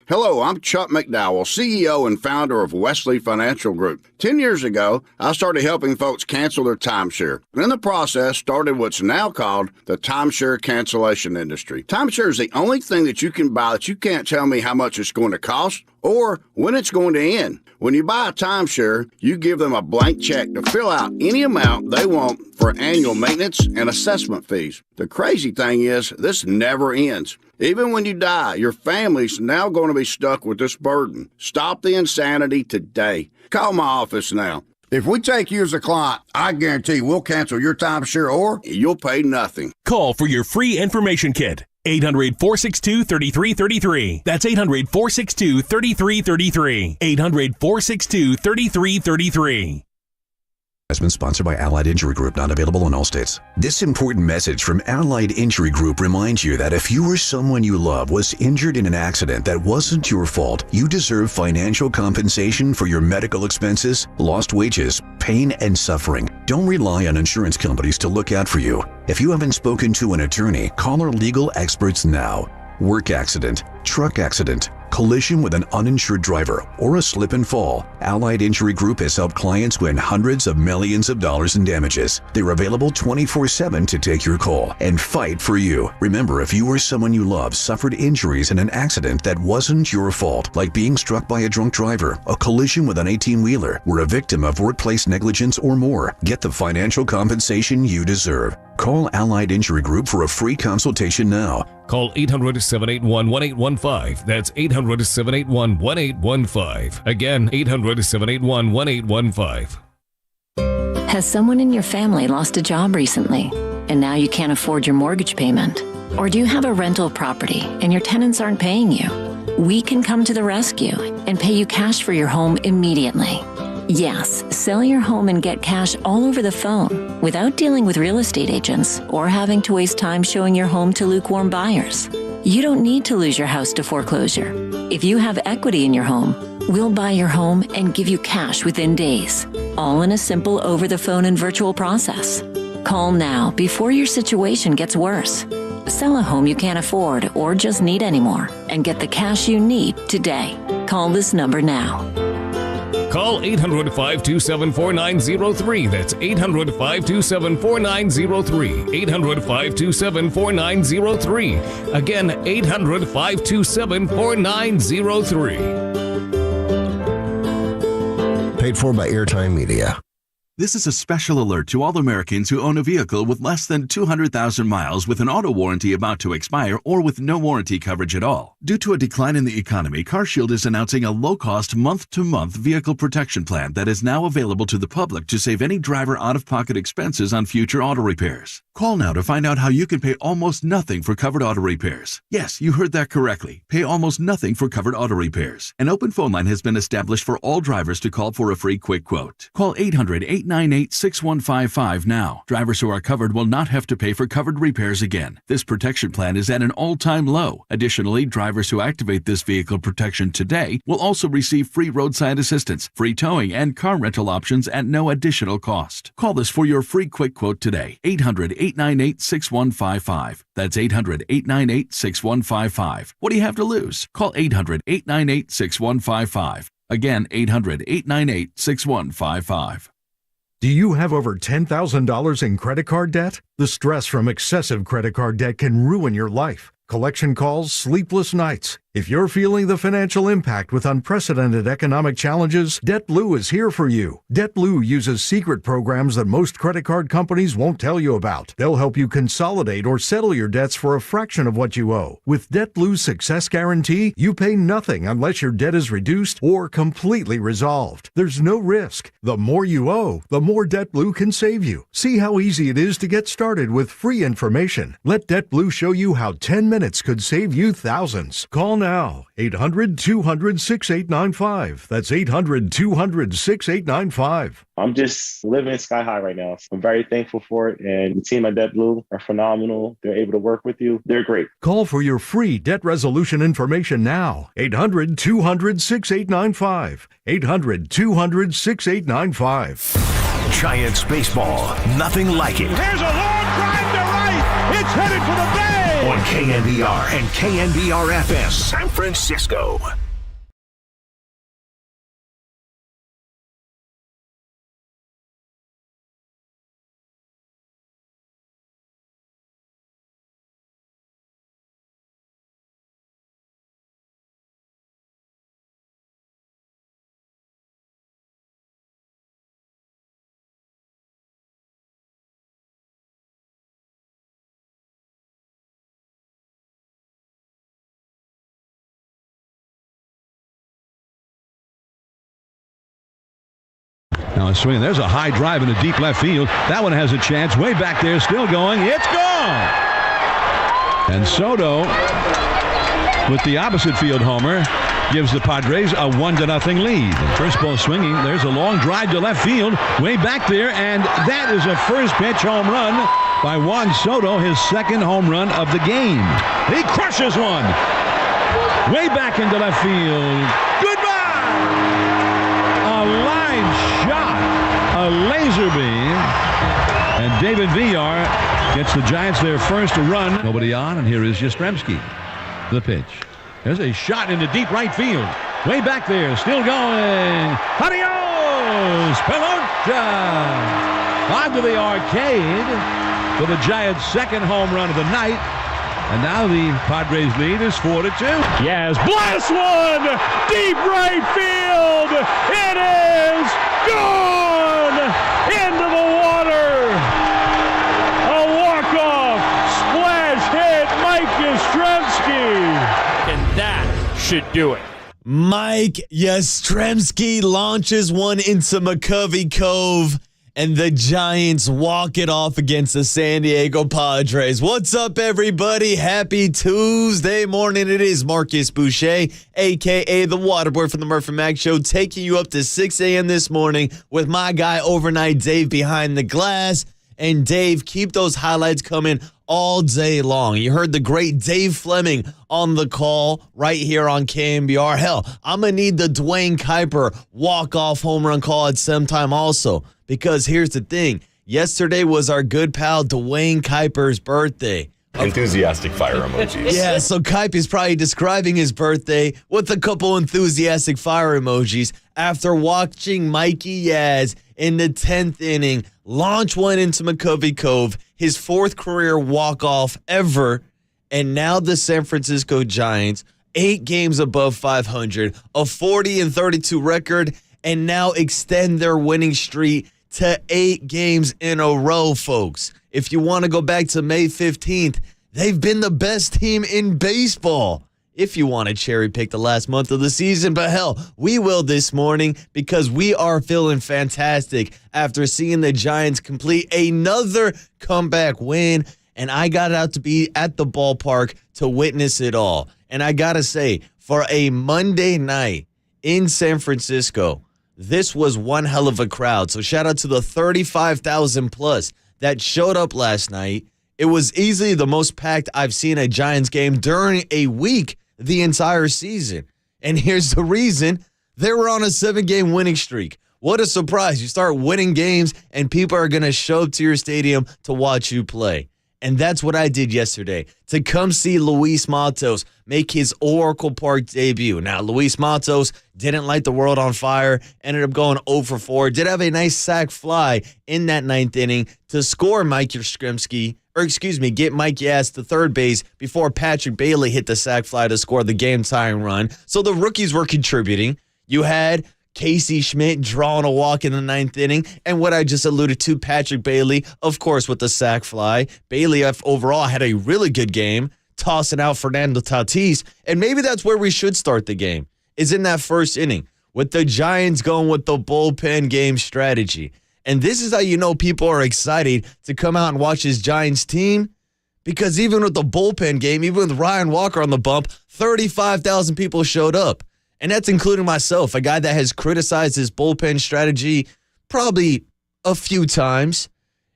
Hello, I'm Chuck McDowell, CEO and founder of Wesley Financial Group. 10 years ago, I started helping folks cancel their timeshare. In the process, started what's now called the timeshare cancellation industry. Timeshare is the only thing that you can buy that you can't tell me how much it's going to cost or when it's going to end. When you buy a timeshare, you give them a blank check to fill out any amount they want for annual maintenance and assessment fees. The crazy thing is, this never ends. Even when you die, your family's now going to be stuck with this burden. Stop the insanity today. Call my office now. If we take you as a client, I guarantee we'll cancel your timeshare or you'll pay nothing. Call for your free information kit. 800-462-3333. That's 800-462-3333. 800-462-3333. Has been sponsored by Allied Injury Group, not available in all states. This important message from Allied Injury Group reminds you that if you or someone you love was injured in an accident that wasn't your fault, you deserve financial compensation for your medical expenses, lost wages, pain, and suffering. Don't rely on insurance companies to look out for you. If you haven't spoken to an attorney, call our legal experts now. Work accident, truck accident, collision with an uninsured driver, or a slip and fall. Allied Injury Group has helped clients win hundreds of millions of dollars in damages. They're available 24/7 to take your call and fight for you. Remember, if you or someone you love suffered injuries in an accident that wasn't your fault, like being struck by a drunk driver, a collision with an 18-wheeler, were a victim of workplace negligence or more, get the financial compensation you deserve. Call Allied Injury Group for a free consultation now. Call 800-781-1815. That's 800-781-1815. Again, 800-781-1815. Has someone in your family lost a job recently, and now you can't afford your mortgage payment? Or do you have a rental property and your tenants aren't paying you? We can come to the rescue and pay you cash for your home immediately. Yes, sell your home and get cash all over the phone without dealing with real estate agents or having to waste time showing your home to lukewarm buyers. You don't need to lose your house to foreclosure. If you have equity in your home, we'll buy your home and give you cash within days, all in a simple over-the-phone and virtual process. Call now before your situation gets worse. Sell a home you can't afford or just need anymore and get the cash you need today. Call this number now. Call 800-527-4903. That's 800-527-4903. 800-527-4903. Again, 800-527-4903. Paid for by Airtime Media. This is a special alert to all Americans who own a vehicle with less than 200,000 miles with an auto warranty about to expire or with no warranty coverage at all. Due to a decline in the economy, CarShield is announcing a low-cost month-to-month vehicle protection plan that is now available to the public to save any driver out-of-pocket expenses on future auto repairs. Call now to find out how you can pay almost nothing for covered auto repairs. Yes, you heard that correctly. Pay almost nothing for covered auto repairs. An open phone line has been established for all drivers to call for a free quick quote. Call 800-898-6155 now. Drivers who are covered will not have to pay for covered repairs again. This protection plan is at an all-time low. Additionally, drivers who activate this vehicle protection today will also receive free roadside assistance, free towing, and car rental options at no additional cost. Call us for your free quick quote today. 800-898-6155. That's 800-898-6155. What do you have to lose? Call 800-898-6155. Again, 800-898-6155. Do you have over $10,000 in credit card debt? The stress from excessive credit card debt can ruin your life. Collection calls, sleepless nights. If you're feeling the financial impact with unprecedented economic challenges, DebtBlue is here for you. DebtBlue uses secret programs that most credit card companies won't tell you about. They'll help you consolidate or settle your debts for a fraction of what you owe. With DebtBlue's Success Guarantee, you pay nothing unless your debt is reduced or completely resolved. There's no risk. The more you owe, the more DebtBlue can save you. See how easy it is to get started with free information. Let DebtBlue show you how 10 minutes could save you thousands. Call now. 800-200-6895. That's 800-200-6895. I'm just living sky high right now. I'm very thankful for it. And the team at DebtBlue are phenomenal. They're able to work with you. They're great. Call for your free debt resolution information now. 800-200-6895. 800-200-6895. Giants baseball, nothing like it. Here's a long drive to right. It's headed for the bay. On KNBR and KNBR FM, San Francisco. Now a swing. There's a high drive in the deep left field. That one has a chance. Way back there, still going. It's gone. And Soto, with the opposite field homer, gives the Padres a 1-0 lead. First ball swinging. There's a long drive to left field. Way back there, and that is a first pitch home run by Juan Soto, his second home run of the game. He crushes one. Way back into left field. Goodbye. A line shot, a laser beam, and David Villar gets the Giants their first run. Nobody on, and here is Yoshimski. The pitch. There's a shot into deep right field. Way back there, still going. Adios, Pelota! Onto the arcade for the Giants' second home run of the night. And now the Padres lead is 4-2. Yes, blast one! Deep right field! It is gone! Into the water! A walk-off splash hit, Mike Yastrzemski! And that should do it. Mike Yastrzemski launches one into McCovey Cove, and the Giants walk it off against the San Diego Padres. What's up, everybody? Happy Tuesday morning. It is Marcus Boucher, a.k.a. the Waterboy from the Murph and Mac Show, taking you up to 6 a.m. this morning with my guy overnight, Dave, behind the glass. And Dave, keep those highlights coming all day long. You heard the great Dave Fleming on the call right here on KNBR. Hell, I'm going to need the Dwayne Kuiper walk-off home run call at some time also. Because here's the thing. Yesterday was our good pal Dwayne Kuiper's birthday. Enthusiastic fire emojis. Yeah, so Kuiper is probably describing his birthday with a couple enthusiastic fire emojis after watching Mikey Yaz in the 10th inning launch one into McCovey Cove, his fourth career walk-off ever, and now the San Francisco Giants, 8 games above 500, a 40-32 record, and now extend their winning streak to 8 games in a row, folks. If you want to go back to May 15th, they've been the best team in baseball. If you want to cherry pick the last month of the season, but hell, we will this morning because we are feeling fantastic after seeing the Giants complete another comeback win, and I got out to be at the ballpark to witness it all. And I got to say, for a Monday night in San Francisco, this was one hell of a crowd. So shout out to the 35,000 plus that showed up last night. It was easily the most packed I've seen a Giants game during a week the entire season. And here's the reason. They were on a 7-game winning streak. What a surprise. You start winning games and people are going to show up to your stadium to watch you play. And that's what I did yesterday, to come see Luis Matos make his Oracle Park debut. Now, Luis Matos didn't light the world on fire, ended up going 0 for 4, did have a nice sac fly in that 9th inning to score Mike Yastrzemski, get Mike Yaz to third base before Patrick Bailey hit the sac fly to score the game-tying run. So the rookies were contributing. You had Casey Schmidt drawing a walk in the 9th inning, and what I just alluded to, Patrick Bailey, of course, with the sac fly. Bailey overall had a really good game, tossing out Fernando Tatis, and maybe that's where we should start the game, is in that first inning, with the Giants going with the bullpen game strategy. And this is how you know people are excited to come out and watch this Giants team, because even with the bullpen game, even with Ryan Walker on the bump, 35,000 people showed up. And that's including myself, a guy that has criticized his bullpen strategy probably a few times.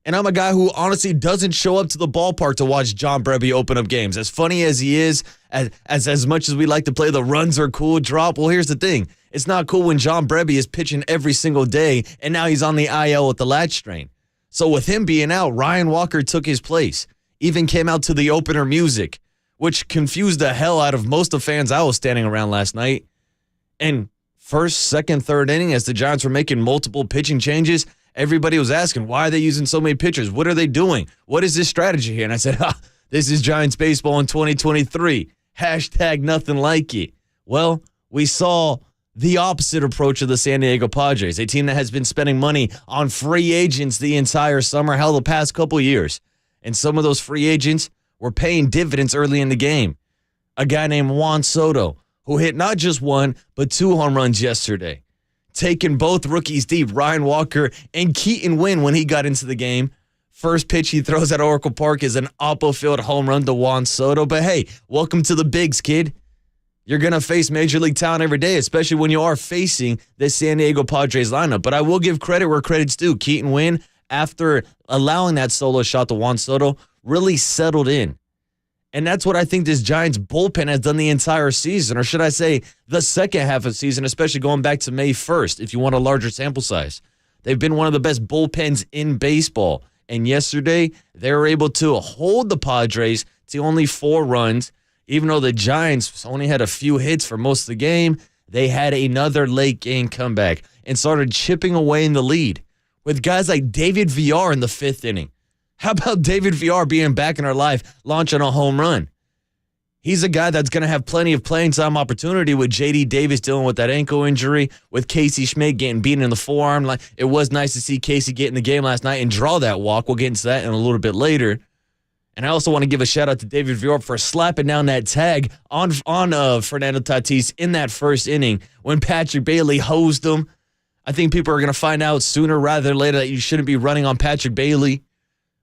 And I'm a guy who honestly doesn't show up to the ballpark to watch John Brebbie open up games. As funny as he is, as much as we like to play the runs are cool drop, well, here's the thing. It's not cool when John Brebbie is pitching every single day, and now he's on the IL with the latch strain. So with him being out, Ryan Walker took his place. even came out to the opener music, which confused the hell out of most of the fans I was standing around last night. And first, second, third inning, as the Giants were making multiple pitching changes, everybody was asking, why are they using so many pitchers? What are they doing? What is this strategy here? And I said, this is Giants baseball in 2023. Hashtag nothing like it. Well, we saw the opposite approach of the San Diego Padres, a team that has been spending money on free agents the entire summer, hell, the past couple years. And some of those free agents were paying dividends early in the game. A guy named Juan Soto, who hit not just one, but 2 home runs yesterday. Taking both rookies deep, Ryan Walker and Keaton Winn when he got into the game. First pitch he throws at Oracle Park is an oppo field home run to Juan Soto. But hey, welcome to the bigs, kid. You're going to face Major League talent every day, especially when you are facing the San Diego Padres lineup. But I will give credit where credit's due. Keaton Winn, after allowing that solo shot to Juan Soto, really settled in. And that's what I think this Giants bullpen has done the entire season, or should I say the second half of the season, especially going back to May 1st, if you want a larger sample size. They've been one of the best bullpens in baseball. And yesterday, they were able to hold the Padres to only 4 runs. Even though the Giants only had a few hits for most of the game, they had another late game comeback and started chipping away in the lead with guys like David Villar in the 5th inning. How about David Villar being back in our life, launching a home run? He's a guy that's going to have plenty of playing time opportunity with J.D. Davis dealing with that ankle injury, with Casey Schmidt getting beaten in the forearm. Like, it was nice to see Casey get in the game last night and draw that walk. We'll get into that in a little bit later. And I also want to give a shout-out to David Villar for slapping down that tag on Fernando Tatis in that first inning when Patrick Bailey hosed him. I think people are going to find out sooner rather than later that you shouldn't be running on Patrick Bailey.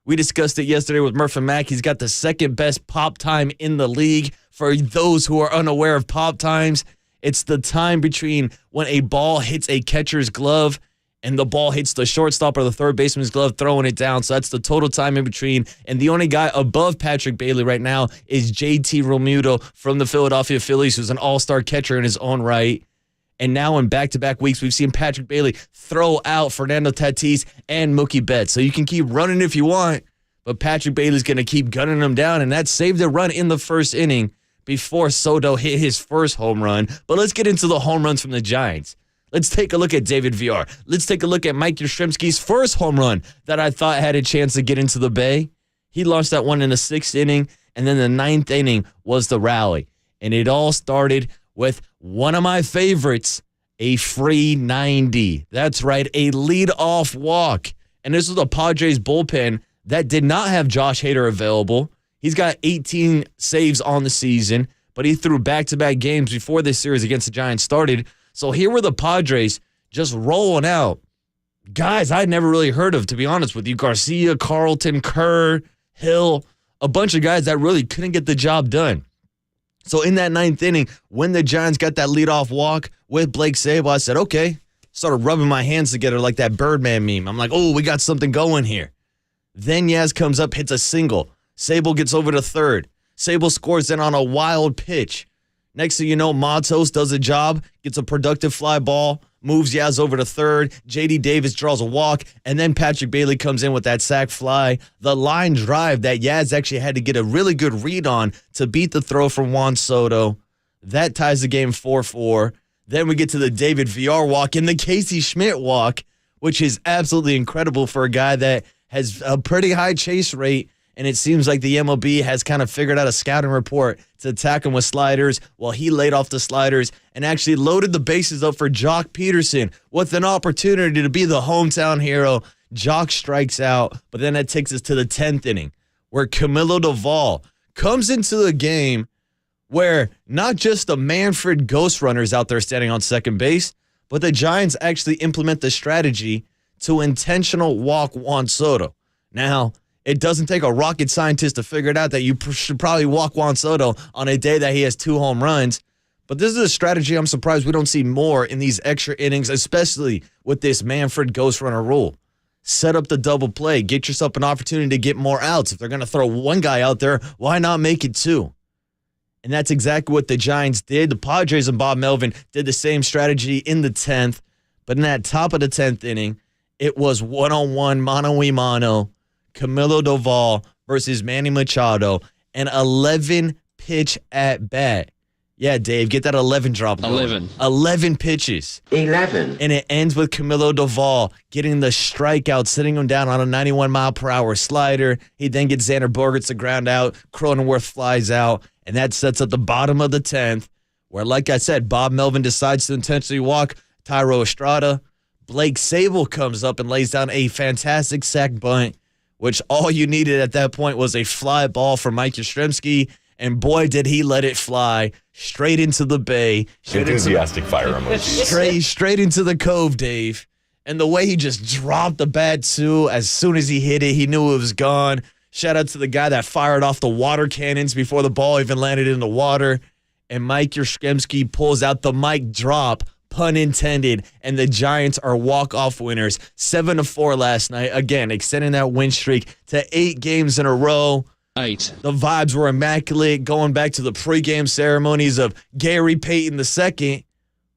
We discussed it yesterday with Murph and Mack. He's got the second best pop time in the league. For those who are unaware of pop times, it's the time between when a ball hits a catcher's glove and the ball hits the shortstop or the third baseman's glove, throwing it down. So that's the total time in between. And the only guy above Patrick Bailey right now is JT Realmuto from the Philadelphia Phillies, who's an all-star catcher in his own right. And now in back-to-back weeks, we've seen Patrick Bailey throw out Fernando Tatis and Mookie Betts. So you can keep running if you want, but Patrick Bailey's going to keep gunning them down. And that saved a run in the first inning before Soto hit his first home run. But let's get into the home runs from the Giants. Let's take a look at David Villar. Let's take a look at Mike Yoshimski's first home run that I thought had a chance to get into the Bay. He launched that one in the 6th inning, and then the 9th inning was the rally. And it all started with one of my favorites, a free 90. That's right, a leadoff walk. And this was a Padres bullpen that did not have Josh Hader available. He's got 18 saves on the season, but he threw back-to-back games before this series against the Giants started. So here were the Padres just rolling out guys I'd never really heard of, to be honest with you. Garcia, Carlton, Kerr, Hill, a bunch of guys that really couldn't get the job done. So in that 9th inning, when the Giants got that leadoff walk with Blake Sable, I said, okay, started rubbing my hands together like that Birdman meme. I'm like, oh, we got something going here. Then Yaz comes up, hits a single. Sable gets over to third. Sable scores in on a wild pitch. Next thing you know, Matos does a job, gets a productive fly ball, moves Yaz over to third. J.D. Davis draws a walk, and then Patrick Bailey comes in with that sac fly. The line drive that Yaz actually had to get a really good read on to beat the throw from Juan Soto. That ties the game 4-4. Then we get to the David Villar walk and the Casey Schmidt walk, which is absolutely incredible for a guy that has a pretty high chase rate. And it seems like the MLB has kind of figured out a scouting report to attack him with sliders. Well, he laid off the sliders and actually loaded the bases up for Jock Peterson with an opportunity to be the hometown hero. Jock strikes out, but then that takes us to the 10th inning where Camilo Doval comes into the game where not just the Manfred Ghost Runners out there standing on second base, but the Giants actually implement the strategy to intentional walk Juan Soto. Now, it doesn't take a rocket scientist to figure it out that you should probably walk Juan Soto on a day that he has 2 home runs. But this is a strategy I'm surprised we don't see more in these extra innings, especially with this Manfred Ghost Runner rule. Set up the double play. Get yourself an opportunity to get more outs. If they're going to throw one guy out there, why not make it 2? And that's exactly what the Giants did. The Padres and Bob Melvin did the same strategy in the 10th. But in that top of the 10th inning, it was one-on-one, mano-y-mano. Camilo Doval versus Manny Machado, an 11-pitch at bat. Yeah, Dave, get that 11 drop going. 11 pitches. 11. And it ends with Camilo Doval getting the strikeout, sitting him down on a 91-mile-per-hour slider. He then gets Xander Bogaerts to ground out. Cronenworth flies out. And that sets up the bottom of the 10th, where, like I said, Bob Melvin decides to intentionally walk Thairo Estrada. Blake Sable comes up and lays down a fantastic sac bunt, which all you needed at that point was a fly ball from Mike Yoshimski. And boy, did he let it fly straight into the bay. Enthusiastic fire emojis. Straight into the cove, Dave. And the way he just dropped the bat, too, as soon as he hit it, he knew it was gone. Shout out to the guy that fired off the water cannons before the ball even landed in the water. And Mike Yoshimski pulls out the mic drop, pun intended, and the Giants are walk-off winners. 7-4 last night. Again, extending that win streak to 8 games in a row. 8. The vibes were immaculate, going back to the pregame ceremonies of Gary Payton II,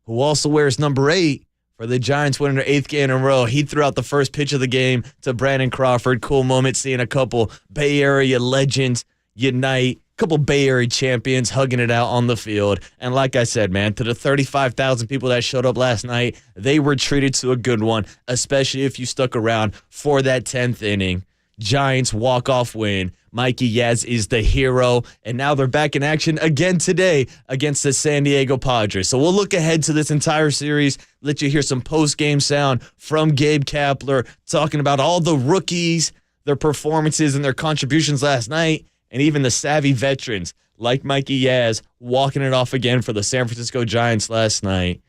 who also wears number 8 for the Giants winning their 8th game in a row. He threw out the first pitch of the game to Brandon Crawford. Cool moment seeing a couple Bay Area legends unite, a couple Bay Area champions hugging it out on the field. And like I said, man, to the 35,000 people that showed up last night, they were treated to a good one, especially if you stuck around for that 10th inning. Giants walk-off win. Mikey Yaz is the hero, and now they're back in action again today against the San Diego Padres. So we'll look ahead to this entire series, let you hear some post-game sound from Gabe Kapler talking about all the rookies, their performances and their contributions last night, and even the savvy veterans like Mikey Yaz walking it off again for the San Francisco Giants last night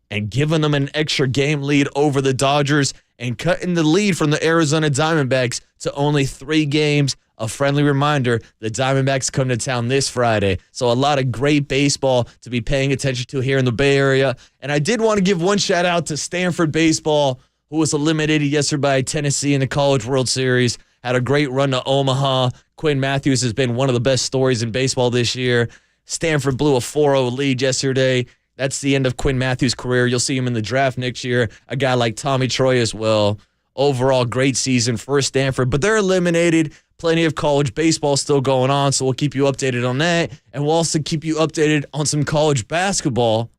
and giving them an extra game lead over the Dodgers and cutting the lead from the Arizona Diamondbacks to only 3 games. A friendly reminder, the Diamondbacks come to town this Friday. So a lot of great baseball to be paying attention to here in the Bay Area. And I did want to give one shout out to Stanford baseball, who was eliminated yesterday by Tennessee in the College World Series. Had a great run to Omaha. Quinn Matthews has been one of the best stories in baseball this year. Stanford blew a 4-0 lead yesterday. That's the end of Quinn Matthews' career. You'll see him in the draft next year. A guy like Tommy Troy as well. Overall, great season for Stanford, but they're eliminated. Plenty of college baseball still going on, so we'll keep you updated on that. And we'll also keep you updated on some college basketball.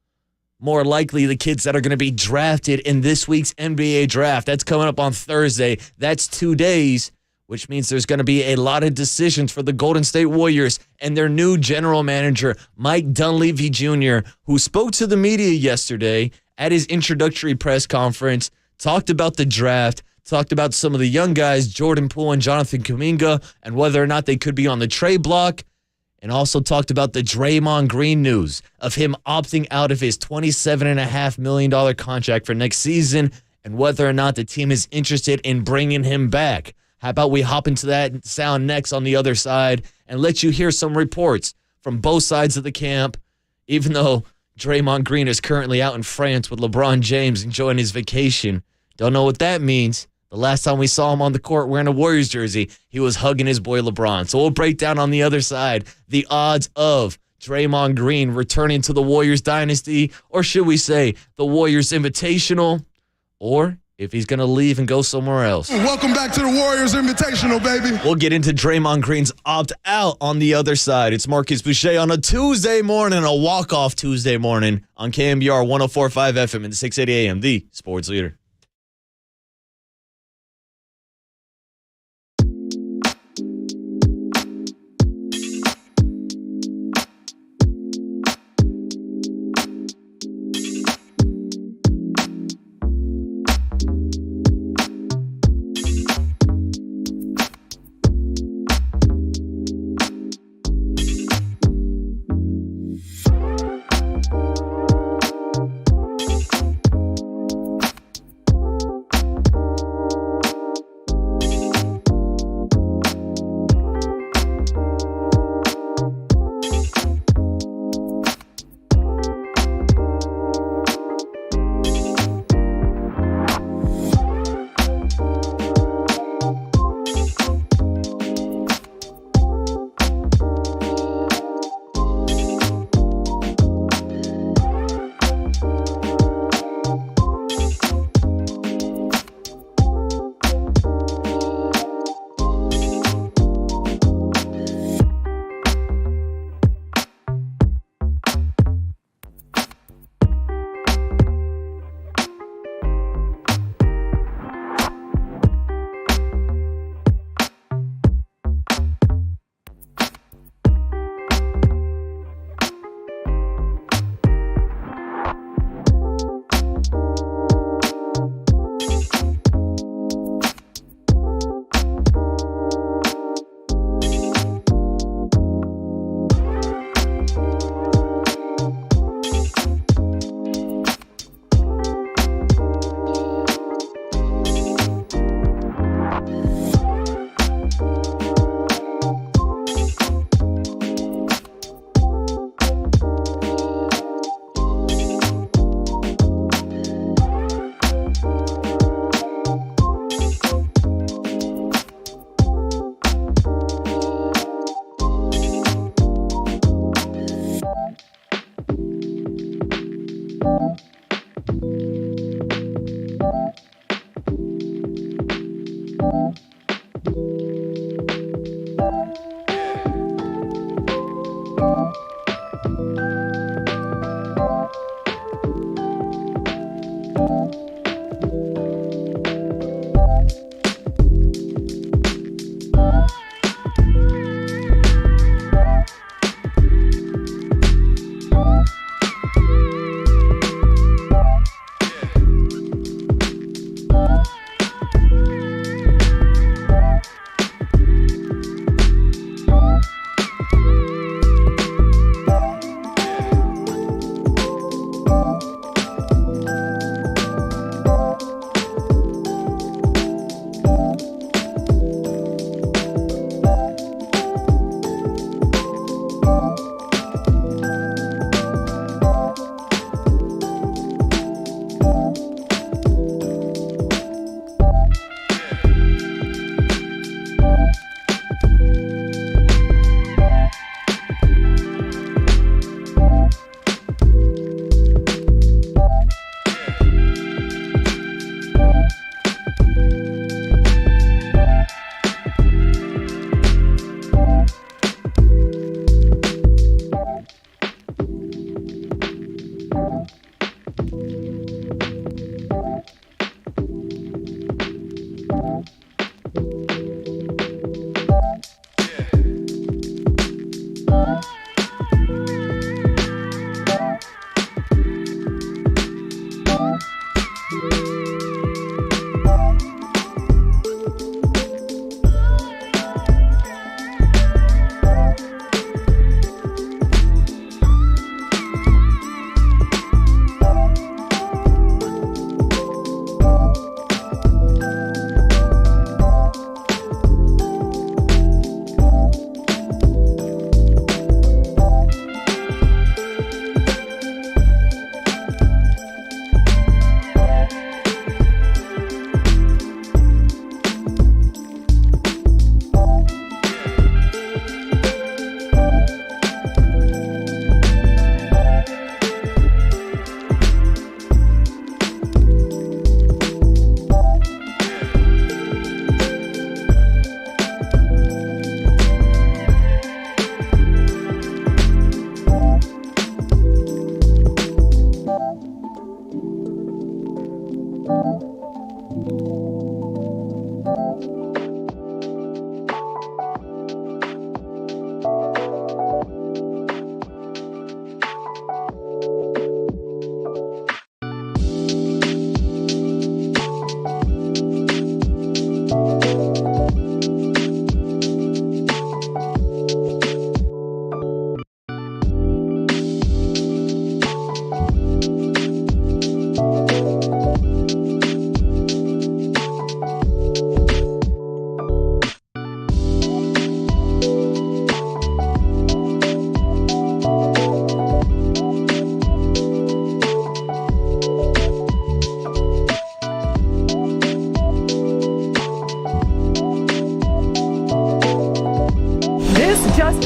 More likely the kids that are going to be drafted in this week's NBA draft. That's coming up on Thursday. That's 2 days, which means there's going to be a lot of decisions for the Golden State Warriors and their new general manager, Mike Dunleavy Jr., who spoke to the media yesterday at his introductory press conference, talked about the draft, talked about some of the young guys, Jordan Poole and Jonathan Kuminga, and whether or not they could be on the trade block, and also talked about the Draymond Green news of him opting out of his $27.5 million contract for next season and whether or not the team is interested in bringing him back. How about we hop into that sound next on the other side and let you hear some reports from both sides of the camp, even though Draymond Green is currently out in France with LeBron James enjoying his vacation. Don't know what that means. The last time we saw him on the court wearing a Warriors jersey, he was hugging his boy LeBron. So we'll break down on the other side the odds of Draymond Green returning to the Warriors dynasty, or should we say the Warriors Invitational, or if he's going to leave and go somewhere else. Welcome back to the Warriors Invitational, baby. We'll get into Draymond Green's opt-out on the other side. It's Marcus Boucher on a Tuesday morning, a walk-off Tuesday morning on KNBR 104.5 FM and 680 AM, the sports leader.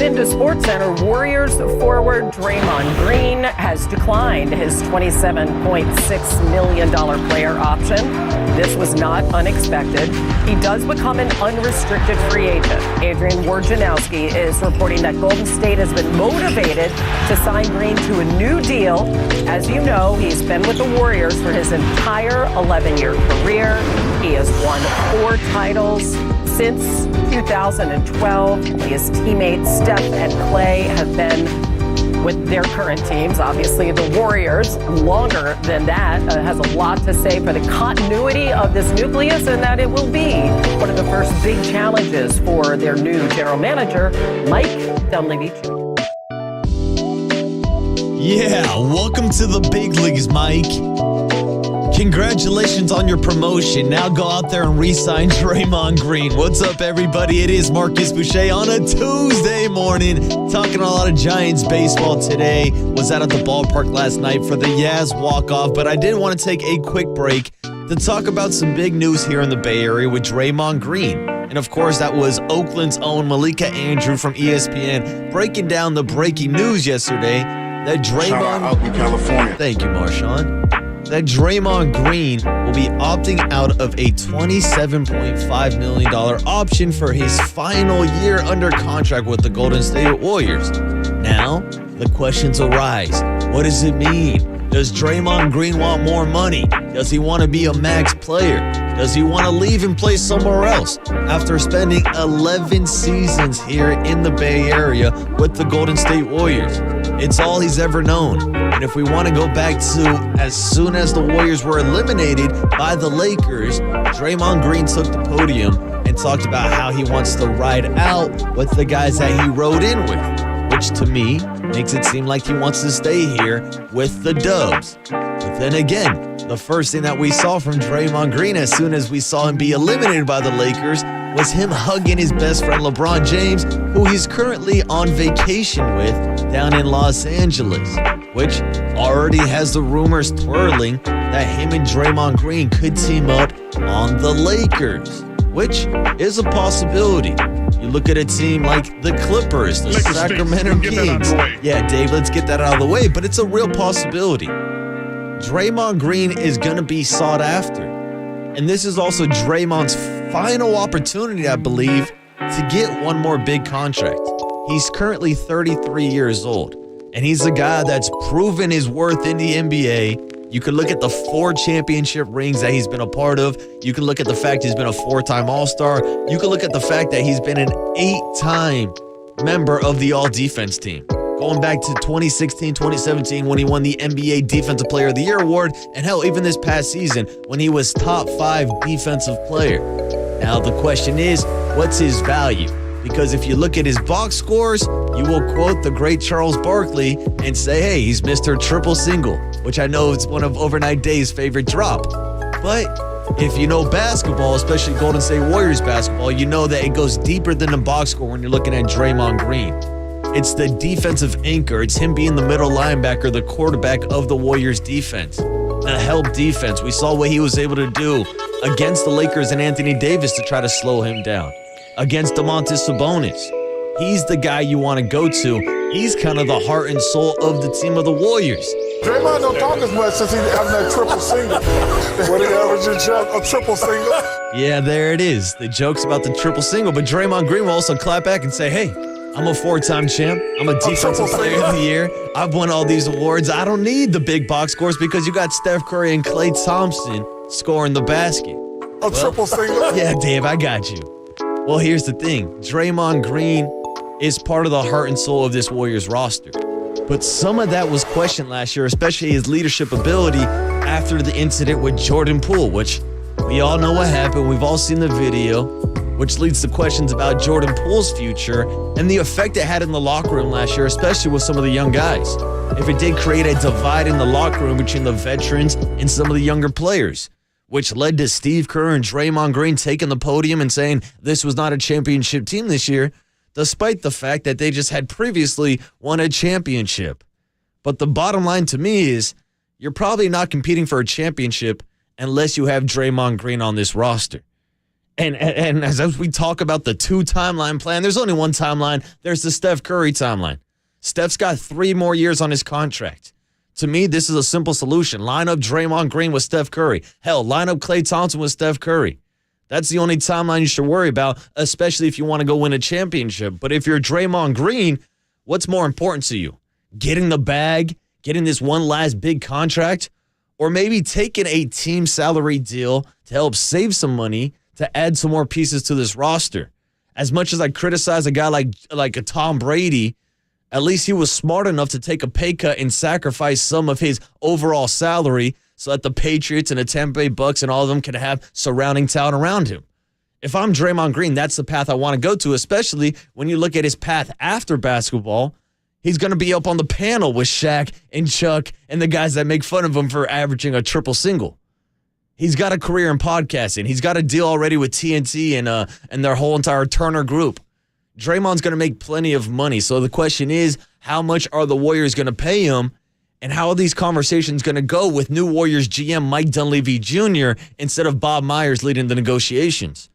Into SportsCenter, Warriors forward Draymond Green has declined his $27.6 million player option. This was not unexpected. He does become an unrestricted free agent. Adrian Wojnarowski is reporting that Golden State has been motivated to sign Green to a new deal. As you know, he's been with the Warriors for his entire 11-year career. He has won 4 titles since 2012. His teammates Steph and Clay have been with their current teams, obviously the Warriors, longer than that. Has a lot to say for the continuity of this nucleus, and that it will be one of the first big challenges for their new general manager, Mike Dunleavy GM. Yeah, welcome to the big leagues, Mike. Congratulations on your promotion. Now go out there and re-sign Draymond Green. What's up, everybody? It is Marcus Boucher on a Tuesday morning. Talking a lot of Giants baseball today. Was out at the ballpark last night for the Yaz walk-off, but I did want to take a quick break to talk about some big news here in the Bay Area with Draymond Green. And of course, that was Oakland's own Malika Andrew from ESPN breaking down the breaking news yesterday that Draymond... California. Thank you, Marshawn. That Draymond Green will be opting out of a $27.5 million option for his final year under contract with the Golden State Warriors. Now, the questions arise. What does it mean? Does Draymond Green want more money? Does he want to be a max player? Does he want to leave and play somewhere else after spending 11 seasons here in the Bay Area with the Golden State Warriors? It's all he's ever known. And if we want to go back to as soon as the Warriors were eliminated by the Lakers, Draymond Green took the podium and talked about how he wants to ride out with the guys that he rode in with, which to me makes it seem like he wants to stay here with the Dubs. But then again, the first thing that we saw from Draymond Green as soon as we saw him be eliminated by the Lakers was him hugging his best friend LeBron James, who he's currently on vacation with down in Los Angeles, which already has the rumors twirling that him and Draymond Green could team up on the Lakers, which is a possibility. You look at a team like the Clippers, the Sacramento Kings. Yeah, Dave, let's get that out of the way, but it's a real possibility. Draymond Green is going to be sought after. And this is also Draymond's final opportunity, I believe, to get one more big contract. He's currently 33 years old, and he's a guy that's proven his worth in the NBA. You can look at the 4 championship rings that he's been a part of. You can look at the fact he's been a 4-time All-Star. You can look at the fact that he's been an 8-time member of the All-Defense team. Going back to 2016, 2017 when he won the NBA Defensive Player of the Year award, and hell, even this past season when he was top 5 defensive player. Now the question is, what's his value? Because if you look at his box scores, you will quote the great Charles Barkley and say, hey, he's Mr. Triple Single, which I know is one of Overnight Day's favorite drop. But if you know basketball, especially Golden State Warriors basketball, you know that it goes deeper than the box score when you're looking at Draymond Green. It's the defensive anchor. It's him being the middle linebacker, the quarterback of the Warriors defense. The help defense. We saw what he was able to do against the Lakers and Anthony Davis to try to slow him down. Against Domantas Sabonis. He's the guy you want to go to. He's kind of the heart and soul of the team of the Warriors. Draymond don't talk as much since he's having that triple single. What he averaging a triple single. Yeah, there it is. The joke's about the triple single, but Draymond Green will also clap back and say, hey, I'm a 4-time champ. I'm a defensive player of the year. I've won all these awards. I don't need the big box scores because you got Steph Curry and Klay Thompson scoring the basket. Triple single? Yeah, Dave, I got you. Well, here's the thing. Draymond Green is part of the heart and soul of this Warriors roster. But some of that was questioned last year, especially his leadership ability after the incident with Jordan Poole, which we all know what happened. We've all seen the video, which leads to questions about Jordan Poole's future and the effect it had in the locker room last year, especially with some of the young guys. If it did create a divide in the locker room between the veterans and some of the younger players, which led to Steve Kerr and Draymond Green taking the podium and saying this was not a championship team this year, despite the fact that they just had previously won a championship. But the bottom line to me is you're probably not competing for a championship unless you have Draymond Green on this roster. And as we talk about the 2-timeline plan, there's only one timeline. There's the Steph Curry timeline. Steph's got 3 more years on his contract. To me, this is a simple solution. Line up Draymond Green with Steph Curry. Hell, line up Klay Thompson with Steph Curry. That's the only timeline you should worry about, especially if you want to go win a championship. But if you're Draymond Green, what's more important to you? Getting the bag, getting this one last big contract, or maybe taking a team salary deal to help save some money to add some more pieces to this roster? As much as I criticize a guy like a Tom Brady, at least he was smart enough to take a pay cut and sacrifice some of his overall salary so that the Patriots and the Tampa Bay Bucks and all of them can have surrounding talent around him. If I'm Draymond Green, that's the path I want to go to, especially when you look at his path after basketball. He's going to be up on the panel with Shaq and Chuck and the guys that make fun of him for averaging a triple single. He's got a career in podcasting. He's got a deal already with TNT and their whole entire Turner group. Draymond's going to make plenty of money. So the question is, how much are the Warriors going to pay him? And how are these conversations going to go with new Warriors GM Mike Dunleavy Jr. instead of Bob Myers leading the negotiations?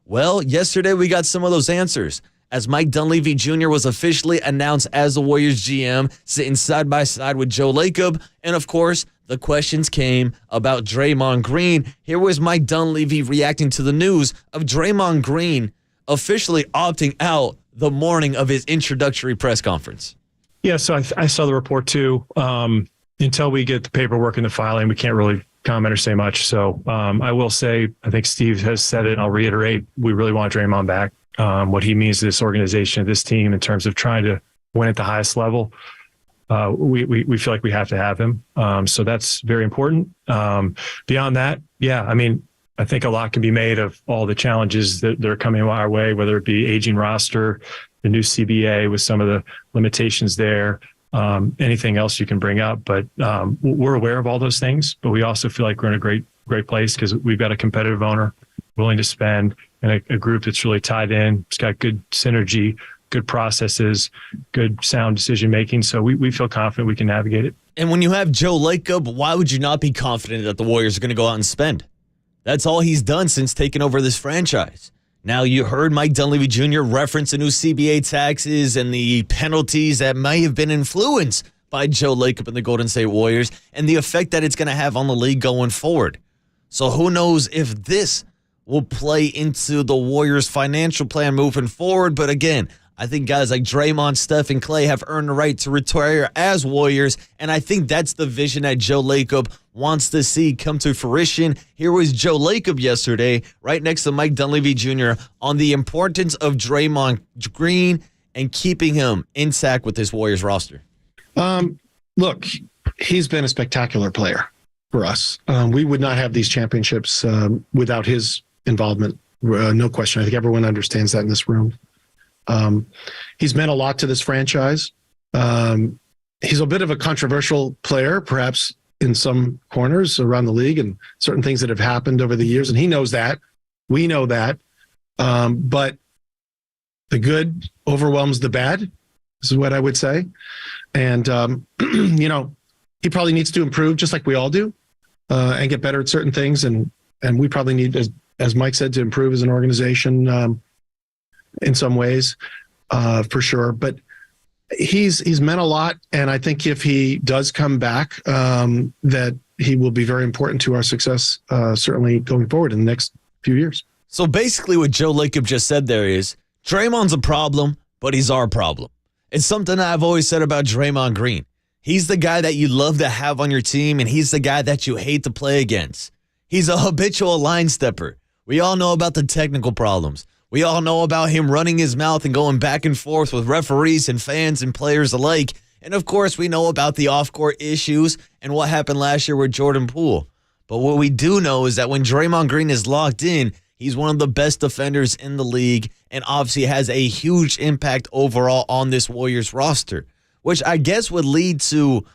Well, yesterday we got some of those answers as Mike Dunleavy Jr. was officially announced as the Warriors GM, sitting side by side with Joe Lacob. And of course, the questions came about Draymond Green. Here was Mike Dunleavy reacting to the news of Draymond Green officially opting out the morning of his introductory press conference. Yeah, so I saw the report too. Until we get the paperwork and the filing, we can't really comment or say much. So I will say, I think Steve has said it, and I'll reiterate, we really want Draymond back. What he means to this organization, this team, in terms of trying to win at the highest level, we feel like we have to have him. So that's very important. Beyond that, yeah, I mean, I think a lot can be made of all the challenges that are coming our way, whether it be aging roster, the new CBA with some of the limitations there, anything else you can bring up. But we're aware of all those things, but we also feel like we're in a great place because we've got a competitive owner willing to spend and a group that's really tied in. It's got good synergy, good processes, good sound decision-making. So we feel confident we can navigate it. And when you have Joe Lacob, why would you not be confident that the Warriors are going to go out and spend? That's all he's done since taking over this franchise. Now, you heard Mike Dunleavy Jr. reference the new CBA taxes and the penalties that may have been influenced by Joe Lacob and the Golden State Warriors and the effect that it's going to have on the league going forward. So who knows if this will play into the Warriors' financial plan moving forward. But again, I think guys like Draymond, Steph, and Clay have earned the right to retire as Warriors, and I think that's the vision that Joe Lacob wants to see come to fruition. Here was Joe Lacob yesterday, right next to Mike Dunleavy Jr., on the importance of Draymond Green and keeping him intact with this Warriors roster. Look, he's been a spectacular player for us. We would not have these championships without his involvement. No question. I think everyone understands that in this room. He's meant a lot to this franchise. He's a bit of a controversial player, perhaps in some corners around the league and certain things that have happened over the years. And he knows that. We know that. But the good overwhelms the bad. This is what I would say. And, he probably needs to improve just like we all do and get better at certain things. And we probably need, as Mike said, to improve as an organization in some ways, for sure. But he's meant a lot. And I think if he does come back, that he will be very important to our success, certainly going forward in the next few years. So basically what Joe Lacob just said there is Draymond's a problem, but he's our problem. It's something I've always said about Draymond Green. He's the guy that you love to have on your team, and he's the guy that you hate to play against. He's a habitual line stepper. We all know about the technical problems. We all know about him running his mouth and going back and forth with referees and fans and players alike. And, of course, we know about the off-court issues and what happened last year with Jordan Poole. But what we do know is that when Draymond Green is locked in, he's one of the best defenders in the league and obviously has a huge impact overall on this Warriors roster, which I guess would lead to,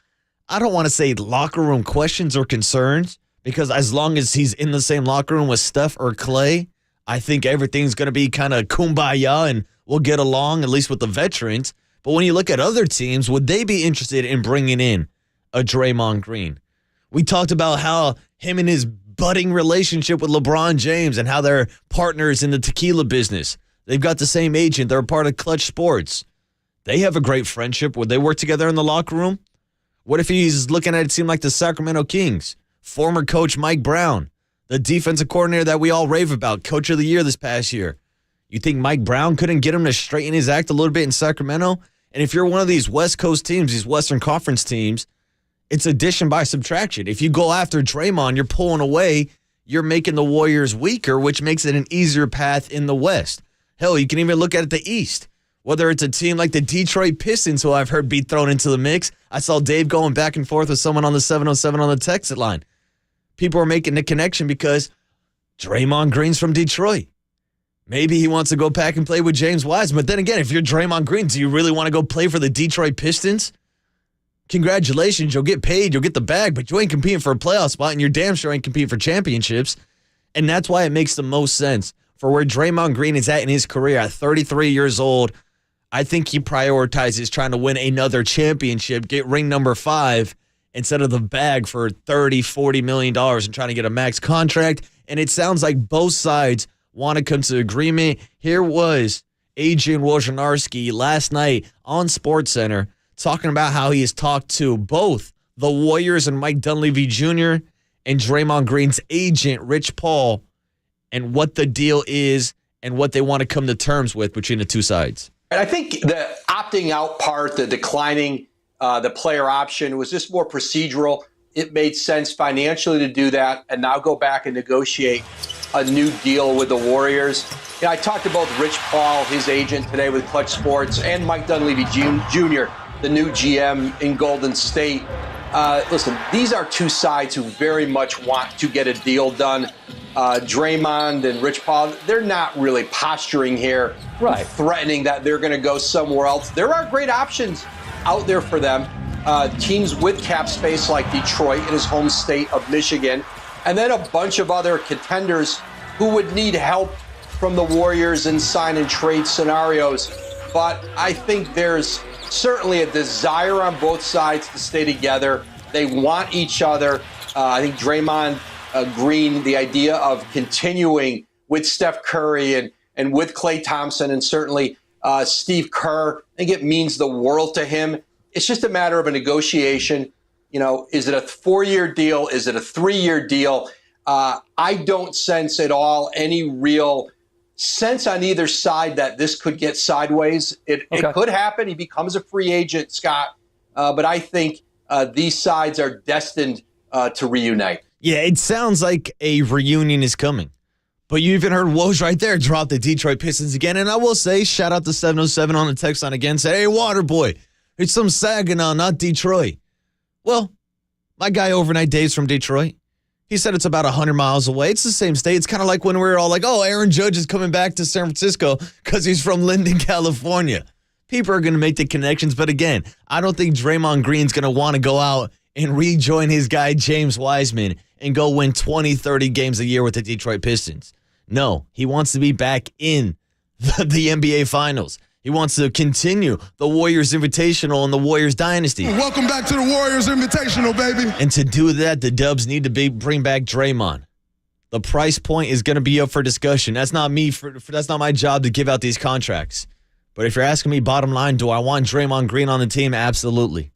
I don't want to say locker room questions or concerns, because as long as he's in the same locker room with Steph or Clay, I think everything's going to be kind of kumbaya and we'll get along, at least with the veterans. But when you look at other teams, would they be interested in bringing in a Draymond Green? We talked about how him and his budding relationship with LeBron James and how they're partners in the tequila business. They've got the same agent. They're a part of Clutch Sports. They have a great friendship. Would they work together in the locker room? What if he's looking at a team like the Sacramento Kings? Former coach Mike Brown, the defensive coordinator that we all rave about, coach of the year this past year. You think Mike Brown couldn't get him to straighten his act a little bit in Sacramento? And if you're one of these West Coast teams, these Western Conference teams, it's addition by subtraction. If you go after Draymond, you're pulling away, you're making the Warriors weaker, which makes it an easier path in the West. Hell, you can even look at the East. Whether it's a team like the Detroit Pistons, who I've heard be thrown into the mix. I saw Dave going back and forth with someone on the 707 on the text line. People are making the connection because Draymond Green's from Detroit. Maybe he wants to go back and play with James Wiseman. But then again, if you're Draymond Green, do you really want to go play for the Detroit Pistons? Congratulations, you'll get paid, you'll get the bag, but you ain't competing for a playoff spot, and you're damn sure ain't competing for championships. And that's why it makes the most sense for where Draymond Green is at in his career at 33 years old. I think he prioritizes trying to win another championship, get ring number 5, instead of the bag for $30, $40 million and trying to get a max contract. And it sounds like both sides want to come to agreement. Here was Adrian Wojnarowski last night on SportsCenter talking about how he has talked to both the Warriors and Mike Dunleavy Jr. and Draymond Green's agent, Rich Paul, and what the deal is and what they want to come to terms with between the two sides. I think the opting out part, the declining the player option, was just more procedural. It made sense financially to do that and now go back and negotiate a new deal with the Warriors. I talked to both Rich Paul, his agent, today with Clutch Sports, and Mike Dunleavy Jr., the new GM in Golden State. Listen, these are two sides who very much want to get a deal done. Draymond and Rich Paul, they're not really posturing here, right, threatening that they're going to go somewhere else. There are great options out there for them. Teams with cap space like Detroit in his home state of Michigan, and then a bunch of other contenders who would need help from the Warriors in sign and trade scenarios. But I think there's certainly a desire on both sides to stay together. They want each other. I think Draymond Green, the idea of continuing with Steph Curry and with Klay Thompson and certainly Steve Kerr, I think it means the world to him. It's just a matter of a negotiation. Is it a 4-year deal? Is it a 3-year deal? I don't sense at all any real sense on either side that this could get sideways. It could happen. He becomes a free agent, Scott. But I think these sides are destined to reunite. Yeah, it sounds like a reunion is coming. But you even heard Woj right there drop the Detroit Pistons again. And I will say, shout out to 707 on the text line again. Say, hey, Waterboy, it's some Saginaw, not Detroit. Well, my guy Overnight Dave's from Detroit. He said it's about 100 miles away. It's the same state. It's kind of like when we were all like, oh, Aaron Judge is coming back to San Francisco because he's from Linden, California. People are going to make the connections. But again, I don't think Draymond Green's going to want to go out and rejoin his guy James Wiseman and go win 20, 30 games a year with the Detroit Pistons. No, he wants to be back in the NBA Finals. He wants to continue the Warriors Invitational and the Warriors Dynasty. Welcome back to the Warriors Invitational, baby. And to do that, the Dubs need to bring back Draymond. The price point is going to be up for discussion. That's not me. That's not my job to give out these contracts. But if you're asking me bottom line, do I want Draymond Green on the team? Absolutely.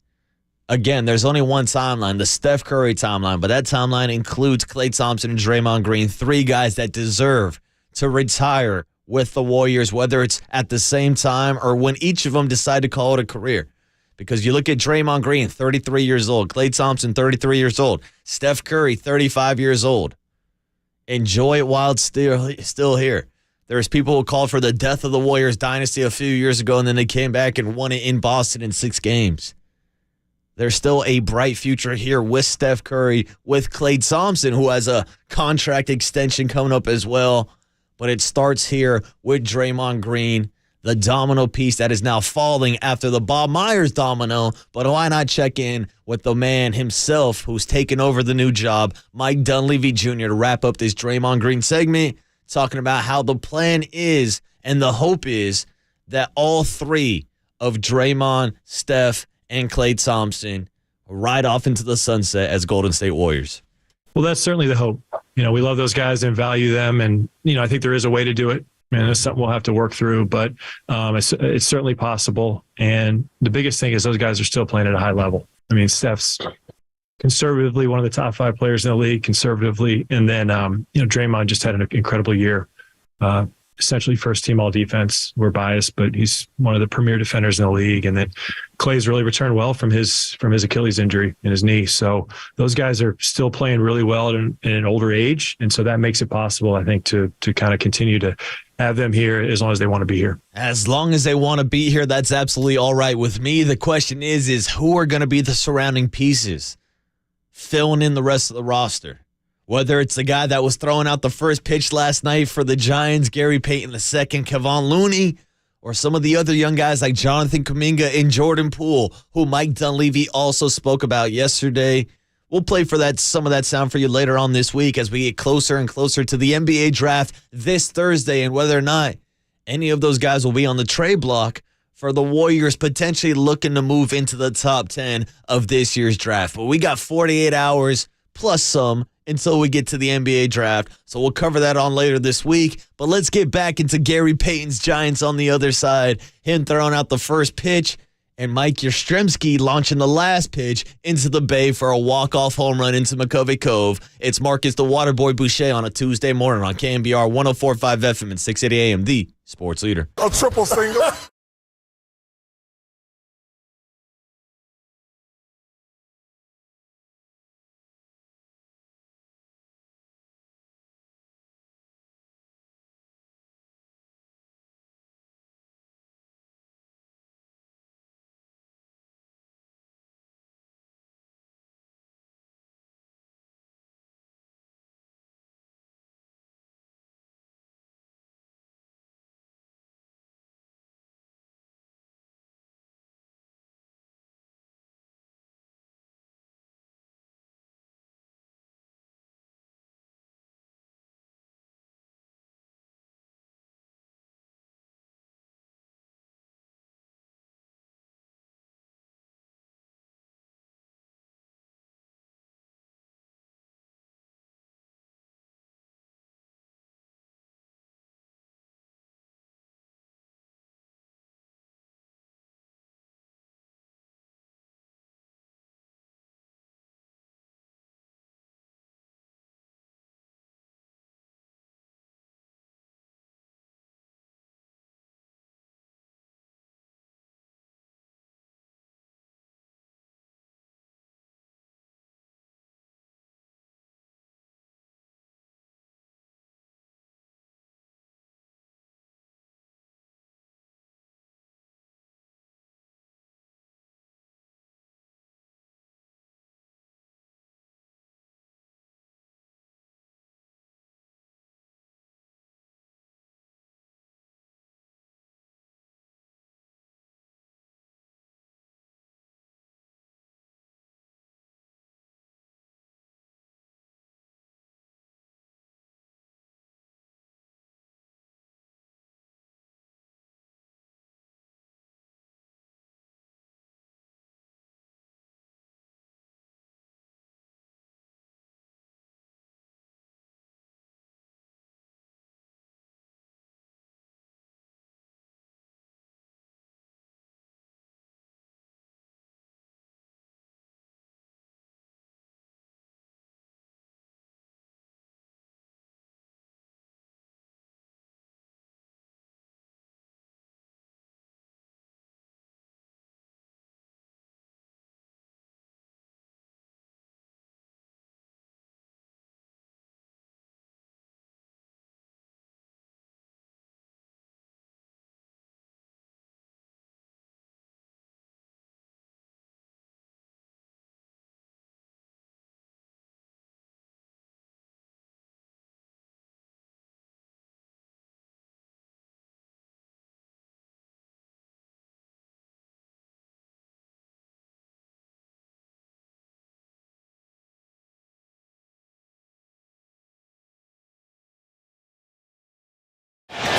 Again, there's only one timeline, the Steph Curry timeline, but that timeline includes Klay Thompson and Draymond Green, three guys that deserve to retire with the Warriors, whether it's at the same time or when each of them decide to call it a career. Because you look at Draymond Green, 33 years old, Klay Thompson, 33 years old, Steph Curry, 35 years old. Enjoy it while it's still here. There's people who called for the death of the Warriors dynasty a few years ago, and then they came back and won it in Boston in 6 games. There's still a bright future here with Steph Curry, with Klay Thompson, who has a contract extension coming up as well. But it starts here with Draymond Green, the domino piece that is now falling after the Bob Myers domino. But why not check in with the man himself who's taken over the new job, Mike Dunleavy Jr., to wrap up this Draymond Green segment, talking about how the plan is and the hope is that all three of Draymond, Steph, and Klay Thompson ride off into the sunset as Golden State Warriors. Well, that's certainly the hope. We love those guys and value them. And, I think there is a way to do it. And it's something we'll have to work through, but it's certainly possible. And the biggest thing is those guys are still playing at a high level. I mean, Steph's conservatively one of the top 5 players in the league, conservatively. And then, Draymond just had an incredible year. Essentially first team all defense. We're biased, but he's one of the premier defenders in the league. And then Klay's really returned well from his Achilles injury in his knee. So those guys are still playing really well in an older age. And so that makes it possible, I think, to kind of continue to have them here as long as they want to be here. As long as they want to be here, that's absolutely all right with me. The question is who are going to be the surrounding pieces filling in the rest of the roster? Whether it's the guy that was throwing out the first pitch last night for the Giants, Gary Payton II, Kevon Looney, or some of the other young guys like Jonathan Kuminga and Jordan Poole, who Mike Dunleavy also spoke about yesterday. We'll play for some of that sound for you later on this week as we get closer and closer to the NBA draft this Thursday, and whether or not any of those guys will be on the trade block for the Warriors potentially looking to move into the top 10 of this year's draft. But we got 48 hours plus some until we get to the NBA draft. So we'll cover that on later this week. But let's get back into Gary Payton's Giants on the other side. Him throwing out the first pitch and Mike Yoshimski launching the last pitch into the bay for a walk-off home run into McCovey Cove. It's Marcus the Waterboy Boucher on a Tuesday morning on KNBR 104.5 FM and 680 AM, the sports leader. A triple single.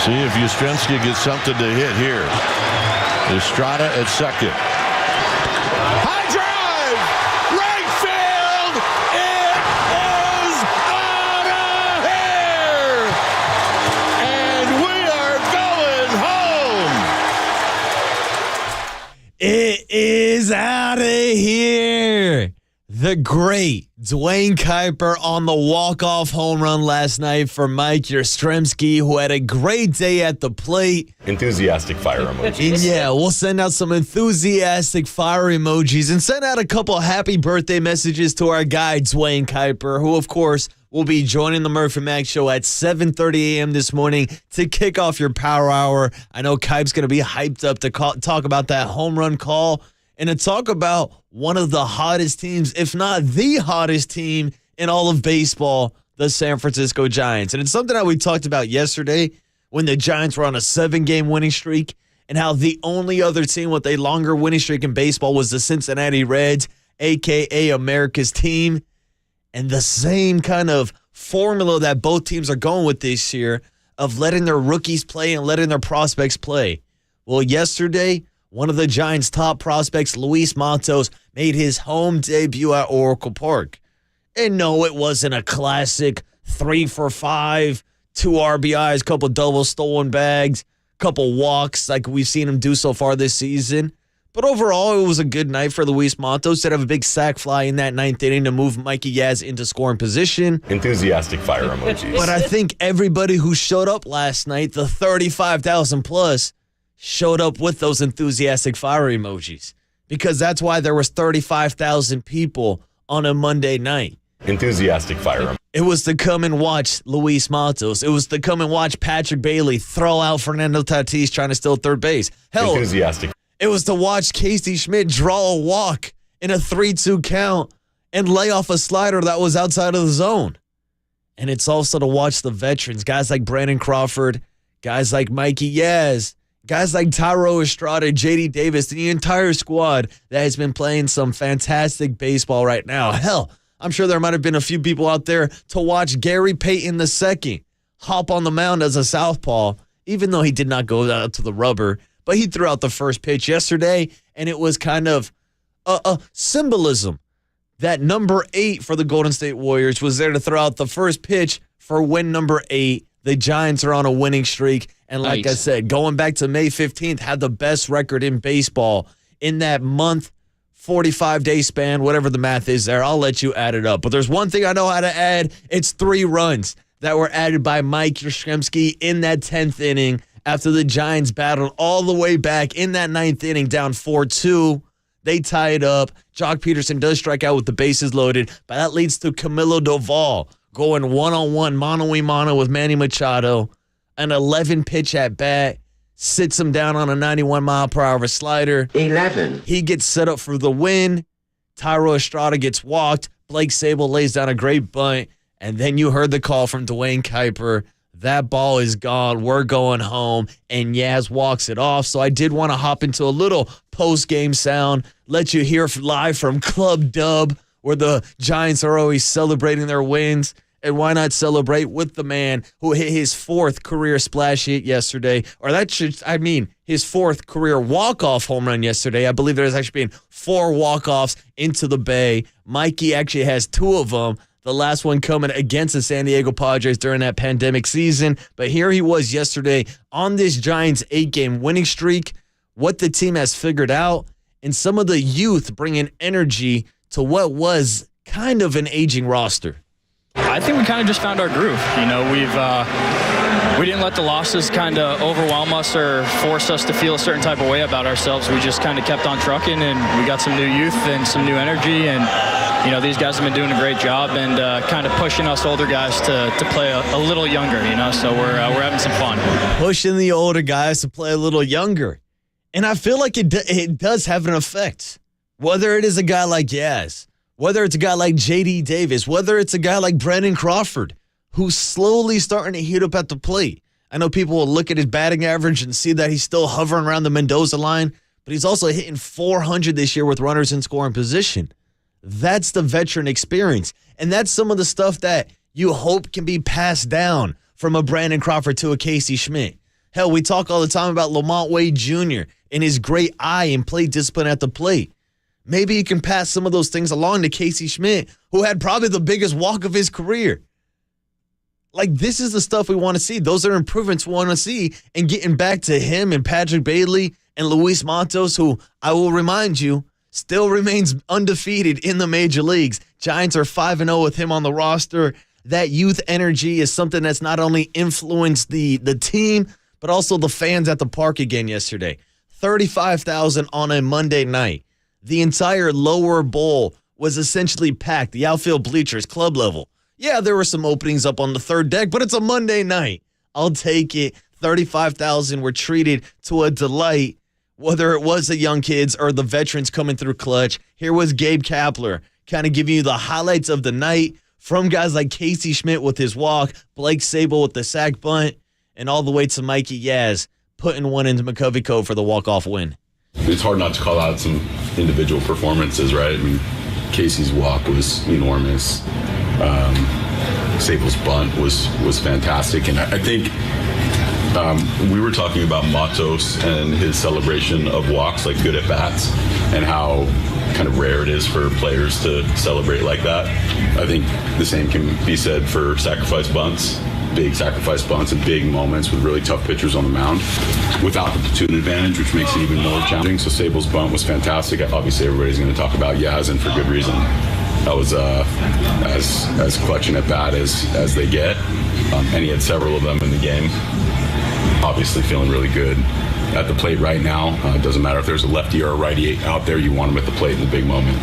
See if Yoshimski gets something to hit here. Estrada at second. High drive! Right field! It is out of here! And we are going home! It is out of here! The great Dwayne Kuiper on the walk-off home run last night for Mike Yastrzemski, who had a great day at the plate. Enthusiastic fire emojis. Yeah, we'll send out some enthusiastic fire emojis and send out a couple happy birthday messages to our guy, Dwayne Kuiper, who, of course, will be joining the Murphy Mac Show at 7:30 a.m. this morning to kick off your power hour. I know Kuip's going to be hyped up to talk about that home run call and to talk about one of the hottest teams, if not the hottest team in all of baseball, the San Francisco Giants. And it's something that we talked about yesterday when the Giants were on a 7-game winning streak and how the only other team with a longer winning streak in baseball was the Cincinnati Reds, a.k.a. America's team. And the same kind of formula that both teams are going with this year of letting their rookies play and letting their prospects play. Well, yesterday, one of the Giants' top prospects, Luis Matos, made his home debut at Oracle Park. And no, it wasn't a classic 3 for 5, 2 RBIs, couple double stolen bags, couple walks like we've seen him do so far this season. But overall, it was a good night for Luis Matos to have a big sac fly in that 9th inning to move Mikey Yaz into scoring position. Enthusiastic fire emojis. But I think everybody who showed up last night, the 35,000 plus, showed up with those enthusiastic fire emojis because that's why there was 35,000 people on a Monday night. Enthusiastic fire emojis. It was to come and watch Luis Matos. It was to come and watch Patrick Bailey throw out Fernando Tatis trying to steal third base. Hell, enthusiastic. It was to watch Casey Schmidt draw a walk in a 3-2 count and lay off a slider that was outside of the zone. And it's also to watch the veterans, guys like Brandon Crawford, guys like Mikey Yaz, guys like Thairo Estrada, J.D. Davis, the entire squad that has been playing some fantastic baseball right now. Hell, I'm sure there might have been a few people out there to watch Gary Payton II hop on the mound as a southpaw, even though he did not go out to the rubber. But he threw out the first pitch yesterday, and it was kind of a symbolism that number 8 for the Golden State Warriors was there to throw out the first pitch for win number 8. The Giants are on a winning streak. And like I said, going back to May 15th, had the best record in baseball in that month, 45-day span, whatever the math is there. I'll let you add it up. But there's one thing I know how to add. It's 3 runs that were added by Mike Yastrzemski in that 10th inning after the Giants battled all the way back in that 9th inning down 4-2. They tie it up. Jock Peterson does strike out with the bases loaded, but that leads to Camilo Doval going one-on-one, mano-a-mano with Manny Machado. An 11-pitch at bat, sits him down on a 91-mile-per-hour slider. 11. He gets set up for the win. Thairo Estrada gets walked. Blake Sable lays down a great bunt. And then you heard the call from Dwayne Kuiper. That ball is gone. We're going home. And Yaz walks it off. So I did want to hop into a little post-game sound, let you hear live from Club Dub, where the Giants are always celebrating their wins. And why not celebrate with the man who hit his 4th career splash hit yesterday? Or his 4th career walk-off home run yesterday. I believe there's actually been 4 walk-offs into the Bay. Mikey actually has 2 of them. The last one coming against the San Diego Padres during that pandemic season. But here he was yesterday on this Giants 8-game winning streak, what the team has figured out, and some of the youth bringing energy to what was kind of an aging roster. I think we kind of just found our groove. You know, we didn't let the losses kind of overwhelm us or force us to feel a certain type of way about ourselves. We just kind of kept on trucking, and we got some new youth and some new energy. And, you know, these guys have been doing a great job and kind of pushing us older guys to play a little younger, you know, so we're having some fun. Pushing the older guys to play a little younger. And I feel like it does have an effect. Whether it is a guy like Yaz, whether it's a guy like J.D. Davis, whether it's a guy like Brandon Crawford, who's slowly starting to heat up at the plate. I know people will look at his batting average and see that he's still hovering around the Mendoza line, but he's also hitting 400 this year with runners in scoring position. That's the veteran experience. And that's some of the stuff that you hope can be passed down from a Brandon Crawford to a Casey Schmidt. Hell, we talk all the time about Lamont Wade Jr. and his great eye and play discipline at the plate. Maybe he can pass some of those things along to Casey Schmidt, who had probably the biggest walk of his career. Like, this is the stuff we want to see. Those are improvements we want to see. And getting back to him and Patrick Bailey and Luis Matos, who I will remind you, still remains undefeated in the major leagues. Giants are 5-0 with him on the roster. That youth energy is something that's not only influenced the team, but also the fans at the park again yesterday. 35,000 on a Monday night. The entire lower bowl was essentially packed. The outfield bleachers, club level. Yeah, there were some openings up on the third deck, but it's a Monday night. I'll take it. 35,000 were treated to a delight, whether it was the young kids or the veterans coming through clutch. Here was Gabe Kapler kind of giving you the highlights of the night from guys like Casey Schmidt with his walk, Blake Sable with the sack bunt, and all the way to Mikey Yaz putting one into McCovey Cove for the walk-off win. It's hard not to call out some individual performances, right? I mean, Casey's walk was enormous. Sable's bunt was fantastic. And I think we were talking about Matos and his celebration of walks, like good at bats, and how kind of rare it is for players to celebrate like that. I think the same can be said for sacrifice bunts, big sacrifice bunts and big moments with really tough pitchers on the mound without the platoon advantage, which makes it even more challenging. So Sable's bunt was fantastic. Obviously, everybody's going to talk about Yaz, and for good reason. That was as clutch and at bat as they get. And he had several of them in the game. Obviously feeling really good at the plate right now. It doesn't matter if there's a lefty or a righty out there, you want them at the plate in the big moment.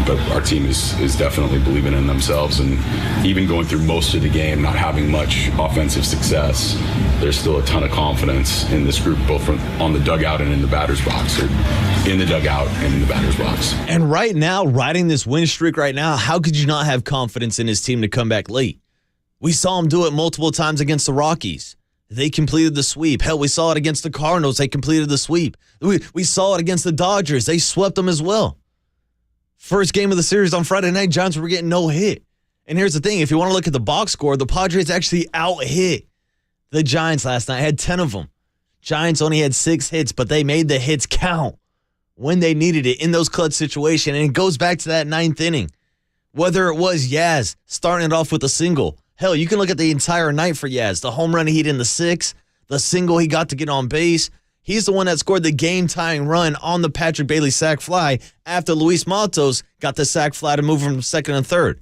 But our team is definitely believing in themselves, and even going through most of the game not having much offensive success, there's still a ton of confidence in this group, both on the dugout and in the batter's box, or in the dugout and in the batter's box. And right now, riding this win streak right now, how could you not have confidence in his team to come back late? We saw him do it multiple times against the Rockies. They completed the sweep. Hell, we saw it against the Cardinals. They completed the sweep. We saw it against the Dodgers. They swept them as well. First game of the series on Friday night, Giants were getting no hit. And here's the thing. If you want to look at the box score, the Padres actually out-hit the Giants last night. Had 10 of them. Giants only had 6 hits, but they made the hits count when they needed it in those clutch situations. And it goes back to that 9th inning. Whether it was Yaz starting it off with a single. Hell, you can look at the entire night for Yaz. The home run he hit in the 6th, the single he got to get on base. He's the one that scored the game-tying run on the Patrick Bailey sac fly after Luis Matos got the sac fly to move from second and third.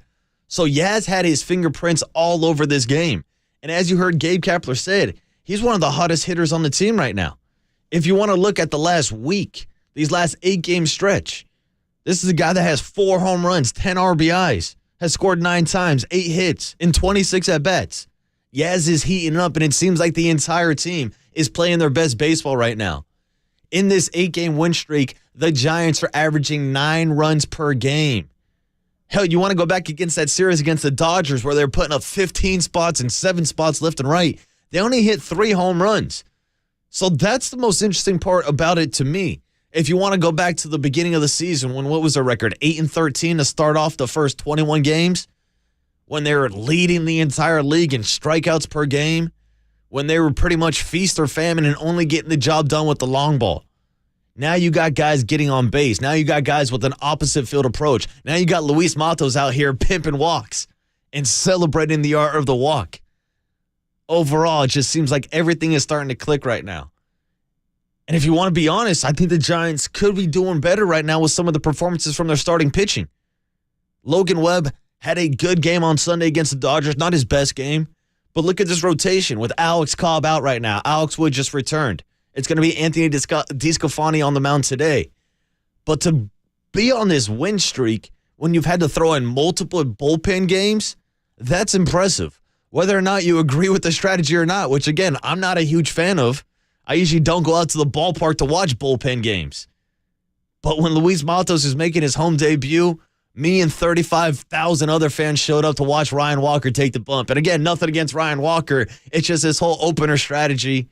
So Yaz had his fingerprints all over this game. And as you heard Gabe Kapler said, he's one of the hottest hitters on the team right now. If you want to look at the last week, these last 8-game stretch, this is a guy that has 4 home runs, 10 RBIs, has scored 9 times, 8 hits, in 26 at-bats. Yaz is heating up, and it seems like the entire team is playing their best baseball right now. In this 8-game win streak, the Giants are averaging 9 runs per game. Hell, you want to go back against that series against the Dodgers where they're putting up 15 spots and 7 spots left and right. They only hit 3 home runs. So that's the most interesting part about it to me. If you want to go back to the beginning of the season when what was their record? 8-13 to start off the first 21 games? When they were leading the entire league in strikeouts per game? When they were pretty much feast or famine and only getting the job done with the long ball. Now you got guys getting on base. Now you got guys with an opposite field approach. Now you got Luis Matos out here pimping walks and celebrating the art of the walk. Overall, it just seems like everything is starting to click right now. And if you want to be honest, I think the Giants could be doing better right now with some of the performances from their starting pitching. Logan Webb had a good game on Sunday against the Dodgers. Not his best game. But look at this rotation with Alex Cobb out right now. Alex Wood just returned. It's going to be Anthony DeSclafani on the mound today. But to be on this win streak when you've had to throw in multiple bullpen games, that's impressive. Whether or not you agree with the strategy or not, which, again, I'm not a huge fan of. I usually don't go out to the ballpark to watch bullpen games. But when Luis Matos is making his home debut, me and 35,000 other fans showed up to watch Ryan Walker take the bump. And again, nothing against Ryan Walker. It's just this whole opener strategy.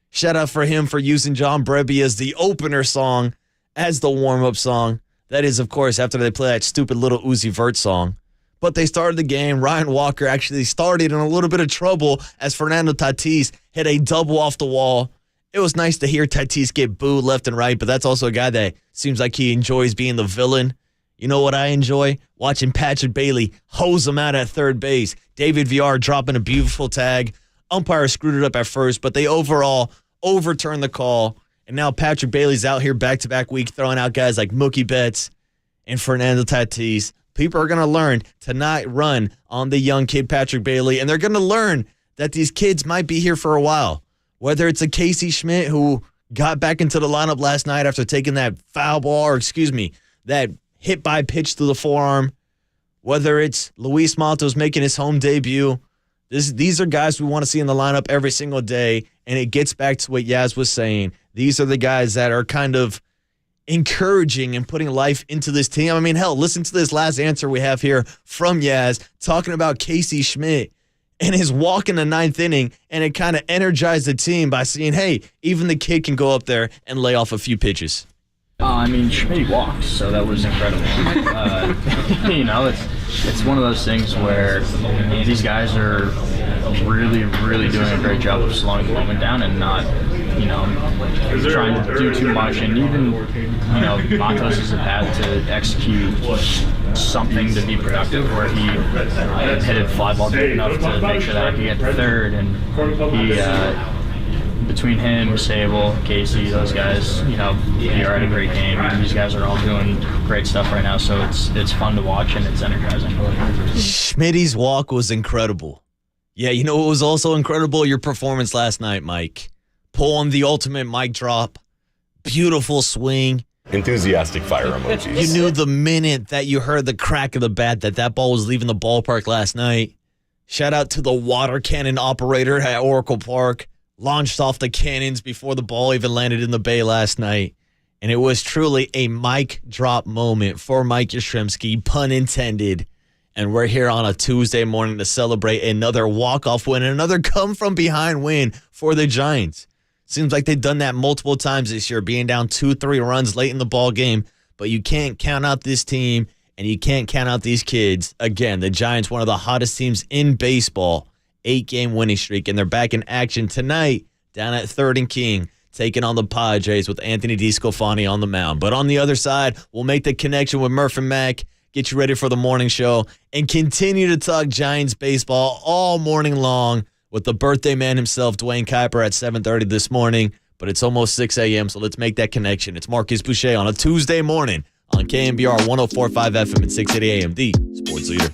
Shout out for him for using John Brebbie as the opener song, as the warm-up song. That is, of course, after they play that stupid little Uzi Vert song. but they started the game. Ryan Walker actually started in a little bit of trouble as Fernando Tatis hit a double off the wall. It was nice to hear Tatis get booed left and right, but that's also a guy that seems like he enjoys being the villain. You know what I enjoy? Watching Patrick Bailey hose him out at third base. David Villar dropping a beautiful tag. Umpire screwed it up at first, but they overall overturned the call. And now Patrick Bailey's out here back-to-back week throwing out guys like Mookie Betts and Fernando Tatis. People are going to learn to not run on the young kid Patrick Bailey, and they're going to learn that these kids might be here for a while. Whether it's a Casey Schmidt who got back into the lineup last night after taking that that hit by pitch to the forearm. Whether it's Luis Matos making his home debut. These are guys we want to see in the lineup every single day, and it gets back to what Yaz was saying. These are the guys that are kind of encouraging and putting life into this team. I mean, hell, listen to this last answer we have here from Yaz talking about Casey Schmidt and his walk in the ninth inning, and it kind of energized the team by seeing, hey, even the kid can go up there and lay off a few pitches. I mean, Schmidt walked, so that was incredible. It's one of those things where these guys are really, really doing a great job of slowing the moment down and not, trying to do too much. And even, Matos has had to execute something to be productive, where he hit a fly ball good enough to make sure that I could get to third, and he. Between him, Sable, Casey, those guys, they are at a great game. And these guys are all doing great stuff right now, so it's fun to watch and it's energizing. Schmitty's walk was incredible. Yeah, you know what was also incredible? Your performance last night, Mike. Pulling the ultimate mic drop. Beautiful swing. Enthusiastic fire emojis. You knew the minute that you heard the crack of the bat that ball was leaving the ballpark last night. Shout out to the water cannon operator at Oracle Park. Launched off the cannons before the ball even landed in the bay last night. And it was truly a mic drop moment for Mike Yoshimski, pun intended. And we're here on a Tuesday morning to celebrate another walk-off win, another come-from-behind win for the Giants. Seems like they've done that multiple times this year, being down 2-3 runs late in the ball game. But you can't count out this team, and you can't count out these kids. Again, the Giants, one of the hottest teams in baseball. 8-game winning streak, and they're back in action tonight down at 3rd and King, taking on the Padres with Anthony DeSclafani on the mound. But on the other side, we'll make the connection with Murph and Mac, get you ready for the morning show, and continue to talk Giants baseball all morning long with the birthday man himself, Dwayne Kuiper, at 7:30 this morning. But it's almost 6 a.m., so let's make that connection. It's Marcus Boucher on a Tuesday morning on KNBR 104.5 FM at 680 AM, the sports leader.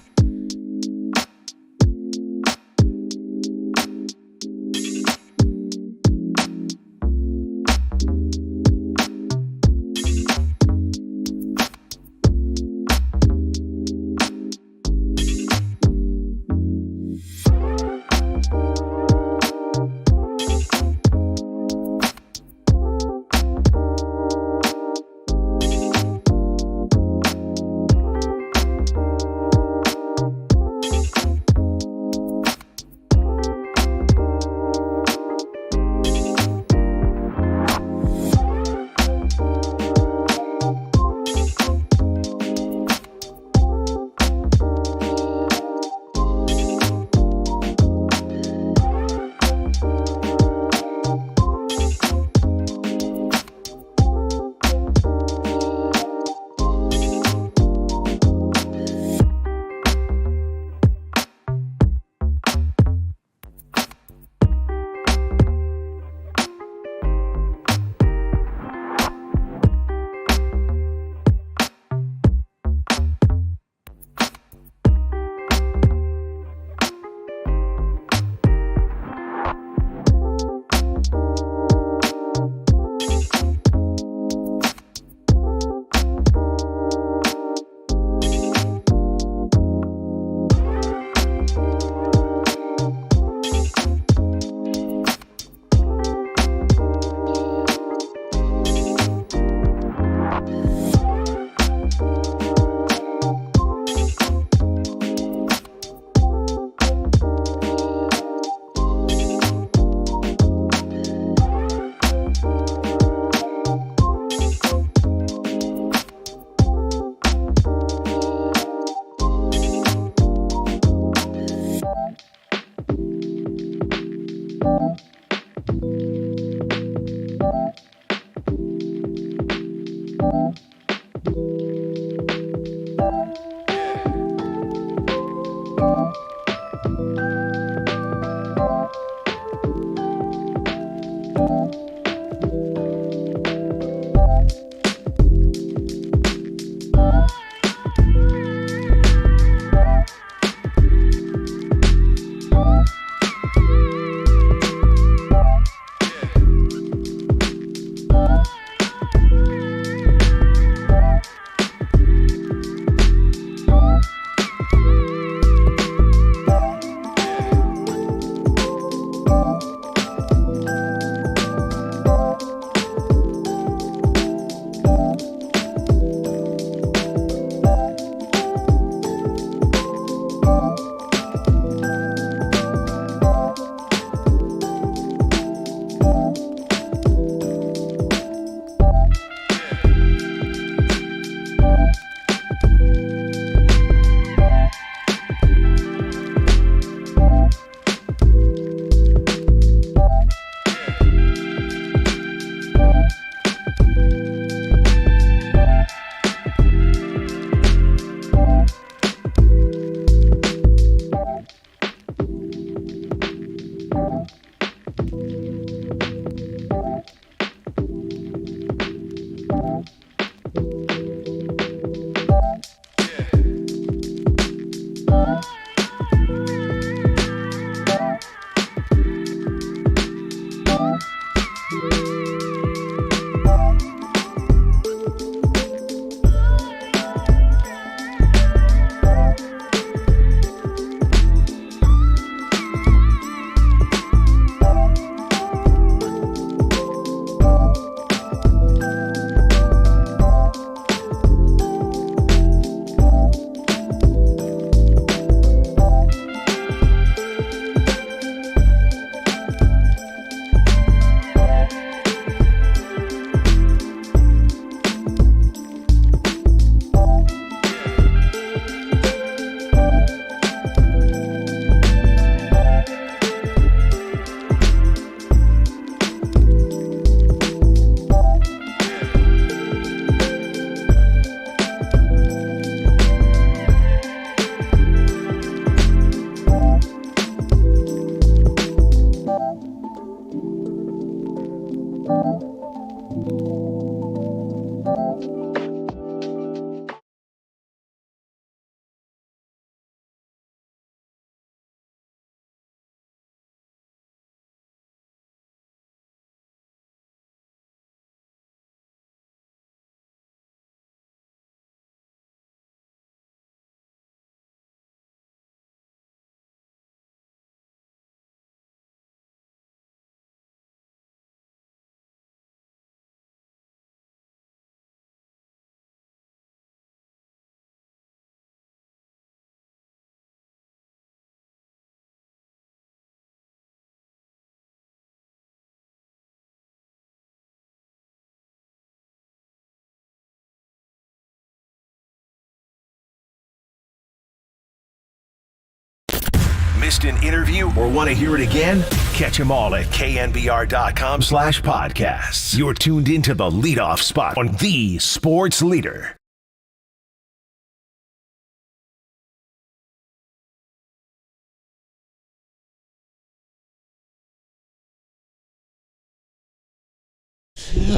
Missed an interview or want to hear it again? Catch them all at knbr.com/podcasts. You're tuned into the leadoff spot on the sports leader.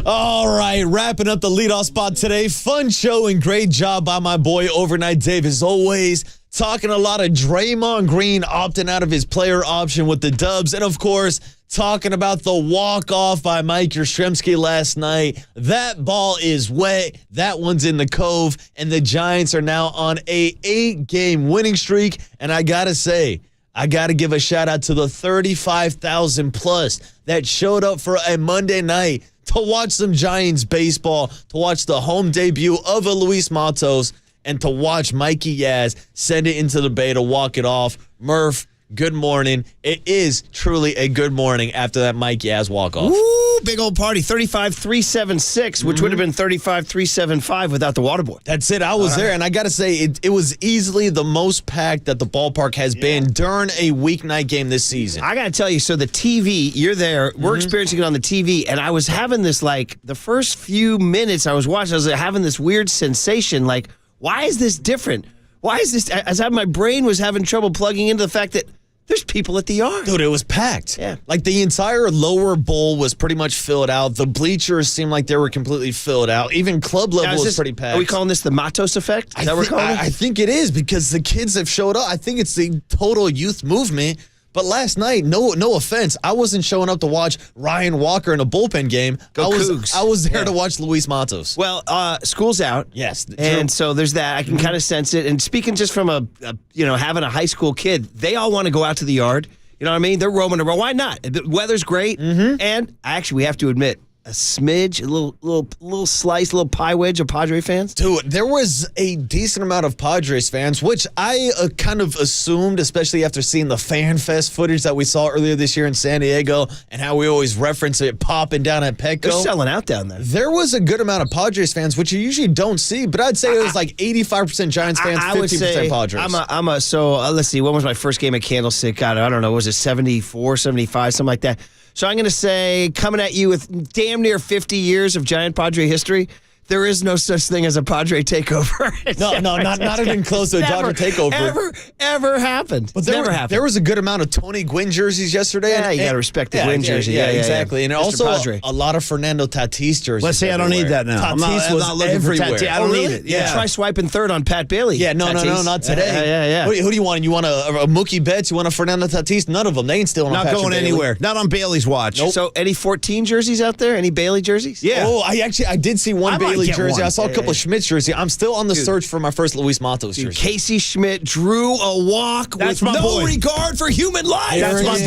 All right, wrapping up the leadoff spot today. Fun show and great job by my boy Overnight Dave as always. Talking a lot of Draymond Green opting out of his player option with the Dubs. And, of course, talking about the walk-off by Mike Yoshimski last night. That ball is wet. That one's in the cove. And the Giants are now on a 8-game winning streak. And I got to say, I got to give a shout-out to the 35,000-plus that showed up for a Monday night to watch some Giants baseball, to watch the home debut of a Luis Matos, and to watch Mikey Yaz send it into the bay to walk it off. Murph, good morning. It is truly a good morning after that Mike Yaz walk-off. Ooh, big old party. 35,376, which would have been 35,375 without the water boy. That's it. I was there, and I got to say, it was easily the most packed that the ballpark has been during a weeknight game this season. I got to tell you, so the TV, you're there, we're experiencing it on the TV, and I was having this, like, the first few minutes I was watching, I was having this weird sensation, like, why is this different? Why is this, as my brain was having trouble plugging into the fact that there's people at the yard. Dude, it was packed. Yeah. Like the entire lower bowl was pretty much filled out. The bleachers seemed like they were completely filled out. Even club level was pretty packed. Are we calling this the Matos effect? Is that what we're calling it? I think it is because the kids have showed up. I think it's the total youth movement. But last night, no offense, I wasn't showing up to watch Ryan Walker in a bullpen game. I was there to watch Luis Matos. Well, school's out. Yes. And so there's that. I can kind of sense it. And speaking just from having a high school kid, they all want to go out to the yard. You know what I mean? They're roaming around. Why not? The weather's great. And actually, we have to admit, a smidge, a little slice, a little pie wedge of Padre fans? Dude, there was a decent amount of Padres fans, which I kind of assumed, especially after seeing the Fan Fest footage that we saw earlier this year in San Diego and how we always reference it popping down at Petco. They're selling out down there. There was a good amount of Padres fans, which you usually don't see, but I'd say it was like 85% Giants fans, 50% Padres. So let's see, when was my first game at Candlestick? God, I don't know, was it 74, 75, something like that? So I'm going to say, coming at you with damn near 50 years of Giant Padre history, there is no such thing as a Padre takeover. Not even close to a Dodger takeover. Ever happened. But never happened. There was a good amount of Tony Gwynn jerseys yesterday. Yeah, you got to respect the Gwynn jersey. Yeah, exactly. And Mr. also Padre. a lot of Fernando Tatis jerseys. Let's say I don't need that now. Tatis was looking everywhere. for Tatis. I don't need it. Yeah. Try swiping third on Pat Bailey. Yeah, no, not today. Yeah. Who do you want? You want a Mookie Betts? You want a Fernando Tatis? None of them. They ain't stealing. Not going anywhere. Not on Bailey's watch. Nope. So any 14 jerseys out there? Any Bailey jerseys? Yeah. Oh, I did see one Bailey jersey. I saw a couple of Schmidt jerseys. I'm still on the search for my first Luis Matos jersey. Casey Schmidt drew a walk with no regard for human life. That's my boy.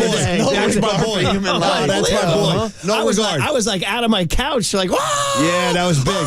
That's my boy. Human life. That's my boy. No regard. I was like out of my couch, like, whoa! Yeah, that was big.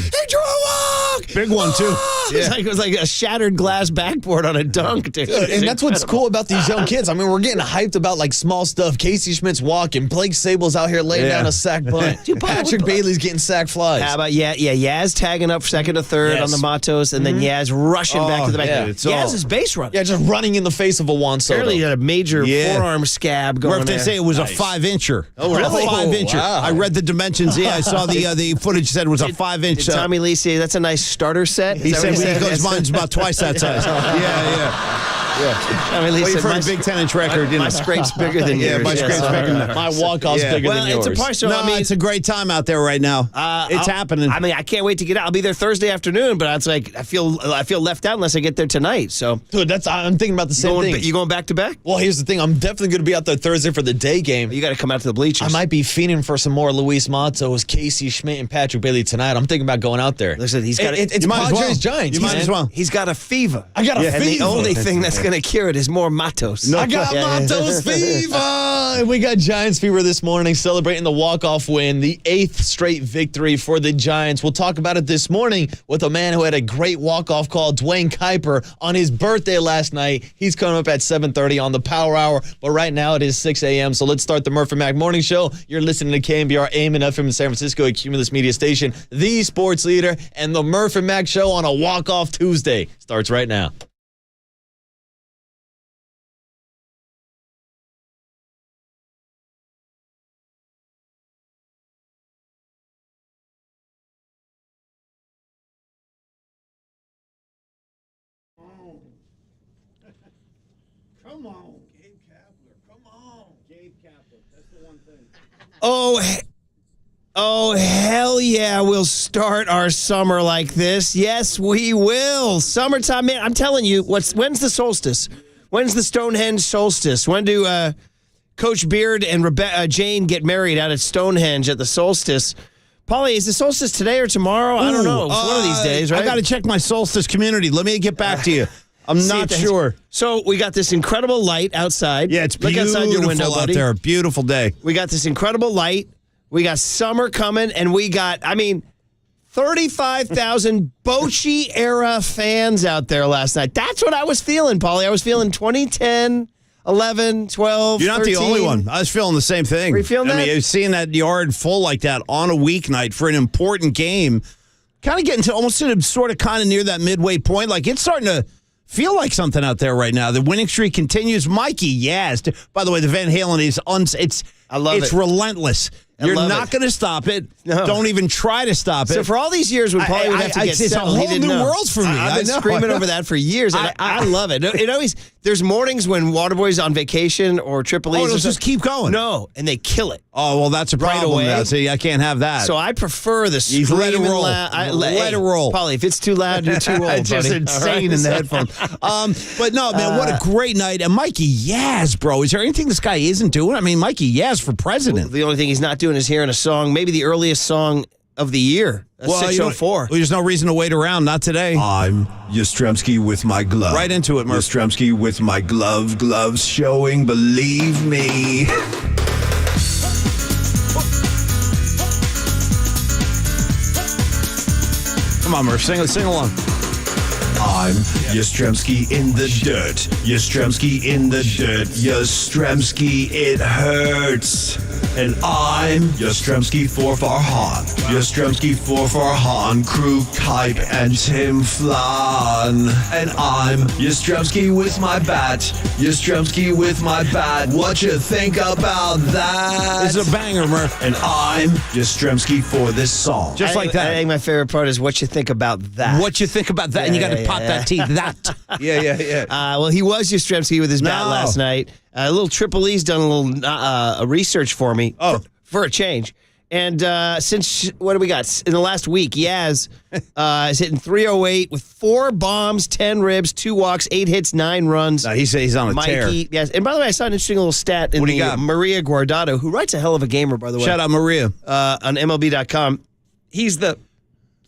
He drew a walk. Big one too. It was like a shattered glass backboard on a dunk, dude. And that's what's cool about these young kids. I mean, we're getting hyped about like small stuff. Casey Schmidt's walking. Blake Sable's out here laying down a sack bunt. Patrick Bailey's getting sack flies. How about Yaz tagging up second to third on the Matos, and then Yaz rushing back to the back. Yeah. Yaz is base running. Yeah, just running in the face of a Juan Soto. Apparently, he had a major forearm scab going Or if they say it was a 5-incher. Oh, really? A 5-incher. Wow. I read the dimensions. Yeah, I saw the footage said it was a 5-inch. Did Tommy Lee say that's a nice starter set? He said mine's about twice that size. Yeah. I mean, Well, you've heard a big 10-inch record. My scrape's bigger than yours. Yeah, my scrape's bigger than that. My walk-off's bigger than yours. It's a partial. No, it's a great time out there right now. It's happening. I mean, I can't wait to get out. I'll be there Thursday afternoon, but it's like I feel left out unless I get there tonight. So, dude, I'm thinking about the same thing. You going back to back? Well, here's the thing. I'm definitely going to be out there Thursday for the day game. You got to come out to the bleachers. I might be fiending for some more Luis Matos, Casey Schmidt, and Patrick Bailey tonight. I'm thinking about going out there. Listen, he's got it's Padres Giants. You might as well. He's got a fever. I got a fever. And the only thing that's going to cure it is more Matos. I got Matos fever. And we got Giants fever this morning, celebrating the walk-off win, the 8th straight victory for the Giants. We'll talk about it this morning with a man who had a great walk-off call, Dwayne Kuiper, on his birthday last night. He's coming up at 7:30 on the Power Hour, but right now it is 6 a.m., so let's start the Murph and Mac Morning Show. You're listening to KNBR AM and FM in San Francisco, a Cumulus Media Station, the sports leader, and the Murph and Mac Show on a walk-off Tuesday starts right now. Come on, Gabe Kapler. Come on, Gabe Kapler. That's the one thing. Oh, hell yeah, we'll start our summer like this. Yes, we will. Summertime, man, I'm telling you, when's the solstice? When's the Stonehenge solstice? When do Coach Beard and Jane get married out at Stonehenge at the solstice? Paulie, is the solstice today or tomorrow? I don't know. It's one of these days, right? I got to check my solstice community. Let me get back to you. I'm not sure. So we got this incredible light outside. Yeah, it's Look beautiful outside your window, out buddy. there. Beautiful day. We got this incredible light. We got summer coming, and we got, 35,000 Bochy-era fans out there last night. That's what I was feeling, Paulie. I was feeling 2010, 11, 12, You're not 13. the only one. I was feeling the same thing. Were you feeling that? I mean, seeing that yard full like that on a weeknight for an important game, kind of getting to almost sort of kind of near that midway point. Like, it's starting to feel like something out there right now. The winning streak continues. Mikey, yes. By the way, the Van Halen is I love it. It's relentless. You're not going to stop it. No. Don't even try to stop it. So for all these years when Paulie would have to get it's settled, a he whole didn't new know. world for me. I've been screaming over that for years, and I love it. It always there's mornings when Waterboy's on vacation or Triple E's. it'll just keep going. No, and they kill it. Oh, well, that's a Right problem away. now. See, I can't have that. So I prefer the You let it screaming roll. Let it roll. Paulie, if it's too loud, you're too old, It's just buddy. insane All right? in the headphones. But no, man, what a great night. And Mikey Yaz, bro. Is there anything this guy isn't doing? I mean, Mikey Yaz for president. The only thing he's not doing is hearing a song, maybe the earliest song of the year. Well, 604. There's no reason to wait around. Not today. I'm Yoshimski with my glove. Right into it, Murph. Yoshimski with my gloves showing, believe me. Come on, Murph. Sing along. I'm Yoshimski in the dirt. Yoshimski in the dirt. Yoshimski, it hurts. And I'm Yoshimski for Farhan. Yoshimski for Farhan, Crew Kipe and Tim Flan. And I'm Yoshimski with my bat. Yoshimski with my bat. What you think about that? This is a banger, Murph. And I'm Yoshimski for this song. Just like that. I think my favorite part is what you think about that. What you think about that? And you got to pot that teeth. That. Yeah. Well, he was Yastrzemski with his bat last night. A little Triple E's done a little research for me for a change. And since, what do we got? In the last week, Yaz is hitting 308 with 4 bombs, 10 ribs, 2 walks, 8 hits, 9 runs. No, he's on a tear. Yes. And by the way, I saw an interesting little stat in Maria Guardado, who writes a hell of a gamer, by the way. Shout out Maria. On MLB.com. He's the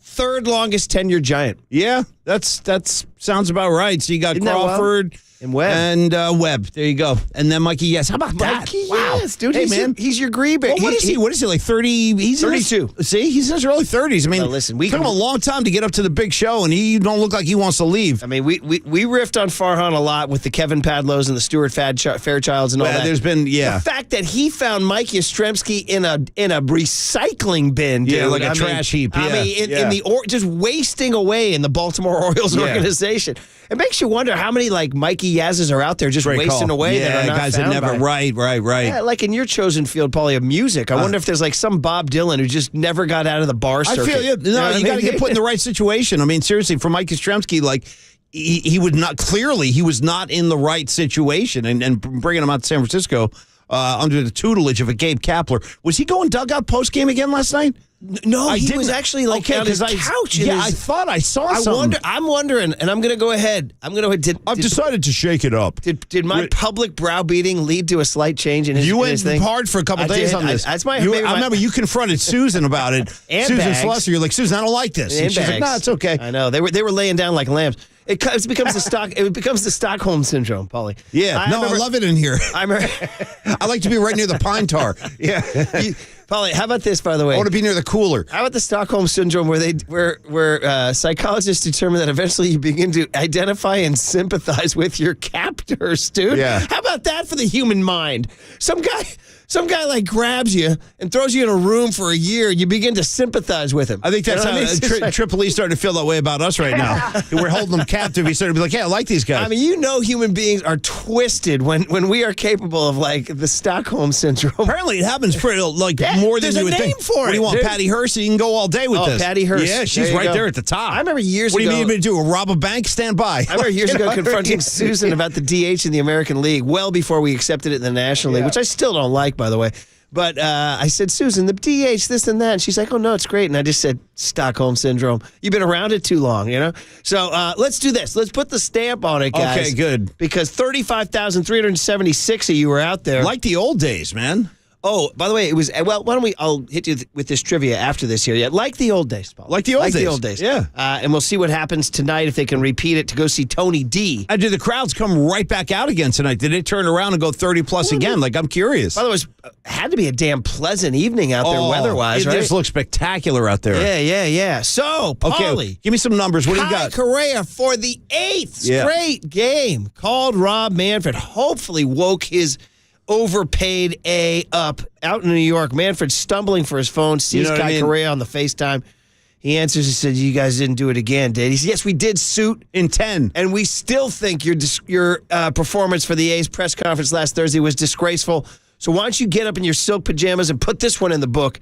3rd longest tenured Giant. Yeah, that sounds about right. So you got Crawford and Webb. And Webb. There you go. And then Mikey Yes. How about that? Mikey Yes, dude. Hey, man. He's your Grebe. Well, what is he? What is he, like 30? He's 32. See, he's in his early 30s. I mean, listen, it took him a long time to get up to the big show, and he don't look like he wants to leave. I mean, we riffed on Farhan a lot with the Kevin Padlows and the Stuart Fairchilds and all that. There's been, The fact that he found Mike Yastrzemski in a recycling bin, dude. Yeah, like a trash heap. I mean, in the just wasting away in the Baltimore Orioles organization. It makes you wonder how many like Mikey Yaz's are out there just wasting away that are not guys found that never. by. Right. Yeah, like in your chosen field, Paulie, of music. I wonder if there's like some Bob Dylan who just never got out of the bar circuit. I feel you. No, you got to get put in the right situation. I mean, seriously, for Mike Yastrzemski, like he would not clearly he was not in the right situation, and bringing him out to San Francisco under the tutelage of a Gabe Kapler. Was he going dugout post game again last night? No, he was actually like on his couch. I thought I saw something. I'm wondering, and I'm going to go ahead. I've decided to shake it up. Did my public browbeating lead to a slight change in his You went thing? hard for a couple days on this. That's my. I remember you confronted Susan about it. And Susan Bags. Slesser, you're like, Susan, I don't like this. And she's like, no, it's okay. I know they were laying down like lambs. It becomes the Stockholm syndrome, Paulie. Yeah, I love it in here. I like to be right near the pine tar. Yeah. Paulie, how about this, by the way? I want to be near the cooler. How about the Stockholm syndrome, where psychologists determine that eventually you begin to identify and sympathize with your captors, dude? Yeah. How about that for the human mind? Some guy like grabs you and throws you in a room for a year. You begin to sympathize with him. I think that's how Triple E's starting to feel that way about us right now. We're holding them captive. He's starting to be like, yeah, I like these guys. I mean, human beings are twisted when we are capable of like the Stockholm syndrome. Apparently, it happens pretty more than you would think. There's a name for it. What do you want, dude? Patty Hearst? You can go all day with this. Patty Hearst. Yeah, she's right there at the top. I remember years ago. What do you need me to do? Rob a bank? Stand by. I remember years ago confronting Susan about the DH in the American League, well before we accepted it in the National League, which I still don't like, by the way. But I said, Susan, the DH, this and that. And she's like, oh, no, it's great. And I just said, Stockholm Syndrome. You've been around it too long, you know? So let's do this. Let's put the stamp on it, guys. Okay, good. Because 35,376 of you were out there. Like the old days, man. Oh, by the way, it was, well, why don't I'll hit you with this trivia after this here. Yeah, like the old days, Paul. Like the old days. Yeah. And we'll see what happens tonight if they can repeat it to go see Tony D. Did the crowds come right back out again tonight? Did it turn around and go 30-plus again? Like, I'm curious. By the way, it had to be a damn pleasant evening out there weather-wise, right? It just looks spectacular out there. Yeah. So, Paulie. Okay, give me some numbers. What do you got? Correa for the 8th straight game called Rob Manfred. Hopefully woke his overpaid A up out in New York. Manfred stumbling for his phone, sees Kai Correa on the FaceTime. He answers and said, you guys didn't do it again, did he? He said, yes, we did, suit. In 10. And we still think your performance for the A's press conference last Thursday was disgraceful. So why don't you get up in your silk pajamas and put this one in the book?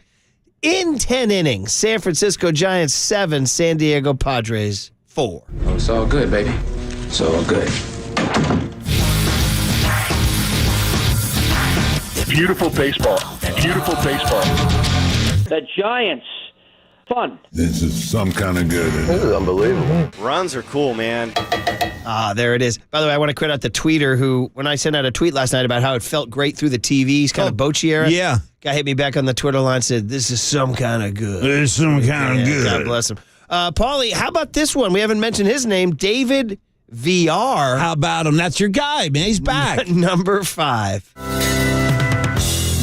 In 10 innings, San Francisco Giants 7, San Diego Padres 4. Oh, it's all good, baby. It's all good. Beautiful baseball. Beautiful baseball. The Giants. Fun. This is some kind of good. This is unbelievable. Runs are cool, man. There it is. By the way, I want to credit out the tweeter who, when I sent out a tweet last night about how it felt great through the TVs, kind of Bochy-era. Yeah. Guy hit me back on the Twitter line and said, this is some kind of good. This is some kind of good. God bless him. Paulie, how about this one? We haven't mentioned his name. David VR. How about him? That's your guy, man. He's back. Number 5.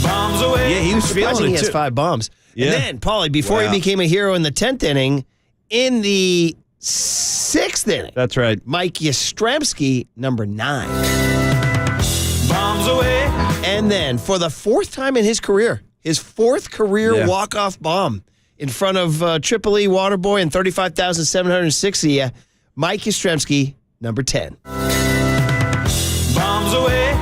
Bombs away. Yeah, he was feeling it, he has too. 5 bombs. Yeah. And then, Paulie, before he became a hero in the 10th inning, in the 6th inning. That's right. Mike Yastrzemski, number 9. Bombs away. And then, for the 4th time in his career, his 4th career walk-off bomb in front of Tripoli, Waterboy, and 35,760, Mike Yastrzemski, number 10. Bombs away.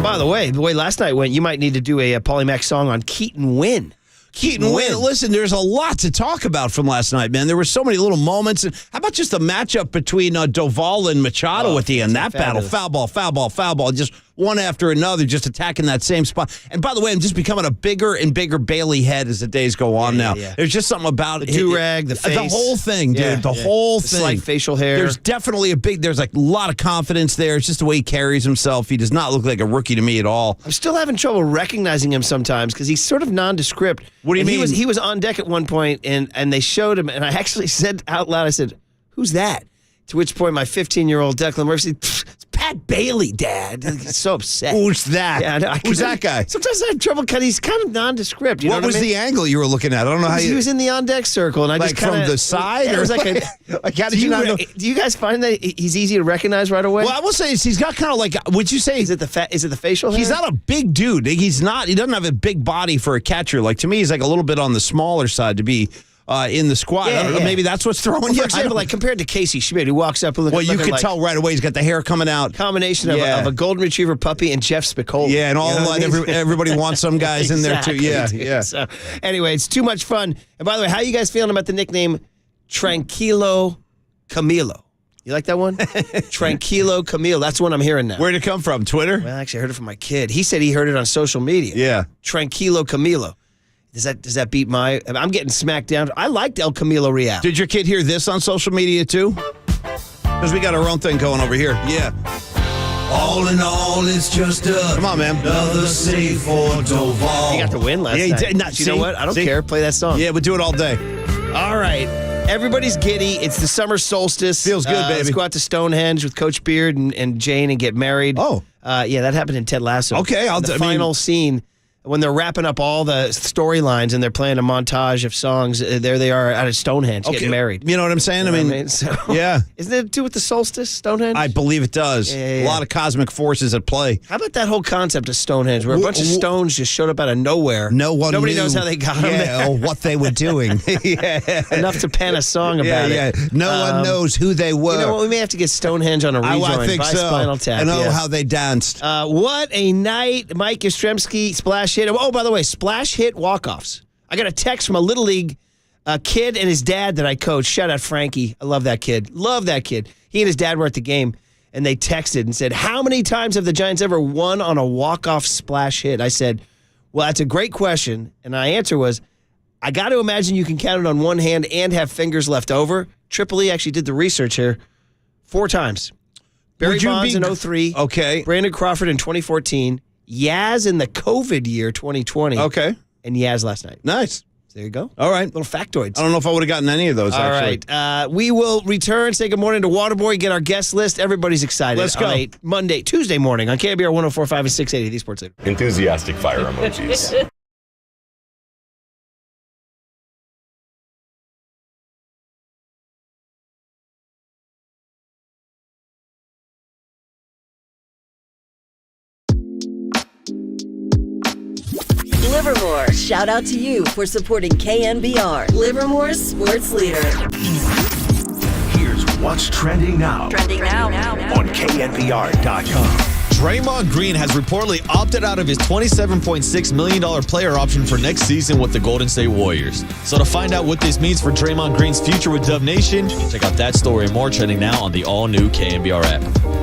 By the way last night went, you might need to do a Paulie Mack song on Keaton Wynn. Keaton Wynn. Listen, there's a lot to talk about from last night, man. There were so many little moments. And how about just the matchup between Doval and Machado at the end? That battle, foul ball, foul ball, foul ball, just one after another, just attacking that same spot. And by the way, I'm just becoming a bigger and bigger Bailey head as the days go on now. Yeah. There's just something about the do-rag, the face. The whole thing, dude. The whole thing. Slight facial hair. There's definitely there's like a lot of confidence there. It's just the way he carries himself. He does not look like a rookie to me at all. I'm still having trouble recognizing him sometimes because he's sort of nondescript. What do you mean? He was on deck at one point, and they showed him, and I actually said out loud, I said, "Who's that?" To which point my 15-year-old Declan Murphy said, "It's Pat Bailey, Dad." He's so upset. Who's that? Yeah, Who's that guy? Sometimes I have trouble because he's kind of nondescript. You know what was I mean? the angle you were looking at? I don't know how He was in the on-deck circle, and I like just kind of... from the side? Yeah, or it was like like how did you not know? Do you guys find that he's easy to recognize right away? Well, I will say he's got kind of like, would you say... Is it the facial hair? He's not a big dude. He doesn't have a big body for a catcher. Like, to me, he's like a little bit on the smaller side to be in the squad. I don't know, maybe that's what's throwing you. For example, like compared to Casey Schmidt, who walks up and you could tell right away he's got the hair coming out. Combination of a golden retriever puppy and Jeff Spicoli. Yeah, and everybody wants some guys in there too. Yeah, yeah. So, anyway, it's too much fun. And by the way, how are you guys feeling about the nickname Tranquilo Camilo? You like that one? Tranquilo Camilo. That's the one I'm hearing now. Where'd it come from? Twitter? Well, actually, I heard it from my kid. He said he heard it on social media. Yeah. Tranquilo Camilo. Does that beat my... I'm getting smacked down. I liked El Camilo Real. Did your kid hear this on social media too? Because we got our own thing going over here. Yeah. All in all, it's just come on, man. Another save for Doval. He got the win last night. You know what? I don't care. Play that song. Yeah, we'll do it all day. All right. Everybody's giddy. It's the summer solstice. Feels good, baby. Let's go out to Stonehenge with Coach Beard and Jane and get married. Oh. Yeah, that happened in Ted Lasso. Okay. The final scene, when they're wrapping up all the storylines and they're playing a montage of songs, there they are out of Stonehenge getting married. You know what I'm saying? Yeah. Isn't it to do with the solstice, Stonehenge? I believe it does. Yeah. A lot of cosmic forces at play. How about that whole concept of Stonehenge, where a bunch of stones just showed up out of nowhere? Nobody knows how they got them there. or what they were doing. Enough to pen a song about it. No one knows who they were. You know what? We may have to get Stonehenge on a rejoin. I think by so. Spinal Tap. I know how they danced. What a night. Mike Yastrzemski, splash hit. Oh, by the way, splash hit walk-offs. I got a text from a Little League kid and his dad that I coached. Shout out Frankie. I love that kid. Love that kid. He and his dad were at the game, and they texted and said, how many times have the Giants ever won on a walk-off splash hit? I said, well, that's a great question. And my answer was, I got to imagine you can count it on one hand and have fingers left over. Tripoli actually did the research here. 4 times. Barry Bonds in 2003. Okay. Brandon Crawford in 2014. Yaz in the COVID year, 2020. Okay. And Yaz last night. Nice. There you go. All right. Little factoids. I don't know if I would have gotten any of those, All actually. right. We will return, say good morning to Waterboy, get our guest list. Everybody's excited. Let's go. Tuesday morning on KNBR 104.5 and 680, the Sports Leader. Enthusiastic fire emojis. Livermore, shout out to you for supporting KNBR, Livermore's sports leader. Here's what's trending now. Trending now. On KNBR.com. Draymond Green has reportedly opted out of his $27.6 million player option for next season with the Golden State Warriors. So to find out what this means for Draymond Green's future with Dub Nation, check out that story and more trending now on the all-new KNBR app.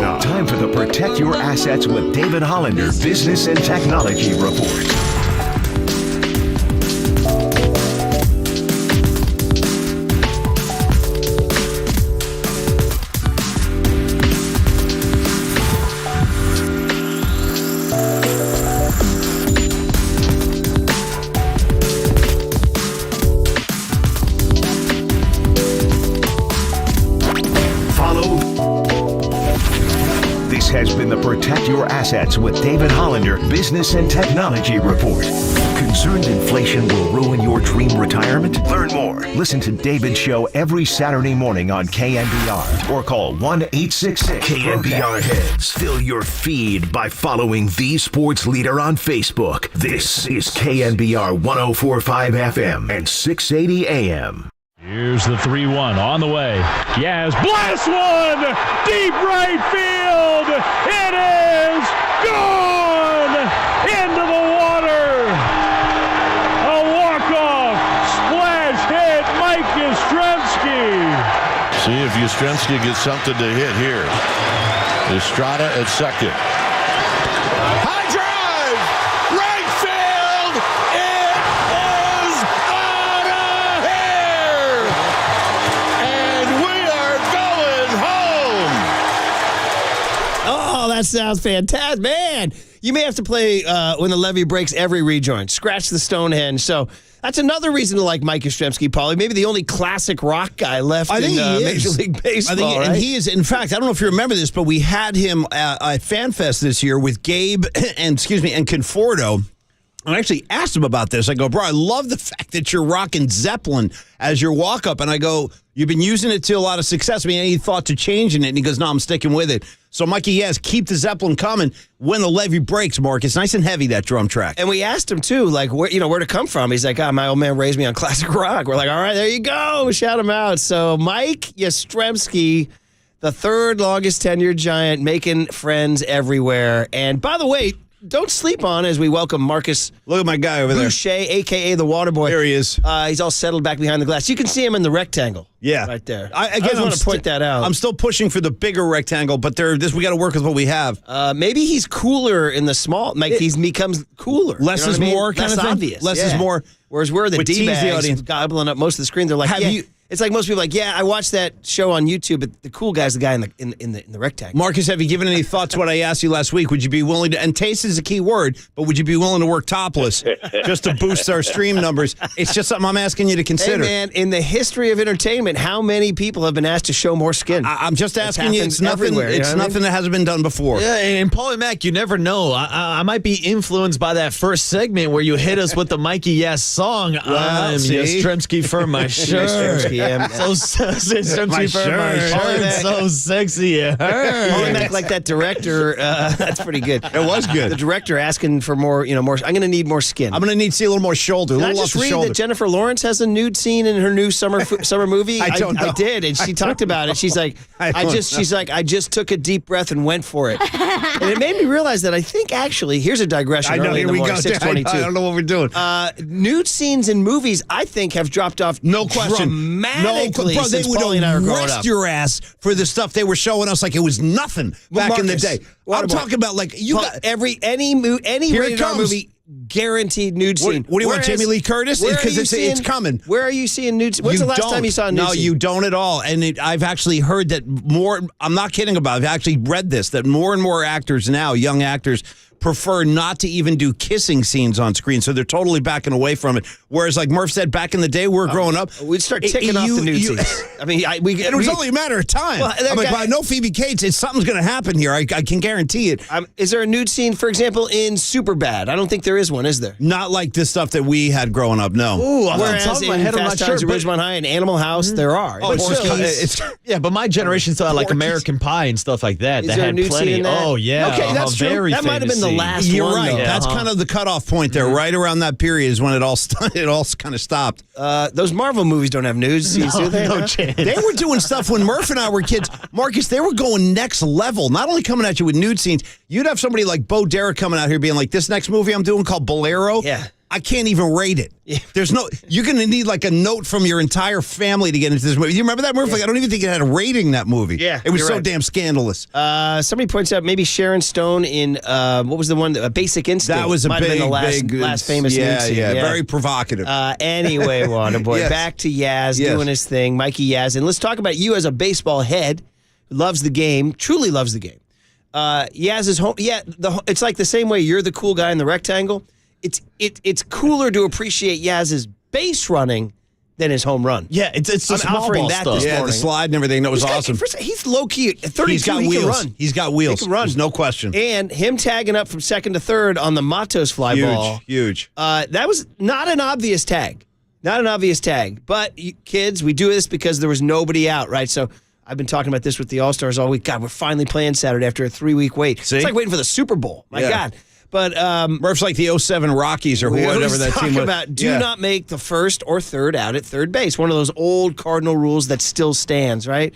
Now, time for the Protect Your Assets with David Hollander Business and Technology Report. has been the Protect Your Assets with David Hollander Business and Technology Report. Concerned inflation will ruin your dream retirement? Learn more. Listen to David's show every Saturday morning on KNBR or call 1-866-KNBR Heads. Fill your feed by following the sports leader on Facebook. This is KNBR 104.5 FM and 680 AM. Here's the 3-1 on the way. Yaz blasts one! Deep right field! It is gone! Into the water! A walk-off splash hit, Mike Yastrzemski! See if Yastrzemski gets something to hit here. Estrada at second. High drive! Right field! It is out of here! And we are going home! Oh, that sounds fantastic. Man, you may have to play when the levee breaks every rejoin. Scratch the Stonehenge. So that's another reason to like Mike Yastrzemski, Paulie. Maybe the only classic rock guy left in Major League Baseball, right? And he is, in fact, I don't know if you remember this, but we had him at FanFest this year with Gabe and Conforto. And I actually asked him about this. I go, bro, I love the fact that you're rocking Zeppelin as your walk-up. And I go, you've been using it to a lot of success. I mean, any thought to changing it? And he goes, no, I'm sticking with it. So, Mikey, yes, keep the Zeppelin coming when the levee breaks, Mark. It's nice and heavy, that drum track. And we asked him, too, like, where to come from. He's like, my old man raised me on classic rock. We're like, all right, there you go. Shout him out. So, Mike Yastrzemski, the third longest tenured Giant, making friends everywhere. And, by the way, don't sleep on as we welcome Marcus. Look at my guy over there. Boucher, a.k.a. the Water Boy. There he is. He's all settled back behind the glass. You can see him in the rectangle. Yeah. Right there. I want to point that out. I'm still pushing for the bigger rectangle, but we got to work with what we have. Maybe he's cooler in the small. Like he becomes cooler. Less is more kind Less of thing? obvious. Less is more. Whereas we're the D-bags gobbling up most of the screen. They're like, it's like most people are like, I watched that show on YouTube, but the cool guy's the guy in the rectangle. Marcus, have you given any thought to what I asked you last week? Would you be willing to, and taste is a key word, but would you be willing to work topless just to boost our stream numbers? It's just something I'm asking you to consider. Hey, man, in the history of entertainment, how many people have been asked to show more skin? I'm just asking you. It's nothing. It's nothing that hasn't been done before. Yeah, and Paulie Mac, you never know. I might be influenced by that first segment where you hit us with the Mikey Yes song. I'm Yastrzemski for my shirt. Yastrzemski for my shirt. It's so sexy. Paulie Mac, like that director. That's pretty good. It was good. The director asking for more. More. I'm going to need more skin. I'm going to need to see a little more shoulder. Did I just read that Jennifer Lawrence has a nude scene in her new summer movie? I don't know. I did, and she talked about it. She's like, I just took a deep breath and went for it, and it made me realize that I think actually here's a digression. I know. Here we go. 622. I don't know what we're doing. Nude scenes in movies, I think, have dropped off. No question. Dramatically. Bro, they would arrest your ass for the stuff they were showing us like it was nothing back in the day. I'm talking about like any rated R movie. Guaranteed nude scene. What do you want, Jamie Lee Curtis? Because it's coming. Where are you seeing nude? When's the last time you saw a nude scene? No, you don't at all. And I've actually heard that more. I'm not kidding about it. I've actually read this, that more and more actors now, young actors, prefer not to even do kissing scenes on screen, so they're totally backing away from it. Whereas, like Murph said, back in the day, we were growing up, we'd start ticking off the nude scenes. I mean, it was only a matter of time. Well, I'm like, I know Phoebe Cates, something's going to happen here. I can guarantee it. Is there a nude scene, for example, in Superbad? I don't think there is one, is there? Not like the stuff that we had growing up, no. Ooh, whereas in Fast Times at Ridgemont High and Animal House, there are. Oh, but my generation saw like American Pie and stuff like that. Is there a nude scene in that? Oh, yeah. Okay, that's true. That might have been the last one. You're right. That's kind of the cutoff point there. Right around that period is when it all kind of stopped. Those Marvel movies don't have nude scenes, do they? No chance. They were doing stuff when Murph and I were kids. Marcus, they were going next level. Not only coming at you with nude scenes, you'd have somebody like Bo Derek coming out here being like, this next movie I'm doing called Bolero. Yeah. I can't even rate it. Yeah. You're going to need like a note from your entire family to get into this movie. You remember that movie? Yeah. Like, I don't even think it had a rating, that movie. Yeah. It was so damn scandalous. Somebody points out maybe Sharon Stone in, what was the one? Basic Instinct. That was a big, last famous nude scene. Yeah, very provocative. Anyway, Waterboy, Yes. back to Yaz doing his thing, Mikey Yaz. And let's talk about you as a baseball head who loves the game, truly loves the game. Yaz's home, it's like the same way you're the cool guy in the rectangle. It's cooler to appreciate Yaz's base running than his home run. Yeah, it's the I'm small offering ball that stuff. this Yeah, the morning. slide and everything. That was awesome. He's low-key. At 32, He's got he wheels. can run. He's got wheels. He can run. There's no question. And him tagging up from second to third on the Matos fly ball. Huge. That was not an obvious tag. Not an obvious tag. But, kids, we do this because there was nobody out, right? So I've been talking about this with the All-Stars all week. God, we're finally playing Saturday after a 3-week wait. See? It's like waiting for the Super Bowl. My God. But Ref's like the 07 Rockies or we whatever always that talk team was. about do not make the first or third out at third base. One of those old Cardinal rules that still stands, right?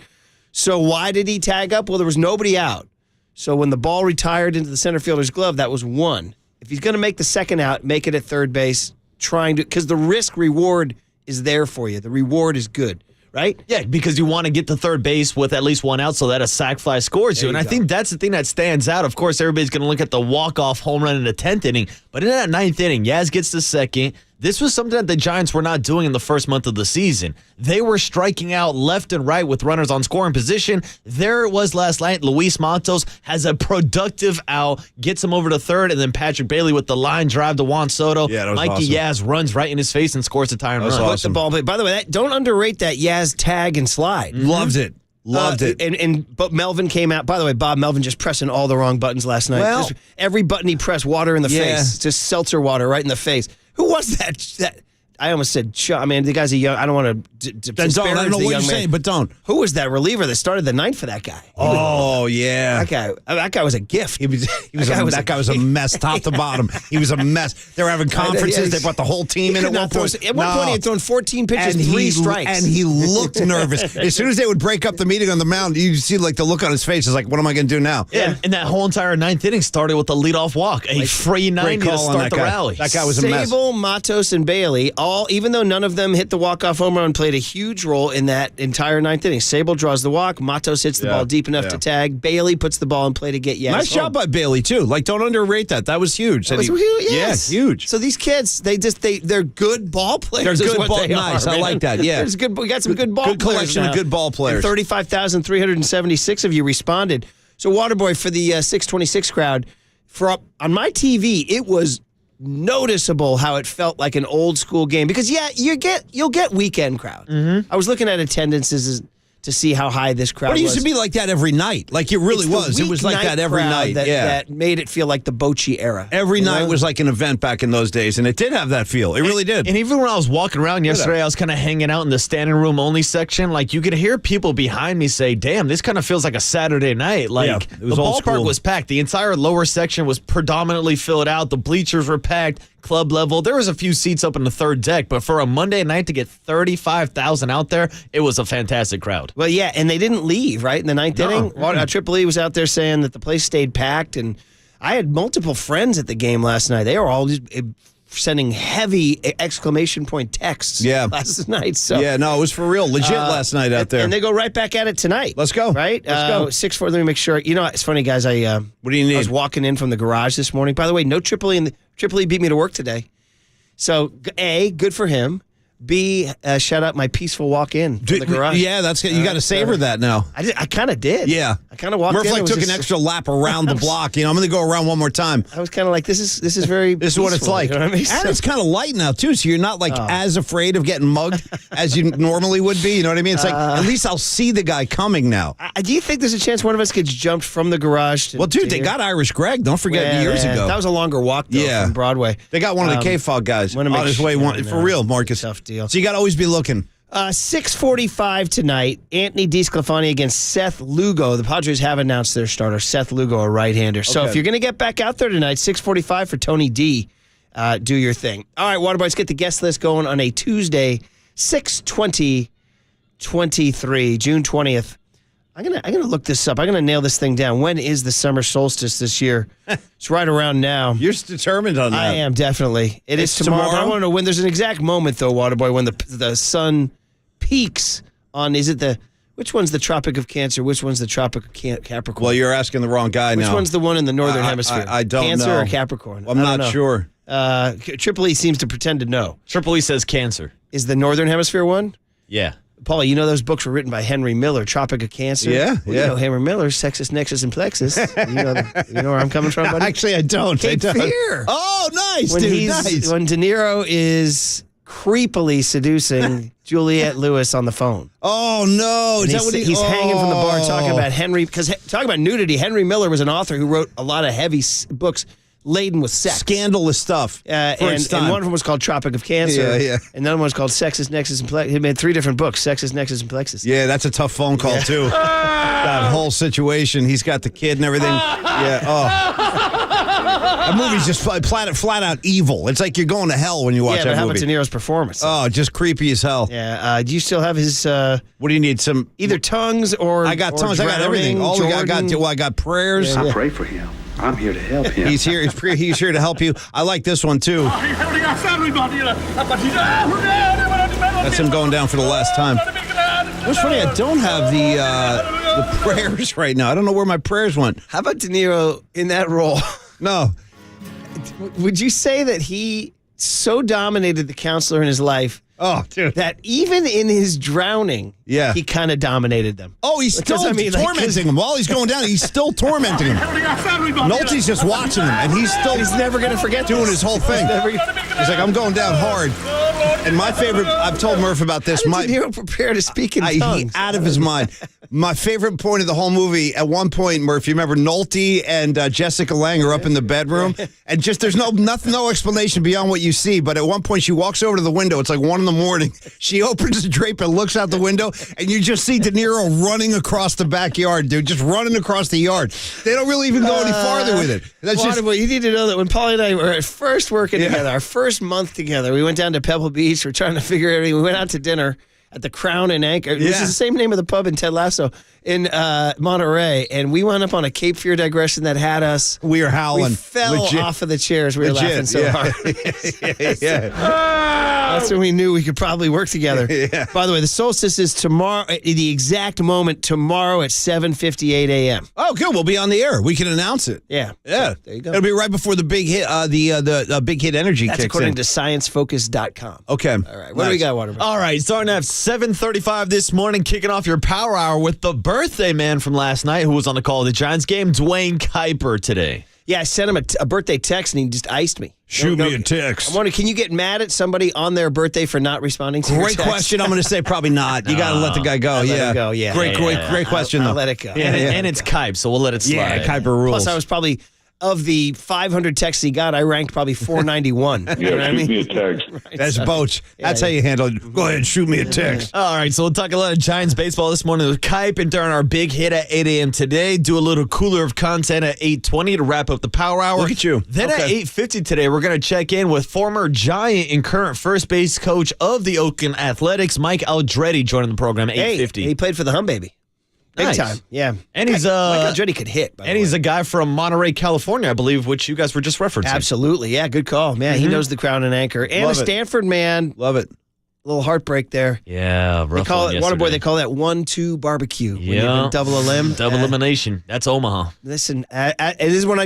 So why did he tag up? Well, there was nobody out. So when the ball retired into the center fielder's glove, that was one. If he's going to make the second out, make it at third base, because the risk reward is there for you. The reward is good. Right? Yeah, because you want to get to third base with at least one out so that a sac fly scores you. And I think that's the thing that stands out. Of course, everybody's going to look at the walk-off home run in the 10th inning. But in that 9th inning, Yaz gets the second. This was something that the Giants were not doing in the first month of the season. They were striking out left and right with runners on scoring position. There it was last night. Luis Matos has a productive out, gets him over to third, and then Patrick Bailey with the line drive to Juan Soto. Yeah, that was Mikey awesome. Yaz runs right in his face and scores a tying run. awesome. The ball. By the way, don't underrate that Yaz tag and slide. Loved it. Loved it. But Melvin came out. By the way, Bob Melvin just pressing all the wrong buttons last night. Well- Just every button he pressed, water in the Yeah. face. Just seltzer water right in the face. Who was that? I almost said, I mean, the guy's a young. I don't want to disparage I don't know the what young you're man. saying, but don't. Who was that reliever that started the ninth for that guy? Oh, yeah. That guy was a gift. That guy was a mess, top to bottom. He was a mess. They were having conferences. They brought the whole team in at one point. At one point, he had thrown 14 pitches, 3 strikes. And he looked nervous. As soon as they would break up the meeting on the mound, you see like the look on his face. It's like, what am I going to do now? Yeah, and that whole entire 9th inning started with a leadoff walk, a free 90 to start the rally. That guy was a mess. Sable, Matos, and Bailey, even though none of them hit the walk-off home run, played a huge role in that entire 9th inning. Sable draws the walk. Matos hits the ball deep enough to tag. Bailey puts the ball in play to get Yaz Nice job by Bailey, too. Like, don't underrate that. That was huge. That was huge. Yes. Yeah, huge. So these kids, they're good ball players. They're is good what ball. they Nice. are, I man. like that. Yeah. We got some good ball players. Good collection now. of good ball players. And 35,376 of you responded. So Waterboy, for the 626 crowd, on my TV, it was noticeable how it felt like an old school game because you'll get weekend crowd. Mm-hmm. I was looking at attendances to see how high this crowd was. But it used to be like that every night. Like it really was. It was like that every night. That made it feel like the Bochy era. Every night was like an event back in those days, and it did have that feel. It really did. And even when I was walking around yesterday, I was kind of hanging out in the standing room only section. Like you could hear people behind me say, "Damn, this kind of feels like a Saturday night." Like it was the old ballpark school. was packed. The entire lower section was predominantly filled out. The bleachers were packed. Club level. There was a few seats up in the third deck, but for a Monday night to get 35,000 out there, it was a fantastic crowd. Well, yeah, and they didn't leave, right, in the ninth inning. Triple E was out there saying that the place stayed packed, and I had multiple friends at the game last night. They were all just sending heavy exclamation point texts last night. So yeah, no, it was for real. Legit last night out there. And they go right back at it tonight. Let's go. Right? Let's go. 6-4, let me make sure. You know, it's funny, guys. What do you need? I was walking in from the garage this morning. By the way, no Triple E. Triple E beat me to work today. So, A, good for him. B, shout out my peaceful walk in from the garage. Yeah, that's you got to savor that now. I kind of did. Yeah, I kind of walked in. Murph like took an extra lap around the block. You know, I'm going to go around one more time. I was kind of like, this is very. This is what it's like, you know what I mean? And it's kind of light now too. So you're not like as afraid of getting mugged as you normally would be. You know what I mean? It's like at least I'll see the guy coming now. Do you think there's a chance one of us gets jumped from the garage? Well, dude, they got Irish Greg. Don't forget years ago. That was a longer walk though from Broadway. They got one of the K-Fog guys on his way. For real, Marcus. Tough deal. So you got to always be looking. 6:45 tonight, Anthony DeSclafani against Seth Lugo. The Padres have announced their starter, Seth Lugo, a right-hander. So if you're going to get back out there tonight, 6:45 for Tony D. Do your thing. All right, Waterboys, get the guest list going on a Tuesday, 6/20/23, June 20th. I'm gonna look this up. I'm gonna nail this thing down. When is the summer solstice this year? It's right around now. You're determined on that. I am, definitely. It's tomorrow. But I want to know when. There's an exact moment though, Waterboy, when the sun peaks on. Which one's the Tropic of Cancer? Which one's the Tropic of Capricorn? Well, you're asking the wrong guy now. Which one's the one in the northern hemisphere? I don't Cancer know. or Capricorn? I'm not sure. Triple E seems to pretend to know. Triple E says Cancer. Is the northern hemisphere one? Yeah. Paulie, you know those books were written by Henry Miller, Tropic of Cancer? Yeah, You know Henry Miller, Sexus, Nexus, and Plexus. You know where I'm coming from, buddy? Actually, I don't. Cape Fear. Oh, nice, When dude. Nice. When De Niro is creepily seducing Juliette Lewis on the phone. Oh, no. And Is that what he's hanging from the bar talking about Henry, because talking about nudity, Henry Miller was an author who wrote a lot of heavy books laden with sex. Scandalous stuff. And one of them was called Tropic of Cancer. Yeah. And another one was called Sexist, Nexus, and Plexus. He made 3 different books, Sexist, Nexus, and Plexus. Yeah, that's a tough phone call, too. That whole situation. He's got the kid and everything. Yeah, That movie's just flat out evil. It's like you're going to hell when you watch that movie. Yeah, but how about De Niro's performance? Oh, just creepy as hell. Yeah. Do you still have his... what do you need? Some either tongues or... I got tongues. I got everything. I got prayers. I pray for him. I'm here to help him. He's here. He's here to help you. I like this one too. That's him going down for the last time. What's funny? I don't have the prayers right now. I don't know where my prayers went. How about De Niro in that role? No. Would you say that he so dominated the counselor in his life? Oh, dude. That even in his drowning, he kind of dominated them. Oh, he's still tormenting him. While he's going down, he's still tormenting him. Nolte's just watching him, and he's never going to forget doing his whole thing. He's like, I'm going down hard. And my favorite, I've told Murph about this. How did De Niro prepare to speak in tongues? Out of his mind. My favorite point of the whole movie, at one point, Murph, you remember Nolte and Jessica Lange are up in the bedroom, and just there's no explanation beyond what you see, but at one point she walks over to the window. It's like 1 a.m. She opens the drape and looks out the window, and you just see De Niro running across the backyard, dude, just running across the yard. They don't really even go any farther with it. That's Well, you need to know that when Paulie and I were at first working together, our first month together, we went down to Pebble Beach. We're trying to figure everything. We went out to dinner at the Crown and Anchor. This is the same name of the pub in Ted Lasso in Monterey. And we wound up on a Cape Fear digression that had us. We were howling. We fell off of the chairs. We were laughing so hard. That's when we knew we could probably work together. By the way, the solstice is tomorrow, the exact moment tomorrow at 7:58 a.m. Oh, good. We'll be on the air. We can announce it. Yeah. There you go. It'll be right before the big hit, the big hit energy That's kicks according in. to sciencefocus.com. Okay. All right. What do we got, Waterman? All right. Starting at 7:35 this morning, kicking off your power hour with the birthday man from last night who was on the call of the Giants game, Dwayne Kuiper today. Yeah, I sent him a birthday text, and he just iced me. Shoot me a text. I'm wondering, can you get mad at somebody on their birthday for not responding to your Great text? question. I'm going to say probably not. You got to let the guy go. Let him go, yeah. Great question, though. I'll let it go. And it's Kuiper, so we'll let it slide. Yeah, Kuiper rules. Plus, I was probably, of the 500 texts he got, I ranked probably 491. Yeah, You know what I mean? shoot me a text. Right, That's so- Boach. That's how you handle it. Go ahead and shoot me a text. All right, so we'll talk a lot of Giants baseball this morning with Kuiper, and during our big hit at 8 a.m. today, do a little cooler of content at 8:20 to wrap up the power hour. Look at you. Then at 8:50 today, we're going to check in with former Giant and current first base coach of the Oakland Athletics, Mike Aldrete, joining the program at 8:50. He played for the Hum Baby. Big Nice. time. Yeah. And he's Mike Aldrete could hit. And he's a guy from Monterey, California, I believe, which you guys were just referencing. Absolutely. Yeah, good call. Man, he knows the Crown and Anchor. And Love a it. Stanford man. Love it. A little heartbreak there. Yeah, rough They call one it Waterboy. yesterday. They call that 1-2 barbecue. When you've Yeah. been double elim. Double elimination. That's Omaha. Listen, this is when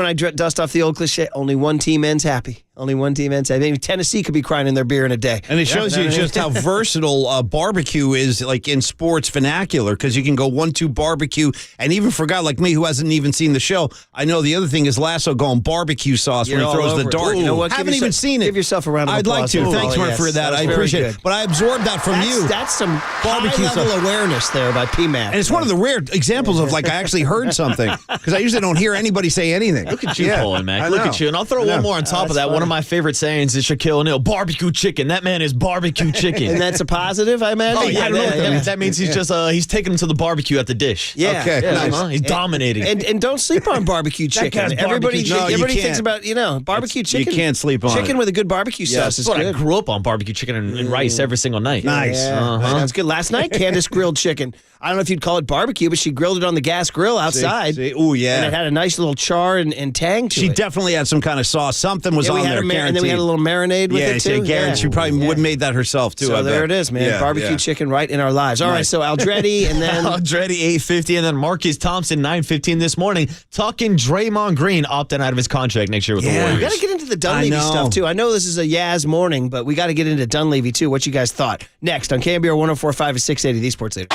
I dust off the old cliche. Only one team ends happy. Only one team ends happy. Maybe Tennessee could be crying in their beer in a day. And it shows you just how versatile barbecue is, like in sports vernacular, because you can go 1-2 barbecue. And even for a guy like me who hasn't even seen the show, I know the other thing is Lasso going barbecue sauce You're when he all throws the over it. dart. You know what? Haven't even seen it. Give yourself a round of I'd like applause. to. for Thanks, all. Mark, for Yes, that. was I very appreciate good. it. But I absorbed that from you. That's some Barbecue high-level sauce. awareness there by PMAC. And it's one of the rare examples of, like, I actually heard something, because I usually don't hear anybody say anything. Look at you, Paulie, Mac. Look at you. And I'll throw one more on top of that. One of my favorite sayings is Shaquille O'Neal, barbecue chicken. That man is barbecue chicken. And that's a positive, I imagine? Oh, yeah, that means he's just he's taking him to the barbecue at the dish. Yeah. Okay, Yeah, nice. He's dominating. And don't sleep on barbecue chicken. guy's Everybody barbecue chicken. No, you everybody can't. thinks about, barbecue chicken. You can't sleep on chicken it. with a good barbecue sauce That's is what I good. grew up on, barbecue chicken and rice every single night. Nice. Yeah, sounds good. Last night, Candace grilled chicken. I don't know if you'd call it barbecue, but she grilled it on the gas grill outside. Oh, yeah. And it had a nice little char and tang to She it. definitely had some kind of sauce. Something was Yeah, on we had there, and then we had a little marinade with it, too. Guarantee she probably would have made that herself, too. So I there bet. it is, man. Yeah, Barbecue yeah. chicken right in our lives. All right, Nice. so Aldrete and then... Aldrete 8:50, and then Marcus Thompson 9:15 this morning, talking Draymond Green opting out of his contract next year with the Warriors. We got to get into the Dunleavy I know. stuff, too. I know this is a Yaz morning, but we got to get into Dunleavy, too. What you guys thought. Next on KNBR 104.5 and 680, the Sports Leader.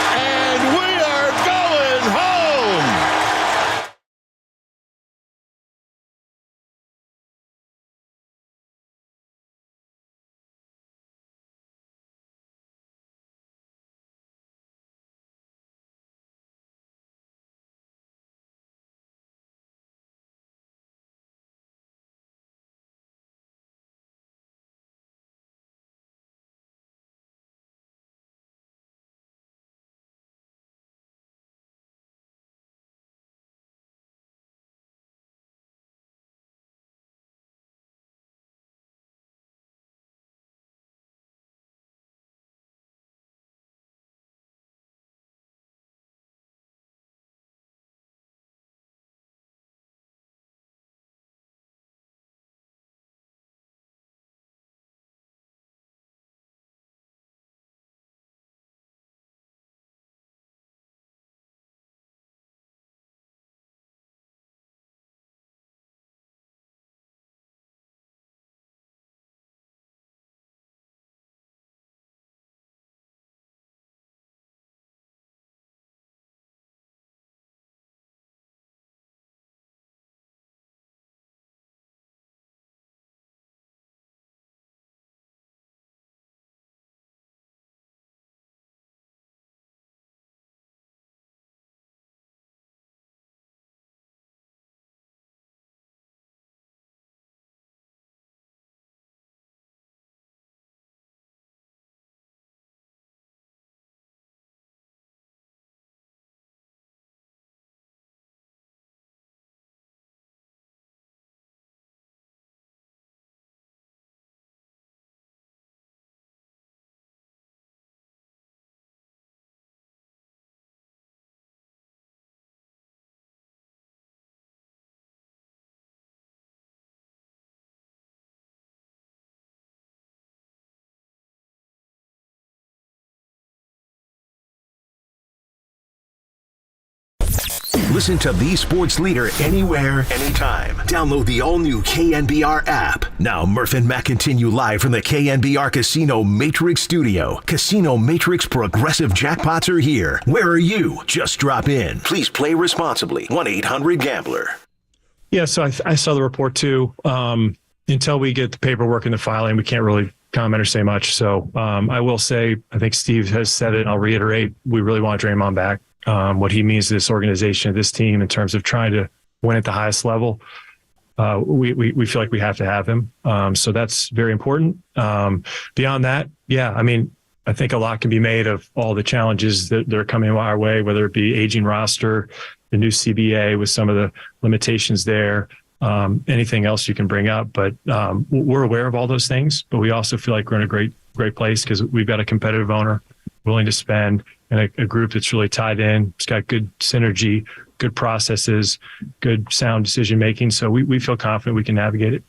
Listen to the sports leader anywhere, anytime. Download the all-new KNBR app. Now, Murph and Matt continue live from the KNBR Casino Matrix Studio. Casino Matrix Progressive Jackpots are here. Where are you? Just drop in. Please play responsibly. 1-800-GAMBLER. Yeah, so I saw the report too. Until we get the paperwork and the filing, we can't really comment or say much. So I will say, I think Steve has said it, and I'll reiterate, we really want Draymond back. What he means to this organization, this team, in terms of trying to win at the highest level, we feel like we have to have him. So that's very important. Beyond that, yeah, I mean, I think a lot can be made of all the challenges that are coming our way, whether it be aging roster, the new CBA with some of the limitations there, anything else you can bring up. But we're aware of all those things, but we also feel like we're in a great place because we've got a competitive owner willing to spend and a group that's really tied in. It's got good synergy, good processes, good sound decision-making. So we feel confident we can navigate it.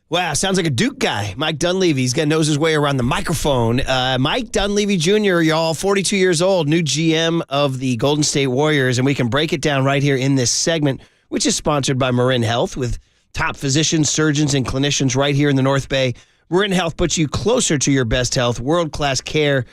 Wow, sounds like a Duke guy. Mike Dunleavy. He's got knows his way around the microphone. Mike Dunleavy Jr., y'all, 42 years old, new GM of the Golden State Warriors, and we can break it down right here in this segment, which is sponsored by Marin Health with top physicians, surgeons, and clinicians right here in the North Bay. Marin Health puts you closer to your best health, world-class care,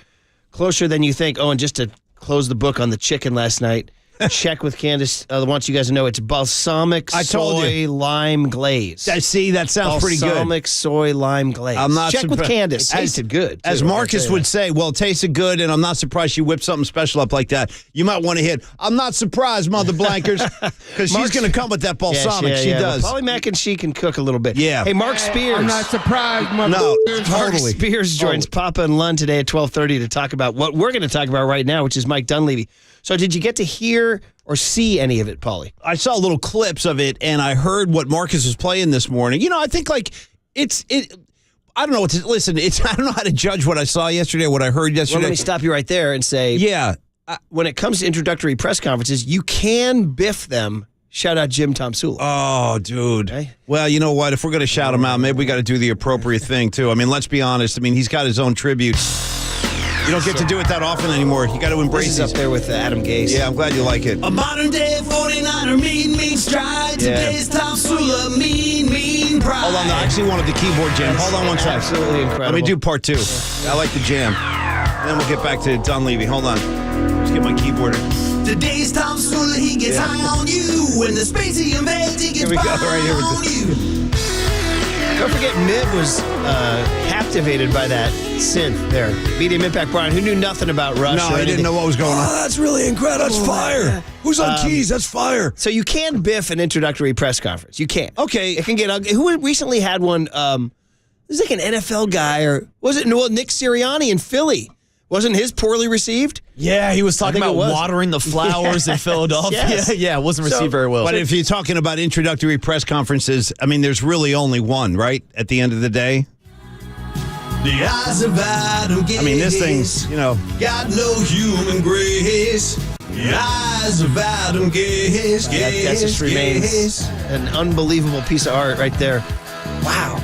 closer than you think. Oh, and just to close the book on the chicken last night, check with Candace. Wants you guys to know it's balsamic soy lime glaze. See, that sounds pretty good. Balsamic soy lime glaze. I'm not check with Candace. Tasted good. As Marcus would say, well, it tasted good, and I'm not surprised she whipped something special up like that. You might want to hit, I'm not surprised, Mother Blankers, because she's going to come with that balsamic. She does. Well, Polly Mac and she can cook a little bit. Yeah. Hey, Mark Spears. I'm not surprised, No, Mark totally. Spears joins Papa and Lund today at 12:30 to talk about what we're going to talk about right now, which is Mike Dunleavy. So did you get to hear or see any of it, Paulie? I saw little clips of it, and I heard what Marcus was playing this morning. You know, I think like I don't know what to listen. I don't know how to judge what I saw yesterday, or what I heard yesterday. Well, let me stop you right there and say, yeah, when it comes to introductory press conferences, you can biff them. Shout out Jim Tomsula. Oh, dude. Okay. Well, you know what? If we're going to shout him out, maybe we got to do the appropriate thing too. I mean, let's be honest. I mean, he's got his own tribute. You don't get to do it that often anymore. You got to embrace this. Up there with Adam Gase. Yeah, I'm glad you like it. A modern day 49er, mean stride. Today's Tomsula, mean pride. Hold on, I actually wanted the keyboard jam. Hold on one second. Absolutely incredible. Let me do part two. I like the jam. And then we'll get back to Dunleavy. Hold on. Let's get my keyboard. Today's Tomsula, he gets high on you. When the space he invades, he gets on you. Don't forget, Mib was captivated by that synth there. Medium Impact Brian, who knew nothing about Rush. No, he didn't know what was going on. Oh, that's really incredible. That's fire. Yeah. Who's on keys? That's fire. So you can biff an introductory press conference. You can. Okay. It can get ugly. Who recently had one? It was like an NFL guy, or was it Nick Sirianni in Philly? Wasn't his poorly received? Yeah, he was talking about watering the flowers in Philadelphia. Yes. Yeah, it wasn't received very well. But if you're talking about introductory press conferences, I mean, there's really only one, right? At the end of the day. The eyes of Adam Gase. I mean, this thing's, got no human grace. The eyes of Adam Gase. That just remains an unbelievable piece of art right there. Wow.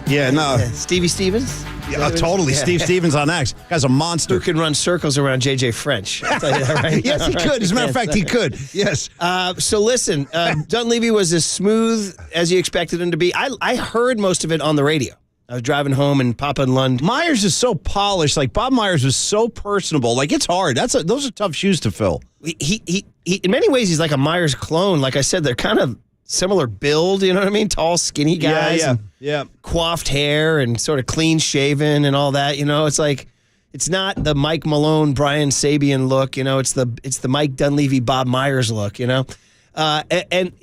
Yeah, no. Stevie Stevens? Yeah, totally. Yeah. Steve Stevens on X. Guy's a monster. Who can run circles around J.J. French? I'll tell you that right Yes, he could. As a matter of fact, he could. Yes. So listen, Dunleavy was as smooth as you expected him to be. I heard most of it on the radio. I was driving home and Papa and Lund. Myers is so polished. Like, Bob Myers was so personable. Like, it's hard. Those are tough shoes to fill. He in many ways, he's like a Myers clone. Like I said, they're kind of similar build, you know what I mean? Tall, skinny guys. Yeah. Coiffed hair and sort of clean shaven and all that. You know, it's like, it's not the Mike Malone, Brian Sabian look. You know, it's the Mike Dunleavy, Bob Myers look. You know, and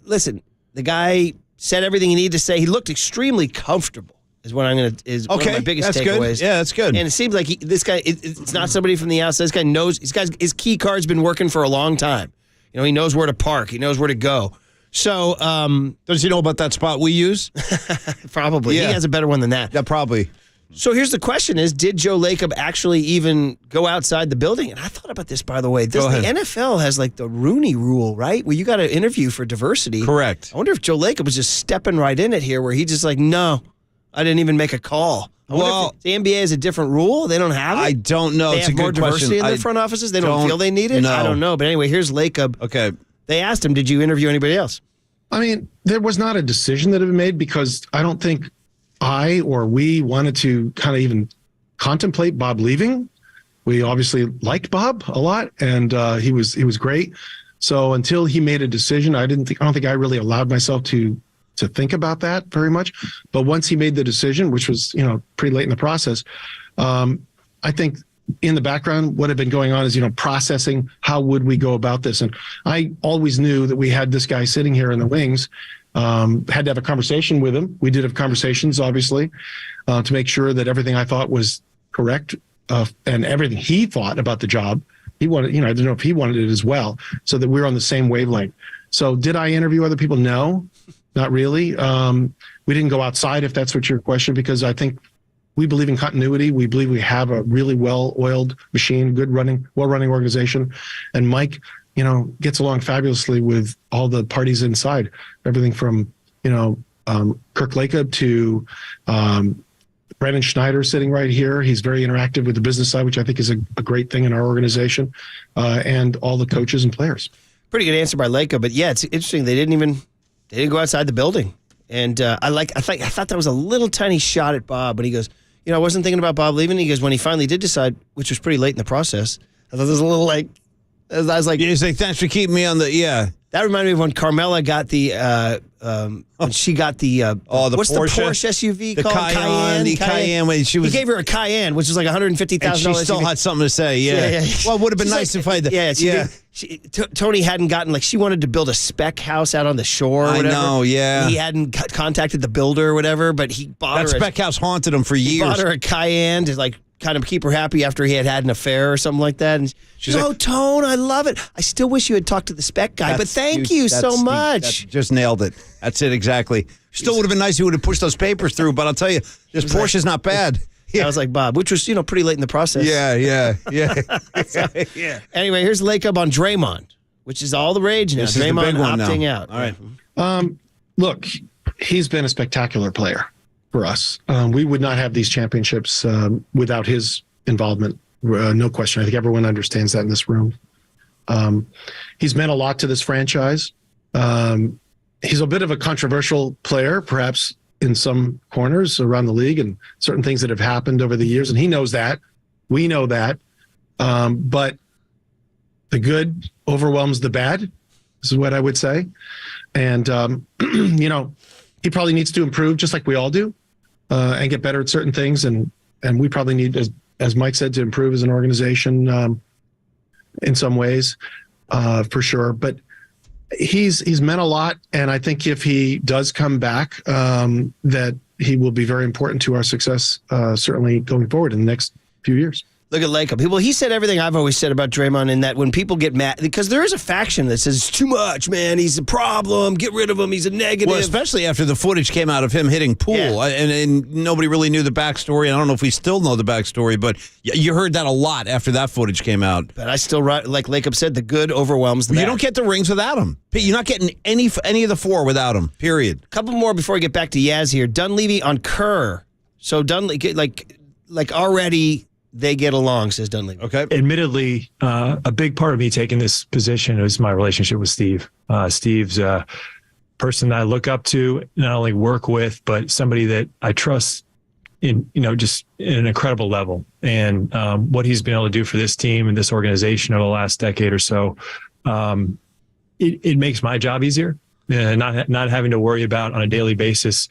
listen, the guy said everything he needed to say. He looked extremely comfortable. Is one of my biggest takeaways. Good. Yeah, that's good. And it seems like this guy, it's not somebody from the outside. This guy knows. His key card's been working for a long time. You know, he knows where to park. He knows where to go. So, does he know about that spot we use? Probably. Yeah. He has a better one than that. Yeah, probably. So here's the question is, did Joe Lacob actually even go outside the building? And I thought about this, by the way. The NFL has like the Rooney rule, right? Where you got to interview for diversity. Correct. I wonder if Joe Lacob was just stepping right in it here where he just like, no, I didn't even make a call. Well, the NBA is a different rule. They don't have it. I don't know. They It's have a good more diversity question. in their front offices. They don't feel they need it. know. I don't know. But anyway, here's Lacob. Okay. They asked him, "Did you interview anybody else?" I mean, there was not a decision that had been made because I don't think I or we wanted to kind of even contemplate Bob leaving. We obviously liked Bob a lot, and he was great. So until he made a decision, I don't think I really allowed myself to think about that very much. But once he made the decision, which was pretty late in the process, I think in the background what had been going on is processing how would we go about this. And I always knew that we had this guy sitting here in the wings. Had to have a conversation with him. We did have conversations, obviously, to make sure that everything I thought was correct and everything he thought about the job. He wanted, I don't know if he wanted it as well, so that we were on the same wavelength. So did I interview other people? No, not really. We didn't go outside, if that's what your question, because I think we believe in continuity. We believe we have a really well-oiled machine, well-running organization. And Mike, gets along fabulously with all the parties inside, everything from, Kirk Lacob to Brandon Schneider sitting right here. He's very interactive with the business side, which I think is a great thing in our organization, and all the coaches and players. Pretty good answer by Lacob, but yeah, it's interesting. They didn't go outside the building. And I thought that was a little tiny shot at Bob, but he goes, I wasn't thinking about Bob leaving. He goes, when he finally did decide, which was pretty late in the process, I thought there was a little I was like, he's like, thanks for keeping me on the, yeah. That reminded me of when Carmela got when she got the what's Porsche, the Porsche SUV the called? Cayenne. When she was, he gave her a Cayenne, which was like $150,000. And she still had something to say. Yeah. Well, it would have been nice if I. Tony hadn't gotten she wanted to build a spec house out on the shore. Or whatever. I know. Yeah. He hadn't contacted the builder or whatever, but he bought her. That spec house haunted him for years. He bought her a Cayenne to kind of keep her happy after he had an affair or something like that. And she's like, Tone, I love it. I still wish you had talked to the spec guy, but thank you so much. Just nailed it. That's it exactly. Still would have been nice if he would have pushed those papers through, but I'll tell you, this Porsche's not bad. Yeah. I was like, Bob, which was, pretty late in the process. Yeah. Yeah. Anyway, here's Lacob on Draymond, which is all the rage now. This is the Draymond big one opting now. out. All right. Look, he's been a spectacular player for us. We would not have these championships without his involvement. No question. I think everyone understands that in this room. He's meant a lot to this franchise. He's a bit of a controversial player, perhaps in some corners around the league, and certain things that have happened over the years. And he knows that. We know that. But the good overwhelms the bad. This is what I would say. And, he probably needs to improve just like we all do, and get better at certain things. And we probably need, as Mike said, to improve as an organization in some ways, for sure. But he's meant a lot. And I think if he does come back, that he will be very important to our success, certainly going forward in the next few years. Look at Lacob. Well, he said everything I've always said about Draymond, in that when people get mad, because there is a faction that says it's too much, man. He's a problem. Get rid of him. He's a negative. Well, especially after the footage came out of him hitting Poole, and nobody really knew the backstory. I don't know if we still know the backstory, but you heard that a lot after that footage came out. But I still, like Lacob said, the good overwhelms the bad. You don't get the rings without him. You're not getting any of the four without him, period. A couple more before we get back to Yaz here. Dunleavy on Kerr. So Dunleavy, like already... They get along, says Dunleavy. Okay. Admittedly, a big part of me taking this position is my relationship with Steve. Steve's a person that I look up to, not only work with, but somebody that I trust in, just in an incredible level. And what he's been able to do for this team and this organization over the last decade or so, it makes my job easier. Not having to worry about on a daily basis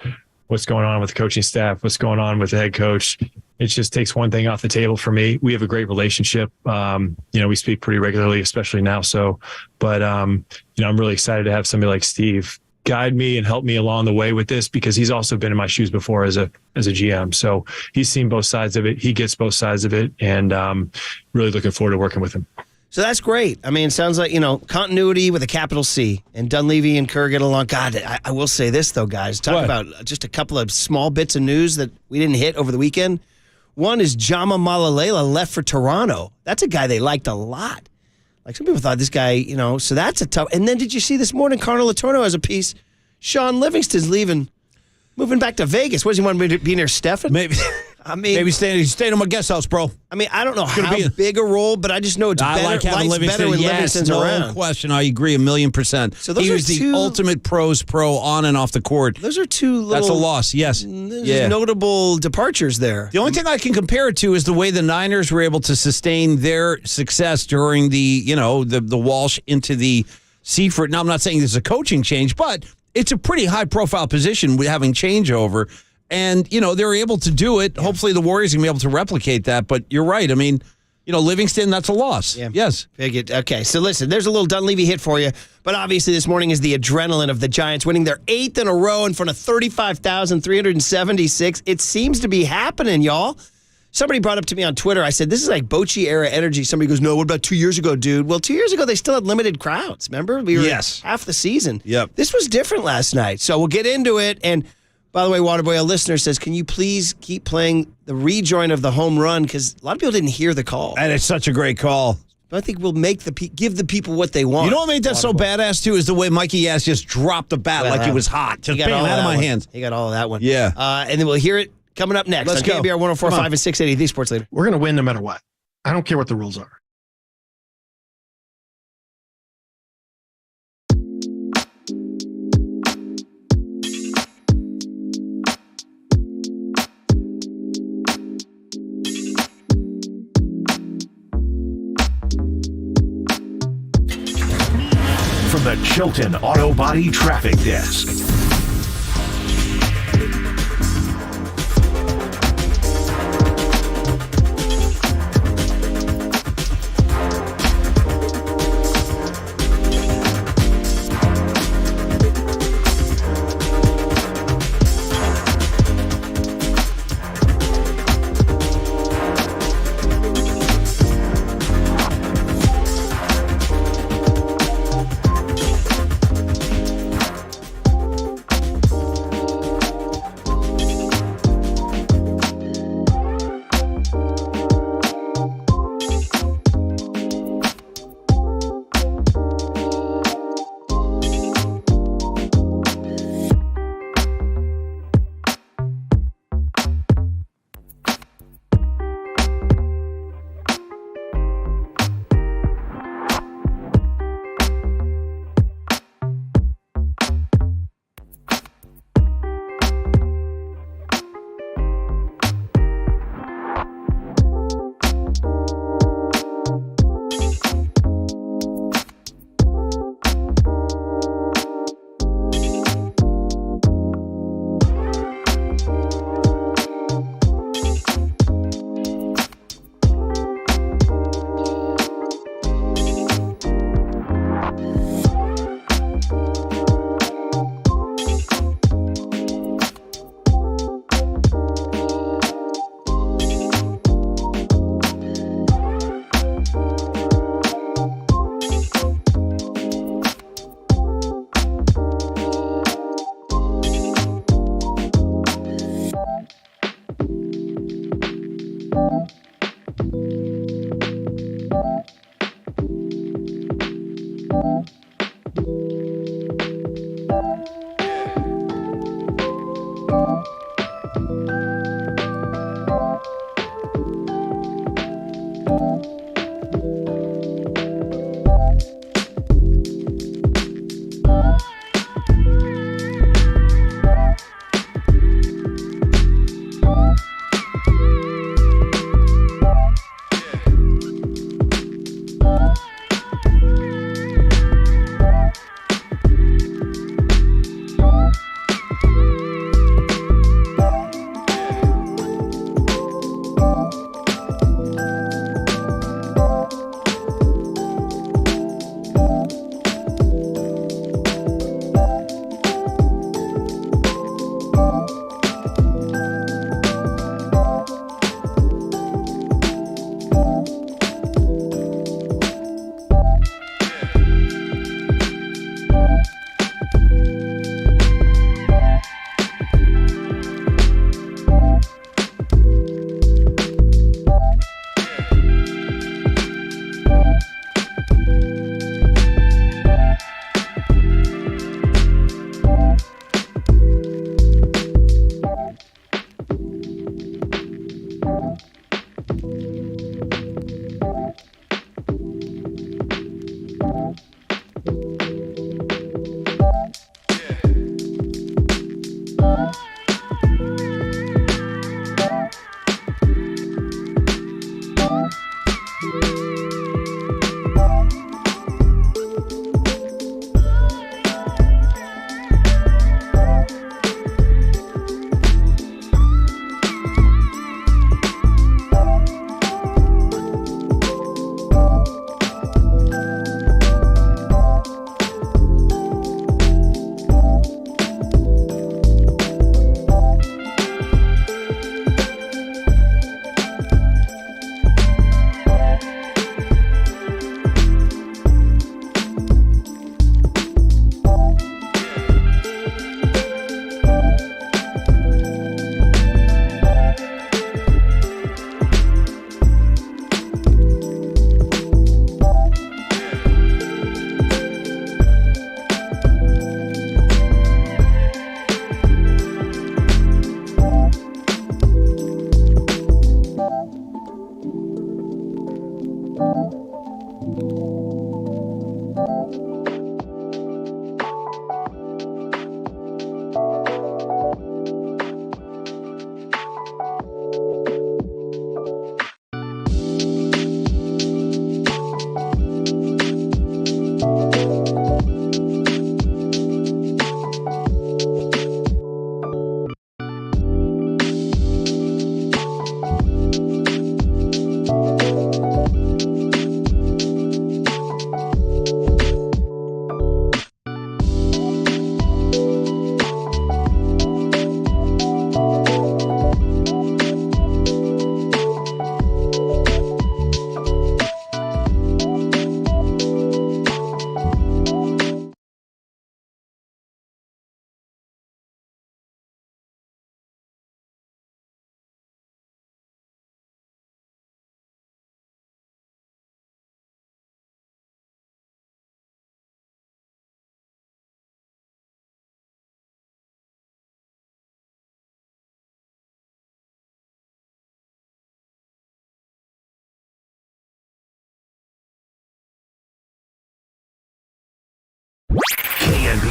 what's going on with the coaching staff, what's going on with the head coach. It just takes one thing off the table for me. We have a great relationship. We speak pretty regularly, especially now. So, but I'm really excited to have somebody like Steve guide me and help me along the way with this, because he's also been in my shoes before as a GM. So he's seen both sides of it. He gets both sides of it, and really looking forward to working with him. So that's great. I mean, it sounds like, continuity with a capital C, and Dunleavy and Kerr get along. God, I will say this, though, guys. Talk about just a couple of small bits of news that we didn't hit over the weekend. One is Jama Malalela left for Toronto. That's a guy they liked a lot. Like, some people thought this guy, so that's a tough. And then did you see this morning, Carnal Letourneau has a piece. Sean Livingston's moving back to Vegas. What does he want to be near Stefan? Maybe. I mean, maybe stay in my guest house, bro. I mean, I don't know how big a role, but I just know it's better. I like having Livingston. Better when Livingston's around. No question. I agree 1,000,000%. So those he are was the ultimate pros pro on and off the court. Those are two little. That's a loss. Yes. Notable departures there. The only thing I can compare it to is the way the Niners were able to sustain their success during the Walsh into the Seifert. Now, I'm not saying this is a coaching change, but it's a pretty high profile position with having changeover. And, they're able to do it. Yeah. Hopefully the Warriors can be able to replicate that. But you're right. I mean, Livingston, that's a loss. Yeah. Yes. Okay, so listen, there's a little Dunleavy hit for you. But obviously this morning is the adrenaline of the Giants winning their 8th in a row in front of 35,376. It seems to be happening, y'all. Somebody brought up to me on Twitter, I said, this is like Bochy era energy. Somebody goes, no, what about 2 years ago, dude? Well, 2 years ago, they still had limited crowds. Remember? We were half the season. Yep. This was different last night. So we'll get into it. And by the way, Waterboy, a listener says, can you please keep playing the rejoin of the home run? Because a lot of people didn't hear the call. And it's such a great call. But I think we'll give the people what they want. You know what made that so badass, too, is the way Mikey Yass just dropped the bat like it was hot. Just bam, out of my hands. He got all of that one. Yeah. And then we'll hear it coming up next. Let's on go. KNBR 104.5 and 680, the Sports Leader. We're going to win no matter what. I don't care what the rules are. From the Chilton Auto Body Traffic Desk.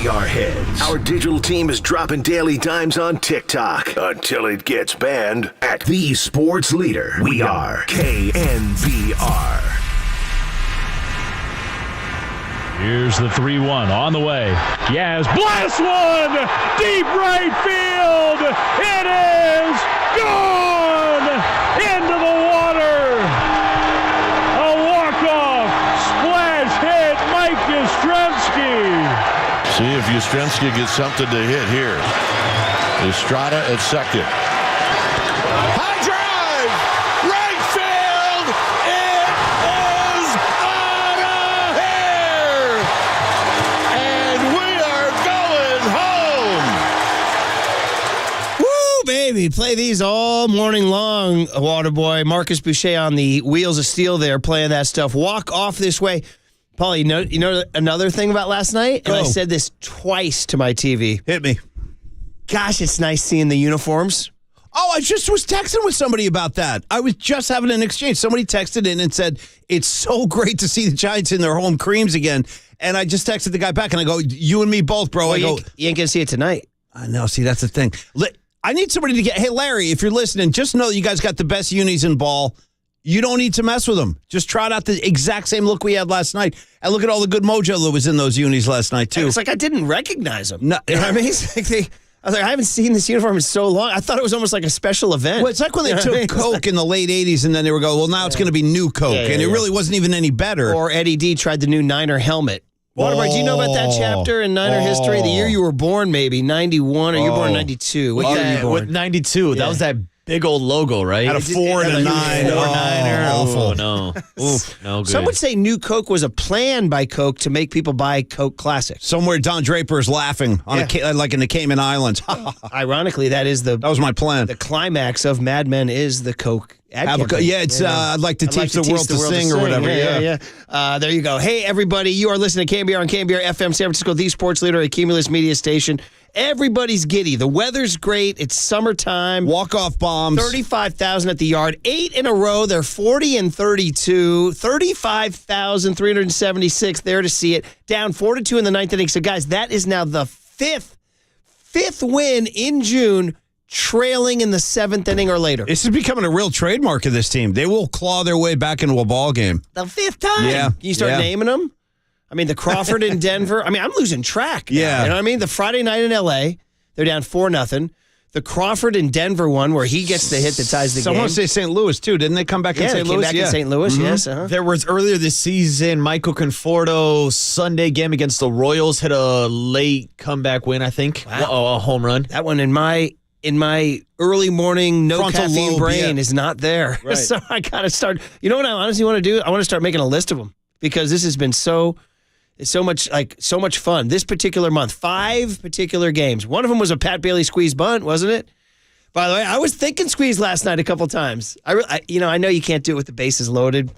VR heads. Our digital team is dropping daily dimes on TikTok until it gets banned. At the sports leader, we are KNBR. Here's the 3-1 on the way. Yaz, blast one! Deep right field! It is gone! Into the water! A walk-off splash hit, Mike Yastrzemski! See if Yoshimski gets something to hit here. Estrada at second. High drive! Right field! It is out of here! And we are going home! Woo, baby. Play these all morning long, Waterboy. Marcus Boucher on the wheels of steel there playing that stuff. Walk off this way. Paul, you know another thing about last night? And I said this twice to my TV. Hit me. Gosh, it's nice seeing the uniforms. Oh, I just was texting with somebody about that. I was just having an exchange. Somebody texted in and said, it's so great to see the Giants in their home creams again. And I just texted the guy back, and I go, you and me both, bro. Well, I go, you ain't going to see it tonight. I know. See, that's the thing. I need somebody to get, hey, Larry, if you're listening, just know you guys got the best unis in ball. You don't need to mess with them. Just trot out the exact same look we had last night. And look at all the good mojo that was in those unis last night, too. It's like I didn't recognize them. No, you know what I mean? It's like I was like, I haven't seen this uniform in so long. I thought it was almost like a special event. Well, it's like when they took Coke in the late 80s, and then they were going, well, now it's going to be new Coke. And it really wasn't even any better. Or Eddie D tried the new Niner helmet. Waterboy, do you know about that chapter in Niner history? The year you were born, maybe, 91, or you were born in 92. What year were you born? With 92, that was that big old logo, right? Had a 4 and a 9. Niner. Awful. Oh, no. Oof, no good. Some would say New Coke was a plan by Coke to make people buy Coke Classic. Somewhere Don Draper is laughing, on like in the Cayman Islands. Ironically, that was my plan. The climax of Mad Men is the Coke ad campaign. It's I'd like to teach the world to sing or whatever. Yeah. There you go. Hey, everybody, you are listening to KNBR and KNBR FM, San Francisco, the sports leader, a Cumulus media station. Everybody's giddy. The weather's great. It's summertime. Walk-off bombs. 35,000 at the yard. 8 in a row. They're 40 and 32. 35,376 there to see it. Down 4-2 in the ninth inning. So, guys, that is now the fifth win in June, trailing in the seventh inning or later. This is becoming a real trademark of this team. They will claw their way back into a ball game. The fifth time. Yeah. Can you start naming them? I mean, the Crawford in Denver. I mean, I'm losing track now, Yeah. You know what I mean? The Friday night in L.A., they're down 4-0. The Crawford in Denver one where he gets the hit that ties the game. Someone say St. Louis, too. Didn't they come back in St. Louis? They came back in St. Louis, yes. Uh-huh. There was earlier this season, Michael Conforto, Sunday game against the Royals, hit a late comeback win, I think. Wow. A home run. That one in my early morning, no Frontal caffeine lobe, brain is not there. Right. So I got to start. You know what I honestly want to do? I want to start making a list of them because this has been so much fun. This particular month, 5 particular games. One of them was a Pat Bailey squeeze bunt, wasn't it? By the way, I was thinking squeeze last night a couple times. I know you can't do it with the bases loaded,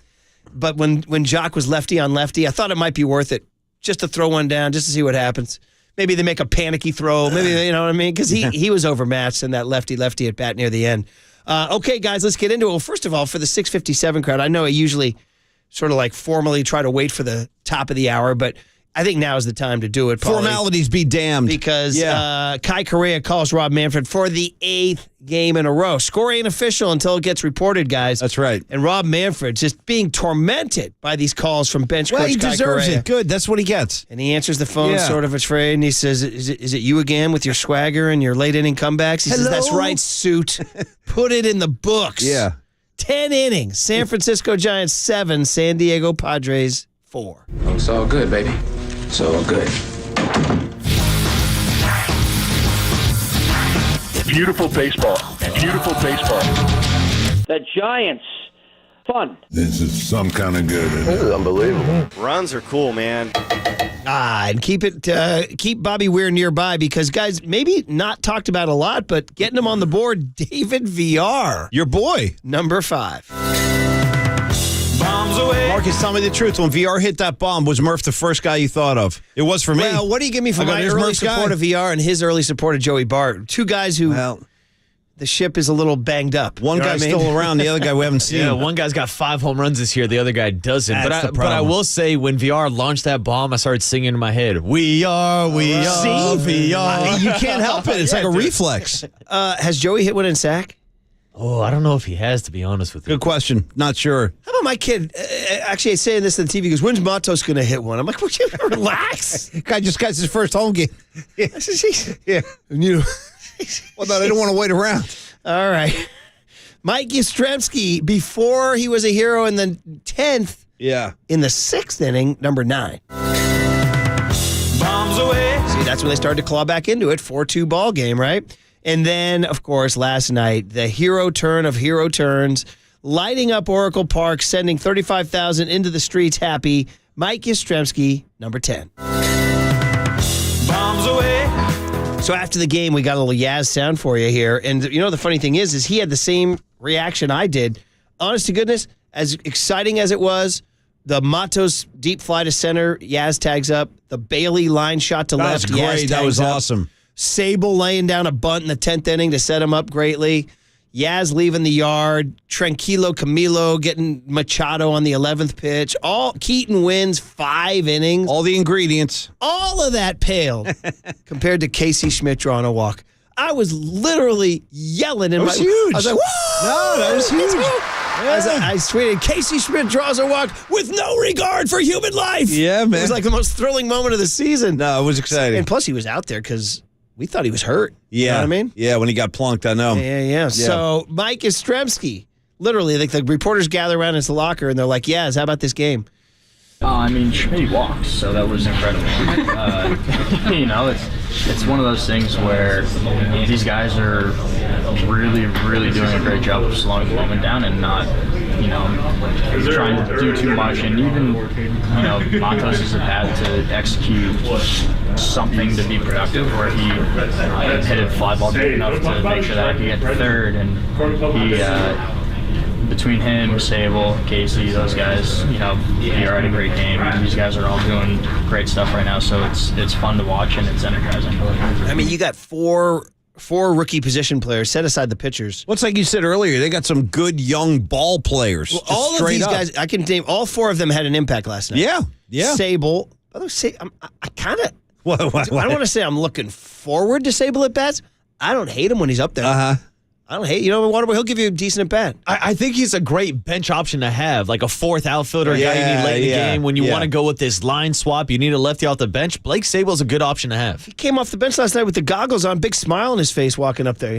but when Jock was lefty on lefty, I thought it might be worth it just to throw one down, just to see what happens. Maybe they make a panicky throw. Maybe you know what I mean? Because he was overmatched in that lefty at bat near the end. Okay, guys, let's get into it. Well, first of all, for the 6:57 crowd, I know I usually sort of like formally try to wait for the top of the hour, but I think now is the time to do it. Paulie, formalities be damned. Because Kai Correa calls Rob Manfred for the 8th game in a row. Score ain't official until it gets reported, guys. That's right. And Rob Manfred just being tormented by these calls from bench coach Kai Correa. He deserves it. Good. That's what he gets. And he answers the phone sort of afraid, and he says, is it you again with your swagger and your late inning comebacks? He says, that's right, suit. Put it in the books. Yeah. 10 innings. San Francisco Giants 7, San Diego Padres 4. Oh, it's all good, baby. It's all good. Beautiful baseball. Beautiful baseball. The Giants. Fun. This is some kind of good. This is unbelievable. Runs are cool, man. And keep Bobby Weir nearby because, guys, maybe not talked about a lot, but getting him on the board, David VR. Your boy. Number 5. Bombs away. Marcus, tell me the truth. When VR hit that bomb, was Murph the first guy you thought of? It was for me. Well, what do you give me for my early support of VR and his early support of Joey Bart? Two guys who the ship is a little banged up. One guy's still around, the other guy we haven't seen. Yeah, one guy's got 5 home runs this year, the other guy doesn't. That's But I will say, when VR launched that bomb, I started singing in my head, we are VR. You can't help it. It's like a reflex. Has Joey hit one in sack? Oh, I don't know if he has, to be honest with you. Good question. Not sure. How about my kid? Actually, saying this on the TV, he goes, when's Matos going to hit one? I'm like, would you relax? Guy just got his first home game. Yeah. Well, no, they don't want to wait around. All right. Mike Yastrzemski, before he was a hero in the 10th, in the 6th inning, number 9. Bombs away. See, that's when they started to claw back into it. 4-2 ball game, right? And then, of course, last night, the hero turn of hero turns, lighting up Oracle Park, sending 35,000 into the streets happy. Mike Yastrzemski, number 10. Bombs away. So after the game, we got a little Yaz sound for you here. And you know, the funny thing is he had the same reaction I did. Honest to goodness, as exciting as it was, the Matos deep fly to center, Yaz tags up. The Bailey line shot to left, That was Yaz great. That tags was up. awesome. Sable laying down a bunt in the 10th inning to set him up greatly. Yaz leaving the yard. Tranquilo Camilo getting Machado on the 11th pitch. Keaton wins 5 innings. All the ingredients. All of that paled compared to Casey Schmidt drawing a walk. I was literally yelling in That was huge. I was like, whoa! No, that was huge. I tweeted, Casey Schmidt draws a walk with no regard for human life. Yeah, man. It was like the most thrilling moment of the season. No, it was exciting. And plus, he was out there because we thought he was hurt. Yeah. You know what I mean? Yeah, when he got plunked, I know. Yeah. So Mike Yastrzemski, literally, like the reporters gather around his locker and they're like, Yaz, how about this game? I mean, Schmidt walked, so that was incredible. It's one of those things where these guys are really, really doing a great job of slowing the moment down and not, trying to do too much. And even, Matos has had to execute something to be productive, where he hit a fly ball big enough to make sure that I could get to third, and he. Between him, Sable, Casey, those guys, he had a great game. These guys are all doing great stuff right now, so it's fun to watch and it's energizing. I mean, you got four rookie position players. Set aside the pitchers. What's like you said earlier, they got some good young ball players. Well, all of these guys, I can name all 4 of them had an impact last night. Yeah. Sable. By the way, I kind of. What? I don't want to say I'm looking forward to Sable at bats. I don't hate him when he's up there. I don't hate, Waterboy, he'll give you a decent at bat. I think he's a great bench option to have, like a 4th outfielder, guy you need late in the game. When you want to go with this line swap, you need a lefty off the bench. Blake Sable's a good option to have. He came off the bench last night with the goggles on, big smile on his face walking up there,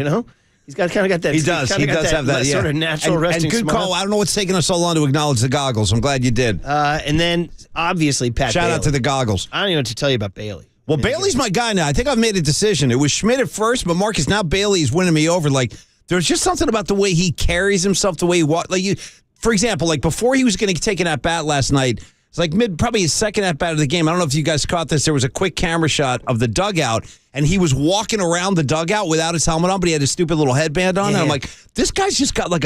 He's kind of got that. He does have that sort of natural resting and good smile. call. I don't know what's taking us so long to acknowledge the goggles. I'm glad you did. And then, obviously, Pat Shout Bailey. out to the goggles. I don't even know what to tell you about Bailey. Well, Bailey's my guy now. I think I've made a decision. It was Schmidt at first, but Marcus, now Bailey's winning me over. Like, there's just something about the way he carries himself, the way he walks. Like for example, like before he was going to take an at-bat last night, it's like probably his second at-bat of the game. I don't know if you guys caught this. There was a quick camera shot of the dugout, and he was walking around the dugout without his helmet on, but he had his stupid little headband on. And I'm like, this guy's just got like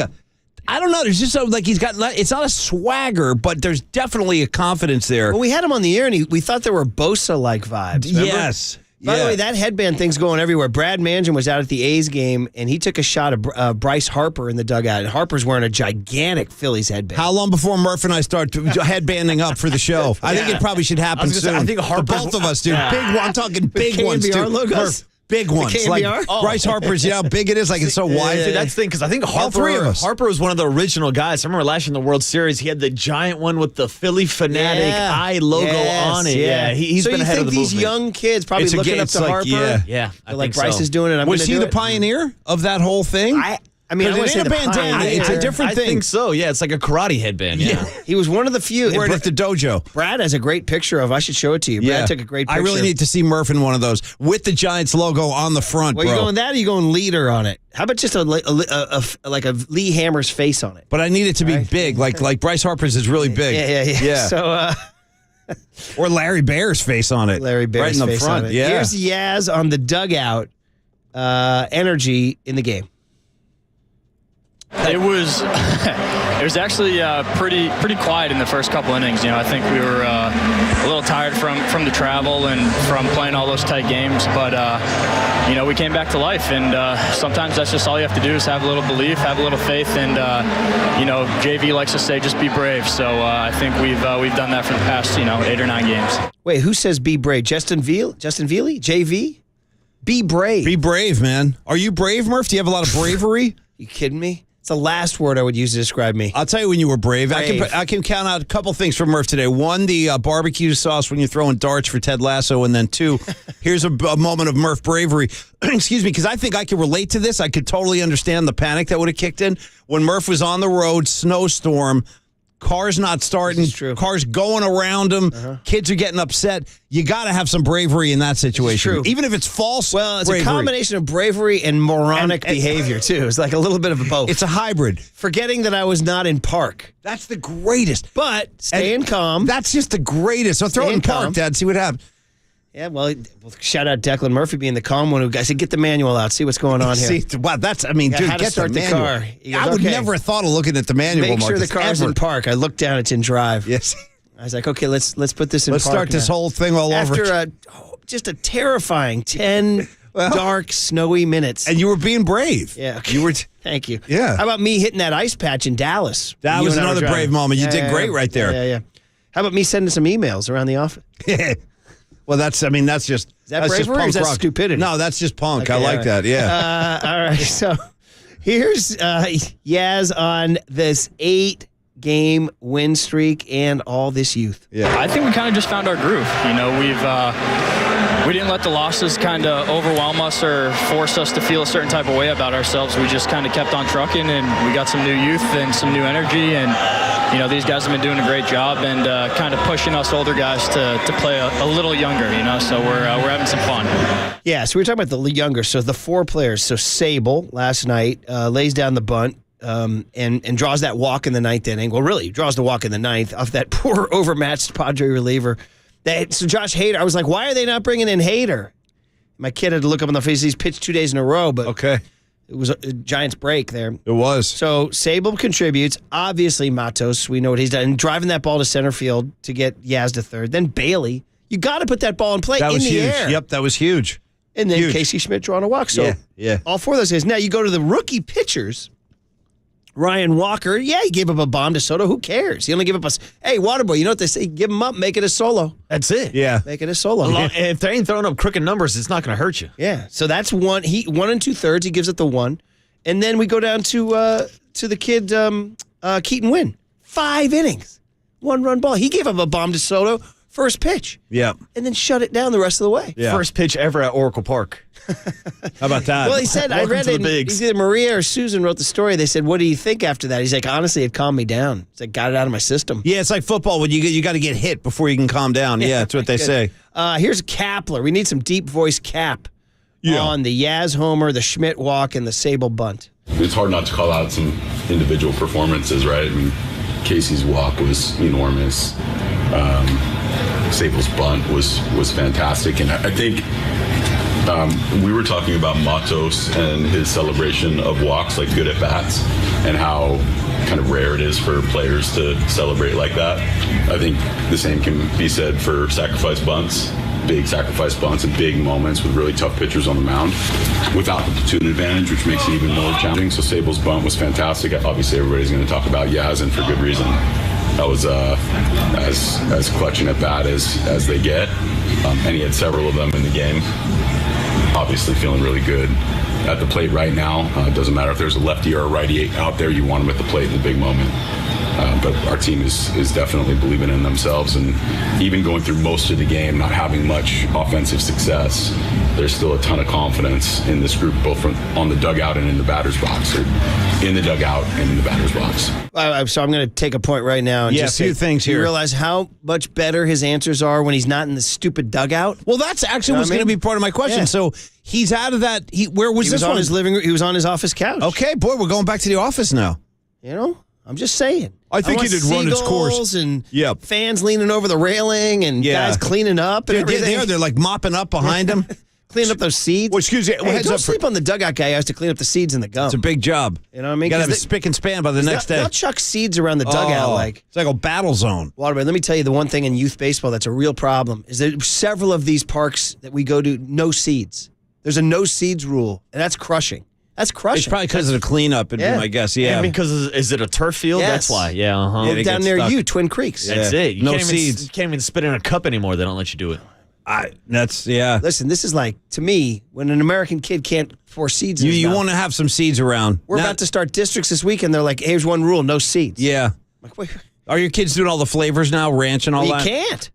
I don't know. There's just he's got, it's not a swagger, but there's definitely a confidence there. Well, we had him on the air, and we thought there were Bosa-like vibes. Remember? Yes. By the way, that headband thing's going everywhere. Brad Mangian was out at the A's game, and he took a shot of Bryce Harper in the dugout, and Harper's wearing a gigantic Phillies headband. How long before Murph and I start headbanding up for the show? I think it probably should happen soon. I think Harper, both of us do. Big one. I'm talking big ones, KNBR too. logos? Murph, big ones. KNBR? Like Bryce Harper's, how big it is? Like it's so wide. Dude, that's the thing, because I think All 3 of us. Harper was one of the original guys. I remember last year in the World Series, he had the giant one with the Philly Fanatic eye logo on it. Yeah, he's been ahead of the movement. So you think these young kids probably looking up to Harper? Yeah, I like think Bryce so. is doing it. Was he the pioneer of that whole thing? I mean, I it ain't a bandana. It's a different thing. I think so. Yeah, it's like a karate headband. Yeah. He was one of the few. We're at the dojo. Brad has a great picture of. I should show it to you. Brad took a great picture. I really need to see Murph in one of those with the Giants logo on the front, Well, bro. you going that or you going leader on it? How about just like a Lee Hammer's face on it? But I need it to be big, like Bryce Harper's is really big. Yeah. So, or Larry Bear's face on it. Larry Bear's right in the face front. on it. Yeah. Here's Yaz on the dugout. Energy in the game. It was It was actually pretty quiet in the first couple innings. I think we were a little tired from the travel and from playing all those tight games, but we came back to life, and sometimes that's just all you have to do is have a little belief, have a little faith, and JV likes to say just be brave. So I think we've done that for the past 8 or 9 games. Wait, who says be brave? Justin Veely? JV? Be brave. Be brave, man. Are you brave, Murph? Do you have a lot of bravery? You kidding me? It's the last word I would use to describe me. I'll tell you when you were brave. I can count out a couple things from Murph today. 1, the barbecue sauce when you're throwing darts for Ted Lasso. And then 2, here's a moment of Murph bravery. Excuse me, because I think I can relate to this. I could totally understand the panic that would have kicked in. When Murph was on the road, snowstorm, cars not starting, cars going around him, kids are getting upset. You got to have some bravery in that situation. Even if it's false. Well, it's a combination of bravery and moronic behavior, too. It's like a little bit of a both. It's a hybrid. Forgetting that I was not in park. That's the greatest. But staying calm. That's just the greatest. So throw it in park, Dad. See what happens. Yeah, well, shout out Declan Murphy being the calm one. I said, get the manual out. See what's going on here. Wow, dude, how to start the car. Goes, I would never have thought of looking at the manual. Make sure the car's in park. I looked down, it's in drive. Yes. I was like, okay, let's put this in park. Let's start this whole thing all over. After just a terrifying 10 dark, snowy minutes. And you were being brave. Yeah. Okay. You were. Thank you. Yeah. How about me hitting that ice patch in Dallas? That was another brave moment. You did great right there. Yeah. How about me sending some emails around the office? Well, that's just... Is that bravery or is that stupidity? No, that's just punk. Okay, I like that, yeah. All right, so here's Yaz on this 8-game win streak and all this youth. Yeah, I think we kind of just found our groove. We didn't let the losses kind of overwhelm us or force us to feel a certain type of way about ourselves. We just kind of kept on trucking, and we got some new youth and some new energy, and these guys have been doing a great job and kind of pushing us older guys to play a little younger, so we're having some fun. Yeah, so we're talking about the younger. So the 4 players. So Sable last night lays down the bunt and draws that walk in the 9th inning. Well, really, draws the walk in the 9th off that poor overmatched Padre reliever. So Josh Hader, I was like, why are they not bringing in Hader? My kid had to look up on the face. He's pitched 2 days in a row, but okay. It was a Giants break there. It was. So Sable contributes. Obviously, Matos, we know what he's done. And driving that ball to center field to get Yaz to third. Then Bailey. You got to put that ball in play in the air. Yep, that was huge. And then Casey Schmidt drawing a walk. So yeah. All 4 of those guys. Now you go to the rookie pitchers. Ryan Walker, he gave up a bomb to Soto. Who cares? He only gave up hey, Waterboy, you know what they say? Give him up, make it a solo. That's it. Yeah. Make it a solo. If they ain't throwing up crooked numbers, it's not going to hurt you. Yeah. So that's 1. 1 2/3. He gives it the 1. And then we go down to the kid, Keaton Wynn. 5 innings. 1-run ball. He gave up a bomb to Soto. First pitch. Yeah. And then shut it down the rest of the way. Yeah. First pitch ever at Oracle Park. How about that? Well, he said, I read it. Either Maria or Susan wrote the story. They said, what do you think after that? He's like, honestly, it calmed me down. It's like, got it out of my system. Yeah, it's like football when you got to get hit before you can calm down. Yeah, that's what they say. Here's Kapler. We need some deep voice Cap on the Yaz homer, the Schmidt walk, and the Sable bunt. It's hard not to call out some individual performances, right? I mean, Casey's walk was enormous. Sable's bunt was fantastic, and I think we were talking about Matos and his celebration of walks, like good at bats, and how kind of rare it is for players to celebrate like that. I think the same can be said for sacrifice bunts, big sacrifice bunts and big moments with really tough pitchers on the mound without the platoon advantage, which makes it even more challenging. So Sable's bunt was fantastic. Obviously, everybody's going to talk about Yaz, and for good reason. That was as clutch and at bat as they get, and he had several of them in the game. Obviously feeling really good at the plate right now. It doesn't matter if there's a lefty or a righty out there, you want them at the plate in the big moment. But our team is definitely believing in themselves, and even going through most of the game not having much offensive success, there's still a ton of confidence in this group, both on the dugout and in the batter's box, or in the dugout and in the batter's box. So I'm going to take a point right now and just a few things here. You realize how much better his answers are when he's not in the stupid dugout? Well, that's actually what's going to be part of my question. Yeah. So he's out of that. Where was this on one? His living room. He was on his office couch. Okay, boy, we're going back to the office now. I'm just saying. I think it did run its course. And fans leaning over the railing and guys cleaning up. And they're like mopping up behind him. cleaning up those seeds. Well, excuse me. Hey, don't sleep on the dugout guy who has to clean up the seeds in the gum. It's a big job. You know what I mean? You got to have a spick and span by the next day. They'll chuck seeds around the dugout it's like a battle zone. Waterboy, let me tell you the one thing in youth baseball that's a real problem is that several of these parks that we go to, no seeds. There's a no seeds rule, and that's crushing. That's crushing. It's probably because of the cleanup, I guess. Yeah. I mean, because is it a turf field? Yes. That's why. Yeah. Uh-huh. Well, down near you, Twin Creeks. That's it. You No can't seeds. You can't even spit in a cup anymore. They don't let you do it. Listen, this is like, to me, when an American kid can't pour seeds in his You mouth. want to have some seeds around. We're about to start districts this weekend. They're like, hey, here's one rule, no seeds. Yeah. Like, wait. Are your kids doing all the flavors now, ranch and all You that? can't.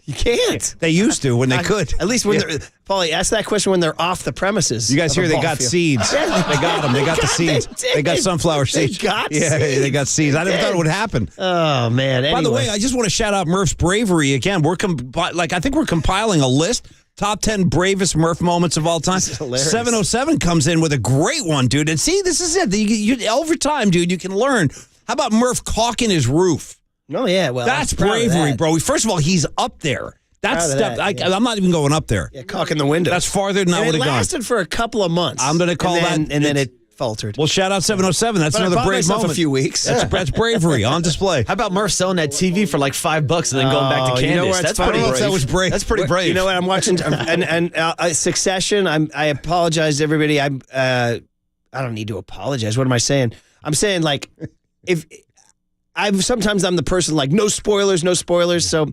You can't. They used to when they could. At least when they're, Paulie, ask that question when they're off the premises. You guys of hear a they ball got field. seeds. They got them. They got the seeds. They got sunflower seeds. They got yeah, seeds. they got seeds. I never thought it would happen. Oh, man. By the way, I just want to shout out Murph's bravery again. I think we're compiling a list. Top 10 bravest Murph moments of all time. 707 comes in with a great one, dude. And see, this is it. Over time, dude, you can learn. How about Murph caulking his roof? Oh, yeah. Well, that's bravery, bro. First of all, he's up there. That's stuff. I'm not even going up there. Yeah, caulking the window. That's farther than I would have gone. It lasted for a couple of months. I'm going to call that. And then it faltered. Well, shout out 707. That's another brave moment. A few weeks. That's bravery on display. How about Murph selling that TV for like $5 and then going back to Candace? You know where That's pretty brave. That was brave. That's pretty brave. You know what I'm watching? Succession. I apologize to everybody. I don't need to apologize. What am I saying? I'm saying like sometimes I'm the person like no spoilers. So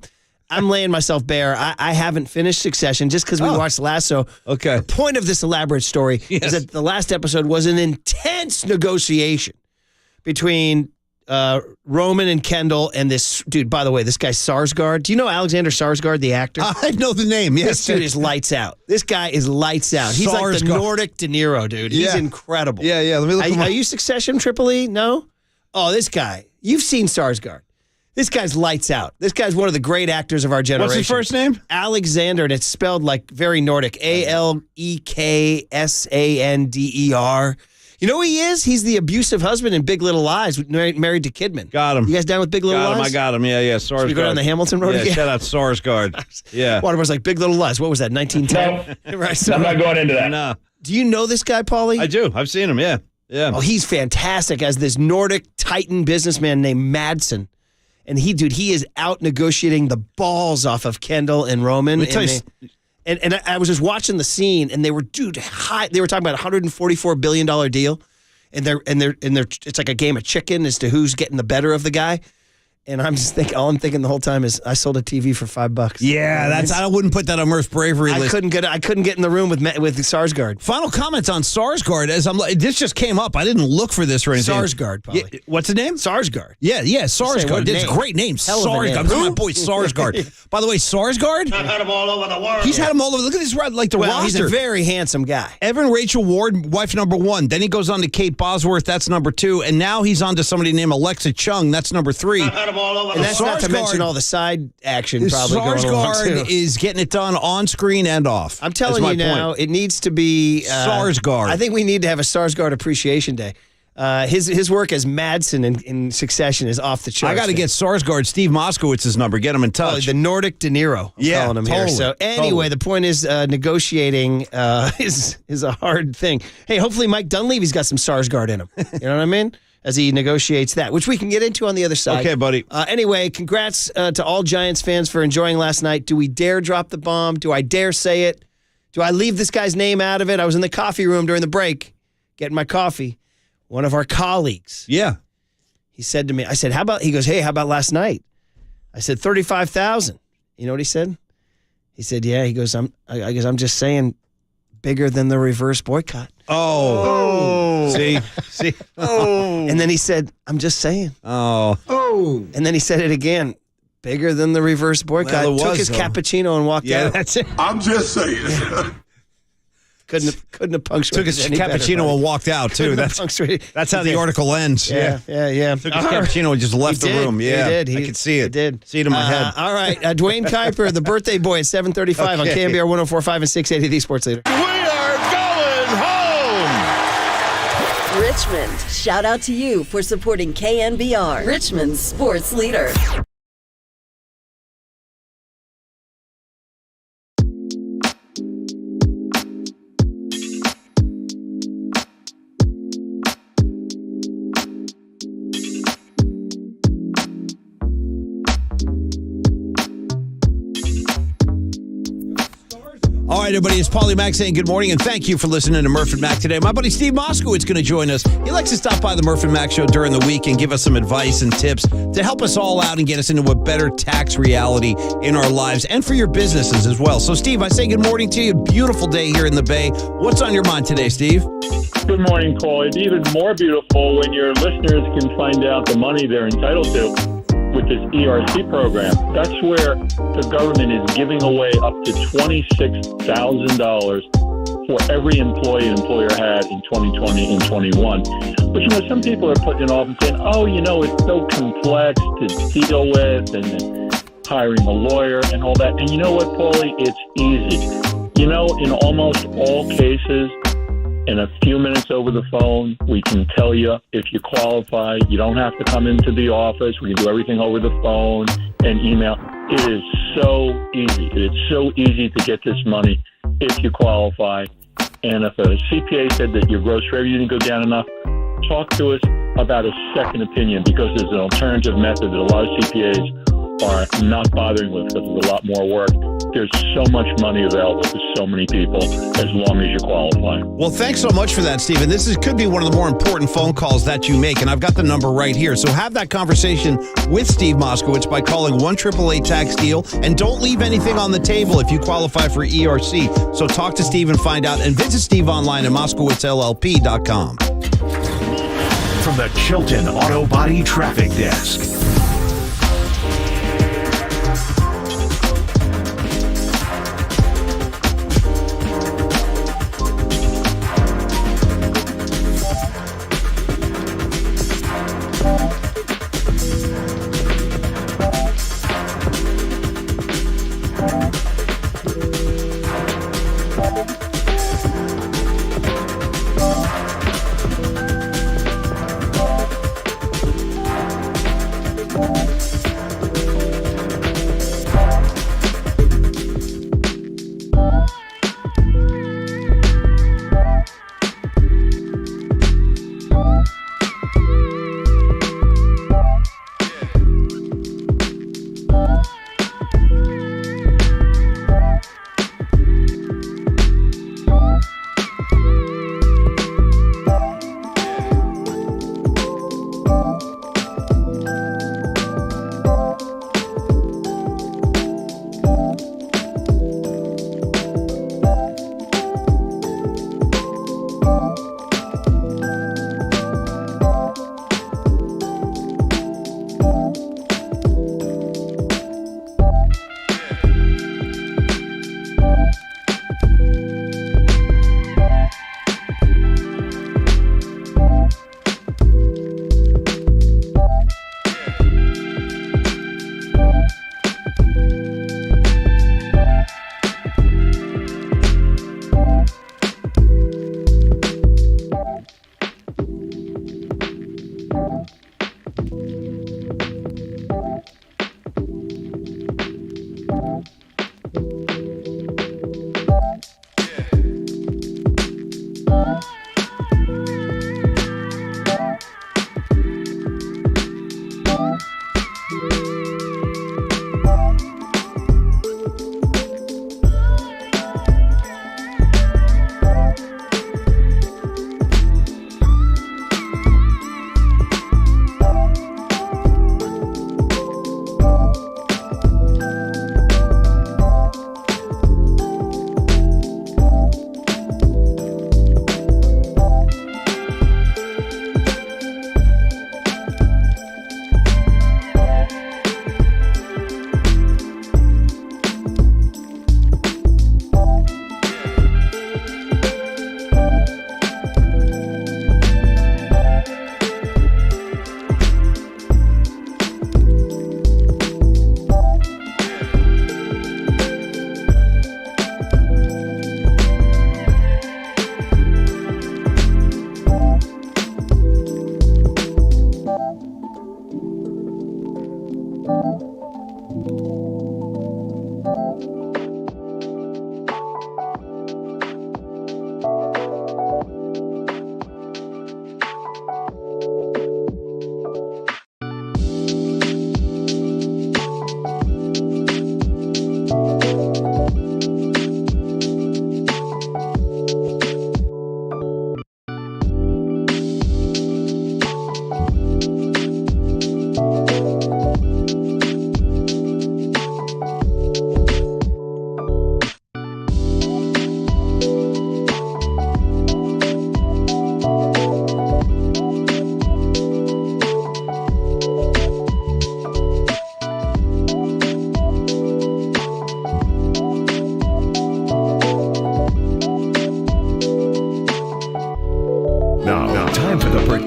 I'm laying myself bare. I haven't finished Succession just because we watched Lasso. Okay. The point of this elaborate story is that the last episode was an intense negotiation between Roman and Kendall and this dude. By the way, this guy Sarsgaard. Do you know Alexander Sarsgaard, the actor? I know the name. Yes, this dude is lights out. This guy is lights out. He's like the Nordic De Niro, dude. He's incredible. Yeah. Let me look. Are you Succession, Triple E? No. Oh, this guy. You've seen Sarsgaard. This guy's lights out. This guy's one of the great actors of our generation. What's his first name? Alexander, and it's spelled like very Nordic. Aleksander. You know who he is? He's the abusive husband in Big Little Lies, married to Kidman. Got him. You guys down with Big Little Lies? I got him. Yeah. Sarsgaard. Should we go down the Hamilton Road again? Shout out Sarsgaard. Yeah. Waterboy's like, Big Little Lies. What was that, 1910? No, right, so, I'm not going into that. No. Do you know this guy, Paulie? I do. I've seen him, yeah. Oh, he's fantastic as this Nordic Titan businessman named Madsen. And he is out negotiating the balls off of Kendall and Roman. And I was just watching the scene, and they were they were talking about a $144 billion deal, and they're it's like a game of chicken as to who's getting the better of the guy. And I'm just thinking, all I'm thinking the whole time is, I sold a TV for $5. Yeah, I wouldn't put that on Murph's bravery list. I couldn't get in the room with Sarsgaard. Final comments on Sarsgaard as this just came up. I didn't look for this or anything. Sarsgaard, probably. Yeah, what's the name? Sarsgaard. Yeah, Sarsgaard. It's a great name. Sarsgaard. I'm my boy Sarsgaard. By the way, Sarsgaard. I've had him all over the world. He's had him all over. Look at this, like the roster. He's a very handsome guy. Evan Rachel Ward, wife number 1. Then he goes on to Kate Bosworth. That's number 2. And now he's on to somebody named Alexa Chung. That's number 3. I've had him all over and that's not to mention all the side action probably going on too. Sarsgaard is getting it done on screen and off. I'm telling you now, it needs to be Sarsgaard. I think we need to have a Sarsgaard Appreciation Day. His work as Madsen in Succession is off the charts. I got to get Sarsgaard, Steve Moskowitz's number. Get him in touch. The Nordic De Niro. I'm calling him here. So anyway, the point is negotiating is a hard thing. Hey, hopefully Mike Dunleavy's got some Sarsgaard in him. You know what I mean? As he negotiates that, which we can get into on the other side. Okay, buddy. Anyway, congrats to all Giants fans for enjoying last night. Do we dare drop the bomb? Do I dare say it? Do I leave this guy's name out of it? I was in the coffee room during the break getting my coffee. One of our colleagues. Yeah. He said to me, I said, how about, he goes, hey, how about last night? I said, 35,000. You know what he said? He said, yeah. He goes, I'm just saying, bigger than the reverse boycott. Oh. See? Oh. And then he said, I'm just saying. Oh. And then he said it again. Bigger than the reverse boycott. Well, Took his cappuccino and walked out. Yeah, that's it. I'm just saying. Yeah. Couldn't have punctuated. Took his cappuccino and walked out, too. That's how the article ends. Yeah. Took his cappuccino and just left the room. Yeah. He did. I could see it. He did. See it in my head. All right. Dwayne Kuiper, the birthday boy at 7:35 on KNBR 104.5 and 680, the Sports Leader. We are going home. Richmond, shout out to you for supporting KNBR, Richmond's sports leader. All right, everybody, it's Paulie Mack saying good morning, and thank you for listening to Murph and Mack today. My buddy Steve Moskowitz going to join us. He likes to stop by the Murph and Mack show during the week and give us some advice and tips to help us all out and get us into a better tax reality in our lives and for your businesses as well. So, Steve, I say good morning to you. Beautiful day here in the Bay. What's on your mind today, Steve? Good morning, Paul. It's even more beautiful when your listeners can find out the money they're entitled to with this ERC program. That's where the government is giving away up to $26,000 for every employee an employer had in 2020 and 21. But, some people are putting it off and saying, it's so complex to deal with and hiring a lawyer and all that. And you know what, Paulie? It's easy. In almost all cases, in a few minutes over the phone, we can tell you if you qualify. You don't have to come into the office. We can do everything over the phone and email. It is so easy. It's so easy to get this money if you qualify. And if a CPA said that your gross revenue didn't go down enough, talk to us about a second opinion, because there's an alternative method that a lot of CPAs are not bothering with because it's a lot more work. There's so much money available to so many people as long as you qualify. Well, thanks so much for that, Stephen. This could be one of the more important phone calls that you make, and I've got the number right here. So have that conversation with Steve Moskowitz by calling 1-888-TAX-DEAL, and don't leave anything on the table if you qualify for ERC. So talk to Steve and find out, and visit Steve online at MoskowitzLLP.com. From the Chilton Auto Body Traffic Desk.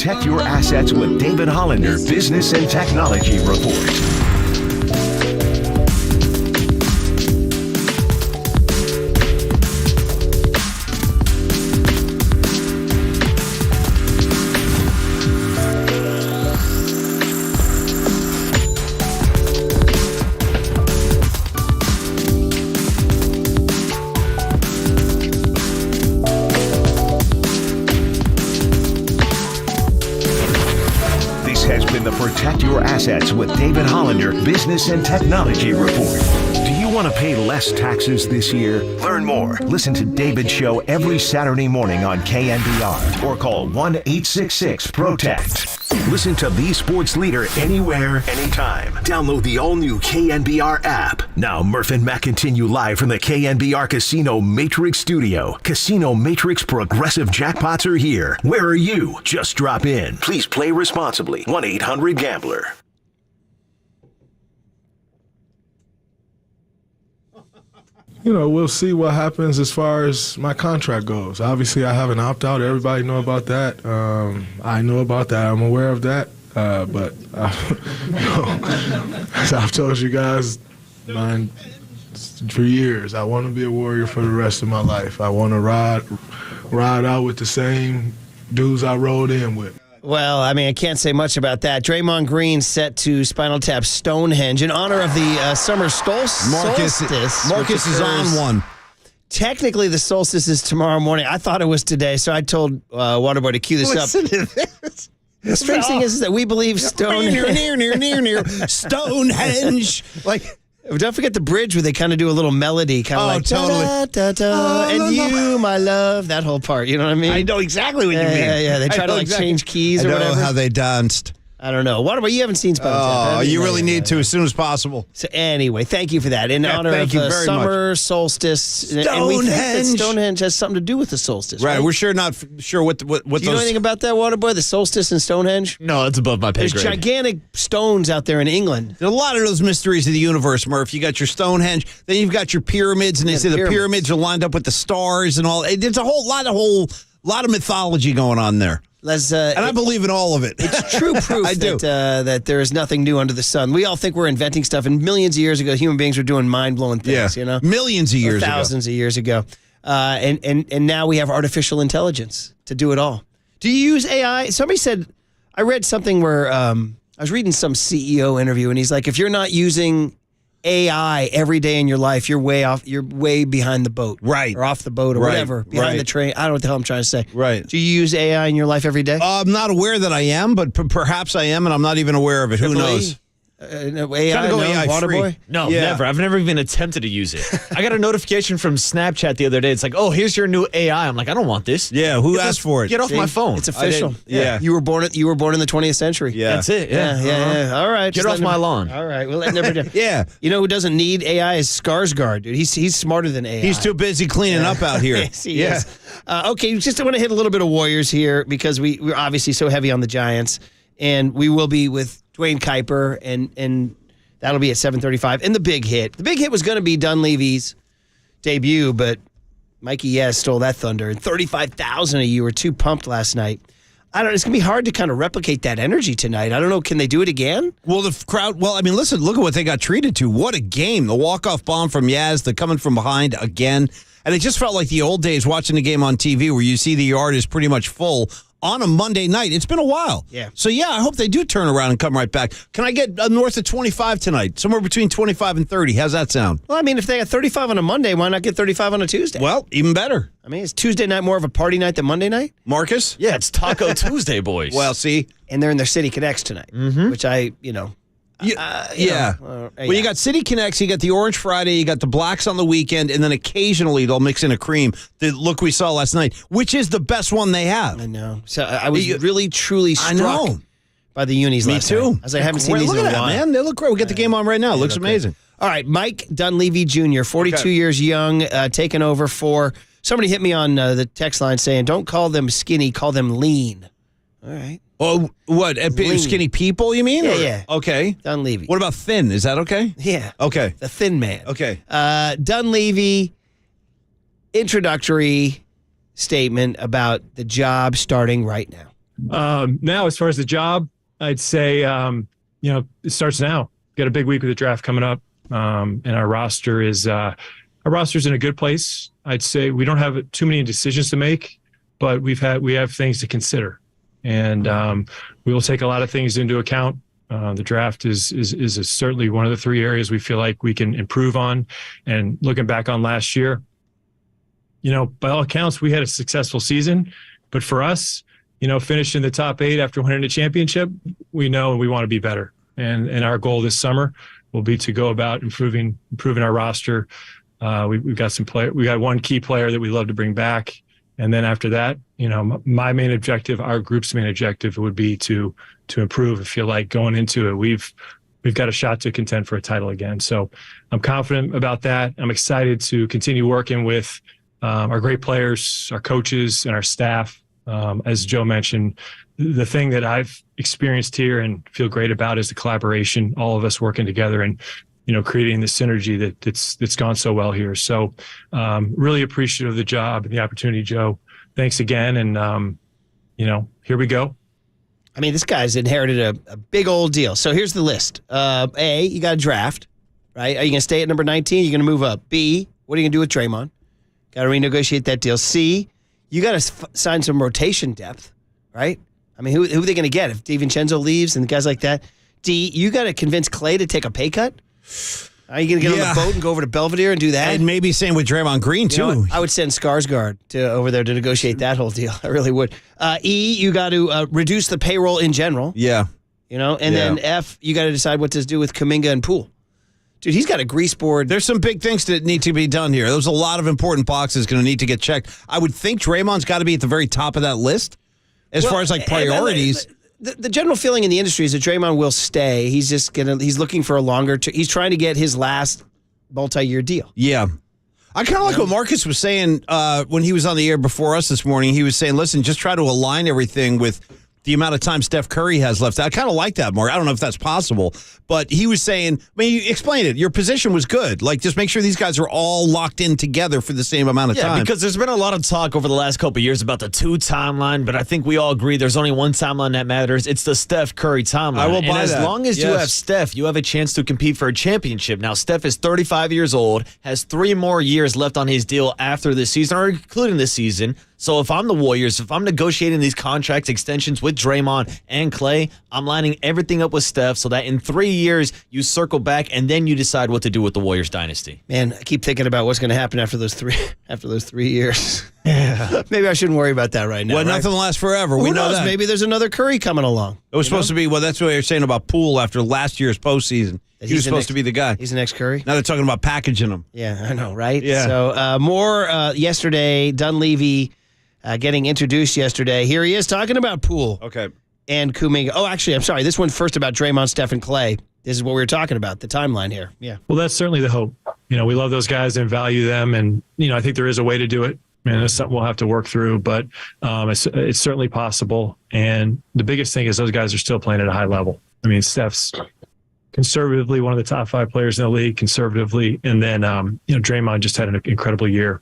Protect Your Assets with David Hollander Business and Technology Report. Protect Your Assets with David Hollander Business and Technology Report. Do you want to pay less taxes this year? Learn more. Listen to David's show every Saturday morning on KNBR or call 1-866-PROTECT. Listen to the sports leader anywhere, anytime. Download the all-new KNBR app. Now, Murph and Matt continue live from the KNBR Casino Matrix Studio. Casino Matrix Progressive Jackpots are here. Where are you? Just drop in. Please play responsibly. 1-800-GAMBLER. You know, we'll see what happens as far as my contract goes. Obviously, I have an opt-out. Everybody know about that. I know about that. I'm aware of that. But as I've told you guys, for years, I want to be a Warrior for the rest of my life. I want to ride out with the same dudes I rode in with. Well, I mean, I can't say much about that. Draymond Green set to Spinal Tap Stonehenge in honor of the summer solstice. Marcus is on one. Technically, the solstice is tomorrow morning. I thought it was today, so I told Waterboy to cue this up. The strange thing is that we believe Stonehenge. Near. Stonehenge. Like, don't forget the bridge where they kind of do a little melody, kind of like totally. Da, da, da, and you, my love, that whole part. You know what I mean? I know exactly what you mean. Yeah. They try to change keys or whatever. I know how they danced. I don't know. Waterboy, you haven't seen Spinal Tap. Oh, you really need to as soon as possible. So anyway, thank you for that. In honor of the summer solstice. And we think that Stonehenge has something to do with the solstice. Right. We're not sure what Do you know anything about that, Waterboy? The solstice and Stonehenge? No, that's above my pay grade. There's gigantic stones out there in England. There's a lot of those mysteries of the universe, Murph. You got your Stonehenge, then you've got your pyramids, and they say the pyramids are lined up with the stars and all. There's a lot of mythology going on there. And I believe in all of it. It's true proof that there is nothing new under the sun. We all think we're inventing stuff, and millions of years ago, human beings were doing mind-blowing things, you know? Millions of years ago. Thousands of years ago. And now we have artificial intelligence to do it all. Do you use AI? Somebody said, I read something where I was reading some CEO interview, and he's like, if you're not using AI every day in your life, you're way behind the boat. Right. Or off the boat or whatever. Behind the train. I don't know what the hell I'm trying to say. Right. Do you use AI in your life every day? I'm not aware that I am, but perhaps I am, and I'm not even aware of it. Who knows? AI, Waterboy? No, never. I've never even attempted to use it. I got a notification from Snapchat the other day. It's like, oh, here's your new AI. I'm like, I don't want this. Yeah, who asked for it? Get off my phone. It's official. Yeah. You were born in the 20th century. Yeah. That's it. Yeah. All right. Get off my lawn. All right. We'll let never do. Yeah. You know who doesn't need AI is Skarsgård, dude. He's smarter than AI. He's too busy cleaning up out here. Yes, he is. Okay, just want to hit a little bit of Warriors here because we're obviously so heavy on the Giants, and we will be with Dwayne Kuiper, and that'll be at 7:35. And the big hit. The big hit was going to be Dunleavy's debut, but Mikey Yes stole that thunder. And 35,000 of you were too pumped last night. I don't know. It's going to be hard to kind of replicate that energy tonight. I don't know. Can they do it again? Well, the crowd, I mean, listen, look at what they got treated to. What a game. The walk-off bomb from Yaz, the coming from behind again. And it just felt like the old days watching the game on TV where you see the yard is pretty much full on a Monday night. It's been a while. Yeah. So, I hope they do turn around and come right back. Can I get north of 25 tonight? Somewhere between 25 and 30. How's that sound? Well, I mean, if they got 35 on a Monday, why not get 35 on a Tuesday? Well, even better. I mean, is Tuesday night more of a party night than Monday night? Marcus? Yeah, it's Taco Tuesday, boys. Well, see. And they're in their City Connects tonight, which Well, you got City Connects, you got the Orange Friday, you got the Blacks on the weekend, and then occasionally they'll mix in a cream. The look we saw last night, which is the best one they have. I know. So I was really, truly struck by the unis last night. Me too. I was like, I haven't seen these in a while. Man. They look great. We got the game on right now. It looks amazing. All right, Mike Dunleavy Jr., 42 years young, taking over for... Somebody hit me on the text line saying, don't call them skinny, call them lean. All right. Oh, what? Skinny people, you mean? Yeah. Okay. Dunleavy. What about thin? Is that okay? Yeah. Okay. The thin man. Okay. Dunleavy, introductory statement about the job starting right now. Now, as far as the job, I'd say, it starts now. Got a big week with the draft coming up, and our roster is in a good place. I'd say we don't have too many decisions to make, but we have things to consider, and we will take a lot of things into account. The draft is certainly one of the 3 areas we feel like we can improve on. And looking back on last year, by all accounts, we had a successful season, but for us, finishing the top 8 after winning a championship, we know we want to be better. And our goal this summer will be to go about improving our roster. We've got we got one key player that we love to bring back. And then after that, my main objective, our group's main objective would be to improve. I feel like going into it, we've got a shot to contend for a title again. So I'm confident about that. I'm excited to continue working with our great players, our coaches, and our staff. As Joe mentioned, the thing that I've experienced here and feel great about is the collaboration, all of us working together and, creating the synergy that's gone so well here. So really appreciative of the job and the opportunity, Joe. Thanks again. And, here we go. I mean, this guy's inherited a big old deal. So here's the list. A, you got a draft, right? Are you going to stay at number 19? You're going to move up. B, what are you going to do with Draymond? Got to renegotiate that deal. C, you got to sign some rotation depth, right? I mean, who are they going to get if DiVincenzo leaves and guys like that? D, you got to convince Clay to take a pay cut? Are you going to get on the boat and go over to Belvedere and do that? And maybe same with Draymond Green, too. I would send Skarsgård over there to negotiate that whole deal. I really would. E, you got to reduce the payroll in general. Yeah. And then F, you got to decide what to do with Kuminga and Poole. Dude, he's got a grease board. There's some big things that need to be done here. There's a lot of important boxes going to need to get checked. I would think Draymond's got to be at the very top of that list as far as priorities. The general feeling in the industry is that Draymond will stay. He's just he's looking for a longer he's trying to get his last multi-year deal. Yeah. I kind of like what Marcus was saying when he was on the air before us this morning. He was saying, listen, just try to align everything with the amount of time Steph Curry has left. I kind of like that, Mark. I don't know if that's possible, but he was saying, you explained it. Your position was good. Like, just make sure these guys are all locked in together for the same amount of time. Yeah, because there's been a lot of talk over the last couple of years about the 2 timeline, but I think we all agree there's only one timeline that matters. It's the Steph Curry timeline. I will buy and that. As long as you have Steph, you have a chance to compete for a championship. Now, Steph is 35 years old, has 3 more years left on his deal after this season, or including this season. So if I'm the Warriors, if I'm negotiating these contract extensions with Draymond and Clay, I'm lining everything up with Steph so that in 3 years you circle back and then you decide what to do with the Warriors dynasty. Man, I keep thinking about what's going to happen after those 3 years. Yeah. Maybe I shouldn't worry about that right now. Well, nothing lasts forever. Who knows? That. Maybe there's another Curry coming along. It was supposed to be, that's what you're saying about Poole after last year's postseason. He was supposed to be the guy. He's the next Curry? Now they're talking about packaging him. Yeah, I know, right? Yeah. So more yesterday, Dunleavy getting introduced yesterday. Here he is talking about Poole. Okay. And Kuminga. Oh, actually, I'm sorry. This one first about Draymond, Steph, and Clay. This is what we were talking about, the timeline here. Yeah. Well, that's certainly the hope. We love those guys and value them. And, I think there is a way to do it. And it's something we'll have to work through, but it's certainly possible. And the biggest thing is those guys are still playing at a high level. I mean, Steph's conservatively one of the top 5 players in the league, conservatively. And then, Draymond just had an incredible year.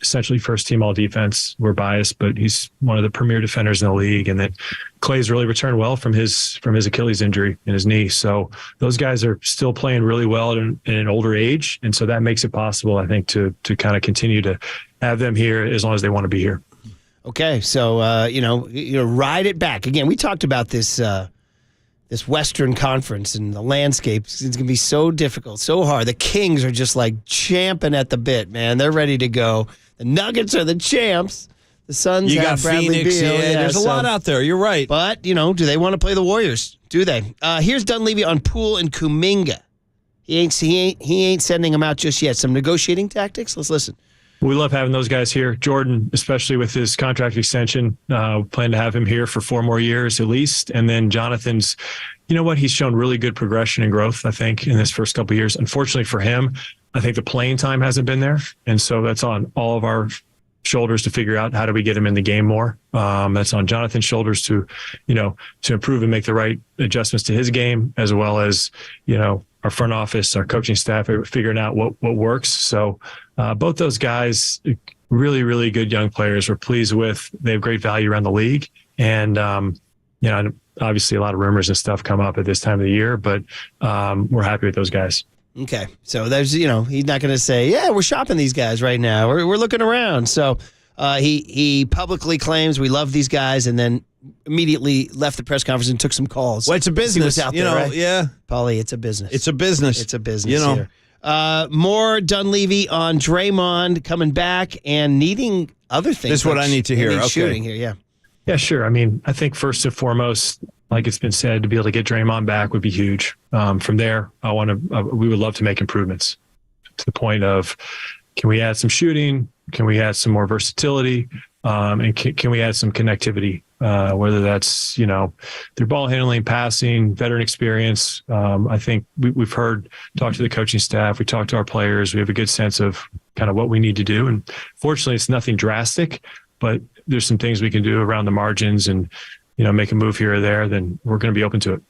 Essentially first team all defense. We're biased, but he's one of the premier defenders in the league. And then Clay's really returned well from his Achilles injury in his knee. So those guys are still playing really well in an older age. And so that makes it possible, I think, to kind of continue to have them here as long as they want to be here. Okay. So, ride it back. Again, we talked about this Western Conference and the landscape. It's going to be so difficult, so hard. The Kings are just like champing at the bit, man. They're ready to go. The Nuggets are the champs. The Suns have Bradley Phoenix, Beal. There's a lot out there. You're right. But, do they want to play the Warriors? Do they? Here's Dunleavy on Poole and Kuminga. He ain't sending them out just yet. Some negotiating tactics? Let's listen. We love having those guys here. Jordan, especially with his contract extension, plan to have him here for 4 more years at least. And then Jonathan's, he's shown really good progression and growth, I think, in this first couple of years. Unfortunately for him, I think the playing time hasn't been there. And so that's on all of our shoulders to figure out how do we get him in the game more. That's on Jonathan's shoulders to improve and make the right adjustments to his game, as well as, our front office, our coaching staff, figuring out what works. So both those guys, really, really good young players we're pleased with. They have great value around the league. And, obviously a lot of rumors and stuff come up at this time of the year, but we're happy with those guys. Okay. So there's, he's not going to say, yeah, we're shopping these guys right now. We're looking around. So he publicly claims we love these guys and then immediately left the press conference and took some calls. Well, it's a business. Out there, right? Yeah. Paulie, it's a business. It's a business. It's a business here. More Dunleavy on Draymond coming back and needing other things. This is what I need to hear. Okay. Shooting here, yeah. Yeah, sure. I mean, I think first and foremost, like it's been said, to be able to get Draymond back would be huge. From there, we would love to make improvements to the point of, can we add some shooting? Can we add some more versatility? And can we add some connectivity? Whether that's, their ball handling, passing, veteran experience. I think we've talked to the coaching staff. We talked to our players. We have a good sense of kind of what we need to do. And fortunately, it's nothing drastic, but there's some things we can do around the margins and, make a move here or there, then we're going to be open to it.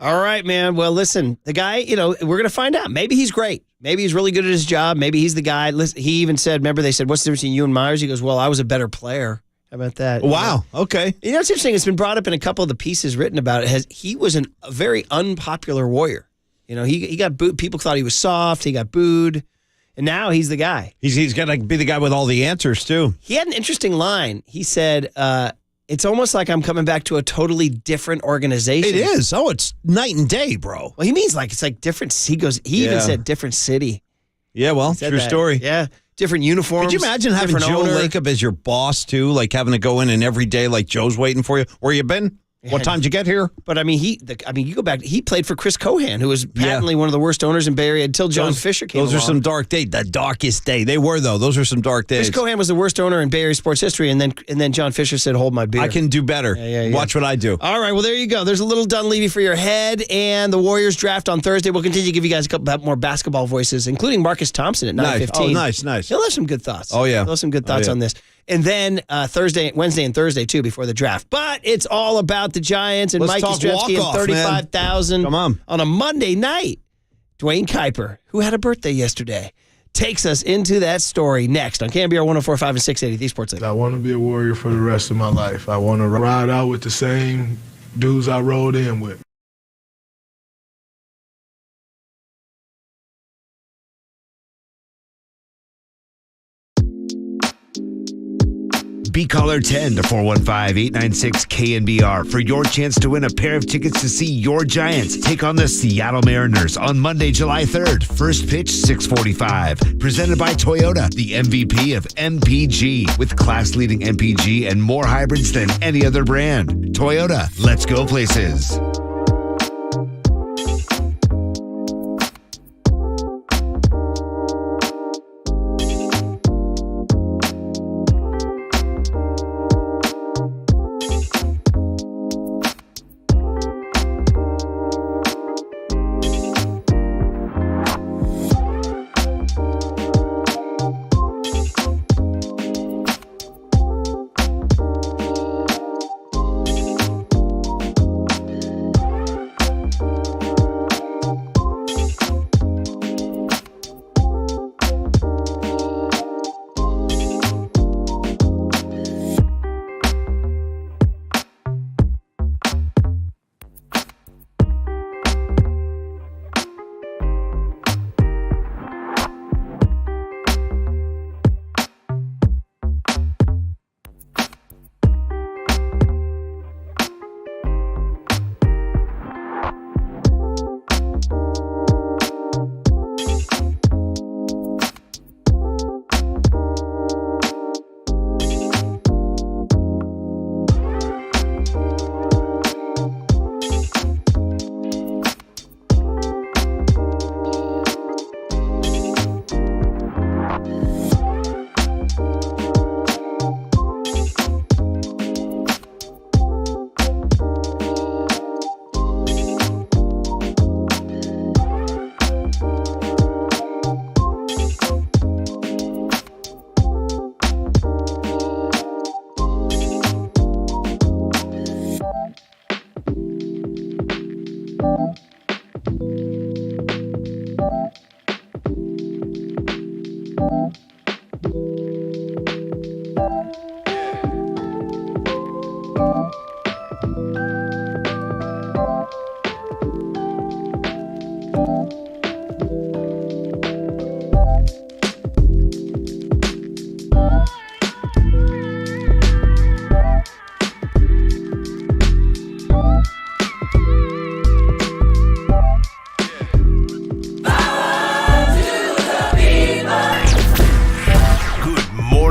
All right, man. Well, listen, the guy, we're going to find out. Maybe he's great. Maybe he's really good at his job. Maybe he's the guy. Listen, he even said, remember they said, what's the difference between you and Myers? He goes, well, I was a better player. How about that? Wow. Okay. It's interesting. It's been brought up in a couple of the pieces written about it. He was a very unpopular Warrior. He got booed. People thought he was soft. He got booed. And now he's the guy. He's got to be the guy with all the answers, too. He had an interesting line. He said, it's almost like I'm coming back to a totally different organization. It is. Oh, it's night and day, bro. Well, he means it's like different. He even said different city. Yeah, well, true story. Yeah. Different uniforms. Could you imagine having Joe Lacob as your boss, too? Like having to go in and every day, like Joe's waiting for you. Where you been? What time did you get here? But you go back. He played for Chris Cohan, who was patently one of the worst owners in Bay Area until John Fisher came along. Those are some dark days. The darkest day. They were, though. Those are some dark days. Chris Cohan was the worst owner in Bay Area sports history, and then John Fisher said, "Hold my beer. I can do better. Yeah. Watch what I do." All right. Well, there you go. There's a little Dunleavy for your head, and the Warriors draft on Thursday. We'll continue to give you guys a couple more basketball voices, including Marcus Thompson at 9:15. Oh, nice. He'll have some good thoughts. Oh, yeah. He'll have some good thoughts on this. And then Wednesday and Thursday, too, before the draft. But it's all about the Giants and Mike Aldrete and 35,000 on a Monday night. Dwayne Kuiper, who had a birthday yesterday, takes us into that story next on KNBR 104.5 and 680, the Sports Leader. I want to be a Warrior for the rest of my life. I want to ride out with the same dudes I rode in with. Be caller 10 to 415-896-KNBR for your chance to win a pair of tickets to see your Giants take on the Seattle Mariners on Monday, July 3rd. First pitch, 6:45. Presented by Toyota, the MVP of MPG, with class-leading MPG and more hybrids than any other brand. Toyota, let's go places.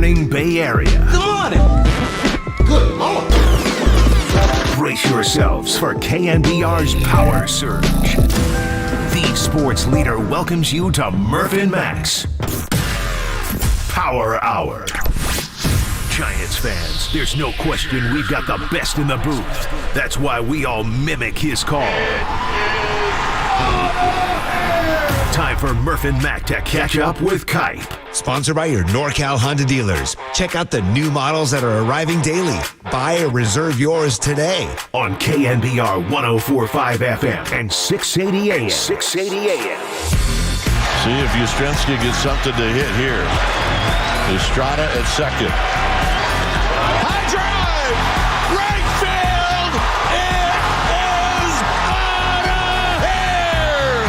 morning, Bay Area. Good morning. Good morning. Brace yourselves for KNBR's Power Surge. The sports leader welcomes you to Murph and Max Power Hour. Giants fans, there's no question we've got the best in the booth. That's why we all mimic his call. Time for Murph and Mac to catch up with Kipe. Sponsored by your NorCal Honda dealers. Check out the new models that are arriving daily. Buy or reserve yours today. On KNBR 104.5 FM and 680 AM. 680 AM. See if Yoshimski gets something to hit here. Estrada at second. High drive. Right field. It is out of here.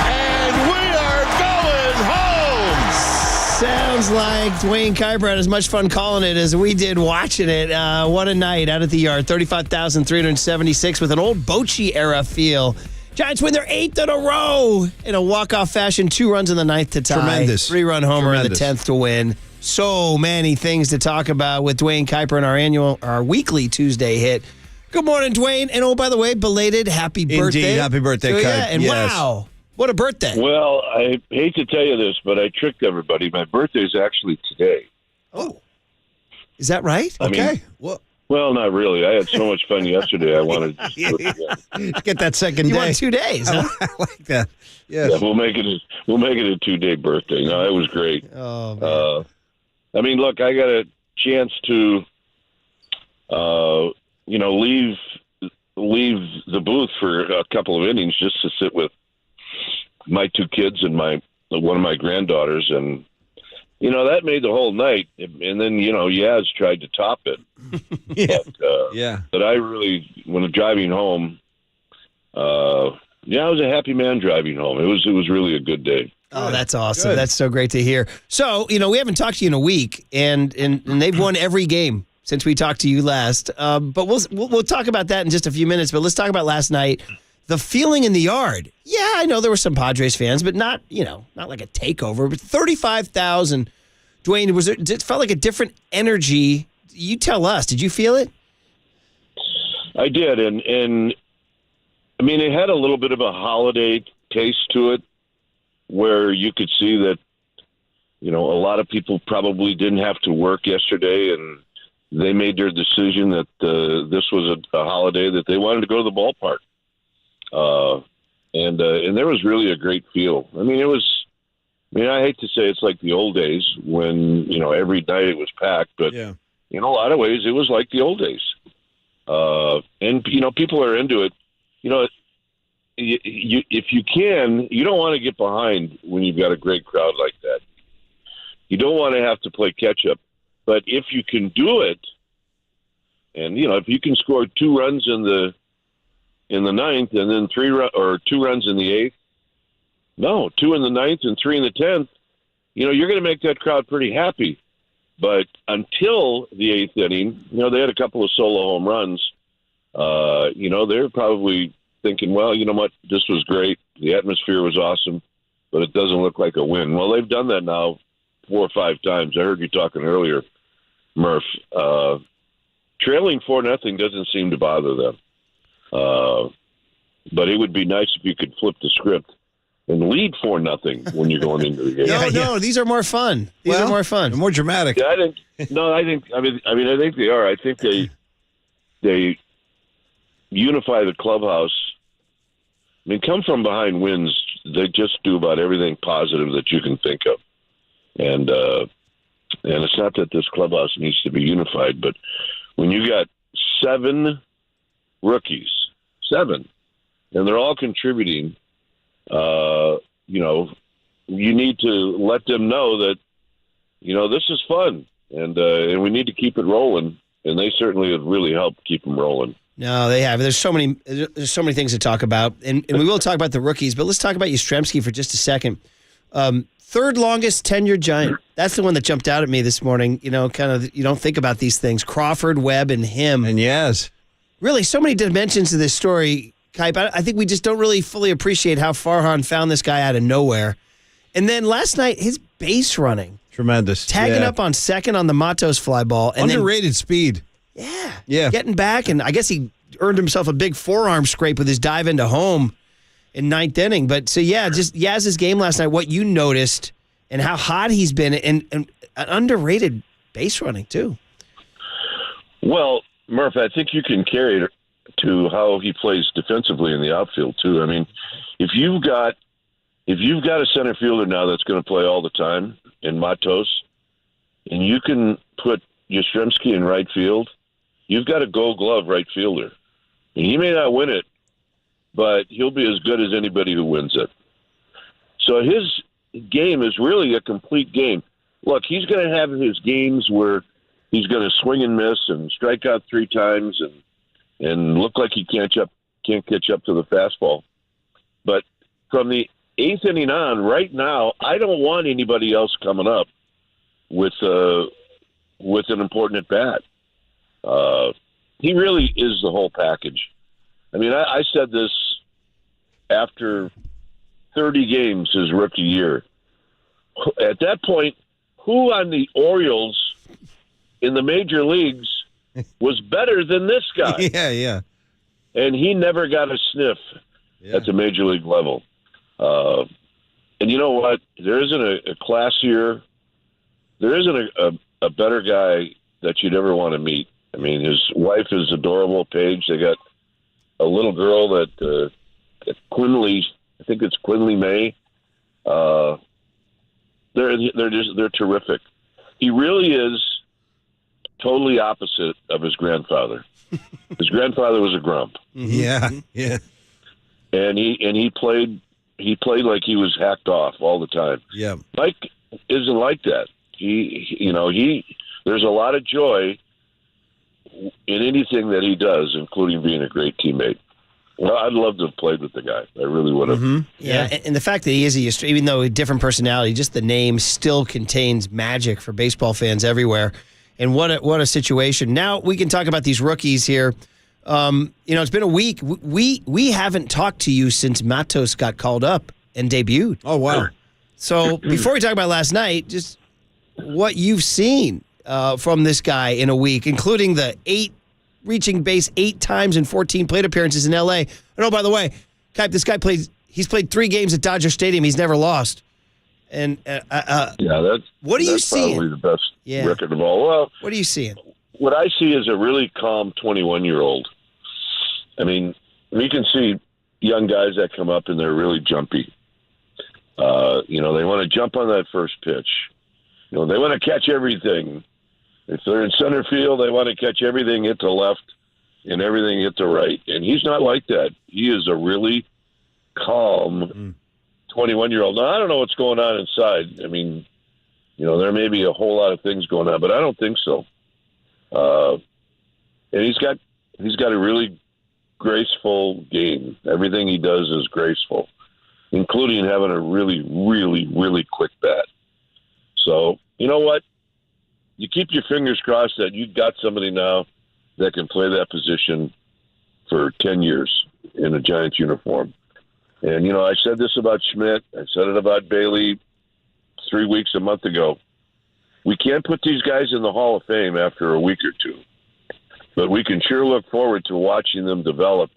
And we are going home. Sounds like Dwayne Kuiper had as much fun calling it as we did watching it. What a night out at the yard. 35,376 with an old Bochy era feel. Giants win their 8th in a row in a walk-off fashion. 2 runs in the 9th to tie. Tremendous. 3-run homer in the Tremendous. 10th to win. So many things to talk about with Dwayne Kuiper in our weekly Tuesday hit. Good morning, Dwayne. And oh, by the way, belated happy birthday. Indeed, happy birthday, So, Kuiper. yeah, and Yes. wow, what a birthday. Well, I hate to tell you this, but I tricked everybody. My birthday is actually today. Oh, is that right? I mean, Okay. well, not really. I had so much fun yesterday. I wanted to just do it again. Get that second You day. want 2 days, huh? I like that. Yes. Yeah, we'll make it a 2-day birthday. No, it was great. Oh, man. I mean, look, I got a chance to, leave the booth for a couple of innings just to sit with my 2 kids and one of my granddaughters, and that made the whole night. And then Yaz tried to top it. Yeah. But, Yeah. But I really, when driving home, I was a happy man driving home. It was really a good day. Oh, that's awesome. Good. That's so great to hear. So, we haven't talked to you in a week, and they've won every game since we talked to you last. But we'll talk about that in just a few minutes. But let's talk about last night. The feeling in the yard. Yeah, I know there were some Padres fans, but not like a takeover. But 35,000. Dwayne, it felt like a different energy. You tell us. Did you feel it? I did, and I mean, it had a little bit of a holiday taste to it, where you could see that, a lot of people probably didn't have to work yesterday, and they made their decision that this was a holiday that they wanted to go to the ballpark. And there was really a great feel. I mean, I hate to say it's like the old days when, every night it was packed, but Yeah. in a lot of ways it was like the old days. And, people are into it. If you can, you don't want to get behind when you've got a great crowd like that. You don't want to have to play catch up. But if you can do it, and if you can score 2 runs in the 9th, and then 2 runs in the 8th, 2 in the 9th and 3 in the 10th, you're going to make that crowd pretty happy. But until the 8th inning, they had a couple of solo home runs. They're probably thinking, well, you know what, this was great. The atmosphere was awesome, but it doesn't look like a win. Well, they've done that now 4 or 5 times. I heard you talking earlier, Murph. Trailing 4-0 doesn't seem to bother them. But it would be nice if you could flip the script and lead 4-0 when you're going into the game. No, these are more fun. These are more fun. More dramatic. Yeah, I think they are. I think they unify the clubhouse. I mean, come from behind wins. They just do about everything positive that you can think of, and it's not that this clubhouse needs to be unified, but when you got 7 rookies, 7, and they're all contributing, you need to let them know that this is fun, and we need to keep it rolling. And they certainly have really helped keep them rolling. No, they have. There's so many things to talk about, and we will talk about the rookies. But let's talk about Yoshimski for just a second. 3rd longest tenured Giant. That's the one that jumped out at me this morning. You don't think about these things. Crawford, Webb, and him. And yes, really, so many dimensions to this story, Kipe. I think we just don't really fully appreciate how Farhan found this guy out of nowhere. And then last night, his base running. Tremendous. Tagging up on second on the Matos fly ball. And underrated speed. Yeah. Getting back, and I guess he earned himself a big forearm scrape with his dive into home in ninth inning. But so, just Yaz's game last night, what you noticed and how hot he's been, and an underrated base running, too. Well, Murph, I think you can carry it to how he plays defensively in the outfield, too. I mean, if you've got a center fielder now that's going to play all the time in Matos, and you can put Yoshimski in right field, you've got a gold glove right fielder. And he may not win it, but he'll be as good as anybody who wins it. So his game is really a complete game. Look, he's going to have his games where he's going to swing and miss and strike out 3 times and look like he can't catch up to the fastball. But from the 8th inning on, right now, I don't want anybody else coming up with an important at bat. He really is the whole package. I mean, I said this after 30 games his rookie year. At that point, who on the Orioles in the major leagues was better than this guy? Yeah. And he never got a sniff at the major league level. And you know what? There isn't a classier, there isn't a better guy that you'd ever want to meet. I mean, his wife is adorable, Paige. They got a little girl that Quinley, I think it's Quinley May. They're terrific. He really is totally opposite of his grandfather. His grandfather was a grump. Yeah. And he played like he was hacked off all the time. Yeah. Mike isn't like that. There's a lot of joy in anything that he does, including being a great teammate. Well, I'd love to have played with the guy. I really would have. Mm-hmm. Yeah, and the fact that he is even though a different personality, just the name still contains magic for baseball fans everywhere. And what a situation. Now we can talk about these rookies here. It's been a week. We haven't talked to you since Matos got called up and debuted. Oh, wow. So before we talk about last night, just what you've seen from this guy in a week, including the reaching base 8 times in 14 plate appearances in L.A. And oh, by the way, this guy he's played 3 games at Dodger Stadium. He's never lost. And what are you seeing? Probably the best record of all. Well, what are you seeing? What I see is a really calm 21-year-old. I mean, we can see young guys that come up and they're really jumpy. They want to jump on that first pitch. They want to catch everything. If they're in center field, they want to catch everything hit to left and everything hit to right. And he's not like that. He is a really calm 21-year-old. Now, I don't know what's going on inside. I mean, there may be a whole lot of things going on, but I don't think so. And he's got a really graceful game. Everything he does is graceful, including having a really, really, really quick bat. So, you know what? You keep your fingers crossed that you've got somebody now that can play that position for 10 years in a Giants uniform. And, I said this about Schmidt. I said it about Bailey 3 weeks, a month ago. We can't put these guys in the Hall of Fame after a week or two, but we can sure look forward to watching them develop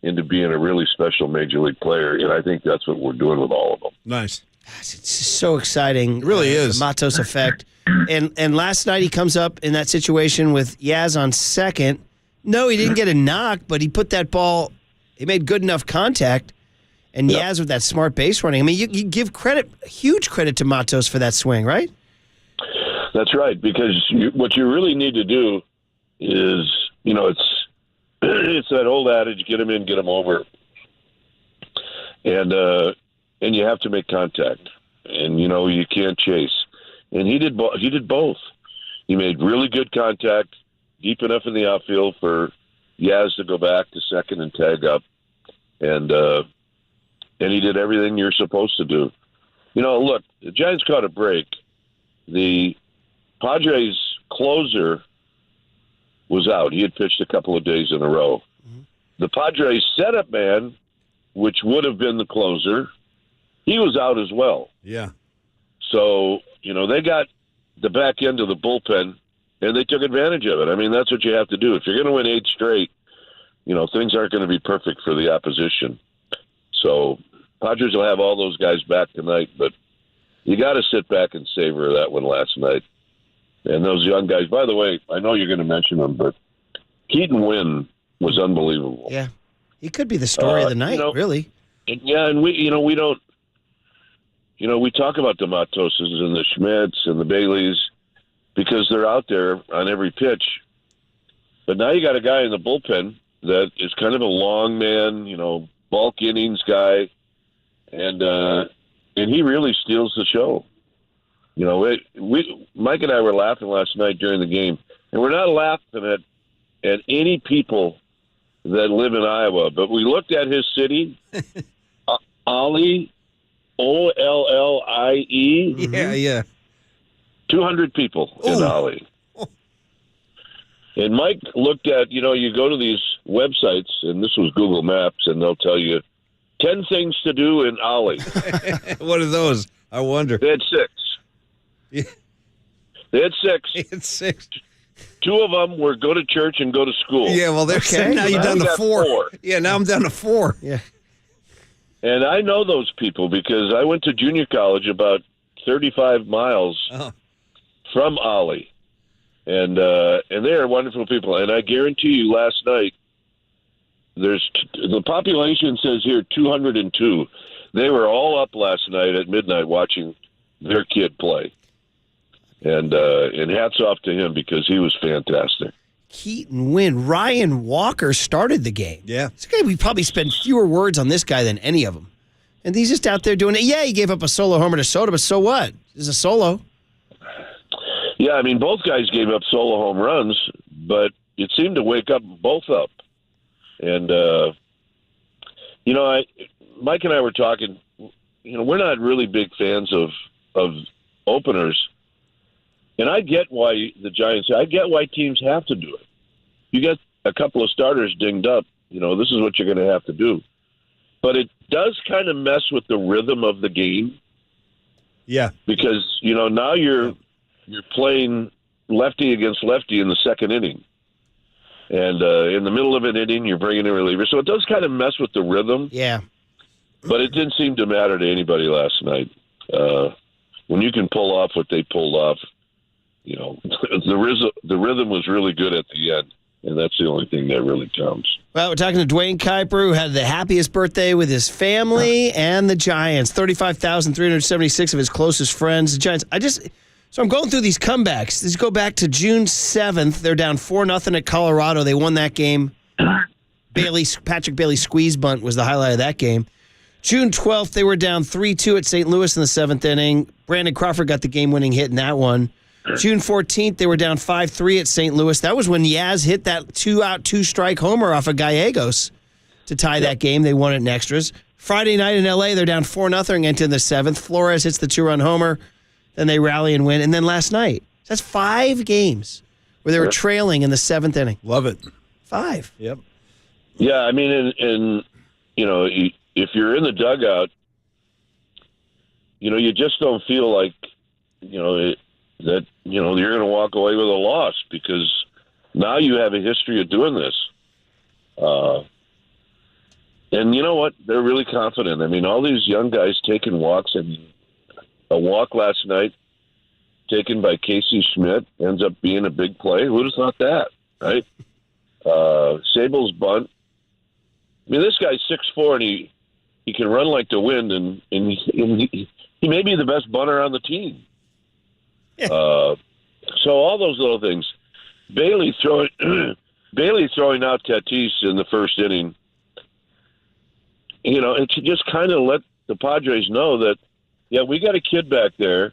into being a really special major league player, and I think that's what we're doing with all of them. Nice. It's so exciting. It really is. The Matos effect. And last night he comes up in that situation with Yaz on second. No, he didn't get a knock, but he put that ball, he made good enough contact, and Yaz with that smart base running. I mean, you give huge credit to Matos for that swing, right? That's right, because what you really need to do is, it's that old adage, get them in, get them over. And you have to make contact. And, you can't chase. And he did both. He made really good contact, deep enough in the outfield for Yaz to go back to second and tag up. And he did everything you're supposed to do. Look, the Giants caught a break. The Padres closer was out. He had pitched a couple of days in a row. Mm-hmm. The Padres setup man, which would have been the closer, he was out as well. Yeah. So they got the back end of the bullpen, and they took advantage of it. I mean, that's what you have to do. If you're going to win 8 straight, things aren't going to be perfect for the opposition. So Padres will have all those guys back tonight, but you got to sit back and savor that one last night. And those young guys, by the way, I know you're going to mention them, but Keaton Wynn was unbelievable. Yeah. He could be the story of the night, really. And we don't, we talk about the Matoses and the Schmidts and the Baileys because they're out there on every pitch. But now you got a guy in the bullpen that is kind of a long man, bulk innings guy, and he really steals the show. Mike and I were laughing last night during the game, and we're not laughing at any people that live in Iowa, but we looked at his city, Ollie, Ollie. Yeah. 200 people in Ollie. And Mike looked at, you go to these websites, and this was Google Maps, and they'll tell you 10 things to do in Ollie. What are those? I wonder. They had 6. Yeah. They had 6. They had 6. 2 of them were go to church and go to school. Yeah, well, they're saying now you're down to 4. Yeah, now I'm down to 4. Yeah. And I know those people because I went to junior college about 35 miles from Ollie. And they are wonderful people. And I guarantee you last night, the population says here 202. They were all up last night at midnight watching their kid play. And hats off to him because he was fantastic. Keaton Wynn. Ryan Walker started the game. Yeah. This guy, we probably spend fewer words on this guy than any of them. And he's just out there doing it. Yeah, he gave up a solo homer to Soto, but so what? It's a solo. Yeah, I mean, both guys gave up solo home runs, but it seemed to wake up both up. And, Mike and I were talking, we're not really big fans of openers. And I get why the Giants, I get why teams have to do it. You get a couple of starters dinged up, this is what you're going to have to do. But it does kind of mess with the rhythm of the game. Yeah. Because, now you're playing lefty against lefty in the second inning. And in the middle of an inning, you're bringing in a reliever. So it does kind of mess with the rhythm. Yeah. But it didn't seem to matter to anybody last night. When you can pull off what they pulled off, the rhythm was really good at the end. And that's the only thing that really counts. Well, we're talking to Dwayne Kuiper, who had the happiest birthday with his family and the Giants. 35,376 of his closest friends. The Giants, so I'm going through these comebacks. Let's go back to June 7th. They're down 4-0 at Colorado. They won that game. Patrick Bailey's squeeze bunt was the highlight of that game. June 12th, they were down 3-2 at St. Louis in the 7th inning. Brandon Crawford got the game-winning hit in that one. June 14th, they were down 5-3 at St. Louis. That was when Yaz hit that 2-out, 2-strike homer off of Gallegos to tie that game. They won it in extras. Friday night in L.A., they're down 4-0 into the 7th. Flores hits the 2-run homer. Then they rally and win. And then last night, that's 5 games where they were trailing in the 7th inning. Love it. 5. Yep. Yeah, I mean, and if you're in the dugout, you just don't feel like, that you're going to walk away with a loss because now you have a history of doing this. And you know what? They're really confident. I mean, all these young guys taking walks. I mean, a walk last night taken by Casey Schmidt ends up being a big play. Who'd have thought that, right? Sable's bunt. I mean, this guy's 6'4", and he can run like the wind, and he may be the best bunter on the team. So all those little things. Bailey throwing out Tatis in the first inning, and to just kind of let the Padres know that, yeah, we got a kid back there,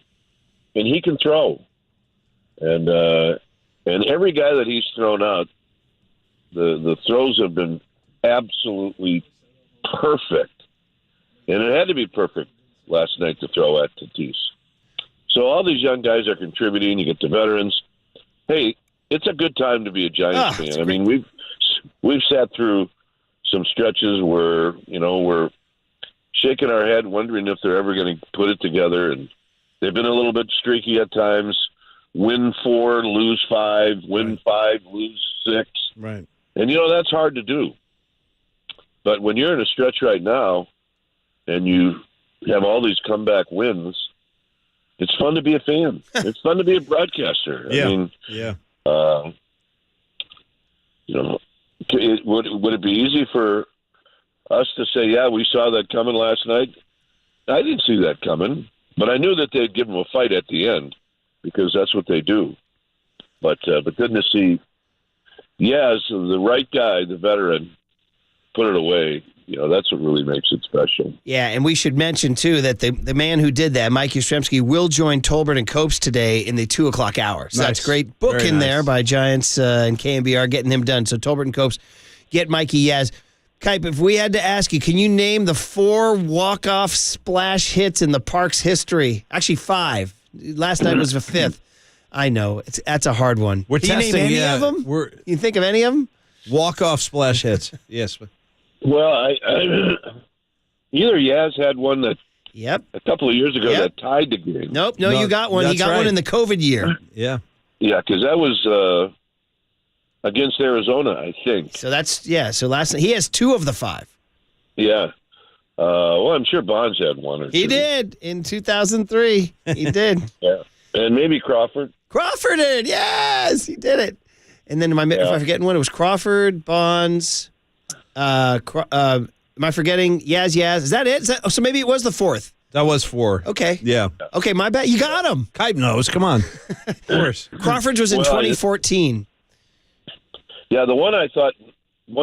and he can throw. And every guy that he's thrown out, the throws have been absolutely perfect. And it had to be perfect last night to throw at Tatis. So all these young guys are contributing. You get the veterans. Hey, it's a good time to be a Giants fan. I mean, we've sat through some stretches where we're shaking our head, wondering if they're ever going to put it together, and They've been a little bit streaky at times. Win 4, lose 5, win 5, lose 6. Right. And, that's hard to do. But when you're in a stretch right now and you have all these comeback wins, it's fun to be a fan. It's fun to be a broadcaster. Yeah. I mean, would it be easy for us to say, yeah, we saw that coming last night? I didn't see that coming, but I knew that they'd give them a fight at the end because that's what they do. But then to see, the right guy, the veteran, put it away, that's what really makes it special. Yeah, and we should mention, too, that the man who did that, Mike Yastrzemski, will join Tolbert and Copes today in the 2 o'clock hour. So that's great book Very in nice. there by Giants and KNBR getting him done. So Tolbert and Copes, get Mikey Yaz. Kipe, if we had to ask you, can you name the 4 walk-off splash hits in the Parks history? Actually, 5. Last night was the 5th. I know. That's a hard one. We're Can you testing, name any of them? You think of any of them? Walk-off splash hits. Yes. Well, I either Yaz had one that a couple of years ago that tied the game. Nope. No, you got one. He got one in the COVID year. Yeah. Yeah, because that was against Arizona, I think. So so last night, he has 2 of the 5. Yeah. Well, I'm sure Bonds had one or two. He did in 2003. He did. Yeah. And maybe Crawford. Crawford did. Yes, he did it. And then if I'm forgetting one, it was Crawford, Bonds. Am I forgetting Yaz? Is that it? So maybe it was the 4th. That was 4. Okay. Yeah. Okay, my bad. You got him. Kipe knows. Come on. Of course. Crawford's was in 2014. Yeah, one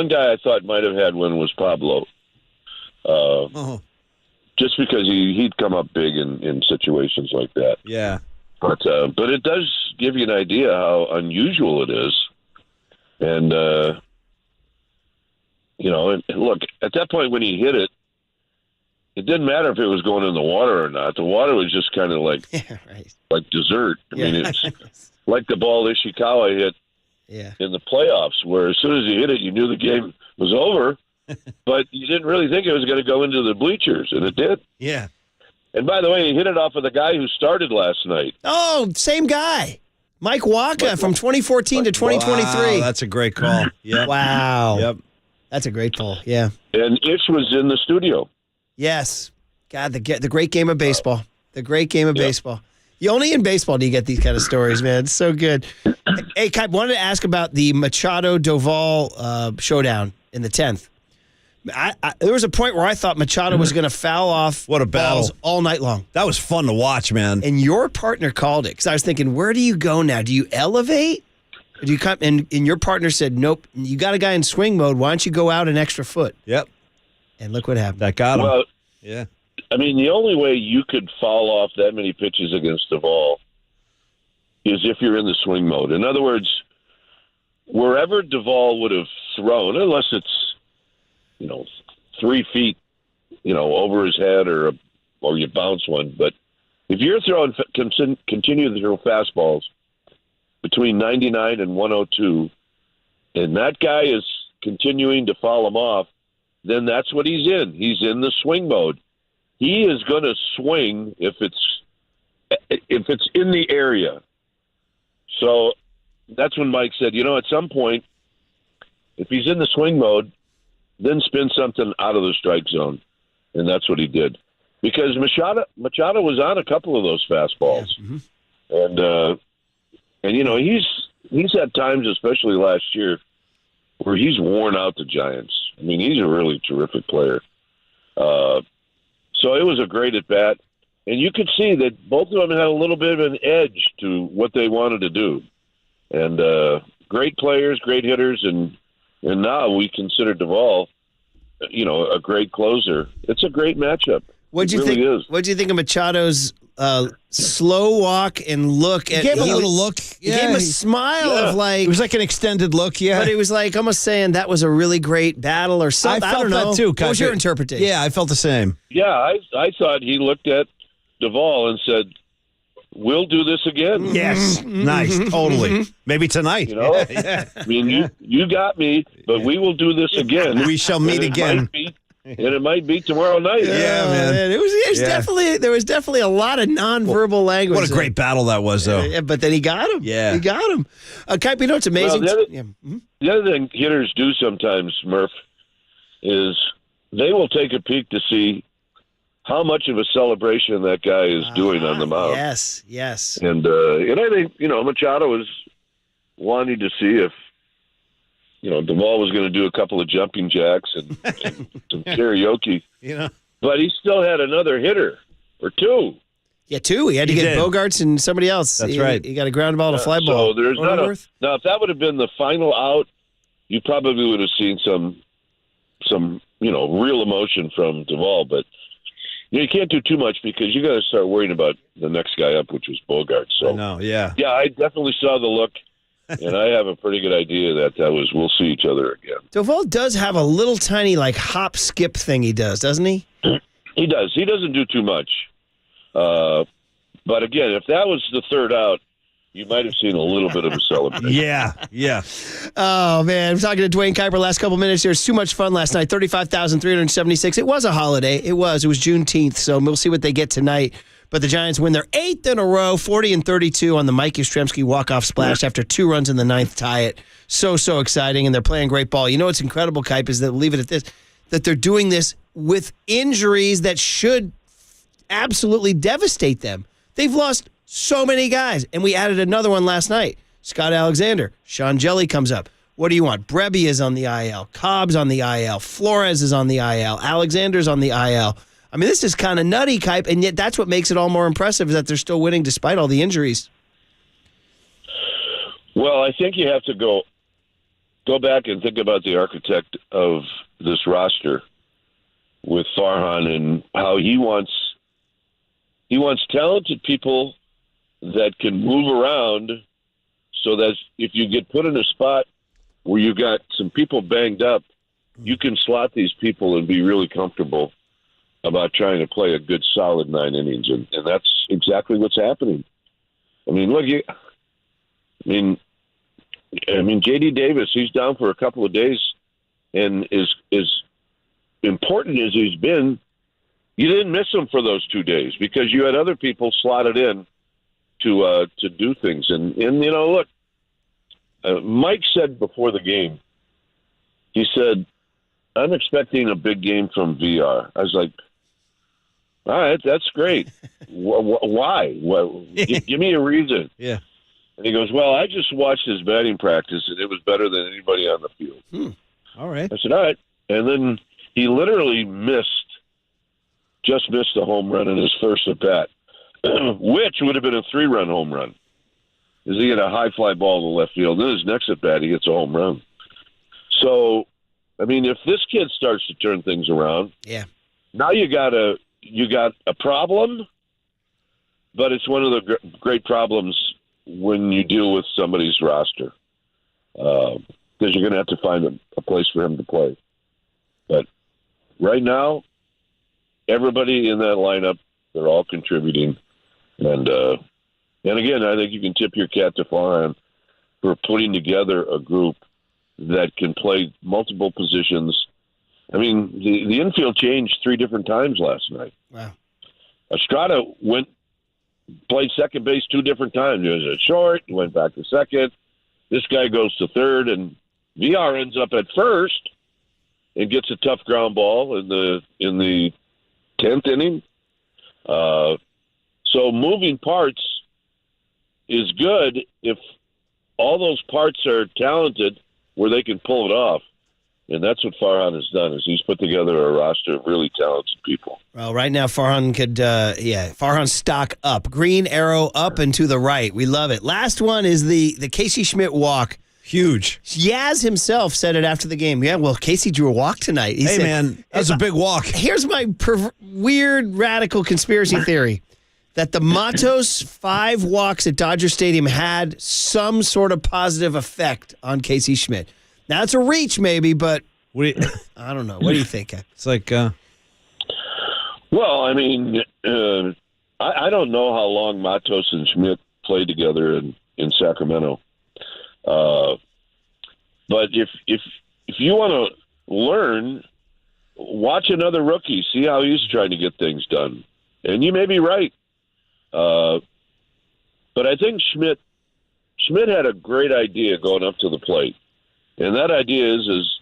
guy I thought might have had one was Pablo. Just because he'd come up big in situations like that. Yeah. But it does give you an idea how unusual it is. And, and look, at that point when he hit it, it didn't matter if it was going in the water or not. The water was just kind of like like dessert. I mean, it's like the ball Ishikawa hit in the playoffs, where as soon as he hit it, you knew the game was over, but you didn't really think it was going to go into the bleachers, and it did. Yeah. And by the way, he hit it off of the guy who started last night. Oh, same guy. Mike Waka from 2014 to 2023. Wow, that's a great call. Yeah. Wow. Yep. That's a great call. Yeah. And Ish was in the studio. Yes. God, the great game of baseball. The great game of baseball. You only in baseball do you get these kind of stories, man. It's so good. Hey, Kai, wanted to ask about the Machado-Doval showdown in the 10th. There was a point where I thought Machado was going to foul off what a balls battle all night long. That was fun to watch, man. And your partner called it because I was thinking, where do you go now? Do you elevate? Or do you come? And your partner said, nope. You got a guy in swing mode. Why don't you go out an extra foot? Yep. And look what happened. That got him. Well, yeah. I mean, the only way you could foul off that many pitches against Duvall is if you're in the swing mode. In other words, wherever Duvall would have thrown, unless it's 3 feet, over his head or you bounce one. But if you're throwing, continue to throw fastballs between 99 and 102, and that guy is continuing to foul him off, then that's what he's in. He's in the swing mode. He is going to swing if it's in the area. So that's when Mike said, at some point, if he's in the swing mode, then spin something out of the strike zone. And that's what he did. Because Machado was on a couple of those fastballs. Yeah. Mm-hmm. And he's had times, especially last year, where he's worn out the Giants. I mean, he's a really terrific player. So it was a great at-bat. And you could see that both of them had a little bit of an edge to what they wanted to do. And great players, great hitters, and now we consider Duvall, a great closer. It's a great matchup. What'd you think of Machado's slow walk and look? He gave a little look. He gave him a smile of like. It was like an extended look, yeah. But it was like almost saying that was a really great battle or something. I felt don't know. that too. What was your interpretation? Yeah, I felt the same. Yeah, I thought he looked at Duvall and said, "We'll do this again." Yes, nice, totally. Maybe tonight. I mean, you got me, but we will do this again. We shall meet again. and it might be tomorrow night. Yeah, man. It was there was definitely a lot of nonverbal language. What a great battle that was, though. Yeah, but then he got him. Yeah. He got him. Kipe, you know what's amazing? Well, the other thing hitters do sometimes, Murph, is they will take a peek to see how much of a celebration that guy is doing on the mound. Yes. And I think, Machado was wanting to see if, Duvall was going to do a couple of jumping jacks and some karaoke. But he still had another hitter or two. Yeah, two. He had to get Bogarts and somebody else. That's right. He got a ground ball to fly ball. So there's not now, if that would have been the final out, you probably would have seen some real emotion from Duvall. But you can't do too much because you got to start worrying about the next guy up, which was Bogart. So yeah, I definitely saw the look. And I have a pretty good idea that we'll see each other again. Duvall does have a little tiny hop skip thing he does, doesn't he? He does. He doesn't do too much. But again, if that was the third out, you might have seen a little bit of a celebration. Yeah. Oh, man. I'm talking to Dwayne Kuiper last couple minutes here. It was too much fun last night. 35,376. It was a holiday. It was Juneteenth, so we'll see what they get tonight. But the Giants win their 8th in a row, 40-32 on the Mike Yastrzemski walk-off splash after 2 runs in the 9th, tie it. So exciting, and they're playing great ball. You know what's incredible, Kipe, is that, leave it at this, that they're doing this with injuries that should absolutely devastate them. They've lost so many guys, and we added another one last night. Scott Alexander. Sean Jelly comes up. What do you want? Brebbia is on the IL. Cobb's on the IL. Flores is on the IL. Alexander's on the IL. I mean, this is kind of nutty, Kipe, and yet that's what makes it all more impressive is that they're still winning despite all the injuries. Well, I think you have to go back and think about the architect of this roster with Farhan and how he wants talented people that can move around so that if you get put in a spot where you got some people banged up, you can slot these people and be really comfortable about trying to play a good solid 9 innings. And that's exactly what's happening. I mean, look, J.D. Davis, he's down for a couple of days, and as important as he's been, you didn't miss him for those 2 days because you had other people slotted in to do things. And look, Mike said before the game, he said, I'm expecting a big game from VR. I was like, all right, that's great. Why? Give me a reason. Yeah. And he goes, well, I just watched his batting practice, and it was better than anybody on the field. All right. I said, all right. And then he literally just missed a home run in his first at-bat, which would have been a 3-run home run. Because he had a high fly ball to left field. Then his next at-bat, he gets a home run. So, I mean, if this kid starts to turn things around, now you got a problem, but it's one of the great problems when you deal with somebody's roster, because you're going to have to find a place for him to play. But right now, everybody in that lineup, they're all contributing. And again, I think you can tip your cap to Farhan for putting together a group that can play multiple positions. I mean, the infield changed 3 different times last night. Wow. Estrada played second base 2 different times. He was at short, he went back to second. This guy goes to third, and VR ends up at first and gets a tough ground ball in the 10th inning. So moving parts is good if all those parts are talented where they can pull it off. And that's what Farhan has done, is he's put together a roster of really talented people. Well, right now Farhan could, Farhan stock up. Green arrow up and to the right. We love it. Last one is the Casey Schmidt walk. Huge. Yaz himself said it after the game. Yeah, well, Casey drew a walk tonight. He said, man, that was a big walk. Here's my weird, radical conspiracy theory. That the Matos 5 walks at Dodger Stadium had some sort of positive effect on Casey Schmidt. Now, it's a reach maybe, but I don't know. What do you think? It's like... Well, I mean, I don't know how long Matos and Schmidt played together in Sacramento. But if you want to learn watch another rookie, see how he's trying to get things done. And you may be right. But I think Schmidt had a great idea going up to the plate. And that idea is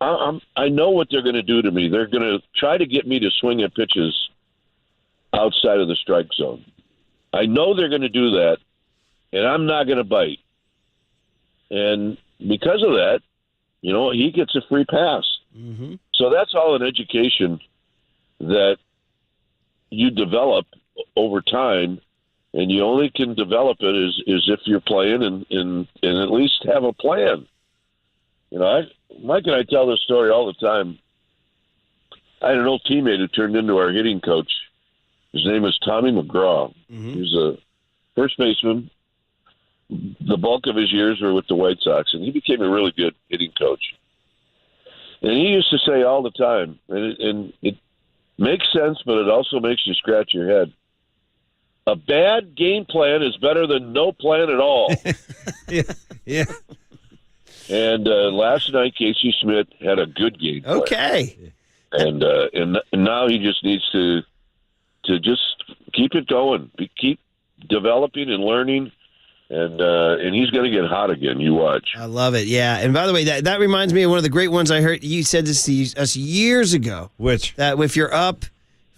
I know what they're going to do to me. They're going to try to get me to swing at pitches outside of the strike zone. I know they're going to do that, and I'm not going to bite. And because of that, he gets a free pass. Mm-hmm. So that's all an education that you develop over time, and you only can develop it is if you're playing and at least have a plan. Mike and I tell this story all the time. I had an old teammate who turned into our hitting coach. His name is Tommy McGraw. Mm-hmm. He was a first baseman. The bulk of his years were with the White Sox, and he became a really good hitting coach. And he used to say all the time, and it makes sense, but it also makes you scratch your head. A bad game plan is better than no plan at all. Yeah. And last night, Casey Schmidt had a good game plan. Okay. And now he just needs to just keep it going, keep developing and learning. And he's going to get hot again. You watch. I love it. Yeah. And by the way, that reminds me of one of the great ones I heard. You said this to us years ago. Which? That if you're up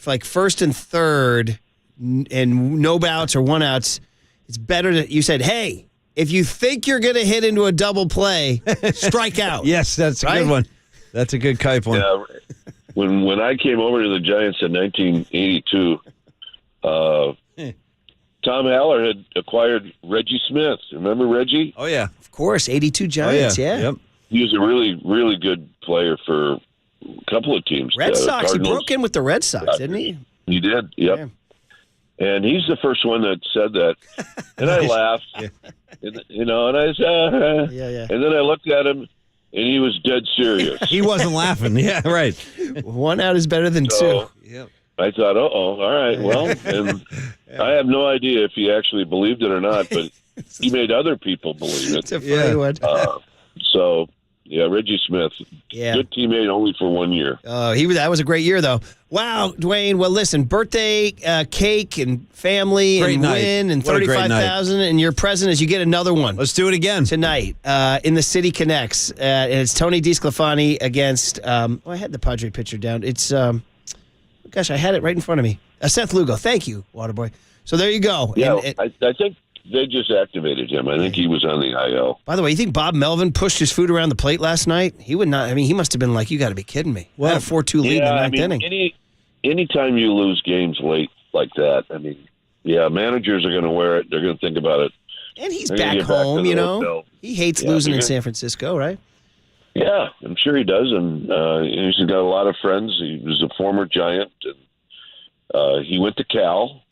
like first and third and no outs or one outs, it's better that you said, hey, if you think you're going to hit into a double play, strike out. Yes, that's a good one. That's a good Kuiper one. Yeah. When I came over to the Giants in 1982, Tom Haller had acquired Reggie Smith. Remember Reggie? Oh, yeah. Of course, 82 Giants, yeah. Yep. He was a really, really good player for a couple of teams. Red Sox. Cardinals. He broke in with the Red Sox, didn't he? He did, yep. Yeah. And he's the first one that said that. And I laughed. Yeah. And I said, yeah. And then I looked at him, and he was dead serious. He wasn't laughing. Yeah, right. One out is better than two. Yep. I thought, all right, well, and I have no idea if he actually believed it or not, but he made other people believe it. It's a funny one. So, yeah, Reggie Smith, good teammate only for 1 year. That was a great year, though. Wow, Dwayne. Well, listen, birthday cake and family Great and night. win and What a great night. $35,000, and your present is you get another one. Let's do it again tonight in the City Connects, and it's Tony DeSclafani against. I had the Padre picture down. It's gosh, I had it right in front of me. Seth Lugo. Thank you, Waterboy. So there you go. Yeah, And I think they just activated him. I think he was on the IL. by the way, you think Bob Melvin pushed his food around the plate last night? He would not. I mean, he must have been like, "You got to be kidding me." Well, a 4-2 lead in the ninth inning. Anytime you lose games late like that, I mean, managers are going to wear it. They're going to think about it. And he's They're gonna back get home, to you the know. hotel. He hates losing in San Francisco, right? Yeah, I'm sure he does, and he's got a lot of friends. He was a former Giant, and he went to Cal.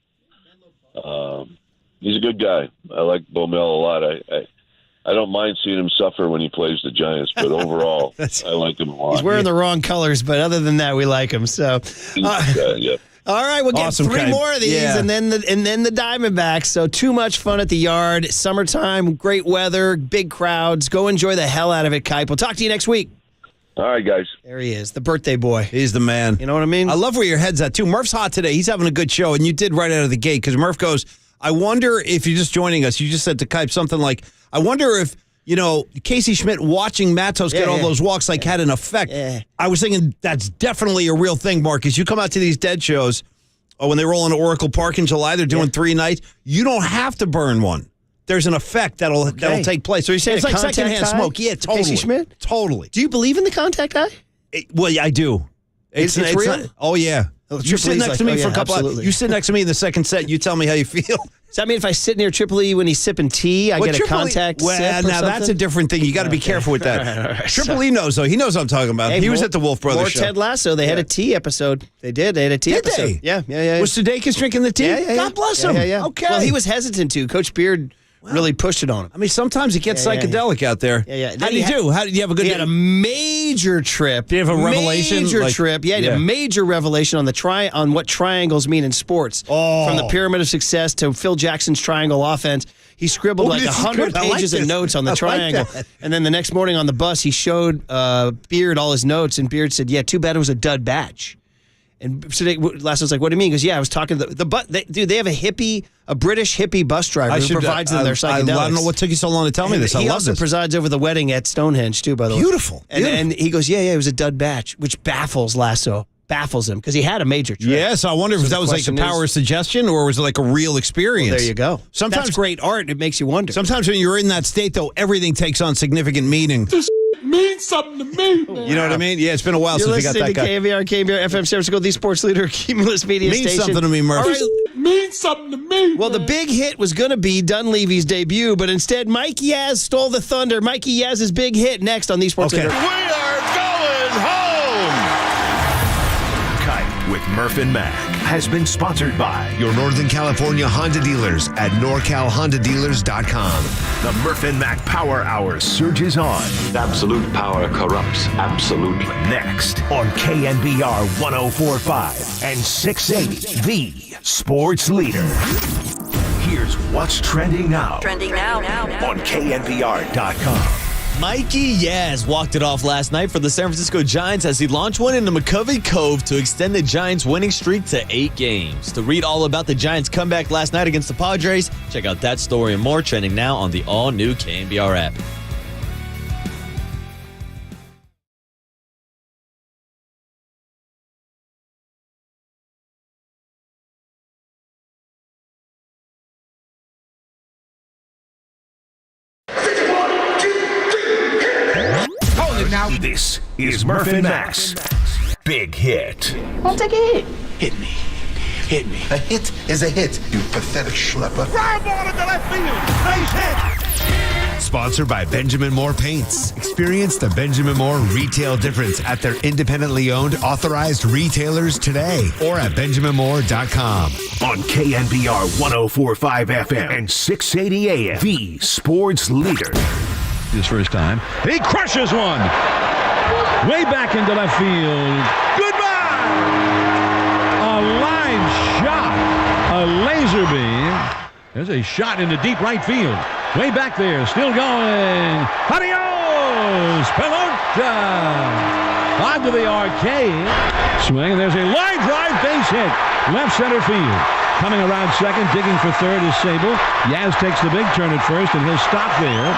He's a good guy. I like Baumel a lot. I don't mind seeing him suffer when he plays the Giants, but overall, I like him a lot. He's wearing the wrong colors, but other than that, we like him. So, yeah. All right, we'll get Awesome, three Kai. more of these, Yeah. and then the Diamondbacks. So too much fun at the yard. Summertime, great weather, big crowds. Go enjoy the hell out of it, Kuiper. We'll talk to you next week. All right, guys. There he is, the birthday boy. He's the man. You know what I mean? I love where your head's at, too. Murph's hot today. He's having a good show, and you did right out of the gate, because Murph goes, I wonder if you're just joining us, you just said to Kuiper something like, I wonder if, Casey Schmidt watching Matos get all those walks had an effect. Yeah. I was thinking that's definitely a real thing, Marcus. You come out to these dead shows, when they roll into Oracle Park in July, they're doing 3 nights. You don't have to burn one. There's an effect that'll take place. So you're saying it's like contact secondhand high smoke. Yeah, for totally. Casey Schmidt? Totally. Do you believe in the contact high? Well, yeah, I do. It's real? Oh, yeah. Oh, You sit Triple E's next to me like, for oh, a couple yeah, hours. absolutely. You sit next to me in the second set. You tell me how you feel. Does that mean if I sit near Triple E when he's sipping tea, I get a Triple E- contact Well, sip or now that's a something? different thing. You got to be careful with that. All right. Triple E knows, though. He knows what I'm talking about. Hey, he was more- at the Wolf Brothers more show. Ted Lasso. They had a tea episode. They did. They had a tea Did episode. they? Yeah. Was Sudeikis drinking the tea? Yeah. God bless him. Yeah. Okay. Well, he was hesitant to. Coach Beard really pushed it on him. I mean, sometimes it gets psychedelic out there. Yeah. How did you do? How did you have a good He had a major trip. Did you have a revelation? Major trip. Yeah, he had a major revelation on what triangles mean in sports. Oh. From the pyramid of success to Phil Jackson's triangle offense. He scribbled like 100 pages of notes on the triangle. And then the next morning on the bus, he showed Beard all his notes, and Beard said, yeah, too bad it was a dud batch. And so Lasso was like, what do you mean? He goes, yeah, I was talking to they have a British hippie bus driver who provides them their psychedelics. I don't know what took you so long to tell me this. I love this. He also presides over the wedding at Stonehenge, too, by the way. Beautiful. And he goes, yeah, it was a dud batch, which baffles Lasso. Baffles him because he had a major trip. Yes, I wonder if that was like a power of suggestion or was it like a real experience? Well, there you go. Sometimes that's great art. It makes you wonder. Sometimes when you're in that state, though, everything takes on significant meaning. This means something to me, man. You know what I mean? Yeah, it's been a while since we got that guy. You're listening to KNBR FM San Francisco, the sports leader, Cumulus Media Station. Means something to me, Murphy. It means something to me. Well, the big hit was going to be Dunleavy's debut, but instead, Mike Yaz stole the thunder. Mikey Yaz's big hit next on the sports leader. We are going home. With Murph and Mac has been sponsored by your Northern California Honda dealers at NorCalHondaDealers.com. The Murph and Mac Power Hour surges on. Absolute power corrupts. Absolutely. Next on KNBR 104.5 and 680, the sports leader. Here's what's trending now. Trending now. On KNBR.com. Mikey Yaz walked it off last night for the San Francisco Giants as he launched one into McCovey Cove to extend the Giants' winning streak to 8 games. To read all about the Giants' comeback last night against the Padres, check out that story and more trending now on the all-new KNBR app. Now this is Murph and Mac's Big Hit. I'll take a hit. Hit me. Hit me. A hit is a hit, you pathetic schlepper. Fly ball into left field. Nice hit. Sponsored by Benjamin Moore Paints. Experience the Benjamin Moore retail difference at their independently owned authorized retailers today or at benjaminmoore.com. On KNBR 104.5 FM and 680 AM, the sports leader. His first time. He crushes one. Way back into left field. Goodbye! A line shot. A laser beam. There's a shot into deep right field. Way back there. Still going. Adios! Pelota! Onto the arcade. Swing. There's a line drive base hit. Left center field. Coming around second. Digging for third is Sable. Yaz takes the big turn at first and he'll stop there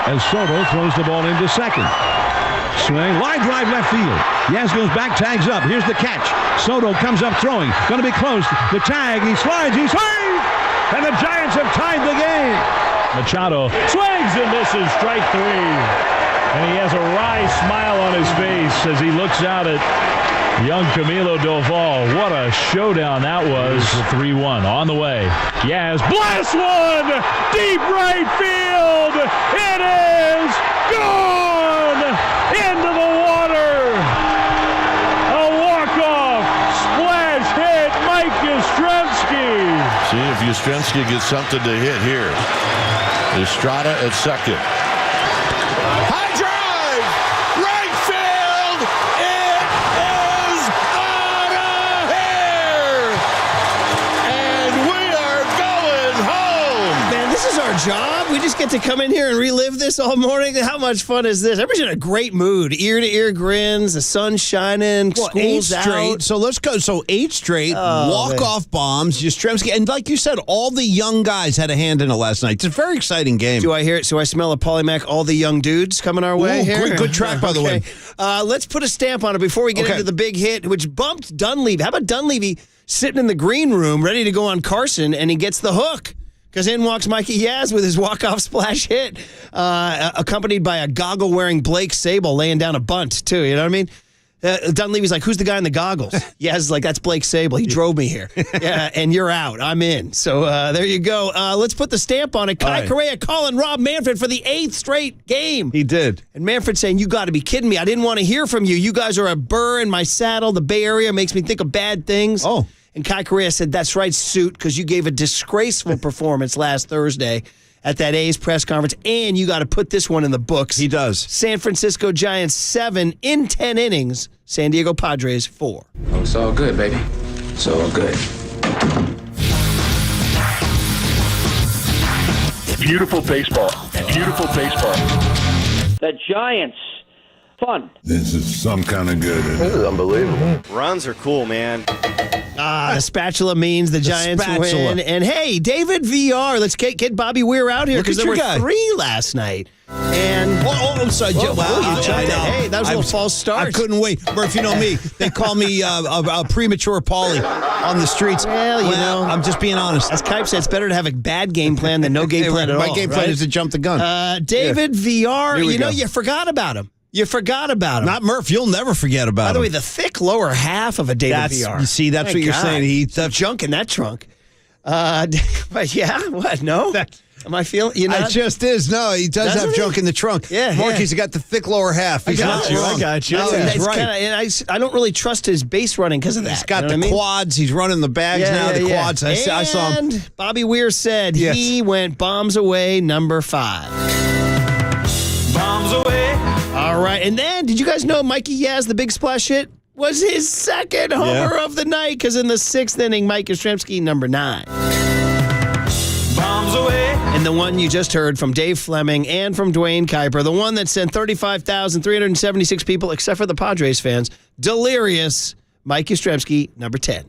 as Soto throws the ball into second. Swing, line drive left field. Yaz goes back, tags up. Here's the catch. Soto comes up throwing. Going to be close. The tag, he slides, he's safe! And the Giants have tied the game. Machado swings and misses, strike 3. And he has a wry smile on his face as he looks out at young Camilo Doval. What a showdown that was. 3-1 on the way. Yaz blast one! Deep right field! It is gone! Into the water! A walk-off splash hit, Mike Yastrzemski! See if Yastrzemski gets something to hit here. Estrada at second. High drive! Right field! It is out of here! And we are going home! Man, this is our job. We just get to come in here and relive this all morning. How much fun is this? Everybody's in a great mood. Ear-to-ear grins, the sun's shining, school's out. Straight. So let's go. So 8 straight, walk-off bombs, Yastrzemski. And like you said, all the young guys had a hand in it last night. It's a very exciting game. Do I hear it? So I smell a Polymac, all the young dudes coming our way here? Good track, by the way. Let's put a stamp on it before we get into the big hit, which bumped Dunleavy. How about Dunleavy sitting in the green room ready to go on Carson, and he gets the hook? Because in walks Mikey Yaz with his walk-off splash hit, accompanied by a goggle-wearing Blake Sable laying down a bunt, too. You know what I mean? Dunleavy's like, who's the guy in the goggles? Yaz is like, that's Blake Sable. He drove me here. Yeah, and you're out. I'm in. So there you go. Let's put the stamp on it. Kai Correa calling Rob Manfred for the 8th straight game. He did. And Manfred saying, you got to be kidding me. I didn't want to hear from you. You guys are a burr in my saddle. The Bay Area makes me think of bad things. Oh. And Kai Correa said, that's right, Suit, because you gave a disgraceful performance last Thursday at that A's press conference, and you got to put this one in the books. He does. San Francisco Giants 7 in 10 innings. San Diego Padres 4. Oh, it's all good, baby. It's all good. Beautiful baseball. Beautiful baseball. The Giants. Fun. This is some kind of good. This is unbelievable. Runs are cool, man. The spatula means the Giants spatula. win. And hey, David VR, let's get Bobby Weir out here Look because at there your were guy. 3 last night. And I'm sorry, Joe. wow, you I jumped know. in. Hey, that was a little false start. I couldn't wait. Murph, you know me. They call me a premature Paulie on the streets. Well, you know, I'm just being honest. As Kipe said, it's better to have a bad game plan than no game plan at all. My game plan right? is to jump the gun. David VR, Here we you know, go. you forgot about him. You forgot about him. Not Murph. You'll never forget about By him. the way, the thick lower half of a David VR. You see, that's Thank what you're God. saying. He's junk in that trunk. But yeah, what? No? Am I feeling? You know, it just is. No, he does Doesn't have he? junk in the trunk. Yeah, Marky's got the thick lower half. He's not wrong. I got you. No, It's he's right. kinda, and I don't really trust his base running because of that. He's got you know the what I mean? quads. He's running the bags now. The quads. I saw him. And Bobby Weir said Yes. he went bombs away, number 5. Bombs away. All right. And then, did you guys know Mikey Yaz, the big splash hit, was his second homer of the night? Because in the 6th inning, Mike Yastrzemski, number 9. Bombs away. And the one you just heard from Dave Fleming and from Dwayne Kuiper, the one that sent 35,376 people, except for the Padres fans, delirious, Mike Yastrzemski, number 10.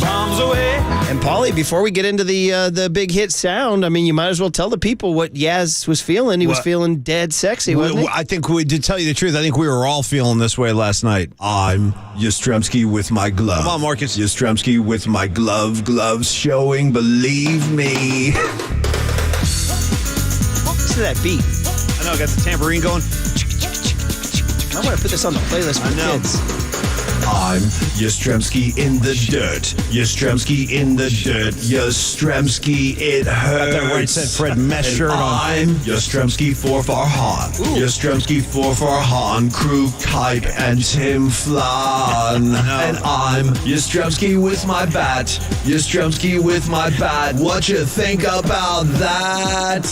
Bombs away. And Paulie, before we get into the big hit sound, I mean, you might as well tell the people what Yaz was feeling. He was feeling dead sexy, wasn't he? I think we did tell you the truth. I think we were all feeling this way last night. I'm Yastrzemski with my glove. Come on, Marcus. Yastrzemski with my gloves showing, believe me. Listen to that beat. I know, I got the tambourine going. I want to put this on the playlist for the kids. I'm Yastrzemski in the dirt. Yastrzemski in the dirt. Yastrzemski, it hurts. Got that right said Fred Mesh shirt on. I'm Yastrzemski for Farhan. Yastrzemski for Farhan. Crew Kipe and Tim Flan. And I'm Yastrzemski with my bat. Yastrzemski with my bat. What you think about that?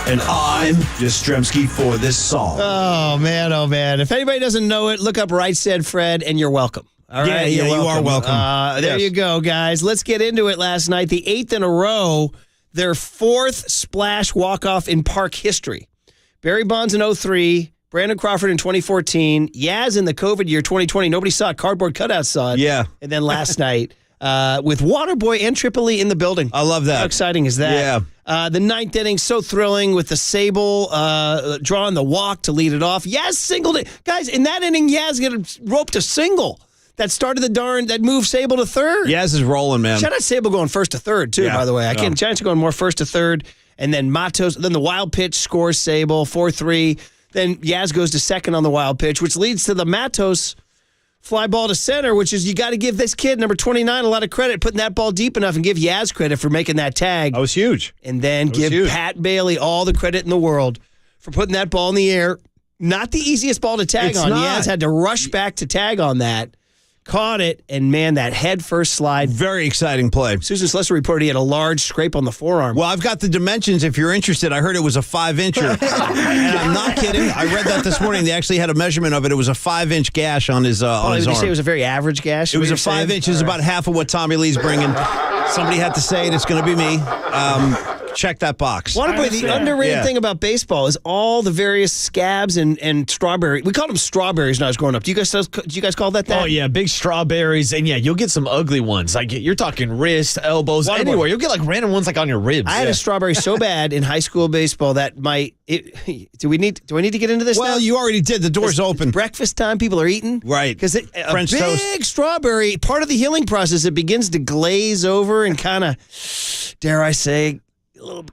And I'm Yastrzemski for this song. Oh, man, oh, man. If anybody doesn't know it, look up Right Said Fred, and you're welcome. All right, you are welcome. There you go, guys. Let's get into it last night. The 8th in a row, their 4th splash walk-off in Park history. Barry Bonds in 03, Brandon Crawford in 2014, Yaz in the COVID year 2020. Nobody saw it. Cardboard cutouts saw it. Yeah. And then last night, with Waterboy and Tripoli in the building. I love that. How exciting is that? Yeah. The 9th inning, so thrilling with the Sable drawing the walk to lead it off. Yaz singled it. Guys, in that inning, Yaz roped a single that started that moved Sable to third. Yaz is rolling, man. Shout out Sable going first to third, too, by the way. Giants are going more first to third. And then Matos, then the wild pitch scores Sable, 4-3. Then Yaz goes to second on the wild pitch, which leads to the Matos fly ball to center, which is you got to give this kid, number 29, a lot of credit, putting that ball deep enough, and give Yaz credit for making that tag. That was huge. And then give Pat Bailey all the credit in the world for putting that ball in the air. Not the easiest ball to tag on. Not. Yaz had to rush back to tag on that. Caught it, and man, that head first slide. Very exciting play. Susan Slessor reported he had a large scrape on the forearm. Well, I've got the dimensions if you're interested. I heard it was a 5-incher. And I'm not kidding. I read that this morning. They actually had a measurement of it. It was a 5-inch gash on his arm. Did you say it was a very average gash? It was a 5-inch. It was about half of what Tommy Lee's bringing. Somebody had to say it. It's going to be me. Check that box. Waterboy, the underrated thing about baseball is all the various scabs and strawberry. We called them strawberries when I was growing up. Do you guys call that? Oh yeah, big strawberries, and yeah, you'll get some ugly ones. Like you're talking wrist, elbows, anywhere. You'll get like random ones like on your ribs. I had a strawberry so bad in high school baseball that do I need to get into this? Well, now? you already did. The door's open. Breakfast time, people are eating. Right. Because a French big toast. strawberry, part of the healing process, it begins to glaze over and kind of, dare I say,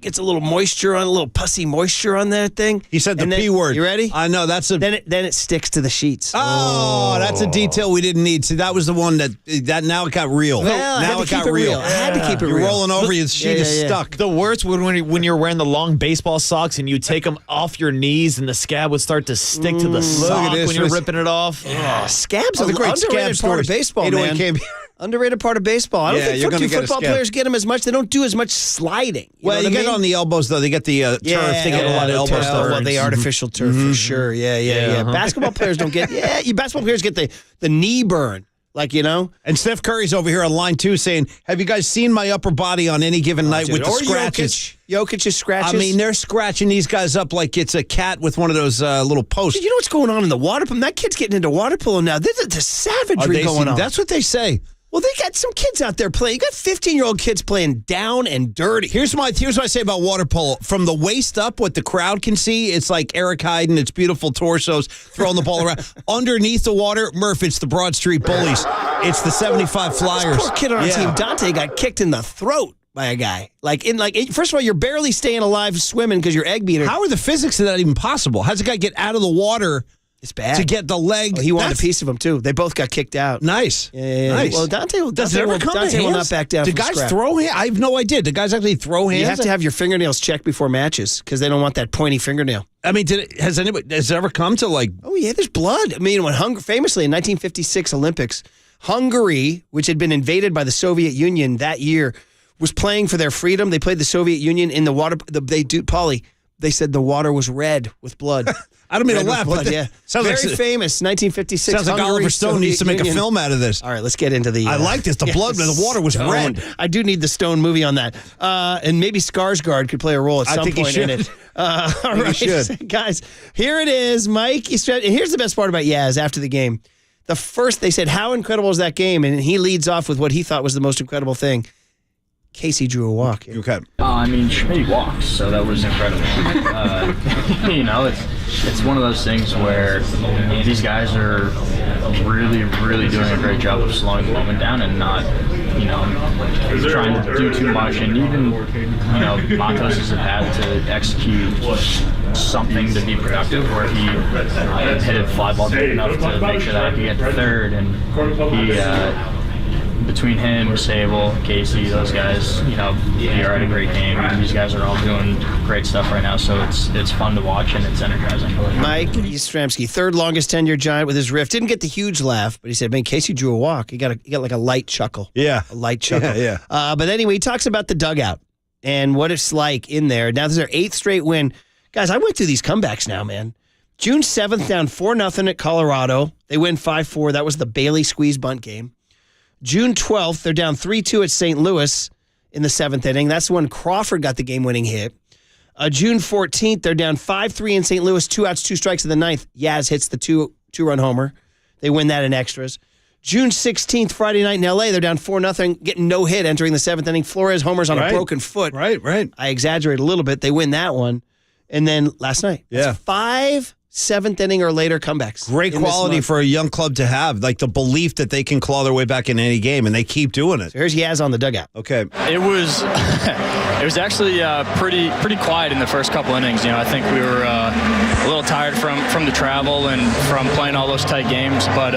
gets a little moisture on, a little pussy moisture on that thing. He said the P word. You ready? I know. That's a. Then it sticks to the sheets. Oh, that's a detail we didn't need. See, that was the one that now it got real. Well, now it got real. I had to keep it real. You're rolling over, your sheet is stuck. The worst when you're wearing the long baseball socks and you take them off your knees and the scab would start to stick to the sock when you're ripping it off. Scabs are the great underrated scab part of stories. baseball, man. Underrated part of baseball. I don't think football players get them as much. They don't do as much sliding. You get on the elbows, though. They get the turf. They get a lot of elbow stuff. Well, the artificial turf for sure. Yeah. Basketball players don't get. Basketball players get the knee burn Like, you know? And Steph Curry's over here on line 2 saying, have you guys seen my upper body on any given night with the scratches? Jokic's scratches. I mean, they're scratching these guys up like it's a cat with one of those little posts. You know what's going on in the water polo? That kid's getting into water polo now. There's a savagery going on. That's what they say. Well, they got some kids out there playing. You got 15-year-old kids playing down and dirty. Here's what I say about water polo. From the waist up, what the crowd can see, it's like Eric Hyden, it's beautiful torsos throwing the ball around. Underneath the water, Murph, it's the Broad Street Bullies. It's the 75 Flyers. This poor kid on our team, Dante, got kicked in the throat by a guy. First of all, you're barely staying alive swimming because you're egg beater. How are the physics of that even possible? How's a guy get out of the water? It's bad. To get the leg. He wanted a piece of him, too. They both got kicked out. Nice. Yeah. Nice. Well, Dante will not back down. Do from guys scrap. throw hands? I have no idea. Do guys actually throw hands? You have to have your fingernails checked before matches because they don't want that pointy fingernail. I mean, has it ever come to like... Oh, yeah, there's blood. I mean, famously in 1956 Olympics, Hungary, which had been invaded by the Soviet Union that year, was playing for their freedom. They played the Soviet Union in the water. They said the water was red with blood. I don't mean to laugh, but Very famous, 1956. Sounds like Oliver Stone needs to make a film out of this. All right, let's get into the... I like this. The blood, the water was red. I do need the Stone movie on that. And maybe Skarsgård could play a role at some point in it. All right, guys, here it is. Mike, and here's the best part about Yaz after the game. They said, how incredible is that game? And he leads off with what he thought was the most incredible thing. Casey drew a walk. Okay. I mean, Schmidt walks, so that was incredible. It's one of those things where these guys are really, really doing a great job of slowing the moment down and not, trying to do too much. And even, Matos has had to execute something to be productive where he hit a fly ball deep enough to make sure that I could get to third. And he... between him, Sable, Casey, those guys, they are at a great game. These guys are all doing great stuff right now, so it's fun to watch and it's energizing. Mike Yastrzemski, third longest tenured Giant with his riff. Didn't get the huge laugh, but he said, man, Casey drew a walk. He got like a light chuckle. Yeah. A light chuckle. Yeah. But anyway, he talks about the dugout and what it's like in there. Now, this is their 8th straight win. Guys, I went through these comebacks now, man. June 7th, down 4-0 at Colorado. They win 5-4. That was the Bailey squeeze bunt game. June 12th, they're down 3-2 at St. Louis in the 7th inning. That's when Crawford got the game-winning hit. June 14th, they're down 5-3 in St. Louis, 2 outs, 2 strikes in the 9th. Yaz hits the two-run homer. They win that in extras. June 16th, Friday night in L.A., they're down 4-0, getting no hit entering the 7th inning. Flores homers on a broken foot. Right. I exaggerate a little bit. They win that one. And then last night, 5 7th inning or later comebacks. Great quality for a young club to have, like the belief that they can claw their way back in any game, and they keep doing it. So here's Yaz on the dugout. Okay. It was actually pretty quiet in the first couple innings. I think we were a little tired from the travel and from playing all those tight games, but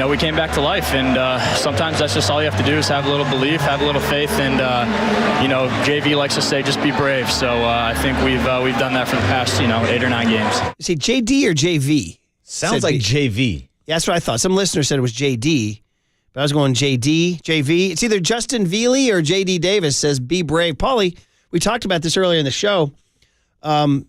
we came back to life, and sometimes that's just all you have to do is have a little belief, have a little faith, and JV likes to say just be brave. So I think we've done that for the past 8 or 9 games. Is he JD or JV? Sounds like JV. Yeah, that's what I thought. Some listener said it was JD, but I was going JD, JV. It's either Justin Veely or JD Davis says be brave. Paulie, we talked about this earlier in the show. When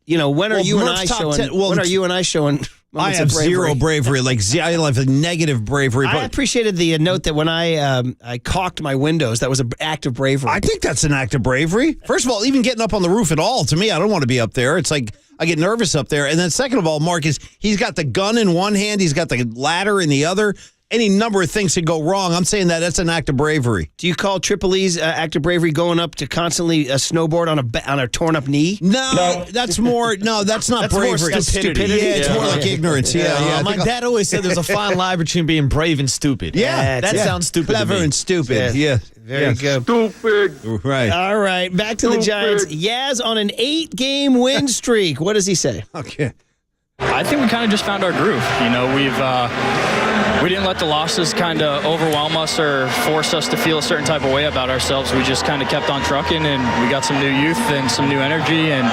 are you and I showing? I have zero bravery. I have a negative bravery. I appreciated the note that when I caulked my windows, that was an act of bravery. I think that's an act of bravery. First of all, even getting up on the roof at all, to me, I don't want to be up there. It's like I get nervous up there. And then second of all, Marcus, he's got the gun in one hand, he's got the ladder in the other. Any number of things could go wrong. I'm saying that's an act of bravery. Do you call Triple E's act of bravery going up to constantly snowboard on a torn up knee? No, that's more. No, that's not bravery. More stupidity. Yeah, it's more like ignorance. Yeah. My dad always said there's a fine line between being brave and stupid. Yeah, that sounds stupid. Clever to me. and stupid. Yeah. Very good. Stupid. Right. All right, back to the Giants. Yaz on an 8-game win streak. What does he say? Okay. I think we kind of just found our groove. We didn't let the losses kind of overwhelm us or force us to feel a certain type of way about ourselves. We just kind of kept on trucking, and we got some new youth and some new energy. And,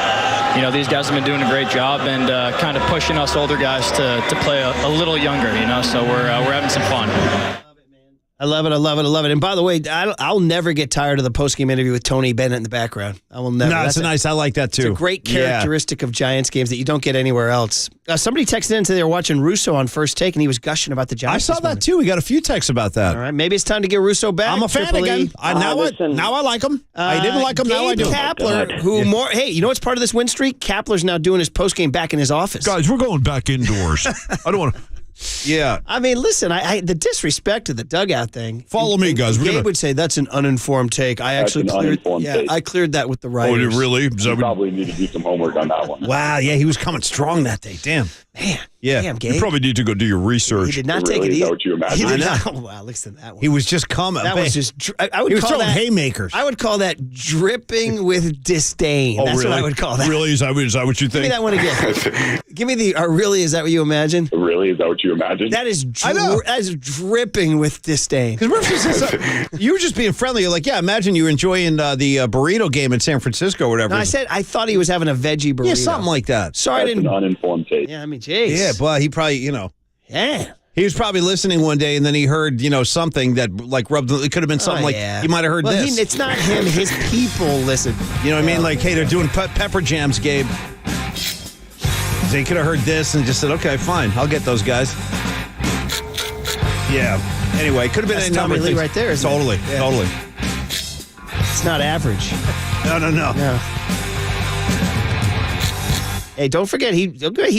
these guys have been doing a great job and kind of pushing us older guys to play a little younger, So we're having some fun. I love it. I love it. I love it. And by the way, I'll never get tired of the postgame interview with Tony Bennett in the background. I will never. No, it's nice. I like that too. It's a great characteristic of Giants games that you don't get anywhere else. Somebody texted in and said they were watching Russo on First Take, and he was gushing about the Giants. I saw that too. We got a few texts about that. All right, maybe it's time to get Russo back. I'm a fan again. Now I like him. I didn't like him. Now I do. Kapler, hey, you know what's part of this win streak? Kapler's now doing his postgame back in his office. Guys, we're going back indoors. I don't want to. Yeah. I mean, listen, the disrespect to the dugout thing. Follow me, guys. Gabe would say that's an uninformed take. I cleared that with the writers. Oh, really? You probably need to do some homework on that one. Wow, yeah, he was coming strong that day. Damn. Man. Yeah. Damn, Gabe. You probably need to go do your research. He did not take it easy. Is that what you imagine? Wow, listen to that one. He was just coming. That was just, I would he was call throwing that haymakers. I would call that dripping with disdain. Oh, That's really? what I would call that. Really? Is that what you think? Give me that one again. Give me the, really, is that what you imagine? Really? Is that what you imagine? That is dripping with disdain. Because you were just being friendly. You're like, yeah, imagine you enjoying the burrito game in San Francisco or whatever. No, I said I thought he was having a veggie burrito. Yeah, something like that. Sorry, That's I didn't. an uninformed take. Yeah, I mean, jeez. Yeah, but he probably, Yeah. He was probably listening one day, and then he heard, something that rubbed. It could have been something you might have heard this. It's not him. His people listen. You know what I mean? Like, hey, they're doing pepper jams, Gabe. They could have heard this and just said, okay, fine, I'll get those guys. Yeah. Anyway, it could have been That's a number Tommy of Lee things. right there. Totally. It's not average. No. Hey, don't forget he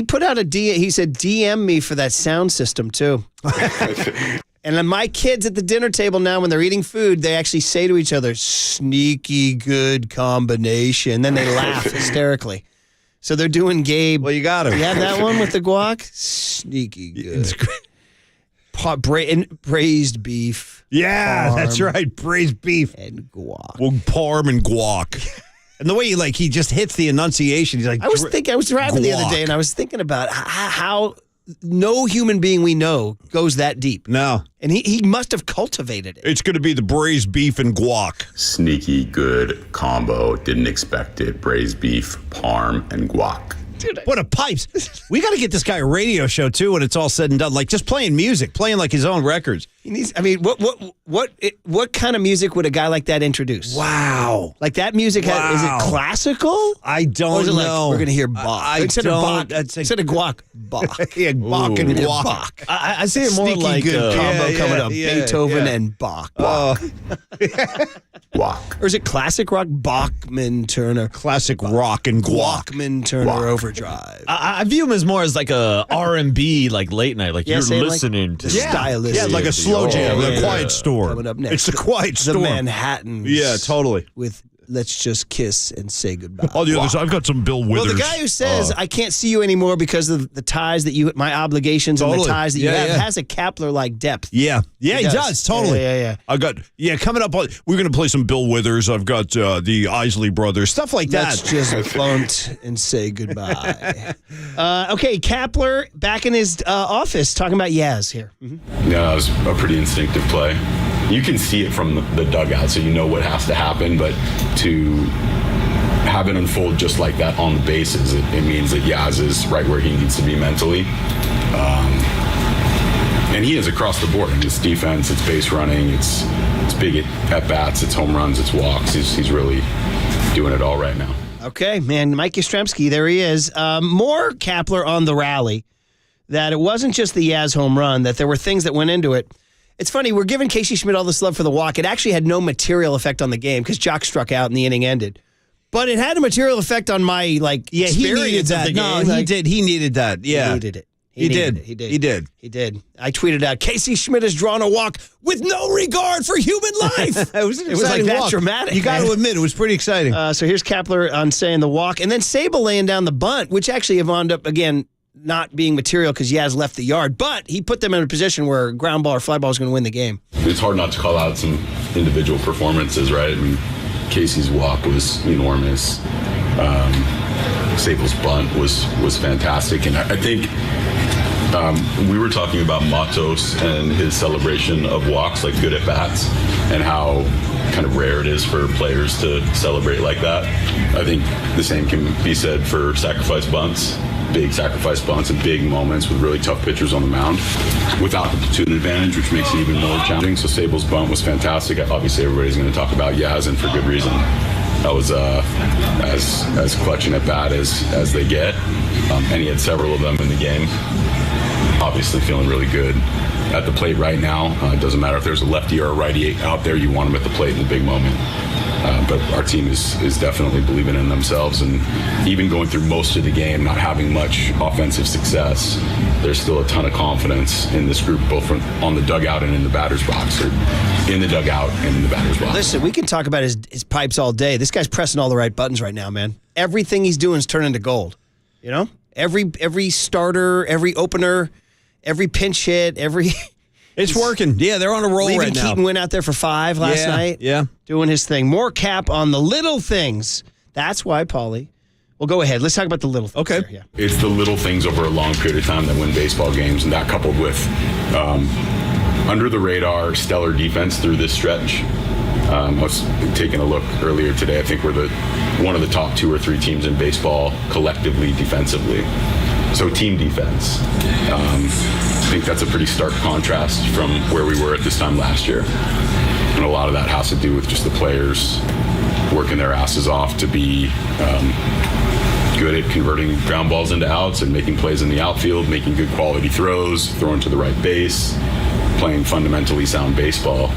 put out he said DM me for that sound system too. And then my kids at the dinner table now, when they're eating food, they actually say to each other, "Sneaky good combination." Then they laugh hysterically. So they're doing Gabe. Well, you got him. You have that one with the guac? Sneaky good. Braised beef. Yeah, that's right. Braised beef. And guac. Well, parm and guac. And the way he just hits the enunciation. He's like, I was driving the other day, and I was thinking about how no human being we know goes that deep. No. And he must have cultivated it. It's going to be the braised beef and guac. Sneaky good combo. Didn't expect it. Braised beef, parm, and guac. Dude, what a pipes. We got to get this guy a radio show, too, when it's all said and done. Like, just playing music, playing like his own records. He needs. I mean, what kind of music would a guy like that introduce? Wow. Like that music, is it classical? I don't or is it know. Like, we're going to hear Bach. Instead of guac, Bach. Yeah, Bach and guac. Bach. I see it more Sneaky like good combo coming up. Beethoven and Bach. Guac. Or is it classic rock? Bachman Turner. Classic rock and guac. Bachman Turner Overdrive. I view him as more as like a R&B, like late night. Like you're listening to stylistic. Yeah, like a slow jam, a quiet storm. Coming up next. It's the quiet storm. The Manhattans. Yeah, totally. With Let's Just Kiss and Say Goodbye. On the other side, I've got some Bill Withers. Well, the guy who says, I can't see you anymore because of the ties that my obligations and the ties that you have has a Kapler-like depth. Yeah. Yeah, he does. Totally. Yeah. I got, coming up, we're going to play some Bill Withers. I've got the Isley Brothers, stuff like that. Let's just bunt and say goodbye. Okay, Kapler back in his office talking about Yaz here. Mm-hmm. Yeah, that was a pretty instinctive play. You can see it from the dugout, so you know what has to happen, but to have it unfold just like that on the bases, it means that Yaz is right where he needs to be mentally. And he is across the board. It's defense, it's base running, it's big at-bats, it's home runs, it's walks. He's really doing it all right now. Okay, man, Mike Yastrzemski, there he is. More Kapler on the rally, that it wasn't just the Yaz home run, that there were things that went into it. It's funny, we're giving Casey Schmidt all this love for the walk. It actually had no material effect on the game because Jock struck out and the inning ended. But it had a material effect on my experience he needed that. of the game. No, he did. He needed that. Yeah. He needed it. He did. He did. I tweeted out, Casey Schmidt has drawn a walk with no regard for human life. It was an It was like exciting that walk. dramatic. You got to admit, it was pretty exciting. So here's Kapler on saying the walk. And then Sable laying down the bunt, which actually have wound up, again, not being material because Yaz left the yard. But he put them in a position where ground ball or fly ball was going to win the game. It's hard not to call out some individual performances, right? I mean, Casey's walk was enormous. Sable's bunt was fantastic. And I think we were talking about Matos and his celebration of walks, like good at bats, and how kind of rare it is for players to celebrate like that. I think the same can be said for sacrifice bunts. big sacrifice bunts and big moments with really tough pitchers on the mound without the platoon advantage, which makes it even more challenging. So Sable's bunt was fantastic. Obviously, everybody's going to talk about Yaz, and for good reason. That was as clutch and at bat as they get, and he had several of them in the game. Obviously, feeling really good at the plate right now. It doesn't matter if there's a lefty or a righty out there, you want him at the plate in the big moment. But our team is definitely believing in themselves, and even going through most of the game, not having much offensive success, there's still a ton of confidence in this group, both from on the dugout and in the batter's box, or in the dugout and in the batter's box. Listen, we can talk about his pipes all day. This guy's pressing all the right buttons right now, man. Everything he's doing is turning to gold. You know, every starter, every opener, every pinch hit, It's working. Yeah, they're on a roll right now. Keaton went out there for 5 last night. Yeah. Doing his thing. More cap on the little things. That's why, Paulie. Well, go ahead. Let's talk about the little things. Okay. Here. It's the little things over a long period of time that win baseball games, and that coupled with under the radar stellar defense through this stretch. I was taking a look earlier today. I think we're one of the top 2 or 3 teams in baseball collectively defensively. So team defense. I think that's a pretty stark contrast from where we were at this time last year. And a lot of that has to do with just the players working their asses off to be good at converting ground balls into outs and making plays in the outfield, making good quality throws, throwing to the right base, playing fundamentally sound baseball.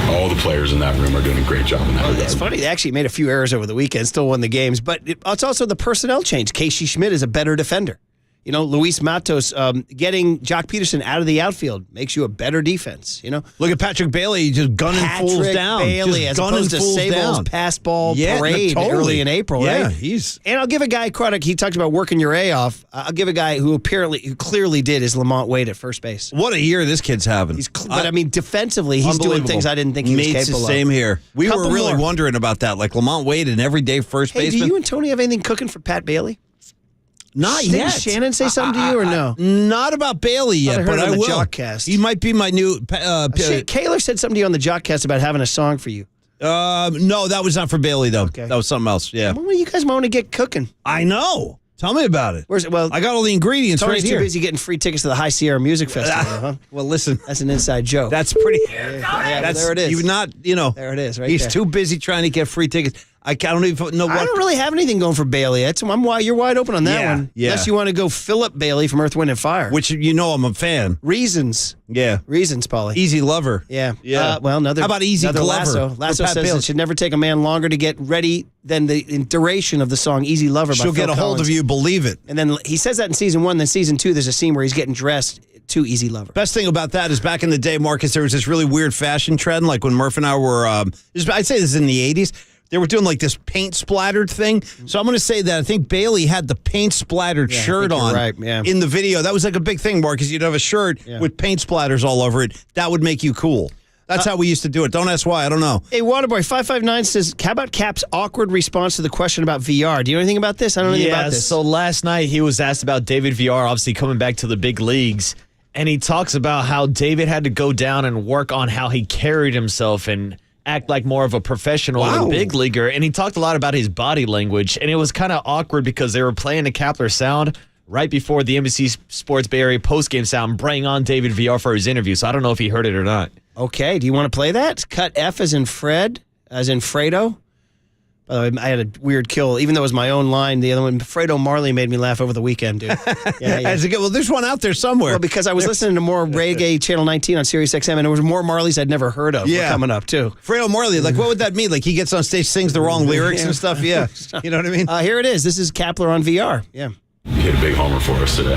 All the players in that room are doing a great job in that regard. It's funny. They actually made a few errors over the weekend, still won the games. But it's also the personnel change. Casey Schmidt is a better defender. You know, Luis Matos getting Jock Peterson out of the outfield makes you a better defense, you know? Look at Patrick Bailey just gunning fools down. Bailey, as opposed to Sable's pass ball parade early in April, yeah, right? And I'll give a guy credit. He talked about working your A off. I'll give a guy who clearly did is Lamont Wade at first base. What a year this kid's having. But I mean, defensively, he's doing things I didn't think he was capable of. Same here. We were really wondering about that, like Lamont Wade, an everyday first baseman. Do you and Tony have anything cooking for Pat Bailey? Not yet. Did Shannon say something to you or no? Not about Bailey yet, but I will. Jockcast. He might be my new. Kaler said something to you on the Jockcast about having a song for you. No, that was not for Bailey though. Okay. That was something else. Yeah. Well, you guys want to get cooking? I know. Tell me about it. Where's it? Well, I got all the ingredients Tony's right here. too busy getting free tickets to the High Sierra Music Festival. Huh? Well, listen, that's an inside joke. That's pretty. That's, there it is. You're not. You know. There it is. Right. He's there. too busy trying to get free tickets. I don't even know what. I don't really have anything going for Bailey. You're wide open on that one. Yeah. Unless you want to go Philip Bailey from Earth, Wind, and Fire. Which I'm a fan. Reasons. Yeah. Reasons, Paulie. Easy Lover. Yeah. Yeah. How about Easy Glover? Lasso says it should never take a man longer to get ready than the duration of the song Easy Lover by She'll Phil get a hold Collins. of you, believe it. And then he says that in season 1. Then season 2, there's a scene where he's getting dressed to Easy Lover. Best thing about that is back in the day, Marcus, there was this really weird fashion trend, like when Murph and I were, I'd say this is in the 80s. They were doing like this paint splattered thing. So I'm going to say that I think Bailey had the paint splattered shirt on in the video. That was like a big thing, Marcus. You'd have a shirt with paint splatters all over it. That would make you cool. That's how we used to do it. Don't ask why. I don't know. Hey, Waterboy 559 says, how about Cap's awkward response to the question about VR? Do you know anything about this? I don't know anything about this. So last night he was asked about David VR, obviously coming back to the big leagues. And he talks about how David had to go down and work on how he carried himself and act like more of a professional or a big leaguer. And he talked a lot about his body language. And it was kind of awkward because they were playing the Kapler sound right before the NBC Sports Bay Area postgame sound, bringing on David VR for his interview. So I don't know if he heard it or not. Okay. Do you want to play that? Cut F as in Fred, as in Fredo. By the way, I had a weird kill, even though it was my own line. The other one, Fredo Marley, made me laugh over the weekend, dude. Well, there's one out there somewhere. Well, because I was listening to more reggae Channel 19 on Sirius XM, and there was more Marleys I'd never heard of coming up, too. Fredo Marley, like, what would that mean? Like, he gets on stage, sings the wrong lyrics and stuff? Yeah. You know what I mean? Here it is. This is Kapler on VR. Yeah. He hit a big homer for us today.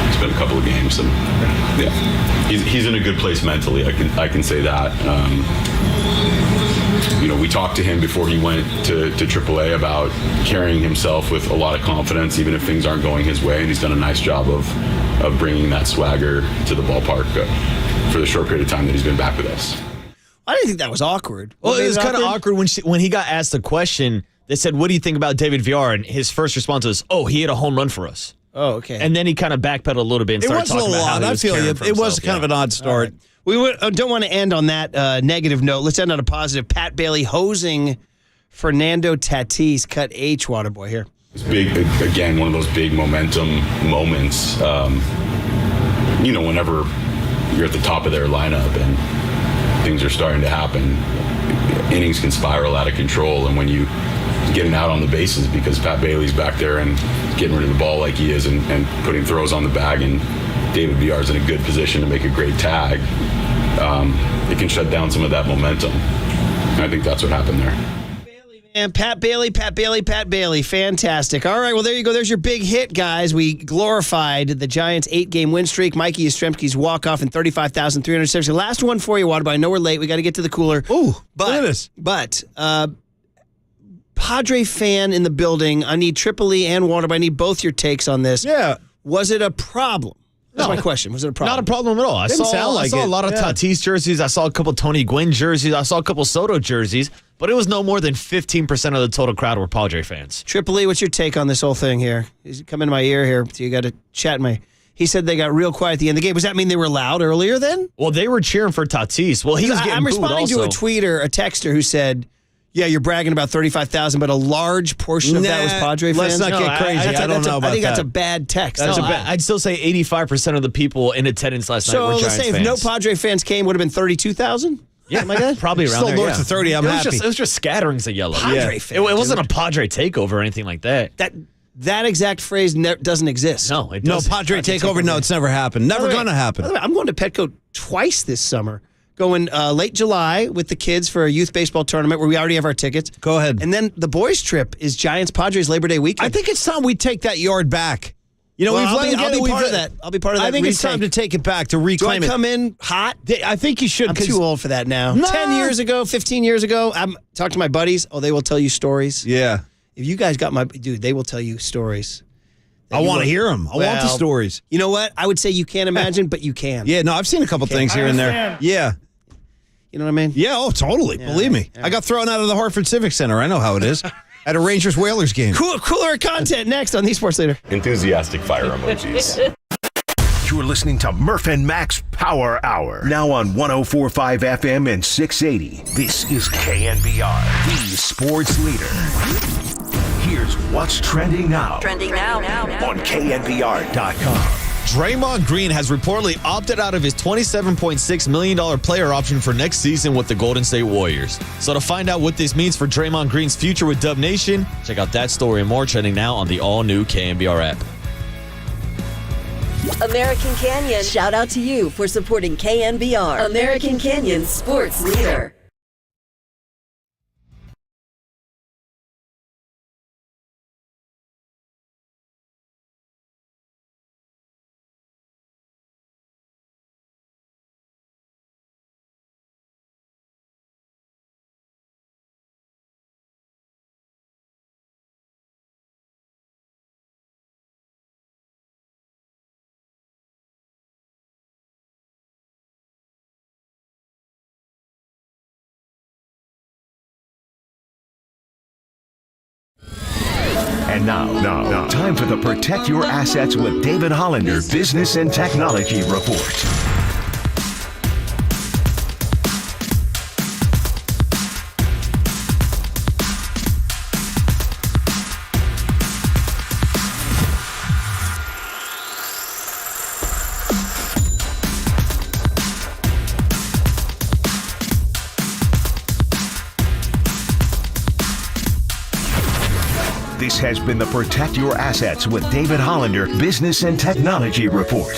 It's been a couple of games, and he's in a good place mentally. I can say that. We talked to him before he went to AAA about carrying himself with a lot of confidence, even if things aren't going his way. And he's done a nice job of bringing that swagger to the ballpark for the short period of time that he's been back with us. I didn't think that was awkward. Well, it was kind of awkward when he got asked the question. They said, "What do you think about David VR?" And his first response was, "Oh, he hit a home run for us." Oh, okay. And then he kind of backpedaled a little bit and started talking about how he was caring for himself. It was kind of an odd start. Right. We don't want to end on that negative note. Let's end on a positive. Pat Bailey hosing Fernando Tatis cut H, Waterboy here. It's big, again, one of those big momentum moments. Whenever you're at the top of their lineup and things are starting to happen, innings can spiral out of control. And when you getting out on the bases because Pat Bailey's back there and getting rid of the ball like he is and putting throws on the bag, and David Villar's in a good position to make a great tag, it can shut down some of that momentum. And I think that's what happened there. And Pat Bailey. Fantastic. All right, well, there you go. There's your big hit, guys. We glorified the Giants' 8-game win streak. Mikey Yastrzemski's walk-off in 35,370. Last one for you, Waterboy. I know we're late. We got to get to the cooler. Ooh, look at this. But Padre fan in the building. I need Tripoli and Waterboy. I need both your takes on this. Yeah. Was it a problem? That's my question. Was it a problem? Not a problem at all. I saw a lot of Tatis jerseys. I saw a couple Tony Gwynn jerseys. I saw a couple Soto jerseys. But it was no more than 15% of the total crowd were Padre fans. Tripoli, what's your take on this whole thing here? He's coming to my ear here. So you got to chat He said they got real quiet at the end of the game. Does that mean they were loud earlier then? Well, they were cheering for Tatis. Well, he was getting I'm responding to a texter who said, yeah, you're bragging about 35,000, but a large portion of that was Padre fans. Let's not get crazy. I don't know about that. I think that's a bad text. I'd still say 85% of the people in attendance last night were Giants fans. So let's say if no Padre fans came, would have been 32,000? Yeah, probably around still there. North of 30. I'm happy. It was just scatterings of yellow. Padre fans, it wasn't a Padre takeover or anything like that. That exact phrase doesn't exist. No, it doesn't. No, Padre takeover. No, it's never happened. Never going to happen. By the way, I'm going to Petco twice this summer. Going late July with the kids for a youth baseball tournament where we already have our tickets. Go ahead. And then the boys' trip is Giants-Padres Labor Day weekend. I think it's time we take that yard back. I'll be part of that. I'll be part of that. I think it's time to take it back, to reclaim it. Do I come in hot? I think you should. I'm too old for that now. 10 years ago, 15 years ago, I'm talking to my buddies. Oh, they will tell you stories. Yeah. If you guys got they will tell you stories. I want to hear them. I want the stories. You know what? I would say you can't imagine, but you can. Yeah, no, I've seen a couple things here and there. Yeah. You know what I mean? Yeah, totally. Yeah, believe me. Yeah. I got thrown out of the Hartford Civic Center. I know how it is. At a Rangers-Whalers game. Cooler content next on the Sports Leader. Enthusiastic fire emojis. You're listening to Murph and Max Power Hour. Now on 104.5 FM and 680. This is KNBR, the sports leader. Here's what's trending now. On KNBR.com. Draymond Green has reportedly opted out of his $27.6 million player option for next season with the Golden State Warriors. So to find out what this means for Draymond Green's future with Dub Nation, check out that story and more trending now on the all-new KNBR app. American Canyon, shout out to you for supporting KNBR, American Canyon's sports leader. And now, time for the Protect Your Assets with David Hollander Business and Technology Report. This has been the Protect Your Assets with David Hollander Business and Technology Report.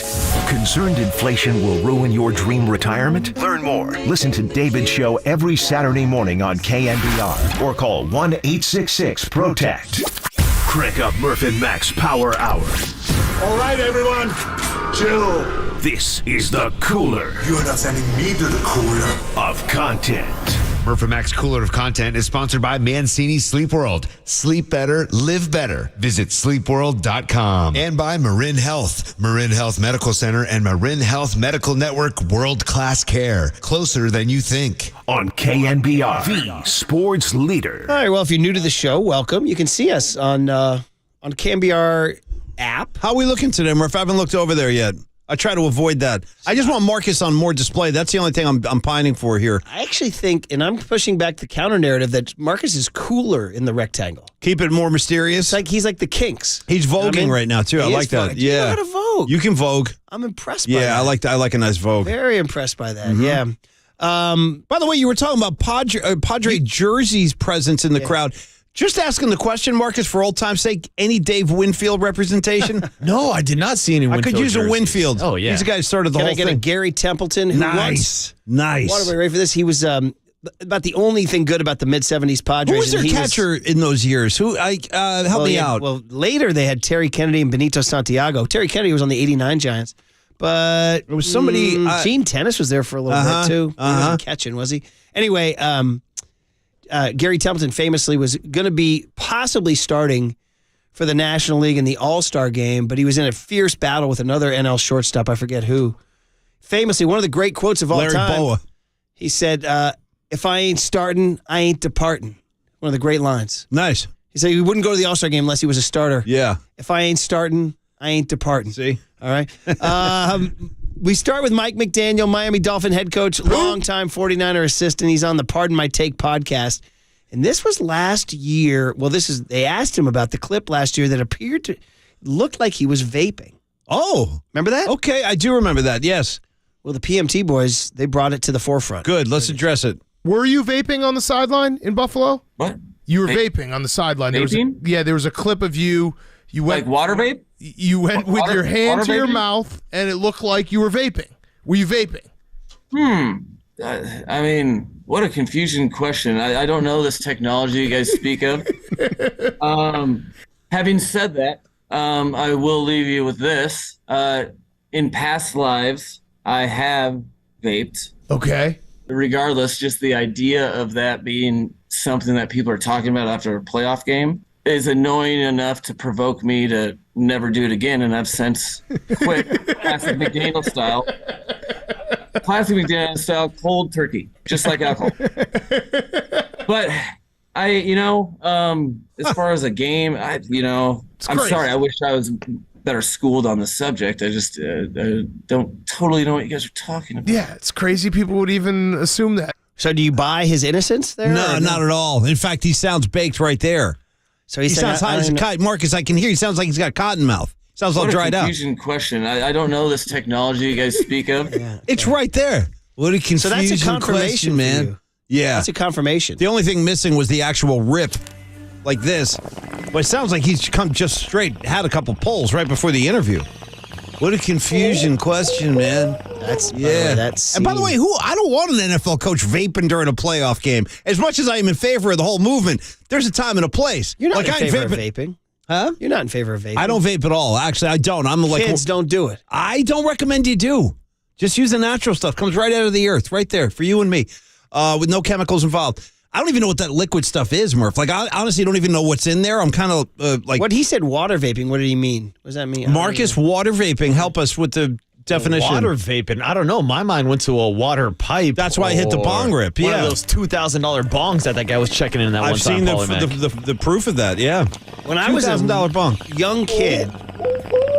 Concerned inflation will ruin your dream retirement? Learn more. Listen to David's show every Saturday morning on KNBR or call 1-866-PROTECT. Crank up Murph and Max Power Hour. All right, everyone, chill. This is the Cooler. You're not sending me to the cooler of content. Murph and Max Cooler of Content is sponsored by Mancini Sleep World. Sleep better, live better. Visit sleepworld.com. And by Marin Health. Marin Health Medical Center and Marin Health Medical Network world-class care. Closer than you think. On KNBR, the sports leader. All right, well, if you're new to the show, welcome. You can see us on KNBR app. How are we looking today, Murph? I haven't looked over there yet. I try to avoid that. I just want Marcus on more display. That's the only thing I'm pining for here. I actually think, and I'm pushing back the counter narrative, that Marcus is cooler in the rectangle. Keep it more mysterious. He's like the Kinks. He's voguing right now too. I like that. You know how to vogue. You can vogue. I'm impressed by that. Yeah, I like a nice vogue. Very impressed by that. Mm-hmm. Yeah. By the way, you were talking about Padre Jersey's presence in the crowd. Just asking the question, Marcus, for old time's sake, any Dave Winfield representation? No, I did not see any Winfield I could use jerseys. a Winfield. Oh, yeah. He's the guy who started the whole thing. Can I get a Gary Templeton? Who Nice. What are we ready for this? He was about the only thing good about the mid-'70s Padres. Who was their catcher in those years? Who? Help me out. Well, later they had Terry Kennedy and Benito Santiago. Terry Kennedy was on the 89 Giants. But it was somebody. Gene Tennis was there for a little bit, too. He wasn't catching, was he? Anyway, Gary Templeton famously was going to be possibly starting for the National League in the All-Star game, but he was in a fierce battle with another NL shortstop. I forget who. Famously, one of the great quotes of all Larry time. Boa. He said, if I ain't starting, I ain't departing. One of the great lines. Nice. He said he wouldn't go to the All-Star game unless he was a starter. Yeah. If I ain't starting, I ain't departing. See? All right. We start with Mike McDaniel, Miami Dolphin head coach, longtime 49er assistant. He's on the Pardon My Take podcast. And this was last year. Well, they asked him about the clip last year that appeared to look like he was vaping. Oh. Remember that? Okay, I do remember that, yes. Well, the PMT boys, they brought it to the forefront. Good, let's address it. Were you vaping on the sideline in Buffalo? What? You were vaping on the sideline. Vaping? There was a clip of you. You went like water vape? You went with your hand to your vaping? mouth, and it looked like you were vaping. Were you vaping? I mean, what a confusing question. I don't know this technology you guys speak of. Having said that, I will leave you with this. In past lives, I have vaped. Okay. Regardless, just the idea of that being something that people are talking about after a playoff game is annoying enough to provoke me to never do it again, and I've since quit classic McDaniel style. Classic McDaniel style, cold turkey, just like alcohol. But as far as a game, I'm crazy. sorry. I wish I was better schooled on the subject. I just don't totally know what you guys are talking about. Yeah, it's crazy people would even assume that. So do you buy his innocence there? No, not at all. In fact, he sounds baked right there. So he sounds high as a kite. Marcus, I can hear he sounds like he's got cotton mouth. Sounds all dried out. What a confusing question. I don't know this technology you guys speak of. It's right there. What a confusing So that's a confirmation, question, man. for you. Yeah. That's a confirmation. The only thing missing was the actual rip, like this. But it sounds like he's come just straight, had a couple pulls right before the interview. What a confusing question, man. And by the way, I don't want an NFL coach vaping during a playoff game. As much as I am in favor of the whole movement, there's a time and a place. You're not in favor of vaping. Huh? You're not in favor of vaping. I don't vape at all. Actually, I don't. I'm like Kids don't do it. I don't recommend you do. Just use the natural stuff. Comes right out of the earth, right there for you and me, with no chemicals involved. I don't even know what that liquid stuff is, Murph. Like, I honestly don't even know what's in there. I'm kind of like... What he said, water vaping, what did he mean? What does that mean? Marcus, water vaping. Help us with the definition. Water vaping. I don't know. My mind went to a water pipe. That's why I hit the bong rip. One Yeah. of those $2,000 bongs that guy was checking in that one I've time. seen the proof of that, yeah. When I was a $2,000 bong. young kid,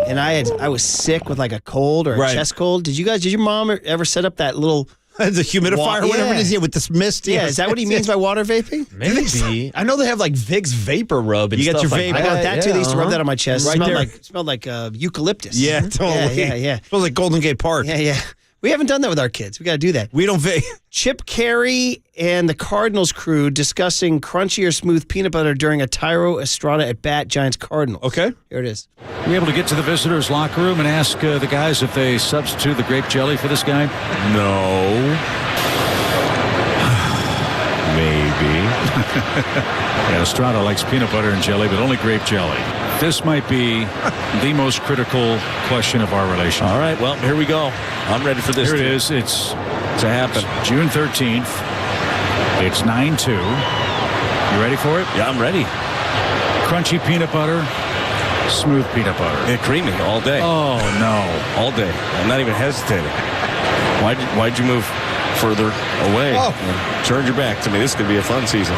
and I was sick with like a cold or a chest cold, did your mom ever set up that little... the humidifier or whatever it is, with this mist. Yeah, is that what he means by water vaping? Maybe. I know they have like Vicks Vapor Rub and You got stuff your like vape. I got that too. They used to rub uh-huh. that on my chest. Right It smelled like eucalyptus. Yeah, totally. Yeah. Smells like Golden Gate Park. Yeah. We haven't done that with our kids. We got to do that. We don't vape. Chip Carey and the Cardinals crew discussing crunchy or smooth peanut butter during a Tyro Estrada at bat, Giants Cardinals. Okay. Here it is. Were you able to get to the visitors' locker room and ask the guys if they substitute the grape jelly for this guy? No. Maybe. Yeah, Estrada likes peanut butter and jelly, but only grape jelly. This might be the most critical question of our relationship. All right, well, here we go. I'm ready for this. Here it is. It's to happen. It's June 13th. It's 9-2. You ready for it? Yeah, I'm ready. Crunchy peanut butter, smooth peanut butter. Yeah, creamy all day. Oh, no. All day. I'm not even hesitating. Why'd you move further away. And turned your back to me. This could be a fun season.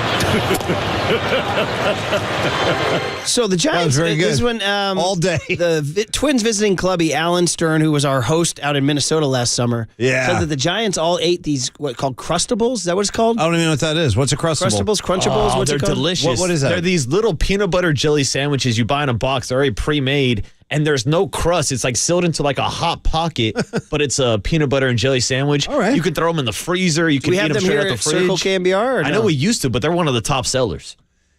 So the Giants, very good. this is when all day. The Twins visiting clubby, Alan Stern, who was our host out in Minnesota last summer, said that the Giants all ate these what called Crustables. Is that what it's called? I don't even know what that is. What's a Crustable? Crustables, Crunchables. What's they're it called? delicious. What is that? They're these little peanut butter jelly sandwiches you buy in a box. They're already pre-made, and there's no crust. It's like sealed into like a hot pocket, but it's a peanut butter and jelly sandwich. All right. You can throw them in the freezer. You can we eat have them them straight here out the at fridge. Circle KNBR? Or I know we used to, but they're one of the top sellers.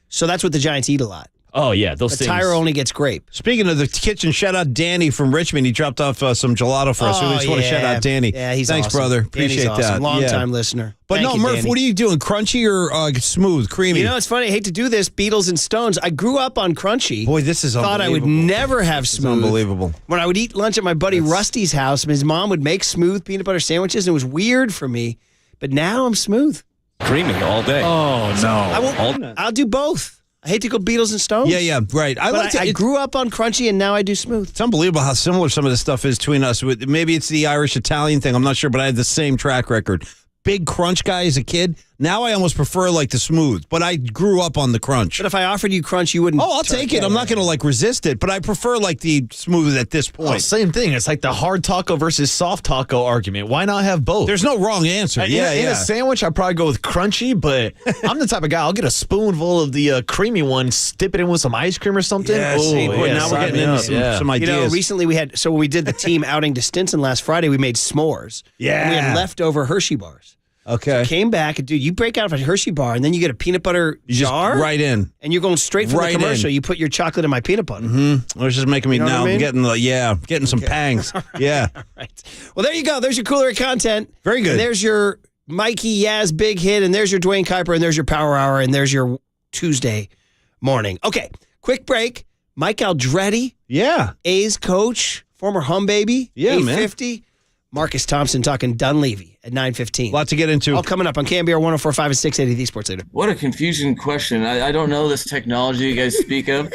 So that's what the Giants eat a lot. Oh, yeah, those But things. Tyra only gets grape. Speaking of the kitchen, shout out Danny from Richmond. He dropped off some gelato for us. We just want to shout out Danny. Yeah, he's Thanks, awesome. brother. Danny's Appreciate awesome. that. Long-time listener. But Thank no, you, Murph, Danny. what are you doing? Crunchy or smooth, creamy? You know, it's funny. I hate to do this. Beatles and Stones. I grew up on crunchy. Boy, this is Thought I would unbelievable. never have This is smooth. unbelievable. When I would eat lunch at my buddy Rusty's house, his mom would make smooth peanut butter sandwiches, and it was weird for me. But now I'm smooth. Creamy all day. Oh, no. I'll do both. I hate to go Beatles and Stones. Yeah, right. I grew up on crunchy, and now I do smooth. It's unbelievable how similar some of this stuff is between us. Maybe it's the Irish-Italian thing. I'm not sure, but I had the same track record. Big crunch guy as a kid. Now I almost prefer like the smooth, but I grew up on the crunch. But if I offered you crunch, you wouldn't. Oh, I'll take it. I'm not going to like resist it, but I prefer like the smooth at this point. Oh, same thing. It's like the hard taco versus soft taco argument. Why not have both? There's no wrong answer. In a sandwich, I'd probably go with crunchy, but I'm the type of guy, I'll get a spoonful of the creamy one, dip it in with some ice cream or something. Yeah, see, boy, now we're getting into some ideas. You know, recently we had, so when we did the team outing to Stinson last Friday, we made s'mores. Yeah. And we had leftover Hershey bars. Okay. So came back, and dude, you break out of a Hershey bar, and then you get a peanut butter jar. Right in. And you're going straight from Right the commercial. in. You put your chocolate in my peanut butter. Mm-hmm. It was just making me You know now. what I mean? I'm getting some pangs. Yeah. Right. Well, there you go. There's your cooler content. Very good. And there's your Mikey Yaz big hit, and there's your Dwayne Kuiper, and there's your Power Hour, and there's your Tuesday morning. Okay, quick break. Mike Aldrete. Yeah. A's coach, former hum baby. Yeah, man. 850. Marcus Thompson talking Dunleavy at 9:15. A lot to get into. All coming up on KNBR 104.5 and 680 The Sports Leader. What a confusing question. I don't know this technology you guys speak of.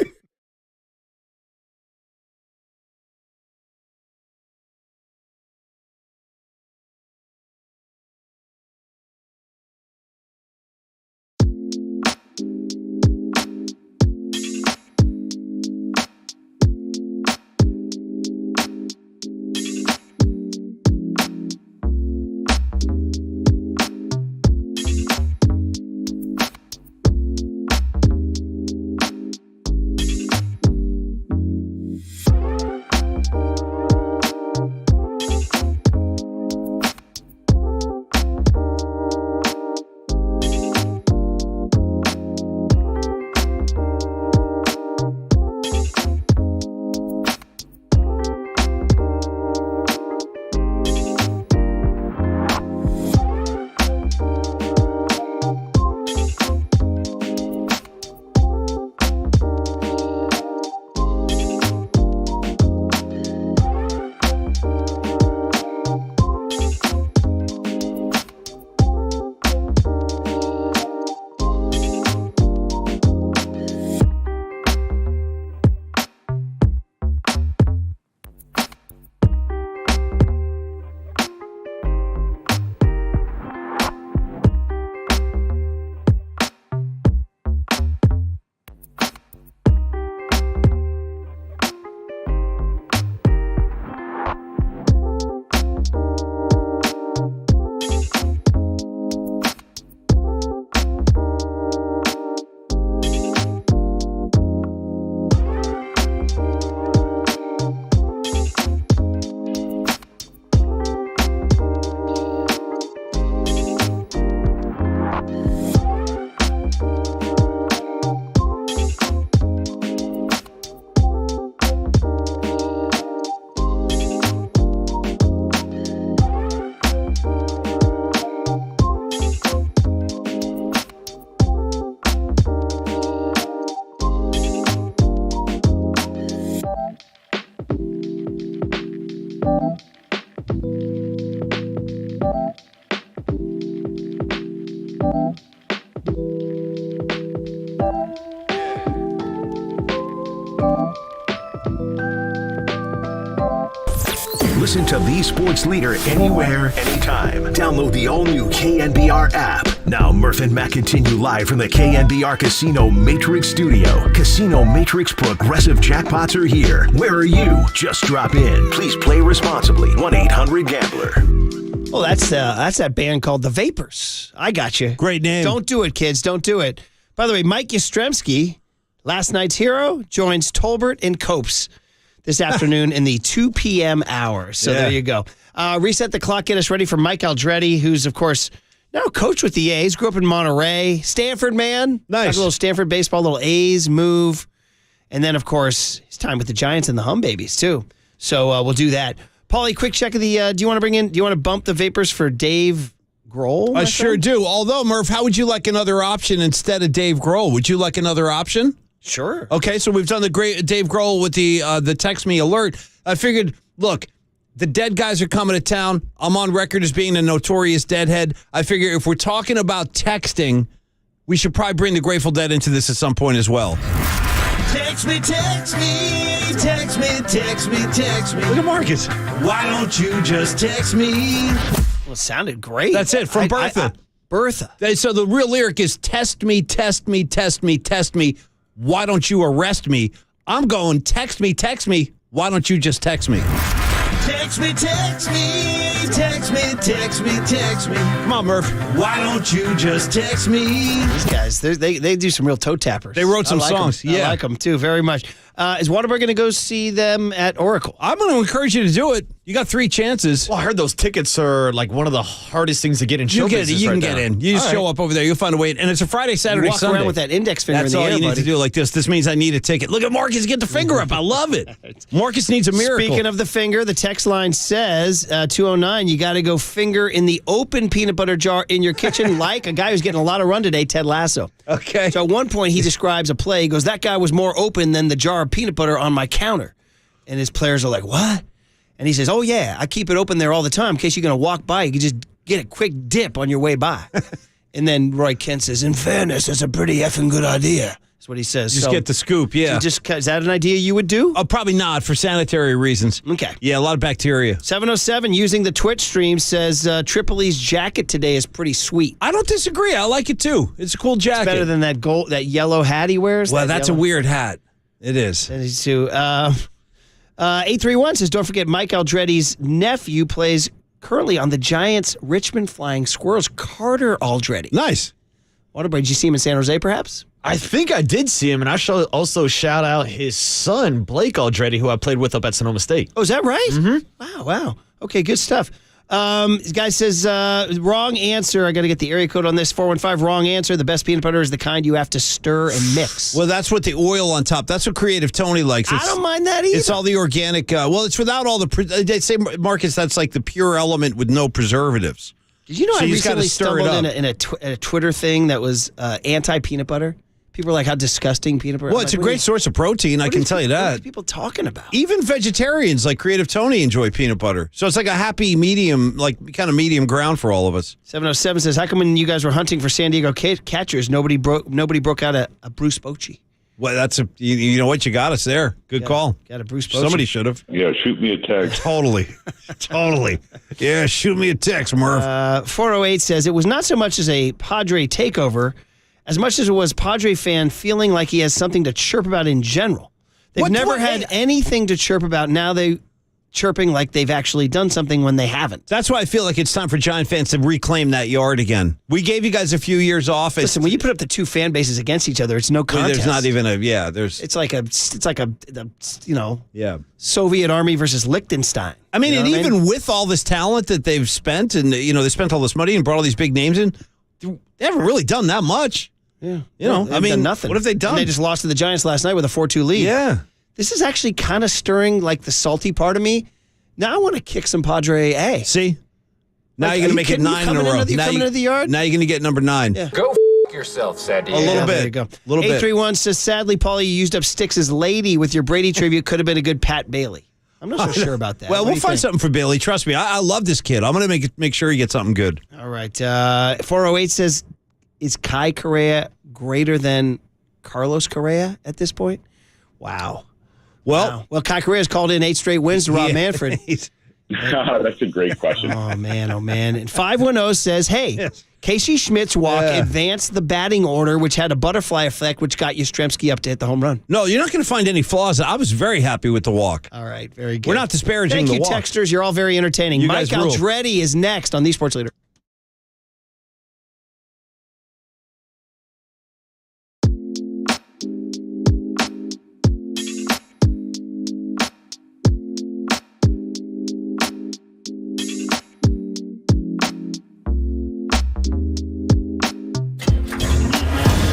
Listen to the sports leader anywhere, anytime. Download the all-new KNBR app. Now, Murph and Matt continue live from the KNBR Casino Matrix Studio. Casino Matrix progressive jackpots are here. Where are you? Just drop in. Please play responsibly. 1-800-GAMBLER. Oh, that's that band called The Vapors. I got you. Great name. Don't do it, kids. Don't do it. By the way, Mike Yastrzemski, last night's hero, joins Tolbert and Copes this afternoon in the 2 p.m. hour. So there you go. Reset the clock. Get us ready for Mike Aldrete, who's, of course, now coach with the A's. Grew up in Monterey. Stanford man. Nice. Talk a little Stanford baseball, little A's move. And then, of course, his time with the Giants and the Hum Babies, too. So we'll do that. Paulie, quick check of the, do you want to bump the Vapors for Dave Grohl? I sure do. Although, Murph, how would you like another option instead of Dave Grohl? Would you like another option? Sure. Okay, so we've done the great Dave Grohl with the text me alert. I figured, look, the dead guys are coming to town. I'm on record as being a notorious deadhead. I figure if we're talking about texting, we should probably bring the Grateful Dead into this at some point as well. Text me, text me, text me, text me, text me. Look at Marcus. Why don't you just text me? Well, it sounded great. That's it, from Bertha. Bertha. So the real lyric is test me, test me, test me, test me. Why don't you arrest me? I'm going text me, why don't you just text me? Text me, text me, text me, text me, text me. Come on, Murph. Why don't you just text me? These guys, they do some real toe tappers. They wrote some songs. I like them, too, very much. Is Waterbury going to go see them at Oracle? I'm going to encourage you to do it. You got 3 chances. Well, I heard those tickets are like one of the hardest things to get in show business. You can get in. You just show up over there. You'll find a way. And it's a Friday, Saturday, Walk Sunday. around with that index finger That's in the all air, you need buddy. to do like this. This means I need a ticket. Look at Marcus. Get the finger up. I love it. Marcus needs a miracle. Speaking of the finger, the text line says, 209, you got to go finger in the open peanut butter jar in your kitchen like a guy who's getting a lot of run today, Ted Lasso. Okay. So at one point, he describes a play. He goes, that guy was more open than the jar of peanut butter on my counter. And his players are like, what? And he says, oh, yeah, I keep it open there all the time in case you're going to walk by. You can just get a quick dip on your way by. And then Roy Kent says, in fairness, that's a pretty effing good idea. That's what he says. Just get the scoop, yeah. Is that an idea you would do? Probably not, for sanitary reasons. Okay. Yeah, a lot of bacteria. 707 using the Twitch stream says Tripoli's jacket today is pretty sweet. I don't disagree. I like it too. It's a cool jacket. It's better than that yellow hat he wears. Well, that's yellow. a weird hat. It is. That is too. 831 says, don't forget Mike Aldrete's nephew plays currently on the Giants' Richmond Flying Squirrels, Carter Aldrete. Nice. Waterbury, did you see him in San Jose, perhaps? I think I did see him, and I should also shout out his son, Blake Aldrete, who I played with up at Sonoma State. Oh, is that right? Mm-hmm. Wow. Okay, good stuff. This guy says, wrong answer. I got to get the area code on this. 415, wrong answer. The best peanut butter is the kind you have to stir and mix. Well, that's what the oil on top. That's what Creative Tony likes. I don't mind that either. It's all the organic. It's without all the. They say, Marcus, that's like the pure element with no preservatives. Did you know So I you just gotta recently stir it stumbled up. in a Twitter thing that was anti-peanut butter? People were like, how disgusting peanut butter. Well, it's a great source of protein, I can tell you What are that. these people talking about? Even vegetarians like Creative Tony enjoy peanut butter. So it's like a happy medium, like kind of medium ground for all of us. 707 says, how come when you guys were hunting for San Diego catchers, nobody broke out a Bruce Bochy? Well, that's you know what? You got us there. Good call. Got a Bruce Bochy. Somebody should have. Yeah, shoot me a text. Totally. Totally. Yeah, shoot me a text, Murph. 408 says, it was not so much as a Padre takeover as much as it was Padre fan feeling like he has something to chirp about in general. They've never had anything to chirp about. Now they chirping like they've actually done something when they haven't. That's why I feel like it's time for Giant fans to reclaim that yard again. We gave you guys a few years off. Listen, when you put up the two fan bases against each other, it's no contest. There's not even there's. It's like a Yeah. Soviet Army versus Liechtenstein. I mean, You know and what I even with all this talent that they've spent, and they spent all this money and brought all these big names in, they haven't really done that much. Yeah. I mean, done nothing. What have they done? And they just lost to the Giants last night with a 4-2 lead. Yeah. This is actually kind of stirring like the salty part of me. Now I want to kick some Padre A. See? Now Like, you're going are to make you it 9 in a coming row. into the- coming into the yard? Now you're going to get number 9. Yeah. Go yourself, San Diego. A little bit. There you go. A little bit. 831 says, sadly, Paulie, you used up Styx's lady with your Brady tribute. Could have been a good Pat Bailey. I'm not so sure about that. Well, What do we'll you find think? something for Bailey. Trust me. I love this kid. I'm going to make sure he gets something good. All right. 408 says, is Kai Correa greater than Carlos Correa at this point? Wow. Well, Kai Correa's called in 8 straight wins to Rob Manfred. That's a great question. Oh, man. And 510 says, hey, Casey Schmidt's walk advanced the batting order, which had a butterfly effect, which got Yastrzemski up to hit the home run. No, you're not going to find any flaws. I was very happy with the walk. All right, very good. We're not disparaging the walk. Thank you, texters. You're all very entertaining. You Mike guys rule. Aldrete is next on The Sports Leader.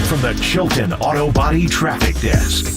From the Chilton Auto Body Traffic Desk.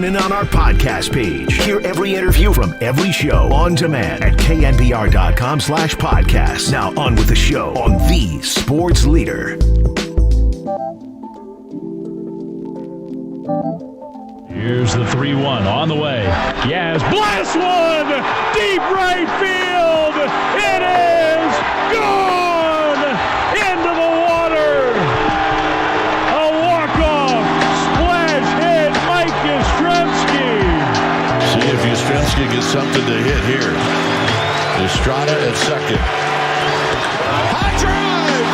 Listen in on our podcast page. Hear every interview from every show on demand at knbr.com/podcast. Now on with the show on the Sports Leader. Here's the 3-1 on the way. Yaz blast one! Deep right field! It is gone! Into the water! A walk-off splash hit, Mike Yastrzemski! See if Yastrzemski gets something to hit here. Estrada at second. High drive!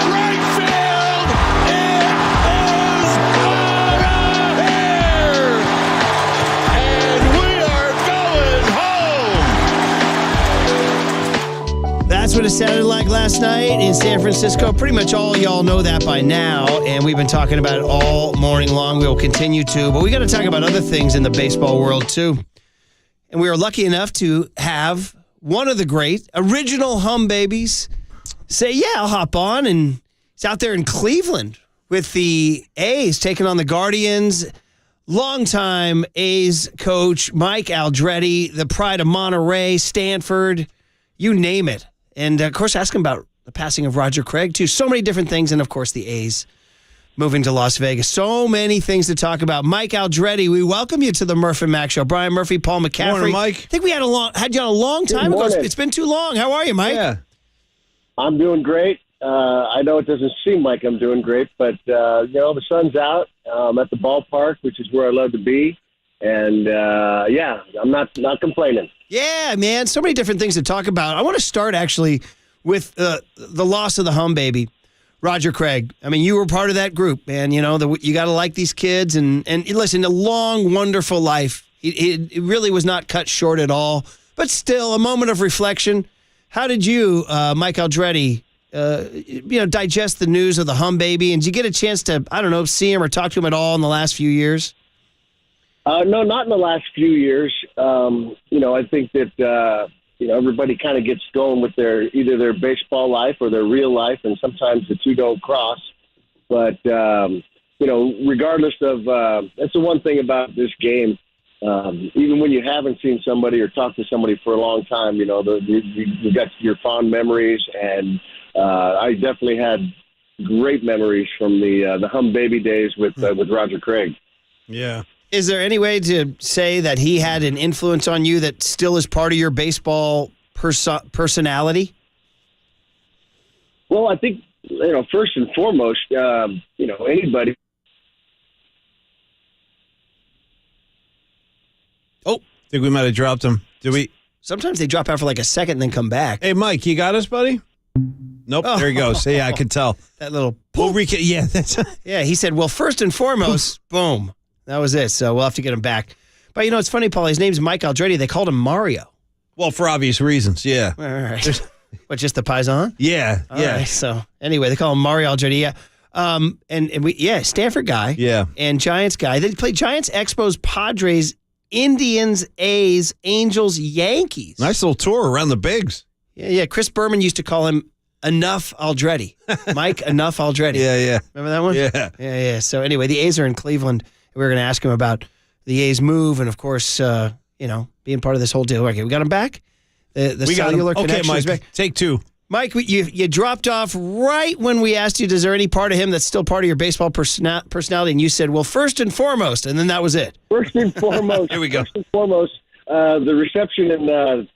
Right field! It is out of here! And we are going home! That's what it sounded like last night in San Francisco. Pretty much all y'all know that by now, and we've been talking about it all morning long. We will continue to, but we got to talk about other things in the baseball world too. And we are lucky enough to have one of the great original hum babies say, yeah, I'll hop on. And he's out there in Cleveland with the A's taking on the Guardians. Longtime A's coach, Mike Aldrete, the pride of Monterey, Stanford, you name it. And, of course, ask him about the passing of Roger Craig, too. So many different things. And, of course, the A's moving to Las Vegas. So many things to talk about. Mike Aldrete, we welcome you to the Murph and Mac Show. Brian Murphy, Paul McCaffrey. Morning, Mike. I think we had you on a long time ago. It's been too long. How are you, Mike? Yeah. I'm doing great. I know it doesn't seem like I'm doing great, but, the sun's out. I'm at the ballpark, which is where I love to be. And, I'm not complaining. Yeah, man. So many different things to talk about. I want to start, actually, with the loss of the hum baby, Roger Craig. I mean, you were part of that group, man. You know, you got to like these kids. And listen, a long, wonderful life. It really was not cut short at all. But still, a moment of reflection. How did you, Mike Aldrete, digest the news of the hum baby? And did you get a chance to, see him or talk to him at all in the last few years? No, not in the last few years. I think that, everybody kind of gets going with either their baseball life or their real life, and sometimes the two don't cross. But, regardless of, that's the one thing about this game. Even when you haven't seen somebody or talked to somebody for a long time, you got your fond memories, and I definitely had great memories from the hum baby days with Roger Craig. Yeah. Is there any way to say that he had an influence on you that still is part of your baseball personality? Well, I think, first and foremost, anybody. Oh, I think we might have dropped him. Did we? Sometimes they drop out for like a second and then come back. Hey, Mike, you got us, buddy? Nope. Oh. There he goes. Yeah, I could tell. That little. Yeah, that's. Yeah, he said, well, first and foremost, boom. That was it. So we'll have to get him back. But it's funny, Paul. His name's Mike Aldrete. They called him Mario. Well, for obvious reasons, yeah. All right. What, just the Paisan? Yeah, All right. So anyway, they call him Mario Aldrete. Yeah. Stanford guy. Yeah. And Giants guy. They played Giants, Expos, Padres, Indians, A's, Angels, Yankees. Nice little tour around the bigs. Yeah. Chris Berman used to call him Enough Aldrete. Mike Enough Aldrete. Yeah. Remember that one? Yeah. So anyway, the A's are in Cleveland. We were going to ask him about the A's move and, of course, being part of this whole deal. Okay, we got him back? The cellular connection is back. Take two. Mike, you dropped off right when we asked you, is there any part of him that's still part of your baseball personality? And you said, well, first and foremost, and then that was it. First and foremost. Here we go. First and foremost, the reception in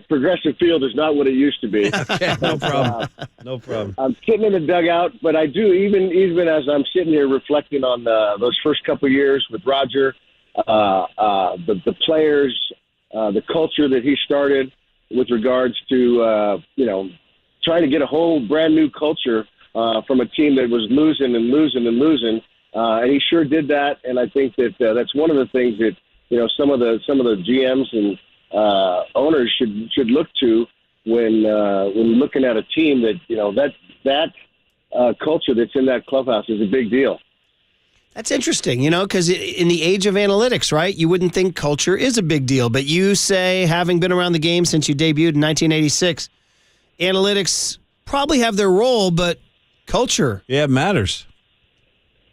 Progressive Field is not what it used to be. Okay, no problem. No problem. I'm sitting in the dugout, but I do, even as I'm sitting here reflecting on those first couple of years with Roger, the players, the culture that he started with regards to, trying to get a whole brand new culture from a team that was losing. And he sure did that. And I think that that's one of the things that, some of the GMs and owners should look to when looking at a team that culture that's in that clubhouse is a big deal. That's interesting, because in the age of analytics, right, you wouldn't think culture is a big deal. But you say, having been around the game since you debuted in 1986, analytics probably have their role, but culture. Yeah, it matters.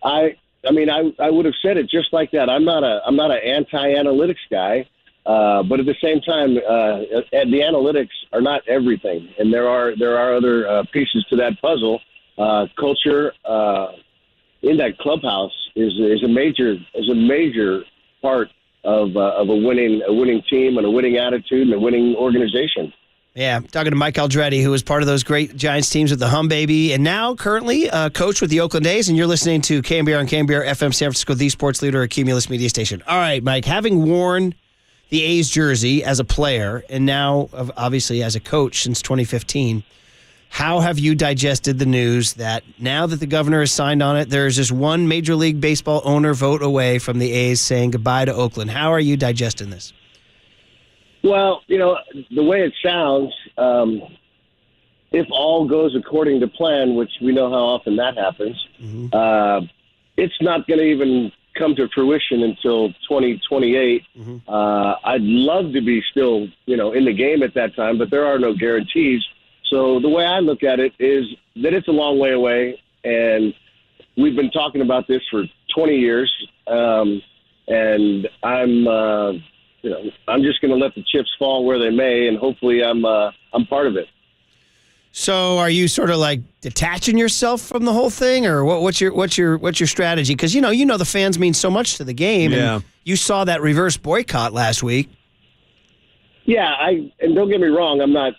I I mean, I would have said it just like that. I'm not an anti-analytics guy, but at the same time, the analytics are not everything, and there are other pieces to that puzzle. Culture in that clubhouse is a major part of a winning team and a winning attitude and a winning organization. Yeah, talking to Mike Aldrete, who was part of those great Giants teams with the Hum Baby, and now currently coach with the Oakland A's, and you're listening to KNBR and KNBR FM San Francisco, the sports leader, a Cumulus media station. All right, Mike, having worn the A's jersey as a player and now obviously as a coach since 2015, how have you digested the news that now that the governor has signed on it, there's just one Major League Baseball owner vote away from the A's saying goodbye to Oakland? How are you digesting this? Well, the way it sounds, if all goes according to plan, which we know how often that happens, it's not going to even come to fruition until 2028. I'd love to be still, in the game at that time, but there are no guarantees. So the way I look at it is that it's a long way away, and we've been talking about this for 20 years, and I'm just going to let the chips fall where they may, and hopefully I'm part of it. So, are you sort of like detaching yourself from the whole thing, or what's your strategy? Because you know the fans mean so much to the game. Yeah. And you saw that reverse boycott last week. Yeah, and don't get me wrong, I'm not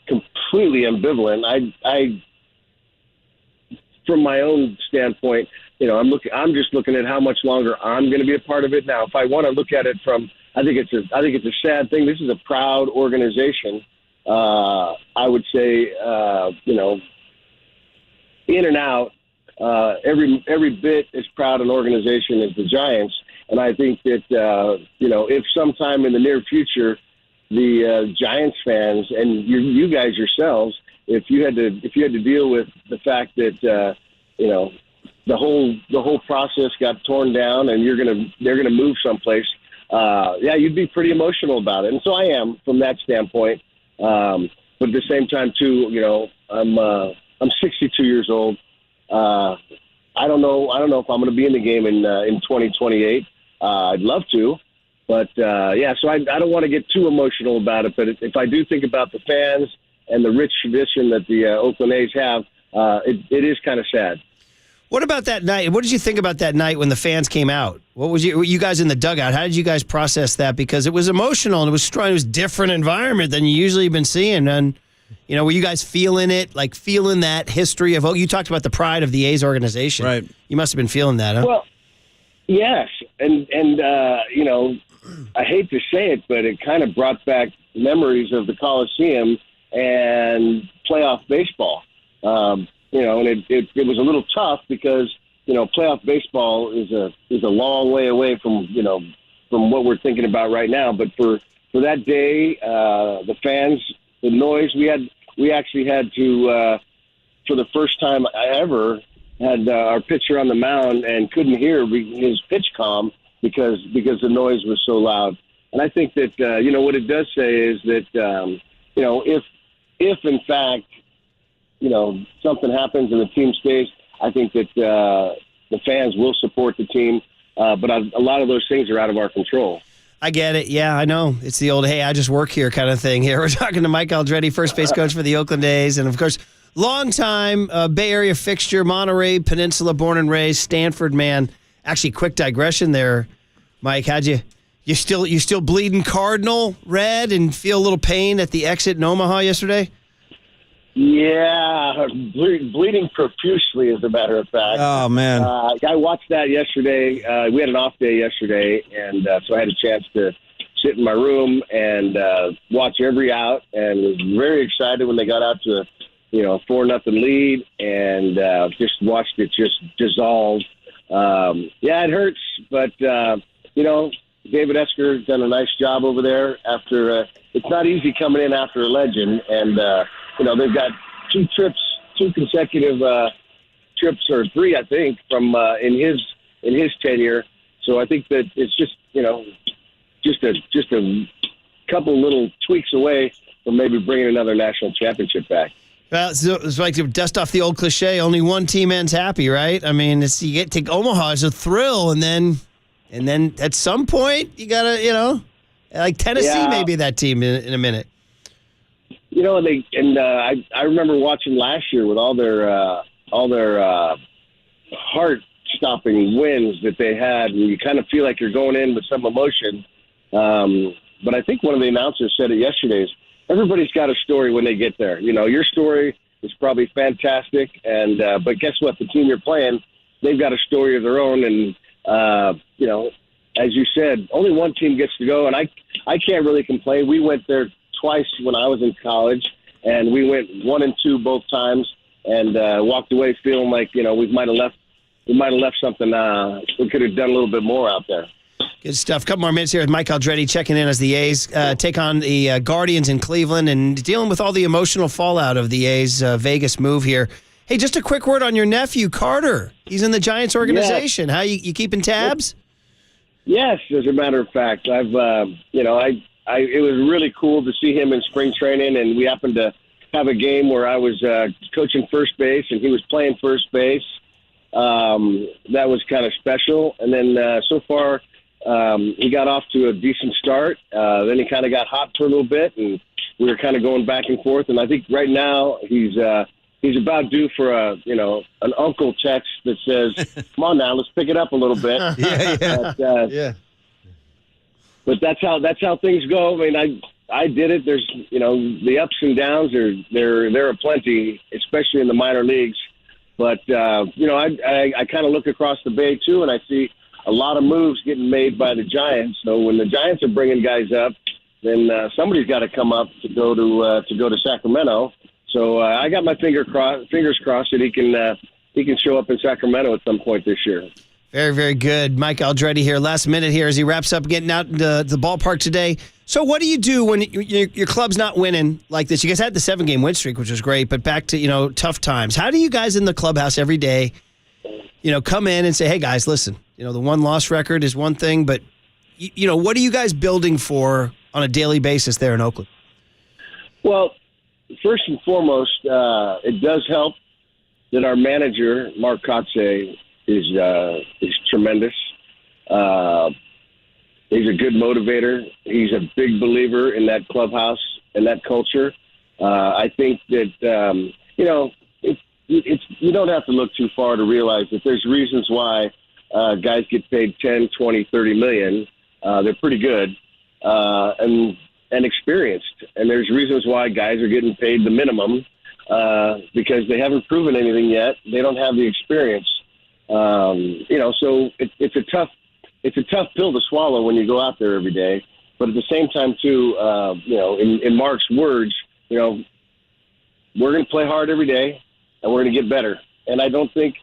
completely ambivalent. I from my own standpoint, I'm just looking at how much longer I'm going to be a part of it. Now, if I want to look at it from, I think it's a sad thing. This is a proud organization. I would say, in and out, every bit as proud an organization as the Giants. And I think that, if sometime in the near future, the Giants fans and you guys yourselves, if you had to deal with the fact that, the whole process got torn down and they're gonna move someplace. You'd be pretty emotional about it, and so I am from that standpoint. But at the same time, too, I'm 62 years old. I don't know if I'm going to be in the game in 2028. I'd love to, but so I don't want to get too emotional about it. But if I do think about the fans and the rich tradition that the Oakland A's have, it is kind of sad. What about that night? What did you think about that night when the fans came out? Were you guys in the dugout? How did you guys process that? Because it was emotional and it was strong. It was a different environment than you usually been seeing. And, were you guys feeling it, like feeling that history of, you talked about the pride of the A's organization. Right. You must have been feeling that, huh? Well, yes. And I hate to say it, but it kind of brought back memories of the Coliseum and playoff baseball. And it was a little tough because, playoff baseball is a long way away from what we're thinking about right now. But for that day, the fans, the noise, we actually had to, for the first time I ever had our pitcher on the mound and couldn't hear his pitch comm because the noise was so loud. And I think that, what it does say is that, if in fact, something happens and the team stays, I think that the fans will support the team. But a lot of those things are out of our control. I get it. Yeah, I know. It's the old, hey, I just work here kind of thing here. We're talking to Mike Aldrete, first base coach for the Oakland A's. And, of course, longtime Bay Area fixture, Monterey Peninsula, born and raised, Stanford man. Actually, quick digression there, Mike. You still bleeding Cardinal red and feel a little pain at the exit in Omaha yesterday? Yeah, bleeding profusely, as a matter of fact. Oh, man. I watched that yesterday. We had an off day yesterday, and so I had a chance to sit in my room and watch every out, and was very excited when they got out to a 4-0 lead, and just watched it just dissolve. It hurts, but, David Esker done a nice job over there. After it's not easy coming in after a legend, and they've got two consecutive trips, or three, I think, from in his tenure. So I think that it's just a couple little tweaks away from maybe bringing another national championship back. Well, so it's like to dust off the old cliche, only one team ends happy, right? I mean, you get to Omaha is a thrill, and then at some point, you got to, like Tennessee may be that team in a minute. I remember watching last year with all their heart-stopping wins that they had, and you kind of feel like you're going in with some emotion. But I think one of the announcers said it yesterday is, everybody's got a story when they get there. Your story is probably fantastic, but guess what? The team you're playing, they've got a story of their own, and as you said, only one team gets to go, and I can't really complain. We went there twice when I was in college, and we went 1 and 2 both times, and walked away feeling like we might have left something. We could have done a little bit more out there. Good stuff. Couple more minutes here with Mike Aldrete checking in as the A's take on the Guardians in Cleveland and dealing with all the emotional fallout of the A's Vegas move here. Hey, just a quick word on your nephew, Carter. He's in the Giants organization. Yes. How you keeping tabs? Yes, as a matter of fact. I've, it was really cool to see him in spring training, and we happened to have a game where I was coaching first base and he was playing first base. That was kind of special. And then so far, he got off to a decent start. Then he kind of got hot for a little bit, and we were kind of going back and forth. And I think right now he's about due for an uncle text that says, "Come on now, let's pick it up a little bit." Yeah. But that's how things go. I mean, I did it. There's the ups and downs there are plenty, especially in the minor leagues. But I kind of look across the bay too, and I see a lot of moves getting made by the Giants. So when the Giants are bringing guys up, then somebody's got to come up to go to Sacramento. So I got my fingers crossed that he can show up in Sacramento at some point this year. Very, very good. Mike Aldrete here. Last minute here as he wraps up getting out the ballpark today. So what do you do when your club's not winning like this? You guys had the 7-game win streak, which was great, but back to tough times. How do you guys in the clubhouse every day come in and say, hey, guys, listen, the one-loss record is one thing, but, what are you guys building for on a daily basis there in Oakland? Well, first and foremost, it does help that our manager, Mark Kotze, is tremendous. He's a good motivator. He's a big believer in that clubhouse and that culture. I think that, you don't have to look too far to realize that there's reasons why guys get paid 10, 20, 30 million. They're pretty good and experienced. And there's reasons why guys are getting paid the minimum because they haven't proven anything yet. They don't have the experience. So it's a tough pill to swallow when you go out there every day. But at the same time, too, in Mark's words, we're going to play hard every day and we're going to get better. And I think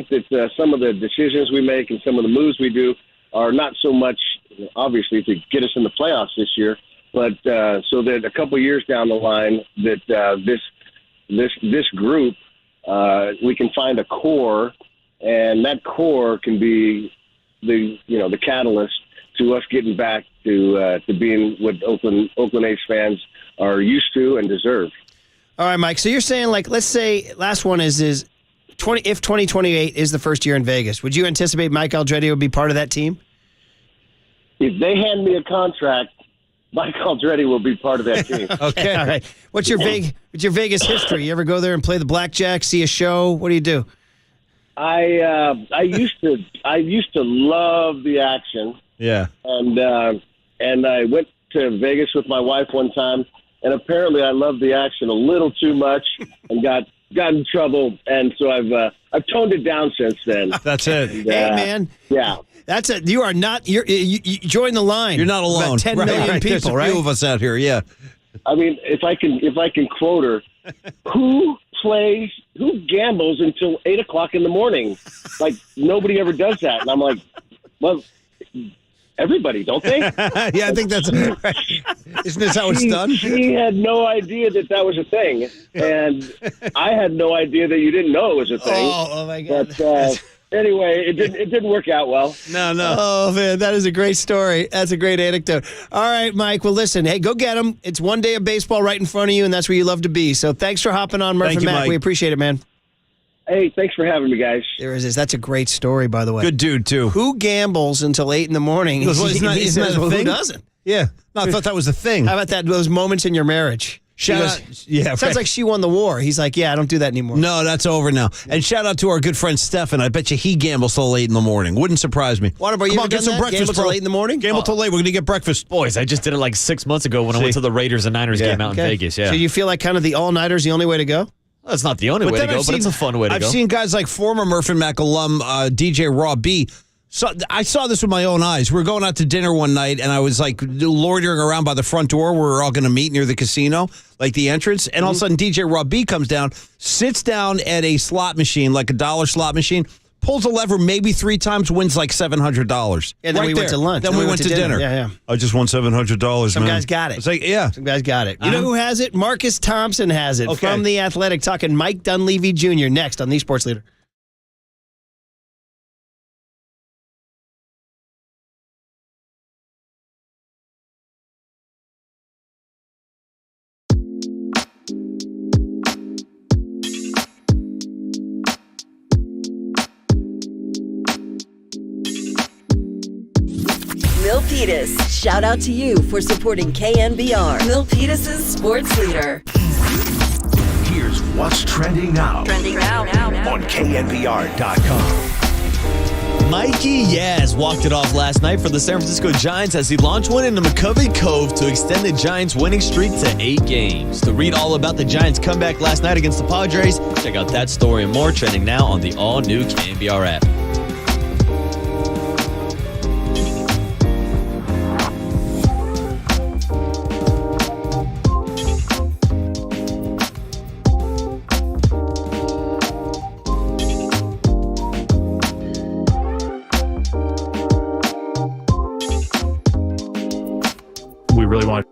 that some of the decisions we make and some of the moves we do are not so much, obviously, to get us in the playoffs this year, but so that a couple years down the line that this group, we can find a core, and that core can be the catalyst to us getting back to being what Oakland A's fans are used to and deserve. All right, Mike. So you're saying, let's say last one is if 2028 is the first year in Vegas, would you anticipate Mike Aldrete would be part of that team? If they hand me a contract, Mike Aldrete will be part of that team. Okay. All right. What's your Vegas history? You ever go there and play the blackjack, see a show? What do you do? I used to love the action. Yeah. And I went to Vegas with my wife one time, and apparently I loved the action a little too much and got in trouble. And so I've toned it down since then. That's it. And, hey, man. Yeah. That's it. You are not. You join the line. You're not alone. About 10 million people, There's a few of us out here. Yeah. I mean, if I can quote her, who gambles until 8:00 in the morning? Like nobody ever does that. And I'm like, well, everybody, don't they? Yeah, I think that's right. Isn't this how it's done? She had no idea that was a thing, and I had no idea that you didn't know it was a thing. Oh my God! Anyway, it didn't work out well. No. Oh, man, that is a great story. That's a great anecdote. All right, Mike. Well, listen, hey, go get them. It's one day of baseball right in front of you, and that's where you love to be. So thanks for hopping on, Murph and Mac. Mike. We appreciate it, man. Hey, thanks for having me, guys. There it is. That's a great story, by the way. Good dude, too. Who gambles until 8 in the morning? He goes, well, isn't that a Who thing? doesn't? Yeah. No, I thought that was a thing. How about those moments in your marriage? Sounds like she won the war. He's like, yeah, I don't do that anymore. No, that's over now. And shout out to our good friend Stefan. I bet you he gambles till 8 in the morning. Wouldn't surprise me. What about you? Come on, get some breakfast, Gamble bro. till 8 in the morning? Gamble till late. We're going to get breakfast. Boys, I just did it like 6 months ago when I went to the Raiders and Niners game out in Vegas. Yeah. So you feel like kind of the all-nighters the only way to go? Well, that's not the only way to go, but it's a fun way to go. I've seen guys like former Murph and Mac alum DJ Raw B. So I saw this with my own eyes. We were going out to dinner one night, and I was like loitering around by the front door where we're all going to meet near the casino, like the entrance. And all of a sudden, DJ Raw B comes down, sits down at a slot machine, like a dollar slot machine, pulls a lever maybe 3 times, wins like $700. And then we went to lunch. Then we went to dinner. Yeah. I just won $700. Some guys got it. It's like, yeah. Some guys got it. You know who has it? Marcus Thompson has it from The Athletic. Talking Mike Dunleavy Jr. next on The Sports Leader. Milpitas, shout out to you for supporting KNBR, Milpitas' sports leader. Here's what's trending now. On KNBR.com. Mikey Yaz walked it off last night for the San Francisco Giants as he launched one into McCovey Cove to extend the Giants' winning streak to 8 games. To read all about the Giants' comeback last night against the Padres, check out that story and more trending now on the all-new KNBR app. We really want.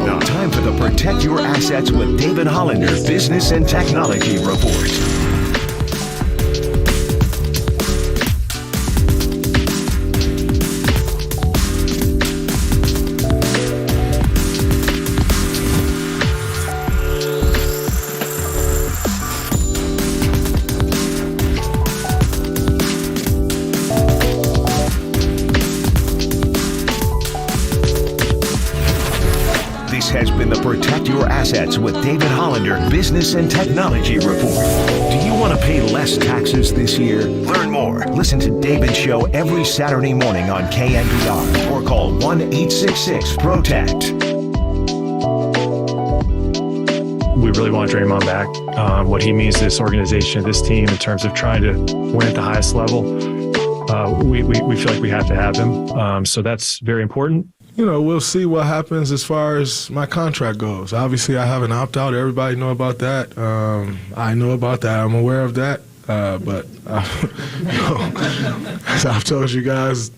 Now, time for the Protect Your Assets with David Hollander Business and Technology Report. This has been the Protect Your Assets with David Hollander Business and Technology Report. Do you want to pay less taxes this year? Learn more. Listen to David's show every Saturday morning on KNBR or call 1-866-PROTECT. We really want Draymond back. What he means to this organization, this team, in terms of trying to win at the highest level, we feel like we have to have him. So that's very important. You know, we'll see what happens as far as my contract goes. Obviously, I have an opt-out. Everybody know about that. I know about that. I'm aware of that. But as I've told you guys,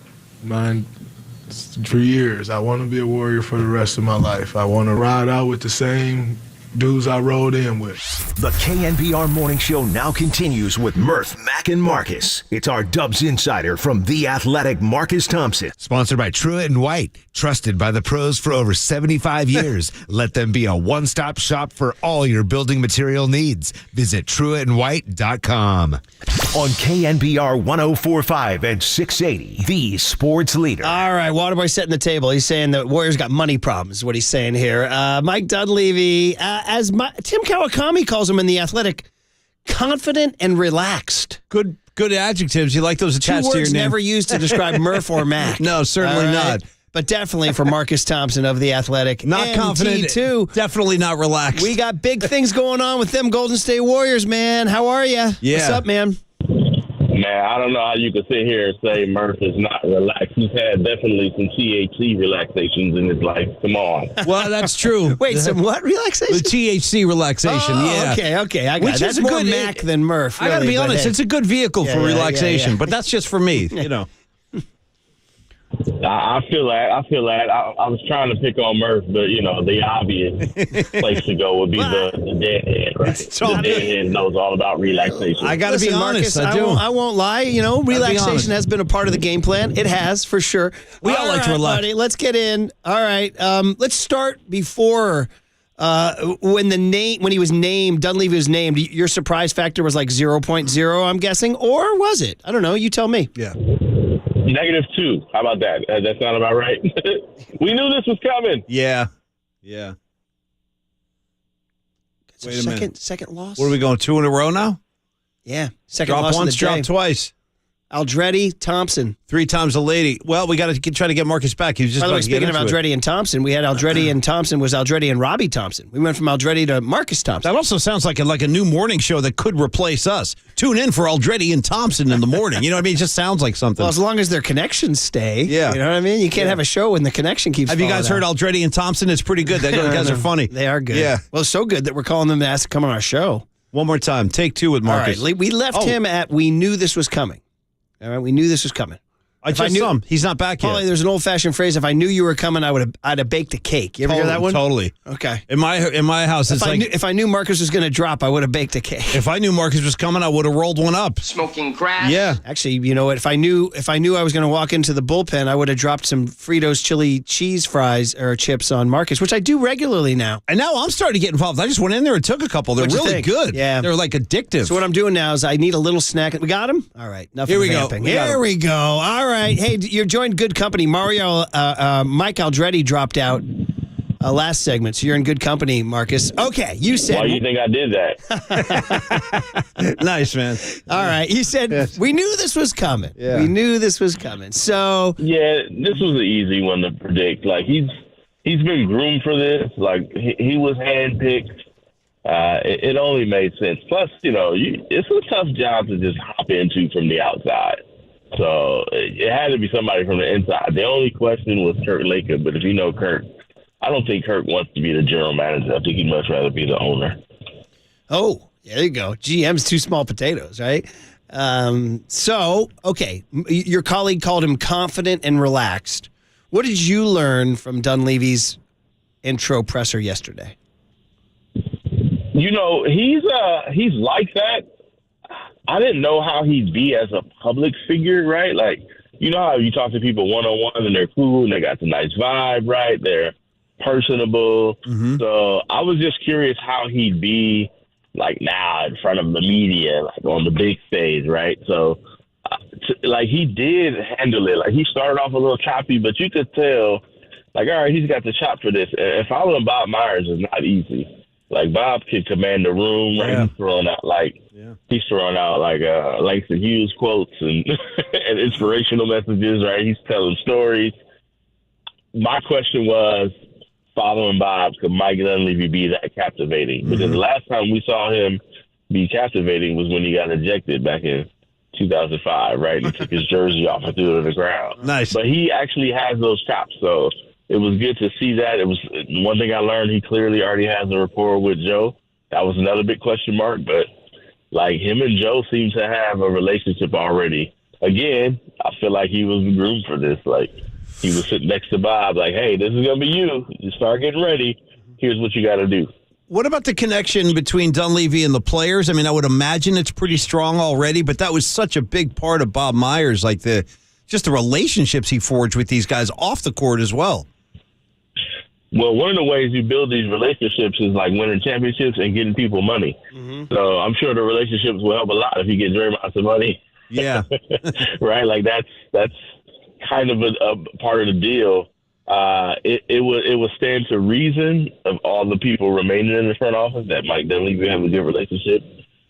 for years, I want to be a Warrior for the rest of my life. I want to ride out with the same dudes I rode in with. The KNBR Morning Show now continues with Murph, Mac, and Marcus. It's our Dubs insider from The Athletic, Marcus Thompson. Sponsored by Truett & White, trusted by the pros for over 75 years. Let them be a one-stop shop for all your building material needs. Visit TruettandWhite.com. On KNBR 104.5 and 680, the sports leader. All right, Waterboy setting the table. He's saying the Warriors got money problems, is what he's saying here. Mike Dunleavy, Tim Kawakami calls him in The Athletic, confident and relaxed. Good adjectives. You like those attached to your name. Two words never used to describe Murph or Mac. No, certainly not. But definitely for Marcus Thompson of The Athletic. Not confident. Too. Definitely not relaxed. We got big things going on with them Golden State Warriors, man. How are you? Yeah. What's up, man? Man, I don't know how you could sit here and say Murph is not relaxed. He's had definitely some THC relaxations in his life. Come on. Well, that's true. Wait, some what relaxation? The THC relaxation, oh, yeah. Okay. I got it. That's more Mac than Murph. I got to be honest. It's a good vehicle for relaxation, but that's just for me, you know. I feel that. I was trying to pick on Murph, but, you know, the obvious place to go would be the deadhead, right? The deadhead knows all about relaxation. I got to be honest. Marcus, I do. I won't lie. You know, relaxation has been a part of the game plan. It has, for sure. We all like to relax. Buddy, let's get in. All right. Let's start before when he was named, Dunleavy was named. Your surprise factor was like 0.0, I'm guessing, or was it? I don't know. You tell me. Yeah. -2. How about that? That sound about right? We knew this was coming. Yeah. Wait a minute. Second loss. What are we going, 2 in a row now? Yeah. Second Drop loss once, in the day. drop twice. Aldrete, Thompson. 3 times a lady. Well, we got to try to get Marcus back. He was just By the way, about to get speaking of into it. Aldrete and Thompson, we had Aldrete and Thompson was Aldrete and Robbie Thompson. We went from Aldrete to Marcus Thompson. That also sounds like a new morning show that could replace us. Tune in for Aldrete and Thompson in the morning. You know what I mean? It just sounds like something. Well, as long as their connections stay. Yeah. You know what I mean? You can't have a show when the connection keeps Have you guys heard Aldrete and Thompson? It's pretty good. Those guys are funny. They are good. Yeah. Well, so good that we're calling them to ask to come on our show. One more time. Take 2 with Marcus. All right. We left him at we knew this was coming. All right. We knew this was coming. He's not back yet. Paulie, there's an old-fashioned phrase: "If I knew you were coming, I'd have baked a cake." You ever hear that one? Totally. Okay. In my house, If I knew Marcus was going to drop, I would have baked a cake. If I knew Marcus was coming, I would have rolled one up. Smoking crack. Yeah. Actually, you know what? If I knew I was going to walk into the bullpen, I would have dropped some Fritos chili cheese fries or chips on Marcus, which I do regularly now. And now I'm starting to get involved. I just went in there and took a couple. They're What'd you really think? good. Yeah. They're like addictive. So what I'm doing now is I need a little snack. We got him? All right. Enough Here of we go. vamping. Here we go. All right. Hey, you're joined good company. Mike Aldrete dropped out last segment, so you're in good company, Marcus. Okay, you said... Why do you think I did that? Nice, man. All right, you said we knew this was coming. Yeah. We knew this was coming. So... Yeah, this was an easy one to predict. Like, he's been groomed for this. Like, he was handpicked. It only made sense. Plus, it's a tough job to just hop into from the outside. So it had to be somebody from the inside. The only question was Kirk Lacob, but if you know Kirk, I don't think Kirk wants to be the general manager. I think he'd much rather be the owner. Oh, there you go. GM's too small potatoes, right? Okay, your colleague called him confident and relaxed. What did you learn from Dunleavy's intro presser yesterday? He's like that. I didn't know how he'd be as a public figure, right? Like, you know how you talk to people one-on-one and they're cool and they got the nice vibe, right? They're personable. Mm-hmm. So I was just curious how he'd be, like, now in front of the media, like on the big stage, right? So, he did handle it. Like, he started off a little choppy, but you could tell, like, all right, he's got the chop for this. And following Bob Myers is not easy. Like, Bob can command the room, right? Yeah. He's throwing out Langston Hughes quotes and and inspirational messages, right? He's telling stories. My question was, following Bob, could Mike Dunleavy be that captivating? Mm-hmm. Because the last time we saw him be captivating was when he got ejected back in 2005, right? He took his jersey off and threw it to the ground. Nice. But he actually has those chops, so it was good to see that. It was one thing I learned. He clearly already has a rapport with Joe. That was another big question mark, but like him and Joe seem to have a relationship already. Again, I feel like he was groomed for this. Like he was sitting next to Bob, like, hey, this is going to be you. You start getting ready. Here's what you got to do. What about the connection between Dunleavy and the players? I mean, I would imagine it's pretty strong already, but that was such a big part of Bob Myers, like the relationships he forged with these guys off the court as well. Well, one of the ways you build these relationships is like winning championships and getting people money. Mm-hmm. So I'm sure the relationships will help a lot if you get Draymond some money. Yeah. Right? Like that's kind of a part of the deal. It would stand to reason of all the people remaining in the front office that Mike Dunleavy have a good relationship.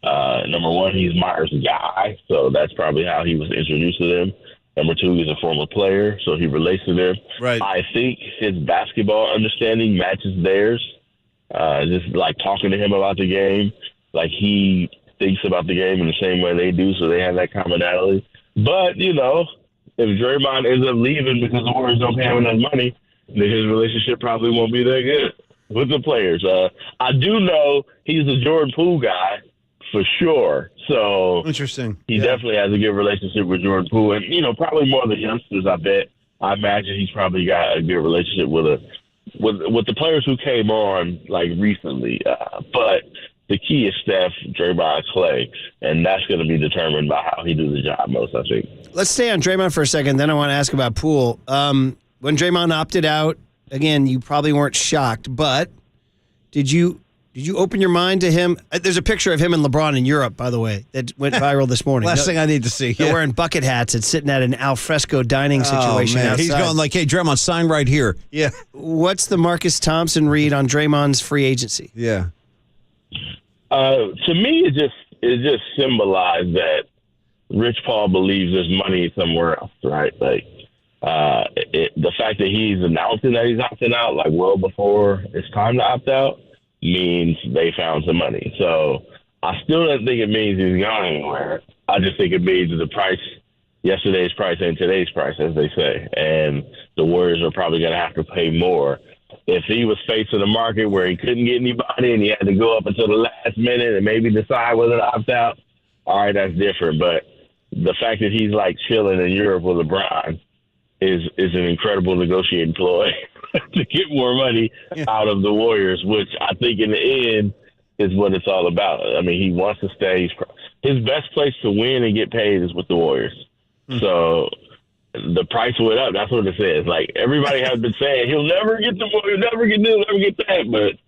Number one, he's Myers' guy, so that's probably how he was introduced to them. Number two, he's a former player, so he relates to them. Right. I think his basketball understanding matches theirs. Just like talking to him about the game, like he thinks about the game in the same way they do, so they have that commonality. But, if Draymond ends up leaving because the Warriors don't pay him enough money, then his relationship probably won't be that good with the players. I do know he's a Jordan Poole guy for sure. So interesting. He definitely has a good relationship with Jordan Poole, and probably more of the youngsters. I imagine he's probably got a good relationship with the players who came on like recently. But the key is Steph, Draymond, Clay, and that's going to be determined by how he does the job most, I think. Let's stay on Draymond for a second. Then I want to ask about Poole. When Draymond opted out, again, you probably weren't shocked, but did you open your mind to him? There's a picture of him and LeBron in Europe, by the way, that went viral this morning. Last thing I need to see. They're wearing bucket hats and sitting at an al fresco dining situation outside. He's going like, hey, Draymond, sign right here. Yeah. What's the Marcus Thompson read on Draymond's free agency? Yeah. To me, it just symbolized that Rich Paul believes there's money somewhere else, right? Like the fact that he's announcing that he's opting out, like well before it's time to opt out, means they found some money. So I still don't think it means he's going anywhere. I just think it means the price, yesterday's price ain't today's price, as they say, and the Warriors are probably going to have to pay more. If he was facing a market where he couldn't get anybody and he had to go up until the last minute and maybe decide whether to opt out, all right, that's different. But the fact that he's like chilling in Europe with LeBron is an incredible negotiating ploy to get more money out of the Warriors, which I think in the end is what it's all about. I mean, he wants to stay. His best place to win and get paid is with the Warriors. So the price went up. That's what it says. Like, everybody has been saying he'll never get he'll never get this, never get that. But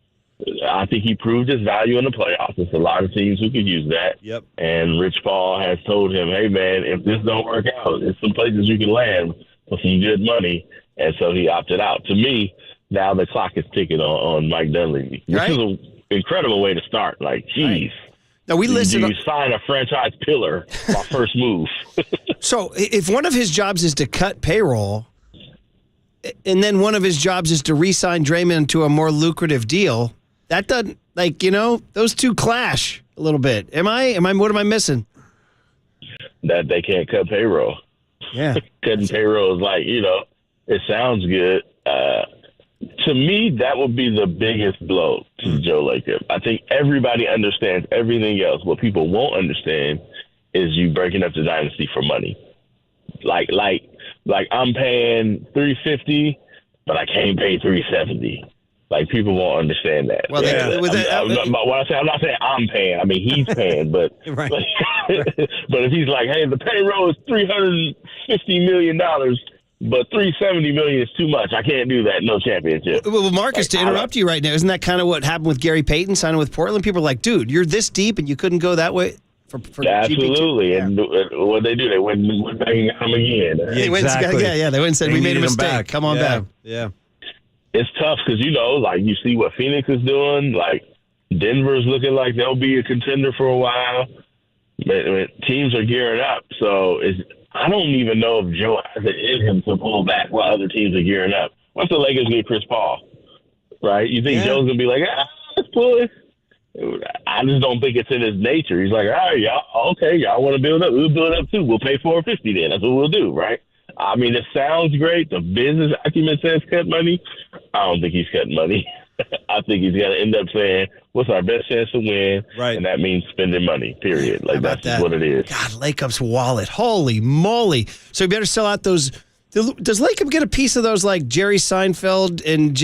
I think he proved his value in the playoffs. There's a lot of teams who could use that. Yep. And Rich Paul has told him, hey, man, if this don't work out, there's some places you can land with some good money. And so he opted out. To me, now the clock is ticking on Mike Dunleavy, which is an incredible way to start. Like, geez. Now, we listed. You sign a franchise pillar my first move. So if one of his jobs is to cut payroll, and then one of his jobs is to re-sign Draymond to a more lucrative deal, that doesn't, like, you know, those two clash a little bit. What am I missing? That they can't cut payroll. Yeah. Cutting payroll is like, you know, it sounds good. To me, that would be the biggest blow to Joe Lacob. I think everybody understands everything else. What people won't understand is you breaking up the dynasty for money. Like I'm paying $350, but I can't pay $370. Like, people won't understand that. Well, when I say, I'm not saying I'm paying. I mean, he's paying, but right. but if he's like, hey, the payroll is $350 million. But $370 million is too much. I can't do that. No championship. Well, Marcus, to interrupt you right now, isn't that kind of what happened with Gary Payton signing with Portland? People are like, dude, you're this deep and you couldn't go that way for absolutely. GP2. And what they do, they went back and got him again. They went and said, we made a mistake. Come on back. Yeah. It's tough because, you know, like, you see what Phoenix is doing. Like, Denver's looking like they'll be a contender for a while. Teams are gearing up. So I don't even know if Joe has it in him to pull back while other teams are gearing up. Once the Lakers get Chris Paul, right? You think Joe's going to be like, let's pull it? I just don't think it's in his nature. He's like, all right, y'all, okay, y'all want to build up? We'll build up too. We'll pay $450 then. That's what we'll do, right? I mean, it sounds great. The business acumen says cut money. I don't think he's cutting money. I think he's going to end up saying, what's our best chance to win? Right. And that means spending money, period. Like, that's just what it is. God, Lacob's wallet. Holy moly. So you better sell out those. Does Lacob get a piece of those, like Jerry Seinfeld and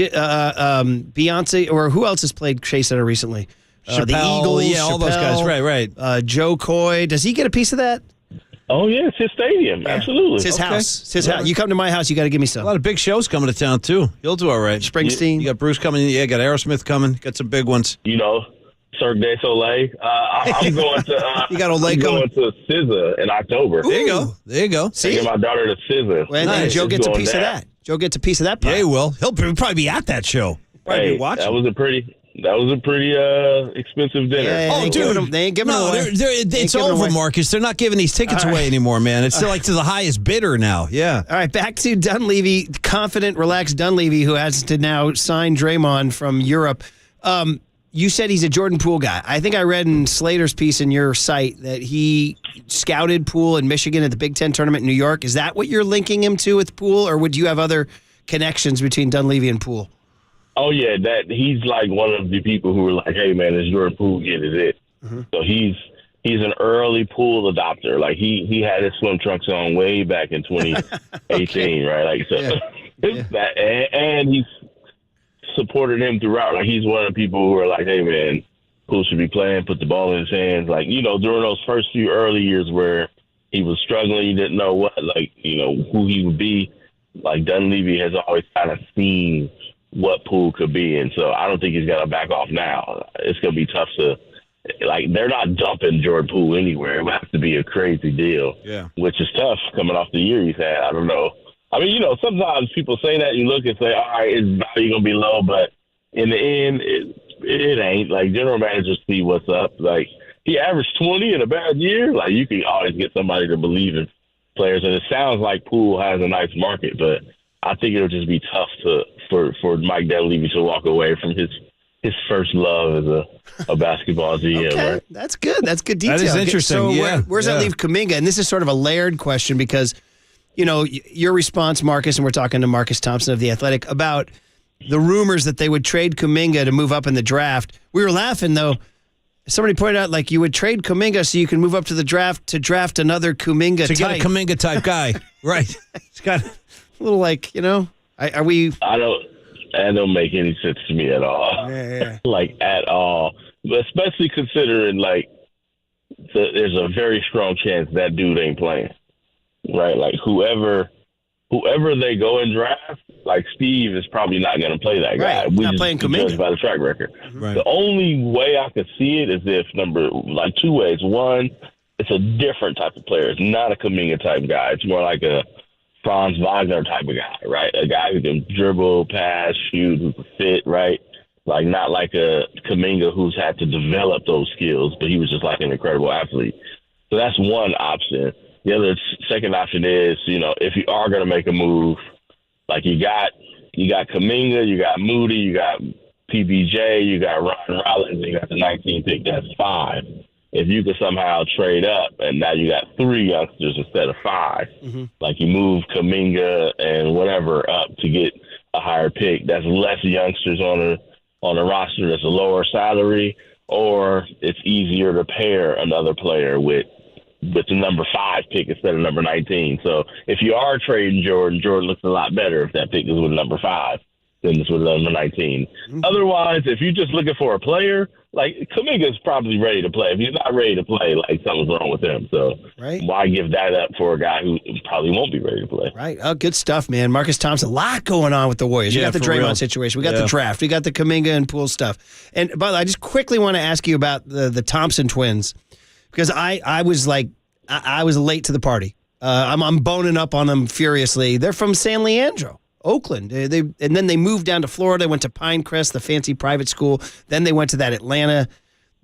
Beyonce, or who else has played Shea Center recently? The Eagles. Yeah, all those guys. Right. Joe Coy. Does he get a piece of that? Oh, yeah, it's his stadium. Yeah. Absolutely. It's his house. It's his house. You come to my house, you got to give me some. A lot of big shows coming to town, too. You'll do all right. Springsteen. You got Bruce coming. Yeah, got Aerosmith coming. Got some big ones. You know, Cirque du Soleil. I'm going to you got Olay going to SZA in October. Ooh. There you go. Taking my daughter to SZA. Well, nice. Joe gets a piece of that. Joe gets a piece of that pie. Yeah, he will. He'll probably be at that show. Probably be watching. That was a pretty expensive dinner. Yeah, dude. They ain't giving them away. It's over, Marcus. They're not giving these tickets away anymore, man. It's like to the highest bidder now. Yeah. All right, back to Dunleavy, confident, relaxed Dunleavy, who has to now sign Draymond from Europe. You said he's a Jordan Poole guy. I think I read in Slater's piece in your site that he scouted Poole in Michigan at the Big Ten tournament in New York. Is that what you're linking him to with Poole, or would you have other connections between Dunleavy and Poole? Oh, yeah, that he's like one of the people who were like, hey, man, this Jordan Poole kid is it. Mm-hmm. So he's an early Poole adopter. Like, he had his swim trunks on way back in 2018, right? Like, so and he's supported him throughout. Like, he's one of the people who are like, hey, man, Poole should be playing, put the ball in his hands. Like, you know, during those first few early years where he was struggling, you didn't know what, like, you know, who he would be. Like, Dunleavy has always kind of seen what Poole could be, and so I don't think he's got to back off now. It's going to be tough to, like, they're not dumping Jordan Poole anywhere. It would have to be a crazy deal, which is tough coming off the year he's had. I don't know. I mean, you know, sometimes people say that, you look and say, all right, his value going to be low, but in the end, it ain't. Like, general managers see what's up. Like, he averaged 20 in a bad year. Like, you can always get somebody to believe in players, and it sounds like Poole has a nice market, but I think it'll just be tough for Mike Dunleavy to walk away from his first love as a basketball GM. Okay. Right? That's good. That's good detail. That is interesting. So where's that leave Kuminga? And this is sort of a layered question because, you know, your response, Marcus, and we're talking to Marcus Thompson of The Athletic about the rumors that they would trade Kuminga to move up in the draft. We were laughing, though. Somebody pointed out, like, you would trade Kuminga so you can move up to the draft to draft another Kuminga To type. get a Kuminga type guy. Right. It's got a little, like, are we... That don't make any sense to me at all. Yeah. Like, at all. But especially considering, like, there's a very strong chance that dude ain't playing. Right? Like, whoever they go and draft, like, Steve is probably not going to play that guy. Right. Not playing Kuminga. Judged by the track record. Right. The only way I could see it is if two ways. One, it's a different type of player. It's not a Kuminga type guy. It's more like a Franz Wagner type of guy, right? A guy who can dribble, pass, shoot, who can fit, right? Like, not like a Kuminga who's had to develop those skills, but he was just like an incredible athlete. So that's one option. The other second option is, if you are going to make a move, like you got Kuminga, you got Moody, you got PBJ, you got Ryan Rollins, you got the 19th pick. That's 5. If you could somehow trade up and now you got 3 youngsters instead of 5, like you move Kuminga and whatever up to get a higher pick, that's less youngsters on a roster, that's a lower salary, or it's easier to pair another player with the number 5 pick instead of number 19. So if you are trading Jordan looks a lot better if that pick is with number 5 than it's with number 19. Otherwise, if you're just looking for a player, like, Kuminga's probably ready to play. If he's not ready to play, like, something's wrong with him. So why give that up for a guy who probably won't be ready to play? Right. Oh, good stuff, man. Marcus Thompson, a lot going on with the Warriors. We got the Draymond situation. We got the draft. We got the Kuminga and Poole stuff. And, by the way, I just quickly want to ask you about the Thompson twins, because I was like, I was late to the party. I'm boning up on them furiously. They're from San Leandro, Oakland. And then they moved down to Florida, went to Pinecrest, the fancy private school. Then they went to that Atlanta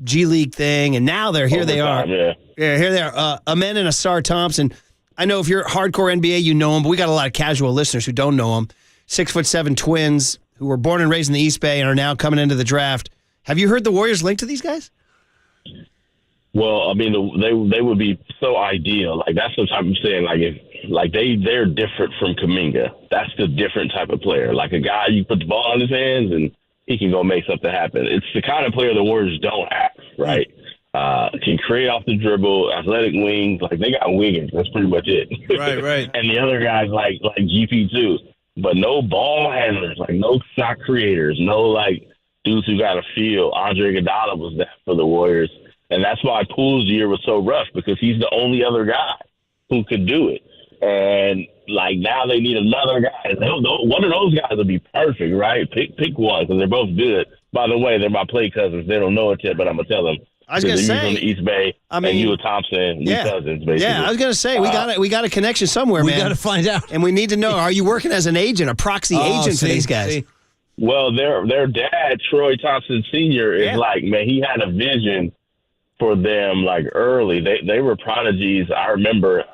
G League thing, and now here they are. Yeah, here they are. Amen and Asar Thompson. I know if you're hardcore NBA, you know them, but we got a lot of casual listeners who don't know them. 6'7" twins who were born and raised in the East Bay and are now coming into the draft. Have you heard the Warriors linked to these guys? Well, I mean, they would be so ideal. Like, that's the type of saying, they're different from Kuminga. That's the different type of player. Like, a guy you put the ball in his hands and he can go make something happen. It's the kind of player the Warriors don't have, right? Can create off the dribble, athletic wings. Like, they got Wiggins. That's pretty much it. Right. And the other guys like GP2. But no ball handlers, like no shot creators, no, like, dudes who got a feel. Andre Iguodala was that for the Warriors. And that's why Poole's year was so rough, because he's the only other guy who could do it. And, like, now they need another guy. One of those guys would be perfect, right? Pick one, because they're both good. By the way, they're my play cousins. They don't know it yet, but I'm going to tell them. I was going to say. From the East Bay, and you and Thompson, cousins, basically. Yeah, I was going to say, we got a connection somewhere, man. We got to find out. And we need to know, are you working as an agent, a proxy agent for these guys? See. Well, their dad, Troy Thompson Sr., is like, man, he had a vision for them, like, early. They were prodigies. I remember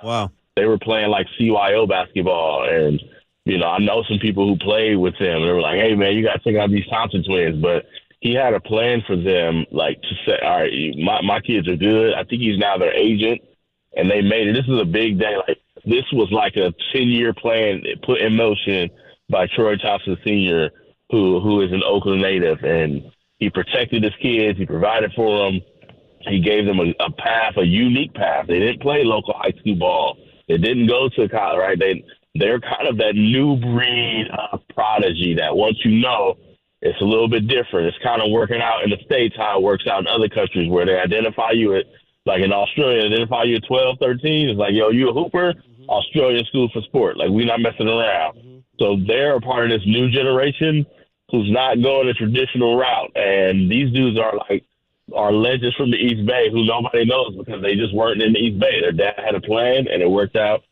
they were playing, like, CYO basketball, and, I know some people who played with them. They were like, hey, man, you got to check out these Thompson twins. But he had a plan for them, like, to say, all right, my kids are good. I think he's now their agent, and they made it. This is a big day. Like, this was like a 10-year plan put in motion by Troy Thompson Sr., who is an Oakland native, and he protected his kids. He provided for them. He gave them a path, a unique path. They didn't play local high school ball. They didn't go to college, right? They're kind of that new breed prodigy that once you know, it's a little bit different. It's kind of working out in the States how it works out in other countries where they identify you at, like in Australia, identify you at 12, 13. It's like, yo, you a hooper? Australian School for Sport. Like, we're not messing around. So they're a part of this new generation who's not going the traditional route. And these dudes are legends from the East Bay who nobody knows because they just weren't in the East Bay. Their dad had a plan, and it worked out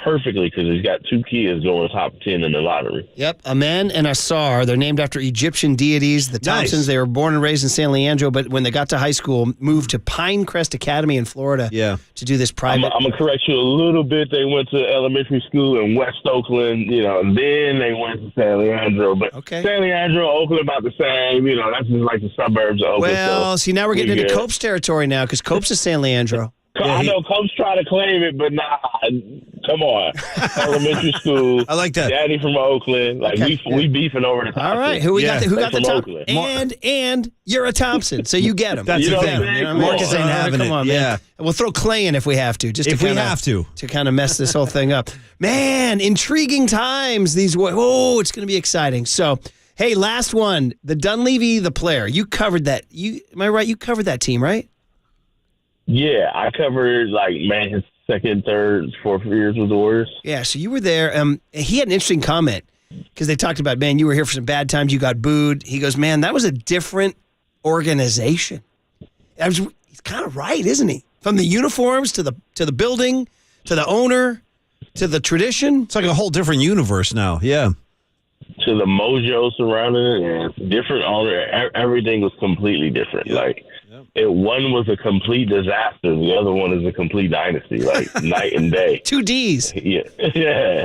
perfectly because he's got 2 kids going top 10 in the lottery. Yep, Amen and Asar. They're named after Egyptian deities. The Thompsons, they were born and raised in San Leandro, but when they got to high school, moved to Pinecrest Academy in Florida to do this private. I'm going to correct you a little bit. They went to elementary school in West Oakland, and then they went to San Leandro. But San Leandro, Oakland, about the same. That's just like the suburbs of Oakland. Well, see, now we're getting into Cope's territory now because Cope's is San Leandro. I know Cope's trying to claim it, but nah, Come on. Elementary school. I like that. Daddy from Oakland. Like, we beefing over the Thompson. All right, who got the top? Oakland. And you're a Thompson, so you get him. That's You the know thing. what I'm saying? Marcus ain't having come it. on, man. Yeah. And we'll throw Clay in if we have to, just If to we kinda, have to kind of mess this whole thing up. Man, intriguing times. It's going to be exciting. So, hey, last one, the Dunleavy, the player. You covered that. Am I right? You covered that team, right? Yeah, I covered, like, man, his second, third, fourth years with the Warriors. Yeah, so you were there. He had an interesting comment because they talked about, man, you were here for some bad times. You got booed. He goes, man, that was a different organization. He's kind of right, isn't he? From the uniforms to the building to the owner to the tradition. It's like a whole different universe now. Yeah. To the mojo surrounding it, and different owner. Everything was completely different. Yep. Like, one was a complete disaster. The other one is a complete dynasty, like night and day. 2 Ds. Yeah.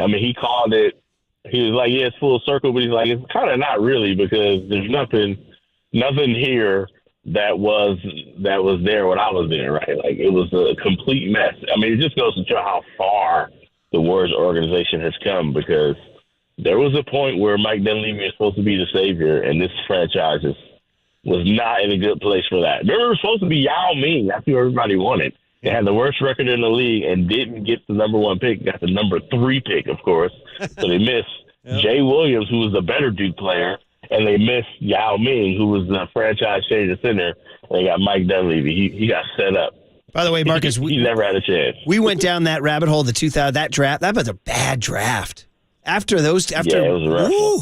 I mean, he called it. He was like, yeah, it's full circle, but he's like, it's kind of not really because there's nothing here that was there when I was there, right? Like, it was a complete mess. I mean, it just goes to show how far the Warriors organization has come, because there was a point where Mike Dunleavy was supposed to be the savior, and this franchise was not in a good place for that. Remember, it was supposed to be Yao Ming. That's who everybody wanted. They had the worst record in the league and didn't get the number 1 pick. Got the number 3 pick, of course. So they missed Jay Williams, who was the better Duke player, and they missed Yao Ming, who was the franchise-changing center. And they got Mike Dunleavy. He got set up. By the way, Marcus, he never had a chance. We went down that rabbit hole, the 2000, that draft. That was a bad draft. Yeah, it was a rough one.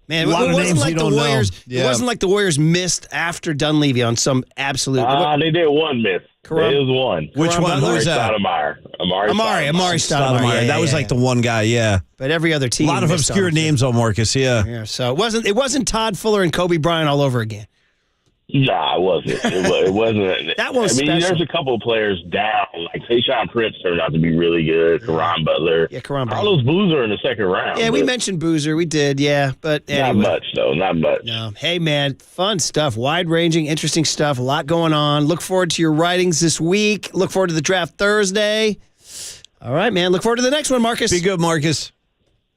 Man, A lot it of wasn't names like you the don't know. Warriors. Yeah. It wasn't like the Warriors missed after Dunleavy on some absolute. They did one miss. Karam- It was one. Which one? Who was that? Amari Stoudemire. That was like the one guy, yeah. But every other team. A lot of missed obscure on him. names on Marcus, yeah. Yeah, so it wasn't Todd Fuller and Kobe Bryant all over again. Nah, it wasn't. It wasn't. That was I mean, special. there's a couple of players down. Like Tayshaun Prince turned out to be really good. Karan Butler. Yeah, Karan Butler. Carlos Boozer in the second round. Yeah, we but mentioned Boozer. We did, yeah. But not anyway. much, though. Not much. No. Hey, man, fun stuff. Wide-ranging, interesting stuff. A lot going on. Look forward to your writings this week. Look forward to the draft Thursday. All right, man. Look forward to the next one, Marcus. Be good, Marcus.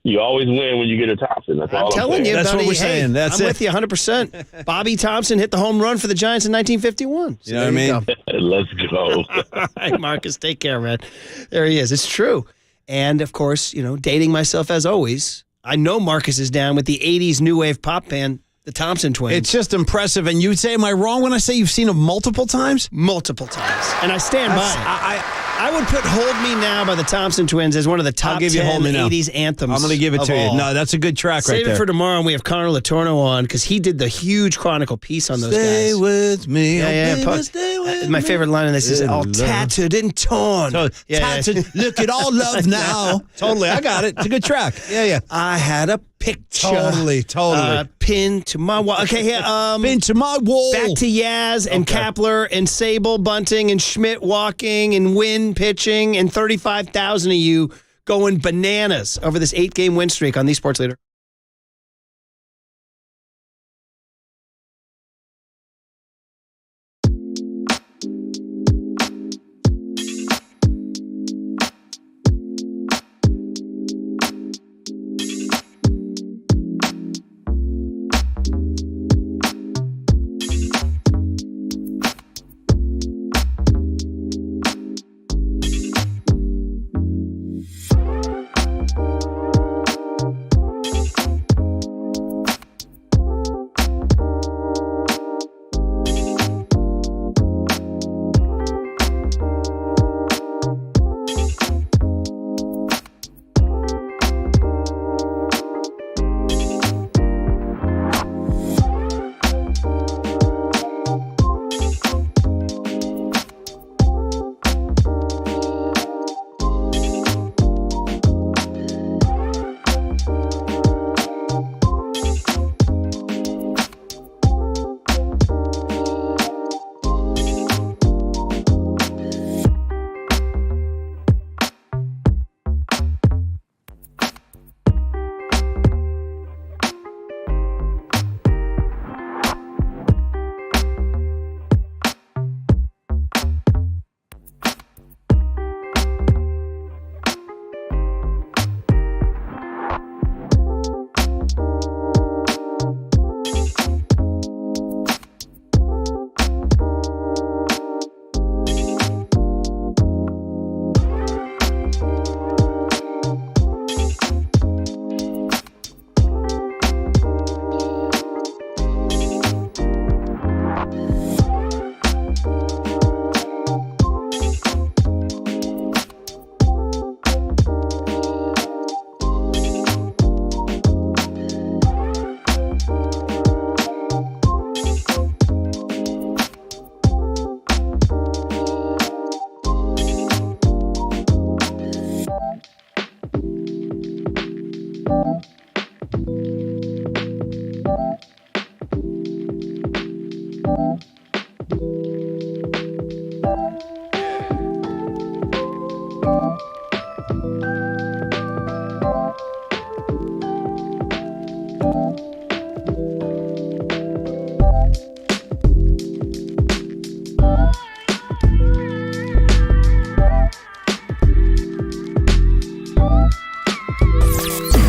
You always win when you get a Thompson. That's all I'm telling you, That's buddy. what we're Hey, saying. That's I'm it. with you 100%. Bobby Thompson hit the home run for the Giants in 1951. So You know what I mean? Let's go. All right, Marcus, take care, man. There he is. It's true. And, of course, dating myself as always, I know Marcus is down with the 80s new wave pop band, the Thompson Twins. It's just impressive. And you say, am I wrong when I say you've seen them multiple times? Multiple times. And I stand by it. I would put Hold Me Now by the Thompson Twins as one of the top 10 80s anthems. I'm going to give it to you. No, that's a good track right there. Save it for tomorrow, and we have Connor Letourneau on because he did the huge Chronicle piece on those Stay guys. with me. Yeah, baby, stay with my me. favorite line in this is all Love. tattered and torn. Tattered. Look at all love now. Totally. I got it. It's a good track. Yeah. I had a picture. Totally. Pinned to my wall. Okay, here. Pinned to my wall. Back to Yaz and Kapler and Sable bunting and Schmidt walking and Wynn pitching and 35,000 of you going bananas over this 8-game win streak on the Sports Leader.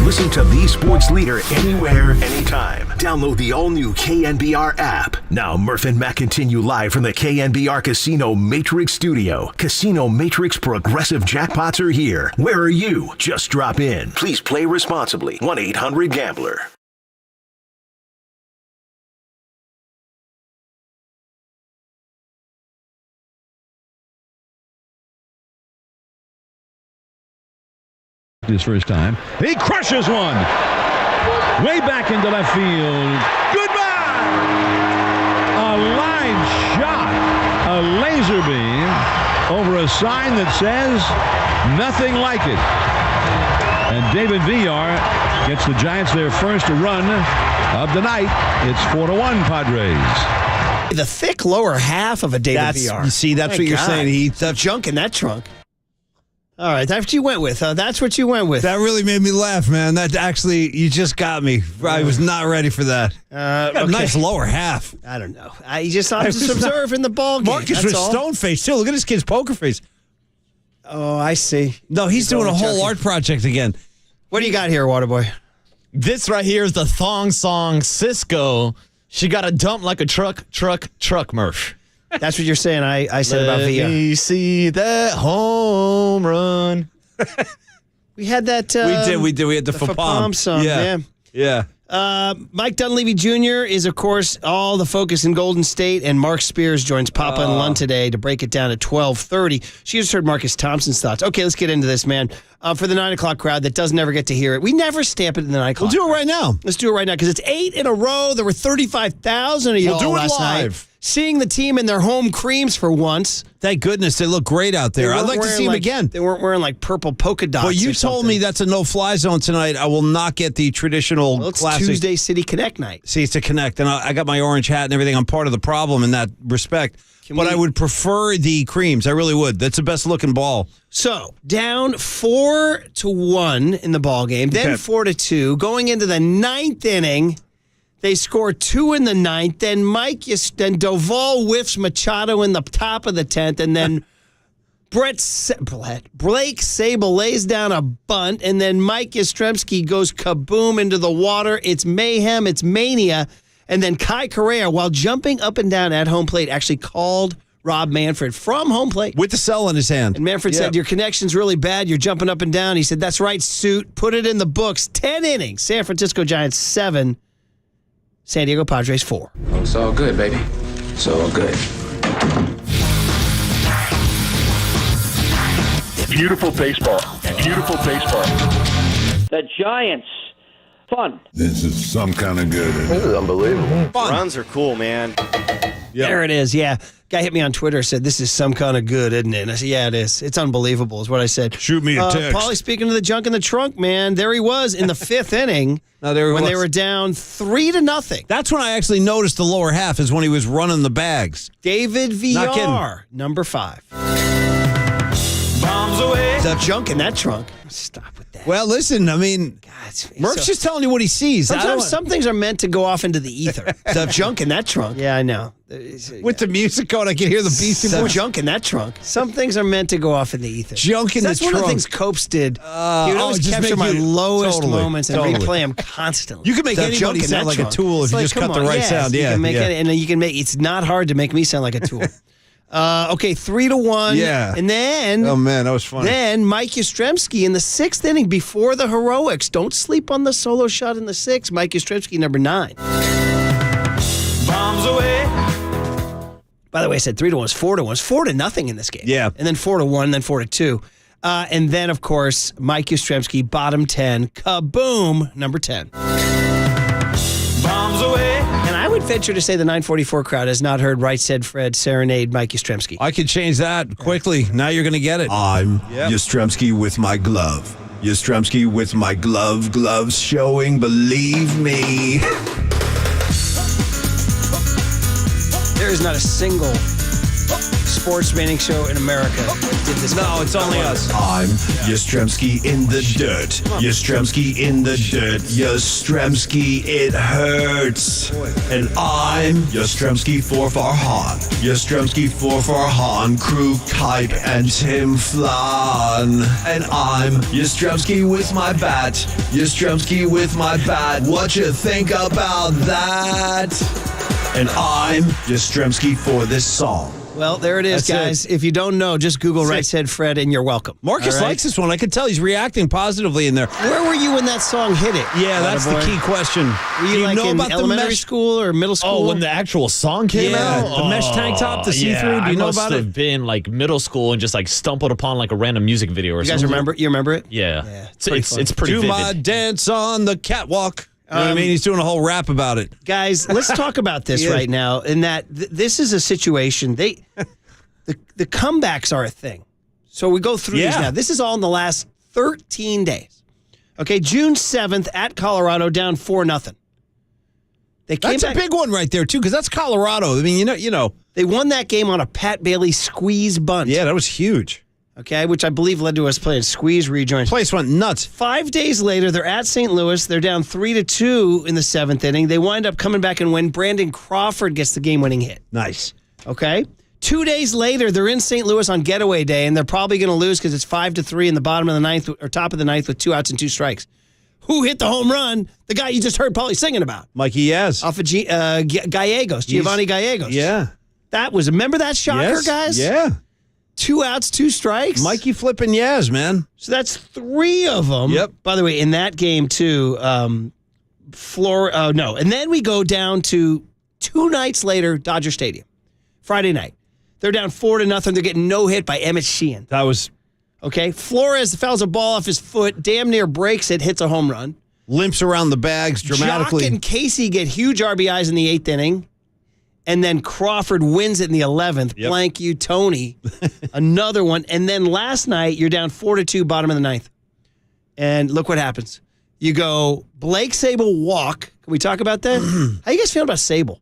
Listen to the sports leader anywhere, anytime. Download the all-new KNBR app. Now, Murph and Matt continue live from the KNBR Casino Matrix Studio. Casino Matrix Progressive Jackpots are here. Where are you? Just drop in. Please play responsibly. 1-800-GAMBLER. His first time. He crushes one. Way back into left field. Goodbye! A line shot. A laser beam over a sign that says nothing like it. And David Villar gets the Giants their first run of the night. It's 4-1 Padres. The thick lower half of a David Villar. You see, that's what you're saying. He's junk in that trunk. All right, that's what you went with. That's what you went with. That really made me laugh, man. That actually, you just got me. I was not ready for that. Okay. Nice lower half. I don't know. I'm just observing the ball game. Marcus with stone face, too. Look at this kid's poker face. Oh, I see. No, he's doing a whole art project again. What do you got here, Waterboy? This right here is the thong song Cisco. She got a dump like a truck, Murph. That's what you're saying. I said about Villa. Let me see that home run. We had that. We did. We had the Fapom song. Yeah. Mike Dunleavy Jr. is, of course, all the focus in Golden State, and Mark Spears joins Papa and Lund today to break it down at 12:30. She just heard Marcus Thompson's thoughts. Okay, let's get into this, man. For the 9 o'clock crowd that doesn't ever get to hear it, we never stamp it in the 9 o'clock. We'll do it right now. Let's do it right now because it's 8 in a row. There were 35,000 of y'all last night. Seeing the team in their home creams for once. Thank goodness they look great out there. I'd like to see them again. They weren't wearing like purple polka dots. Well, you told me that's a no-fly zone tonight. I will not get the traditional it's classic Tuesday City Connect night. See, it's a Connect, and I got my orange hat and everything. I'm part of the problem in that respect. I would prefer the creams. I really would. That's the best looking ball. So down 4-1 in the ball game, then 4-2, going into the 9th inning. They score 2 in the 9th. Then then Doval whiffs Machado in the top of the 10th, and then Blake Sable lays down a bunt, and then Mike Yastrzemski goes kaboom into the water. It's mayhem. It's mania. And then Kai Correa, while jumping up and down at home plate, actually called Rob Manfred from home plate. With the cell in his hand. And Manfred said, your connection's really bad. You're jumping up and down. He said, that's right, suit. Put it in the books. 10 innings. San Francisco Giants 7. San Diego Padres 4. It's all good, baby. It's all good. Beautiful baseball. Beautiful baseball. The Giants. Fun. This is some kind of good. This is unbelievable. Runs are cool, man. There it is, yeah. Guy hit me on Twitter, said, this is some kind of good, isn't it? And I said, yeah, it is. It's unbelievable is what I said. Shoot me a text. Paulie, speaking of the junk in the trunk, man, there he was in the 5th inning when they were down 3-0. That's when I actually noticed the lower half is when he was running the bags. David Villar, number 5. Bombs away. The junk in that trunk. Stop with that. Well, listen, I mean, Murph's just telling you what he sees. Sometimes some things are meant to go off into the ether. The junk in that trunk. Yeah, I know. With the music going, I can hear the Beastie Boys. The junk in that trunk. Some things are meant to go off in the ether. Junk in the trunk. That's one of the things Copes did. He would always capture my lowest moments and replay them constantly. You can make anybody sound like a tool if you just cut the right sound. Yeah, and then you can make. It's not hard to make me sound like a tool. Okay, 3-1. Yeah. And then... Oh, man, that was funny. Then Mike Yastrzemski in the 6th inning before the heroics. Don't sleep on the solo shot in the 6th. Mike Yastrzemski, number 9. Bombs away. By the way, I said 3-1. It's 4-1. It's 4-0 in this game. Yeah. And then 4-1, then 4-2. And then, of course, Mike Yastrzemski, bottom 10. Kaboom, number 10. Bombs away. And I would venture to say the 944 crowd has not heard Right Said Fred serenade Mike Yastrzemski. I could change that quickly. Now you're going to get it. I'm Yastrzemski with my glove. Yastrzemski with my gloves showing, believe me. There is not a single sports betting show in America did this. No, it's only us. I'm Yoshimski in the dirt. Yoshimski in the dirt. Yoshimski, it hurts. And I'm Yoshimski for Farhan. Yoshimski for Farhan, Crew Kuiper, and Tim Flan. And I'm Yoshimski with my bat. Yoshimski with my bat. What you think about that? And I'm Yoshimski for this song. Well, there it is, guys. If you don't know, just Google Right Said Fred and you're welcome. Marcus likes this one. I could tell he's reacting positively in there. Where were you when that song hit it? Yeah, that's the key question. Were you like know in about elementary the mesh school or middle school? Oh, when the actual song came out? The mesh tank top, the see-through. Do you know about I must it? have been like middle school and just like stumbled upon like a random music video or You something. guys remember? You remember it? Yeah. It's fun. pretty Do vivid. my dance on the catwalk. You know what I mean? He's doing a whole rap about it. Guys, let's talk about this right now. In that this is a situation. The comebacks are a thing. So we go through these now. This is all in the last 13 days. Okay, June 7th at Colorado, down 4-0. That's a big one right there, too, because that's Colorado. I mean, you know. They won that game on a Pat Bailey squeeze bunt. Yeah, that was huge. Okay, which I believe led to us playing squeeze rejoins. Place went nuts. 5 days later, they're at St. Louis. They're down 3-2 in the 7th inning. They wind up coming back and win. Brandon Crawford gets the game-winning hit. Nice. Okay. 2 days later, they're in St. Louis on getaway day, and they're probably going to lose because it's 5-3 in the bottom of the ninth or top of the ninth with 2 outs and 2 strikes. Who hit the home run? The guy you just heard Paulie singing about. Mikey Yaz. Off of Gallegos, Giovanni Gallegos. Yeah. That was, remember that shocker, guys? Yeah. 2 outs, 2 strikes. Mikey flipping Yaz, man. So that's 3 of them. Yep. By the way, in that game, too, and then we go down to 2 nights later, Dodger Stadium, Friday night. They're down 4-0. They're getting no hit by Emmett Sheehan. That was... Okay, Flores fouls a ball off his foot, damn near breaks it, hits a home run. Limps around the bags dramatically. Jock and Casey get huge RBIs in the 8th inning. And then Crawford wins it in the 11th. Yep. Blank you, Tony. Another one. And then last night, you're down 4-2, bottom of the 9th. And look what happens. You go, Blake Sable walk. Can we talk about that? How you guys feel about Sable?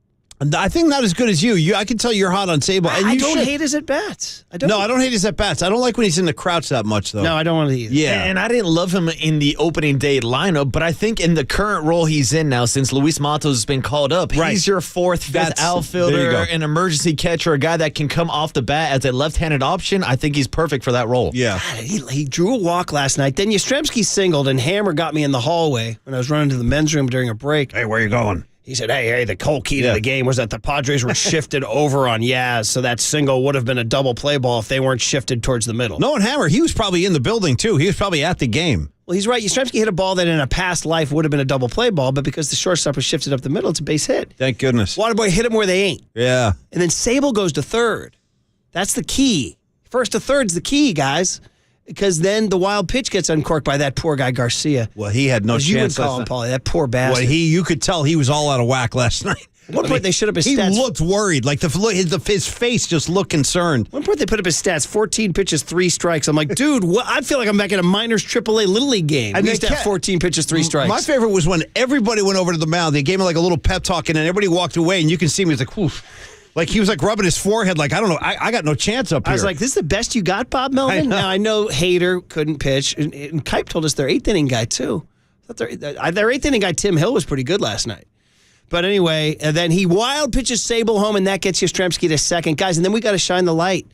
I think not as good as you. I can tell you're hot on Sable. And I you don't should. hate his at-bats. I don't hate his at-bats. I don't like when he's in the crouch that much, though. No, I don't want to either. Yeah. And I didn't love him in the opening day lineup, but I think in the current role he's in now, since Luis Matos has been called up, he's your 4th, 5th outfielder, an emergency catcher, a guy that can come off the bat as a left-handed option. I think he's perfect for that role. Yeah. God, he drew a walk last night. Then Yastrzemski singled, and Hammer got me in the hallway when I was running to the men's room during a break. Hey, where you going? He said, hey, the whole key to the game was that the Padres were shifted over on Yaz, so that single would have been a double play ball if they weren't shifted towards the middle. No, and Hammer, he was probably in the building, too. He was probably at the game. Well, he's right. Yastrzemski hit a ball that in a past life would have been a double play ball, but because the shortstop was shifted up the middle, it's a base hit. Thank goodness. Waterboy hit him where they ain't. Yeah. And then Sable goes to third. That's the key. First to third's the key, guys, because then the wild pitch gets uncorked by that poor guy Garcia. Well, he had no As chance. you would call him, Paulie, that poor bastard. Well, you could tell he was all out of whack last night. At one point, they should have his stats. He looked worried. Like his face just looked concerned. At one point, they put up his stats: 14 pitches, 3 strikes. I'm like, dude, I feel like I'm back in a minors AAA Little League game. And we used to have 14 pitches, 3 strikes. My favorite was when everybody went over to the mound. They gave him like a little pep talk, and then everybody walked away, and you can see him. He's like, whew. Like he was like rubbing his forehead. Like, I don't know. I got no chance up here. I was like, this is the best you got, Bob Melvin? Now, I know Hader couldn't pitch, and Kuiper told us their 8th inning guy, too. I thought their 8th inning guy, Tim Hill, was pretty good last night. But anyway, and then he wild pitches Sable home, and that gets Yastrzemski to second. Guys, and then we got to shine the light.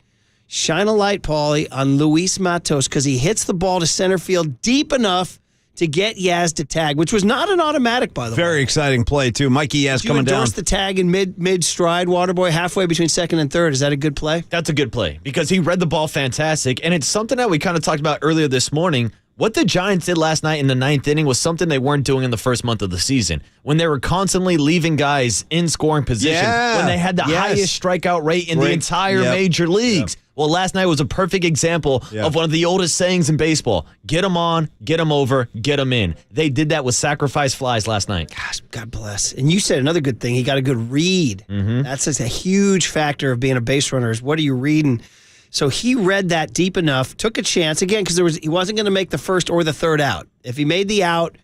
Shine a light, Paulie, on Luis Matos, because he hits the ball to center field deep enough to get Yaz to tag, which was not an automatic, by the way. Very exciting play, too. Mikey Yaz coming down. You endorse the tag in mid-stride, Waterboy, halfway between second and third. Is that a good play? That's a good play because he read the ball fantastic, and it's something that we kind of talked about earlier this morning. What the Giants did last night in the 9th inning was something they weren't doing in the first month of the season, when they were constantly leaving guys in scoring position, when they had the highest strikeout rate in the entire major leagues. Yep. Well, last night was a perfect example of one of the oldest sayings in baseball. Get them on, get them over, get them in. They did that with sacrifice flies last night. Gosh, God bless. And you said another good thing. He got a good read. Mm-hmm. That's just a huge factor of being a base runner is what are you reading? So he read that deep enough, took a chance, again, because he wasn't going to make the first or the third out. If he made the out,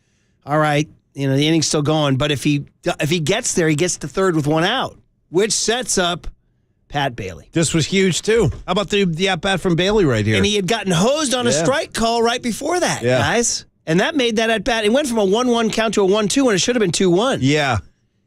all right, the inning's still going. But if he gets there, he gets to third with 1 out, which sets up Pat Bailey. This was huge, too. How about the at-bat from Bailey right here? And he had gotten hosed on a strike call right before that, guys. And that made that at-bat. It went from a 1-1 count to a 1-2, and it should have been 2-1. Yeah.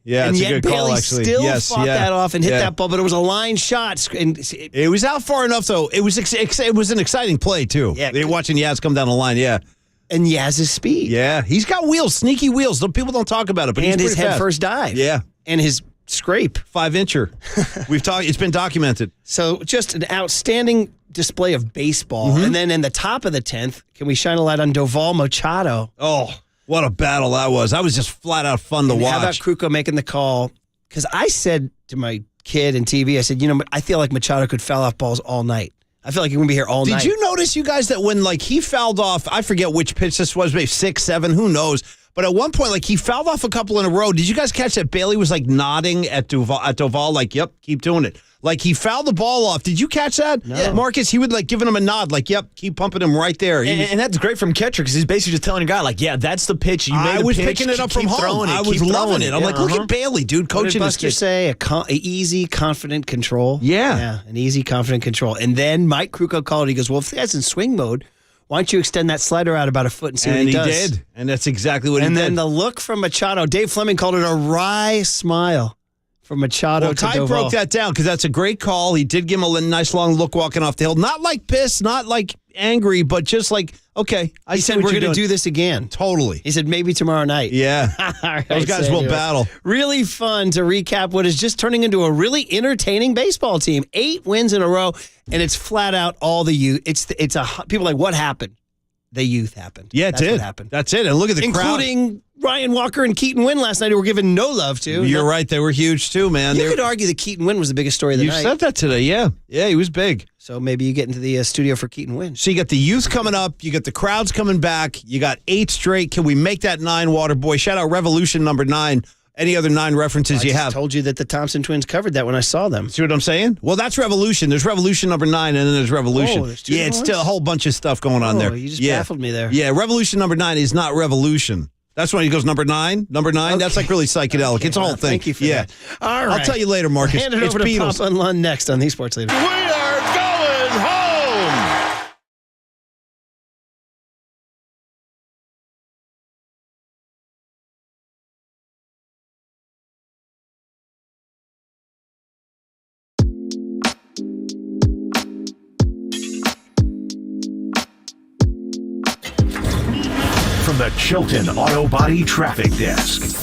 Yeah, and it's yet a good Bailey call, actually. still fought that off and hit that ball, but it was a line shot. And it was out far enough, though. It was an exciting play, too. Yeah. You're watching Yaz come down the line, And Yaz's speed. Yeah, he's got wheels, sneaky wheels. People don't talk about it, but and he's his pretty head fast. first dive. Yeah. And his scrape. 5-incher. We've talked. It's been documented. So just an outstanding display of baseball. And then in the top of the 10th, can we shine a light on Doval Machado? Oh, what a battle that was. That was just flat out fun to watch. How about Kruko making the call? Because I said to my kid in TV, I said, I feel like Machado could foul off balls all night. I feel like he wouldn't be here all night. Did you notice, you guys, that when he fouled off, I forget which pitch this was, maybe 6, 7, who knows? But at one point, he fouled off a couple in a row. Did you guys catch that Bailey was nodding at Doval, like, yep, keep doing it. Like, he fouled the ball off. Did you catch that? No. Marcus, he would giving him a nod, like, yep, keep pumping him right there. And that's great from catcher because he's basically just telling a guy, like, yeah, that's the pitch. You made I the was pitch, picking it up from keep home. throwing it, I was keep loving throwing it. I'm like, look at Bailey, dude, What coaching did his Buster kids. say? A easy, confident control? Yeah. An easy, confident control. And then Mike Kruko called it. He goes, well, if the guy's in swing mode, why don't you extend that slider out about a foot and see what he does? And he did. And that's exactly what he did. And then the look from Machado, Dave Fleming called it a wry smile from Machado to Ty Doval. broke that down because that's a great call. He did give him a nice long look walking off the hill. Not like pissed, not like angry, but just like, okay. He said, we're going to do this again. Totally. He said, maybe tomorrow night. Yeah. Right, those guys so will anyway, battle. Really fun to recap what is just turning into a really entertaining baseball team. 8 wins in a row, and it's flat out all the youth. People are like, what happened? The youth happened. Yeah, That's it did. what happened. That's it. And look at the crowd. Including Ryan Walker and Keaton Wynn last night, who were given no love to. You're right. They were huge, too, man. You could argue that Keaton Wynn was the biggest story of the You night. said that today, yeah. Yeah, he was big. So maybe you get into the studio for Keaton Wynn. So you got the youth coming up. You got the crowds coming back. You got 8 straight. Can we make that 9, Waterboy? Shout out Revolution number 9. Any other 9 references you have? I told you that the Thompson twins covered that when I saw them. See what I'm saying? Well, that's Revolution. There's Revolution number 9, and then there's Revolution. Oh, there's 2 it's ones? still a whole bunch of stuff going on there. You just yeah. baffled me there. Yeah, Revolution number 9 is not Revolution. That's when he goes number 9. Number 9. Okay. That's really psychedelic. Okay, it's a whole well, thing. thank you for that. All right. I'll tell you later, Marcus. Hand it it's over to Beatles. Papa and Lund next on the Sports Leader. We are going home. From the Chilton Auto Body Traffic Desk.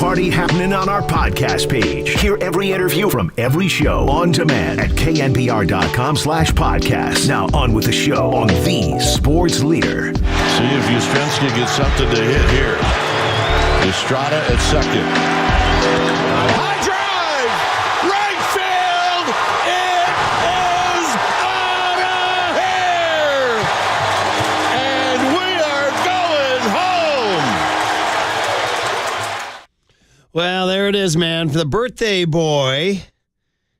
party happening on our podcast page. Hear every interview from every show on demand at knbr.com/podcast. Now on with the show on the sports leader. See if Yoshimski gets something to hit here. Estrada at second. High drive! Right field! It is out of here! And we are going home! Well, there it is, man. For the birthday boy,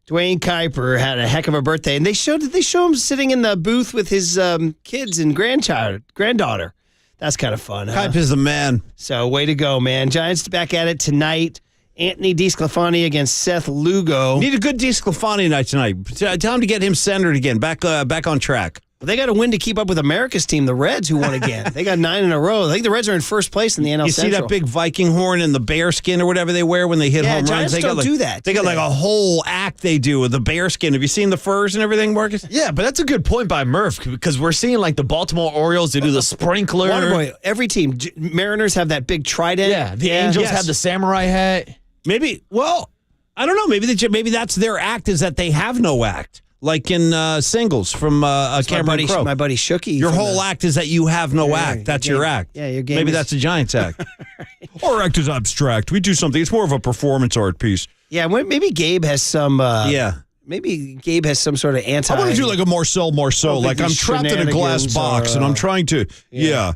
Dwayne Kuiper had a heck of a birthday. And they show him sitting in the booth with his kids and granddaughter. That's kind of fun, huh? Kuiper's the man. So, way to go, man. Giants back at it tonight. Anthony DeSclafani against Seth Lugo. Need a good DeSclafani night tonight. Tell him to get him centered again, back on track. Well, they got to win to keep up with America's team, the Reds, who won again. They got 9 in a row. I think the Reds are in first place in the NL You Central. see that big Viking horn and the bear skin or whatever they wear when they hit home runs? Giants don't do that. They got like a whole act they do with the bear skin. Have you seen the furs and everything, Marcus? Yeah, but that's a good point by Murph because we're seeing like the Baltimore Orioles, they do the sprinkler. Waterboy, every team. Mariners have that big trident. Yeah, the Angels have the samurai hat. Maybe, well, I don't know. Maybe that's their act is that they have no act. Like in Singles from Cameron Crowe. My buddy Shooky. Your whole act is that you have no act. That's your act. Yeah, your game Maybe is- that's a Giants act. Our act is abstract. We do something. It's more of a performance art piece. Yeah, maybe Gabe has some. Maybe Gabe has some sort of anti. I want to do like a Marcel Marceau. Like I'm trapped in a glass box and I'm trying to,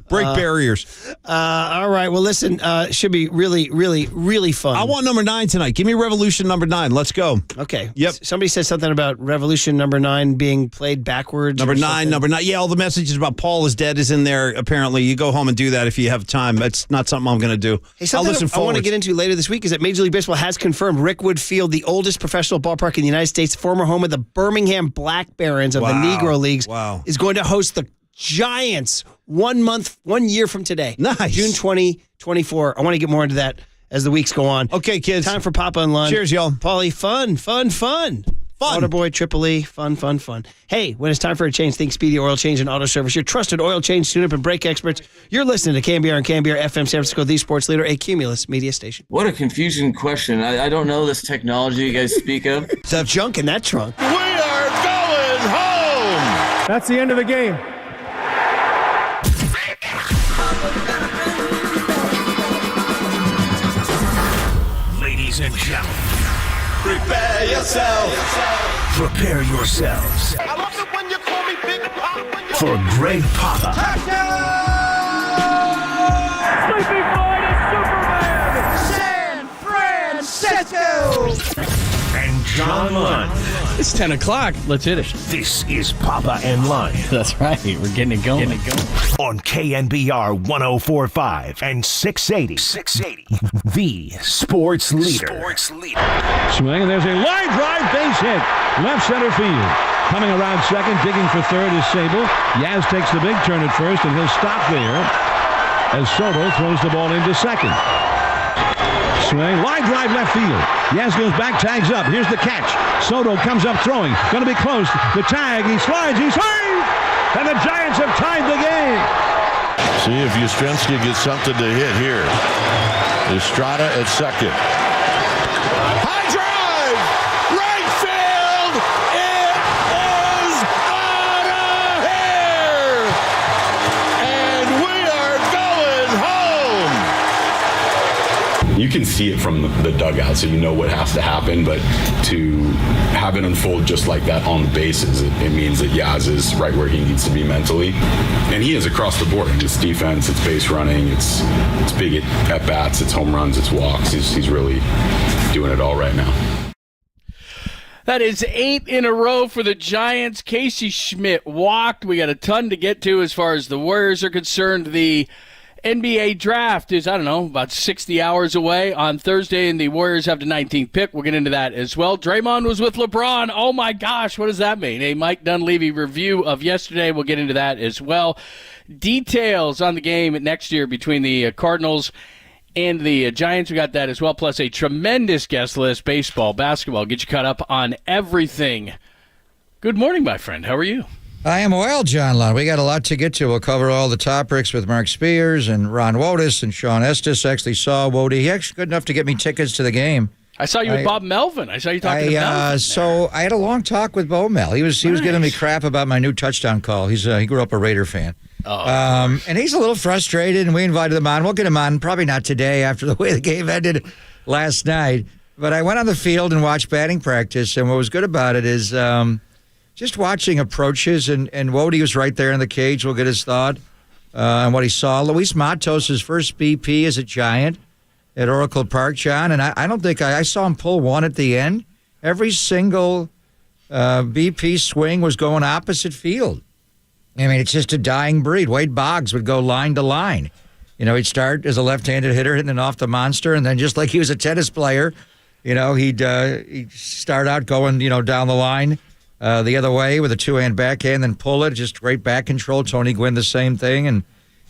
break barriers. All right. Well, listen, should be really, really, really fun. I want number 9 tonight. Give me Revolution number 9. Let's go. Okay. Yep. Somebody said something about Revolution number 9 being played backwards. Number 9. Yeah, all the messages about Paul is dead is in there, apparently. You go home and do that if you have time. That's not something I'm going to do. Hey, something I want to get into later this week is that Major League Baseball has confirmed Rickwood Field, the oldest professional ballpark in the United States, former home of the Birmingham Black Barons of the Negro Leagues, is going to host the Giants 1 year from today. Nice. June 2024. I want to get more into that as the weeks go on. Okay, kids. Time for Papa and Lunch. Cheers, y'all. Paulie, fun. Waterboy, Tripoli, fun. Hey, when it's time for a change, think Speedy Oil Change and Auto Service. Your trusted oil change, tune-up, and brake experts. You're listening to KNBR and KNBR FM San Francisco, the sports leader, a Cumulus media station. What a confusing question. I don't know this technology you guys speak of. Stuff junk in that trunk. We are going home! That's the end of the game. Ladies and gentlemen, Prepare yourself. prepare yourselves I love it when you call me Big Pop. for Greg Papa Sleeping Boy to Superman. San Francisco. and John Lund. It's 10 o'clock. Let's hit it. This is Papa and Lund That's right. We're getting it going. on KNBR 104.5 and 680. The sports leader. Swing, and there's a line drive base hit. Left center field. Coming around second, digging for third is Sable. Yaz takes the big turn at first, and he'll stop there as Soto throws the ball into second. Swing, line drive left field. Yaz goes back, tags up. Here's the catch. Soto comes up throwing. Going to be close. The tag, he slides, he swings! And the Giants have tied the game. See if Yoshimski gets something to hit here. Estrada at second. High drive! Right field! It is out of here! And we are going home! You can see it from the dugout, so you know what has to happen, but to have it unfold just like that on the bases, it means that Yaz is right where he needs to be mentally. And he is across the board. It's defense, it's base running, it's big at bats, it's home runs, it's walks. He's really doing it all right now. That is 8 in a row for the Giants. Casey Schmidt walked. We got a ton to get to as far as the Warriors are concerned. The NBA draft is, about 60 hours away on Thursday, and the Warriors have the 19th pick. We'll get into that as well. Draymond was with LeBron. Oh, my gosh, what does that mean? A Mike Dunleavy review of yesterday. We'll get into that as well. Details on the game next year between the Cardinals and the Giants. We got that as well, plus a tremendous guest list, baseball, basketball. Get you caught up on everything. Good morning, my friend. How are you? I am well, John Lund. We got a lot to get to. We'll cover all the topics with Mark Spears and Ron Wotus and Sean Estes. Actually saw Wody. He actually good enough to get me tickets to the game. I saw you with Bob Melvin. I saw you talking to Melvin. So I had a long talk with Bo Mel. He was giving me crap about my new touchdown call. He grew up a Raider fan. And he's a little frustrated, and we invited him on. We'll get him on, probably not today after the way the game ended last night. But I went on the field and watched batting practice, and what was good about it is just watching approaches, and Wody was right there in the cage. We'll get his thought on what he saw. Luis Matos, his first BP as a Giant at Oracle Park, John, and I don't think I saw him pull one at the end. Every single BP swing was going opposite field. I mean, it's just a dying breed. Wade Boggs would go line to line. He'd start as a left-handed hitter hitting it off the monster, and then just like he was a tennis player, he'd start out going, down the line the other way with a two-hand backhand, then pull it, just great back control. Tony Gwynn, the same thing.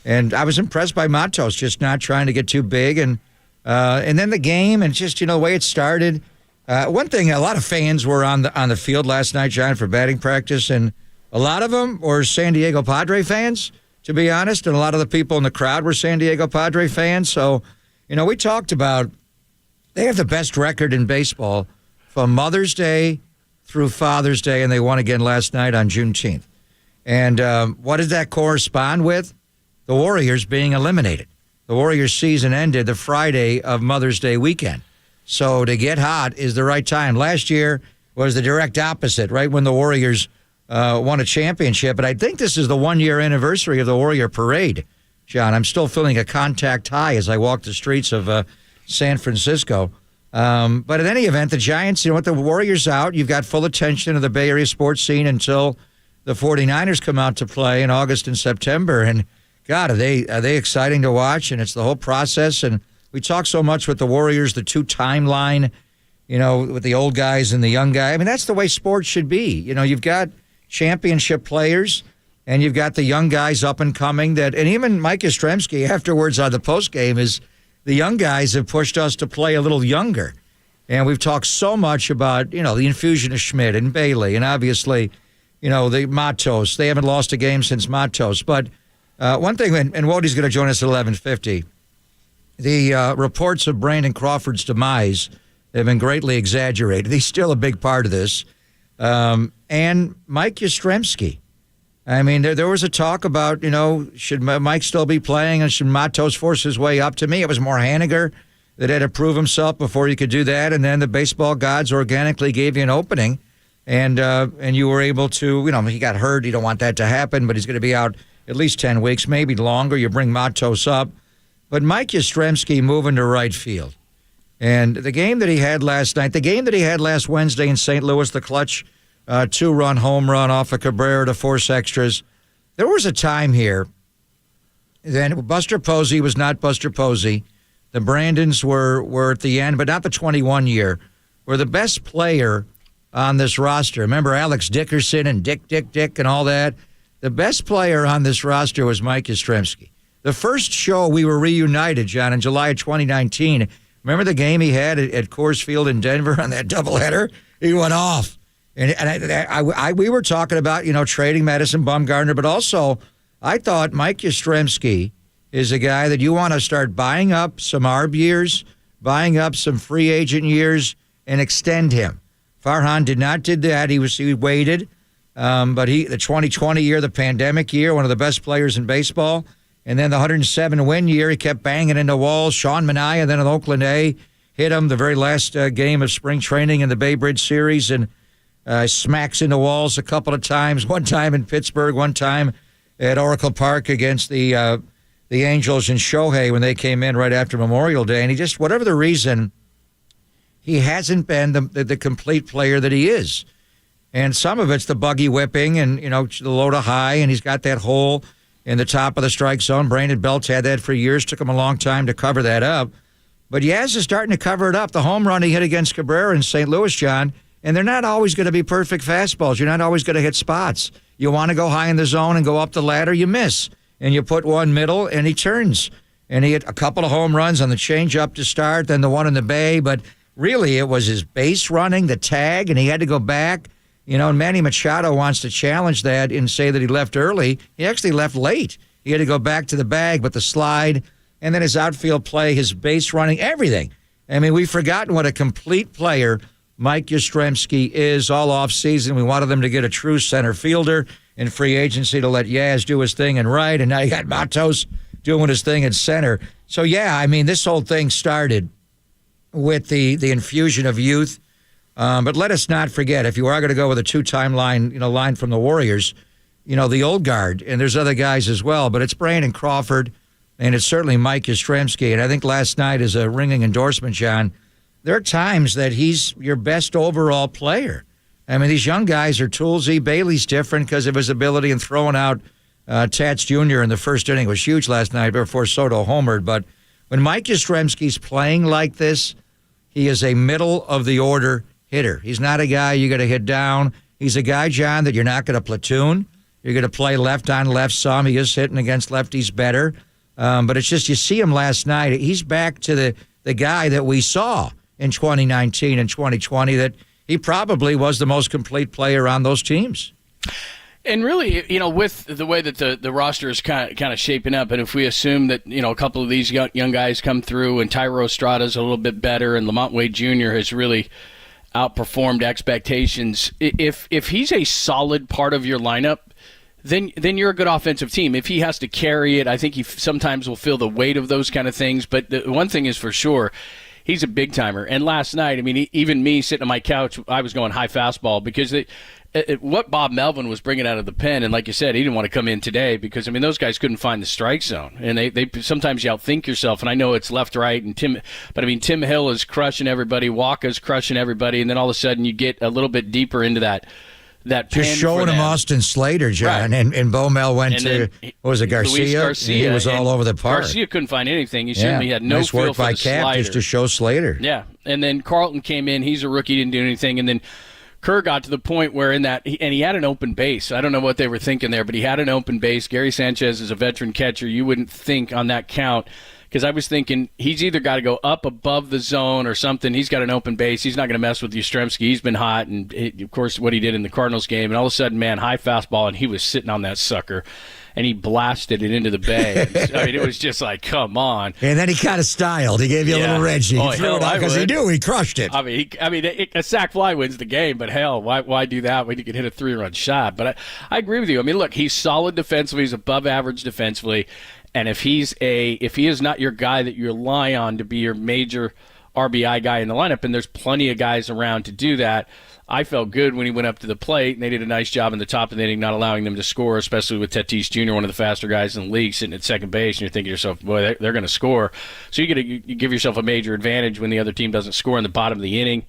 And I was impressed by Matos, just not trying to get too big. And then the game and just, the way it started. One thing, a lot of fans were on the field last night, John, for batting practice, and a lot of them were San Diego Padre fans, to be honest, and a lot of the people in the crowd were San Diego Padre fans. So, we talked about they have the best record in baseball from Mother's Day through Father's Day, and they won again last night on Juneteenth. And what did that correspond with? The Warriors being eliminated. The Warriors' season ended the Friday of Mother's Day weekend. So to get hot is the right time. Last year was the direct opposite, right when the Warriors won a championship. But I think this is the one-year anniversary of the Warrior Parade, John. I'm still feeling a contact high as I walk the streets of San Francisco. But in any event, the Giants, with the Warriors out, you've got full attention of the Bay Area sports scene until the 49ers come out to play in August and September. And, God, are they exciting to watch? And it's the whole process. And we talk so much with the Warriors, the two timeline, with the old guys and the young guy. I mean, that's the way sports should be. You've got championship players, and you've got the young guys up and coming and even Mike Yastrzemski afterwards on the postgame is the young guys have pushed us to play a little younger. And we've talked so much about, the infusion of Schmidt and Bailey and obviously, the Matos. They haven't lost a game since Matos. But one thing, and Wody's going to join us at 11:50, the reports of Brandon Crawford's demise have been greatly exaggerated. He's still a big part of this. And Mike Yastrzemski. I mean, there was a talk about, should Mike still be playing and should Matos force his way up? To me, it was more Haniger that had to prove himself before you could do that. And then the baseball gods organically gave you an opening. And you were able to, he got hurt. You don't want that to happen, but he's going to be out at least 10 weeks, maybe longer. You bring Matos up. But Mike Yastrzemski moving to right field. And the game that he had last night, the game that he had last Wednesday in St. Louis, the clutch two-run home run off of Cabrera to force extras. There was a time here then Buster Posey was not Buster Posey. The Brandons were at the end, but not the 21 year, were the best player on this roster. Remember Alex Dickerson and Dick and all that? The best player on this roster was Mike Yastrzemski. The first show we were reunited, John, in July of 2019. Remember the game he had at Coors Field in Denver on that doubleheader? He went off. And we were talking about, trading Madison Bumgarner, but also I thought Mike Yastrzemski is a guy that you want to start buying up some ARB years, buying up some free agent years, and extend him. Farhan did not do that. He waited. But the 2020 year, the pandemic year, one of the best players in baseball. And then the 107 win year, he kept banging into walls. Sean Manaea, then in Oakland A, hit him the very last game of spring training in the Bay Bridge series and smacks into walls a couple of times. One time in Pittsburgh, one time at Oracle Park against the Angels and Shohei when they came in right after Memorial Day. And he just, whatever the reason, he hasn't been the complete player that he is. And some of it's the buggy whipping and, the low to high, and he's got that hole in the top of the strike zone. Brandon Belt's had that for years. Took him a long time to cover that up. But Yaz is starting to cover it up. The home run he hit against Cabrera in St. Louis, John, and they're not always going to be perfect fastballs. You're not always going to hit spots. You want to go high in the zone and go up the ladder, you miss. And you put one middle, and he turns. And he hit a couple of home runs on the changeup to start, then the one in the Bay. But really, it was his base running, the tag, and he had to go back. And Manny Machado wants to challenge that and say that he left early. He actually left late. He had to go back to the bag, but the slide, and then his outfield play, his base running, everything. I mean, we've forgotten what a complete player Mike Yastrzemski is all offseason. We wanted them to get a true center fielder in free agency to let Yaz do his thing in right, and now you got Matos doing his thing in center. So, yeah, I mean, this whole thing started with the infusion of youth. But let us not forget, if you are going to go with a two-time line from the Warriors, the old guard, and there's other guys as well, but it's Brandon Crawford, and it's certainly Mike Yastrzemski. And I think last night is a ringing endorsement, John. There are times that he's your best overall player. I mean, these young guys are toolsy. Bailey's different because of his ability in throwing out Tats Jr. in the first inning. It was huge last night before Soto homered. But when Mike Yastrzemski's playing like this, he is a middle-of-the-order hitter. He's not a guy you got to hit down. He's a guy, John, that you're not going to platoon. You're going to play left on left some. He is hitting against lefties better. But it's just you see him last night. He's back to the guy that we saw in 2019 and 2020, that he probably was the most complete player on those teams. And really, with the way that the roster is kind of shaping up, and if we assume that, a couple of these young guys come through and Tyro Estrada's a little bit better and Lamont Wade Jr. has really outperformed expectations, if he's a solid part of your lineup, then you're a good offensive team. If he has to carry it, I think he sometimes will feel the weight of those kind of things. But the one thing is for sure, he's a big-timer. And last night, I mean, even me sitting on my couch, I was going high fastball because what Bob Melvin was bringing out of the pen, and like you said, he didn't want to come in today because, I mean, those guys couldn't find the strike zone. And they sometimes you outthink yourself, and I know it's left, right, and Tim Hill is crushing everybody, Walker's crushing everybody, and then all of a sudden you get a little bit deeper into that just showing him Austin Slater, John, right. and Bo Mel went to Garcia? Luis Garcia. He was all over the park. Garcia couldn't find anything. He certainly had no nice feel work for by the Cap slider. Just to show Slater. Yeah, and then Carlton came in. He's a rookie, didn't do anything, and then Kerr got to the point where he had an open base. I don't know what they were thinking there, but he had an open base. Gary Sanchez is a veteran catcher. You wouldn't think on that count. Because I was thinking he's either got to go up above the zone or something. He's got an open base. He's not going to mess with Yastrzemski. He's been hot, and of course what he did in the Cardinals game. And all of a sudden, man, high fastball, and he was sitting on that sucker, and he blasted it into the bay. I mean, it was just like, come on. And then he kind of styled. He gave you a little Reggie. He threw it out because he knew he crushed it. I mean, a sac fly wins the game, but hell, why do that when you can hit a 3-run shot? But I agree with you. I mean, look, he's solid defensively. He's above average defensively. And if he is not your guy that you rely on to be your major RBI guy in the lineup, and there's plenty of guys around to do that, I felt good when he went up to the plate, and they did a nice job in the top of the inning, not allowing them to score, especially with Tatis Jr., one of the faster guys in the league, sitting at second base, and you're thinking to yourself, boy, they're going to score. So you give yourself a major advantage when the other team doesn't score in the bottom of the inning.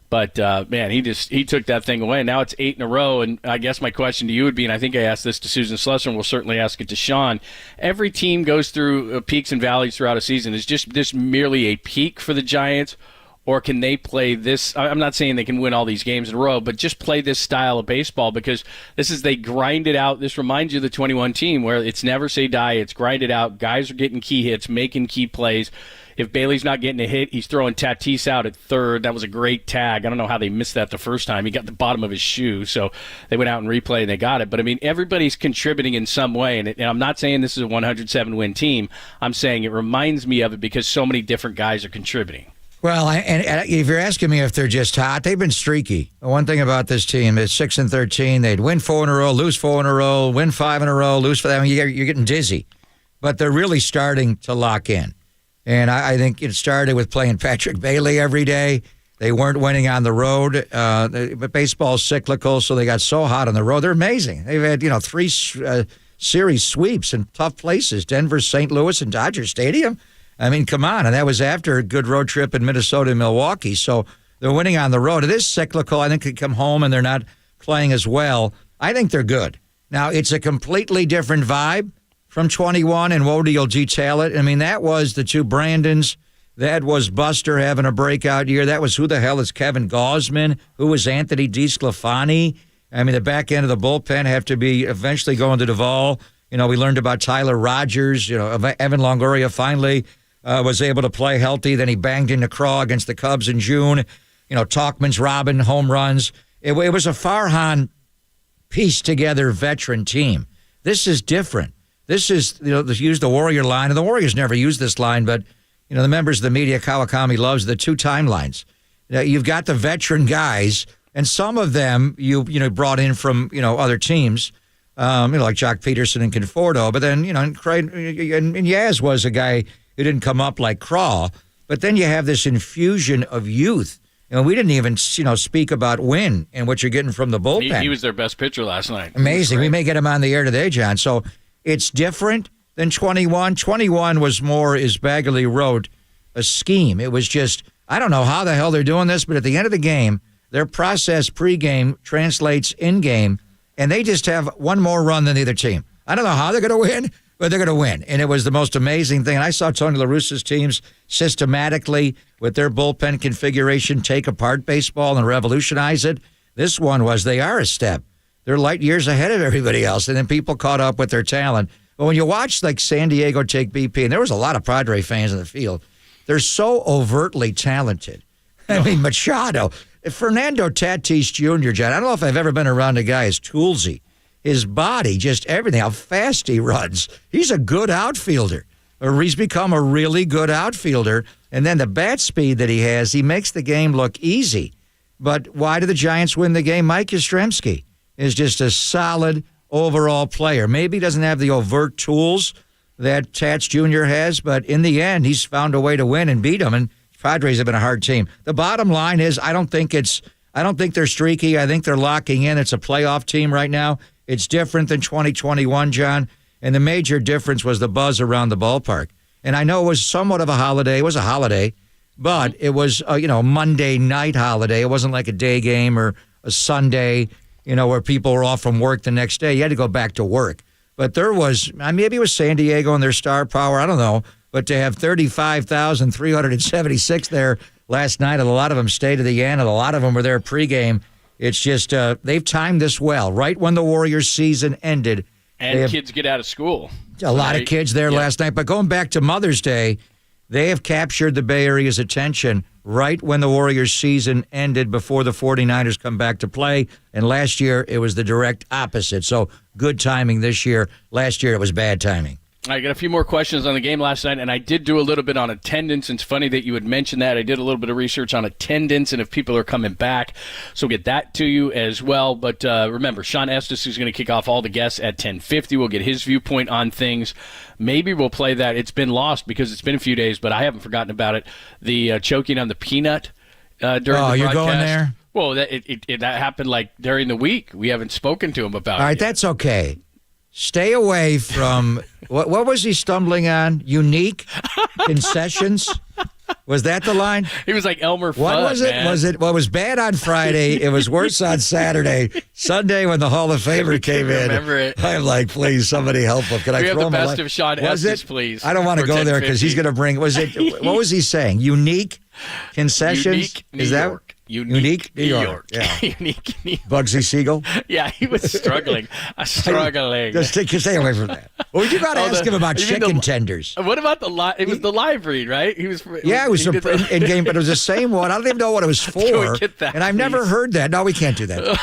But, man, he took that thing away. Now it's 8 in a row, and I guess my question to you would be, and I think I asked this to Susan Slusser, and we'll certainly ask it to Sean, every team goes through peaks and valleys throughout a season. Is just this merely a peak for the Giants, or can they play this? I'm not saying they can win all these games in a row, but just play this style of baseball, because they grind it out. This reminds you of the 21 team where it's never say die. It's grind it out. Guys are getting key hits, making key plays. If Bailey's not getting a hit, he's throwing Tatis out at third. That was a great tag. I don't know how they missed that the first time. He got the bottom of his shoe, so they went out and replayed and they got it. But, I mean, everybody's contributing in some way, and I'm not saying this is a 107-win team. I'm saying it reminds me of it because so many different guys are contributing. Well, and if you're asking me if they're just hot, they've been streaky. One thing about this team is 6-13. They'd win 4 in a row, lose 4 in a row, win 5 in a row, lose 5. I mean, you're getting dizzy. But they're really starting to lock in. And I think it started with playing Patrick Bailey every day. They weren't winning on the road. But baseball's cyclical, so they got so hot on the road. They're amazing. They've had 3 series sweeps in tough places: Denver, St. Louis, and Dodger Stadium. I mean, come on. And that was after a good road trip in Minnesota and Milwaukee. So they're winning on the road. It is cyclical. I think they come home and they're not playing as well. I think they're good. Now, it's a completely different vibe from 21, and Wody will detail it. I mean, that was the 2 Brandons. That was Buster having a breakout year. That was who the hell is Kevin Gausman? Who was Anthony DeSclafani? I mean, the back end of the bullpen have to be eventually going to Duvall. We learned about Tyler Rogers. Evan Longoria finally was able to play healthy. Then he banged into Craw against the Cubs in June. Talkman's robbing home runs. It was a Farhan pieced together veteran team. This is different. This is, use the Warrior line, and the Warriors never used this line, but, the members of the media, Kawakami loves the 2 timelines. You've got the veteran guys, and some of them you brought in from, other teams, like Jock Peterson and Conforto, but then, and Yaz was a guy who didn't come up like Craw, but then you have this infusion of youth. We didn't even, speak about Wynn and what you're getting from the bullpen. He was their best pitcher last night. Amazing. We may get him on the air today, John. So it's different than 21. 21 was more, as Bagley wrote, a scheme. It was just, I don't know how the hell they're doing this, but at the end of the game, their process pregame translates in-game, and they just have one more run than the other team. I don't know how they're going to win, but they're going to win. And it was the most amazing thing. And I saw Tony La Russa's teams systematically, with their bullpen configuration, take apart baseball and revolutionize it. This one was, they are a step. They're light years ahead of everybody else, and then people caught up with their talent. But when you watch, like, San Diego take BP, and there was a lot of Padre fans in the field, they're so overtly talented. I mean, Machado, Fernando Tatis Jr., John, I don't know if I've ever been around a guy as toolsy. His body, just everything, how fast he runs. He's a good outfielder. Or he's become a really good outfielder. And then the bat speed that he has, he makes the game look easy. But why do the Giants win the game? Mike Yastrzemski is just a solid overall player. Maybe he doesn't have the overt tools that Tats Jr. has, but in the end, he's found a way to win and beat them. And Padres have been a hard team. The bottom line is, I don't think they're streaky. I think they're locking in. It's a playoff team right now. It's different than 2021, John. And the major difference was the buzz around the ballpark. And I know it was somewhat of a holiday. It was a holiday, but it was a Monday night holiday. It wasn't like a day game or a Sunday, where people were off from work the next day. You had to go back to work. But there was, maybe it was San Diego and their star power, I don't know, but to have 35,376 there last night, and a lot of them stayed to the end, and a lot of them were there pregame. It's just, they've timed this well. Right when the Warriors season ended. And kids get out of school. A lot of kids there last night. But going back to Mother's Day, they have captured the Bay Area's attention right when the Warriors season ended, before the 49ers come back to play. And last year, it was the direct opposite. So good timing this year. Last year, it was bad timing. I got a few more questions on the game last night, and I did do a little bit on attendance. It's funny that you would mention that. I did a little bit of research on attendance and if people are coming back. So we'll get that to you as well. But remember, Sean Estes is going to kick off all the guests at 10:50. We'll get his viewpoint on things. Maybe we'll play that. It's been lost because it's been a few days, but I haven't forgotten about it. The choking on the peanut during the broadcast. You're going there? Well, that happened like during the week. We haven't spoken to him about it. All right, that's okay. Stay away from, what was he stumbling on? Unique concessions? Was that the line? He was like Elmer Fudd, What was it? man. Was it? Well, it was bad on Friday. It was worse on Saturday. Sunday, when the Hall of Famer came in, remember it. I'm like, please, somebody help him. Can I We have throw the him a best line? of Sean Was Estes, it? please, I don't want to for go there because he's 10:50. going to bring. What was he saying? Unique concessions? Unique New Is that York. Unique New York? Yeah. Unique New York. Bugsy Siegel. Yeah, he was struggling. Just stay away from that. Well, you got to ask him about chicken tenders. What about the live? It was the live read, right? He was. Yeah, it was in game, but it was the same one. I don't even know what it was for. Can we get that, and I've never heard that. No, we can't do that.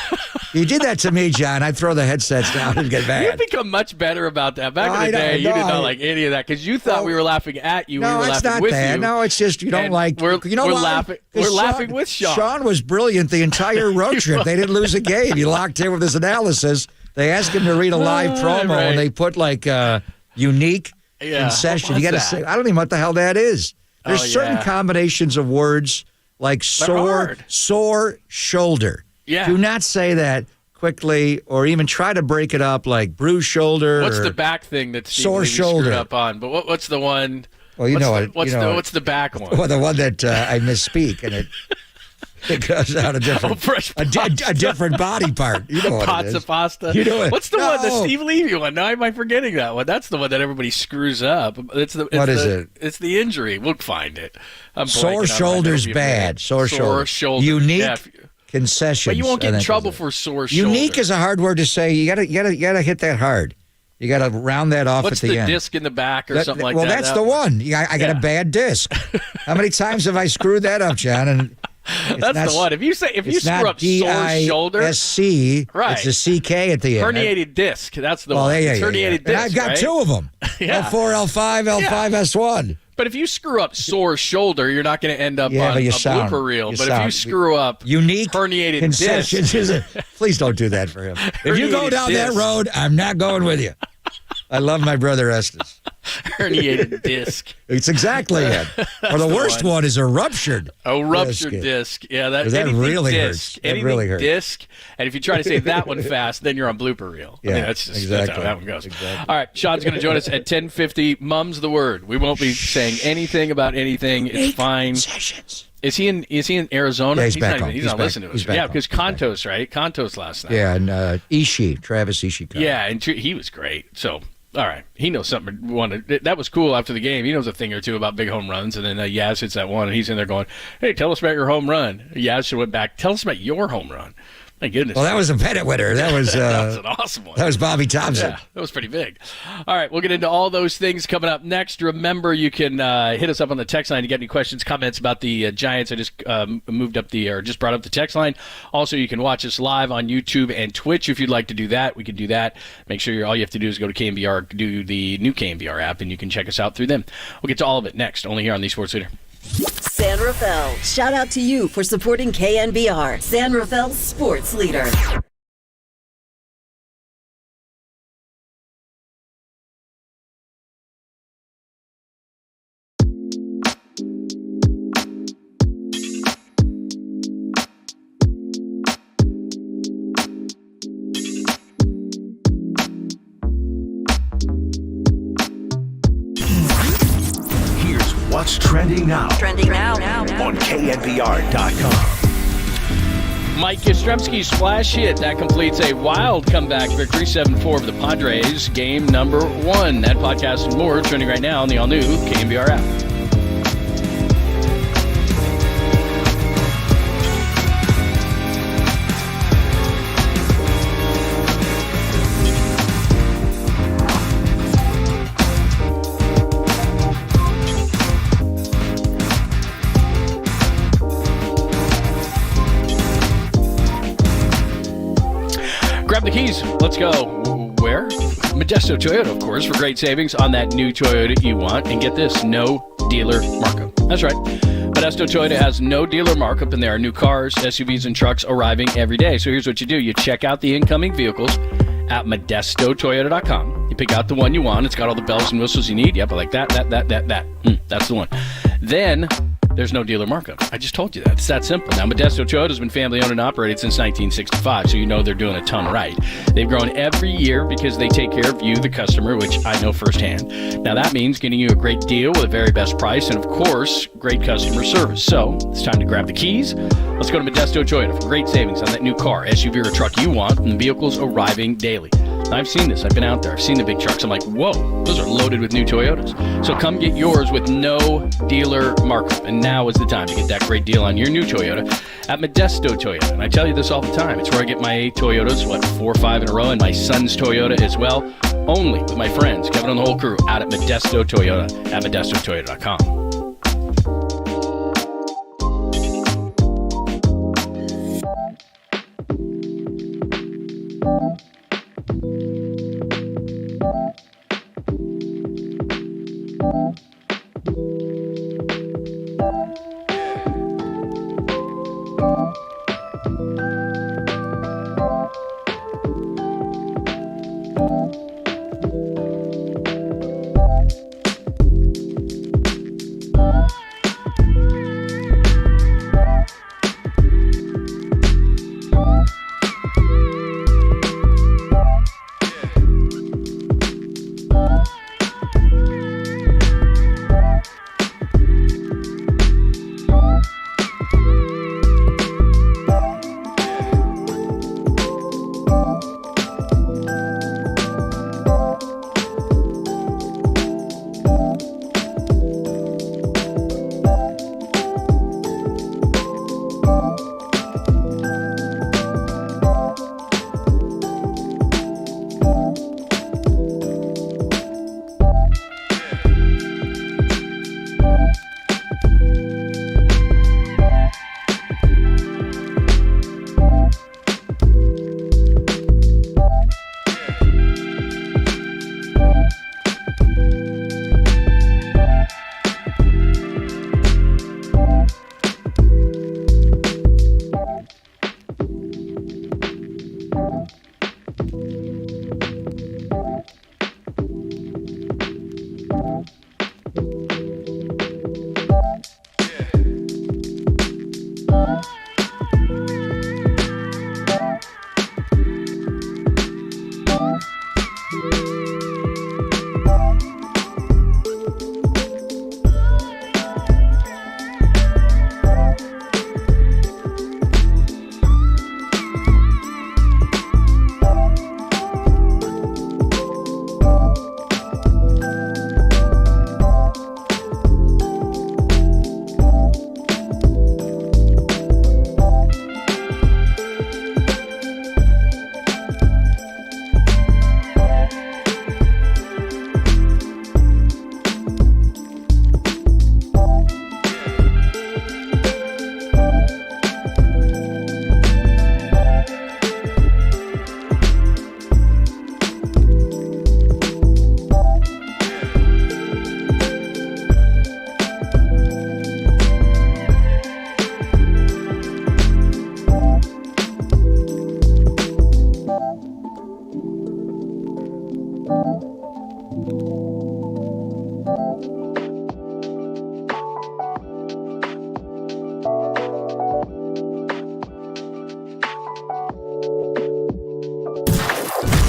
You did that to me, John. I'd throw the headsets down and get mad. You've become much better about that. Back in the day, you did not like any of that because you thought we were laughing at you. No, we were it's laughing not with that. you. No, it's just you don't And like. We're why? laughing. We're 'Cause laughing with Sean. Sean was brilliant the entire road trip. They didn't lose a game. He locked in with his analysis. They asked him to read a live promo, and they put like unique concession. You got to say, I don't even know what the hell that is. There's certain combinations of words like sore shoulder. Yeah. Do not say that quickly, or even try to break it up like bruised shoulder. What's or the back thing that Steve sore Levy shoulder screwed up on? But what's the one? Well, you know it. What's the back one? Well, the one that I misspeak and it goes out a different, a different body part. You know what it is. Pizza pasta. You know it. What's the one? The Steve Levy one. No, am I forgetting that one? That's the one that everybody screws up. It's the. What is it? It's the injury. We'll find it. I'm Sore shoulder's bad. Sore shoulder. Unique concessions. But you won't get in trouble for sore shoulder. Unique is a hard word to say. You gotta hit that hard. You got to round that off What's at the end. What's the disc in the back or something like that? Well, that's the one. I got a bad disc. How many times have I screwed that up, John? And That's the one. If you screw up sore shoulder, DISC, right? It's a CK at the end. Herniated disc. That's the one. Yeah, herniated disc. And I've got right? two of them. Yeah. L4, L5, L5, S1. But if you screw up sore shoulder, you're not going to end up on a blooper reel. But if you screw up unique herniated concessions, disc, please don't do that for him. If you go down that road, I'm not going with you. I love my brother Estes. Herniated disc. It's exactly it. Or the worst one is a ruptured. A ruptured disc. Yeah, that really disc, hurts. That really hurts. Disc. And if you try to say that one fast, then you're on blooper reel. Yeah, I mean, that's how that one goes. Exactly. All right, Sean's going to join us at 10:50. Mum's the word. We won't be saying anything about anything. It's fine. Is he in Arizona? Yeah, he's back not home. He's not listening to us. Yeah, because Contos, right? Contos last night. Yeah, and Travis Ishikawa. Yeah, and he was great. So, all right. He knows something. That was cool after the game. He knows a thing or two about big home runs. And then Yaz hits that one, and he's in there going, hey, tell us about your home run. Yaz went back, tell us about your home run. My goodness. Well, that was a pennant winner. That was that was an awesome one. That was Bobby Thompson. Yeah, that was pretty big. All right, we'll get into all those things coming up next. Remember, you can hit us up on the text line to get any questions, comments about the Giants. I just just brought up the text line. Also, you can watch us live on YouTube and Twitch if you'd like to do that. We can do that. Make sure all you have to do is go to KNBR, do the new KNBR app, and you can check us out through them. We'll get to all of it next, only here on the Sports Leader. San Rafael, shout out to you for supporting KNBR, San Rafael's sports leader. What's trending now? Trending now. On KNBR.com. Mike Yastrzemski's splash hit. That completes a wild comeback victory, 7-4 of the Padres, game number 1. That podcast and more trending right now on the all-new KNBR app. Grab the keys. Let's go. Where? Modesto Toyota, of course, for great savings on that new Toyota you want. And get this, no dealer markup. That's right. Modesto Toyota has no dealer markup, and there are new cars, SUVs, and trucks arriving every day. So here's what you do. You check out the incoming vehicles at ModestoToyota.com. You pick out the one you want. It's got all the bells and whistles you need. Yep, I like that. That's the one. Then there's no dealer markup. I just told you that. It's that simple. Now, Modesto Toyota has been family owned and operated since 1965, so you know they're doing a ton right. They've grown every year because they take care of you, the customer, which I know firsthand. Now, that means getting you a great deal with the very best price and, of course, great customer service. So it's time to grab the keys. Let's go to Modesto Toyota for great savings on that new car, SUV, or truck you want, and the vehicles arriving daily. I've seen this. I've been out there. I've seen the big trucks. I'm like, whoa, those are loaded with new Toyotas. So come get yours with no dealer markup. And now is the time to get that great deal on your new Toyota at Modesto Toyota. And I tell you this all the time. It's where I get my Toyotas, 4 or 5 in a row, and my son's Toyota as well. Only with my friends, Kevin and the whole crew, out at Modesto Toyota at ModestoToyota.com.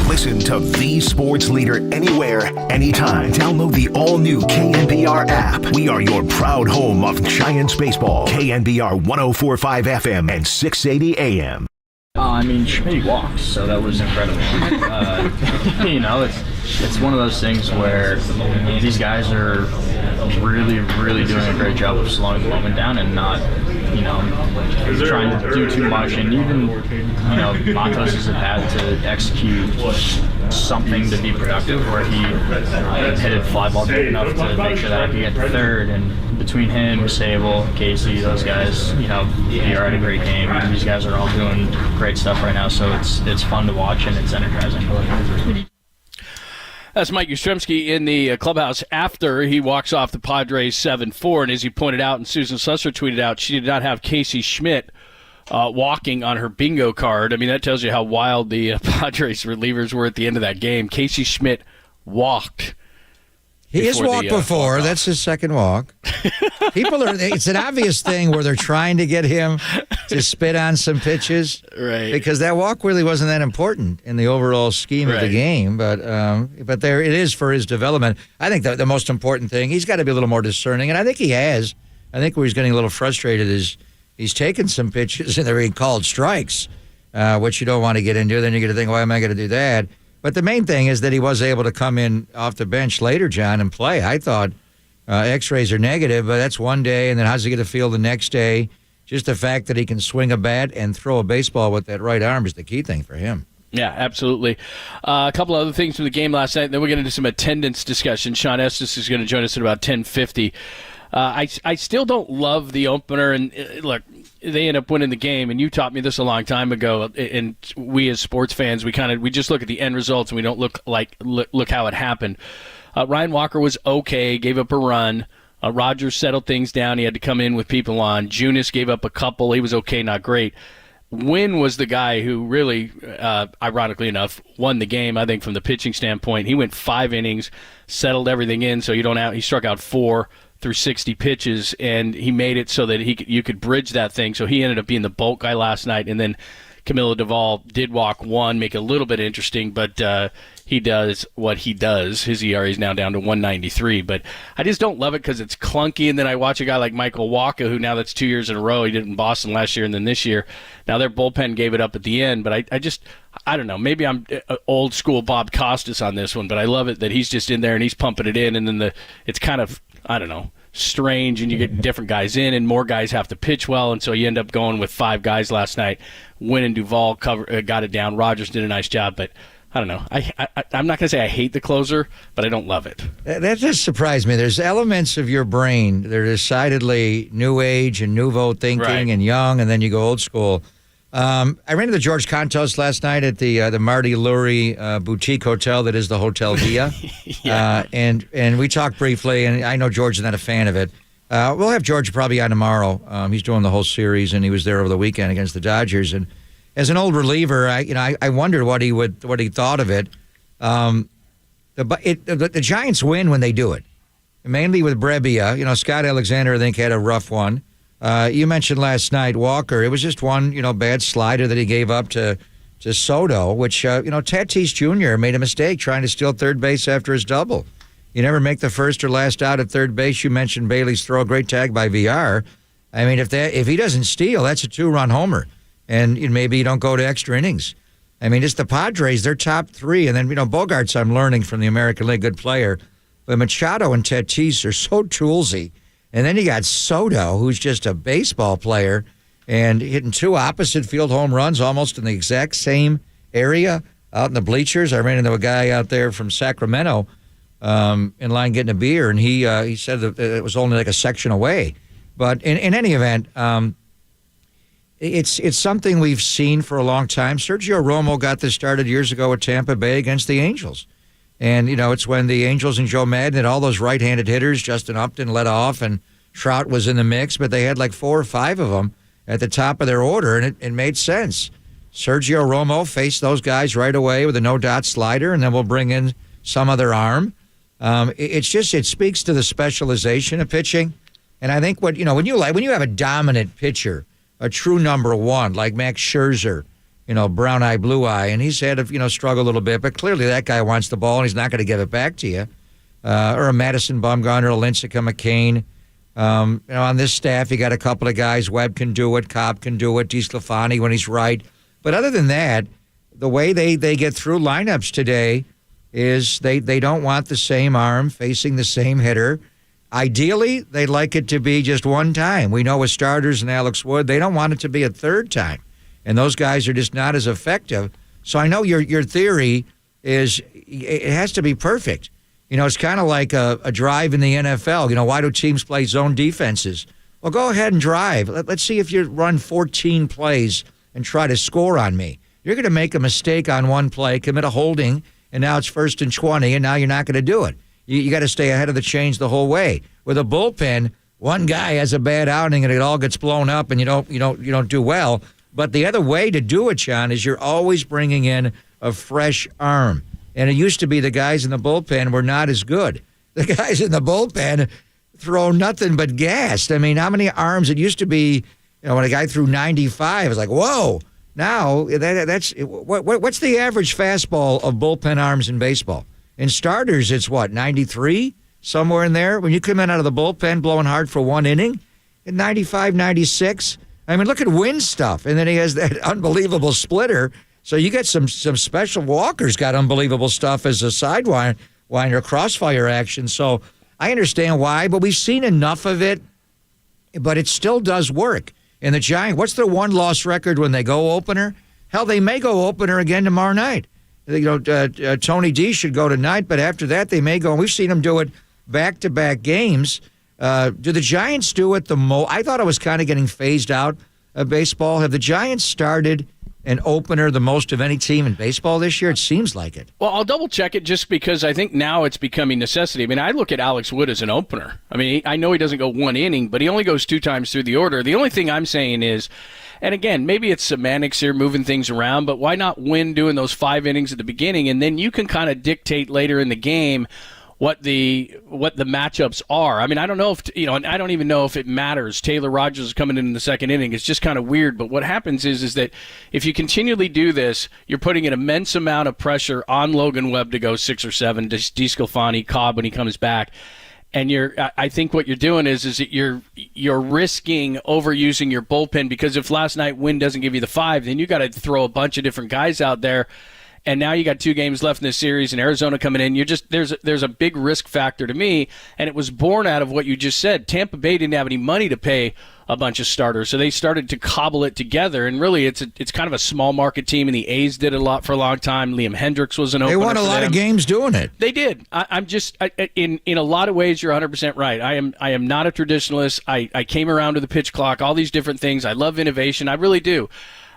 Listen to the sports leader anywhere, anytime. Download the all-new KNBR app. We are your proud home of Giants baseball. KNBR 104.5 FM and 680 AM. I mean, Schmidt walks, so that was incredible. It's one of those things where these guys are really, really doing a great job of slowing the moment down and not, trying to do too much. And even, Matos has had to execute something to be productive where he hit a fly ball good enough to make sure that I could get to third. And between him, Sable, Casey, those guys, they are at a great game. And these guys are all doing great stuff right now, so it's fun to watch and it's energizing. That's Mike Yoshimski in the clubhouse after he walks off the Padres 7-4. And as you pointed out, and Susan Susser tweeted out, she did not have Casey Schmidt walking on her bingo card. I mean, that tells you how wild the Padres relievers were at the end of that game. Casey Schmidt walked. He has walked before. That's his second walk. It's an obvious thing where they're trying to get him to spit on some pitches. Right. Because that walk really wasn't that important in the overall scheme of the game. But there it is for his development. I think the most important thing, he's got to be a little more discerning, and I think he has. I think where he's getting a little frustrated is he's taken some pitches and they're being called strikes, which you don't want to get into. Then you're going to think, why am I going to do that? But the main thing is that he was able to come in off the bench later, John, and play. I thought X-rays are negative, but that's one day, and then how's he going to feel the next day? Just the fact that he can swing a bat and throw a baseball with that right arm is the key thing for him. Yeah, absolutely. A couple other things from the game last night, then we'll get into some attendance discussion. Sean Estes is going to join us at about 10:50. I still don't love the opener, and look, they end up winning the game, and you taught me this a long time ago, and we as sports fans, we just look at the end results and we don't look how it happened. Ryan Walker was okay, gave up a run. Rogers settled things down. He had to come in with people on. Junis gave up a couple. He was okay, not great. Wynn was the guy who really, ironically enough, won the game, I think, from the pitching standpoint. He went 5 innings, settled everything in, so he struck out 4 through 60 pitches, and he made it so that you could bridge that thing. So he ended up being the bulk guy last night, and then Camilo Duvall did walk 1, make it a little bit interesting, but he does what he does. His ERA is now down to 193, but I just don't love it because it's clunky, and then I watch a guy like Michael Wacha, who now that's 2 years in a row. He did it in Boston last year and then this year. Now their bullpen gave it up at the end, but I don't know. Maybe I'm old school Bob Costas on this one, but I love it that he's just in there and he's pumping it in, and then it's kind of, I don't know, strange, and you get different guys in, and more guys have to pitch well, and so you end up going with 5 guys last night. Wynn and Duvall got it down. Rogers did a nice job, but I don't know. I'm not going to say I hate the closer, but I don't love it. That just surprised me. There's elements of your brain that are decidedly new age and nouveau thinking and young, and then you go old school. I ran into George Contos last night at the Marty Lurie boutique hotel that is the Hotel Via. And we talked briefly, and I know George is not a fan of it. We'll have George probably on tomorrow. He's doing the whole series, and he was there over the weekend against the Dodgers. And as an old reliever, I wondered what he thought of it. The Giants win when they do it, mainly with Brebbia. Scott Alexander, I think, had a rough one. You mentioned last night Walker. It was just one, bad slider that he gave up to Soto, which, Tatis Jr. made a mistake trying to steal third base after his double. You never make the first or last out at third base. You mentioned Bailey's throw, great tag by VR. I mean, if he doesn't steal, that's a 2-run homer, and maybe you don't go to extra innings. I mean, it's the Padres, they're top 3, and then, Bogarts, I'm learning from the American League, good player, but Machado and Tatis are so toolsy. And then you got Soto, who's just a baseball player, and hitting 2 opposite field home runs almost in the exact same area out in the bleachers. I ran into a guy out there from Sacramento in line getting a beer, and he said that it was only like a section away. But in any event, it's something we've seen for a long time. Sergio Romo got this started years ago at Tampa Bay against the Angels. And, it's when the Angels and Joe Madden had all those right-handed hitters. Justin Upton led off, and Trout was in the mix, but they had like 4 or 5 of them at the top of their order, and it made sense. Sergio Romo faced those guys right away with a no-dot slider, and then we'll bring in some other arm. It speaks to the specialization of pitching. And I think when you have a dominant pitcher, a true number 1 like Max Scherzer, brown eye, blue eye, and he's had to, struggle a little bit, but clearly that guy wants the ball and he's not going to give it back to you. Or a Madison Bumgarner, a Lincecum, McCain. On this staff, you got a couple of guys. Webb can do it, Cobb can do it, DeSclafani when he's right. But other than that, the way they get through lineups today is they don't want the same arm facing the same hitter. Ideally, they'd like it to be just one time. We know with starters and Alex Wood, they don't want it to be a third time. And those guys are just not as effective. So I know your theory is it has to be perfect. It's kind of like a drive in the NFL. Why do teams play zone defenses? Well, go ahead and drive. Let's see if you run 14 plays and try to score on me. You're going to make a mistake on one play, commit a holding, and now it's 1st and 20, and now you're not going to do it. You got to stay ahead of the chains the whole way. With a bullpen, one guy has a bad outing and it all gets blown up, and you don't do well. But the other way to do it, John, is you're always bringing in a fresh arm. And it used to be the guys in the bullpen were not as good. The guys in the bullpen throw nothing but gas. I mean, how many arms? It used to be, when a guy threw 95, it was like, whoa. Now, what's the average fastball of bullpen arms in baseball? In starters, it's 93? Somewhere in there. When you come in out of the bullpen blowing hard for 1 inning, at 95, 96. I mean, look at Wynn's stuff. And then he has that unbelievable splitter. So you get some special. Walker's got unbelievable stuff as a sidewinder crossfire action. So I understand why, but we've seen enough of it, but it still does work. And the Giants, what's their 1-loss record when they go opener? Hell, they may go opener again tomorrow night. Tony D should go tonight, but after that they may go. And we've seen them do it back-to-back games. Do the Giants do it the most? I thought I was kind of getting phased out of baseball. Have the Giants started an opener the most of any team in baseball this year? It seems like it. Well, I'll double-check it just because I think now it's becoming necessity. I mean, I look at Alex Wood as an opener. I mean, I know he doesn't go 1 inning, but he only goes 2 times through the order. The only thing I'm saying is, and again, maybe it's semantics here, moving things around, but why not win doing those 5 innings at the beginning, and then you can kind of dictate later in the game what the matchups are. I mean, I don't know if, and I don't even know if it matters. Taylor Rogers is coming in the second inning. It's just kind of weird. But what happens is that if you continually do this, you're putting an immense amount of pressure on Logan Webb to go 6 or 7, DeSclafani, Cobb when he comes back. And I think what you're doing is that you're risking overusing your bullpen, because if last night Wynn doesn't give you the 5, then you got to throw a bunch of different guys out there. And now you got 2 games left in this series, and Arizona coming in. There's a big risk factor to me, and it was born out of what you just said. Tampa Bay didn't have any money to pay a bunch of starters, so they started to cobble it together. And really, it's kind of a small market team, and the A's did it a lot for a long time. Liam Hendricks was an opener. They won a lot of games doing it. They did. In a lot of ways, you're 100% right. I am not a traditionalist. I came around to the pitch clock, all these different things. I love innovation. I really do.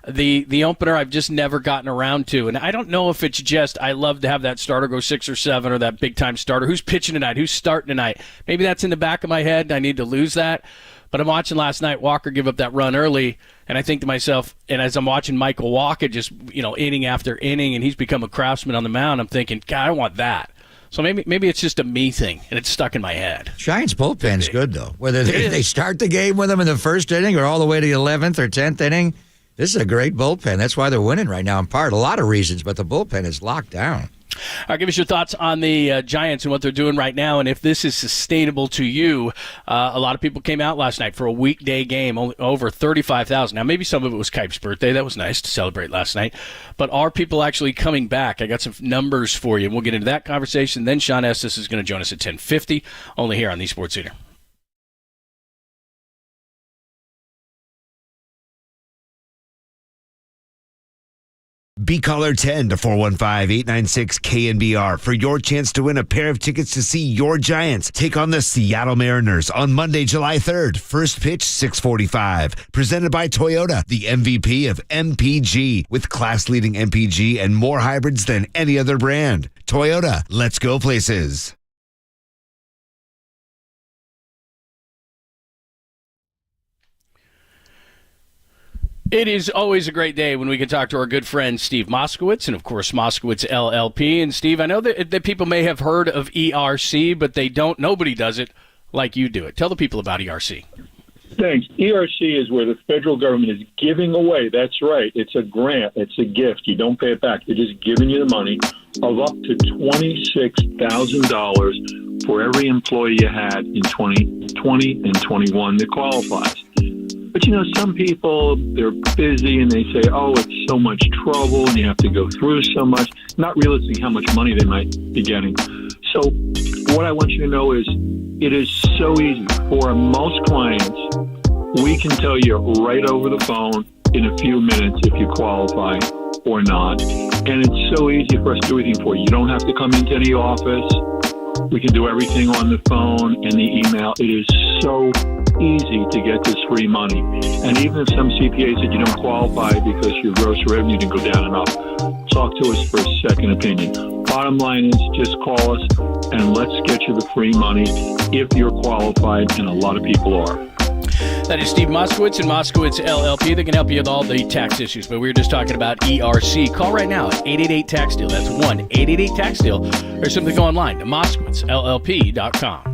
The opener I've just never gotten around to, and I don't know if it's just I love to have that starter go 6 or 7 or that big-time starter. Who's pitching tonight? Who's starting tonight? Maybe that's in the back of my head. I need to lose that. But I'm watching last night Walker give up that run early, and I think to myself, and as I'm watching Michael Walker just, inning after inning, and he's become a craftsman on the mound, I'm thinking, God, I want that. So maybe it's just a me thing, and it's stuck in my head. Giants bullpen's good, though. Whether they start the game with them in the first inning or all the way to the 11th or 10th inning, this is a great bullpen. That's why they're winning right now in part. A lot of reasons, but the bullpen is locked down. All right, give us your thoughts on the Giants and what they're doing right now, and if this is sustainable to you. A lot of people came out last night for a weekday game, over 35,000. Now, maybe some of it was Kuiper's birthday. That was nice to celebrate last night. But are people actually coming back? I got some numbers for you, and we'll get into that conversation. Then Sean Estes is going to join us at 10:50, only here on the Sports Leader. Be caller 10 to 415-896-KNBR for your chance to win a pair of tickets to see your Giants take on the Seattle Mariners on Monday, July 3rd. First pitch, 6:45. Presented by Toyota, the MVP of MPG, with class-leading MPG and more hybrids than any other brand. Toyota, let's go places. It is always a great day when we can talk to our good friend Steve Moskowitz, and of course Moskowitz LLP. And Steve, I know that people may have heard of ERC, but they don't. Nobody does it like you do it. Tell the people about ERC. Thanks. ERC is where the federal government is giving away. That's right. It's a grant. It's a gift. You don't pay it back. They're just giving you the money of up to $26,000 for every employee you had in 2020 and 21 that qualifies. But, some people, they're busy and they say, oh, it's so much trouble and you have to go through so much, not realizing how much money they might be getting. So what I want you to know is it is so easy. For most clients, we can tell you right over the phone in a few minutes if you qualify or not. And it's so easy for us to do everything for you. You don't have to come into any office. We can do everything on the phone and the email. It is so easy to get this free money. And even if some CPA said you don't qualify because your gross revenue didn't go down enough, talk to us for a second opinion. Bottom line is just call us and let's get you the free money if you're qualified, and a lot of people are. That is Steve Moskowitz and Moskowitz LLP. They can help you with all the tax issues, but we were just talking about ERC. Call right now at 888-TAX-DEAL. That's 1-888-TAX-DEAL. Or simply go online to MoskowitzLLP.com.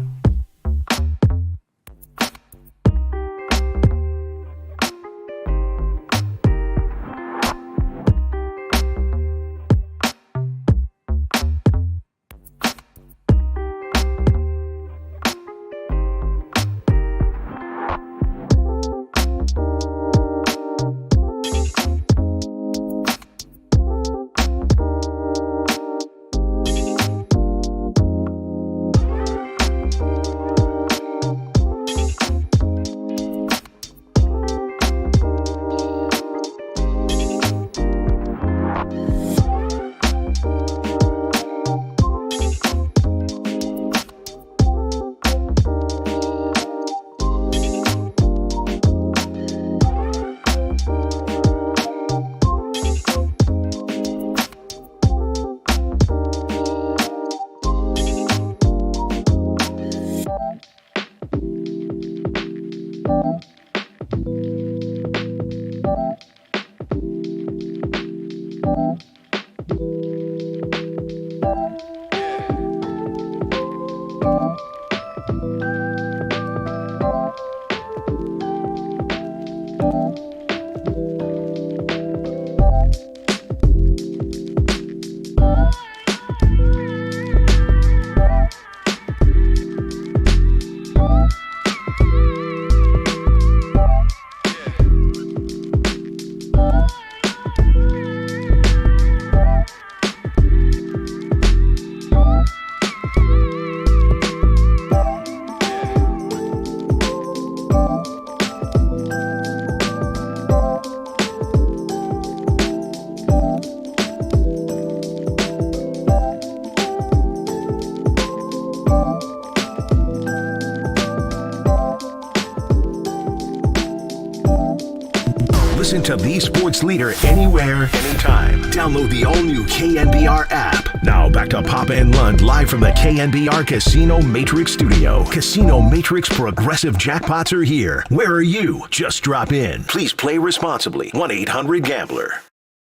Listen to the sports leader anywhere, anytime. Download the all-new KNBR app. Now back to Papa and Lund live from the KNBR Casino Matrix Studio. Casino Matrix Progressive Jackpots are here. Where are you? Just drop in. Please play responsibly. 1-800-GAMBLER.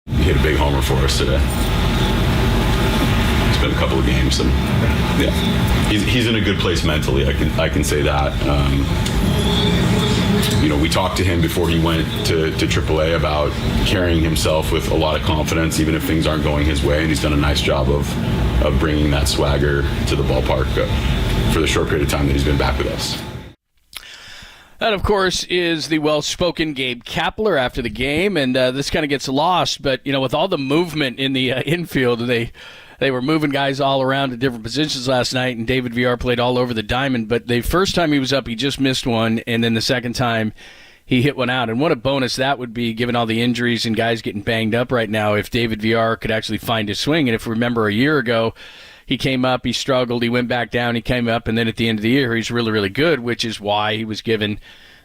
He hit a big homer for us today. It's been a couple of games, and yeah, he's in a good place mentally. I can say that. We talked to him before he went to AAA about carrying himself with a lot of confidence, even if things aren't going his way, and he's done a nice job of bringing that swagger to the ballpark for the short period of time that he's been back with us. That, of course, is the well-spoken Gabe Kapler after the game, and this kind of gets lost. But, with all the movement in the infield, they were moving guys all around to different positions last night, and David Villar played all over the diamond. But the first time he was up, he just missed one, and then the second time he hit one out. And what a bonus that would be, given all the injuries and guys getting banged up right now, if David Villar could actually find his swing. And if you remember a year ago, he came up, he struggled, he went back down, he came up, and then at the end of the year, he's really, really good, which is why he was given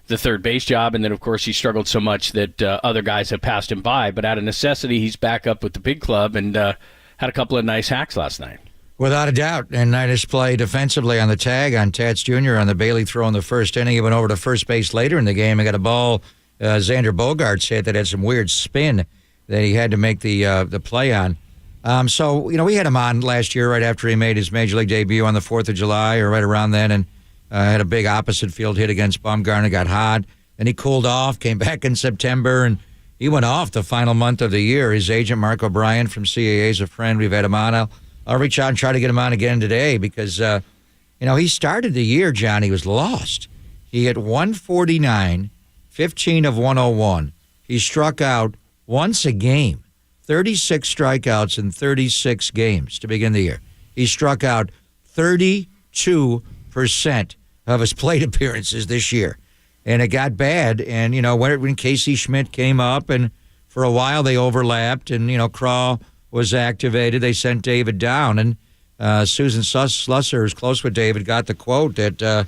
the third base job. And then, of course, he struggled so much that other guys have passed him by. But out of necessity, he's back up with the big club and had a couple of nice hacks last night. Without a doubt. And nice play defensively on the tag on Tats Jr. on the Bailey throw in the first inning. He went over to first base later in the game and got a ball Xander Bogaerts hit that had some weird spin that he had to make the play on. So, we had him on last year right after he made his Major League debut on the 4th of July or right around then, and had a big opposite field hit against Bumgarner, got hot. Then he cooled off, came back in September, and he went off the final month of the year. His agent, Mark O'Brien from CAA, is a friend. We've had him on. I'll reach out and try to get him on again today because, he started the year, John, he was lost. He hit 149, 15 of 101. He struck out once a game. 36 strikeouts in 36 games to begin the year. He struck out 32% of his plate appearances this year. And it got bad. And, when Casey Schmidt came up, and for a while they overlapped, and, Craw was activated, they sent David down. And Susan Slusser, who's close with David, got the quote that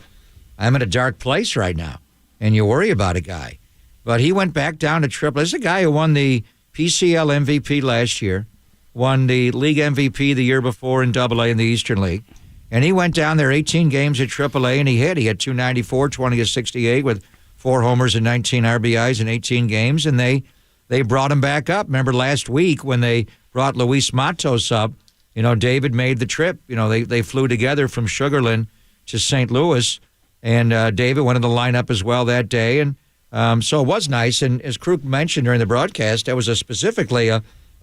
I'm in a dark place right now, and you worry about a guy. But he went back down to AAA. This is a guy who won the PCL MVP last year, won the league MVP the year before in AA in the Eastern League. And he went down there 18 games at AAA, and he hit. He had 294, 20 of 68 with 4 homers and 19 RBIs in 18 games, and they brought him back up. Remember last week when they brought Luis Matos up, David made the trip. They flew together from Sugarland to St. Louis, and David went in the lineup as well that day. And so it was nice. And as Kruk mentioned during the broadcast, that was specifically a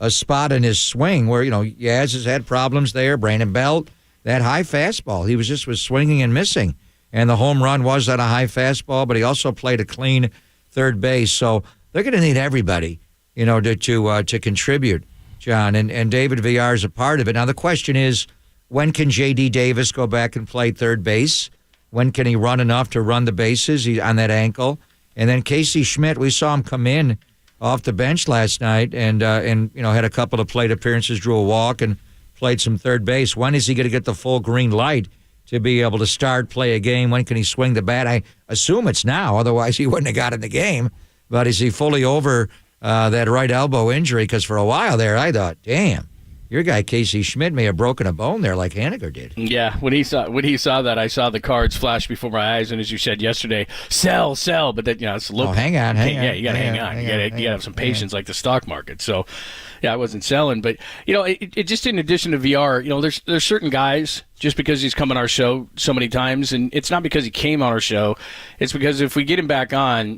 spot in his swing where, Yaz has had problems there, Brandon Belt. That high fastball, he was swinging and missing. And the home run was on a high fastball, but he also played a clean third base. So they're going to need everybody, to contribute, John. And David Villar is a part of it. Now, the question is, when can J.D. Davis go back and play third base? When can he run enough to run the bases? He's on that ankle. And then Casey Schmidt, we saw him come in off the bench last night and had a couple of plate appearances, drew a walk, and played some third base. When is he going to get the full green light to be able to start, play a game? When can he swing the bat? I assume it's now, otherwise he wouldn't have got in the game. But is he fully over that right elbow injury? Because for a while there, I thought, damn, your guy Casey Schmidt may have broken a bone there like Haniger did. Yeah, when he saw that, I saw the cards flash before my eyes, and as you said yesterday, sell. But that it's a little. Oh, hang on. Yeah, you got to hang on. You got to have some patience, like the stock market. So, yeah, I wasn't selling, but it just in addition to VR, there's certain guys. Just because he's come on our show so many times, and it's not because he came on our show, it's because if we get him back on,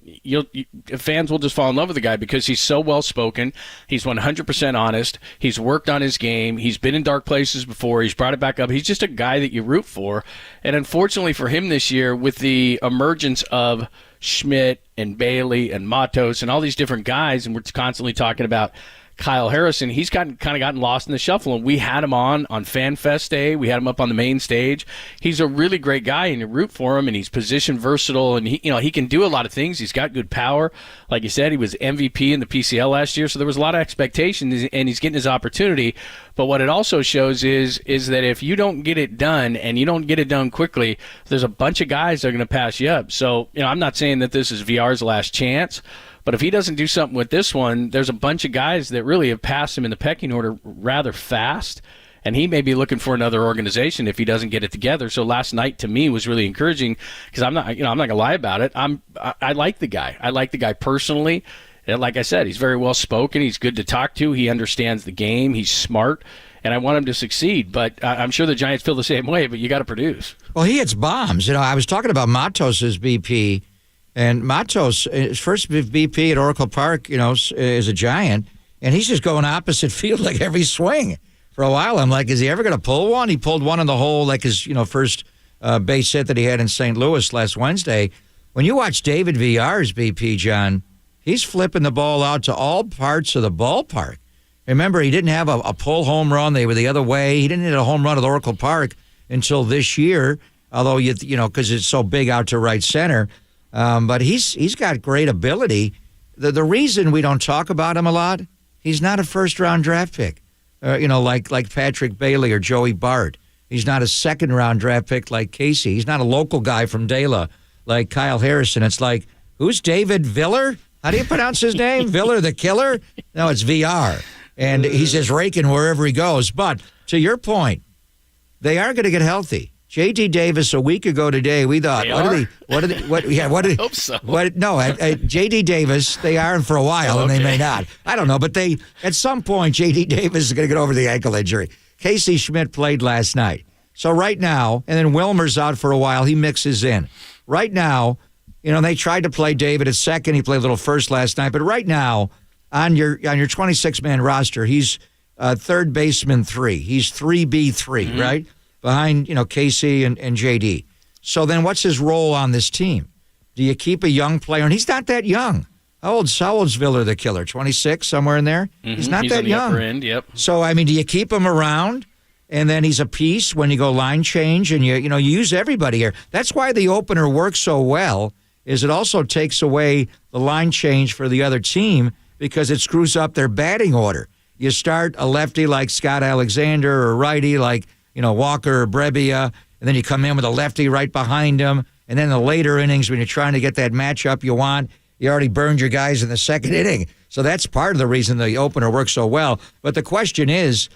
fans will just fall in love with the guy because he's so well-spoken, he's 100% honest, he's worked on his game, he's been in dark places before, he's brought it back up, he's just a guy that you root for. And unfortunately for him this year, with the emergence of Schmidt and Bailey and Matos and all these different guys, and we're constantly talking about Kyle Harrison, he's kind of gotten lost in the shuffle, and we had him on FanFest Day. We had him up on the main stage. He's a really great guy, and you root for him, and he's position versatile, and he can do a lot of things. He's got good power. Like you said, he was MVP in the PCL last year, so there was a lot of expectations, and he's getting his opportunity. But what it also shows is that if you don't get it done, and you don't get it done quickly, there's a bunch of guys that are going to pass you up. So, I'm not saying that this is VR's last chance, But if he doesn't do something with this one, there's a bunch of guys that really have passed him in the pecking order rather fast. And he may be looking for another organization if he doesn't get it together. So last night to me was really encouraging because I'm not gonna lie about it. I like the guy. I like the guy personally. And like I said, he's very well spoken. He's good to talk to. He understands the game. He's smart, and I want him to succeed. But I'm sure the Giants feel the same way. But you got to produce. Well, he hits bombs. I was talking about Matos' BP, and Matos, his first BP at Oracle Park, is a Giant, and he's just going opposite field like every swing. For a while, I'm like, is he ever going to pull one? He pulled one in the hole, like his first base hit that he had in St. Louis last Wednesday. When you watch David Villar's BP, John, he's flipping the ball out to all parts of the ballpark. Remember, he didn't have a pull home run. They were the other way. He didn't hit a home run at Oracle Park until this year, although, because it's so big out to right center. But he's got great ability. The reason we don't talk about him a lot, he's not a first-round draft pick. Like Patrick Bailey or Joey Bart. He's not a second-round draft pick like Casey. He's not a local guy from Dela like Kyle Harrison. It's like, who's David Viller? How do you pronounce his name? Viller the Killer? No, it's VR. And he's just raking wherever he goes. But to your point, they are going to get healthy. J.D. Davis, a week ago today, we thought, I hope so. J.D. Davis, they are, and for a while, and they may not. I don't know, but at some point, J.D. Davis is going to get over the ankle injury. Casey Schmidt played last night. So right now, and then Wilmer's out for a while, he mixes in. Right now, they tried to play David at second. He played a little first last night. But right now, on your 26-man roster, he's third baseman 3. He's 3B3, right? Behind, Casey and JD. So then what's his role on this team? Do you keep a young player? And he's not that young. How old's Viller the Killer? 26, somewhere in there? Mm-hmm. He's not that on the young. Upper end, yep. So, do you keep him around? And then he's a piece when you go line change and you use everybody here. That's why the opener works so well, is it also takes away the line change for the other team because it screws up their batting order. You start a lefty like Scott Alexander or a righty like Walker or Brebbia, and then you come in with a lefty right behind him. And then the later innings, when you're trying to get that matchup you want, you already burned your guys in the second inning. So that's part of the reason the opener works so well. But the question is,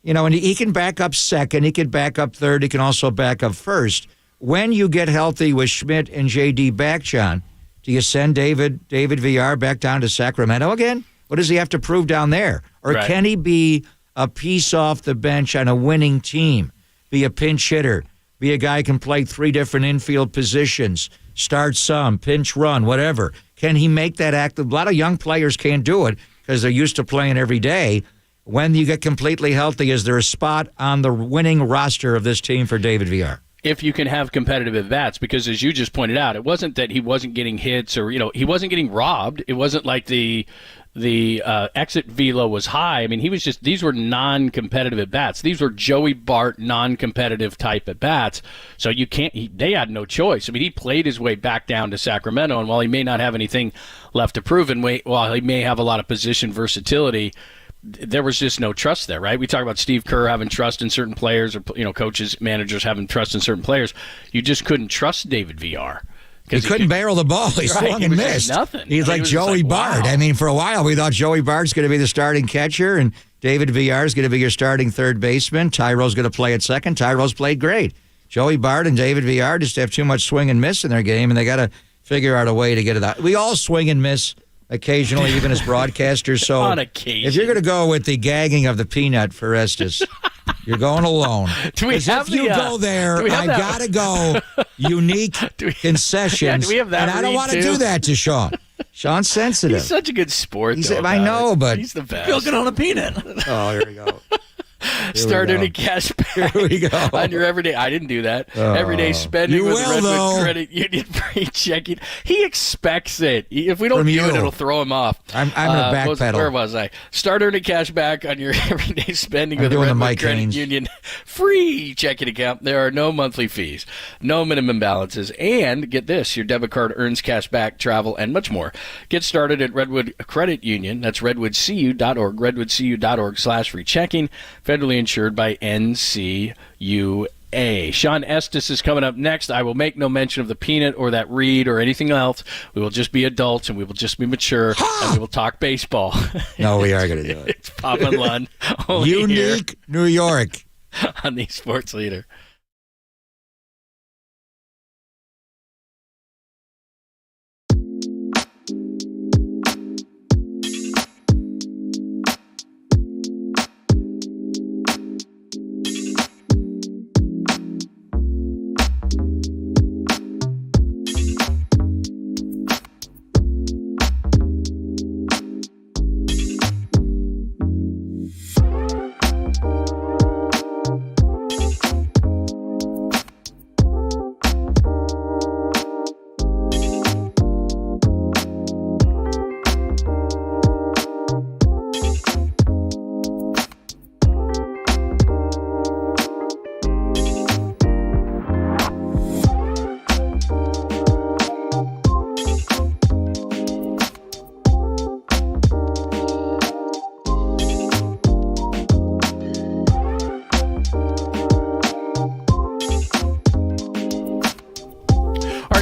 and he can back up second, he can back up third, he can also back up first. When you get healthy with Schmidt and J.D. back, John, do you send David Villar back down to Sacramento again? What does he have to prove down there? Or can he be a piece off the bench on a winning team, be a pinch hitter, be a guy who can play 3 different infield positions, start some, pinch run, whatever. Can he make that active? A lot of young players can't do it because they're used to playing every day. When you get completely healthy, is there a spot on the winning roster of this team for David Villar? If you can have competitive at-bats, because as you just pointed out, it wasn't that he wasn't getting hits or, he wasn't getting robbed. It wasn't like the exit velo was high. He was just, these were non-competitive at-bats. These were Joey Bart non-competitive type at-bats. So they had no choice. He played his way back down to Sacramento, and while he may not have anything left to prove, and while he may have a lot of position versatility, there was just no trust there, right? We talk about Steve Kerr having trust in certain players, or coaches, managers having trust in certain players. You just couldn't trust David Villar. He couldn't barrel the ball. He swung and missed. Nothing. He's like Joey Bart. Wow. For a while, we thought Joey Bart's going to be the starting catcher, and David Villar's going to be your starting third baseman. Tyro's going to play at second. Tyro's played great. Joey Bart and David Villar just have too much swing and miss in their game, and they got to figure out a way to get it out. We all swing and miss occasionally, even as broadcasters. So on occasion. If you're going to go with the gagging of the peanut for Estes, you're going alone. Do we have if you go there, I got to go unique concessions. Do we have that? And I don't want to do that to Sean. Sean's sensitive. He's such a good sport. I know, but he's the best. Milking on a peanut. Oh, here we go. Start earning cash back Here we go. on your everyday. I didn't do that. Everyday spending with will, Redwood though. Credit Union free checking. He expects it. If we don't From do you. it, it'll throw him off. I'm going to backpedal. Where was I? Start earning cash back on your everyday spending I'm with the doing the Redwood Mike Credit Haynes. Union free checking account. There are no monthly fees, no minimum balances, and get this: your debit card earns cash back, travel, and much more. Get started at Redwood Credit Union. That's redwoodcu.org. redwoodcu.org/free checking. Federally insured by NCUA. A. Sean Estes is coming up next. I will make no mention of the peanut or that read or anything else. We will just be adults and we will just be mature and we will talk baseball. No, we are going to do it. It's Papa Lund. Only Unique New York. On the Sports Leader.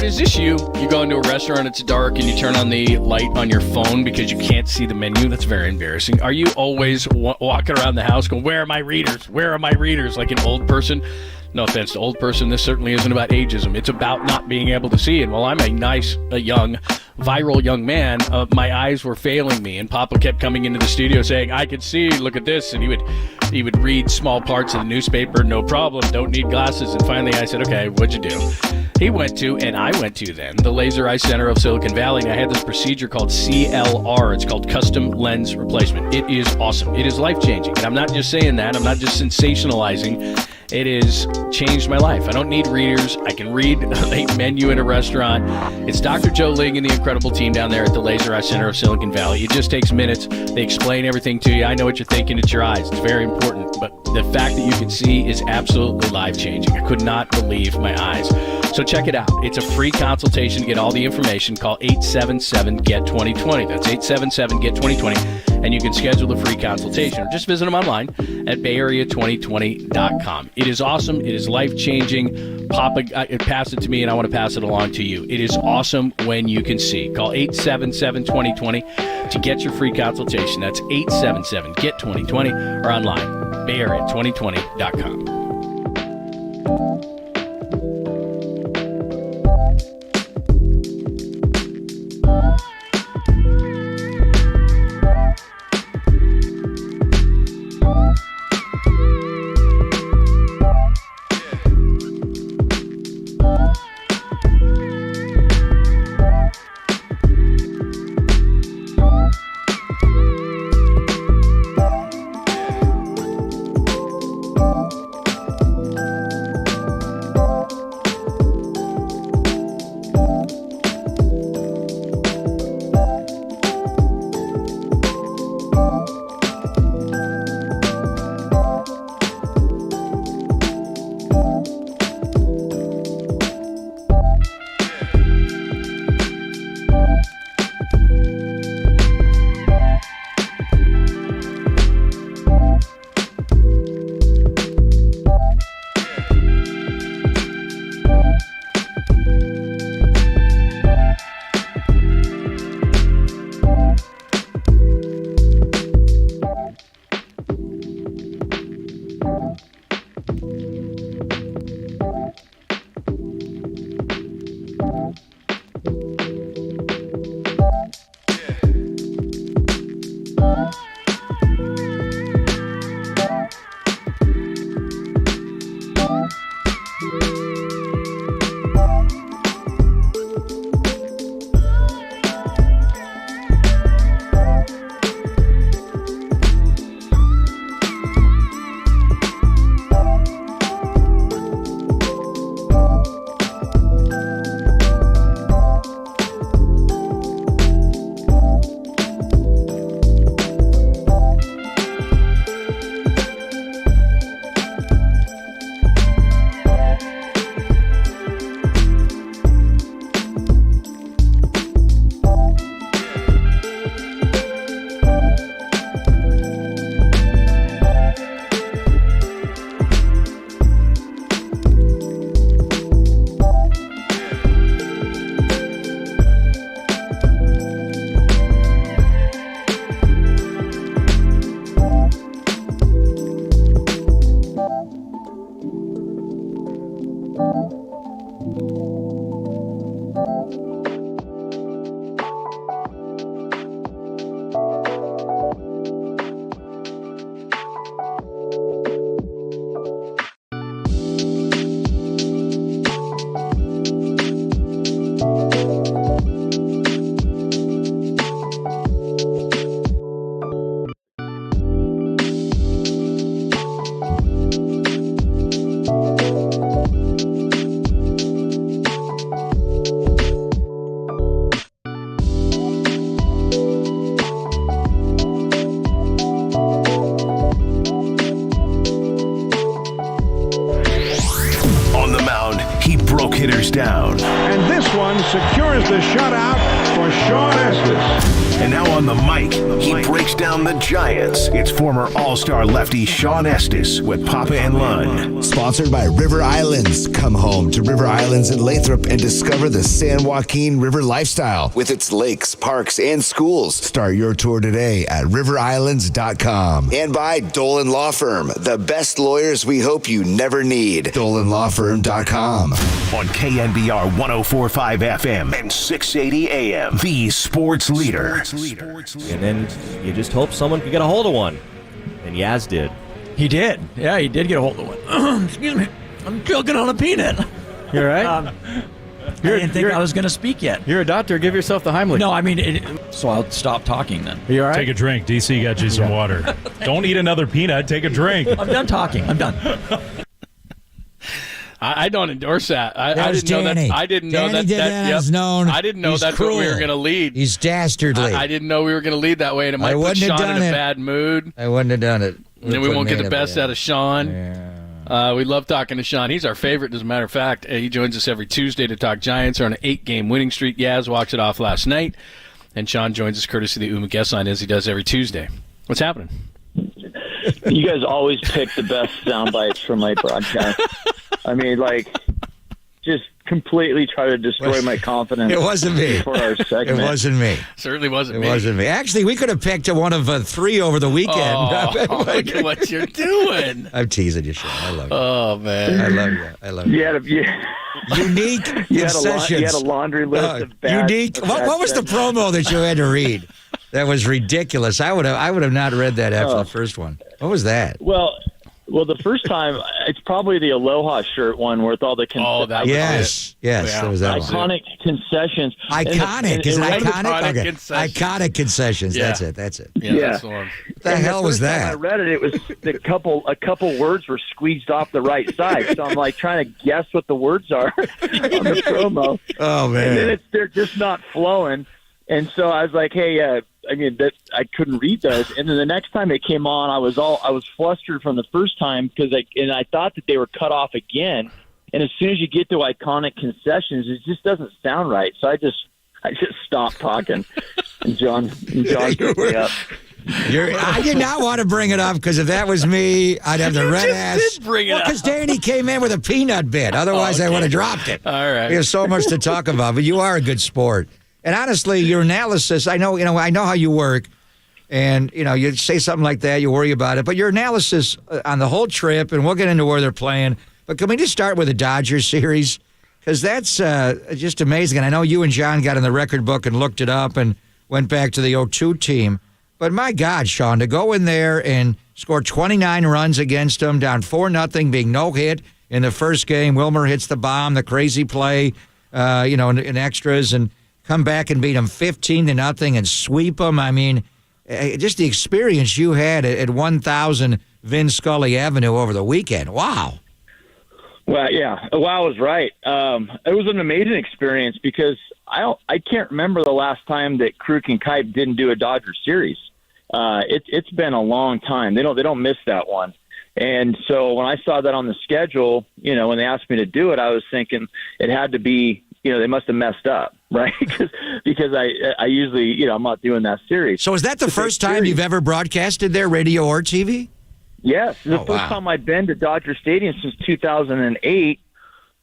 Is this you? You go into a restaurant, it's dark, and you turn on the light on your phone because you can't see the menu? That's very embarrassing. Are you always walking around the house going, where are my readers? Where are my readers? Like an old person? No offense to old person, this certainly isn't about ageism. It's about not being able to see. And while I'm a nice, young, viral young man, my eyes were failing me. And Papa kept coming into the studio saying, I can see, look at this. And he would read small parts of the newspaper, no problem, don't need glasses. And finally I said, okay, what'd you do? He went to, and I went to then, the Laser Eye Center of Silicon Valley, and I had this procedure called CLR. It's called Custom Lens Replacement. It is awesome. It is life-changing. And I'm not just saying that. I'm not just sensationalizing. It has changed my life. I don't need readers. I can read a menu in a restaurant. It's Dr. Joe Ling and the incredible team down there at the Laser Eye Center of Silicon Valley. It just takes minutes. They explain everything to you. I know what you're thinking. It's your eyes. It's very important. But the fact that you can see is absolutely life-changing. I could not believe my eyes. So check it out. It's a free consultation to get all the information. Call 877-GET-2020. That's 877-GET-2020. And you can schedule a free consultation or just visit them online at BayArea2020.com. It is awesome. It is life-changing. Papa passed it to me, and I want to pass it along to you. It is awesome when you can see. Call 877-2020 to get your free consultation. That's 877-GET-2020 or online, BayArea2020.com. down. And this one secures the shutout for Sean Estes. And now on the mic, he breaks down the Giants. It's former All-Star lefty Sean Estes with Papa and Lund. Sponsored by River Islands. Come home to River Islands in Lathrop and discover the San Joaquin River lifestyle with its lakes, parks, and schools. Start your tour today at riverislands.com. And by Dolan Law Firm, the best lawyers we hope you never need. DolanLawFirm.com. On KNBR 104.5 FM and 680 AM, the sports leader. And then you just hope someone could get a hold of one. And Yaz did. He did. Yeah, he did get a hold of one. Excuse me. I'm choking on a peanut. You're right. I didn't think I was going to speak yet. You're a doctor. Give yourself the Heimlich. No, I mean, so I'll stop talking then. Are you all right? Take a drink. DC got you some water. Don't eat another peanut. Take a drink. I'm done talking. I'm done. I don't endorse that. I didn't know that. I didn't know that. Danny known. I didn't know He's that's cruel. what we were going to lead. He's dastardly. I didn't know we were going to lead that way, and it might put Sean in a bad mood. I wouldn't have done it. And then we won't get the best out of Sean. Yeah. We love talking to Sean. He's our favorite, as a matter of fact. He joins us every Tuesday to talk Giants. They're on an 8-game winning streak. Yaz walks it off last night. And Sean joins us courtesy of the Uma guest line, as he does every Tuesday. What's happening? You guys always pick the best sound bites from my broadcast. I mean, just completely try to destroy my confidence. It wasn't me. For our segment. It wasn't me. Certainly wasn't me. It wasn't me. Actually, we could have picked one of 3 over the weekend. Oh, look at what you're doing. I'm teasing you, Sean. I love you. Oh, man. I love you. I love you. Unique concessions. You had a laundry list of bad. Unique. What was the promo that you had to read? That was ridiculous. I would have not read that after the first one. What was that? Well, the first time, it's probably the Aloha shirt one with all the concessions. Yes, there was that iconic concessions. Iconic. Is it iconic? Okay. Concessions. Iconic concessions. Yeah. That's it. Yeah. That's the one. What the hell was that? When I read it, it was a couple words were squeezed off the right side. So I'm trying to guess what the words are on the promo. Oh, man. And then they're just not flowing. And so I was like, hey, I couldn't read those. And then the next time it came on, I was flustered from the first time because I thought that they were cut off again. And as soon as you get to iconic concessions, it just doesn't sound right. So I just stopped talking. And John picked me up. I did not want to bring it up because if that was me, I'd have the red ass. Did bring it up. Because Danny came in with a peanut bit. Otherwise, I would have dropped it. All right. We have so much to talk about, but you are a good sport. And honestly, your analysis, I know how you work, and you say something like that, you worry about it. But your analysis on the whole trip, and we'll get into where they're playing. But can we just start with the Dodgers series? Because that's just amazing. And I know you and John got in the record book and looked it up and went back to the 0-2 team. But my God, Sean, to go in there and score 29 runs against them, down 4-0, being no hit in the first game. Wilmer hits the bomb, the crazy play, in extras, and come back and beat them 15-0 and sweep them. I mean, just the experience you had at 1000 Vin Scully Avenue over the weekend. Wow. Well, yeah. Wow was right. It was an amazing experience because I can't remember the last time that Kruk and Kuiper didn't do a Dodger series. It's been a long time. They don't miss that one. And so when I saw that on the schedule, when they asked me to do it, I was thinking it had to be, they must have messed up, right? because I usually, I'm not doing that series. So is that the first time you've ever broadcasted there, radio or TV? Yes. The first time I've been to Dodger Stadium since 2008,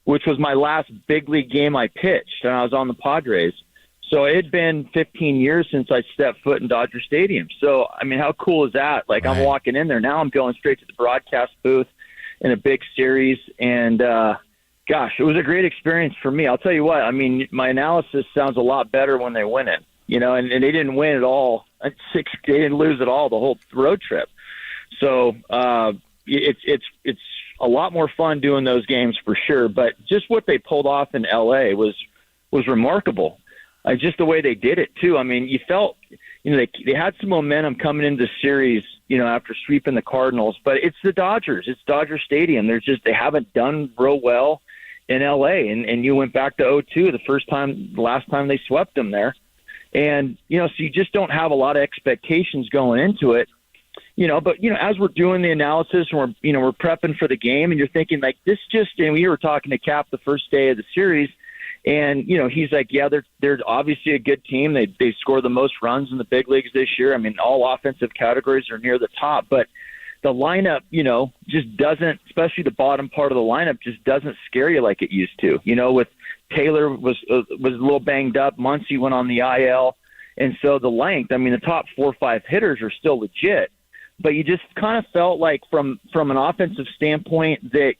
which was my last big league game I pitched, and I was on the Padres. So it had been 15 years since I stepped foot in Dodger Stadium. So, I mean, how cool is that? Right. I'm walking in there. Now I'm going straight to the broadcast booth in a big series, and gosh, it was a great experience for me. I'll tell you what, I mean, my analysis sounds a lot better when they win it, and they didn't win at all. They didn't lose at all the whole road trip. So it's a lot more fun doing those games for sure. But just what they pulled off in L.A. was remarkable. Just the way they did it too. I mean, you felt, they had some momentum coming into the series, after sweeping the Cardinals. But it's the Dodgers. It's Dodger Stadium. They haven't done real well in L.A. And you went back to 0-2 the last time they swept them there. And, so you just don't have a lot of expectations going into it. But, as we're doing the analysis and we're prepping for the game and you're thinking like this and we were talking to Cap the first day of the series And, he's like, yeah, they're obviously a good team. They score the most runs in the big leagues this year. I mean, all offensive categories are near the top, but the lineup, just doesn't, especially the bottom part of the lineup, just doesn't scare you like it used to. With Taylor was a little banged up. Muncy went on the IL. And so the length, I mean, the top 4 or 5 hitters are still legit, but you just kind of felt like from an offensive standpoint that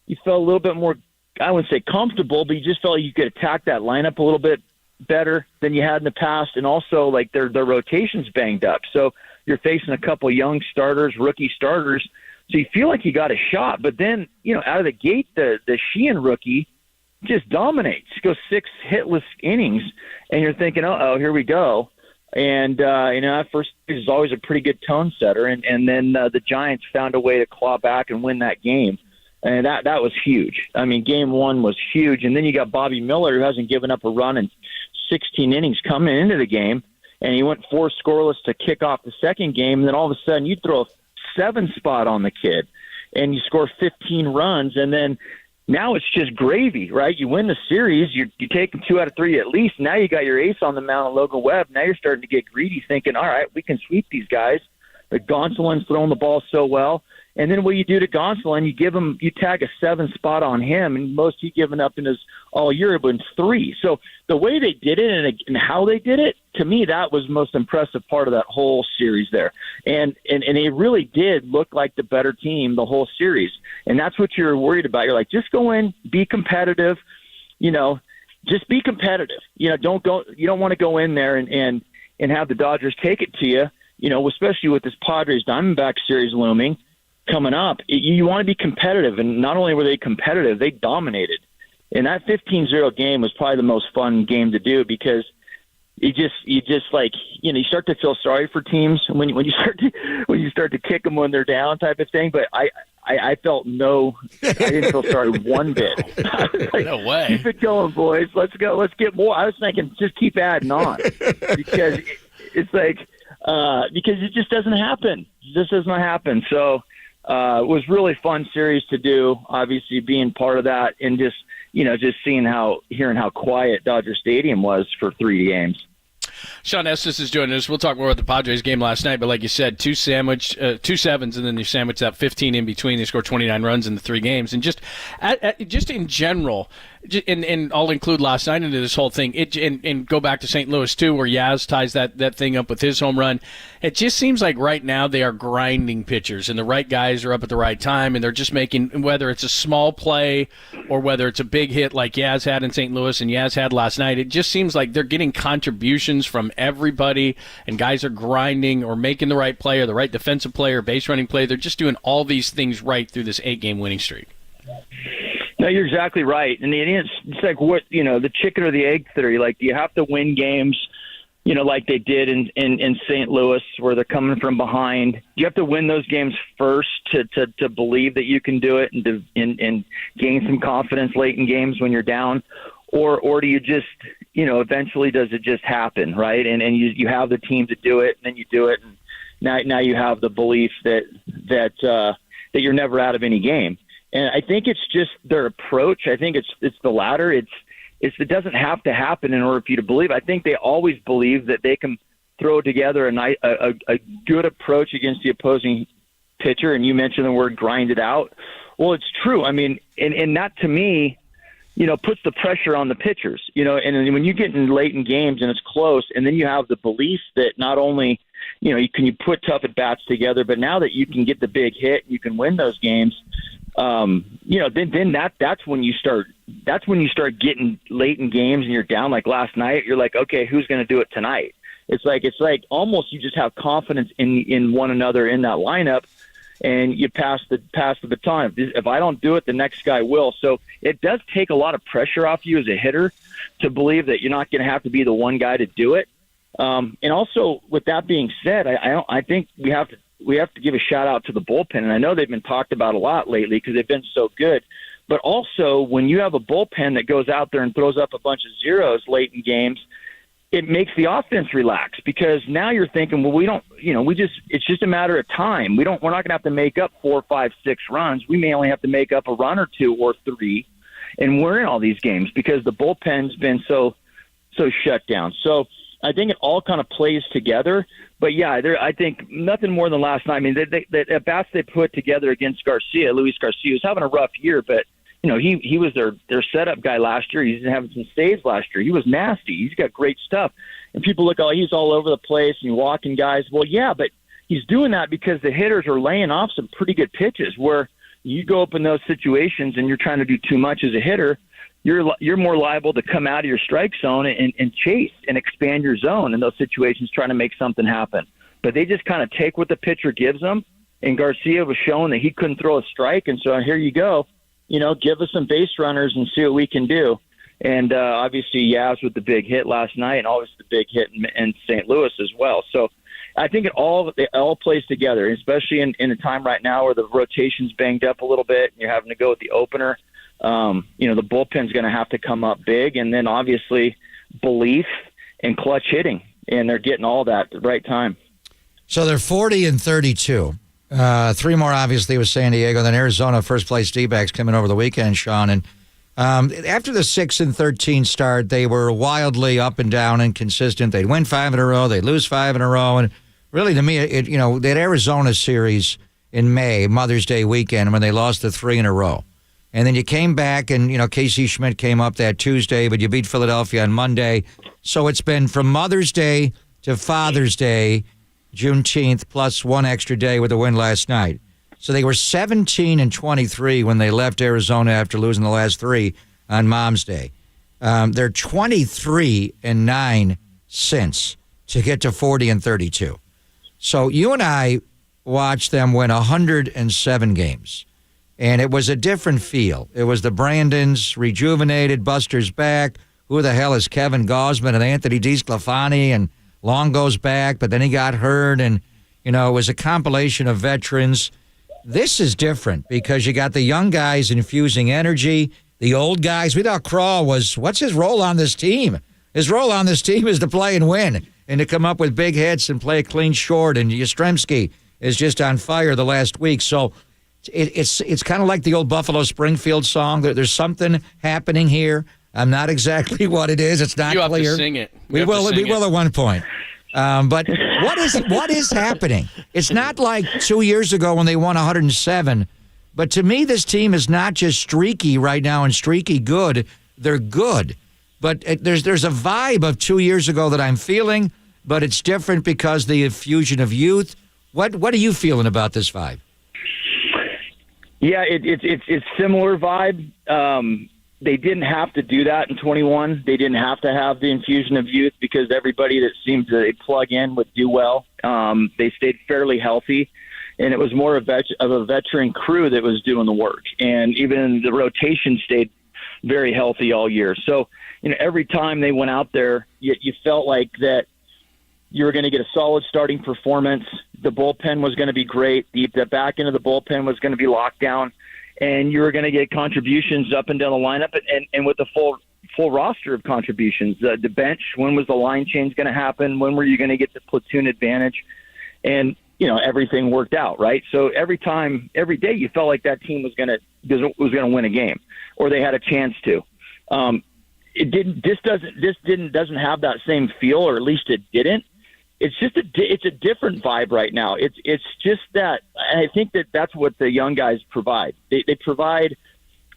you felt a little bit more, I wouldn't say comfortable, but you just felt like you could attack that lineup a little bit better than you had in the past. And also, like, their rotation's banged up. So you're facing a couple young starters, rookie starters, so you feel like you got a shot. But then, out of the gate, the Sheehan rookie just dominates, goes 6 hitless innings, and you're thinking, uh-oh, here we go. And, that first is always a pretty good tone setter. And then the Giants found a way to claw back and win that game. And that was huge. I mean, game 1 was huge. And then you got Bobby Miller, who hasn't given up a run in 16 innings coming into the game. And he went 4 scoreless to kick off the second game. And then all of a sudden you throw a 7 spot on the kid and you score 15 runs. And then now it's just gravy, right? You win the series. You take them 2 out of 3 at least. Now you got your ace on the mound, Logan Webb. Now you're starting to get greedy, thinking, all right, we can sweep these guys. But Gonsolin's throwing the ball so well. And then what you do to Gonsolin, you tag a 7 spot on him, and most he's given up in his all year have been 3. So the way they did it and how they did it, to me, that was the most impressive part of that whole series there. And they really did look like the better team the whole series. And that's what you're worried about. You're like, just go in, be competitive, just be competitive. You don't want to go in there and have the Dodgers take it to you, especially with this Padres Diamondback series looming coming up. You want to be competitive, and not only were they competitive, they dominated. And that 15-0 game was probably the most fun game to do because you start to feel sorry for teams when you start to kick them when they're down, type of thing. But I felt I didn't feel sorry one bit. Like, no way. Keep it going, boys. Let's go. Let's get more. I was thinking, just keep adding on because it's like because it just doesn't happen. It just does not happen. So. It was really fun series to do, obviously being part of that and just hearing how quiet Dodger Stadium was for 3 games. Sean Estes is joining us. We'll talk more about the Padres game last night, but like you said, 2 sevens, and then you sandwich that 15 in between. They scored 29 runs in the 3 games. And just in general, and I'll include last night into this whole thing, and go back to St. Louis, too, where Yaz ties that thing up with his home run. It just seems like right now they are grinding pitchers, and the right guys are up at the right time, and they're just making, whether it's a small play or whether it's a big hit like Yaz had in St. Louis and Yaz had last night, it just seems like they're getting contributions from everybody, and guys are grinding or making the right play or the right defensive play or base running play. They're just doing all these things right through this 8-game winning streak. No, you're exactly right. And it's like what, the chicken or the egg theory. Like, do you have to win games, like they did in St. Louis where they're coming from behind? Do you have to win those games first to believe that you can do it and gain some confidence late in games when you're down? Or do you just, eventually does it just happen, right? And you have the team to do it, and then you do it, and now you have the belief that you're never out of any game. And I think it's just their approach. I think it's the latter. It doesn't have to happen in order for you to believe. I think they always believe that they can throw together a good approach against the opposing pitcher. And you mentioned the word grind it out. Well, it's true. I mean, and that to me, puts the pressure on the pitchers, and when you get in late in games and it's close, and then you have the belief that not only, you put tough at bats together, but now that you can get the big hit, you can win those games. Then that's when you start getting late in games and you're down like last night. You're like, okay, who's going to do it tonight? It's like almost you just have confidence in one another in that lineup, and you pass the baton. If I don't do it, the next guy will. So it does take a lot of pressure off you as a hitter to believe that you're not going to have to be the one guy to do it. And also, with that being said, I think we have to give a shout out to the bullpen. And I know they've been talked about a lot lately because they've been so good. But also, when you have a bullpen that goes out there and throws up a bunch of zeros late in games, it makes the offense relax because now you're thinking, well, it's just a matter of time. We're not going to have to make up 4, 5, 6 runs. We may only have to make up a run or 2 or 3. and we're in all these games because the bullpen's been so shut down. So I think it all kind of plays together. But yeah, I think nothing more than last night. I mean, the at bats they put together against Garcia, Luis Garcia, was having a rough year, but he was their setup guy last year. He's having some saves last year. He was nasty. He's got great stuff. And people look, he's all over the place and walking guys. Well, yeah, but he's doing that because the hitters are laying off some pretty good pitches where you go up in those situations and you're trying to do too much as a hitter. You're more liable to come out of your strike zone and chase and expand your zone in those situations, trying to make something happen. But they just kind of take what the pitcher gives them. And Garcia was showing that he couldn't throw a strike. And so here you go, give us some base runners and see what we can do. And obviously Yaz with the big hit last night, and always the big hit in St. Louis as well. So I think it all plays together, especially in a time right now where the rotation's banged up a little bit and you're having to go with the opener. The bullpen's going to have to come up big, and then obviously belief and clutch hitting, and they're getting all that at the right time. So they're 40-32. 3 more, obviously, with San Diego. Then Arizona, first-place D-backs coming over the weekend, Sean. And after the 6-13 start, they were wildly up and down and consistent. They'd win 5 in a row. They'd lose 5 in a row. And really, to me, that Arizona series in May, Mother's Day weekend, when they lost the 3 in a row. And then you came back, and, Casey Schmidt came up that Tuesday, but you beat Philadelphia on Monday. So it's been from Mother's Day to Father's Day, Juneteenth, plus 1 extra day with a win last night. So they were 17-23 when they left Arizona after losing the last 3 on Mom's Day. They're 23-9 since to get to 40-32. So you and I watched them win 107 games. And it was a different feel. It was the Brandons, rejuvenated, Buster's back. Who the hell is Kevin Gausman and Anthony DeSclafani? And Longo's back, but then he got hurt. And, it was a compilation of veterans. This is different because you got the young guys infusing energy. The old guys, we thought Crawl what's his role on this team? His role on this team is to play and win and to come up with big hits and play a clean short. And Yastrzemski is just on fire the last week. So, It's kind of like the old Buffalo Springfield song. There's something happening here. I'm not exactly what it is. It's not clear. You have to sing it. We will at one point. But what is happening? It's not like 2 years ago when they won 107. But to me, this team is not just streaky right now and streaky good. They're good. But there's a vibe of 2 years ago that I'm feeling, but it's different because the infusion of youth. What are you feeling about this vibe? Yeah, it's similar vibe. They didn't have to do that in 21. They didn't have to have the infusion of youth because everybody that seemed to plug in would do well. They stayed fairly healthy, and it was more of a veteran crew that was doing the work. And even the rotation stayed very healthy all year. So, every time they went out there, you felt like that you were going to get a solid starting performance. The bullpen was going to be great. The back end of the bullpen was going to be locked down, and you were going to get contributions up and down the lineup, and with the full roster of contributions. The bench, when was the line change going to happen? When were you going to get the platoon advantage? And everything worked out, right? So every day, you felt like that team was going to win a game, or they had a chance to. This doesn't have that same feel, or at least it didn't. It's a different vibe right now. It's just that I think that's what the young guys provide. They provide,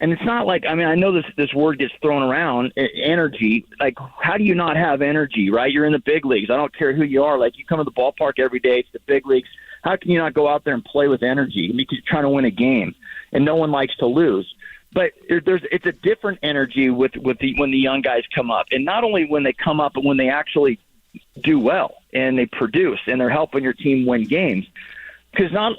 and it's not like, I know this word gets thrown around, energy. Like, how do you not have energy, right? You're in the big leagues. I don't care who you are. Like, you come to the ballpark every day. It's the big leagues. How can you not go out there and play with energy? Because you're trying to win a game, and no one likes to lose. But it's a different energy when the young guys come up, and not only when they come up, but when they actually do well and they produce and they're helping your team win games. Because not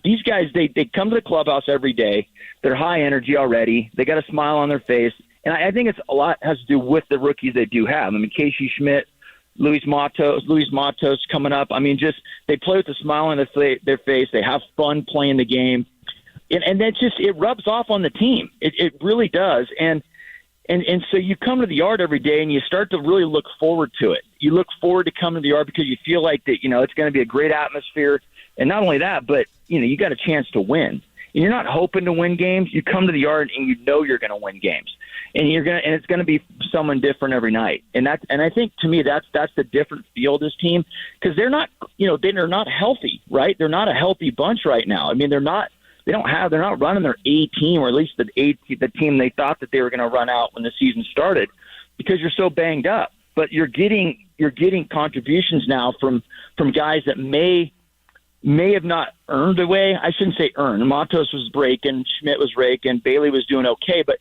these guys, they come to the clubhouse every day. They're high energy already. They got a smile on their face, and I think it's a lot has to do with the rookies they do have. Casey Schmidt, Luis Matos coming up. They play with a smile on their face. They have fun playing the game. And that it rubs off on the team. It really does. And so you come to the yard every day and you start to really look forward to it. You look forward to coming to the yard because you feel like that, it's going to be a great atmosphere. And not only that, but, you got a chance to win. and you're not hoping to win games. You come to the yard and you know you're going to win games, and it's going to be someone different every night. And I think to me that's the different feel of this team, because they're not healthy, right? They're not a healthy bunch right now. I mean, they're not running their A team, or at least the team they thought that they were going to run out when the season started, because you're so banged up. But you're getting contributions now from guys that may have not earned away. I shouldn't say earned. Matos was breaking, Schmidt was raking, Bailey was doing okay, but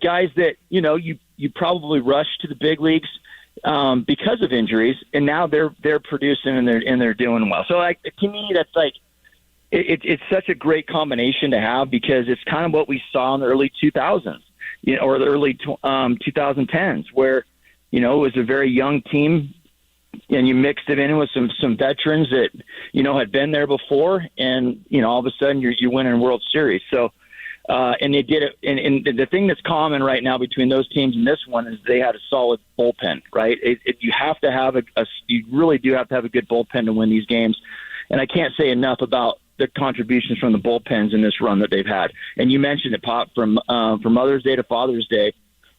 guys that you probably rushed to the big leagues because of injuries, and now they're producing and they're doing well. So to me, that's like it's such a great combination to have, because it's kind of what we saw in the early 2000s, or the early 2010s, where it was a very young team, and you mixed it in with some veterans that had been there before, and all of a sudden you're winning a World Series. So and they did it. And the thing that's common right now between those teams and this one is they had a solid bullpen, right? You have to have you really do have to have a good bullpen to win these games. And I can't say enough about the contributions from the bullpens in this run that they've had. And you mentioned it, Pop, from Mother's Day to Father's Day.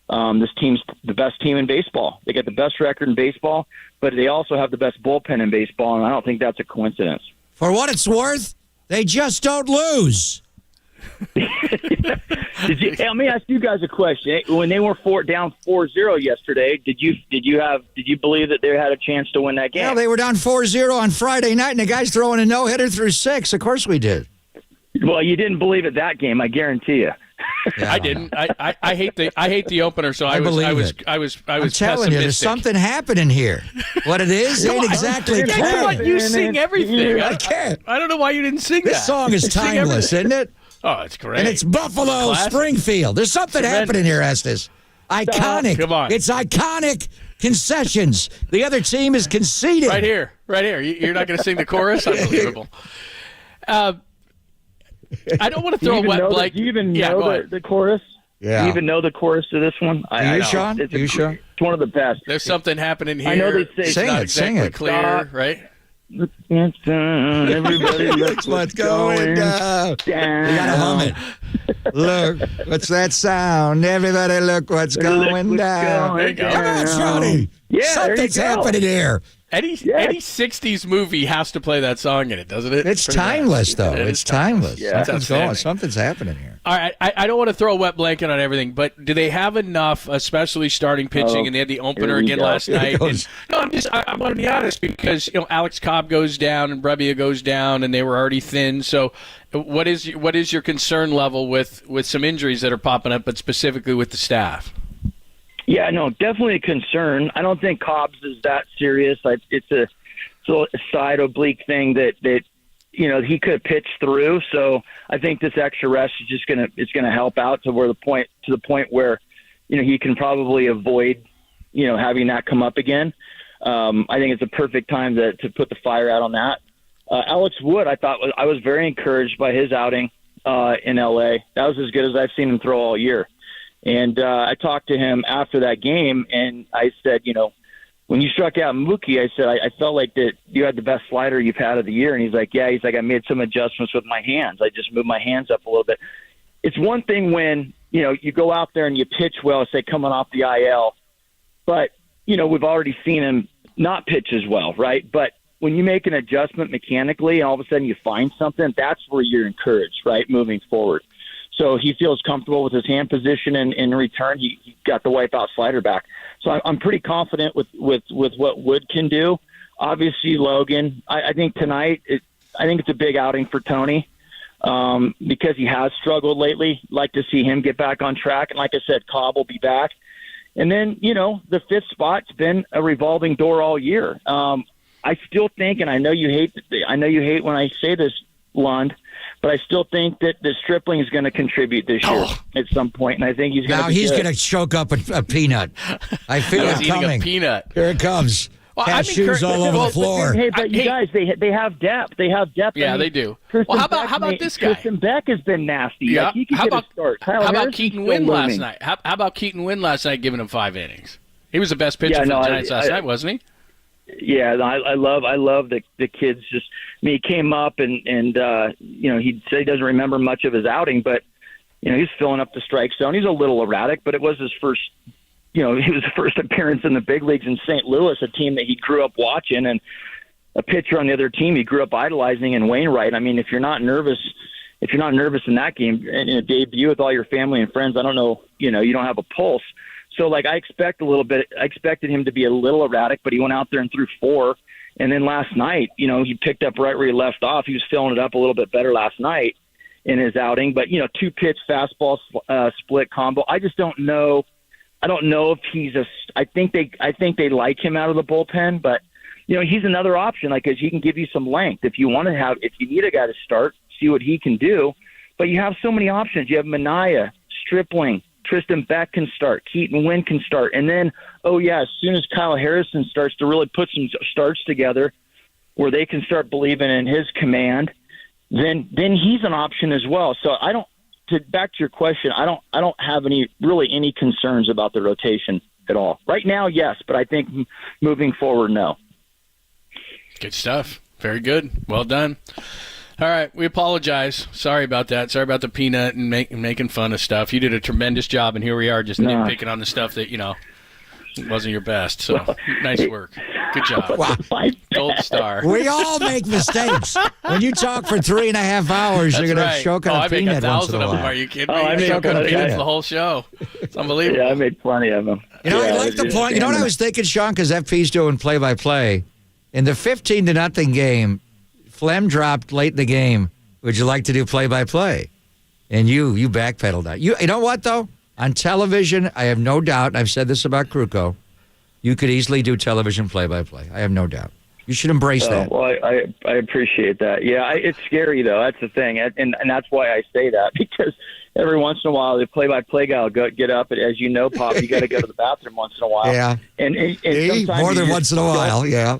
This team's the best team in baseball. They got the best record in baseball, but they also have the best bullpen in baseball, and I don't think that's a coincidence. For what it's worth, they just don't lose. Let me ask you guys a question. When they were down 4-0 yesterday, did you believe that they had a chance to win that game? Yeah, they were down 4-0 on Friday night, and the guy's throwing a no-hitter through 6. Of course we did. Well, you didn't believe it that game, I guarantee you. Yeah. I didn't. I hate the opener, so I was I'm telling you, there's something happening here. What it is ain't exactly clear. Come on, you sing everything. I can't. I don't know why you didn't sing this that. song is timeless, isn't it? Oh, it's great. And it's Buffalo, Springfield. There's something happening here, Estes. Iconic. Come on. It's iconic concessions. The other team is conceding. Right here. You're not going to sing the chorus? Unbelievable. I don't want to throw a wet blanket. Do you even know the chorus? Yeah. Do you even know the chorus to this one? Sean? It's one of the best. There's something happening here. I know they say it's not exactly clear, Stop. right? It's done. Everybody looks what's going down. You gotta hum it. Look, what's that sound? Everybody look what's going down. There you go. Come on, Johnny. Yeah, something's happening here. Any 60s movie has to play that song in it, doesn't it? It's timeless, though. It's timeless. Yeah, Something's happening here. All right, I don't want to throw a wet blanket on everything, but do they have enough, especially starting pitching, and they had the opener again last night? I want to be honest, because Alex Cobb goes down and Brebbia goes down, and they were already thin. So, what is your concern level with some injuries that are popping up, but specifically with the staff? Yeah, no, definitely a concern. I don't think Cobb's is that serious. It's a side oblique thing that he could have pitched through. So I think this extra rest is just gonna help out to the point where he can probably avoid having that come up again. I think it's a perfect time to put the fire out on that. Alex Wood, I was very encouraged by his outing in LA. That was as good as I've seen him throw all year. And I talked to him after that game, and I said, when you struck out Mookie, I said, I felt like that you had the best slider you've had of the year. And he's like, yeah, I made some adjustments with my hands. I just moved my hands up a little bit. It's one thing when, you go out there and you pitch well, say coming off the IL, but, we've already seen him not pitch as well, right? But when you make an adjustment mechanically and all of a sudden you find something, that's where you're encouraged, right, moving forward. So he feels comfortable with his hand position, and in return, he got the wipeout slider back. So I'm pretty confident with what Wood can do. Obviously, Logan, I think tonight, I think it's a big outing for Tony because he has struggled lately. Like to see him get back on track. And like I said, Cobb will be back. And then, the fifth spot's been a revolving door all year. I still think, and I know you hate when I say this, Lund, but I still think that the Stripling is going to contribute this year at some point, and I think he's going to. Now he's going to choke up a peanut. I feel it coming. A peanut. Here it comes. Well, Cashews all over the floor. Hey, but you guys, they have depth. They have depth. Yeah, they do. Well, how about this guy? Kristen Beck has been nasty. Yeah. Like, he could get a start. How about Keaton Wynn last night? How about Keaton Wynn last night giving him 5 innings? He was the best pitcher for the Giants last night, wasn't he? Yeah, I love the kids. Just he came up and he said he doesn't remember much of his outing, but he's filling up the strike zone. He's a little erratic, but it was his first. It was the first appearance in the big leagues in St. Louis, a team that he grew up watching, and a pitcher on the other team he grew up idolizing in Wainwright. I mean, if you're not nervous in that game in a debut with all your family and friends, I don't know, you don't have a pulse. So I expected him to be a little erratic, but he went out there and threw 4. And then last night, he picked up right where he left off. He was filling it up a little bit better last night in his outing, but 2-pitch fastball split combo. I just don't know. I don't know if he's I think they like him out of the bullpen, but he's another option, because he can give you some length if you need a guy to start, see what he can do. But you have so many options. You have Minaya, Stripling, Tristan Beck can start, Keaton Wynn can start, and then as soon as Kyle Harrison starts to really put some starts together, where they can start believing in his command, then he's an option as well. So back to your question, I don't have any concerns about the rotation at all. Right now, yes, but I think moving forward, no. Good stuff. Very good. Well done. All right, we apologize. Sorry about that. Sorry about the peanut and making fun of stuff. You did a tremendous job, and here we are just nitpicking on the stuff that, wasn't your best. So nice work. Good job. Wow. Gold star. We all make mistakes. When you talk for 3.5 hours, you're going to choke on a peanut once in a while. Are you kidding me? I choke on peanuts the whole show. It's unbelievable. Yeah, I made plenty of them. I like the point. You know what I was thinking, Sean, because FP's doing play-by-play. In the 15-0 game, Flem dropped late in the game. Would you like to do play-by-play? And you backpedaled that. You know what, though? On television, I have no doubt, and I've said this about Kruko, you could easily do television play-by-play. I have no doubt. You should embrace that. Well, I appreciate that. Yeah, it's scary, though. That's the thing. And that's why I say that, because every once in a while, the play-by-play guy will get up. And as you know, Pop, you got to go to the bathroom once in a while. Yeah. And sometimes more than once in a while, yeah.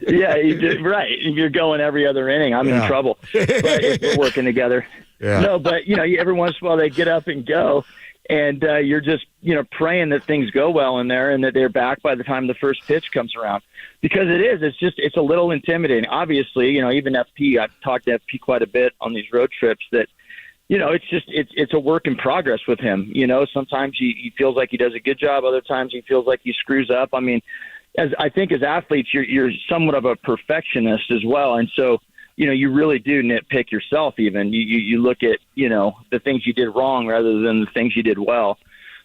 Yeah, right. If you're going every other inning, I'm in trouble. But if we're working together. Yeah. No, but, every once in a while they get up and go. And you're just, praying that things go well in there and that they're back by the time the first pitch comes around. Because it's a little intimidating. Obviously, even FP, I've talked to FP quite a bit on these road trips that, it's a work in progress with him. Sometimes he feels like he does a good job. Other times he feels like he screws up. I mean, as athletes, you're somewhat of a perfectionist as well. And so, you really do nitpick yourself even. You look at, the things you did wrong rather than the things you did well.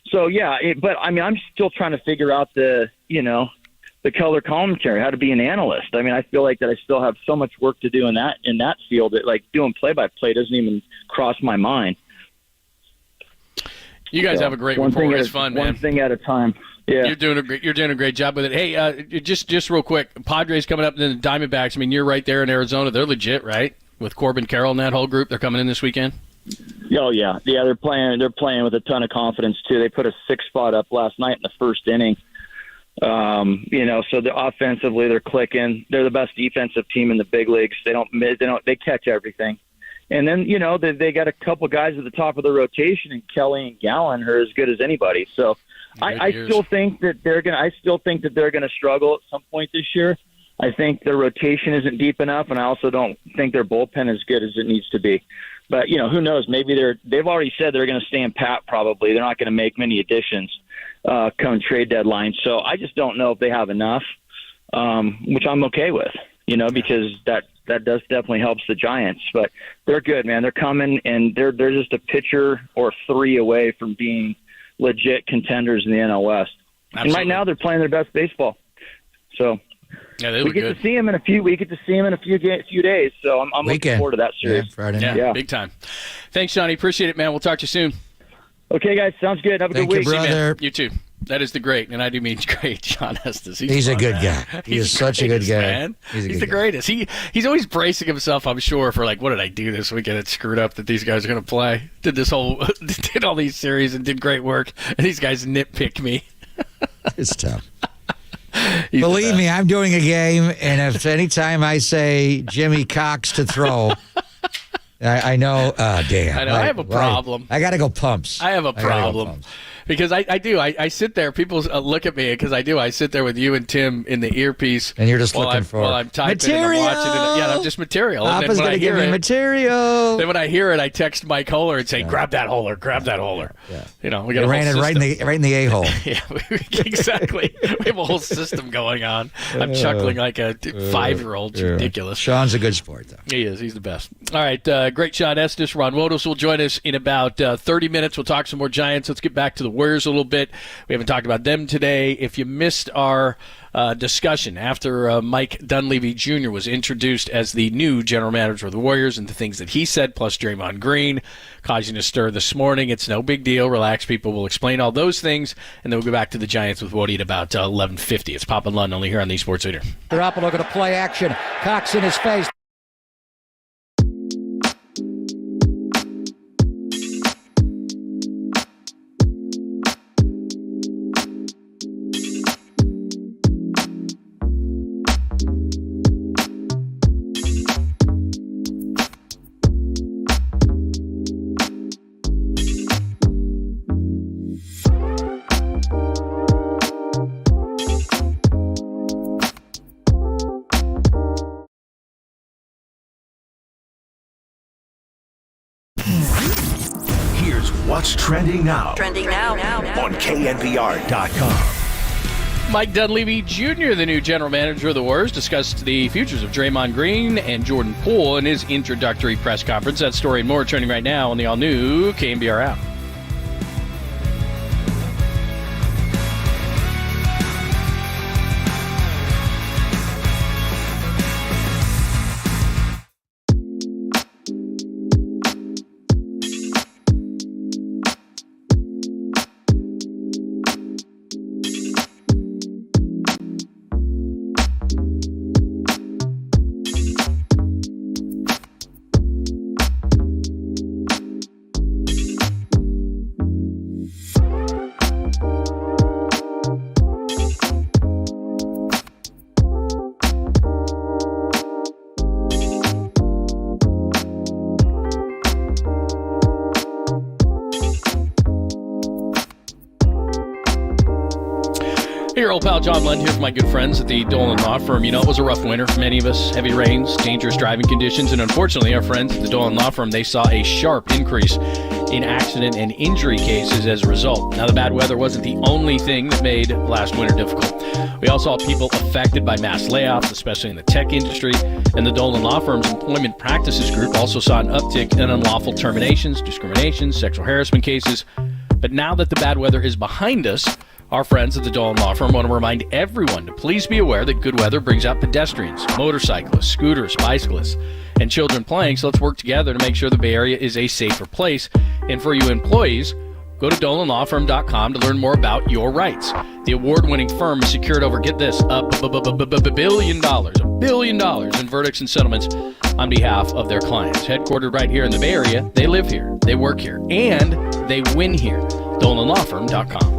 So, but I'm still trying to figure out the color commentary, how to be an analyst. I mean, I feel like that I still have so much work to do in that field that doing play-by-play doesn't even cross my mind. You guys have a great report. It's fun, man. One thing at a time. Yeah. You're doing a great job with it. Hey, just real quick, Padres coming up, and then the Diamondbacks. I mean, you're right there in Arizona. They're legit, right? With Corbin Carroll and that whole group, they're coming in this weekend. Oh yeah. They're playing with a ton of confidence too. They put a 6 spot up last night in the first inning. So offensively they're clicking. They're the best defensive team in the big leagues. They catch everything. And then, they got a couple guys at the top of the rotation, and Kelly and Gallen are as good as anybody. So I still think that they're gonna struggle at some point this year. I think their rotation isn't deep enough, and I also don't think their bullpen is as good as it needs to be. But who knows? Maybe they've already said they're going to stand pat. Probably they're not going to make many additions come trade deadline. So I just don't know if they have enough, which I'm okay with. Because that does definitely helps the Giants. But they're good, man. They're coming, and they're just a pitcher or 3 away from being legit contenders in the NL West. Absolutely. And right now they're playing their best baseball. So we get to see them in a few. We get to see them in a few days. So I'm looking forward to that series. Yeah, Friday night. Yeah, big time. Thanks, Johnny. Appreciate it, man. We'll talk to you soon. Okay, guys. Sounds good. Have a good week. You, brother. You too. That is the great, and I do mean great, John Estes. He's a good guy. He is such a good guy. Man. He's the greatest. He's always bracing himself, I'm sure, for what did I do this weekend? It's screwed up that these guys are going to play. Did all these series and did great work, and these guys nitpick me. It's tough. Believe me, I'm doing a game, and if anytime I say Jimmy Cox to throw, I know. Damn. I know. I have a problem. I got to go pumps. I have a problem. Because I do. I sit there. People look at me because I do. I sit there with you and Tim in the earpiece. And you're just looking for while I'm typing material. And I'm watching it. Yeah, I'm just material. Papa's going to give me material. Then when I hear it, I text Mike Holler and say, grab that holder, grab that holder. Yeah. You know, we got a ran it whole right in the a-hole. Yeah, exactly. We have a whole system going on. I'm chuckling like a 5-year-old. It's ridiculous. Sean's a good sport, though. He is. He's the best. All right. Great Sean Estes. Ron Wodos will join us in about 30 minutes. We'll talk some more Giants. Let's get back to the Warriors a little bit. We haven't talked about them today. If you missed our discussion after Mike Dunleavy Jr. was introduced as the new general manager of the Warriors and the things that he said, plus Draymond Green, causing a stir this morning. It's no big deal. Relax, people. We'll explain all those things, and then we'll go back to the Giants with Woody at about 11:50. It's Pop and Lund only here on the Sports Leader. Garoppolo going to play action. Cox in his face. Here's what's trending now. Trending now. On KNBR.com. Mike Dunleavy Jr., the new general manager of the Warriors, discussed the futures of Draymond Green and Jordan Poole in his introductory press conference. That story and more trending right now on the all-new KNBR app. Your old pal John Lund here for my good friends at the Dolan Law Firm. You know, it was a rough winter for many of us. Heavy rains, dangerous driving conditions, and unfortunately, our friends at the Dolan Law Firm, they saw a sharp increase in accident and injury cases as a result. Now, the bad weather wasn't the only thing that made last winter difficult. We also saw people affected by mass layoffs, especially in the tech industry, and the Dolan Law Firm's Employment Practices Group also saw an uptick in unlawful terminations, discrimination, sexual harassment cases. But now that the bad weather is behind us, our friends at the Dolan Law Firm want to remind everyone to please be aware that good weather brings out pedestrians, motorcyclists, scooters, bicyclists, and children playing. So let's work together to make sure the Bay Area is a safer place. And for you employees, go to DolanLawFirm.com to learn more about your rights. The award-winning firm has secured over, get this, $1 billion in verdicts and settlements on behalf of their clients. Headquartered right here in the Bay Area, they live here, they work here, and they win here. DolanLawFirm.com.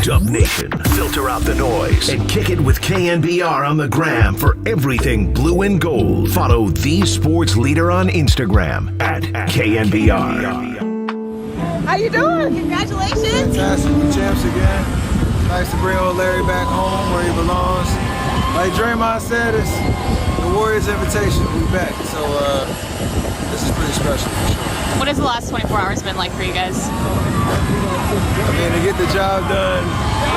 Dub Nation, filter out the noise and kick it with KNBR on the gram for everything blue and gold. Follow the sports leader on Instagram at KNBR. How you doing? Congratulations. Fantastic. We're champs again. Nice to bring old Larry back home where he belongs. Like Draymond said, it's the Warriors' invitation. We're back. So this is pretty special for sure. What has the last 24 hours been like for you guys? I mean, to get the job done,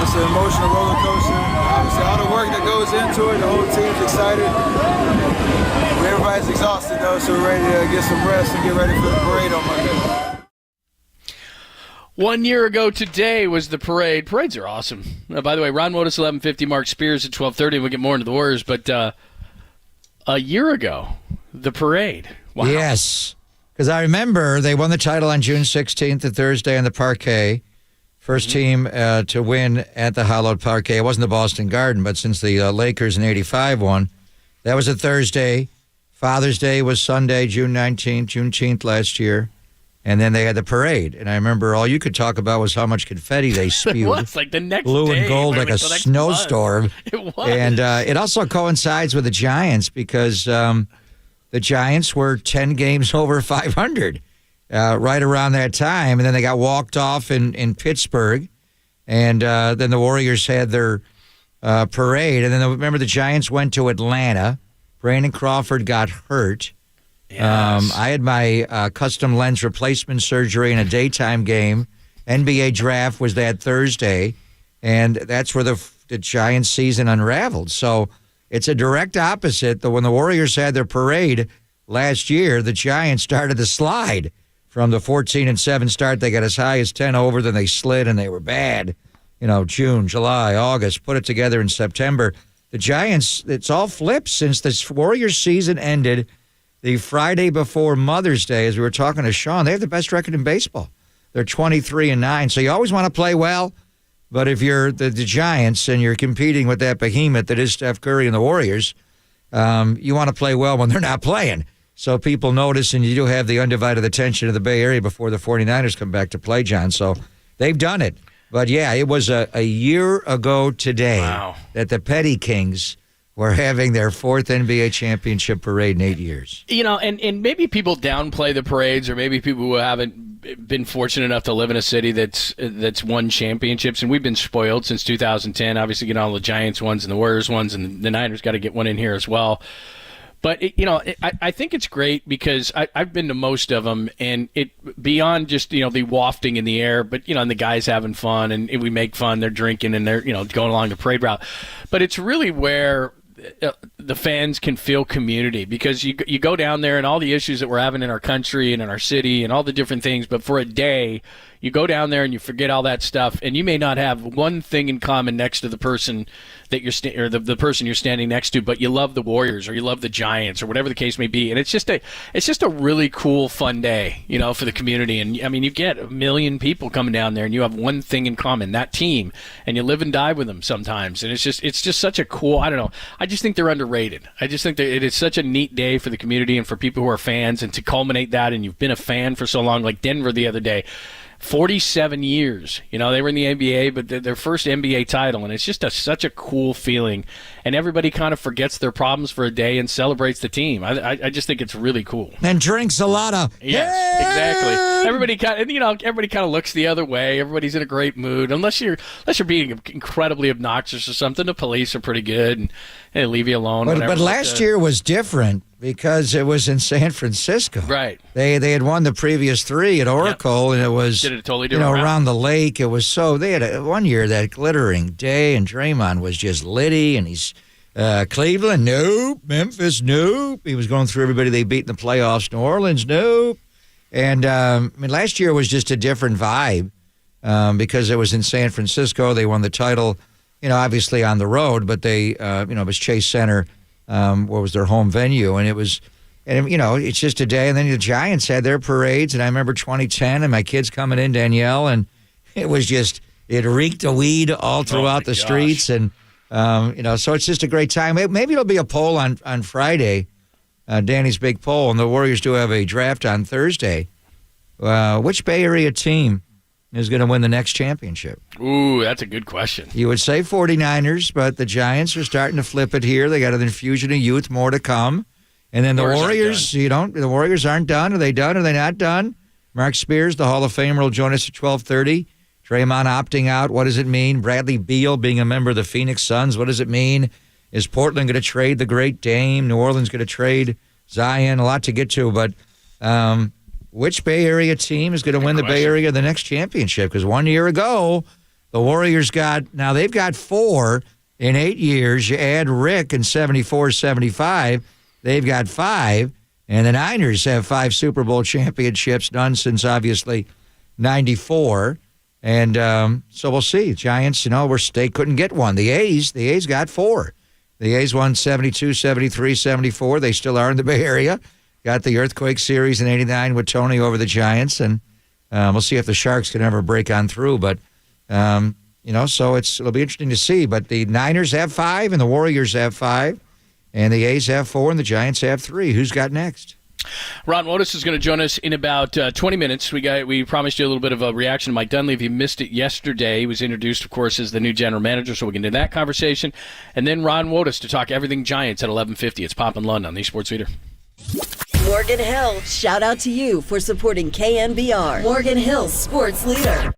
it's an emotional roller coaster. Obviously, all the work that goes into it, the whole team's excited. Everybody's exhausted, though, so we're ready to get some rest and get ready for the parade on Monday. 1 year ago today was the parade. Parades are awesome. By the way, Ron Wotus 11:50, Mark Spears at 12:30, and we'll get more into the Warriors. But a year ago, the parade. Wow. Yes. Because I remember they won the title on June 16th, the Thursday on the Parquet. First team to win at the hallowed Parquet. It wasn't the Boston Garden, but since the Lakers in 85 won, that was a Thursday. Father's Day was Sunday, June 19th, Juneteenth last year. And then they had the parade. And I remember all you could talk about was how much confetti they spewed. It was like the next blue day, and gold like a snowstorm. It was. And it also coincides with the Giants because the Giants were 10 games over 500 right around that time. And then they got walked off in Pittsburgh. And then the Warriors had their parade. And then remember the Giants went to Atlanta. Brandon Crawford got hurt. Yes. I had my custom lens replacement surgery in a daytime game. NBA draft was that Thursday, and that's where the Giants season unraveled. So it's a direct opposite. When the Warriors had their parade last year, the Giants started to slide from the 14-7 start. They got as high as 10 over, then they slid, and they were bad. June, July, August, put it together in September. The Giants, it's all flipped since this Warriors season ended. The Friday before Mother's Day, as we were talking to Sean, they have the best record in baseball. They're 23-9. So you always want to play well, but if you're the Giants and you're competing with that behemoth that is Steph Curry and the Warriors, you want to play well when they're not playing. So people notice, and you do have the undivided attention of the Bay Area before the 49ers come back to play, John. So they've done it. But, yeah, it was a year ago today that the Petty Kings were having their fourth NBA championship parade in 8 years. And maybe people downplay the parades, or maybe people who haven't been fortunate enough to live in a city that's won championships, and we've been spoiled since 2010. Obviously, get all the Giants ones and the Warriors ones, and the Niners got to get one in here as well. But, I think it's great because I've been to most of them, and it beyond just, the wafting in the air, but, and the guys having fun, and we make fun, they're drinking, and they're, going along the parade route. But it's really where the fans can feel community, because you go down there and all the issues that we're having in our country and in our city and all the different things, but for a day you go down there and you forget all that stuff, and you may not have one thing in common next to the person that you're the person you're standing next to, but you love the Warriors or you love the Giants or whatever the case may be, and it's just a really cool, fun day, for the community. And I mean, you get 1 million people coming down there, and you have one thing in common, that team, and you live and die with them sometimes, and it's just such a cool. I don't know. I just think they're underrated. I just think that it is such a neat day for the community and for people who are fans, and to culminate that, and you've been a fan for so long, like Denver the other day. 47 years. They were in the NBA, but their first NBA title, and it's just such a cool feeling. And everybody kind of forgets their problems for a day and celebrates the team. I just think it's really cool. And drinks a lot of. Yes, exactly. Everybody kind of looks the other way. Everybody's in a great mood, unless you're being incredibly obnoxious or something. The police are pretty good and they leave you alone. But last year was different because it was in San Francisco. Right. They had won the previous 3 at Oracle, and it was did it a totally different around the lake. It was they had one year that glittering day, and Draymond was just litty, and he's Cleveland, nope. Memphis, nope. He was going through everybody they beat in the playoffs. New Orleans, nope. And last year was just a different vibe because it was in San Francisco. They won the title, obviously on the road, but they, it was Chase Center. What was their home venue, and it's just a day. And then the Giants had their parades, and I remember 2010, and my kids coming in, Danielle, and it was just, it reeked of weed all throughout the streets, and so it's just a great time. Maybe it'll be a poll on Friday, Danny's big poll, and the Warriors do have a draft on Thursday. Which Bay Area team is going to win the next championship? Ooh, that's a good question. You would say 49ers, but the Giants are starting to flip it here. They got an infusion of youth, more to come. And then the Warriors, the Warriors aren't done. Are they done? Are they not done? Mark Spears, the Hall of Famer, will join us at 12:30. Draymond opting out. What does it mean? Bradley Beal being a member of the Phoenix Suns. What does it mean? Is Portland going to trade the great Dame? New Orleans going to trade Zion? A lot to get to, but which Bay Area team is going to win the Bay Area the next championship? Because 1 year ago, the Warriors they've got 4 in 8 years. You add Rick in 74-75, they've got 5. And the Niners have 5 Super Bowl championships, done since, obviously, 94. And so we'll see. Giants, they couldn't get one. The A's got 4. The A's won 72, 73, 74. They still are in the Bay Area. Got the Earthquake Series in 89 with Tony over the Giants. And we'll see if the Sharks can ever break on through. But, so it'll be interesting to see. But the Niners have 5 and the Warriors have 5. And the A's have 4 and the Giants have 3. Who's got next? Ron Wotus is going to join us in about 20 minutes. We promised you a little bit of a reaction to Mike Dunleavy. He missed it yesterday. He was introduced, of course, as the new general manager, so we can do that conversation. And then Ron Wotus to talk everything Giants at 11:50. It's Pop and Lund on the Sports Leader. Morgan Hill, shout out to you for supporting KNBR. Morgan Hill's Sports Leader.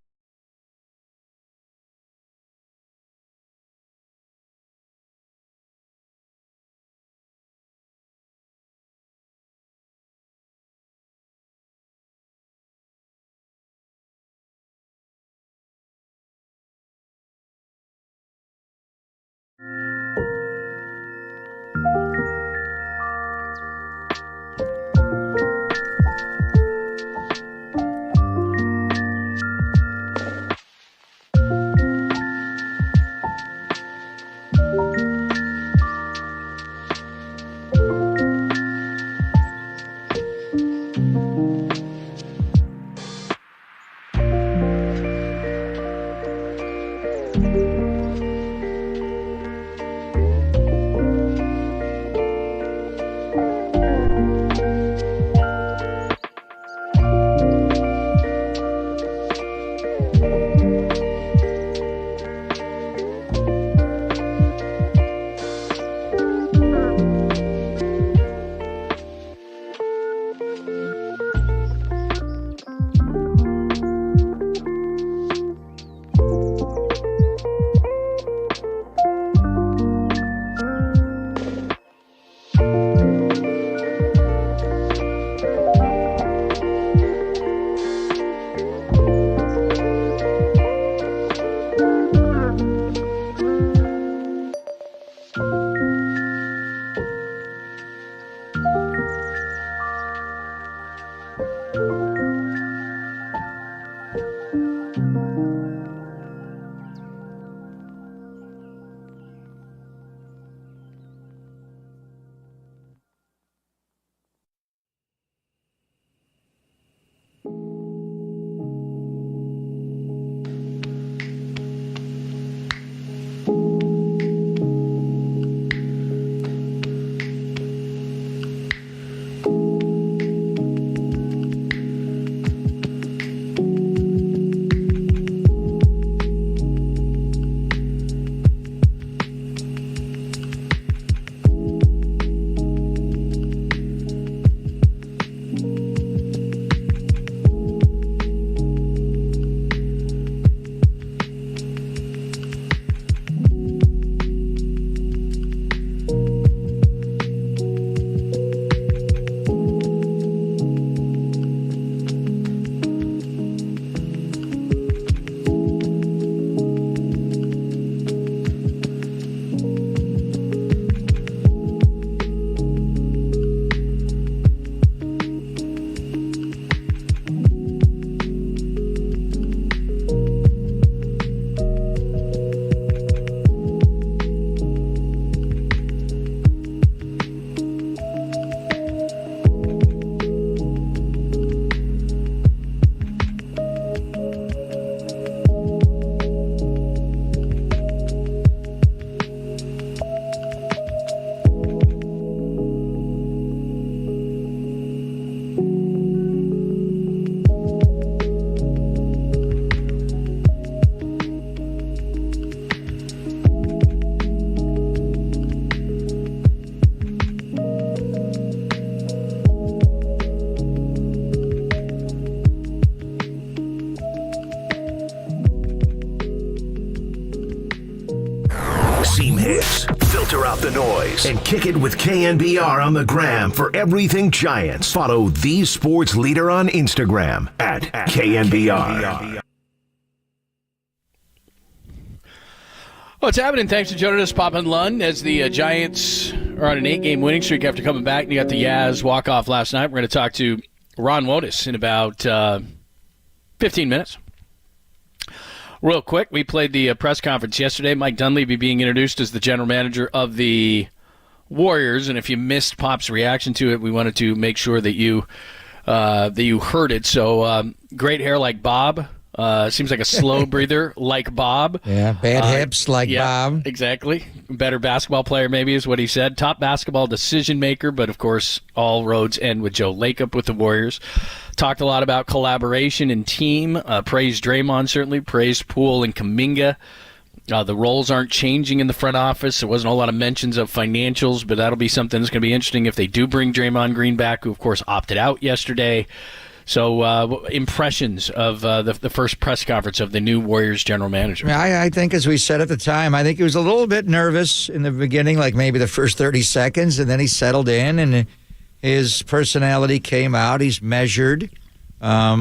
out the noise and kick it with KNBR on the gram for everything Giants. Follow the sports leader on Instagram at KNBR. What's happening? Thanks for joining us, Pop and Lund, as the Giants are on an 8-game winning streak after coming back. And you got the Yaz walk-off last night. We're going to talk to Ron Wotus in about 15 minutes. Real quick, we played the press conference yesterday. Mike Dunleavy being introduced as the general manager of the Warriors. And if you missed Pop's reaction to it, we wanted to make sure that you heard it. So great hair like Bob. Seems like a slow breather like Bob. Yeah, bad hips like Bob. Exactly. Better basketball player maybe is what he said. Top basketball decision maker, but of course all roads end with Joe Lacob with the Warriors. Talked a lot about collaboration and team. Praised Draymond certainly. Praised Poole and Kuminga. The roles aren't changing in the front office. There wasn't a lot of mentions of financials, but that'll be something that's going to be interesting if they do bring Draymond Green back, who of course opted out yesterday. So impressions of the first press conference of the new Warriors general manager. I think, as we said at the time, I think he was a little bit nervous in the beginning, like maybe the first 30 seconds, and then he settled in, and his personality came out. He's measured,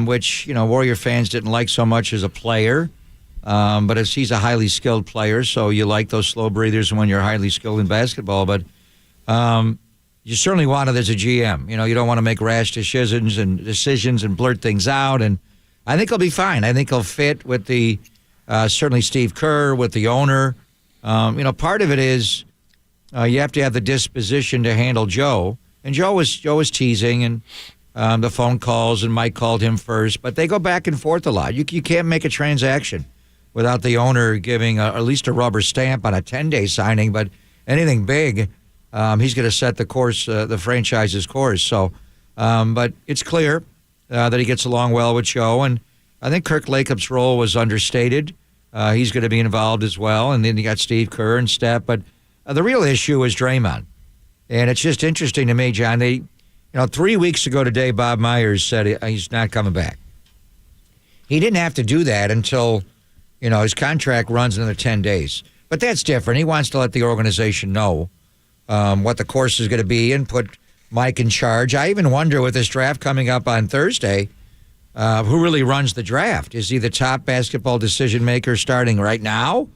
which, Warrior fans didn't like so much as a player, but he's a highly skilled player, so you like those slow breathers when you're highly skilled in basketball. But you certainly want it as a GM. You don't want to make rash decisions and blurt things out. And I think he'll be fine. I think he'll fit with the certainly Steve Kerr, with the owner. Part of it is you have to have the disposition to handle Joe. And Joe was teasing and the phone calls, and Mike called him first. But they go back and forth a lot. You can't make a transaction without the owner giving at least a rubber stamp on a 10-day signing. But anything big, he's going to set the course, the franchise's course. So, but it's clear that he gets along well with Joe, and I think Kirk Lacob's role was understated. He's going to be involved as well, and then you got Steve Kerr and Steph. But the real issue is Draymond, and it's just interesting to me, John. 3 weeks ago today, Bob Myers said he's not coming back. He didn't have to do that until his contract runs another 10 days. But that's different. He wants to let the organization know what the course is going to be and put Mike in charge. I even wonder, with this draft coming up on Thursday, who really runs the draft? Is he the top basketball decision maker starting right now?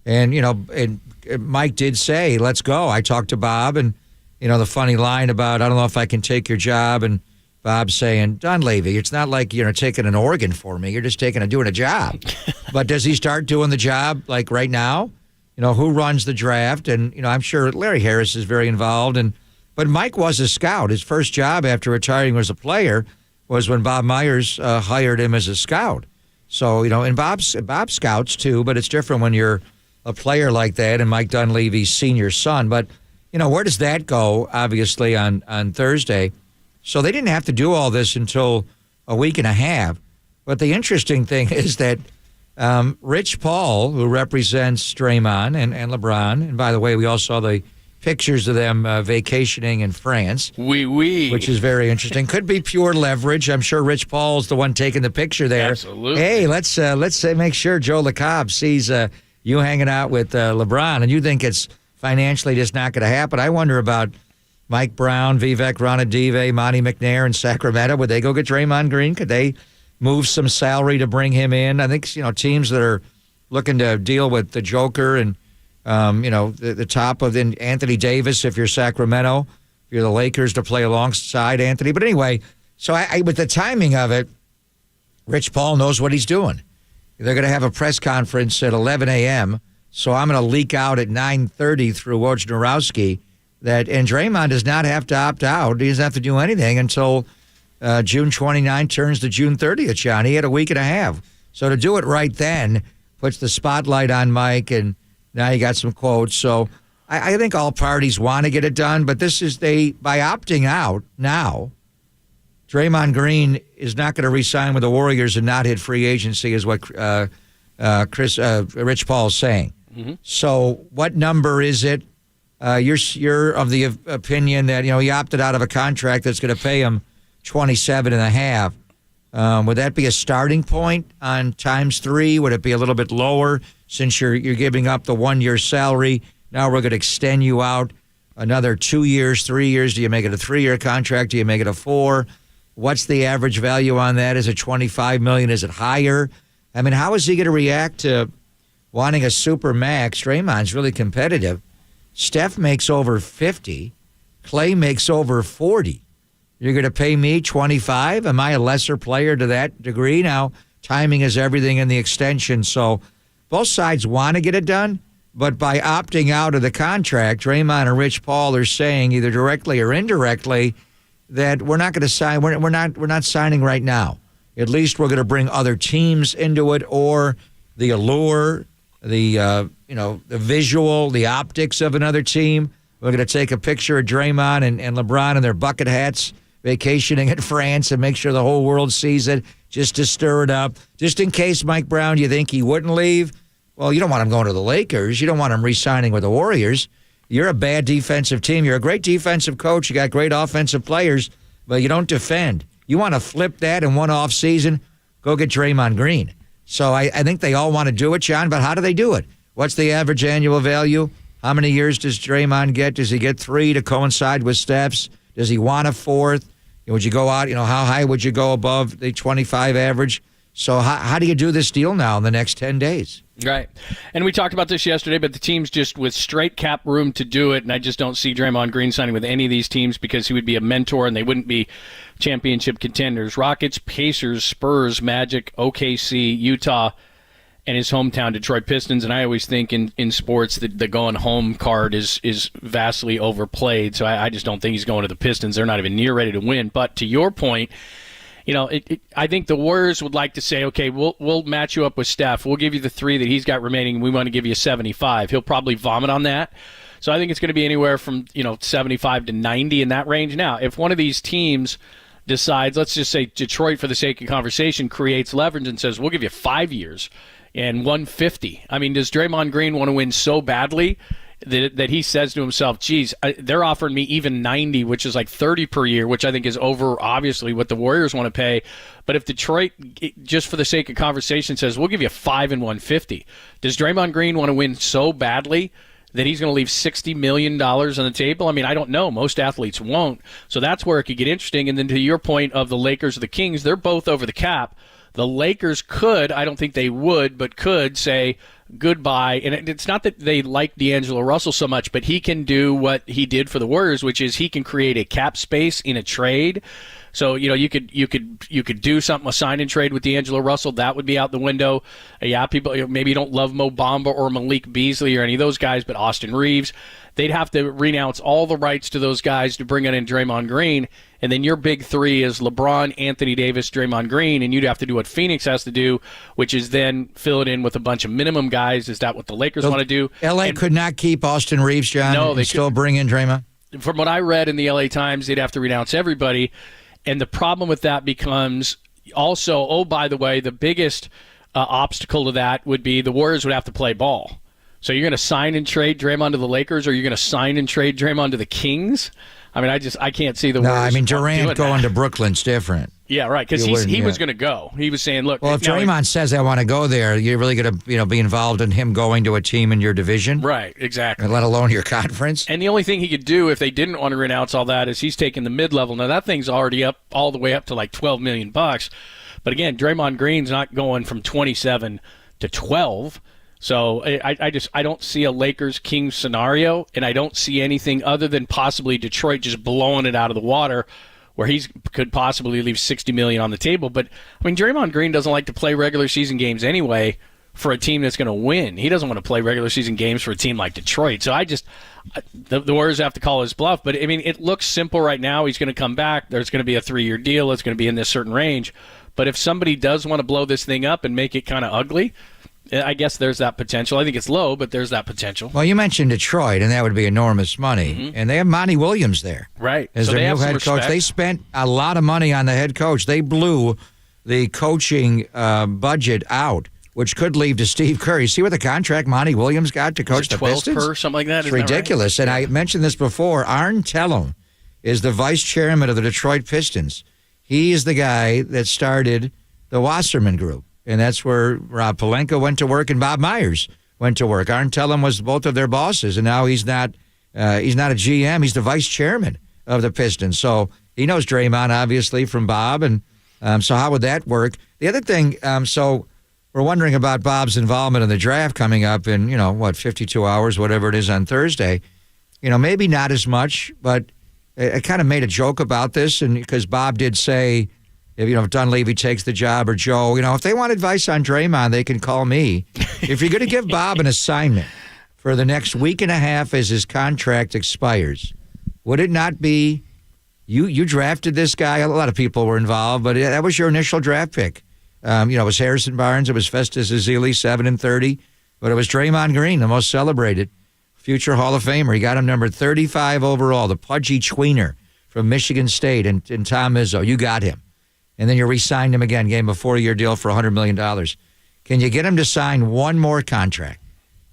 And, and Mike did say, let's go. I talked to Bob, and, the funny line about, I don't know if I can take your job, and Bob saying, Dunleavy, it's not like you're taking an organ for me. You're just doing a job. But does he start doing the job like right now? Who runs the draft? And, I'm sure Larry Harris is very involved. But Mike was a scout. His first job after retiring as a player was when Bob Myers hired him as a scout. So, and Bob scouts too, but it's different when you're a player like that and Mike Dunleavy's senior son. But, where does that go, obviously, on Thursday? So they didn't have to do all this until a week and a half. But the interesting thing is that Rich Paul, who represents Draymond and LeBron, and by the way, we all saw the pictures of them vacationing in France, which is very interesting. Could be pure leverage. I'm sure Rich Paul's the one taking the picture there. Absolutely. Hey, let's make sure Joe LaCobb sees you hanging out with LeBron, and you think it's financially just not going to happen. I wonder about Mike Brown, Vivek Ranadive, Monty McNair in Sacramento. Would they go get Draymond Green? Could they move some salary to bring him in? I think, teams that are looking to deal with the Joker and, the top of Anthony Davis, if you're Sacramento, if you're the Lakers, to play alongside Anthony. But anyway, so with the timing of it, Rich Paul knows what he's doing. They're going to have a press conference at 11 a.m., so I'm going to leak out at 9:30 through Wojnarowski and Draymond does not have to opt out. He doesn't have to do anything until June 29 turns to June 30th, John. He had a week and a half. So to do it right then puts the spotlight on Mike, and now you got some quotes. So I think all parties want to get it done, but by opting out now, Draymond Green is not going to re-sign with the Warriors and not hit free agency, is what Rich Paul's saying. Mm-hmm. So what number is it? You're of the opinion that he opted out of a contract that's going to pay him $27.5. Would that be a starting point on times 3? Would it be a little bit lower since you're giving up the 1 year salary Now we're going to extend you out another 2 years, 3 years. Do you make it a 3-year contract? Do you make it a 4? What's the average value on that? Is it $25 million? Is it higher? I mean, how is he going to react to wanting a super max? Draymond's really competitive. Steph makes over 50. Clay makes over 40. You're going to pay me 25? Am I a lesser player to that degree? Now, timing is everything in the extension. So both sides want to get it done, but by opting out of the contract, Draymond and Rich Paul are saying either directly or indirectly that we're not going to sign. We're not signing right now. At least we're going to bring other teams into it, or the allure, the visual, the optics of another team. We're going to take a picture of Draymond and LeBron in their bucket hats vacationing in France and make sure the whole world sees it, just to stir it up. Just in case, Mike Brown, you think he wouldn't leave? Well, you don't want him going to the Lakers. You don't want him re-signing with the Warriors. You're a bad defensive team. You're a great defensive coach. You got great offensive players, but you don't defend. You want to flip that in one off season, go get Draymond Green. So I think they all want to do it, John, but how do they do it? What's the average annual value? How many years does Draymond get? Does he get 3 to coincide with Steph's? Does he want a 4th? Would you go out, how high would you go above the 25 average? So how do you do this deal now in the next 10 days? Right. And we talked about this yesterday, but the team's just with straight cap room to do it, and I just don't see Draymond Green signing with any of these teams because he would be a mentor and they wouldn't be championship contenders. Rockets, Pacers, Spurs, Magic, OKC, Utah, and his hometown Detroit Pistons. And I always think in sports that the going home card is vastly overplayed, so I just don't think he's going to the Pistons. They're not even near ready to win. But to your point, I think the Warriors would like to say, okay, we'll match you up with Steph. We'll give you the 3 that he's got remaining, and we want to give you 75. He'll probably vomit on that. So I think it's going to be anywhere from 75 to 90 in that range. Now, if one of these teams decides, let's just say Detroit, for the sake of conversation, creates leverage and says, we'll give you 5 years and 150. I mean, does Draymond Green want to win so badly that he says to himself, geez, they're offering me even 90, which is like 30 per year, which I think is over, obviously, what the Warriors want to pay. But if Detroit, just for the sake of conversation, says, we'll give you 5 and 150, does Draymond Green want to win so badly that he's going to leave $60 million on the table? I mean, I don't know. Most athletes won't. So that's where it could get interesting. And then to your point of the Lakers or the Kings, they're both over the cap. The Lakers could, I don't think they would, but could say goodbye. And it's not that they like D'Angelo Russell so much, but he can do what he did for the Warriors, which is he can create a cap space in a trade. So, you could do something, a sign and trade with D'Angelo Russell. That would be out the window. Yeah, people maybe don't love Mo Bamba or Malik Beasley or any of those guys, but Austin Reeves. They'd have to renounce all the rights to those guys to bring in Draymond Green. And then your big 3 is LeBron, Anthony Davis, Draymond Green, and you'd have to do what Phoenix has to do, which is then fill it in with a bunch of minimum guys. Is that what the Lakers want to do? L.A. could not keep Austin Reeves, John, no, they still bring in Draymond? From what I read in the L.A. Times, they'd have to renounce everybody. And the problem with that becomes also, oh, by the way, the biggest obstacle to that would be the Warriors would have to play ball. So you're going to sign and trade Draymond to the Lakers, or you're going to sign and trade Draymond to the Kings? I mean, I can't see the Warriors. No, I mean, Durant going to Brooklyn's different. Yeah, right, because he was going to go. He was saying, look. Well, if Draymond says I want to go there, you're really going to be involved in him going to a team in your division? Right, exactly. And let alone your conference? And the only thing he could do if they didn't want to renounce all that is he's taking the mid-level. Now, that thing's already up all the way up to like $12 million. But again, Draymond Green's not going from 27 to 12. So I don't see a Lakers-Kings scenario, and I don't see anything other than possibly Detroit just blowing it out of the water where he could possibly leave $60 million on the table. But, I mean, Draymond Green doesn't like to play regular season games anyway for a team that's going to win. He doesn't want to play regular season games for a team like Detroit. So the Warriors have to call his bluff. But, I mean, it looks simple right now. He's going to come back. There's going to be a 3-year deal. It's going to be in this certain range. But if somebody does want to blow this thing up and make it kind of ugly, I guess there's that potential. I think it's low, but there's that potential. Well, you mentioned Detroit, and that would be enormous money. Mm-hmm. And they have Monty Williams there. Right. As their new head coach. They spent a lot of money on the head coach. They blew the coaching budget out, which could leave to Steve Kerr. You see what the contract Monty Williams got to coach the Pistons? 12 per, something like that? It's ridiculous. Right? And I mentioned this before. Arn Tellem is the vice chairman of the Detroit Pistons. He is the guy that started the Wasserman Group. And that's where Rob Pelinka went to work, and Bob Myers went to work. Arn Tellem was both of their bosses, and now he's not a GM. He's the vice chairman of the Pistons. So he knows Draymond, obviously, from Bob. And so how would that work? The other thing, so we're wondering about Bob's involvement in the draft coming up in, 52 hours, whatever it is on Thursday. Maybe not as much, but I kind of made a joke about this, and because Bob did say, if Dunleavy takes the job or Joe, if they want advice on Draymond, they can call me. If you're going to give Bob an assignment for the next week and a half as his contract expires, would it not be you drafted this guy? A lot of people were involved, but that was your initial draft pick. It was Harrison Barnes, it was Festus Ezeli, 7-30, but it was Draymond Green, the most celebrated future Hall of Famer. He got him numbered 35 overall, the pudgy tweener from Michigan State, and Tom Izzo. You got him. And then you re-signed him again, gave him a 4-year deal for $100 million. Can you get him to sign one more contract?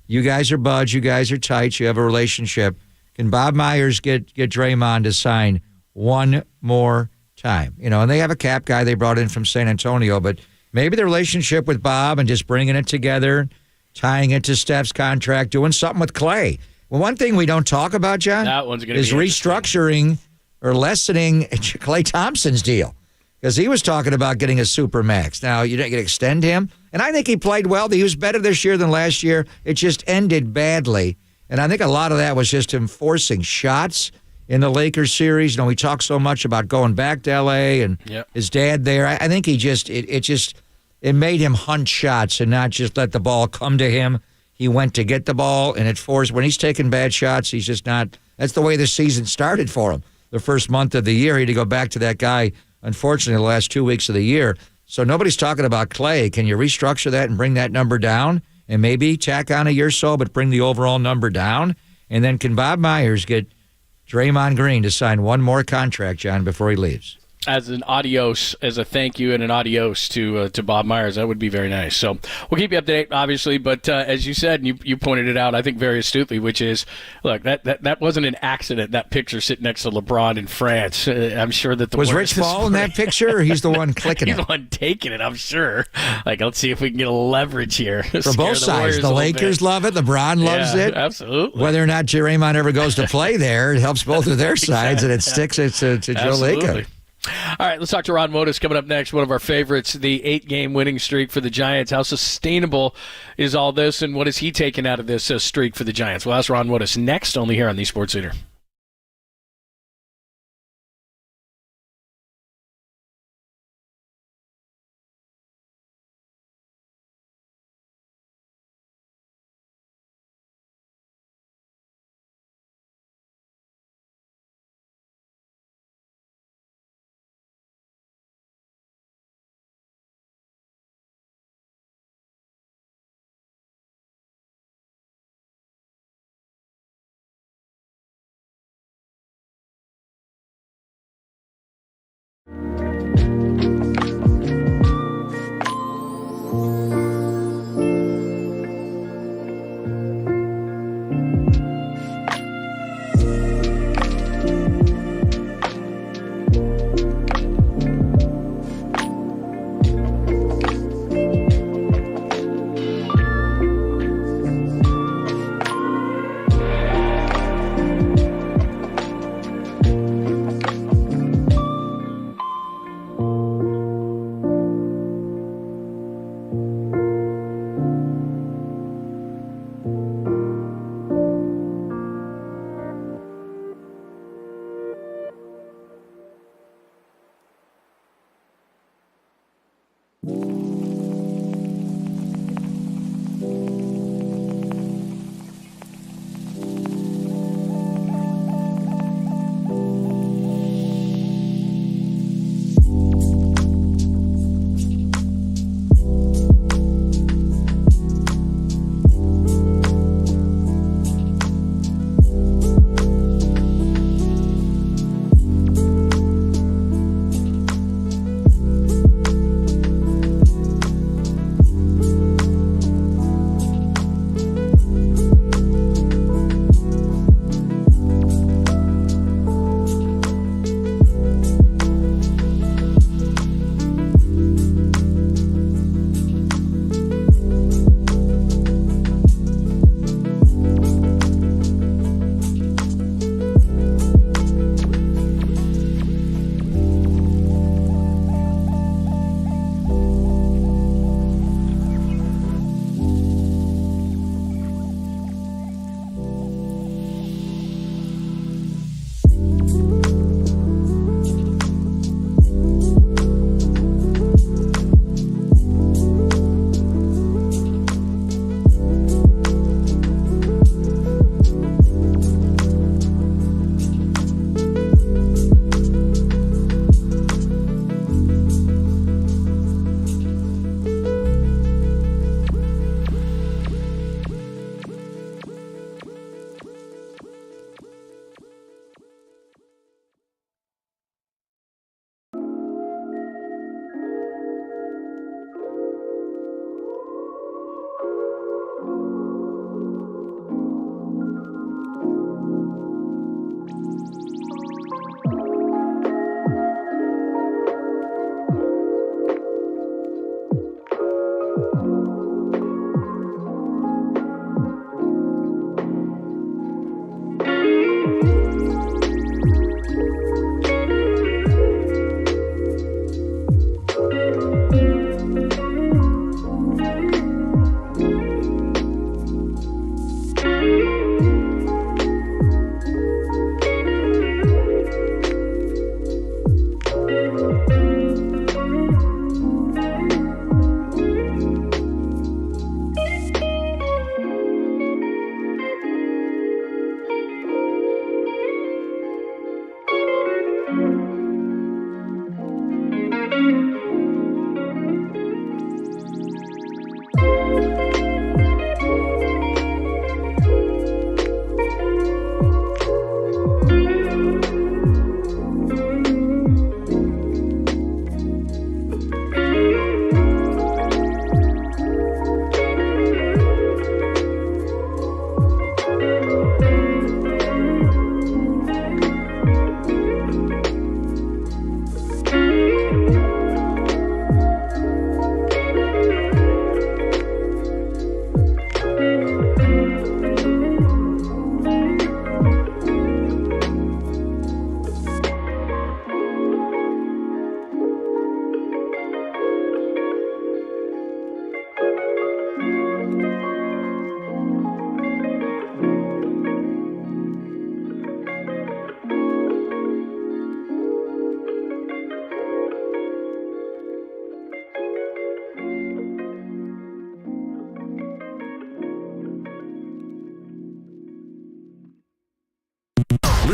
You guys are buds. You guys are tight. You have a relationship. Can Bob Myers get Draymond to sign one more time? And they have a cap guy they brought in from San Antonio, but maybe the relationship with Bob and just bringing it together, tying it to Steph's contract, doing something with Clay. Well, one thing we don't talk about, John, is restructuring or lessening Klay Thompson's deal. Because he was talking about getting a supermax. Now, you didn't extend him. And I think he played well. He was better this year than last year. It just ended badly. And I think a lot of that was just him forcing shots in the Lakers series. We talk so much about going back to L.A. and his dad there. I think he just, it made him hunt shots and not just let the ball come to him. He went to get the ball, and it forced, when he's taking bad shots, he's just not, that's the way the season started for him. The first month of the year, he had to go back to that guy, unfortunately, the last 2 weeks of the year. So nobody's talking about Clay. Can you restructure that and bring that number down and maybe tack on a year or so, but bring the overall number down? And then can Bob Myers get Draymond Green to sign one more contract, John, before he leaves? As an adios, as a thank you and an adios to Bob Myers. That would be very nice. So we'll keep you up to date, obviously. But as you said, and you pointed it out, I think very astutely, which is, look, that wasn't an accident, that picture sitting next to LeBron in France. I'm sure that was Rich Paul in that picture, or he's the one clicking he's it? the one taking it, I'm sure. Let's see if we can get a leverage here. For both sides. The Lakers love it. LeBron loves it. Absolutely. Whether or not Draymond ever goes to play there, it helps both of their sides, and it sticks it to Joe Lacob. All right, let's talk to Ron Modus coming up next. One of our favorites, the 8-game winning streak for the Giants. How sustainable is all this, and what is he taking out of this streak for the Giants? We'll ask Ron Modus next, only here on the Sports Leader.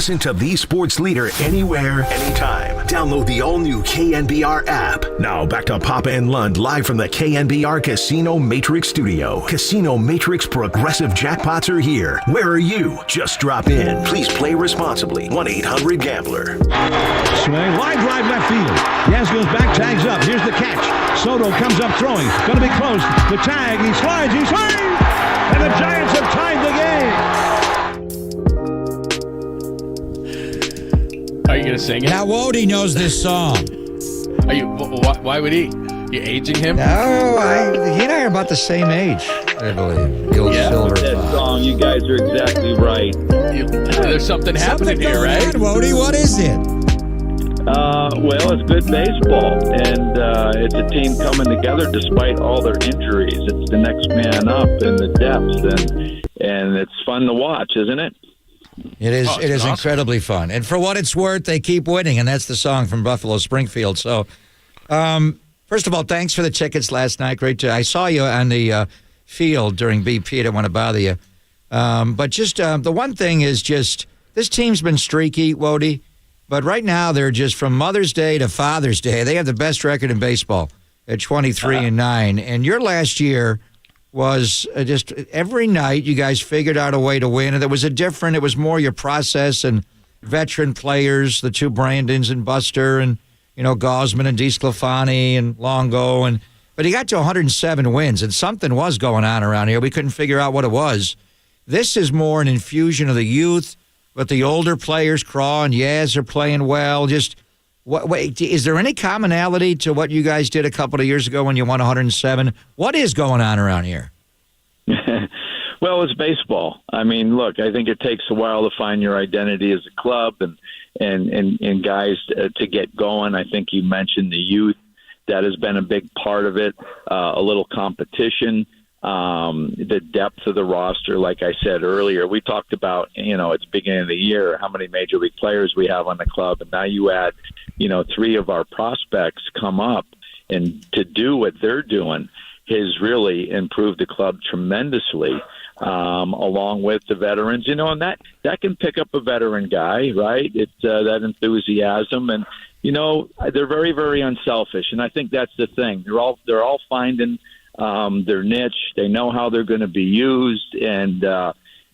Listen to the sports leader anywhere, anytime. Download the all-new KNBR app. Now back to Papa and Lund live from the KNBR Casino Matrix studio. Casino Matrix progressive jackpots are here. Where are you? Just drop in. Please play responsibly. 1-800-GAMBLER. Swing, line drive left field. Yaz goes back, tags up. Here's the catch. Soto comes up throwing. Going to be close. The tag, he slides, he swings! And the Giants have tied the game. Are you going to sing it? Now, Wody knows this song. Are you? Why would he? You aging him? No, he and I are about the same age, I believe. The old silver that song, you guys are exactly right. There's something happening here, right? Wody, what is it? Well, it's good baseball, and it's a team coming together despite all their injuries. It's the next man up in the depths, and it's fun to watch, isn't it? It is. It is awesome. incredibly fun, and for what it's worth, they keep winning, and that's the song from Buffalo Springfield. So, first of all, thanks for the tickets last night. Great. I saw you on the field during BP. I didn't want to bother you, but just the one thing is just this team's been streaky, Wody. But right now, they're just from Mother's Day to Father's Day. They have the best record in baseball at 23-9. And your last year was just every night you guys figured out a way to win. And it was it was more your process and veteran players, the two Brandons and Buster and, Gosman and DeSclafani and Longo. But he got to 107 wins, and something was going on around here. We couldn't figure out what it was. This is more an infusion of the youth. But the older players, Craw and Yaz, are playing well. Just, is there any commonality to what you guys did a couple of years ago when you won 107? What is going on around here? Well, it's baseball. I mean, look, I think it takes a while to find your identity as a club and guys to get going. I think you mentioned the youth. That has been a big part of it. A little competition. The depth of the roster, like I said earlier, we talked about, at the beginning of the year, how many major league players we have on the club. And now you add, 3 of our prospects come up, and to do what they're doing has really improved the club tremendously, along with the veterans, and that can pick up a veteran guy, right? It's that enthusiasm, and, they're very, very unselfish. And I think that's the thing. They're all finding their niche. They know how they're going to be used, and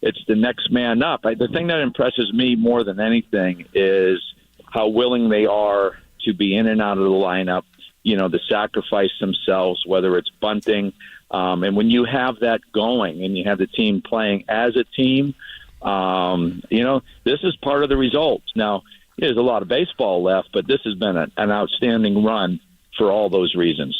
it's the next man up. The thing that impresses me more than anything is how willing they are to be in and out of the lineup, to sacrifice themselves, whether it's bunting. And when you have that going and you have the team playing as a team, this is part of the results. Now, there's a lot of baseball left, but this has been an outstanding run for all those reasons.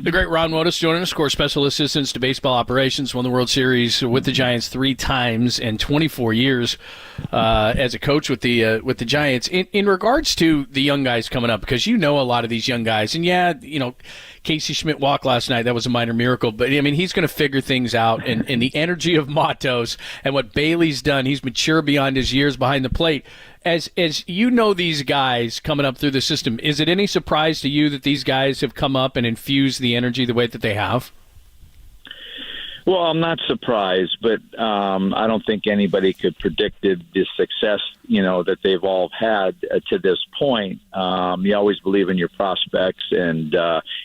The great Ron Wotus joining us, course special assistant to baseball operations, won the World Series with the Giants 3 times and 24 years as a coach with the Giants. In regards to the young guys coming up, because a lot of these young guys, and Casey Schmidt walked last night. That was a minor miracle, but he's going to figure things out. And the energy of Matos and what Bailey's done, he's mature beyond his years behind the plate. As these guys coming up through the system, is it any surprise to you that these guys have come up and infused the energy the way that they have? Well, I'm not surprised, but I don't think anybody could predict the success, that they've all had to this point. You always believe in your prospects, and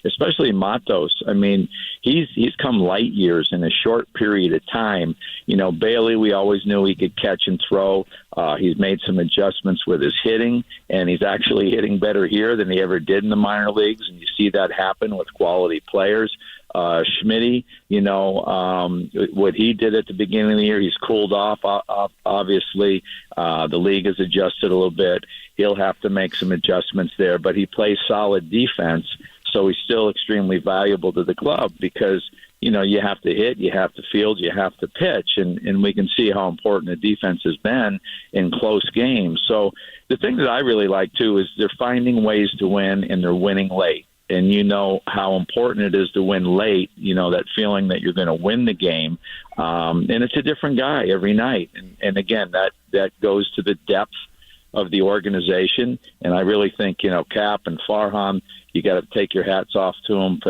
especially Matos. I mean, he's come light years in a short period of time. Bailey, we always knew he could catch and throw. He's made some adjustments with his hitting, and he's actually hitting better here than he ever did in the minor leagues, and you see that happen with quality players. Schmitty, what he did at the beginning of the year, he's cooled off, obviously. The league has adjusted a little bit. He'll have to make some adjustments there, but he plays solid defense, so he's still extremely valuable to the club because, you have to hit, you have to field, you have to pitch, and we can see how important the defense has been in close games. So the thing that I really like, too, is they're finding ways to win, and they're winning late. And how important it is to win late, that feeling that you're going to win the game. And it's a different guy every night. And again, that goes to the depth of the organization. And I really think, Cap and Farhan, you got to take your hats off to them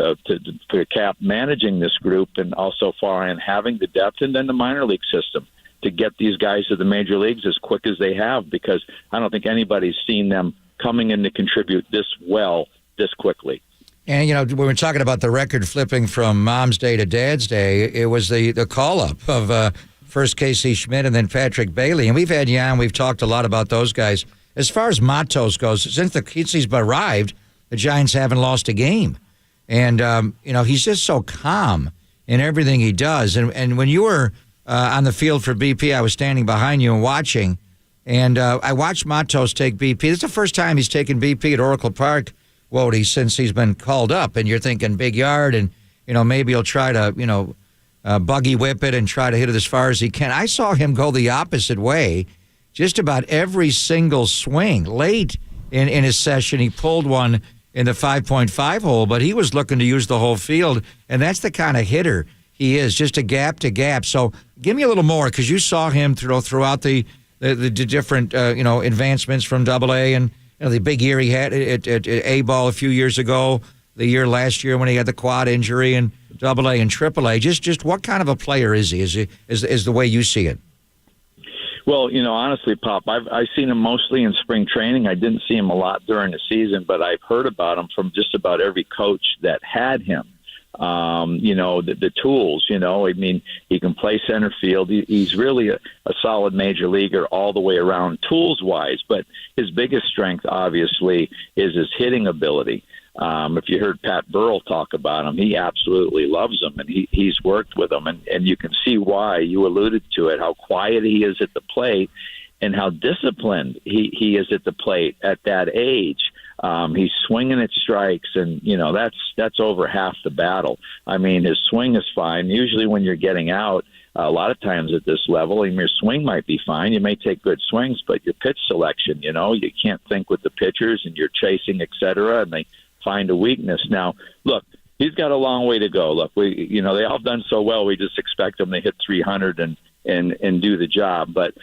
for Cap managing this group, and also Farhan having the depth, and then the minor league system. to get these guys to the major leagues as quick as they have, because I don't think anybody's seen them coming in to contribute this well this quickly. And, you know, when we're talking about the record flipping from Mom's Day to Dad's Day, it was the call-up of first Casey Schmidt and then Patrick Bailey. And we've had we've talked a lot about those guys. As far as Matos goes, since he's arrived, the Giants haven't lost a game. And, you know, he's just so calm in everything he does. And when you were on the field for BP, I was standing behind you and watching. And I watched Matos take BP. This is the first time he's taken BP at Oracle Park, Wody, since he's been called up. And you're thinking big yard and, you know, maybe he'll try to, you know, buggy whip it and try to hit it as far as he can. I saw him go the opposite way just about every single swing. Late in his session, he pulled one in the 5.5 hole, but he was looking to use the whole field, and that's the kind of hitter he is, just a gap to gap. So give me a little more, because you saw him throughout the different you know, advancements from Double-A, and you know, the big year he had at A-ball a few years ago, the year last year when he had the quad injury, and Double-A and Triple-A. Just what kind of a player is he? Is the way you see it? Well, you know, honestly, Pop, I've seen him mostly in spring training. I didn't see him a lot during the season, but I've heard about him from just about every coach that had him. You know, the tools, you know, I mean, he can play center field. He's really a solid major leaguer all the way around tools-wise, but his biggest strength, obviously, is his hitting ability. If you heard Pat Burrell talk about him, he absolutely loves him, and he's worked with him, and you can see why. You alluded to it, how quiet he is at the plate and how disciplined he is at the plate at that age. He's swinging at strikes, and, you know, that's over half the battle. I mean, his swing is fine. Usually when you're getting out, a lot of times at this level, I mean, your swing might be fine. You may take good swings, but your pitch selection, you know, you can't think with the pitchers, and you're chasing, et cetera, and they find a weakness. Now, look, he's got a long way to go. Look, they all done so well. We just expect them to hit 300 and do the job. But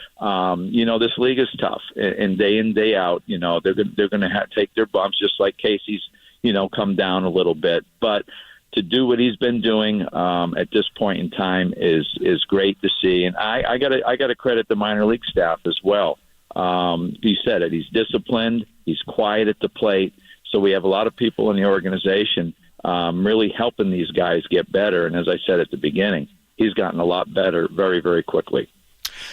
you know, this league is tough, and day in, day out, you know, they're going to take their bumps, just like Casey's, you know, come down a little bit. But to do what he's been doing at this point in time is great to see. And I got to credit the minor league staff as well. He said it. He's disciplined. He's quiet at the plate. So we have a lot of people in the organization really helping these guys get better. And as I said at the beginning, he's gotten a lot better very, very quickly.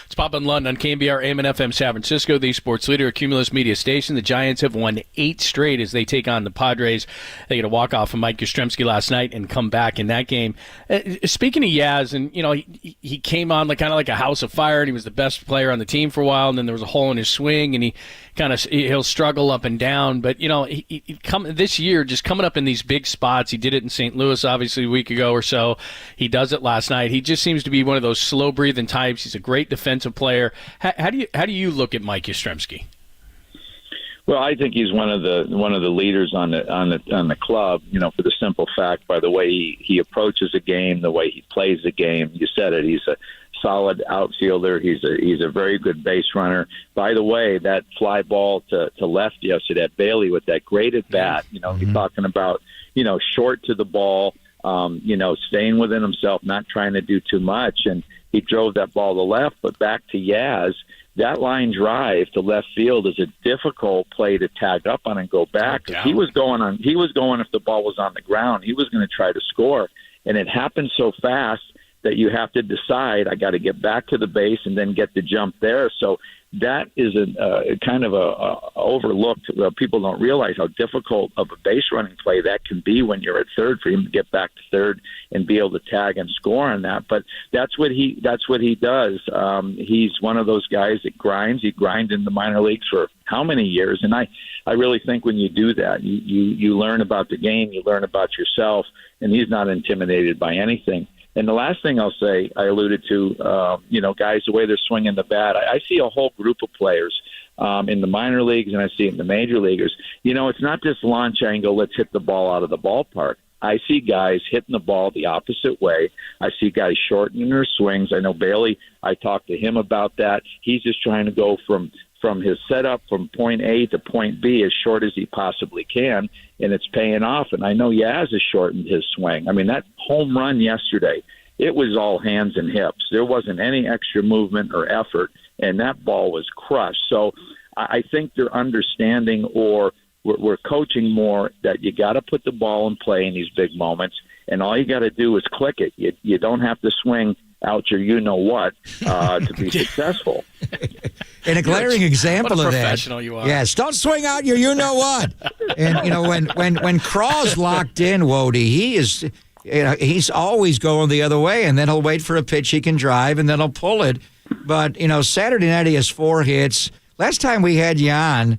It's Pop and Lund on KNBR AM and FM San Francisco, the sports leader, Cumulus Media Station. The Giants have won 8 straight as they take on the Padres. They get a walk-off from Mike Yastrzemski last night and come back in that game. Speaking of Yaz, and you know, he came on kind of like a house of fire, and he was the best player on the team for a while, and then there was a hole in his swing, and he'll struggle up and down. But you know, he this year, just coming up in these big spots. He did it in St. Louis, obviously, a week ago or so. He does it last night. He just seems to be one of those slow-breathing types. He's a great defensive player. How do you look at Mike Yastrzemski? Well, I think he's one of the leaders on the club. You know, for the simple fact, by the way he approaches a game, the way he plays the game. You said it. He's a solid outfielder. He's a very good base runner. By the way, that fly ball to left yesterday at Bailey with that great at bat. You know, You're talking about, you know, short to the ball. You know, staying within himself, not trying to do too much, and he drove that ball to left. But back to Yaz, that line drive to left field is a difficult play to tag up on and go back. He was going if the ball was on the ground, he was going to try to score, and it happened so fast that you have to decide, I got to get back to the base and then get the jump there. So that is a kind of a overlooked. People don't realize how difficult of a base running play that can be when you're at third, for him to get back to third and be able to tag and score on that. But that's what he does. He's one of those guys that grinds. He grinded in the minor leagues for how many years? And I really think when you do that, you learn about the game, you learn about yourself, and he's not intimidated by anything. And the last thing I'll say, I alluded to, you know, guys, the way they're swinging the bat. I see a whole group of players in the minor leagues, and I see it in the major leaguers. You know, it's not just launch angle, let's hit the ball out of the ballpark. I see guys hitting the ball the opposite way. I see guys shortening their swings. I know Bailey, I talked to him about that. He's just trying to go from his setup from point A to point B as short as he possibly can, and it's paying off. And I know Yaz has shortened his swing. I mean, that home run yesterday it was all hands and hips. There wasn't any extra movement or effort, and that ball was crushed. So I think they're understanding, or we're coaching more, that you got to put the ball in play in these big moments, and all you got to do is click it. You don't have to swing out your you-know-what to be successful. And a glaring example what a of that. professional you are. Yes, don't swing out your you-know-what. And, when Craw's locked in, Wody, he is, he's always going the other way, and then he'll wait for a pitch he can drive, and then he'll pull it. But, Saturday night he has 4 hits. Last time we had you on,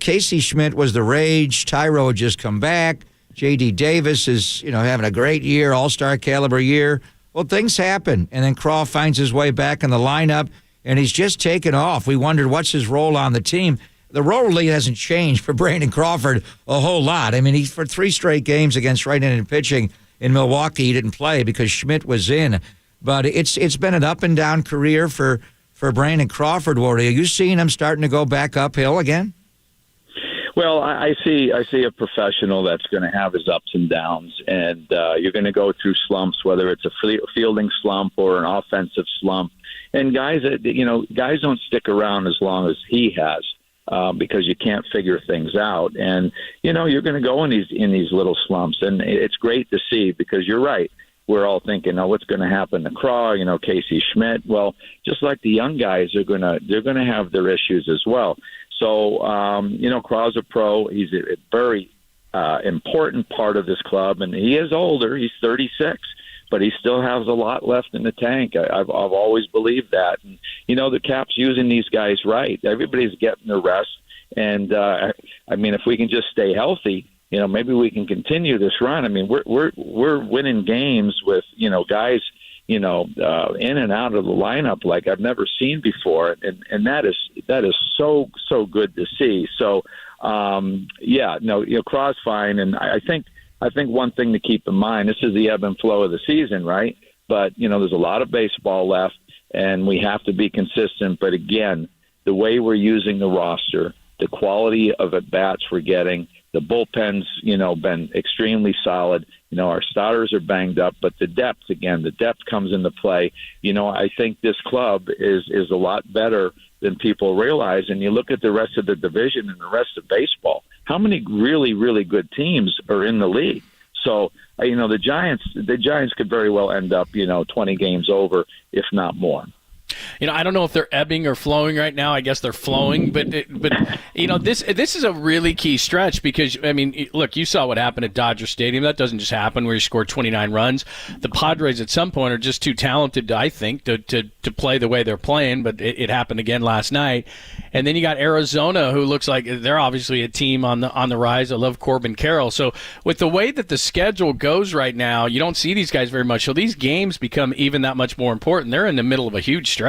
Casey Schmidt was the rage. Tyro had just come back. J.D. Davis is, having a great year, all-star caliber year. Well, things happen, and then Craw finds his way back in the lineup, and he's just taken off. We wondered what's his role on the team. The role really hasn't changed for Brandon Crawford a whole lot. I mean, he's for 3 straight games against right-handed pitching in Milwaukee. He didn't play because Schmidt was in. But it's been an up-and-down career for Brandon Crawford, Wody. Are you seeing him starting to go back uphill again? Well, I see a professional that's going to have his ups and downs, and you're going to go through slumps, whether it's a fielding slump or an offensive slump. And guys don't stick around as long as he has because you can't figure things out. And you're going to go in these little slumps, and it's great to see because you're right. We're all thinking, what's going to happen to Craw? Casey Schmidt. Well, just like the young guys, they're going to have their issues as well. So, Craw's a pro. He's a very important part of this club, and he is older. He's 36, but he still has a lot left in the tank. I've always believed that. And, the Cap's using these guys right. Everybody's getting their rest. And, if we can just stay healthy, maybe we can continue this run. I mean, we're winning games with, guys, in and out of the lineup like I've never seen before, and that is so good to see. So, Craw's fine, and I think one thing to keep in mind, this is the ebb and flow of the season, right? But there's a lot of baseball left, and we have to be consistent. But again, the way we're using the roster, the quality of at bats we're getting. The bullpen's, been extremely solid. Our starters are banged up, but the depth comes into play. I think this club is a lot better than people realize. And you look at the rest of the division and the rest of baseball, how many really, really good teams are in the league? So, the Giants could very well end up, 20 games over, if not more. I don't know if they're ebbing or flowing right now. I guess they're flowing, but this is a really key stretch because look, you saw what happened at Dodger Stadium. That doesn't just happen where you score 29 runs. The Padres at some point are just too talented, I think, to play the way they're playing. But it happened again last night. And then you got Arizona, who looks like they're obviously a team on the rise. I love Corbin Carroll. So with the way that the schedule goes right now, you don't see these guys very much. So these games become even that much more important. They're in the middle of a huge stretch.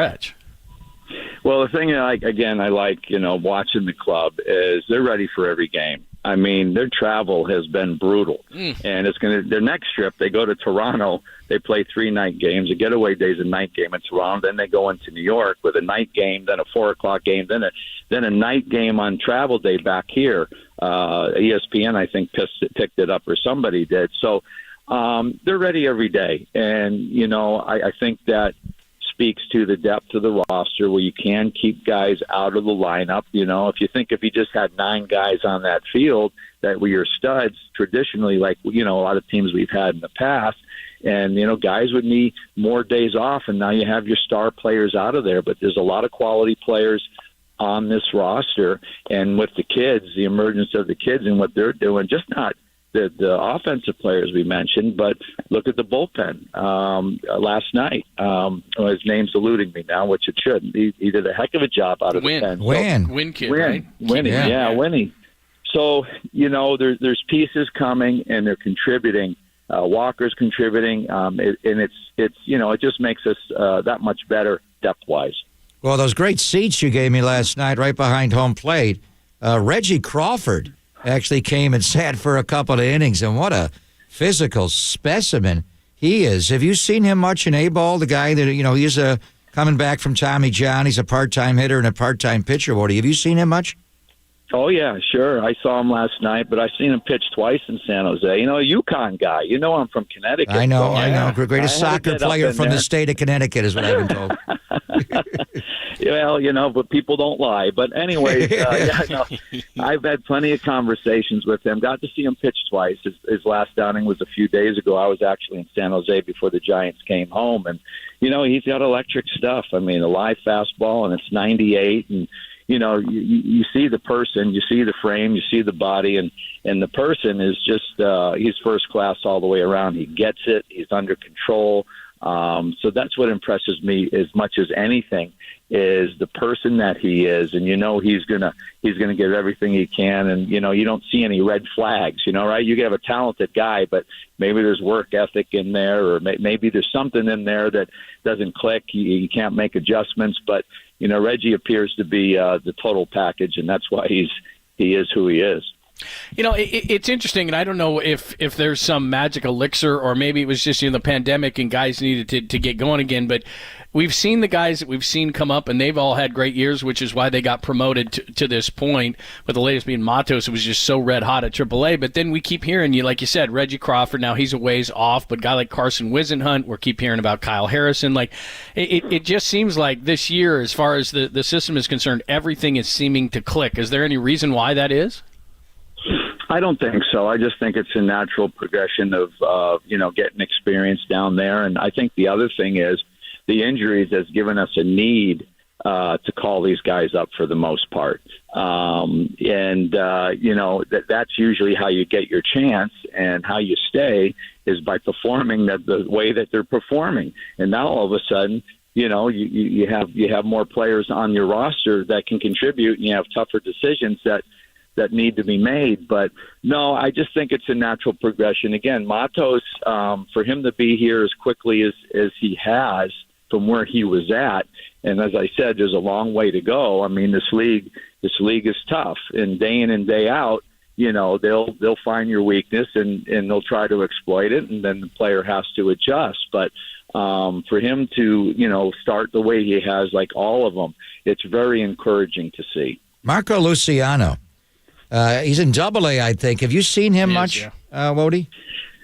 Well, the thing I like, watching the club is they're ready for every game. I mean, their travel has been brutal, and their next trip. They go to Toronto. They play 3 night games. A getaway day is a night game in Toronto. Then they go into New York with a night game, then a 4:00 game, then a night game on travel day back here. ESPN, I think, picked it up, or somebody did. So they're ready every day, and I think that speaks to the depth of the roster where you can keep guys out of the lineup. If you just had 9 guys on that field that were your studs traditionally, like, a lot of teams we've had in the past, and, guys would need more days off, and now you have your star players out of there. But there's a lot of quality players on this roster, and with the kids, the emergence of the kids and what they're doing, just not the offensive players we mentioned, but look at the bullpen last night. His name's eluding me now, which it shouldn't. He did a heck of a job out of the pen. Win kid, right? Winnie. So, there's pieces coming, and they're contributing. Walker's contributing, and it just makes us that much better depth-wise. Well, those great seats you gave me last night right behind home plate, Reggie Crawford actually came and sat for a couple of innings, and what a physical specimen he is. Have you seen him much in A-ball? The guy that, he's coming back from Tommy John. He's a part-time hitter and a part-time pitcher. Have you seen him much? Oh, yeah, sure. I saw him last night, but I've seen him pitch twice in San Jose. You know, a UConn guy. You know I'm from Connecticut. I know, so I know. Greatest soccer player from the state of Connecticut is what I've been told. Well, you know, but people don't lie. But anyways, I've had plenty of conversations with him. Got to see him pitch twice. His last outing was a few days ago. I was actually in San Jose before the Giants came home. And, you know, he's got electric stuff. I mean, a live fastball, and it's 98. And, you know, you see the person, you see the frame, you see the body, and the person is just he's first class all the way around. He gets it. He's under control. So that's what impresses me as much as anything is the person that he is. And, you know, he's gonna give everything he can. And, you know, you don't see any red flags, you know, right? You can have a talented guy, but maybe there's work ethic in there, or maybe there's something in there that doesn't click. You can't make adjustments, but, you know, Reggie appears to be the total package, and that's why he is who he is. You know, it's interesting, and I don't know if there's some magic elixir, or maybe it was just, you know, the pandemic and guys needed to get going again, but we've seen the guys that we've seen come up, and they've all had great years, which is why they got promoted to this point, with the latest being Matos, who was just so red hot at AAA. But then we keep hearing, you, like you said, Reggie Crawford, now he's a ways off, but a guy like Carson Wisenhunt, we keep hearing about Kyle Harrison. Like, it just seems like this year, as far as the system is concerned, everything is seeming to click. Is there any reason why that is? I don't think so. I just think it's a natural progression of, you know, getting experience down there. And I think the other thing is the injuries has given us a need to call these guys up for the most part. You know, that's usually how you get your chance, and how you stay is by performing the way that they're performing. And now all of a sudden, you know, you have more players on your roster that can contribute, and you have tougher decisions that need to be made. But no, I just think it's a natural progression. Again, Matos, for him to be here as quickly as he has from where he was at, and as I said, there's a long way to go. I mean, this league is tough, and day in and day out, you know, they'll find your weakness and they'll try to exploit it, and then the player has to adjust. But for him to, you know, start the way he has, like all of them, it's very encouraging to see. Marco Luciano. He's in AA, I think. Have you seen him much, Wody?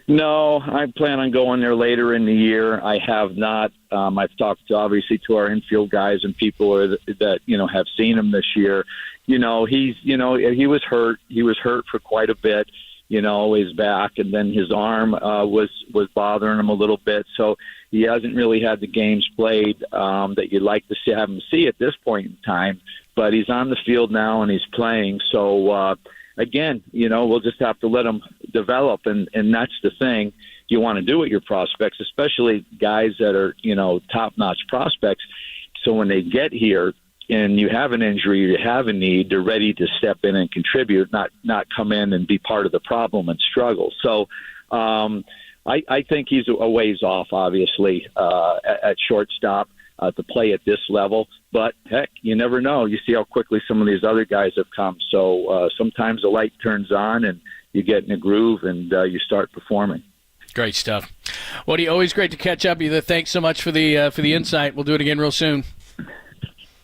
No, I plan on going there later in the year. I have not. I've talked, obviously, to our infield guys and people that you know, have seen him this year. You know, he was hurt. He was hurt for quite a bit, you know, his back, and then his arm was bothering him a little bit. So he hasn't really had the games played that you'd like to have him see at this point in time. But he's on the field now and he's playing. So, again, you know, we'll just have to let him develop. And that's the thing you want to do with your prospects, especially guys that are, you know, top-notch prospects. So when they get here and you have an injury, you have a need, they're ready to step in and contribute, not come in and be part of the problem and struggle. So I think he's a ways off, obviously, at shortstop. To play at this level, but heck, you never know. You see how quickly some of these other guys have come. So sometimes the light turns on and you get in a groove and you start performing. Great stuff. Woody, always great to catch up with you. Thanks so much for the insight. We'll do it again real soon.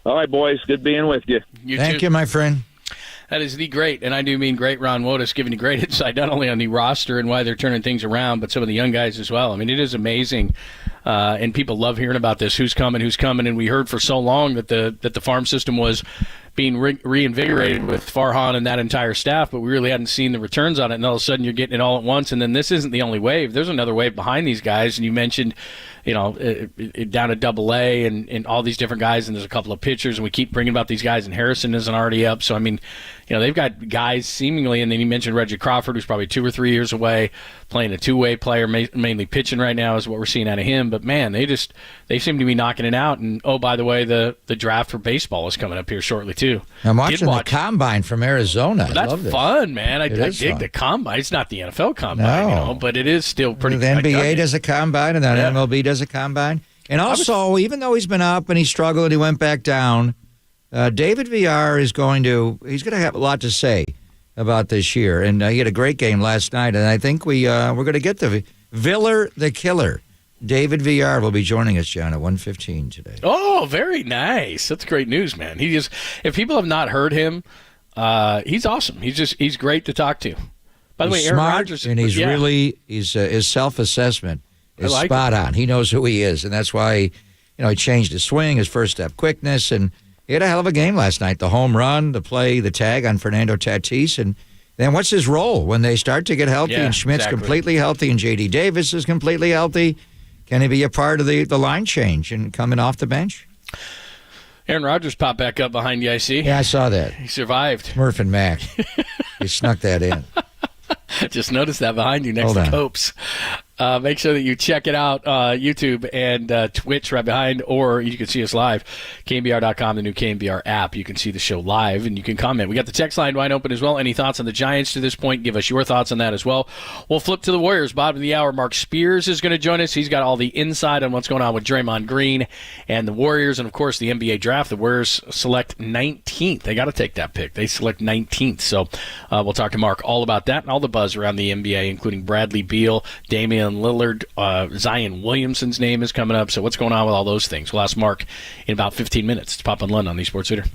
All right, boys. Good being with you. Thank you, my friend. That is the great, and I do mean great, Ron Wotus, giving you great insight not only on the roster and why they're turning things around, but some of the young guys as well. I mean, it is amazing, and people love hearing about this. Who's coming? And we heard for so long that the farm system was being reinvigorated with Farhan and that entire staff, but we really hadn't seen the returns on it, and all of a sudden you're getting it all at once, and then this isn't the only wave. There's another wave behind these guys, and you mentioned, you know, down at AA and all these different guys, and there's a couple of pitchers, and we keep bringing about these guys, and Harrison isn't already up. So, I mean, you know, they've got guys seemingly, and then you mentioned Reggie Crawford, who's probably 2 or 3 years away, playing a two-way player, mainly pitching right now is what we're seeing out of him. But, man, they seem to be knocking it out. And, oh, by the way, the draft for baseball is coming up here shortly, too. I'm watching the Combine from Arizona. That's love fun, man. I dig fun. the Combine. It's not the NFL Combine, you know, but it is still pretty The NBA does a Combine, and then MLB does a Combine. And also, even though he's been up and he struggled and he went back down, David Villar he's going to have a lot to say about this year. And he had a great game last night, and I think we're going to get the Villar the Killer. David Villar will be joining us, John, at 1:15 today. Oh, very nice. That's great news, man. If people have not heard him, He's awesome. He's great to talk to. By the way, He's Aaron smart, Rodgers, and he's his self-assessment is I like spot on. He knows who he is, and that's why he changed his swing, his first step quickness, and he had a hell of a game last night. The home run, the play, the tag on Fernando Tatis, and then what's his role when they start to get healthy and Schmidt's completely healthy and J.D. Davis is completely healthy? Can he be a part of the line change and coming off the bench? Aaron Rodgers popped back up behind you, I see. Yeah, I saw that. He survived. Smurf and Mac. You snuck that in. Just noticed that behind you next to Copes. Make sure that you check it out, YouTube and Twitch right behind, or you can see us live, KNBR.com, the new KNBR app. You can see the show live, and you can comment. We got the text line wide open as well. Any thoughts on the Giants to this point? Give us your thoughts on that as well. We'll flip to the Warriors. Bottom of the hour, Mark Spears is going to join us. He's got all the inside on what's going on with Draymond Green and the Warriors, and, of course, the NBA draft. The Warriors select 19th. They got to take that pick. They select 19th. So we'll talk to Mark all about that and all the buzz around the NBA, including Bradley Beal, Damian Lillard, Zion Williamson's name is coming up. So what's going on with all those things? We'll ask Mark in about 15 minutes. It's Pop and Lund on the Sports Leader.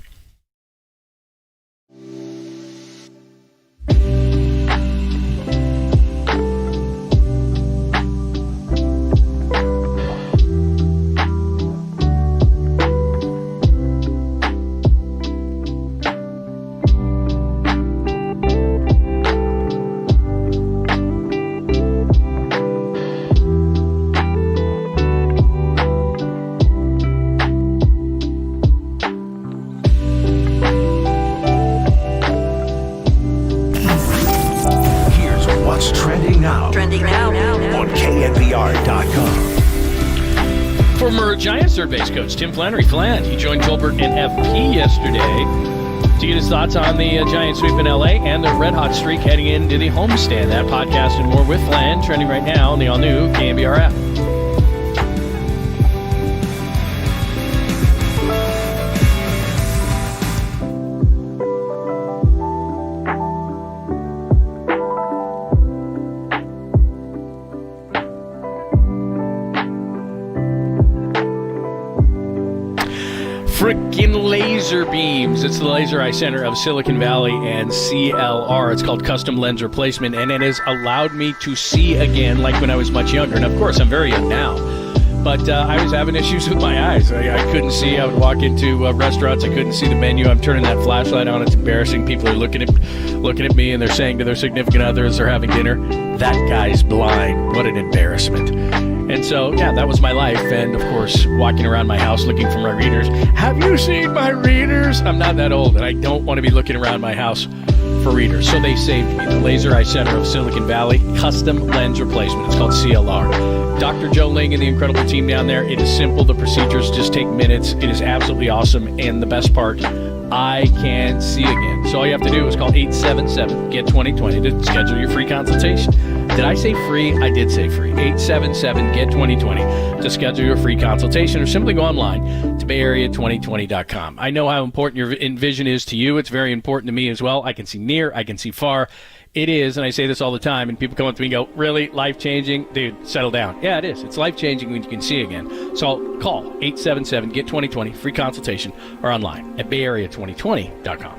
On KNBR.com. Former Giants third base coach Tim Flannery. He joined Tolbert and FP yesterday to get his thoughts on the Giants sweep in LA and their red hot streak heading into the homestand. That podcast and more with Flan trending right now on the all-new KNBR app. Frickin' laser beams. It's the Laser Eye Center of Silicon Valley and CLR. It's called Custom Lens Replacement, and it has allowed me to see again like when I was much younger. And, of course, I'm very young now. But I was having issues with my eyes. I couldn't see. I would walk into restaurants. I couldn't see the menu. I'm turning that flashlight on. It's embarrassing. People are looking at me, and they're saying to their significant others they're having dinner, "That guy's blind." What an embarrassment. And so, yeah, that was my life. And, of course, walking around my house looking for my readers. Have you seen my readers? I'm not that old, and I don't want to be looking around my house for readers. So they saved me. The Laser Eye Center of Silicon Valley, Custom Lens Replacement. It's called CLR. Dr. Joe Ling and the incredible team down there. It is simple. The procedures just take minutes. It is absolutely awesome. And the best part, I can see again. So all you have to do is call 877-GET-2020 to schedule your free consultation. Did I say free? I did say free. 877-GET-2020 to schedule your free consultation, or simply go online to BayArea2020.com. I know how important your vision is to you. It's very important to me as well. I can see near. I can see far. It is, and I say this all the time, and people come up to me and go, "Really? Life-changing?" Dude, settle down. Yeah, it is. It's life-changing when you can see again. So call 877-GET-2020, free consultation, or online at BayArea2020.com.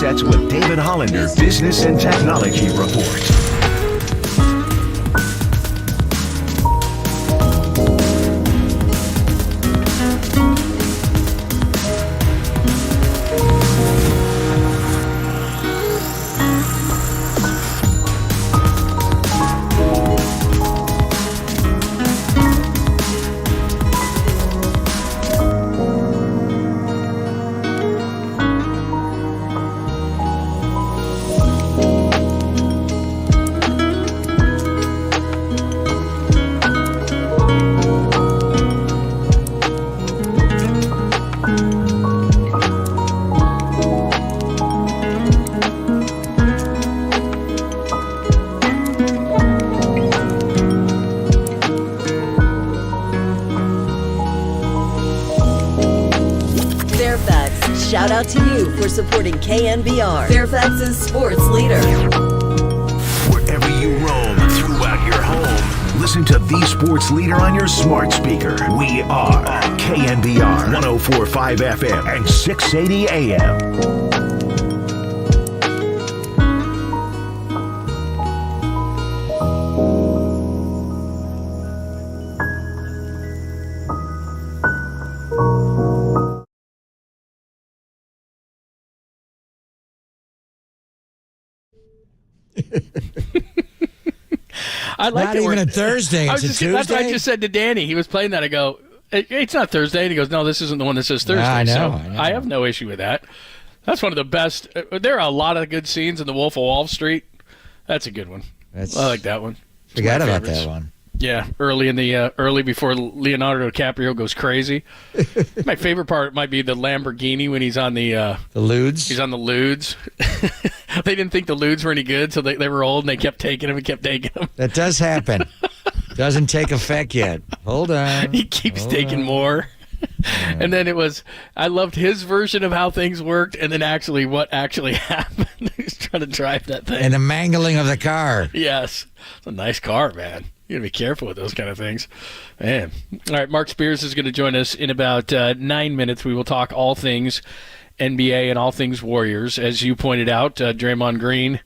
Assets with David Hollander Business and Technology Report. Shout out to you for supporting KNBR, Fairfax's sports leader. Wherever you roam throughout your home, listen to the sports leader on your smart speaker. We are KNBR 104.5 FM and 680 AM. I like not even a Thursday. It's a Tuesday. That's what I just said to Danny. He was playing that. I go, it's not Thursday. And he goes, no, this isn't the one that says Thursday. I know, so I know. I have no issue with that. That's one of the best. There are a lot of good scenes in The Wolf of Wall Street. That's a good one. I like that one. Forgot about that one. Yeah, early before Leonardo DiCaprio goes crazy. My favorite part might be the Lamborghini when he's on the Ludes. He's on the Ludes. They didn't think the Ludes were any good, so they were old, and they kept taking them and kept taking them. That does happen. Doesn't take effect yet. Hold on. He keeps taking more. And then I loved his version of how things worked, and then what actually happened. He's trying to drive that thing. And the mangling of the car. Yes. It's a nice car, man. You gotta be careful with those kind of things, man. All right, Mark Spears is going to join us in about 9 minutes. We will talk all things NBA and all things Warriors. As you pointed out, Draymond Green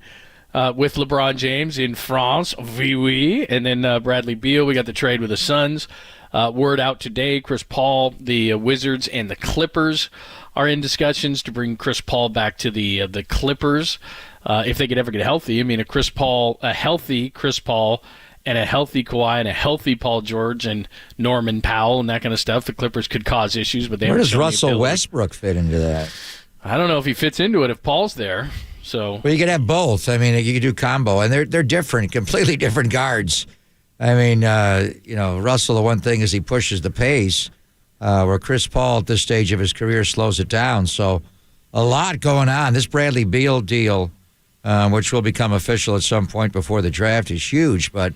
with LeBron James in France, oui. And then Bradley Beal, we got the trade with the Suns. Word out today, Chris Paul, the Wizards, and the Clippers are in discussions to bring Chris Paul back to the Clippers if they could ever get healthy. I mean, a healthy Chris Paul and a healthy Kawhi and a healthy Paul George and Norman Powell and that kind of stuff, the Clippers could cause issues. But where does Russell Westbrook fit into that? I don't know if he fits into it if Paul's there. So, well, you could have both. I mean, you could do combo, and they're different, completely different guards. I mean, Russell, the one thing is he pushes the pace, where Chris Paul at this stage of his career slows it down. So a lot going on. This Bradley Beal deal, which will become official at some point before the draft, is huge. But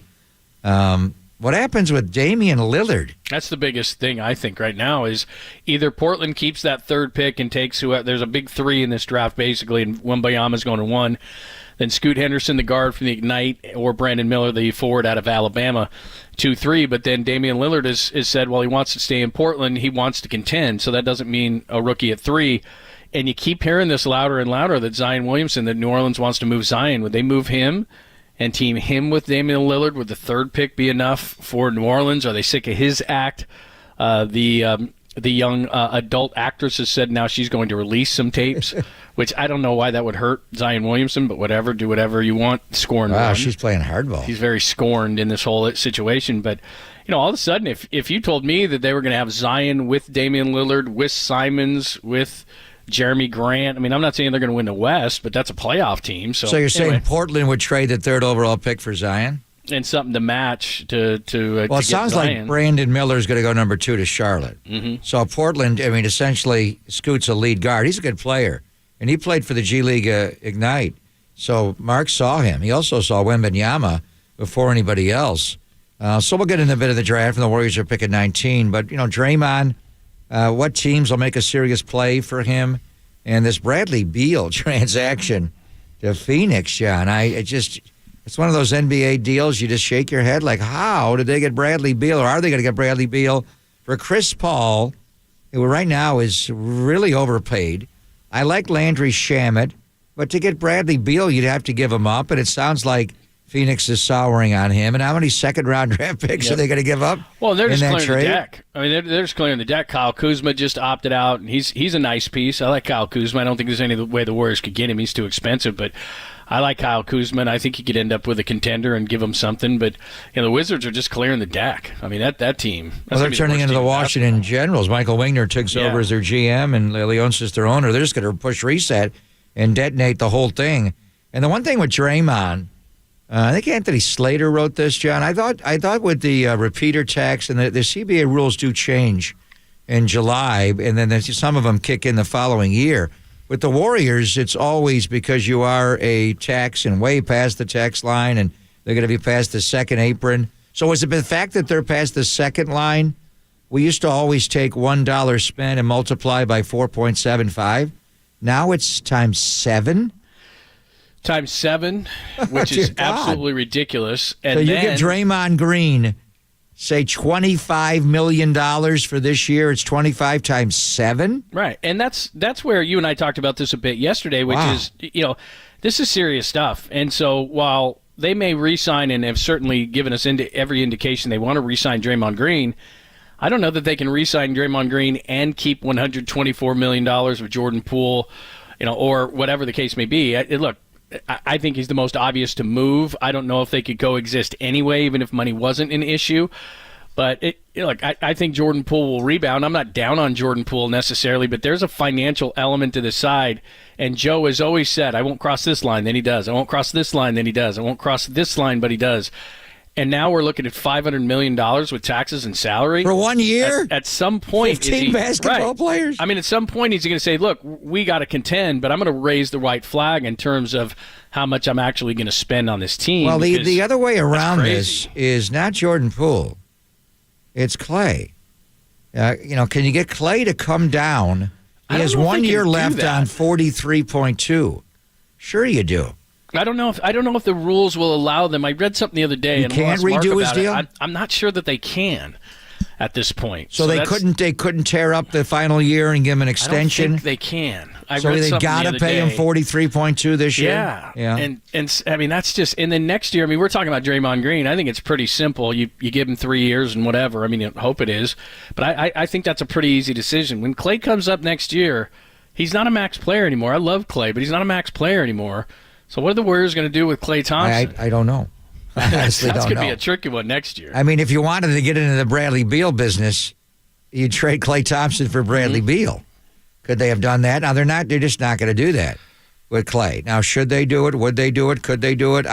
what happens with Damian Lillard? That's the biggest thing, I think, right now is either Portland keeps that third pick and takes whoever. There's a big three in this draft, basically, and Wembanyama's going to 1. Then Scoot Henderson, the guard from the Ignite, or Brandon Miller, the forward out of Alabama, 2-3. But then Damian Lillard has said, well, he wants to stay in Portland. He wants to contend, so that doesn't mean a rookie at 3. And you keep hearing this louder and louder that Zion Williamson, that New Orleans wants to move Zion. Would they move him and team him with Damian Lillard? Would the third pick be enough for New Orleans? Are they sick of his act? The young adult actress has said now she's going to release some tapes, which I don't know why that would hurt Zion Williamson, but whatever, do whatever you want. Scorned. Wow, she's playing hardball. He's very scorned in this whole situation. But, all of a sudden, if you told me that they were going to have Zion with Damian Lillard, with Simons, with Jeremy Grant, I mean, I'm not saying they're going to win the West, but that's a playoff team. So you're saying Portland would trade the third overall pick for Zion? And something to match to well, it sounds like Brandon Miller's going to go number 2 to Charlotte. Mm-hmm. So Portland, I mean, essentially, Scoot's a lead guard. He's a good player, and he played for the G League Ignite. So Mark saw him. He also saw Wembanyama before anybody else. So we'll get into a bit of the draft, and the Warriors are picking 19. But, Draymond, what teams will make a serious play for him? And this Bradley Beal transaction to Phoenix, John, it's one of those NBA deals you just shake your head like, how did they get Bradley Beal, or are they going to get Bradley Beal for Chris Paul, who right now is really overpaid? I like Landry Shamet, But to get Bradley Beal, you'd have to give him up, and it sounds like Phoenix is souring on him. And how many second-round draft picks are they going to give up? Well, they're just in that clearing trade? the deck. I mean, they're just clearing the deck. Kyle Kuzma just opted out, and he's a nice piece. I like Kyle Kuzma. I don't think there's any way the Warriors could get him. He's too expensive, but I like Kyle Kuzma, and I think he could end up with a contender and give him something. But the Wizards are just clearing the deck. I mean, that team. Well, they're turning into the Washington Generals. Michael Wingner takes over as their GM, and Leonsis their owner. They're just going to push reset and detonate the whole thing. And the one thing with Draymond, I think Anthony Slater wrote this, John. I thought with the repeater tax and the CBA rules do change in July, and then some of them kick in the following year. With the Warriors, it's always because you are a tax and way past the tax line, and they're going to be past the second apron. So is it the fact that they're past the second line? We used to always take $1 spent and multiply by 4.75. Now it's times 7. Times 7, which is absolutely ridiculous. And so you give Draymond Green, say, $25 million for this year. It's 25 times 7? Right. And that's where you and I talked about this a bit yesterday, which is, this is serious stuff. And so while they may re-sign and have certainly given us every indication they want to re-sign Draymond Green, I don't know that they can re-sign Draymond Green and keep $124 million of Jordan Poole, or whatever the case may be. Look, I think he's the most obvious to move. I don't know if they could coexist anyway, even if money wasn't an issue. But I think Jordan Poole will rebound. I'm not down on Jordan Poole necessarily, but there's a financial element to the side. And Joe has always said, I won't cross this line, then he does. I won't cross this line, then he does. I won't cross this line, but he does. And now we're looking at $500 million with taxes and salary. For 1 year? At some point. 15 basketball players? I mean, at some point he's going to say, look, we got to contend, but I'm going to raise the white flag in terms of how much I'm actually going to spend on this team. Well, the other way around this is not Jordan Poole. It's Clay. Can you get Clay to come down? He has 1 year left on 43.2. Sure you do. I don't know if the rules will allow them. I read something the other day. You can't redo his deal? I'm not sure that they can at this point. So they couldn't tear up the final year and give him an extension? I don't think they can. So they got to pay him 43.2 this year? Yeah. And I mean, that's just – and then next year, I mean, we're talking about Draymond Green. I think it's pretty simple. You give him 3 years and whatever. I mean, I hope it is. But I think that's a pretty easy decision. When Clay comes up next year, he's not a max player anymore. I love Clay, but he's not a max player anymore. So what are the Warriors going to do with Klay Thompson? I don't know. I honestly don't know. That's going to be a tricky one next year. I mean, if you wanted to get into the Bradley Beal business, you'd trade Klay Thompson for Bradley Beal. Could they have done that? Now, they're just not going to do that with Klay. Now, should they do it? Would they do it? Could they do it?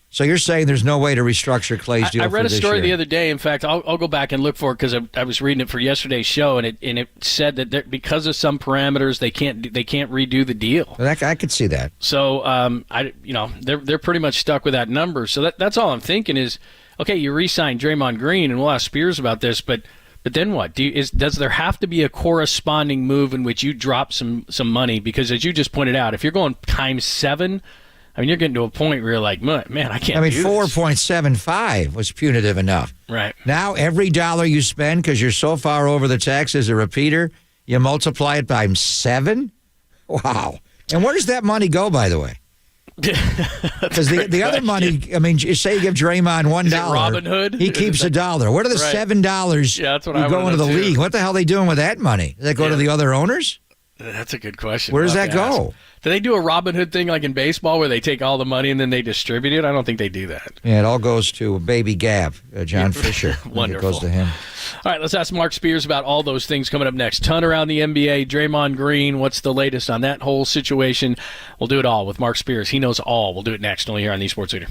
So you're saying there's no way to restructure Klay's deal? I read a story the year. other day. In fact, I'll go back and look for it because I was reading it for yesterday's show, and it said that because of some parameters, they can't redo the deal. Well, I could see that. So they're pretty much stuck with that number. So that's all I'm thinking is, okay, you re-sign Draymond Green, and we'll ask Spears about this, but then what? Does there have to be a corresponding move in which you drop some money? Because as you just pointed out, if you're going times 7. I mean, you're getting to a point where you're like, man, I can't. I mean, do 4.75 was punitive enough. Right. Now, every dollar you spend, because you're so far over the tax as a repeater, you multiply it by 7? Wow. And where does that money go, by the way? Because the other money, I mean, say you give Draymond $1. Robin Hood? He keeps $1. Where do the $7 that's what you go into the league? What the hell are they doing with that money? Does that go to the other owners? That's a good question. Where does that go? Do they do a Robin Hood thing like in baseball where they take all the money and then they distribute it? I don't think they do that. Yeah, it all goes to Baby Gav, John Fisher. Wonderful. It goes to him. All right, let's ask Mark Spears about all those things coming up next. Ton around the NBA, Draymond Green, what's the latest on that whole situation? We'll do it all with Mark Spears. He knows all. We'll do it next, only here on the Sports Leader.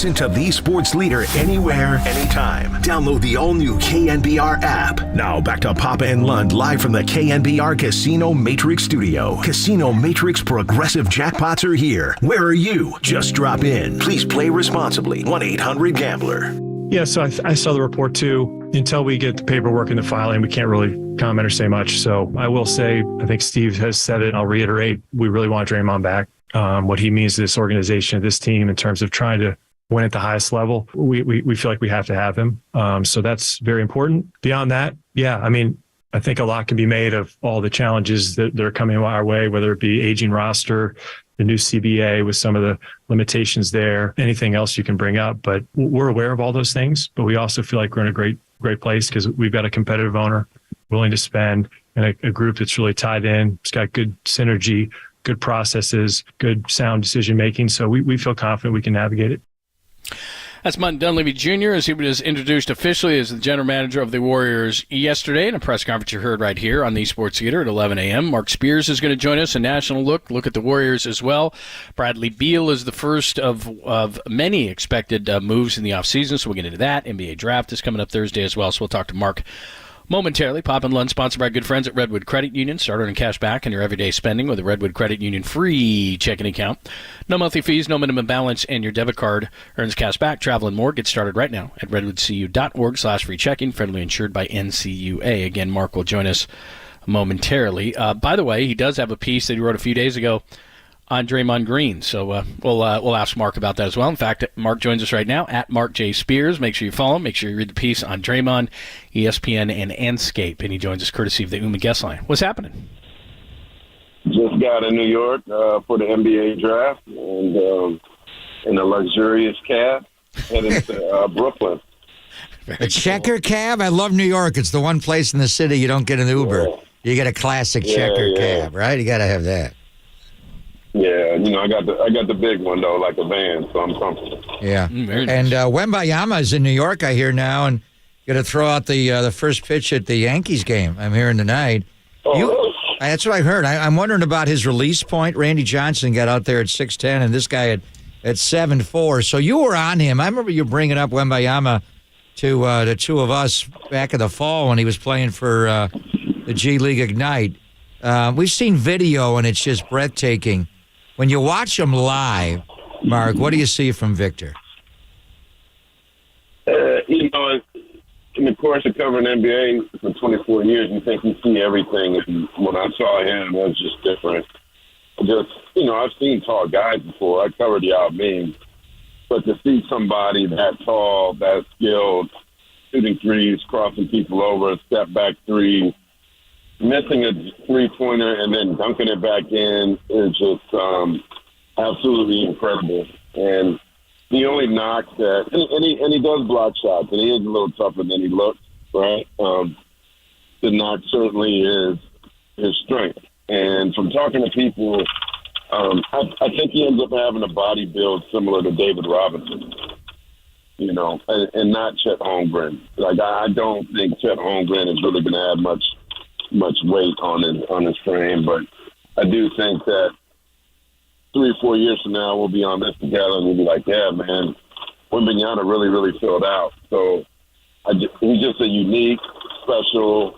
Listen to the sports leader anywhere, anytime. Download the all-new KNBR app. Now back to Papa and Lund live from the KNBR Casino Matrix Studio. Casino Matrix progressive jackpots are here. Where are you? Just drop in. Please play responsibly. 1-800-GAMBLER. Yeah, so I saw the report too. Until we get the paperwork and the filing, we can't really comment or say much. So I will say, I think Steve has said it, and I'll reiterate, we really want Draymond back. What he means to this organization, this team, in terms of trying to win at the highest level, we feel like we have to have him. So that's very important. Beyond that, yeah, I mean, I think a lot can be made of all the challenges that are coming our way, whether it be aging roster, the new CBA with some of the limitations there, anything else you can bring up. But we're aware of all those things, but we also feel like we're in a great place because we've got a competitive owner willing to spend and a group that's really tied in. It's got good synergy, good processes, good sound decision-making. So we feel confident we can navigate it. That's Mike Dunleavy Jr. as he was introduced officially as the general manager of the Warriors yesterday in a press conference you heard right here on the Sports Theater at 11 a.m. Mark Spears is going to join us, a national look at the Warriors as well. Bradley Beal is the first of many expected moves in the offseason, so we'll get into that. NBA draft is coming up Thursday as well, so we'll talk to Mark momentarily. Pop and Lund, sponsored by good friends at Redwood Credit Union. Start earning cash back on your everyday spending with a Redwood Credit Union free checking account. No monthly fees, no minimum balance, and your debit card earns cash back. Travel and more. Get started right now at redwoodcu.org/free checking. Federally insured by NCUA. Again, Mark will join us momentarily. By the way, he does have a piece that he wrote a few days ago on Draymond Green. So we'll ask Mark about that as well. In fact, Mark joins us right now at Mark J. Spears. Make sure you follow him. Make sure you read the piece on Draymond, ESPN, and Anscape. And he joins us courtesy of the Uma guest line. What's happening? Just got in New York for the NBA draft and in a luxurious cab headed to Brooklyn. A checker cab? I love New York. It's the one place in the city you don't get an Uber. Yeah. You get a classic checker cab, right? You got to have that. Yeah, I got the big one though, like a van, so I'm comfortable. Yeah, and Wembayama is in New York, I hear now, and going to throw out the first pitch at the Yankees game. I'm hearing tonight. Oh, that's what I heard. I'm wondering about his release point. Randy Johnson got out there at 6'10", and this guy at 7'4". So you were on him. I remember you bringing up Wembayama to the two of us back in the fall when he was playing for the G League Ignite. We've seen video, and it's just breathtaking. When you watch him live, Mark, what do you see from Victor? In the course of covering NBA for 24 years, you think you see everything. And when I saw him, it was just different. I've seen tall guys before. I covered the Yao Ming. But to see somebody that tall, that skilled, shooting threes, crossing people over, step back three, missing a three-pointer and then dunking it back in is just absolutely incredible. And the only knock that, and he does block shots, and he is a little tougher than he looks, right? The knock certainly is his strength. And from talking to people, I think he ends up having a body build similar to David Robinson, and not Chet Holmgren. Like, I don't think Chet Holmgren is really going to have much weight on his frame, but I do think that 3 or 4 years from now we'll be on this together and we'll be like, yeah, man, Wembanyama really, really filled out. So he's just a unique, special,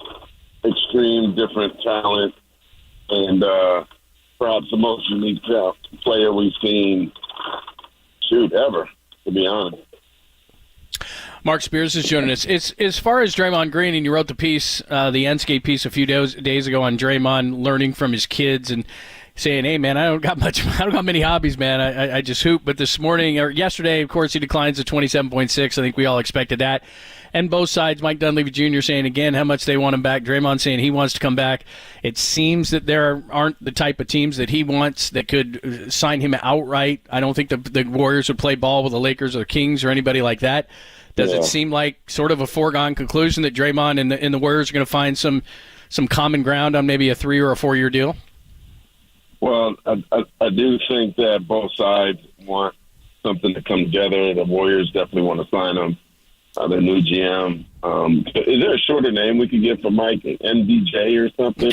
extreme, different talent, and perhaps the most unique player we've seen ever, to be honest. Mark Spears is joining us. It's as far as Draymond Green, and you wrote the piece, the Enscape piece a few days ago on Draymond learning from his kids and saying, hey, man, I don't got many hobbies, man. I just hoop. But this morning, or yesterday, of course, he declines to 27.6. I think we all expected that. And both sides, Mike Dunleavy Jr. saying again how much they want him back. Draymond saying he wants to come back. It seems that there aren't the type of teams that he wants that could sign him outright. I don't think the Warriors would play ball with the Lakers or the Kings or anybody like that. Does it seem like sort of a foregone conclusion that Draymond and the Warriors are going to find some common ground on maybe a 3 or a 4 year deal? Well, I do think that both sides want something to come together. The Warriors definitely want to sign him. The new GM. Is there a shorter name we could get for Mike? MDJ or something?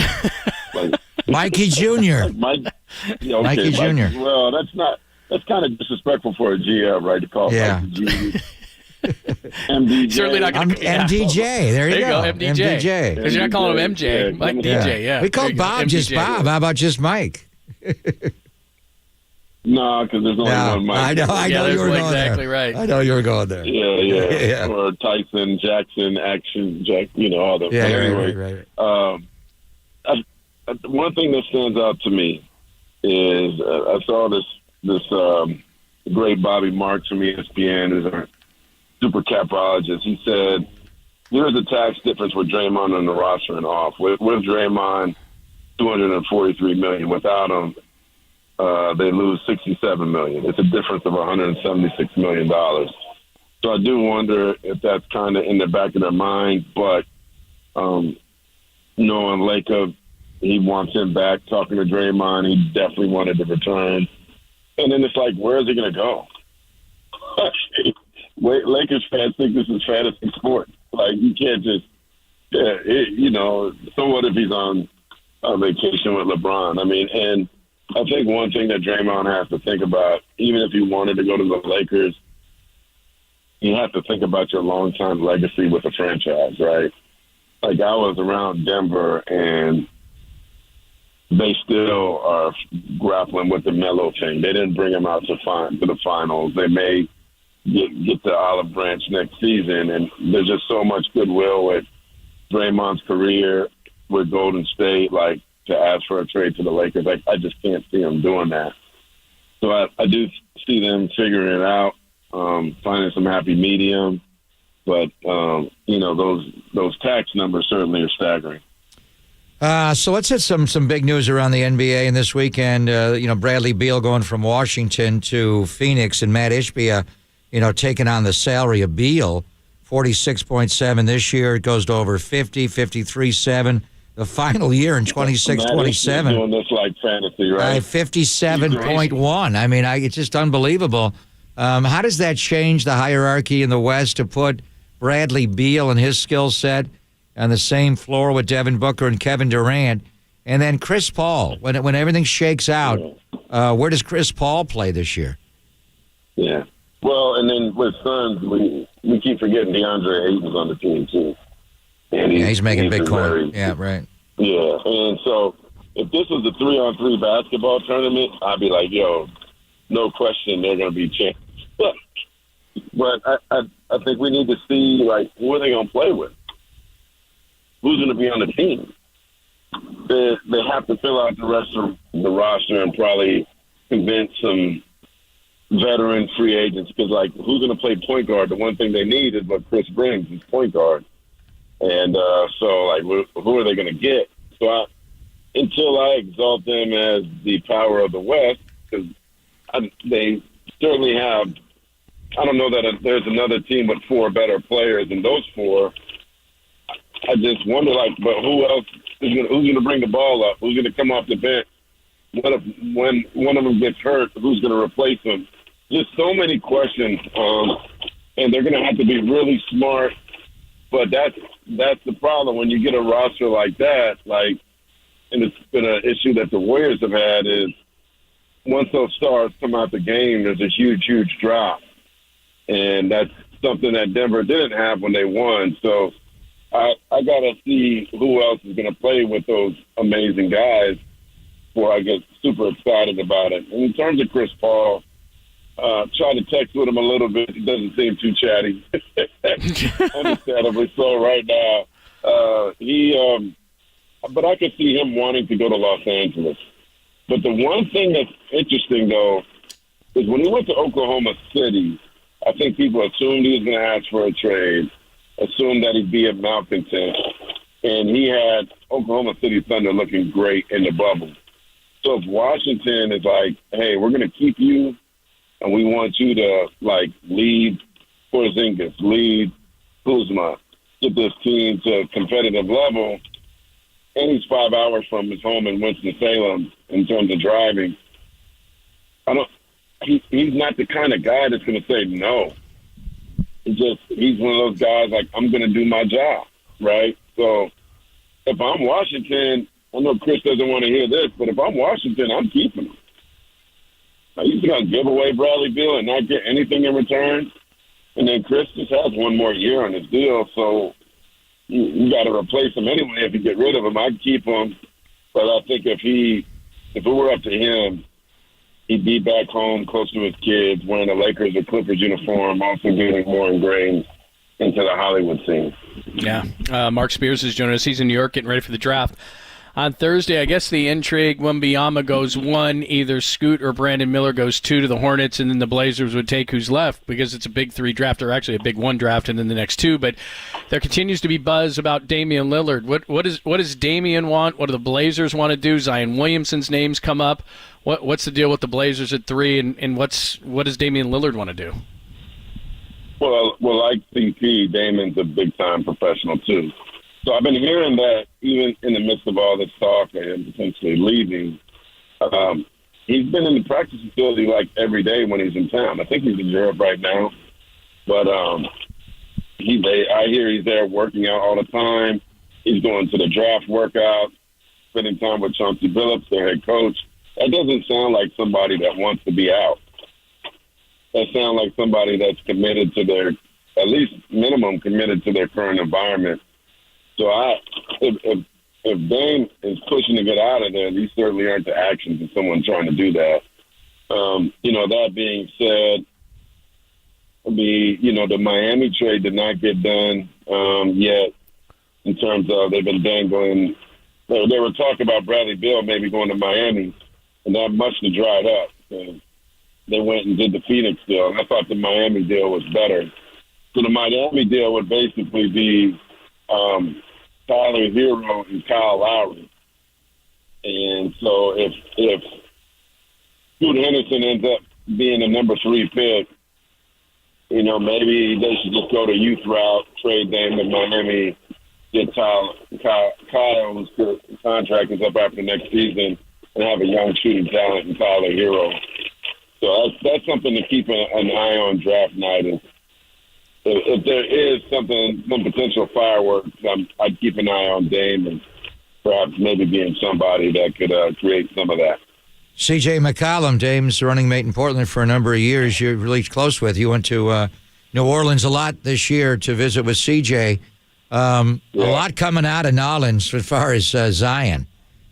Like, Mikey Jr. Mike, Mikey Jr. Well, that's That's kind of disrespectful for a GM, right? To call Yeah. like the G. MDJ. Certainly not going to MDJ. There you go. MDJ. Because you're not calling him MJ. Mike DJ, yeah. We call Bob just MDJ. Bob. How about just Mike? No, because there's only one Mike. I know you were going exactly there. right. I know you were going there. Yeah. Or Tyson, Jackson, Action, Jack, all those. Yeah, but anyway, right. One thing that stands out to me is I saw this great Bobby Marks from ESPN, who's a super capologist. He said, "Here's the tax difference with Draymond on the roster and off. With Draymond, $243 million. Without him, they lose $67 million. It's a difference of $176 million. So I do wonder if that's kind of in the back of their mind. But knowing Laker, he wants him back. Talking to Draymond, he definitely wanted to return. And then it's like, where is he going to go? Lakers fans think this is fantasy sports. Like, you can't just, so what if he's on vacation with LeBron? I mean, and I think one thing that Draymond has to think about, even if he wanted to go to the Lakers, you have to think about your long-time legacy with the franchise, right? Like, I was around Denver, and they still are grappling with the Melo thing. They didn't bring him out to the finals. They may get the olive branch next season, and there's just so much goodwill with Draymond's career with Golden State, like, to ask for a trade to the Lakers. I just can't see them doing that. So I do see them figuring it out, finding some happy medium. But, those tax numbers certainly are staggering. So let's hit some big news around the NBA in this weekend. Bradley Beal going from Washington to Phoenix, and Matt Ishbia, taking on the salary of Beal, 46.7 this year. It goes to over 50, 53.7. The final year in 26-27. Doing this like fantasy, right? 57.1. I mean, it's just unbelievable. How does that change the hierarchy in the West to put Bradley Beal and his skill set on the same floor with Devin Booker and Kevin Durant? And then Chris Paul, when everything shakes out, where does Chris Paul play this year? Yeah. Well, and then with Suns, we keep forgetting DeAndre Ayton's on the team, too. And he's making big coin. Very, yeah, right. Yeah, and so if this was a 3-on-3 basketball tournament, I'd be like, yo, no question they're going to be champions. But I think we need to see, like, who are they going to play with? Who's going to be on the team? They have to fill out the rest of the roster and probably convince some veteran free agents because, like, who's going to play point guard? The one thing they need is what Chris brings, is point guard. And so, like, who are they going to get? So until I exalt them as the power of the West, because they certainly have, I don't know that there's another team with 4 better players than those 4. I just wonder, like, but who else who's going to bring the ball up? Who's going to come off the bench? What if when one of them gets hurt, who's going to replace them? Just so many questions, and they're going to have to be really smart. But that's the problem when you get a roster like that. Like, and it's been an issue that the Warriors have had is once those stars come out the game, there's a huge, huge drop, and that's something that Denver didn't have when they won. So I got to see who else is going to play with those amazing guys before I get super excited about it. And in terms of Chris Paul, try to text with him a little bit. He doesn't seem too chatty. Understandably so right now. But I could see him wanting to go to Los Angeles. But the one thing that's interesting, though, is when he went to Oklahoma City, I think people assumed he was going to ask for a trade, assumed that he'd be a malcontent, and he had Oklahoma City Thunder looking great in the bubble. So if Washington is like, hey, we're going to keep you, and we want you to, like, lead Porzingis, lead Kuzma, get this team to a competitive level, and he's 5 hours from his home in Winston-Salem in terms of driving. He's not the kind of guy that's going to say no. He's one of those guys like, I'm going to do my job, right? So if I'm Washington, I know Chris doesn't want to hear this, but if I'm Washington, I'm keeping him. Are you going to give away Bradley Beal and not get anything in return? And then Chris just has one more year on his deal, so you got to replace him anyway. If you get rid of him, I'd keep him. But I think if it were up to him, he'd be back home close to his kids, wearing a Lakers or Clippers uniform, also getting more ingrained into the Hollywood scene. Yeah. Mark Spears is joining us. He's in New York getting ready for the draft. On Thursday, I guess the intrigue, Wembanyama goes 1, either Scoot or Brandon Miller goes 2 to the Hornets, and then the Blazers would take who's left because it's a big 3 draft, or actually a big 1 draft, and then the next 2. But there continues to be buzz about Damian Lillard. What does Damian want? What do the Blazers want to do? Zion Williamson's name's come up. What's the deal with the Blazers at 3, and what does Damian Lillard want to do? Well, like CP, Damon's a big-time professional, too. So I've been hearing that even in the midst of all this talk and him potentially leaving, he's been in the practice facility like every day when he's in town. I think he's in Europe right now. But I hear he's there working out all the time. He's going to the draft workout, spending time with Chauncey Billups, their head coach. That doesn't sound like somebody that wants to be out. That sounds like somebody that's committed to their, at least minimum committed to their current environment. So if Dame is pushing to get out of there, these certainly aren't the actions of someone trying to do that. That being said, the Miami trade did not get done yet in terms of they've been dangling. They were talking about Bradley Beal maybe going to Miami, and that much to dried up. So they went and did the Phoenix deal, and I thought the Miami deal was better. So the Miami deal would basically be Tyler Hero and Kyle Lowry. And so if Scoot Henderson ends up being the number 3 pick, maybe they should just go the youth route, trade them to Miami, get Kyle's contract is up after next season, and have a young shooting talent in Tyler Hero. So that's something to keep an eye on draft night. If there is some potential fireworks, I'd keep an eye on Dame and perhaps maybe being somebody that could create some of that. C.J. McCollum, Dame's running mate in Portland for a number of years. You're really close with. You went to New Orleans a lot this year to visit with C.J. A lot coming out of Nolans as far as Zion.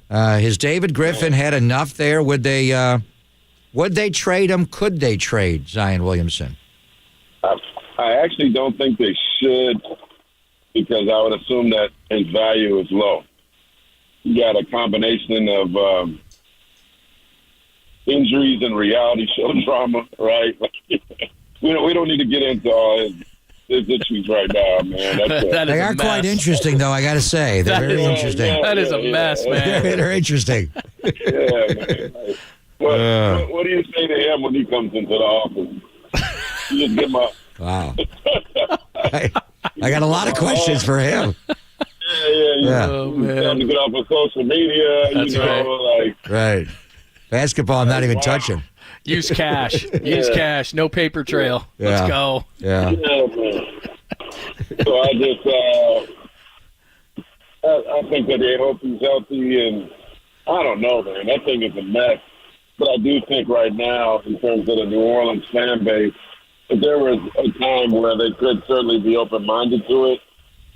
Has David Griffin had enough there? Would they trade him? Could they trade Zion Williamson? I actually don't think they should, because I would assume that his value is low. You got a combination of injuries and reality show drama, right? we don't need to get into all his issues right now, man. They are quite interesting, though, I got to say. They're very interesting. That is a mess, man. They're interesting. Yeah, man. What do you say to him when he comes into the office? You just give him a... Wow. I got a lot of questions for him. Yeah. Oh, man. To get off of social media. That's right. Right. Basketball, I'm not even touching. Use cash. Use cash. No paper trail. Let's go. Yeah. Man. So I think that they hope he's healthy, and I don't know, man. That thing is a mess. But I do think right now, in terms of the New Orleans fan base, if there was a time where they could certainly be open-minded to it,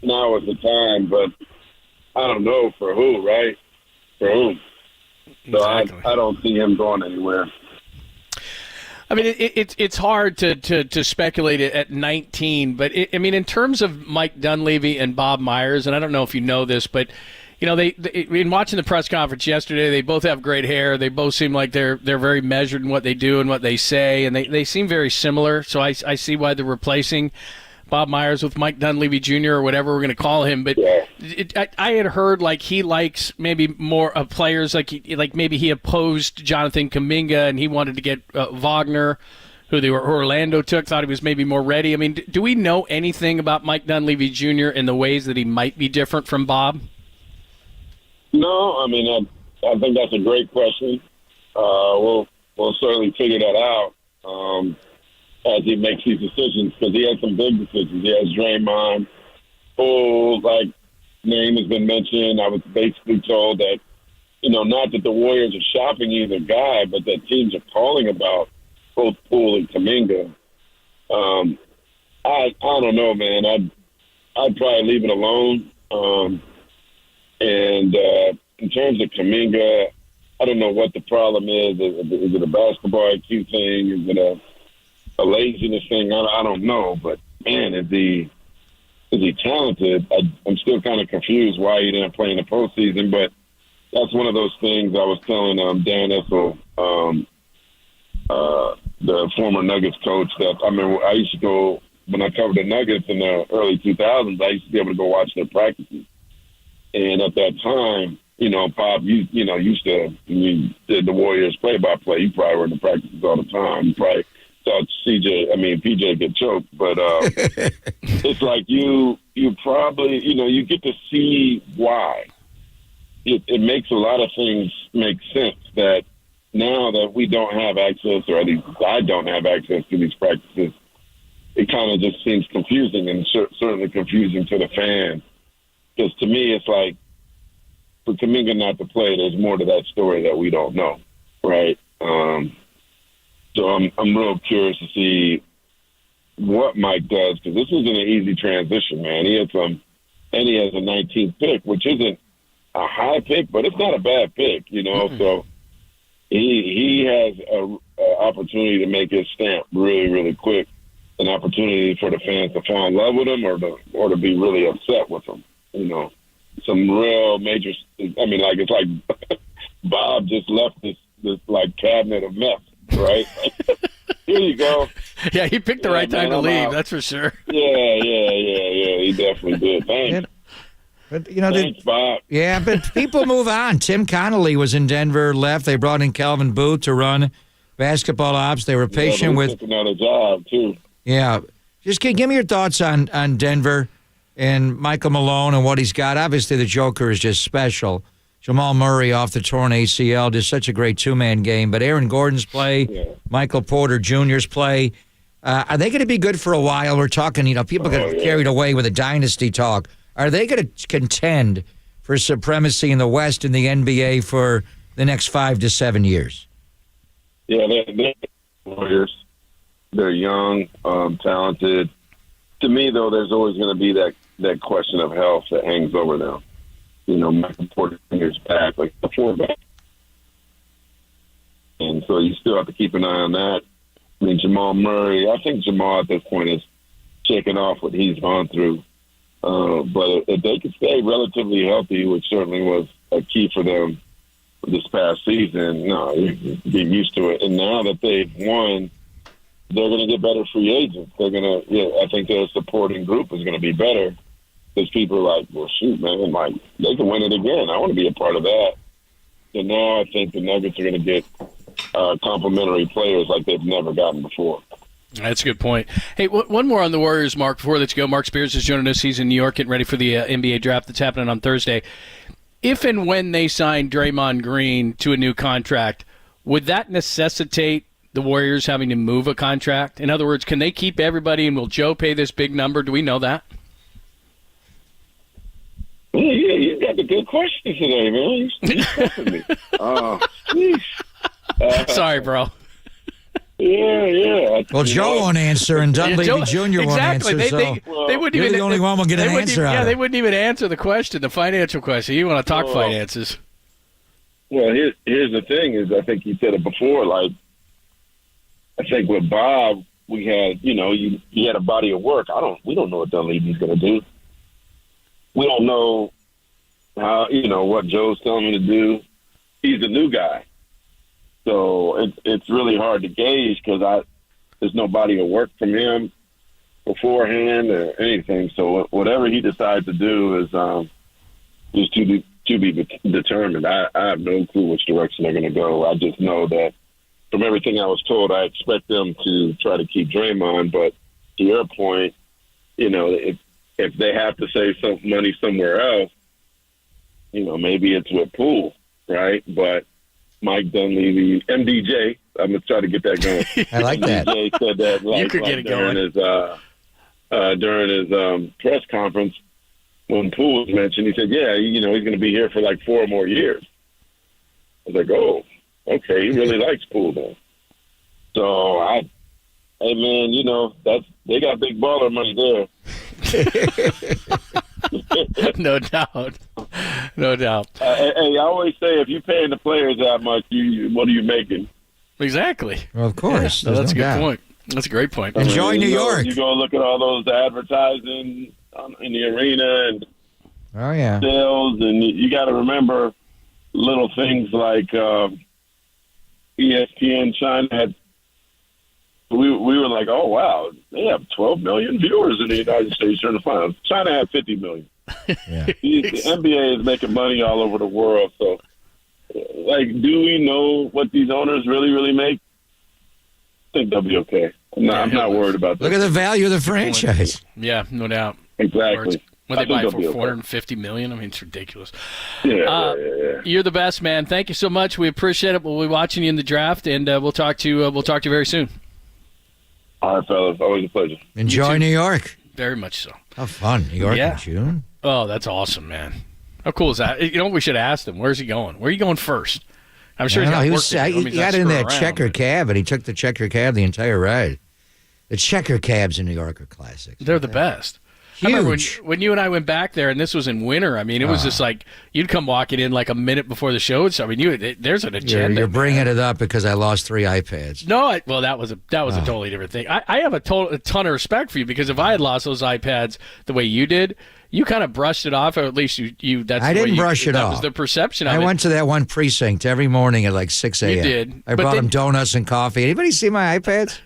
now is the time. But I don't know for who, right? For who? So exactly. I don't see him going anywhere. I mean, it's hard to speculate it at 19, but in terms of Mike Dunleavy and Bob Myers, and I don't know if you know this, but they in watching the press conference yesterday, they both have great hair. They both seem like they're very measured in what they do and what they say, and they seem very similar. So I see why they're replacing Bob Myers with Mike Dunleavy Jr. or whatever we're going to call him. But I had heard like he likes maybe more of players like maybe he opposed Jonathan Kuminga and he wanted to get Wagner, who the Orlando took, thought he was maybe more ready. I mean, do we know anything about Mike Dunleavy Jr. in the ways that he might be different from Bob? No, I mean, I think that's a great question. We'll certainly figure that out as he makes these decisions, because he has some big decisions. He has Draymond, who, name has been mentioned. I was basically told that not that the Warriors are shopping either guy, but that teams are calling about both Poole and Kuminga. I don't know, man. I'd probably leave it alone. And in terms of Kuminga, I don't know what the problem is. Is it a basketball IQ thing? Is it a laziness thing? I don't know. But, man, is he talented? I'm still kind of confused why he didn't play in the postseason. But that's one of those things I was telling Dan Issel, the former Nuggets coach, that I remember I used to go, when I covered the Nuggets in the early 2000s, I used to be able to go watch their practices. And at that time, Bob, you did the Warriors play-by-play. You probably were in the practices all the time. You probably saw PJ get choked. But it's like you probably, you get to see why. It makes a lot of things make sense that now that we don't have access, or at least I don't have access to these practices, it kind of just seems confusing, and certainly confusing to the fans. Because to me, it's like, for Kuminga not to play, there's more to that story that we don't know, right? So I'm real curious to see what Mike does, because this isn't an easy transition, man. He has a 19th pick, which isn't a high pick, but it's not a bad pick, Mm-hmm. So he has an opportunity to make his stamp really, really quick. An opportunity for the fans to fall in love with him, or to be really upset with him. Some real major. It's like Bob just left this like cabinet of mess, right? Here you go. Yeah, he picked the right time to leave. That's for sure. Yeah. He definitely did. Thanks. But thanks, Bob. Yeah, but people move on. Tim Connolly was in Denver, left. They brought in Calvin Booth to run basketball ops. They were patient with another job too. Yeah, just give me your thoughts on Denver and Michael Malone and what he's got. Obviously, the Joker is just special. Jamal Murray off the torn ACL, just such a great two-man game. But Aaron Gordon's play, Michael Porter Jr.'s play, are they going to be good for a while? We're talking, people get carried away with a dynasty talk. Are they going to contend for supremacy in the West in the NBA for the next 5 to 7 years? Yeah, they're Warriors. They're young, talented. To me, though, there's always going to be that question of health that hangs over them. Michael Porter Jr.'s back, like the quarterback. And so you still have to keep an eye on that. Jamal Murray, I think Jamal at this point is shaking off what he's gone through. But if they could stay relatively healthy, which certainly was a key for them this past season, you get used to it. And now that they've won, they're going to get better free agents. I think their supporting group is going to be better, because people are like, well, shoot, man, like, they can win it again. I want to be a part of that. So now I think the Nuggets are going to get complementary players like they've never gotten before. That's a good point. Hey, one more on the Warriors, Mark, before let's go. Mark Spears is joining us. He's in New York getting ready for the NBA draft that's happening on Thursday. If and when they sign Draymond Green to a new contract, would that necessitate the Warriors having to move a contract? In other words, can they keep everybody, and will Joe pay this big number? Do we know that? Yeah, you got the good questions today, man. Sorry, bro. Yeah. Well, Joe won't answer, and Dunleavy Jr. won't answer. They you're wouldn't even, the only one will get an answer out of it. They wouldn't even answer the question, the financial question. You want to talk finances. Well, here's the thing is, I think you said it before, like, I think with Bob, we had, he had a body of work. We don't know what Dunleavy's going to do. We don't know how, what Joe's telling him to do. He's a new guy. So it's really hard to gauge, because there's no body of work from him beforehand or anything. So whatever he decides to do is to be determined. I have no clue which direction they're going to go. I just know that from everything I was told, I expect them to try to keep Draymond. But to your point, if they have to save some money somewhere else, maybe it's with Poole, right? But Mike Dunleavy, MDJ, I'm going to try to get that going. I like that. MDJ said that you could get it during his press conference when Poole was mentioned. He said, he's going to be here for like 4 more years. I was like, oh, okay, he really likes pool then. So hey man, you know, they got big baller money there. No doubt. No doubt. Hey, I always say, if you're paying the players that much, what are you making? Exactly. Well, of course. Yeah, that's no a good doubt. point. That's a great point. Enjoy New York. You go look at all those advertising in the arena and Oh, yeah. sales, and you got to remember little things like ESPN China had. We were like, oh wow, they have 12 million viewers in the United States during the finals. China had 50 million. Yeah. The NBA is making money all over the world. So, like, do we know what these owners really make? I think they'll be okay. I'm not worried about that. Look at the value of the franchise. Yeah, no doubt. Exactly. When they I think buy it they'll for be okay. $450 million, I mean, it's ridiculous. Yeah. You're the best, man. Thank you so much. We appreciate it. We'll be watching you in the draft, and we'll talk to you. We'll talk to you very soon. All right, fellas. Always a pleasure. Enjoy New York. Very much so. How fun. New York Yeah. in June. Oh, that's awesome, man. How cool is that? You know, we should have asked him. Where's he going? Where are you going first? I'm sure I don't know, he's got work to do. I mean, he he's not got in that screwing around. checker cab, and he took the checker cab the entire ride. The checker cabs in New York are classics. They're the best. I remember when you and I went back there, and this was in winter. I mean, it was just like you'd come walking in like a minute before the show. So I mean, there's an agenda. You're bringing it up because I lost 3 iPads. No, well, that was a totally different thing. I have a ton of respect for you because if I had lost those iPads the way you did, you kind of brushed it off, or at least you. That's I the way didn't brush it that off. was the perception of I it. went to that one precinct every morning at like 6 a.m. You did, I but brought then- him donuts and coffee. Anybody see my iPads?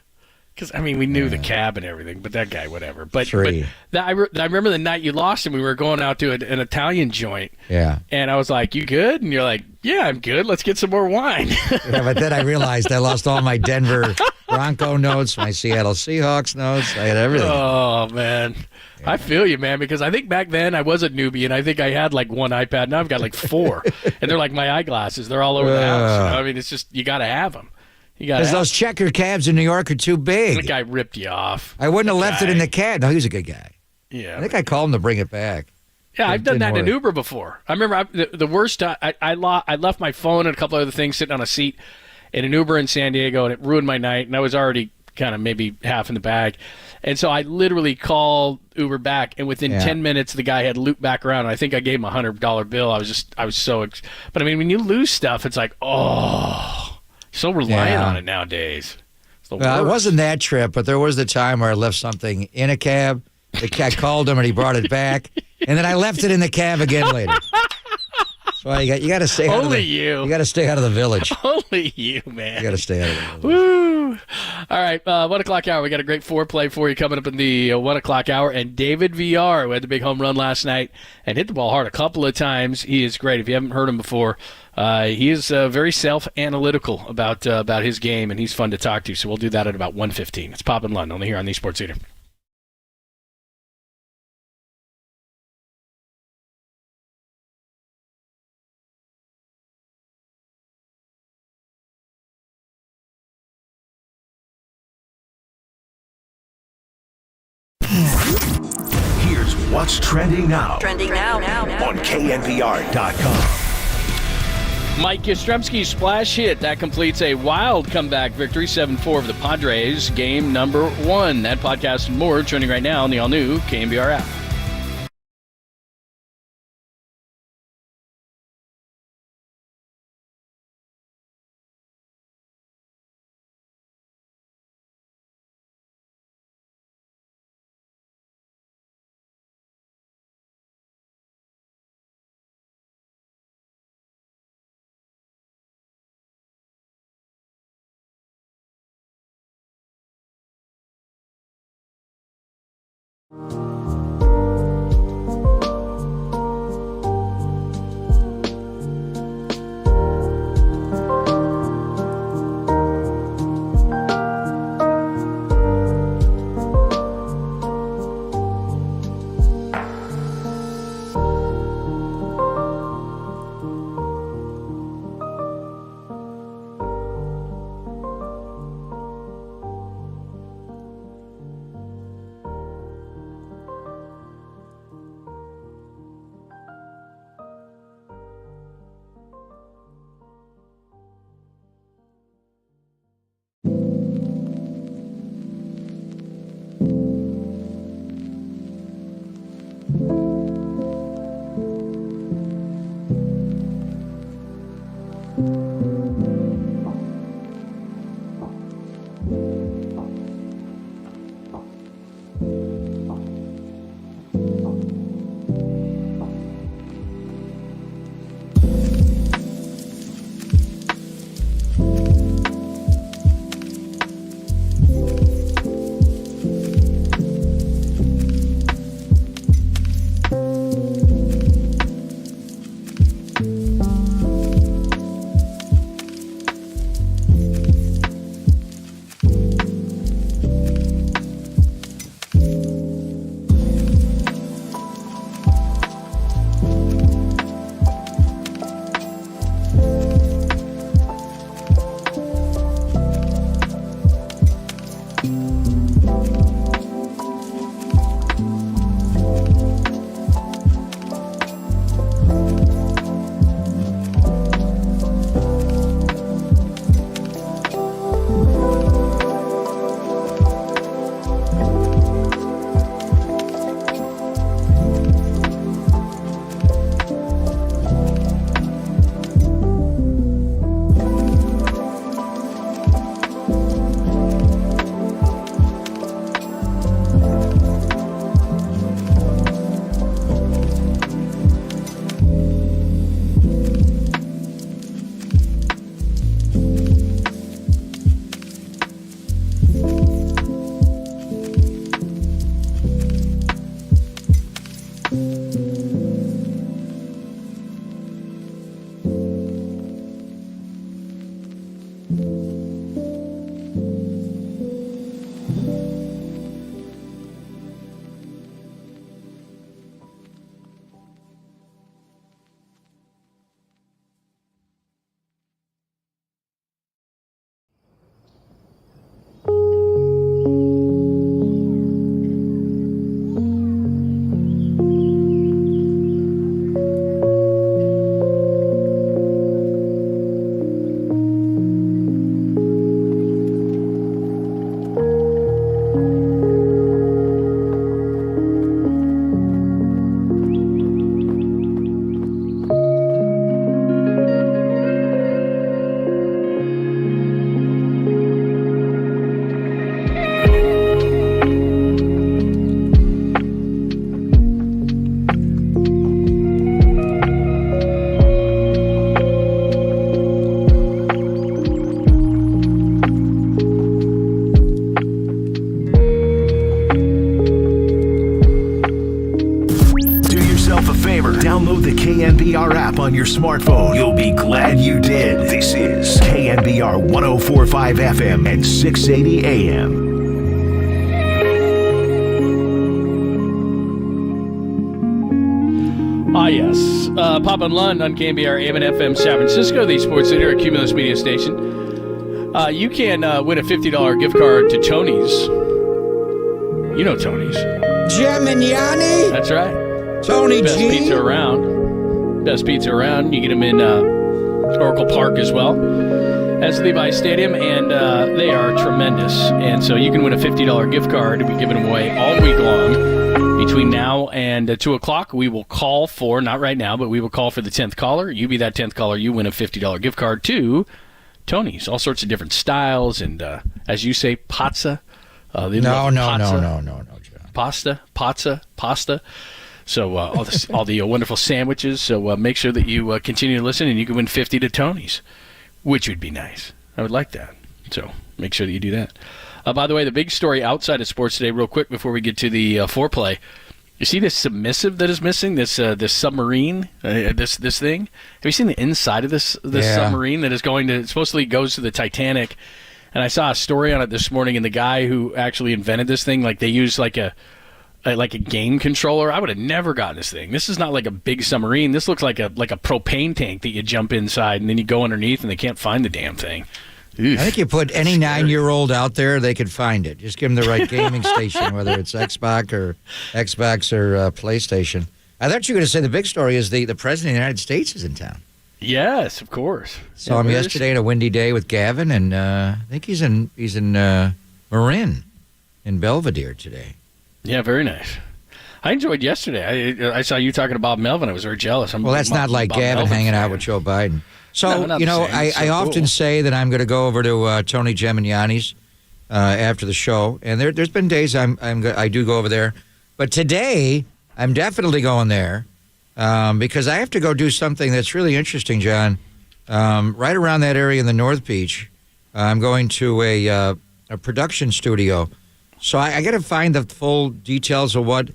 Because, I mean, we knew the cab and everything, but that guy, whatever. But 3. I remember the night you lost him, we were going out to an Italian joint. Yeah. And I was like, you good? And you're like, yeah, I'm good. Let's get some more wine. Yeah, but then I realized I lost all my Denver Bronco notes, my Seattle Seahawks notes. I had everything. Oh, man. I feel you, man, because I think back then I was a newbie, and I think I had like 1 iPad. Now I've got like 4. And they're like my eyeglasses. They're all over the house. I mean, it's just, you got to have them. Because those checker cabs in New York are too big. The guy ripped you off. I wouldn't have left it in the cab. No, he was a good guy. Yeah. I think I called him to bring it back. Yeah, I've done didn't that in work. Uber before. I remember the worst time, I left my phone and a couple other things sitting on a seat in an Uber in San Diego, and it ruined my night, and I was already kind of maybe half in the bag. And so I literally called Uber back, and within 10 minutes, the guy had looped back around. And I think I gave him a $100 bill. I was so, but I mean, when you lose stuff, it's like, so reliant on it nowadays. It's the Well, it worst. wasn't that trip, but there was the time where I left something in a cab. The cat called him, and he brought it back. And then I left it in the cab again later. So you got to stay out of Only the, you. You got to stay out of the village. Only you, man. You got to stay out of the village. Woo! All right, 1 o'clock hour. We got a great foreplay for you coming up in the 1 o'clock hour. And David VR, who had the big home run last night and hit the ball hard a couple of times. He is great. If you haven't heard him before, he is very self-analytical about his game, and he's fun to talk to. So we'll do that at about 1:15. It's Pop and Lund, only here on the Sports Leader. Here's what's trending now. Trending now. On KNBR.com. Mike Yastrzemski's splash hit. That completes a wild comeback victory, 7-4 of the Padres, game number 1. That podcast and more trending right now on the all-new KNBR app. on your smartphone. You'll be glad you did. This is KNBR 104.5 FM and 680 AM. Yes. Pop and Lund on KNBR AM and FM San Francisco, the sports leader at Cumulus Media Station. You can win a $50 gift card to Tony's. You know Tony's. Gemignani? That's right. Tony Best G? pizza around. Best pizza around. You get them in Oracle Park as well as Levi's Stadium, and they are tremendous. And so you can win a $50 gift card to be given away all week long. Between now and 2 o'clock, we will call for, not right now, but we will call for the 10th caller. You be that 10th caller, you win a $50 gift card to Tony's. All sorts of different styles and, as you say, pizza. No, John. Pasta. So all the wonderful sandwiches. So make sure that you continue to listen, and you can win 50 to Tony's, which would be nice. I would like that. So make sure that you do that. By the way, the big story outside of sports today, real quick before we get to the foreplay, you see this submissive that is missing, this submarine, this thing? Have you seen the inside of this submarine that is supposedly goes to the Titanic? And I saw a story on it this morning, and the guy who actually invented this thing, like they used like a game controller. I would have never gotten this thing. This is not like a big submarine. This looks like a propane tank that you jump inside, and then you go underneath, and they can't find the damn thing. I think you put any 9-year-old out there, they could find it. Just give them the right gaming station, whether it's Xbox or PlayStation. I thought you were going to say the big story is the President of the United States is in town. Yes, of course. Saw him yesterday on a windy day with Gavin, and I think he's in Marin in Belvedere today. Yeah, very nice. I enjoyed yesterday. I saw you talking about Melvin. I was very jealous. Well, that's not like Gavin hanging out with Joe Biden. So, I often say that I'm going to go over to Tony Gemignani's after the show, and there's been days I do go over there, but today I'm definitely going there because I have to go do something that's really interesting, John. Right around that area in the North Beach, I'm going to a production studio, so I got to find the full details of what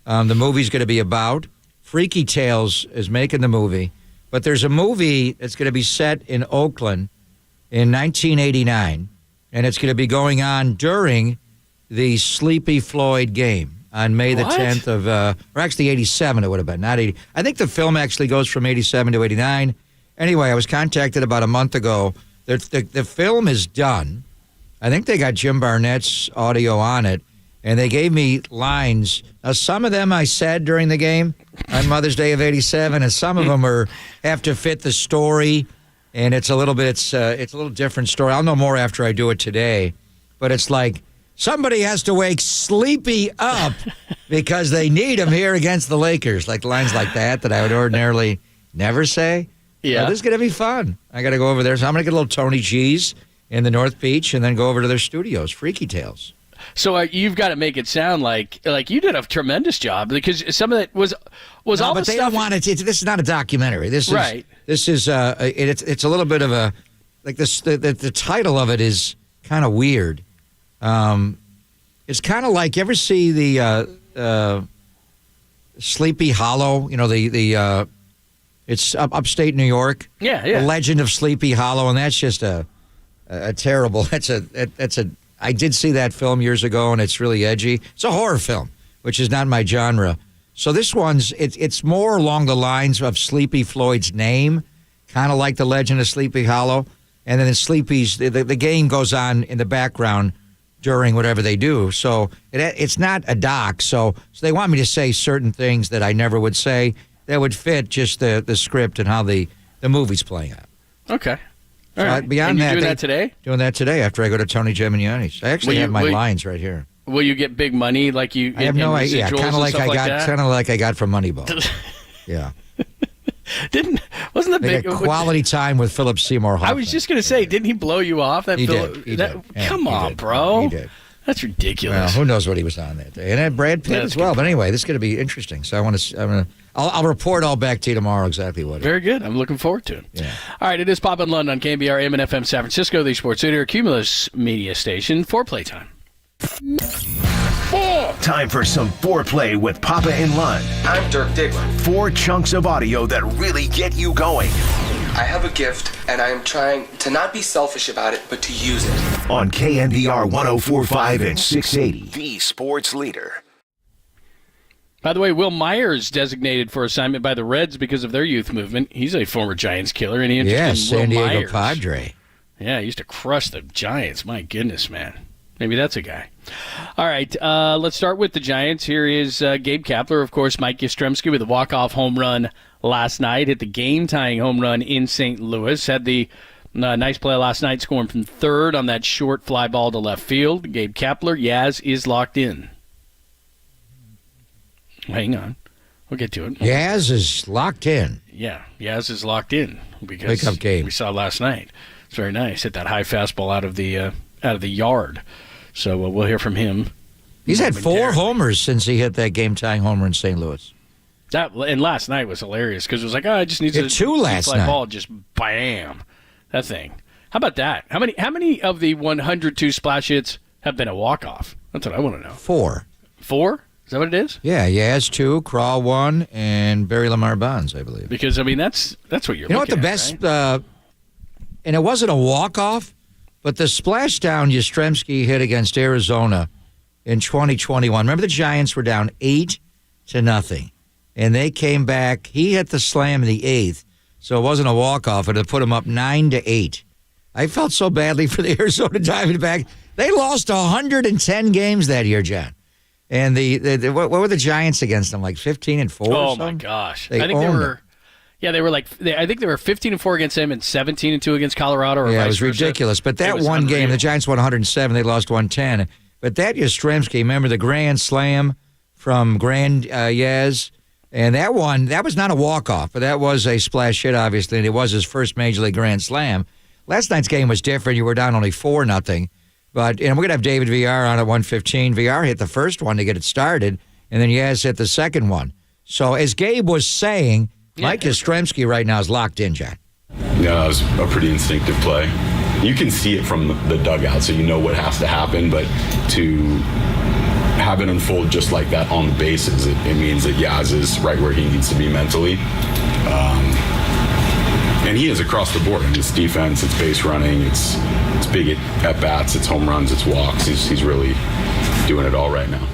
the movie's going to be about. Freaky Tales is making the movie. But there's a movie that's going to be set in Oakland in 1989, and it's going to be going on during the Sleepy Floyd game on May the 10th of, or actually 87 it would have been, not 80. I think the film actually goes from 87 to 89. Anyway, I was contacted about a month ago. The film is done. I think they got Jim Barnett's audio on it, and they gave me lines. Now, some of them I said during the game on Mother's Day of 87, and some of them have to fit the story, and it's a little different story. I'll know more after I do it today, but it's like somebody has to wake Sleepy up because they need him here against the Lakers, like lines like that I would ordinarily never say. Yeah, this is going to be fun. I got to go over there, so I'm going to get a little Tony G's in the North Beach, and then go over to their studios, Freaky Tales. So you've got to make it sound like you did a tremendous job, because some of it was no, all but the they stuff. Don't want it. This is not a documentary. This is right. This is it's a little bit of a like this. The title of it is kind of weird. It's kind of like, you ever see the Sleepy Hollow? You know the it's upstate New York. Yeah. The Legend of Sleepy Hollow, and that's just a terrible. That's a. I did see that film years ago, and it's really edgy. It's a horror film, which is not my genre. So this one's it's more along the lines of Sleepy Floyd's name, kind of like the Legend of Sleepy Hollow. And then Sleepy's the game goes on in the background during whatever they do. So it's not a doc. So they want me to say certain things that I never would say that would fit just the script and how the movie's playing out. Okay. So right. Beyond and that, doing that today? Doing that today after I go to Tony Gemignani's. I actually have my lines right here. Will you get big money like you? I have no idea. Kind of like I got from Moneyball. Yeah. Wasn't the big quality time with Philip Seymour Hoffman? I was just going to say, didn't he blow you off? He did. Yeah, come on, bro. He did. That's ridiculous. Well, who knows what he was on that day? And I had Brad Pitt as well. But anyway, this is going to be interesting. So I'll report all back to you tomorrow exactly what it is. Very good. I'm looking forward to it. Yeah. All right, it is Pop and Lund on KNBR AM and FM San Francisco, the sports leader, Cumulus Media Station, for playtime. ball. Time for some foreplay with Papa and Lund. I'm Dirk Diggler. 4 chunks of audio that really get you going. I have a gift, and I am trying to not be selfish about it, but to use it. On KNBR 104.5 and 680, the sports leader. By the way, Will Myers designated for assignment by the Reds because of their youth movement. He's a former Giants killer. Any interest in Will San Diego Myers? Padre. Yeah, he used to crush the Giants. My goodness, man. Maybe that's a guy. All right, let's start with the Giants. Here is Gabe Kapler, of course, Mike Yastrzemski with a walk-off home run last night. Hit the game-tying home run in St. Louis. Had the nice play last night, scoring from third on that short fly ball to left field. Gabe Kapler, Yaz is locked in. Hang on. We'll get to it. Yaz is locked in. Yeah, Yaz is locked in because Wake up, Gabe. we saw last night. It's very nice. Hit that high fastball out of the yard. So we'll hear from him. He's had 4 homers since he hit that game-tying homer in St. Louis. And last night was hilarious because it was like, I just need to 2 last night. Ball, just bam, that thing. How about that? How many of the 102 splash hits have been a walk-off? That's what I want to know. 4. 4? Is that what it is? Yeah, Yaz 2, Crawl 1, and Barry Lamar Bonds, I believe. Because I mean that's what you're. You know what the best? Right? And it wasn't a walk-off, but the splashdown Yastrzemski hit against Arizona in 2021. Remember the Giants were down 8-0, and they came back. He hit the slam in the 8th, so it wasn't a walk-off, but it put them up 9-8. I felt so badly for the Arizona Diamondbacks. They lost 110 games that year, John. And what were the Giants against them? Like 15-4. Oh my gosh! I think they were. Yeah, they were like. I think they were 15-4 against them and 17-2 against Colorado. Or yeah, vice it was versa. ridiculous. But that one game, the Giants won 107. They lost 110. But that Yastrzemski, remember the grand slam from Grand Yaz, and that was not a walk off, but that was a splash hit, obviously, and it was his first major league grand slam. Last night's game was different. You were down only 4-0. But we're going to have David VR on at 1:15. VR hit the first one to get it started, and then Yaz hit the second one. So as Gabe was saying, Mike Yastrzemski right now is locked in, John. Yeah, that was a pretty instinctive play. You can see it from the dugout, so you know what has to happen, but to have it unfold just like that on the bases, it means that Yaz is right where he needs to be mentally. And he is across the board. It's defense, it's base running, it's big at bats, it's home runs, it's walks. He's really doing it all right now.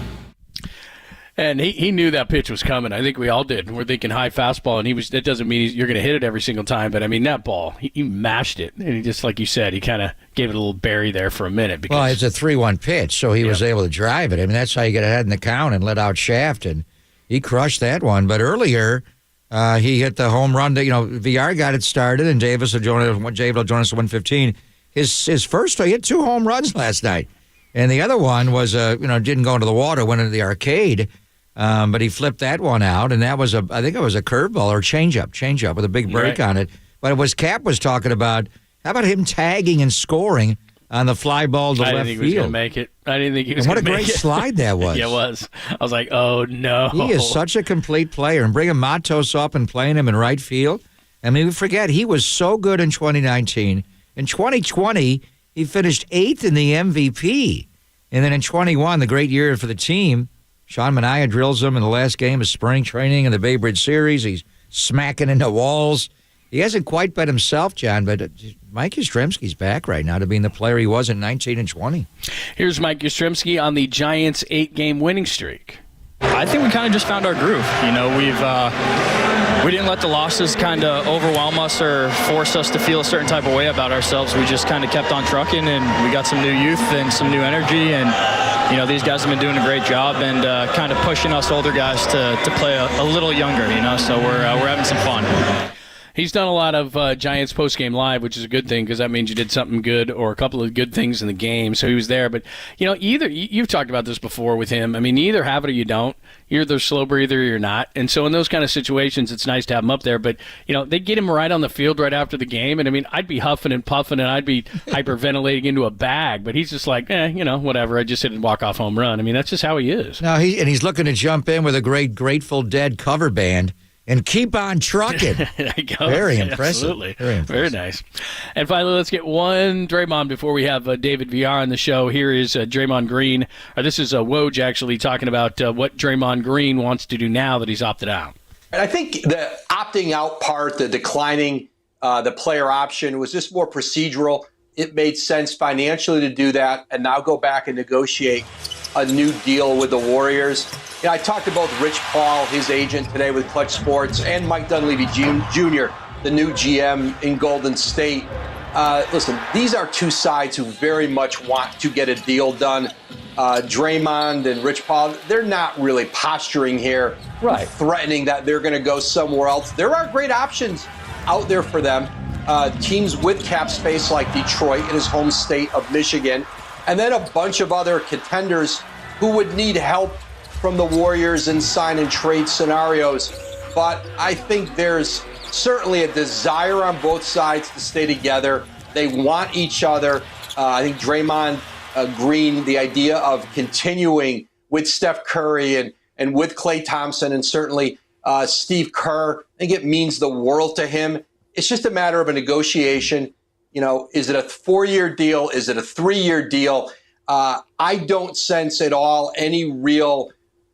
And he knew that pitch was coming. I think we all did. We're thinking high fastball, and that doesn't mean you're going to hit it every single time. But I mean that ball, he mashed it, and he just like you said, he kind of gave it a little bury there for a minute. Well, it's a 3-1 pitch, so he was able to drive it. I mean that's how you get ahead in the count and let out shaft, and he crushed that one. But earlier, he hit the home run. VR got it started, and David will join us at 1:15. His first, he hit 2 home runs last night, and the other one was didn't go into the water, went into the arcade. But he flipped that one out, and I think it was a curveball or changeup with a big break on it. But Cap was talking about, how about him tagging and scoring on the fly ball to left field? I didn't think he was going to make it. I didn't think he was going to make it. What a great slide that was. Yeah, it was. I was like, oh, no. He is such a complete player. And bringing Matos up and playing him in right field. I mean, we forget, he was so good in 2019. In 2020, he finished 8th in the MVP. And then in 21, the great year for the team, Sean Manaea drills him in the last game of spring training in the Bay Bridge Series. He's smacking into walls. He hasn't quite been himself, John, but Mike Yastrzemski's back right now to being the player he was in 19 and 20. Here's Mike Yastrzemski on the Giants' 8-game winning streak. I think we kind of just found our groove. We didn't let the losses kind of overwhelm us or force us to feel a certain type of way about ourselves. We just kind of kept on trucking, and we got some new youth and some new energy, and these guys have been doing a great job and kind of pushing us older guys to play a little younger, so we're having some fun. He's done a lot of Giants post-game live, which is a good thing because that means you did something good or a couple of good things in the game. So he was there. But, you've talked about this before with him. I mean, you either have it or you don't. You're either a slow breather or you're not. And so in those kind of situations, it's nice to have him up there. But, they get him right on the field right after the game. And, I mean, I'd be huffing and puffing and I'd be hyperventilating into a bag. But he's just like, whatever. I just hit a walk-off home run. I mean, that's just how he is. No, he's looking to jump in with a great Grateful Dead cover band. and keep on trucking. There you go. Very impressive. Absolutely. Very impressive. Very nice. And finally, let's get one Draymond before we have David VR on the show. Here is Draymond Green. This is Woj actually talking about what Draymond Green wants to do now that he's opted out. And I think the opting out part, the declining the player option, was just more procedural. It made sense financially to do that and now go back and negotiate a new deal with the Warriors. I talked to both Rich Paul, his agent today with Clutch Sports, and Mike Dunleavy Jr., the new GM in Golden State. Listen, these are two sides who very much want to get a deal done. Draymond and Rich Paul, they're not really posturing here, threatening that they're going to go somewhere else. There are great options out there for them. Teams with cap space like Detroit in his home state of Michigan, and then a bunch of other contenders who would need help from the Warriors in sign and trade scenarios. But I think there's certainly a desire on both sides to stay together. They want each other. I think Draymond Green, the idea of continuing with Steph Curry and with Klay Thompson and certainly Steve Kerr, I think it means the world to him. It's just a matter of a negotiation. Is it a 4-year deal? Is it a 3-year deal? I don't sense at all any real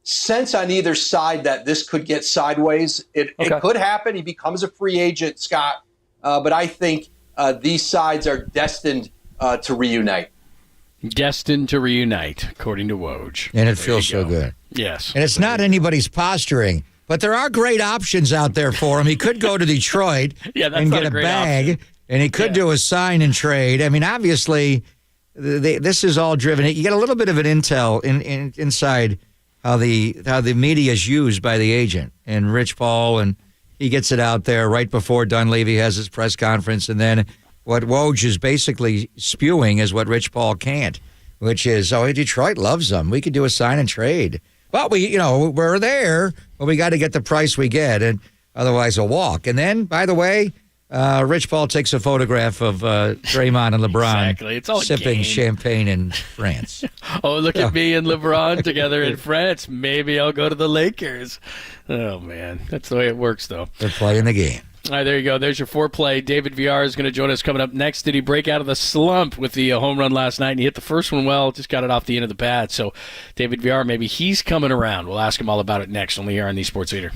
sense on either side that this could get sideways. It could happen. He becomes a free agent, Scott. But I think these sides are destined to reunite. Destined to reunite, according to Woj. And it feels so good. Yes. And it's not anybody's posturing, but there are great options out there for him. He could go to Detroit and get a bag, and he could do a sign and trade. I mean, obviously, this is all driven. You get a little bit of an intel inside how the media is used by the agent and Rich Paul, and he gets it out there right before Dunleavy has his press conference, and then what Woj is basically spewing is what Rich Paul can't, which is, Detroit loves them. We could do a sign and trade. But we're there, but we got to get the price we get, and otherwise a walk. And then, by the way, Rich Paul takes a photograph of Draymond and LeBron Exactly. It's all sipping game. champagne in France. Oh, look at me and LeBron together in France. Maybe I'll go to the Lakers. Oh, man. That's the way it works, though. They're playing the game. All right, there you go. There's your foreplay. David VR is going to join us coming up next. Did he break out of the slump with the home run last night? And he hit the first one well, just got it off the end of the bat. So David VR, maybe he's coming around. We'll ask him all about it next, only here on the Sports Leader.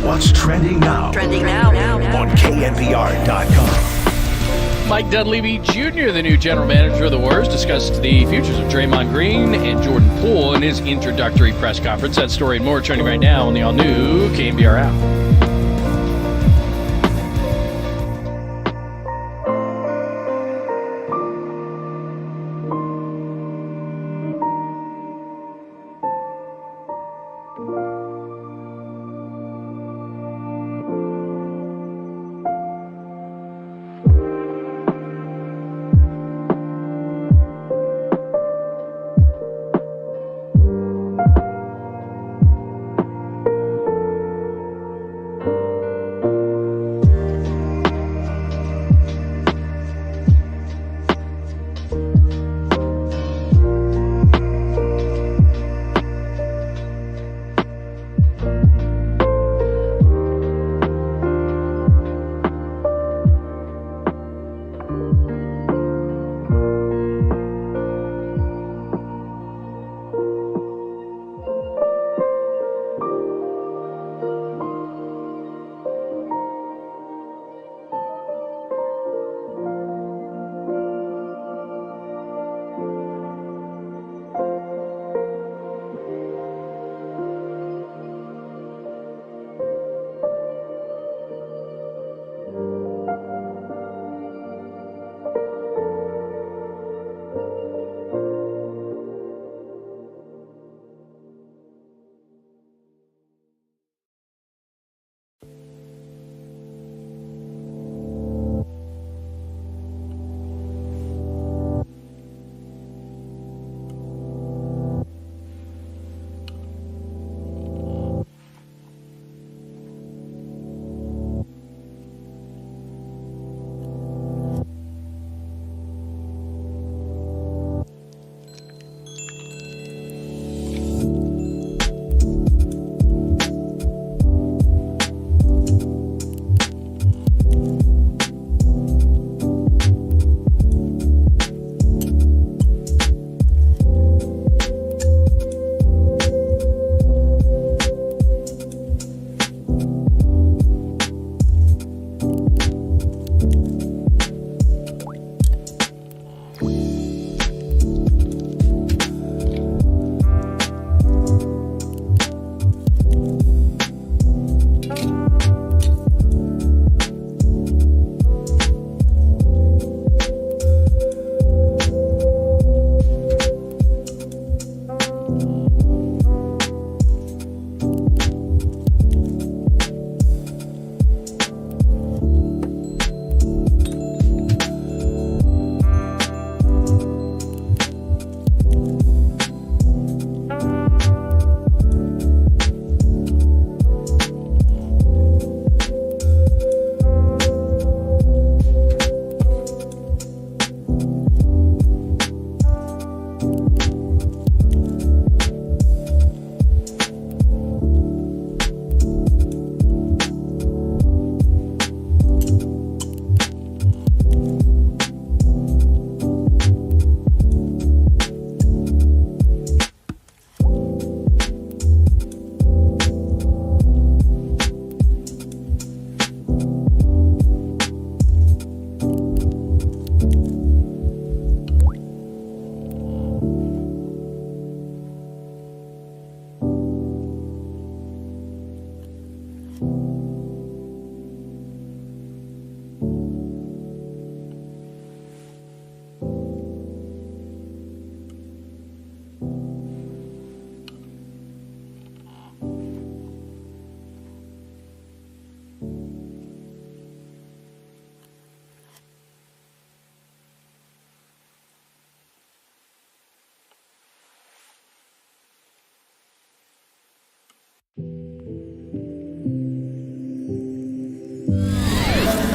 What's trending now? On KNBR.com. Mike Dunleavy Jr., the new general manager of the Warriors, discussed the futures of Draymond Green and Jordan Poole in his introductory press conference. That story and more trending right now on the all-new KNBR app.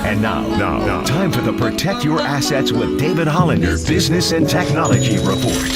And now, time for the Protect Your Assets with David Hollander Business and Technology Report.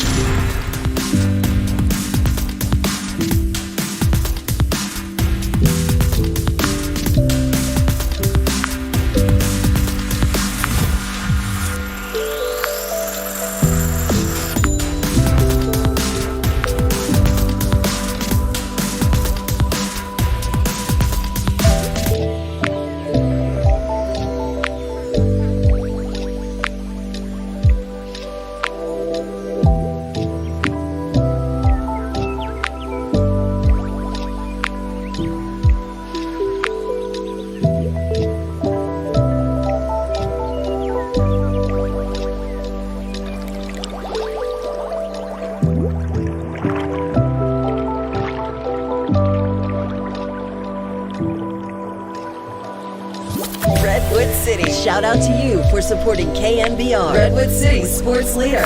Shout out to you for supporting KNBR, Redwood City's sports leader.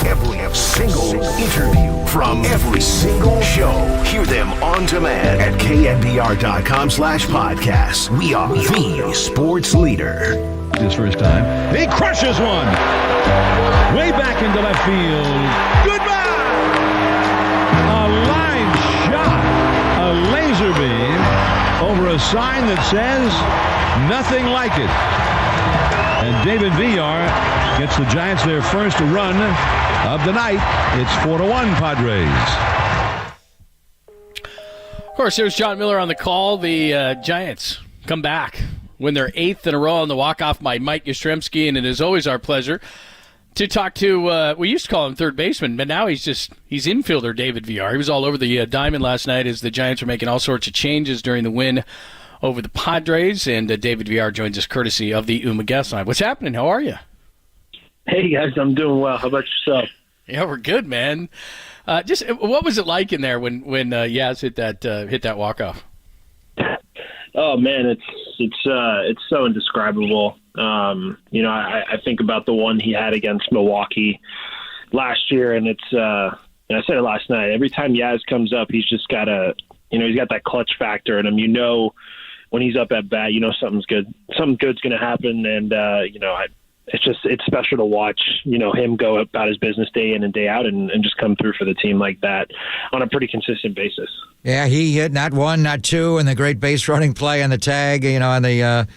Every single interview from every single show. Hear them on demand at knbr.com/podcasts. We are the sports leader. His first time. He crushes one. Way back into left field. Goodbye! A line shot. A laser beam over a sign that says nothing like it. And David VR gets the Giants their first run of the night. It's 4-1 Padres. Of course, there's John Miller on the call. The Giants come back, win their 8th in a row on the walk-off by Mike Yoshimski, and it is always our pleasure to talk to, we used to call him third baseman, but now he's infielder David VR. He was all over the diamond last night as the Giants were making all sorts of changes during the win over the Padres, and David VR joins us courtesy of the Uma guest line. What's happening? How are you? Hey, guys, I'm doing well. How about yourself? Yeah, we're good, man. Just what was it like in there when Yaz hit that walk-off? Oh, man, it's so indescribable. I think about the one he had against Milwaukee last year, and it's and I said it last night. Every time Yaz comes up, he's just got he's got that clutch factor in him. When he's up at bat, something's good. Something good's going to happen, and it's special to watch him go about his business day in and day out and just come through for the team like that on a pretty consistent basis. Yeah, he hit not one, not two, and the great base running play on the tag, on the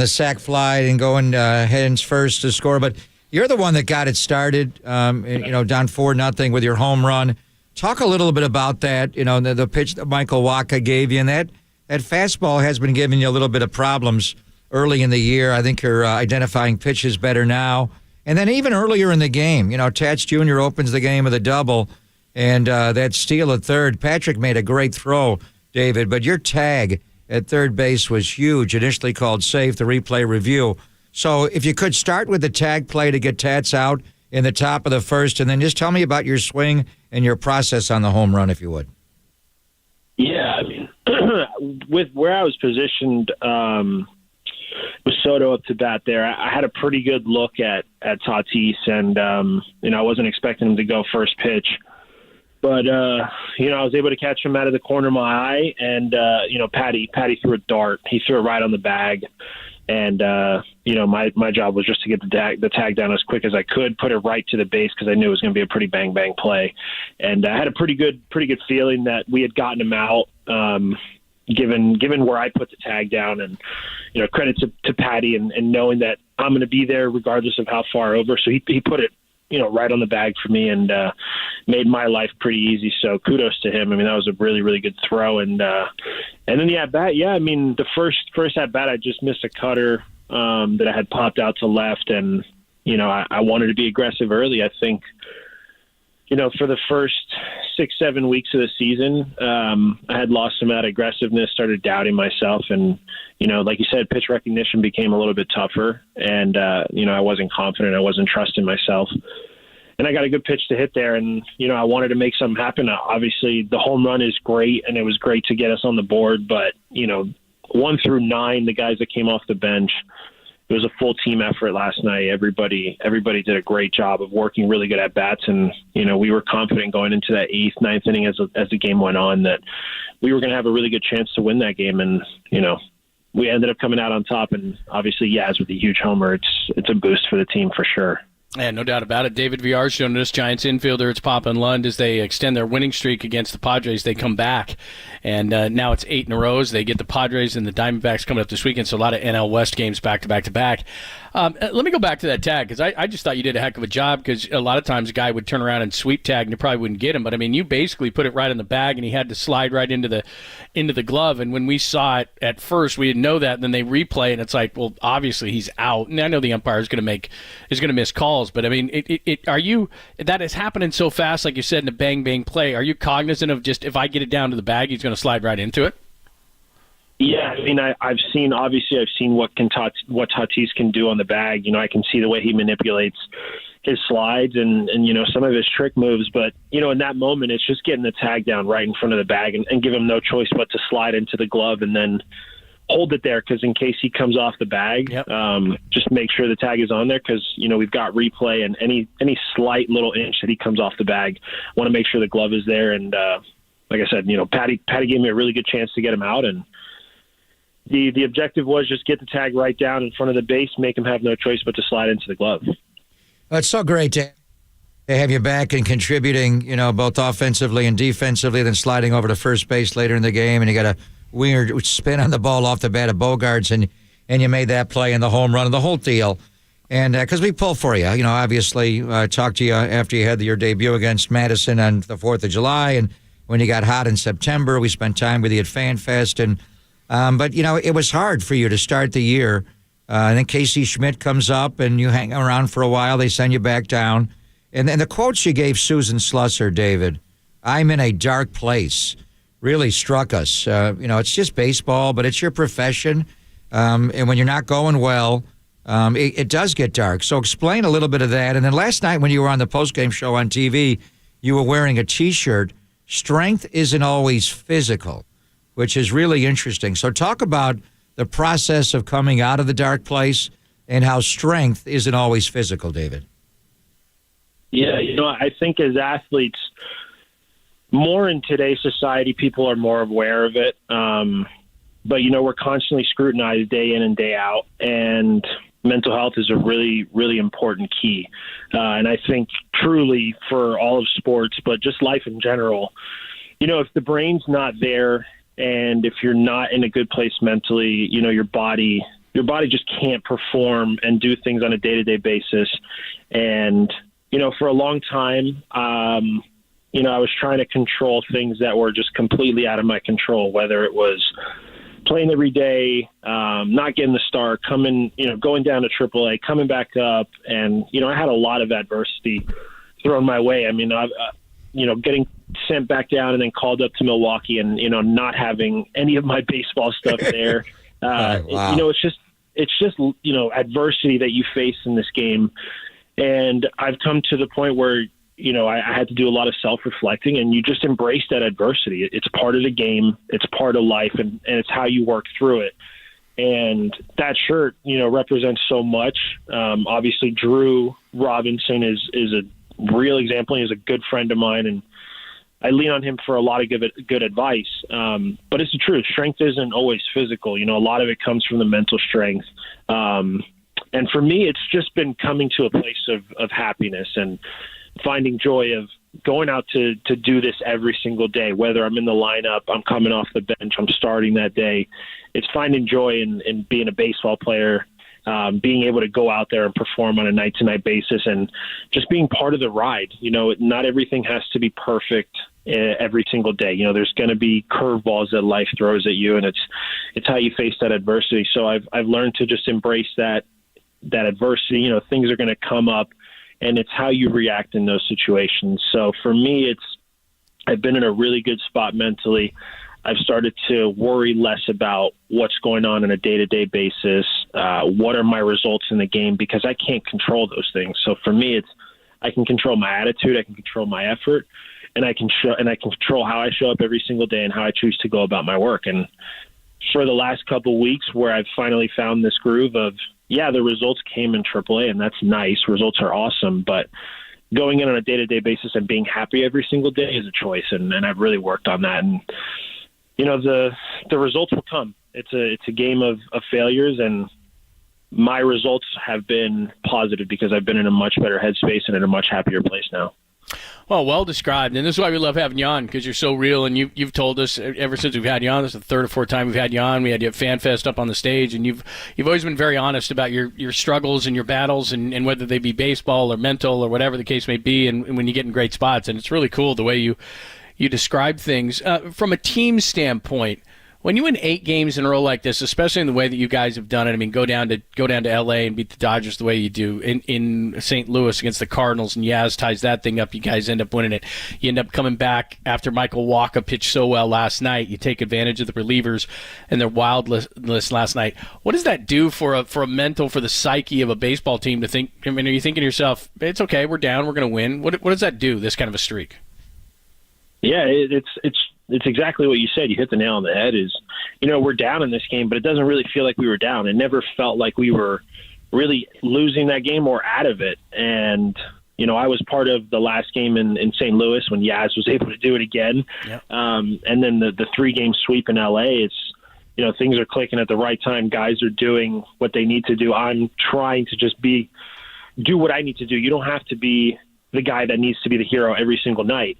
sac fly and going hands first to score. But you're the one that got it started, down 4-0 with your home run. Talk a little bit about that, the pitch that Michael Wacha gave you, and that fastball has been giving you a little bit of problems early in the year. I think you're identifying pitches better now. And then even earlier in the game, Tats Jr. opens the game with a double, and that steal at third. Patrick made a great throw, David, but your tag at third base was huge, initially called safe, the replay review. So if you could start with the tag play to get Tats out in the top of the first, and then just tell me about your swing and your process on the home run, if you would. Yeah, with where I was positioned with Soto up to bat there, I had a pretty good look at Tatis, and I wasn't expecting him to go first pitch, but I was able to catch him out of the corner of my eye, and Patty threw a dart. He threw it right on the bag, and my job was just to get the tag down as quick as I could, put it right to the base because I knew it was going to be a pretty bang play, and I had a pretty good feeling that we had gotten him out. Given where I put the tag down, and credit to Patty and knowing that I'm going to be there regardless of how far over. So he put it right on the bag for me and made my life pretty easy. So kudos to him. That was a really, really good throw. And then the at bat, the first at bat I just missed a cutter that I had popped out to left, and I wanted to be aggressive early. I think for the first 6-7 weeks of the season, I had lost some of that aggressiveness, started doubting myself. And, like you said, pitch recognition became a little bit tougher. And, I wasn't confident. I wasn't trusting myself. And I got a good pitch to hit there. And, I wanted to make something happen. Obviously, the home run is great, and it was great to get us on the board. But, 1 through 9, the guys that came off the bench, it was a full team effort last night. Everybody did a great job of working really good at bats, and we were confident going into that 8th, 9th inning as the game went on that we were going to have a really good chance to win that game. And we ended up coming out on top, and obviously Yaz with a huge homer. It's a boost for the team for sure. Yeah, no doubt about it. David Villar's showing us Giants infielder. It's Papa and Lund as they extend their winning streak against the Padres. They come back, and now it's 8 in a row. They get the Padres and the Diamondbacks coming up this weekend, so a lot of NL West games back to back to back. Let me go back to that tag, because I just thought you did a heck of a job, because a lot of times a guy would turn around and sweep tag and you probably wouldn't get him. But, I mean, you basically put it right in the bag, and he had to slide right into the glove. And when we saw it at first, we didn't know that. And then they replay, and it's like, well, obviously he's out. And I know the umpire is going to miss calls. But, I mean, that is happening so fast, like you said, in a bang-bang play. Are you cognizant of just if I get it down to the bag, he's going to slide right into it? Yeah, I mean, I've seen what Tatis can do on the bag. I can see the way he manipulates his slides and some of his trick moves. But, in that moment, it's just getting the tag down right in front of the bag and give him no choice but to slide into the glove and then hold it there, because in case he comes off the bag, just make sure the tag is on there, because, we've got replay, and any slight little inch that he comes off the bag, want to make sure the glove is there. And like I said, Patty gave me a really good chance to get him out, and the objective was just get the tag right down in front of the base, make him have no choice but to slide into the glove. Well, it's so great to have you back and contributing, both offensively and defensively, then sliding over to first base later in the game, and you got a weird spin on the ball off the bat of Bogarts, and you made that play and the home run and the whole deal. And because we pull for you, obviously talked to you after you had your debut against Madison on the 4th of July, and when you got hot in September, we spent time with you at FanFest, and but, it was hard for you to start the year. And then Casey Schmidt comes up, and you hang around for a while. They send you back down. And then the quotes you gave Susan Slusser, David, "I'm in a dark place," really struck us. It's just baseball, but it's your profession. And when you're not going well, it does get dark. So explain a little bit of that. And then last night when you were on the postgame show on TV, you were wearing a T-shirt, "Strength isn't always physical," which is really interesting. So talk about the process of coming out of the dark place and how strength isn't always physical, David. Yeah, I think as athletes, more in today's society, people are more aware of it. But, we're constantly scrutinized day in and day out, and mental health is a really, really important key. And I think truly for all of sports, but just life in general, if the brain's not there, and if you're not in a good place mentally, your body just can't perform and do things on a day-to-day basis. And, for a long time, I was trying to control things that were just completely out of my control, whether it was playing every day, not getting the start, going down to AAA, coming back up. And, I had a lot of adversity thrown my way. I mean, getting sent back down and then called up to Milwaukee and, not having any of my baseball stuff there. Wow. It's just adversity that you face in this game. And I've come to the point where, I had to do a lot of self-reflecting, and you just embrace that adversity. It's part of the game. It's part of life, and it's how you work through it. And that shirt, represents so much. Obviously, Drew Robinson is a real example. He's a good friend of mine, and I lean on him for a lot of good advice. But it's the truth. Strength isn't always physical. A lot of it comes from the mental strength. And for me, it's just been coming to a place of happiness and finding joy of going out to do this every single day, whether I'm in the lineup, I'm coming off the bench, I'm starting that day. It's finding joy in being a baseball player, being able to go out there and perform on a night-to-night basis, and just being part of the ride. Not everything has to be perfect every single day. There's going to be curveballs that life throws at you, and it's how you face that adversity. So I've learned to just embrace that adversity. Things are going to come up, and it's how you react in those situations. So for me, I've been in a really good spot mentally. I've started to worry less about what's going on a day-to-day basis. What are my results in the game? Because I can't control those things. So for me, I can control my attitude. I can control my effort, and I can control how I show up every single day and how I choose to go about my work. And for the last couple of weeks, where I've finally found this groove of, the results came in AAA, and that's nice. Results are awesome, but going in on a day-to-day basis and being happy every single day is a choice, and I've really worked on that. And the results will come. It's a game of failures, and my results have been positive because I've been in a much better headspace and in a much happier place now. Well described, and this is why we love having you on, because you're so real, and you've told us ever since we've had you on. This is the third or fourth time we've had you on. We had you at Fan Fest up on the stage, and you've always been very honest about your struggles and your battles, and whether they be baseball or mental or whatever the case may be, and when you get in great spots. And it's really cool the way you describe things. From a team standpoint, when you win 8 games in a row like this, especially in the way that you guys have done it, I mean, go down to L.A. and beat the Dodgers the way you do in St. Louis against the Cardinals, and Yaz ties that thing up. You guys end up winning it. You end up coming back after Michael Wacha pitched so well last night. You take advantage of the relievers and their wild list last night. What does that do for a mental, for the psyche of a baseball team to think? I mean, are you thinking to yourself, it's okay, we're down, we're going to win? What does that do, this kind of a streak? Yeah, it's exactly what you said. You hit the nail on the head. Is, we're down in this game, but it doesn't really feel like we were down. It never felt like we were really losing that game or out of it. And, I was part of the last game in St. Louis when Yaz was able to do it again. Yep. And then the 3-game sweep in LA, it's, things are clicking at the right time. Guys are doing what they need to do. I'm trying to just do what I need to do. You don't have to be the guy that needs to be the hero every single night.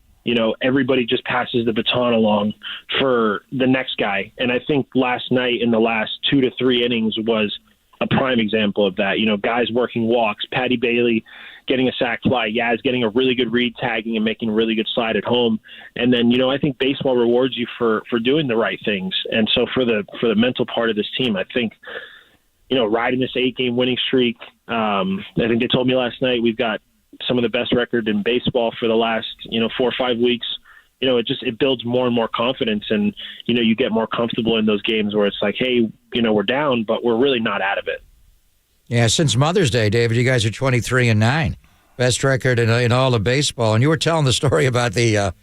Everybody just passes the baton along for the next guy. And I think last night in the last 2 to 3 innings was a prime example of that. Guys working walks, Patty Bailey getting a sac fly, Yaz getting a really good read, tagging and making a really good slide at home. And then, I think baseball rewards you for doing the right things. And so for the mental part of this team, I think, riding this 8-game winning streak, I think they told me last night we've got some of the best record in baseball for the last, 4 or 5 weeks. It builds more and more confidence, and, you get more comfortable in those games where it's like, hey, we're down, but we're really not out of it. Yeah, since Mother's Day, David, you guys are 23-9, best record in all of baseball. And you were telling the story about the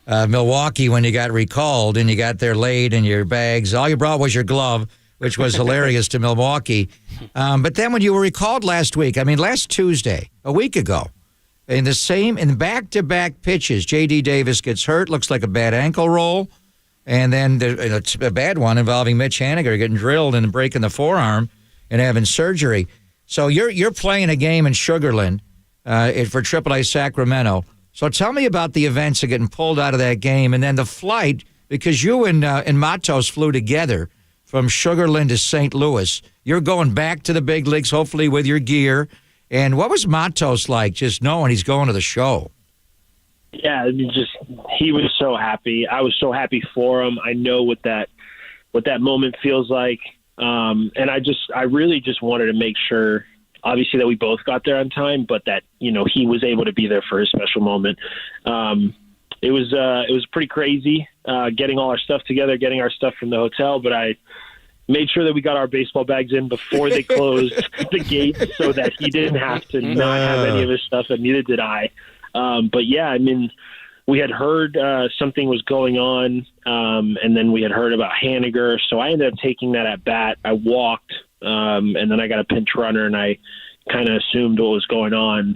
Milwaukee when you got recalled and you got there late in your bags. All you brought was your glove, which was hilarious to Milwaukee. But then when you were recalled last Tuesday, a week ago, in back-to-back pitches, J.D. Davis gets hurt, looks like a bad ankle roll, and then it's a bad one involving Mitch Haniger getting drilled and breaking the forearm and having surgery. So you're playing a game in Sugar Land for AAA Sacramento. So tell me about the events of getting pulled out of that game and then the flight, because you and Matos flew together from Sugar Land to St. Louis. You're going back to the big leagues, hopefully with your gear. And what was Matos like, just knowing he's going to the show? Yeah, he was so happy. I was so happy for him. I know what that moment feels like. And I really just wanted to make sure, obviously, that we both got there on time, but that, he was able to be there for his special moment. It was pretty crazy getting all our stuff together, getting our stuff from the hotel, but I made sure that we got our baseball bags in before they closed the gates so that he didn't have to not have any of his stuff, and neither did I. But yeah, we had heard something was going on, and then we had heard about Haniger, so I ended up taking that at bat. I walked, and then I got a pinch runner, and I kind of assumed what was going on.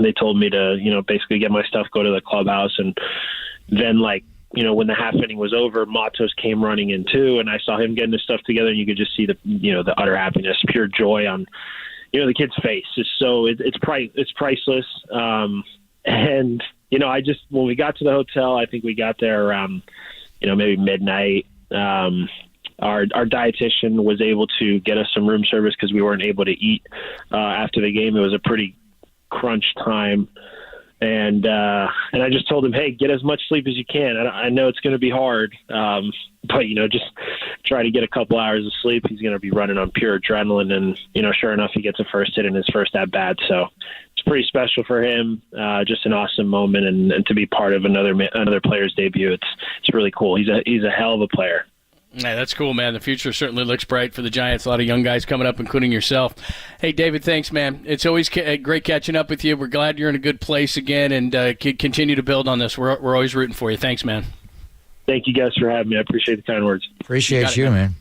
They told me to, basically get my stuff, go to the clubhouse, and then when the half inning was over, Matos came running in too, and I saw him getting his stuff together, and you could just see the utter happiness, pure joy on, the kid's face. It's priceless. And, when we got to the hotel, I think we got there around, maybe midnight. Our dietitian was able to get us some room service because we weren't able to eat after the game. It was a pretty crunch time. And I just told him, hey, get as much sleep as you can. I know it's going to be hard, but, just try to get a couple hours of sleep. He's going to be running on pure adrenaline. And, sure enough, he gets a first hit in his first at-bat. So it's pretty special for him, just an awesome moment. And to be part of another player's debut, it's really cool. He's a hell of a player. Yeah, that's cool, man. The future certainly looks bright for the Giants. A lot of young guys coming up, including yourself. Hey, David, thanks, man. It's always great catching up with you. We're glad you're in a good place again, and continue to build on this. We're always rooting for you. Thanks, man. Thank you guys for having me. I appreciate the kind words. Appreciate you, man.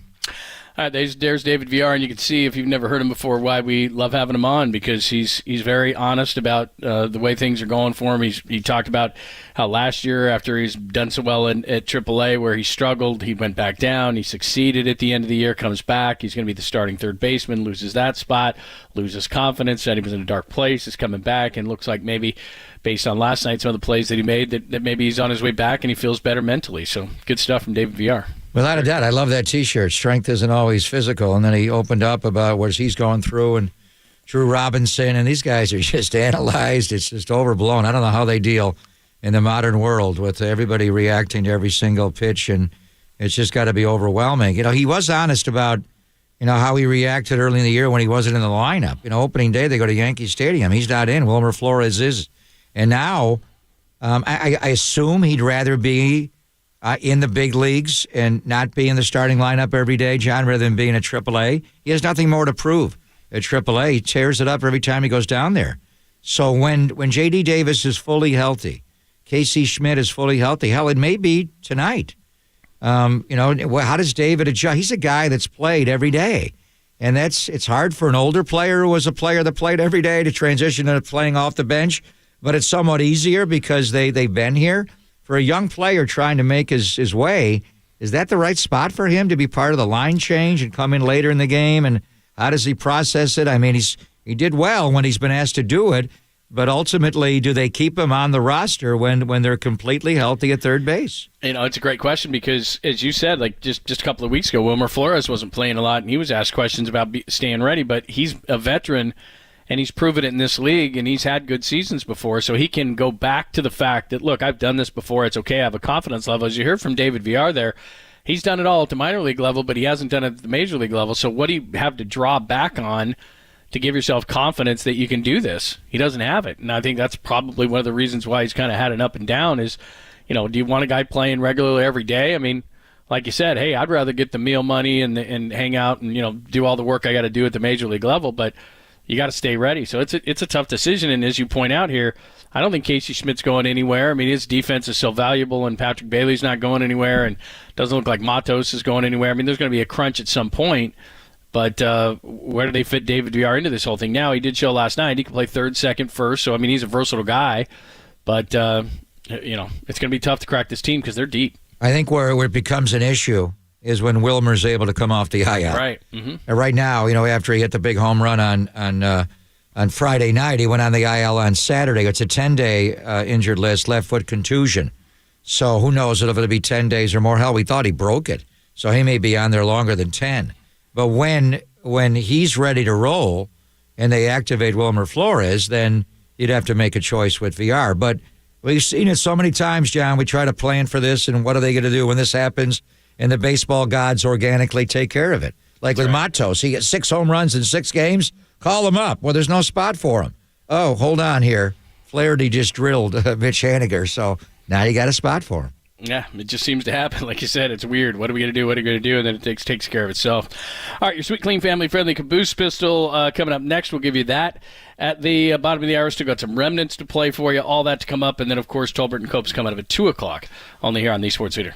All right, there's David VR, and you can see, if you've never heard him before, why we love having him on, because he's very honest about the way things are going for him. He talked about how last year, after he's done so well at AAA, where he struggled, he went back down. He succeeded at the end of the year, comes back. He's going to be the starting third baseman, loses that spot, loses confidence, said he was in a dark place, is coming back, and looks like maybe, based on last night, some of the plays that he made, that maybe he's on his way back and he feels better mentally. So good stuff from David VR. Without a doubt, I love that T-shirt. Strength isn't always physical. And then he opened up about what he's going through, and Drew Robinson, and these guys are just analyzed. It's just overblown. I don't know how they deal in the modern world with everybody reacting to every single pitch, and it's just got to be overwhelming. He was honest about, how he reacted early in the year when he wasn't in the lineup. Opening day, they go to Yankee Stadium. He's not in. Wilmer Flores is. And now, I assume he'd rather be in the big leagues and not be in the starting lineup every day, John, rather than being at AAA. He has nothing more to prove at AAA. He tears it up every time he goes down there. So when J.D. Davis is fully healthy, Casey Schmidt is fully healthy, hell, it may be tonight. How does David adjust? He's a guy that's played every day. And it's hard for an older player who was a player that played every day to transition to playing off the bench, but it's somewhat easier because they've been here. For a young player trying to make his way, is that the right spot for him to be part of the line change and come in later in the game? And how does he process it? I mean, he did well when he's been asked to do it, but ultimately, do they keep him on the roster when they're completely healthy at third base? It's a great question because, as you said, like just a couple of weeks ago, Wilmer Flores wasn't playing a lot, and he was asked questions about staying ready, but he's a veteran, and he's proven it in this league, and he's had good seasons before, so he can go back to the fact that, look, I've done this before. It's okay. I have a confidence level. As you heard from David VR there, he's done it all at the minor league level, but he hasn't done it at the major league level. So what do you have to draw back on to give yourself confidence that you can do this? He doesn't have it, and I think that's probably one of the reasons why he's kind of had an up and down is, do you want a guy playing regularly every day? I mean, like you said, hey, I'd rather get the meal money and hang out and, do all the work I got to do at the major league level, but you got to stay ready. So it's a tough decision. And as you point out here, I don't think Casey Schmidt's going anywhere. I mean, his defense is so valuable, and Patrick Bailey's not going anywhere, and doesn't look like Matos is going anywhere. I mean, there's going to be a crunch at some point. But where do they fit David VR into this whole thing? Now, he did show last night he can play third, second, first. So, I mean, he's a versatile guy. But, it's going to be tough to crack this team because they're deep. I think where it becomes an issue is when Wilmer's able to come off the IL. Right. Mm-hmm. And right now, after he hit the big home run on Friday night, he went on the IL on Saturday. It's a 10-day injured list, left foot contusion. So who knows if it'll be 10 days or more. Hell, we thought he broke it. So he may be on there longer than 10. But when he's ready to roll and they activate Wilmer Flores, then you'd have to make a choice with VR. But we've seen it so many times, John. We try to plan for this, and what are they going to do when this happens? And the baseball gods organically take care of it. Like with Matos, he gets 6 home runs in 6 games. Call him up. Well, there's no spot for him. Oh, hold on here. Flaherty just drilled Mitch Haniger, so now you got a spot for him. Yeah, it just seems to happen. Like you said, it's weird. What are we going to do? What are we going to do? And then it takes care of itself. All right, your sweet, clean, family-friendly Caboose pistol coming up next. We'll give you that at the bottom of the hour. Still got some remnants to play for you. All that to come up. And then, of course, Tolbert and Cope's coming up at 2 o'clock. Only here on the Sports Leader.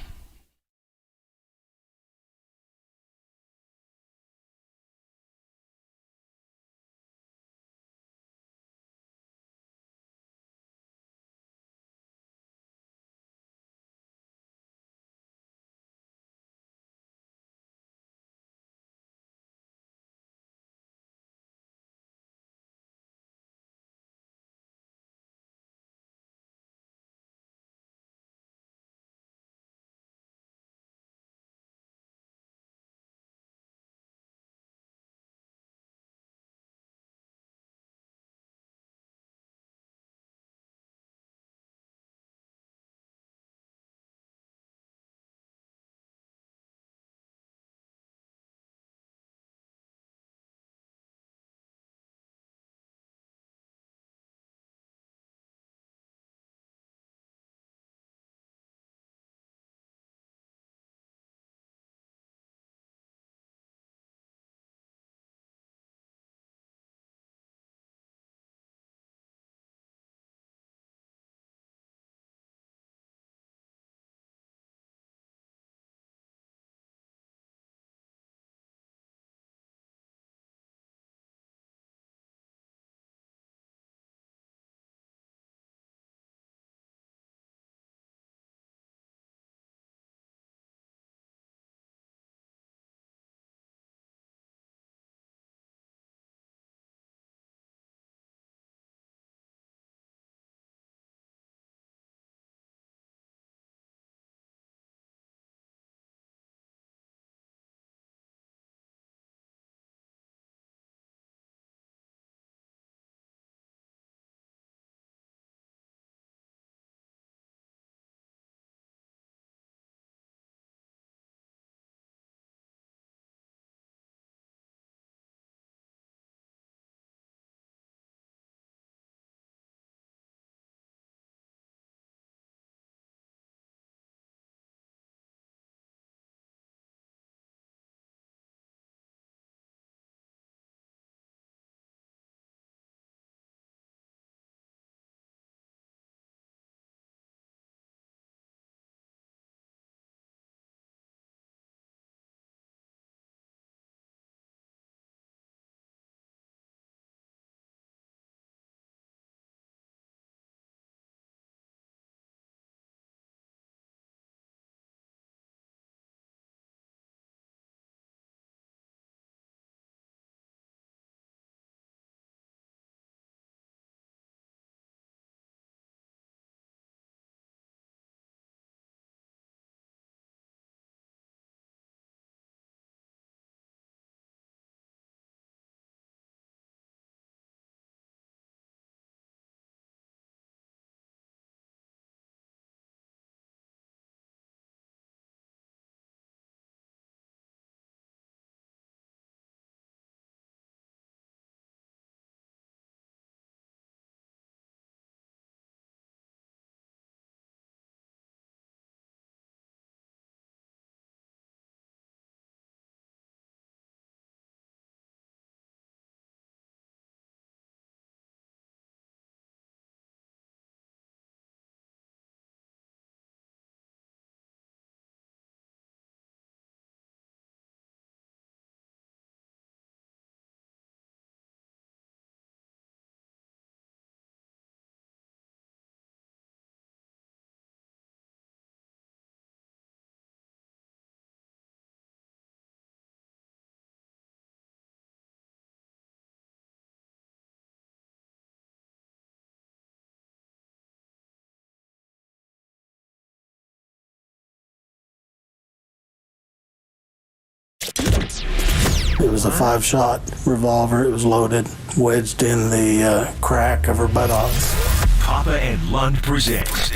It was a 5-shot revolver. It was loaded, wedged in the crack of her buttocks. Papa and Lund presents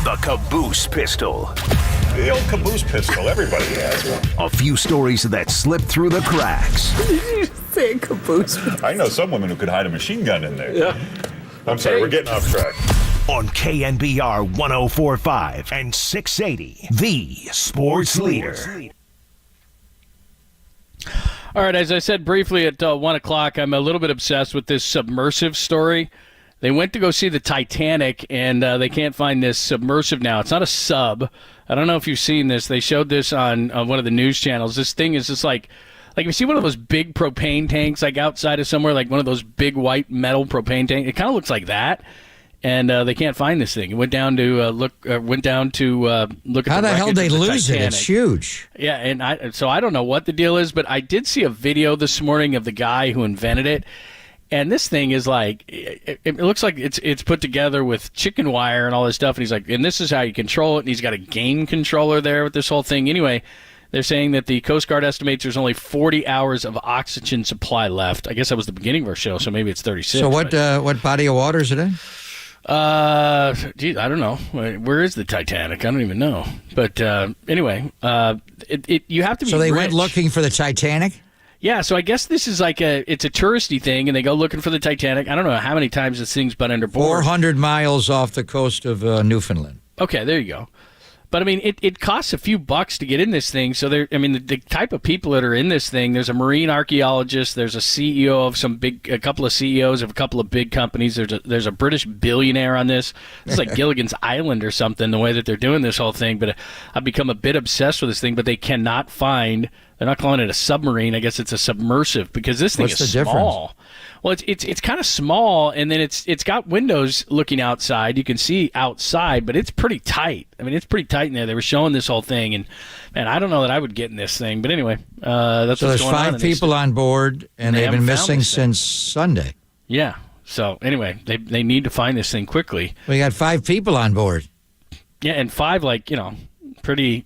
the Caboose Pistol. The old caboose pistol, everybody has one. A few stories that slip through the cracks. Did you say caboose? I know some women who could hide a machine gun in there. Yeah. I'm sorry, we're getting off track. On KNBR 104.5 and 680, the sports leader. All right, as I said briefly at 1 o'clock, I'm a little bit obsessed with this submersive story. They went to go see the Titanic, and they can't find this submersive now. It's not a sub. I don't know if you've seen this. They showed this on one of the news channels. This thing is just like if you see one of those big propane tanks like outside of somewhere, like one of those big white metal propane tanks. It kind of looks like that, and they can't find this thing. It went down to look at How the hell did they lose Titanic. it? It's huge. Yeah, and so I don't know what the deal is, but I did see a video this morning of the guy who invented it. And this thing is like, it looks like it's put together with chicken wire and all this stuff. And he's like, and this is how you control it. And he's got a game controller there with this whole thing. Anyway, they're saying that the Coast Guard estimates there's only 40 hours of oxygen supply left. I guess that was the beginning of our show, so maybe it's 36. So what body of water is it in? Geez, I don't know. Where is the Titanic? I don't even know. But anyway, you have to be So they rich. went looking for the Titanic? Yeah, so I guess this is it's a touristy thing, and they go looking for the Titanic. I don't know how many times this thing's been underboard. 400 miles off the coast of Newfoundland. Okay, there you go. But I mean, it costs a few bucks to get in this thing. So the type of people that are in this thing. There's a marine archaeologist. There's a CEO of a couple of CEOs of a couple of big companies. There's a British billionaire on this. It's like Gilligan's Island or something. The way that they're doing this whole thing. But I've become a bit obsessed with this thing. But they cannot find. They're not calling it a submarine. I guess it's a submersive because this thing What's is the small. difference? Well, it's kind of small, and then it's got windows looking outside. You can see outside, but it's pretty tight. I mean, it's pretty tight in there. They were showing this whole thing, and man, I don't know that I would get in this thing. But anyway, that's so what's there's going on. 5 people on board, and they've been missing since Sunday. Yeah. So anyway, they need to find this thing quickly. We got 5 people on board. Yeah, and 5 pretty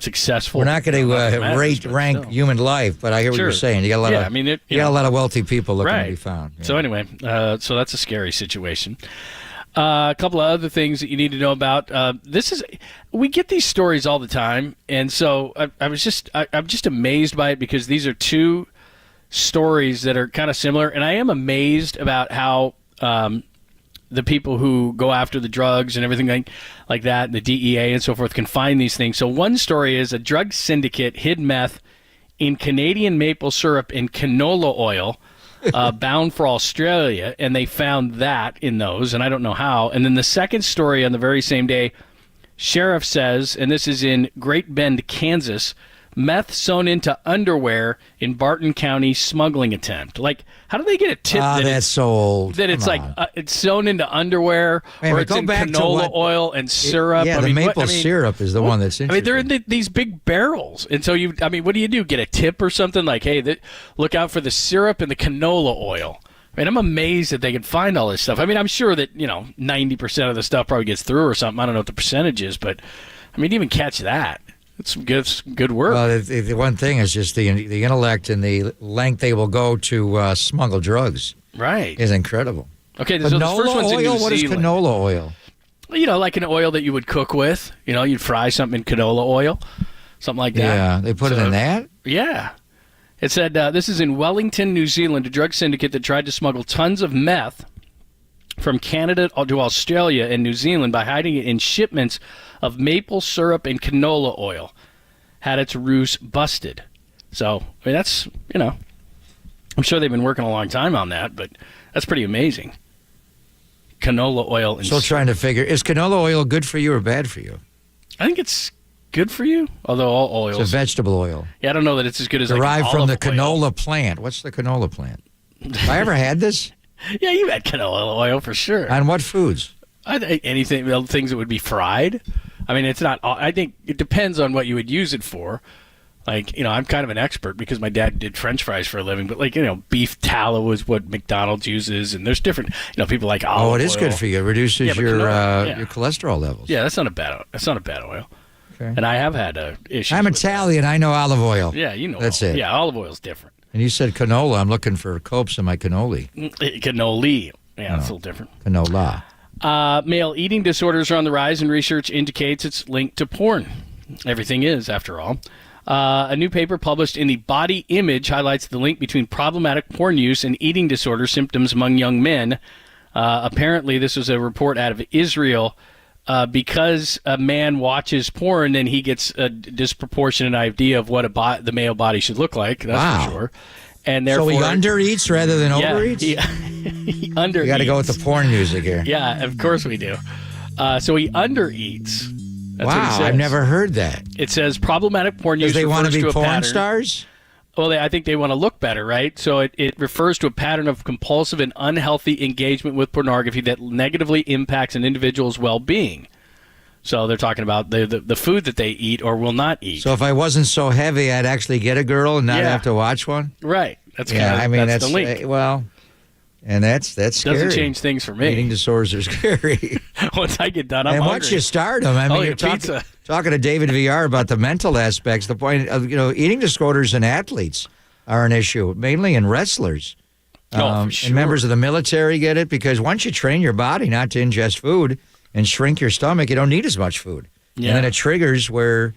successful. We're not going to rank human life, but I hear what you're saying. You got a lot got a lot of wealthy people looking to be found. Yeah. So anyway, so that's a scary situation. A couple of other things that you need to know about. We get these stories all the time, and so I'm just amazed by it because these are 2 stories that are kind of similar, and I am amazed about how the people who go after the drugs and everything like that, the DEA and so forth, can find these things. So one story is a drug syndicate hid meth in Canadian maple syrup and canola oil bound for Australia, and they found that in those, and I don't know how. And then the second story on the very same day, sheriff says, and this is in Great Bend, Kansas, meth sewn into underwear in Barton County smuggling attempt. Like, how do they get a tip that's so old. That it's it's sewn into underwear, or it's in canola oil and syrup? Yeah, the maple syrup is the one that's interesting. I mean, they're in these big barrels. And so what do you do? Get a tip or something? Like, hey, look out for the syrup and the canola oil. I mean, I'm amazed that they can find all this stuff. I mean, I'm sure that, 90% of the stuff probably gets through or something. I don't know what the percentage is, but, I mean, even catch that. It's good work. Well, the one thing is just the intellect and the length they will go to smuggle drugs. Right. Is incredible. Okay, so the first one's in New Zealand. What is canola oil? Like an oil that you would cook with. You'd fry something in canola oil, something like that. Yeah, they put it in that? Yeah. It said, this is in Wellington, New Zealand, a drug syndicate that tried to smuggle tons of meth from Canada to Australia and New Zealand by hiding it in shipments of maple syrup and canola oil, had its ruse busted. So, I mean, that's, I'm sure they've been working a long time on that, but that's pretty amazing. Canola oil and Still trying to figure, is canola oil good for you or bad for you? I think it's good for you, although all oils. It's a vegetable oil. Yeah, I don't know that it's as good as derived from the canola oil. Plant. What's the canola plant? Have I ever had this? Yeah, you've had canola oil for sure. On what foods? Anything, things that would be fried. I mean, it's not. I think it depends on what you would use it for. Like, I'm kind of an expert because my dad did French fries for a living. But beef tallow is what McDonald's uses, and there's different. People like olive oil. It is good for you. It reduces your cholesterol levels. Yeah, that's not a bad oil. And I have had issues. I'm Italian. I know olive oil. Yeah, you know. That's it. Yeah, olive oil's different. And you said canola. I'm looking for copes in my cannoli. Cannoli. Yeah, it's a little different. Canola. Male eating disorders are on the rise, and research indicates it's linked to porn. Everything is, after all. A new paper published in the Body Image highlights the link between problematic porn use and eating disorder symptoms among young men. Apparently, this was a report out of Israel. Because a man watches porn, then he gets a disproportionate idea of what the male body should look like. That's for sure. And therefore, so he undereats rather than overeats? He undereats. You got to go with the porn music here. Yeah, of course we do. So he undereats. That's what he says. I've never heard that. It says problematic porn use. Because they want to be porn pattern. stars? Well, I think they want to look better, right? So it refers to a pattern of compulsive and unhealthy engagement with pornography that negatively impacts an individual's well-being. So they're talking about the food that they eat or will not eat. So if I wasn't so heavy, I'd actually get a girl and not have to watch one? Right. That's that's the link. And that's scary. Doesn't change things for me. Eating disorders are scary. Once I get done, I'm hungry. Once you start them, you're talking to David VR about the mental aspects. The point of eating disorders in athletes are an issue, mainly in wrestlers. For sure. And members of the military get it because once you train your body not to ingest food and shrink your stomach, you don't need as much food. Yeah. And then it triggers where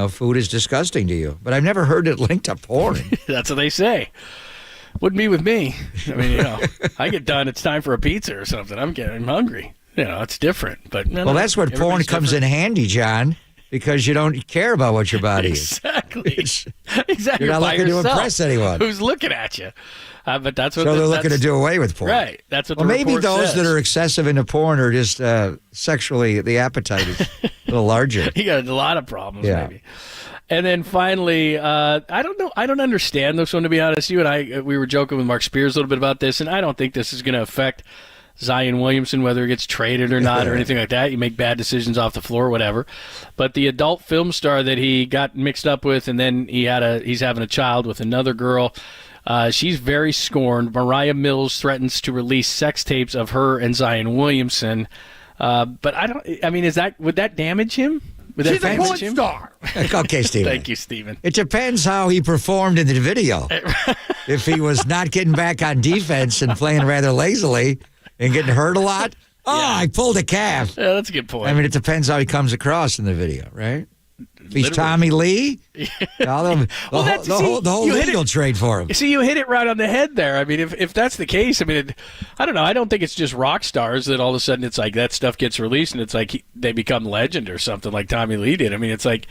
food is disgusting to you. But I've never heard it linked to porn. That's what they say. Wouldn't be with me. I mean, I get done, it's time for a pizza or something. I'm hungry. It's different. But that's what porn comes in handy, John, because you don't care about what your body is. Exactly. Exactly. You're not looking to impress anyone. Who's looking at you? But that's what. So they're looking to do away with porn. Right. That's what. Well, maybe those that are excessive into porn are just sexually, the appetite is a little larger. You got a lot of problems, maybe. And then finally, I don't know. I don't understand this one, to be honest. You and I, we were joking with Mark Spears a little bit about this, and I don't think this is going to affect Zion Williamson, whether he gets traded or not or anything like that. You make bad decisions off the floor or whatever. But the adult film star that he got mixed up with, and then he's having a child with another girl, she's very scorned. Mariah Mills threatens to release sex tapes of her and Zion Williamson. But would that damage him? She's a porn star. Okay, Stephen. Thank you, Stephen. It depends how he performed in the video. If he was not getting back on defense and playing rather lazily and getting hurt a lot, I pulled a calf. Yeah, that's a good point. I mean, it depends how he comes across in the video, right? If he's Tommy Lee, the whole league will trade for him. See, you hit it right on the head there. I mean, if that's the case, I mean, I don't know. I don't think it's just rock stars that all of a sudden it's like that stuff gets released and it's like they become legend or something like Tommy Lee did. I mean, it's like,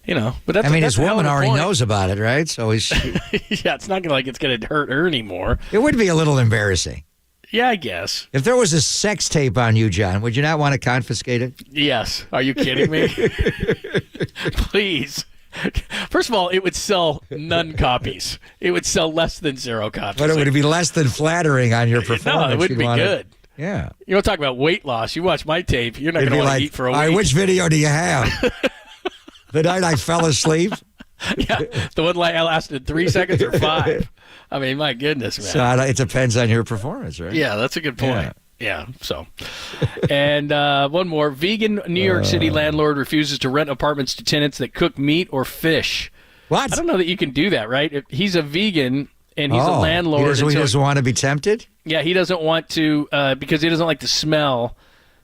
but that's his woman already knows about it, right? So he's yeah, it's not like it's going to hurt her anymore. It would be a little embarrassing. Yeah, I guess. If there was a sex tape on you, John, would you not want to confiscate it? Yes. Are you kidding me? Please. First of all, it would sell none copies. It would sell less than 0 copies. But it would be less than flattering on your performance. No, it wouldn't be good. Yeah. You don't talk about weight loss. You watch my tape, you're not going to want to eat for a week. Which video do you have? The night I fell asleep? Yeah, the one lasted 3 seconds or 5. I mean, my goodness, man. So it depends on your performance, right? Yeah, that's a good point. Yeah, so. And one more. Vegan New York City landlord refuses to rent apartments to tenants that cook meat or fish. What? I don't know that you can do that, right? If he's a vegan and he's a landlord. He doesn't want to be tempted? Yeah, he doesn't want to because he doesn't like the smell.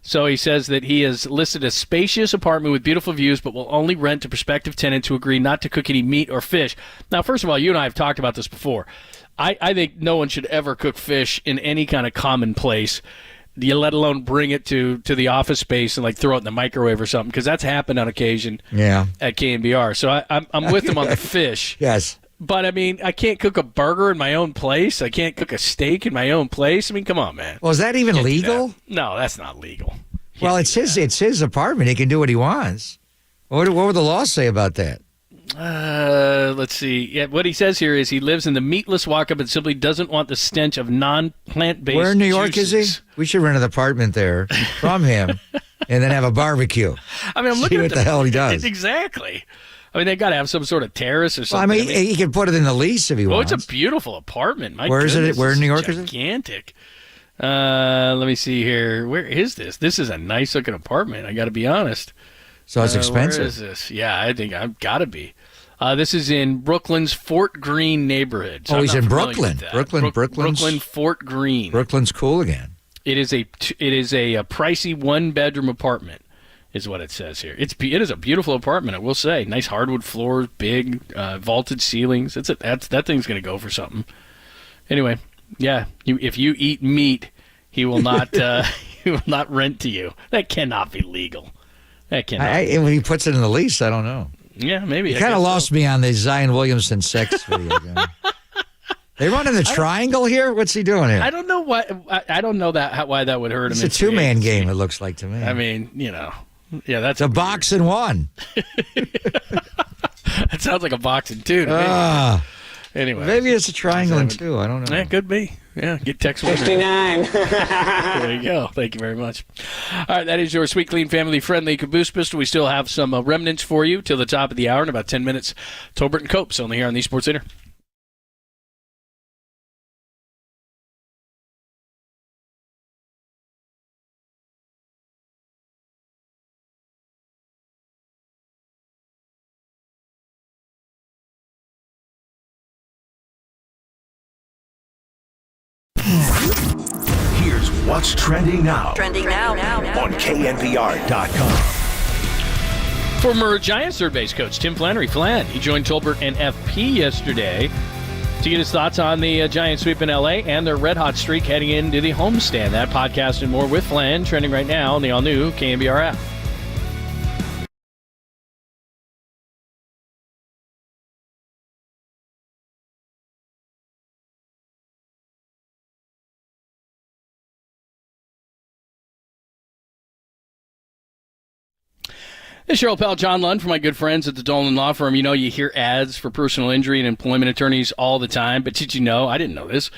So he says that he has listed a spacious apartment with beautiful views, but will only rent to prospective tenants who agree not to cook any meat or fish. Now, first of all, you and I have talked about this before. I think no one should ever cook fish in any kind of common place, let alone bring it to the office space and like throw it in the microwave or something, because that's happened on occasion at KNBR. So I'm with him on the fish. Yes. But, I mean, I can't cook a burger in my own place. I can't cook a steak in my own place. I mean, come on, man. Well, is that even legal? No, that's not legal. Well, it's his apartment. He can do what he wants. What would the law say about that? Let's see. Yeah, what he says here is he lives in the meatless walk-up and simply doesn't want the stench of non-plant-based Where in New York juices. is he? We should rent an apartment there from him and then have a barbecue. I mean, I'm looking See what at the hell he does. Exactly. I mean, they got to have some sort of terrace or something. Well, I mean, he can put it in the lease if he wants. It's a beautiful apartment. My Where is goodness, it? Where in New York is it? Gigantic. Let me see here. Where is this? This is a nice-looking apartment, I got to be honest. So it's expensive. Where is this? Yeah, I think I've got to be. This is in Brooklyn's Fort Greene neighborhood. So he's in Brooklyn. Brooklyn, Fort Greene. Brooklyn's cool again. It is a pricey 1-bedroom apartment, is what it says here. It is a beautiful apartment, I will say. Nice hardwood floors, big vaulted ceilings. That thing's going to go for something. Anyway, yeah, if you eat meat, he will not he will not rent to you. That cannot be legal. That cannot. When he puts it in the lease, I don't know. Yeah, maybe. He kind of lost me on the Zion Williamson sex video game. They run in the triangle here? What's he doing here? I don't know why. I don't know why that would hurt him. It's a 2-man game, it looks like to me. I mean, yeah, that's a box and one. That sounds like a box and two to me. Anyway, maybe it's a triangle and two. I don't know. It could be. Yeah, get text 69. There you go. Thank you very much. All right, that is your sweet, clean, family-friendly Caboose Pistol. We still have some remnants for you till the top of the hour in about 10 minutes. Tolbert and Copes only here on the Sports Center. Here's what's trending now. On KNBR.com. Former Giants third base coach Tim Flannery, he joined Tolbert and FP yesterday to get his thoughts on the Giants sweep in L.A. and their red-hot streak heading into the homestand. That podcast and more with Flan trending right now on the all-new KNBR app. This is your old pal John Lund from my good friends at the Dolan Law Firm. You hear ads for personal injury and employment attorneys all the time, but did you know, I didn't know this,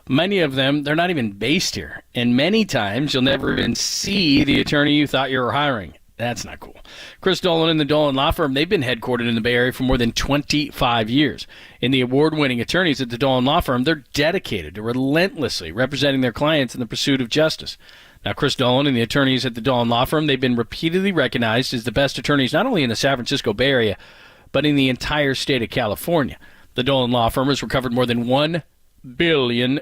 many of them, they're not even based here. And many times you'll never even see the attorney you thought you were hiring. That's not cool. Chris Dolan and the Dolan Law Firm, they've been headquartered in the Bay Area for more than 25 years. And the award-winning attorneys at the Dolan Law Firm, they're dedicated to relentlessly representing their clients in the pursuit of justice. Now, Chris Dolan and the attorneys at the Dolan Law Firm, they've been repeatedly recognized as the best attorneys not only in the San Francisco Bay Area, but in the entire state of California. The Dolan Law Firm has recovered more than $1 billion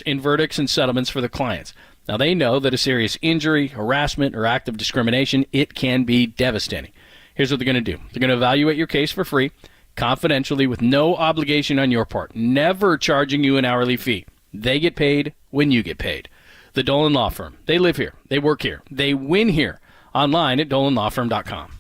in verdicts and settlements for their clients. Now, they know that a serious injury, harassment, or act of discrimination, it can be devastating. Here's what they're going to do. They're going to evaluate your case for free, confidentially, with no obligation on your part, never charging you an hourly fee. They get paid when you get paid. The Dolan Law Firm. They live here. They work here. They win here. Online at dolanlawfirm.com.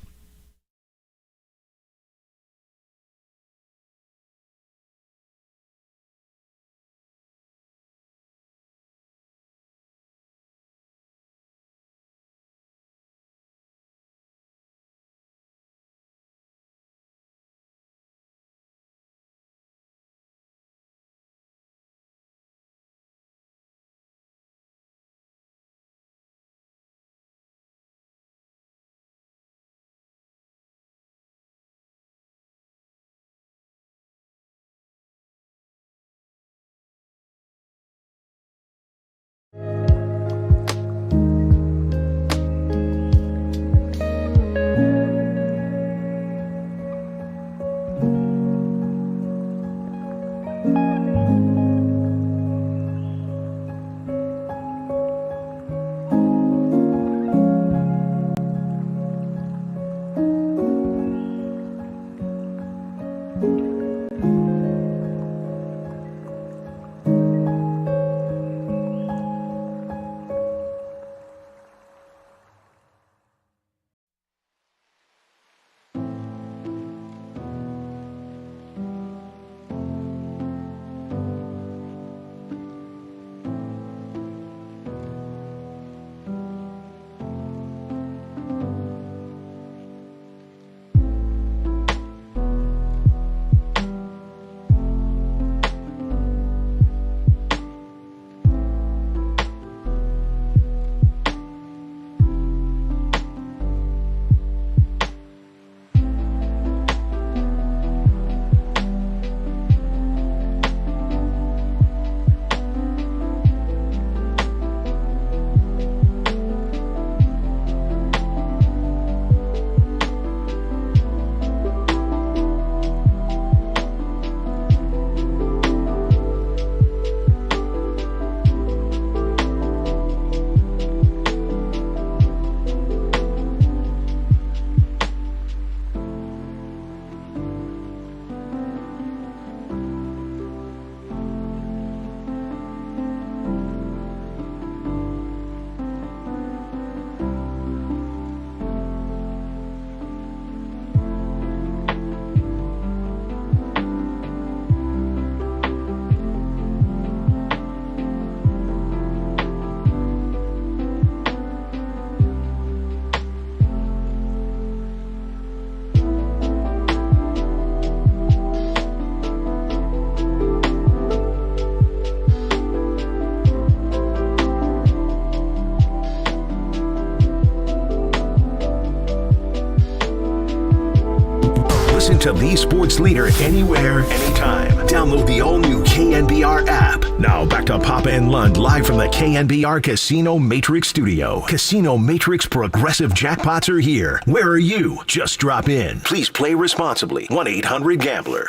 the sports leader anywhere, anytime. Download the all-new KNBR app. Now back to Papa and Lund live from the KNBR Casino Matrix Studio. Casino Matrix Progressive Jackpots are here. Where are you? Just drop in. Please play responsibly. 1-800-GAMBLER.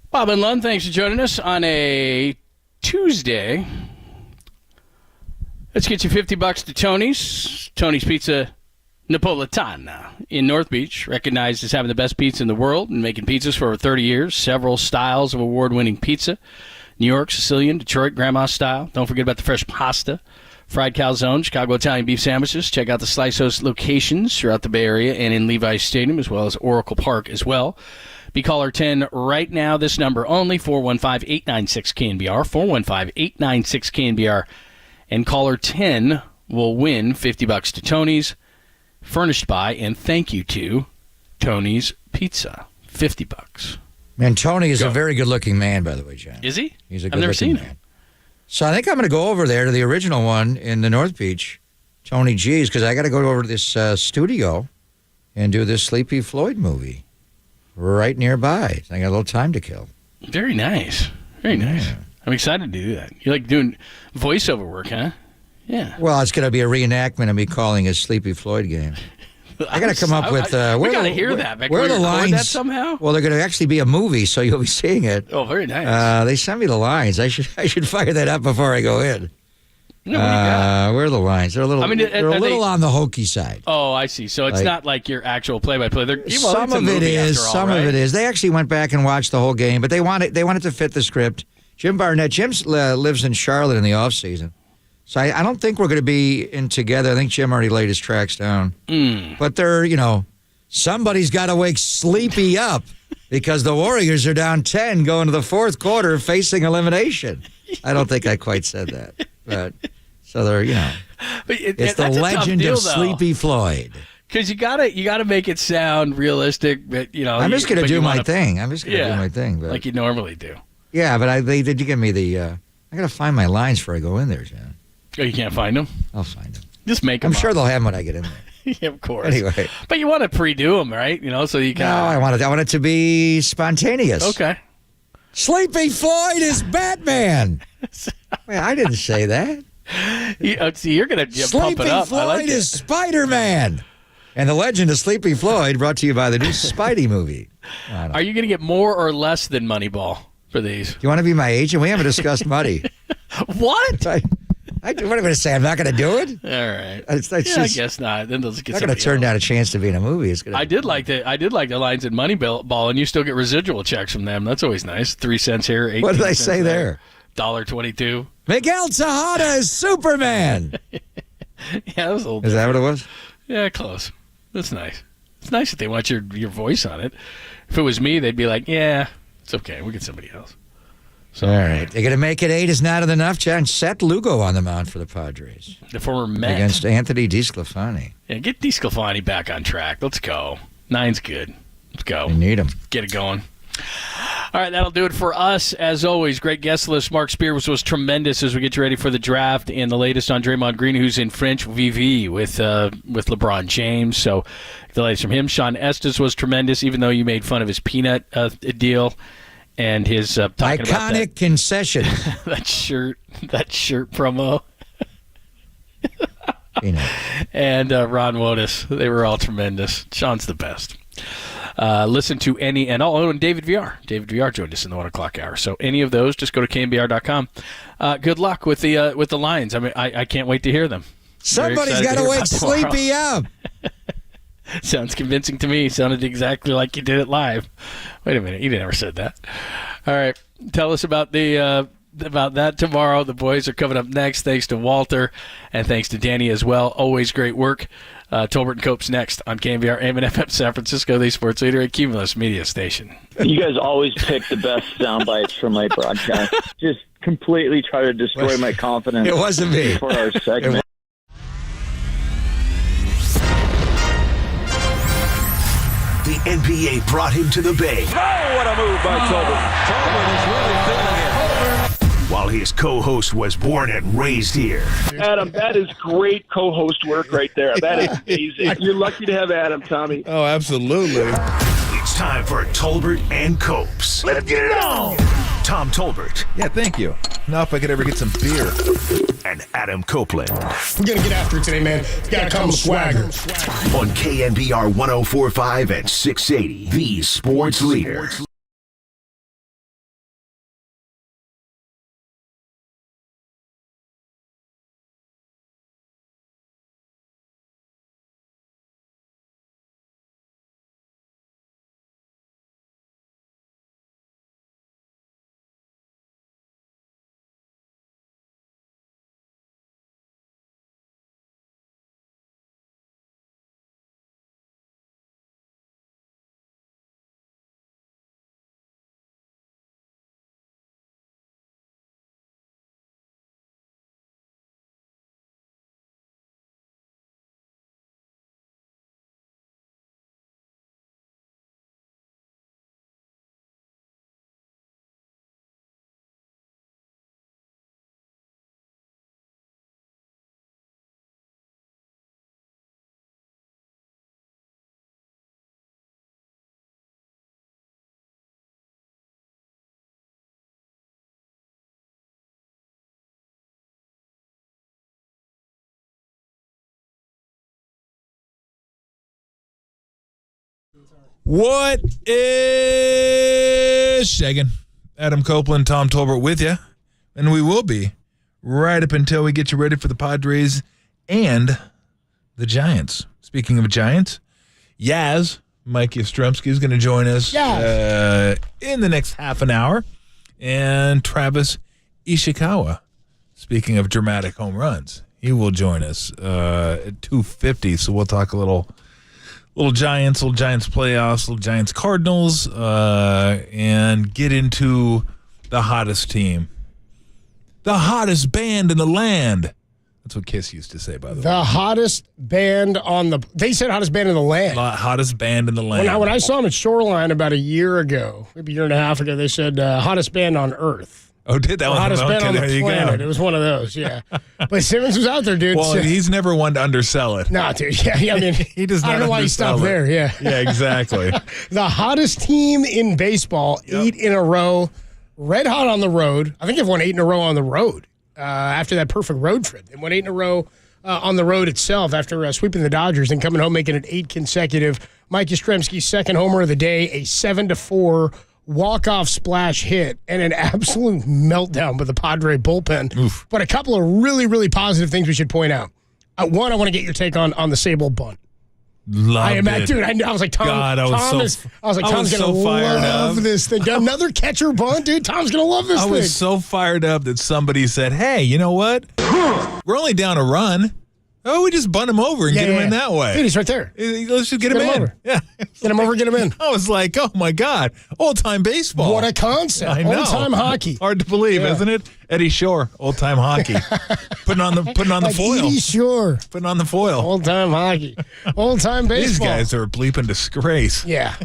Bob and Lund, thanks for joining us on a Tuesday. Let's get you $50 to Tony's. Tony's Pizza Napolitana in North Beach, recognized as having the best pizza in the world and making pizzas for over 30 years. Several styles of award-winning pizza. New York, Sicilian, Detroit, Grandma style. Don't forget about the fresh pasta. Fried calzone, Chicago Italian beef sandwiches. Check out the Slice Host locations throughout the Bay Area and in Levi's Stadium, as well as Oracle Park as well. Be caller 10 right now. This number only, 415-896-KNBR, 415-896-KNBR. And caller 10 will win $50 to Tony's, furnished by and thank you to Tony's Pizza. $50. Man, Tony is a very good-looking man, by the way, John. Is he? He's a I've never seen good-looking man. him. So I think I'm going to go over there to the original one in the North Beach, Tony G's, because I got to go over to this studio and do this Sleepy Floyd movie right nearby. I got a little time to kill. Very nice. Very nice. I'm excited to do that. You like doing voiceover work, huh? Yeah. Well, it's going to be a reenactment of me calling a Sleepy Floyd game. I got to come up with. We got to hear that. Where are the lines? That somehow? Well, they're going to actually be a movie, so you'll be seeing it. Oh, very nice. They sent me the lines. I should fire that up before I go in. No, what do you got? Where are the lines? They're a little. They're a little on the hokey side. Oh, I see. So it's not like your actual play-by-play. Some of it is. Some of it is. They actually went back and watched the whole game, but they wanted to fit the script. Jim Barnett. Jim lives in Charlotte in the off season, so I don't think we're going to be in together. I think Jim already laid his tracks down. But they're, somebody's got to wake Sleepy up because the Warriors are down 10 going to the fourth quarter facing elimination. I don't think I quite said that, but so they're, But it's the legend of Sleepy Floyd. Because you gotta make it sound realistic, but I'm just going to do my thing. I'm just going to do my thing, but, like you normally do. Yeah, but they did give me the. I got to find my lines before I go in there, John. Oh, you can't find them? I'll find them. Just make them. I'm sure they'll have them when I get in there. Yeah, of course. Anyway, but you want to pre-do them, right? So you can. No, I want it to be spontaneous. Okay. Sleepy Floyd is Batman. Wait, I didn't say that. See, you're gonna pump it up. Sleepy Floyd is Spider-Man. And the legend of Sleepy Floyd, brought to you by the new Spidey movie. Are you gonna get more or less than Moneyball for these? Do you want to be my agent? We haven't discussed money. What? What am I going to say? I'm not going to do it? All right. I guess not. Then let's get. I'm not going to turn down a chance to be in a movie. I did like the lines in Moneyball, and you still get residual checks from them. That's always nice. 3 cents here. 18 what did I say there? $1.22. Miguel Tejada is Superman. Yeah, that was a little. Is that what it was? Yeah, close. That's nice. It's nice that they want your voice on it. If it was me, they'd be like, "Yeah, it's okay. We'll get somebody else." So, all right. They're going to make it 8 is not enough, John. Set Lugo on the mound for the Padres. The former Met. Against Anthony DeSclafani. Yeah, get DeSclafani back on track. Let's go. 9's good. Let's go. We need him. Get it going. All right, that'll do it for us. As always, great guest list. Mark Spears was tremendous as we get you ready for the draft and the latest on Draymond Green, who's in French VV with LeBron James. So the latest from him. Sean Estes was tremendous, even though you made fun of his peanut deal. And his talking about iconic concession. that shirt promo. And Ron Wotus. They were all tremendous. Sean's the best. Listen to any and all. Oh, and David VR. David VR joined us in the 1 o'clock hour. So any of those, just go to KNBR.com. Good luck with the lines. I mean, I can't wait to hear them. Somebody's got to wake Sleepy up. Sounds convincing to me. Sounded exactly like you did it live. Wait a minute, you never said that. All right, tell us about that tomorrow. The boys are coming up next. Thanks to Walter and thanks to Danny as well. Always great work. Tolbert and Cope's next on KNBR AM and FM San Francisco, the sports leader at Cumulus Media Station. You guys always pick the best sound bites from my broadcast. Just completely try to destroy my confidence. It wasn't me. For our segment. The NBA brought him to the Bay. Oh, what a move by Tolbert. Tolbert is really feeling it. While his co-host was born and raised here. Adam, that is great co-host work right there. That is amazing. You're lucky to have Adam, Tommy. Oh, absolutely. It's time for Tolbert and Copes. Let him get it on. Tom Tolbert. Yeah, thank you. Now if I could ever get some beer. And Adam Copeland. We're going to get after it today, man. Gotta come with swagger. On KNBR 104.5 and 680, the sports leader. What is shagging? Adam Copeland, Tom Tolbert with you. And we will be right up until we get you ready for the Padres and the Giants. Speaking of Giants, Mike Yoshimski is going to join us in the next half an hour. And Travis Ishikawa, speaking of dramatic home runs, he will join us at 2:50. So we'll talk a little Giants playoffs, little Giants Cardinals, and get into the hottest team. The hottest band in the land. That's what Kiss used to say, by the way. The hottest band they said hottest band in the land. Hottest band in the land. When I saw them at Shoreline about a year ago, maybe a year and a half ago, they said hottest band on Earth. Oh, did that one? Hottest band on the there you planet. go. It was one of those, yeah. But Simmons was out there, dude. Well, he's never one to undersell it. Nah, dude. Yeah, I mean, he does not. I don't know why you stopped there. Yeah, yeah, exactly. The hottest team in baseball, 8 in a row, red hot on the road. I think they've won 8 in a row on the road after that perfect road trip. They won 8 in a row on the road itself after sweeping the Dodgers and coming home making it 8 consecutive. Mike Yastrzemski's second homer of the day, a 7-4 walk-off splash hit, and an absolute meltdown by the Padre bullpen. Oof. But a couple of really, really positive things we should point out. One, I want to get your take on the Sable bunt. Loved it. Dude, I was like, Tom. God, Tom's gonna love this thing. Another catcher bunt, dude. Tom's gonna love this thing. I was so fired up that somebody said, "Hey, you know what? We're only down a run. Oh, we just bunt him over and get him in that way. Dude, he's right there. Let's just get him in. Over. Yeah, get him over, get him in. I was like, oh my God, old-time baseball. What a concept. I know. Old-time hockey. Hard to believe, isn't it? Eddie Shore, old-time hockey. putting on the like foil. Eddie Shore. Putting on the foil. Old-time hockey. Old-time baseball. These guys are a bleeping disgrace. Yeah.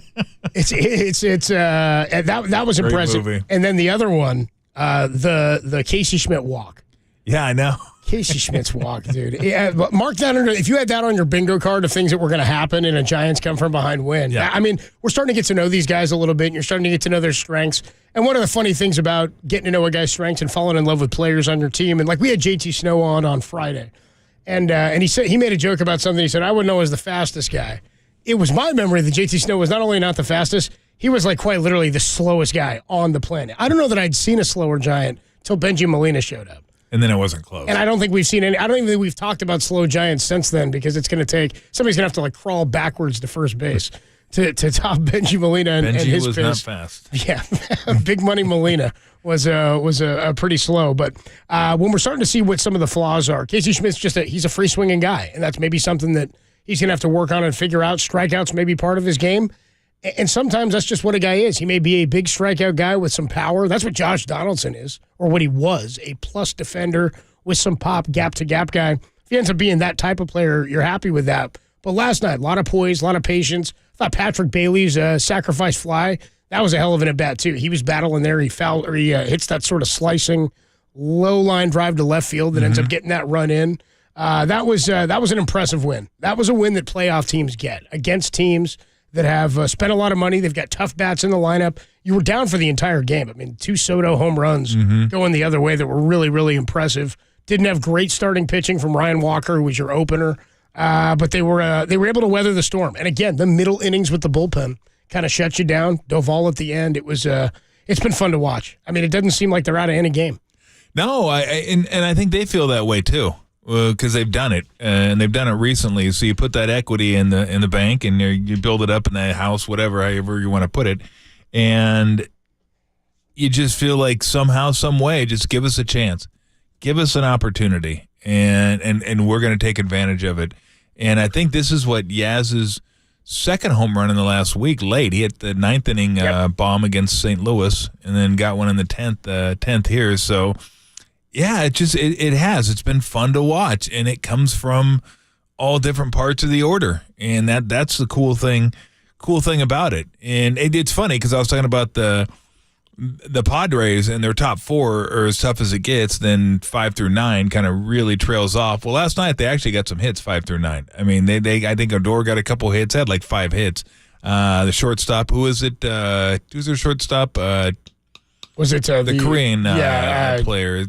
That was Great impressive. movie. And then the other one, the Casey Schmidt walk. Yeah, I know. Casey Schmidt's walk, dude. Yeah, but mark that under. If you had that on your bingo card of things that were going to happen in a Giants come from behind win. Yeah. I mean, we're starting to get to know these guys a little bit, and you're starting to get to know their strengths. And one of the funny things about getting to know a guy's strengths and falling in love with players on your team, and like we had JT Snow on Friday, and he said he made a joke about something. He said, "I would know as the fastest guy." It was my memory that JT Snow was not only not the fastest, he was like quite literally the slowest guy on the planet. I don't know that I'd seen a slower Giant till Benji Molina showed up. And then it wasn't close. And I don't think we've seen any. I don't even think we've talked about slow Giants since then because it's going to take somebody's going to have to like crawl backwards to first base to top Benji Molina and his was pace. not fast. Yeah, Big Money Molina was pretty slow. But when we're starting to see what some of the flaws are, Casey Schmidt's he's a free swinging guy, and that's maybe something that he's going to have to work on and figure out. Strikeouts may be part of his game. And sometimes that's just what a guy is. He may be a big strikeout guy with some power. That's what Josh Donaldson is, or what he was, a plus defender with some pop, gap-to-gap guy. If he ends up being that type of player, you're happy with that. But last night, a lot of poise, a lot of patience. I thought Patrick Bailey's sacrifice fly, that was a hell of an at-bat, too. He was battling there. He hits that sort of slicing low line drive to left field that ends up getting that run in. That was an impressive win. That was a win that playoff teams get against teams that have spent a lot of money. They've got tough bats in the lineup. You were down for the entire game. I mean, 2 Soto home runs going the other way that were really, really impressive. Didn't have great starting pitching from Ryan Walker, who was your opener, but they were able to weather the storm. And again, the middle innings with the bullpen kind of shut you down. Doval at the end. It was it's been fun to watch. I mean, it doesn't seem like they're out of any game. No, and I think they feel that way too. Because they've done it, and they've done it recently. So you put that equity in the bank, and you build it up in that house, however you want to put it, and you just feel like somehow, some way, just give us a chance, give us an opportunity, and we're going to take advantage of it. And I think this is what Yaz's second home run in the last week. Late, he hit the 9th inning bomb against St. Louis, and then got one in the 10th here. So. Yeah, it has. It's been fun to watch, and it comes from all different parts of the order, and that's the cool thing about it. And it's funny because I was talking about the Padres and their top 4 are as tough as it gets. Then 5 through 9 kind of really trails off. Well, last night they actually got some hits 5 through 9. I mean, I think Odor got a couple hits, had like 5 hits. The shortstop, who is it? Who's their shortstop? Was it the Korean player?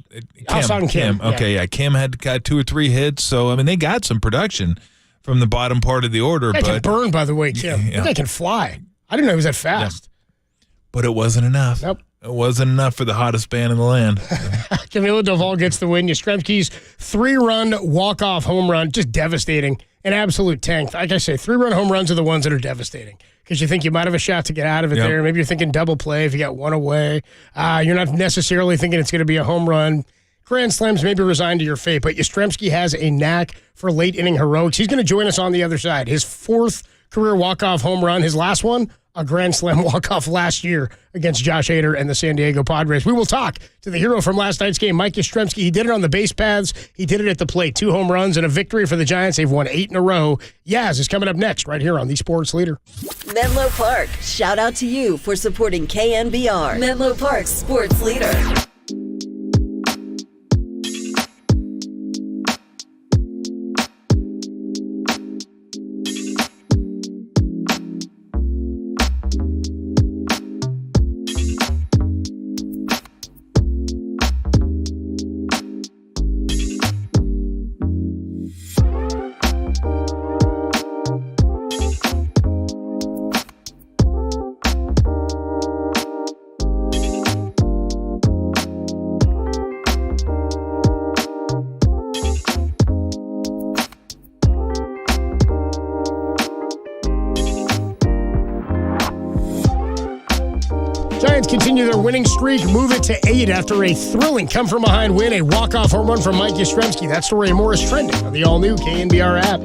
Kim. Okay, yeah. Kim got 2 or 3 hits. So, I mean, they got some production from the bottom part of the order. That can burn, by the way, Kim. Yeah. That can fly. I didn't know he was that fast. Yeah. But it wasn't enough. Nope. It wasn't enough for the hottest band in the land. Camilo Doval gets the win. Yastrzemski's 3-run walk-off home run, just devastating. An absolute tank. Like I say, 3-run home runs are the ones that are devastating. Because you think you might have a shot to get out of it there. Maybe you're thinking double play if you got one away. You're not necessarily thinking it's going to be a home run. Grand slams maybe resigned to your fate, but Yastrzemski has a knack for late inning heroics. He's going to join us on the other side. His 4th career walk-off home run, his last one, a grand slam walk-off last year against Josh Hader and the San Diego Padres. We will talk to the hero from last night's game, Mike Yastrzemski. He did it on the base paths. He did it at the plate. 2 home runs and a victory for the Giants. They've won 8 in a row. Yaz is coming up next right here on the Sports Leader. Menlo Park, shout out to you for supporting KNBR. Menlo Park's Sports Leader. Continue their winning streak, move it to 8 after a thrilling come-from-behind win, a walk-off home run from Mike Yastrzemski. That story and more is trending on the all-new KNBR app.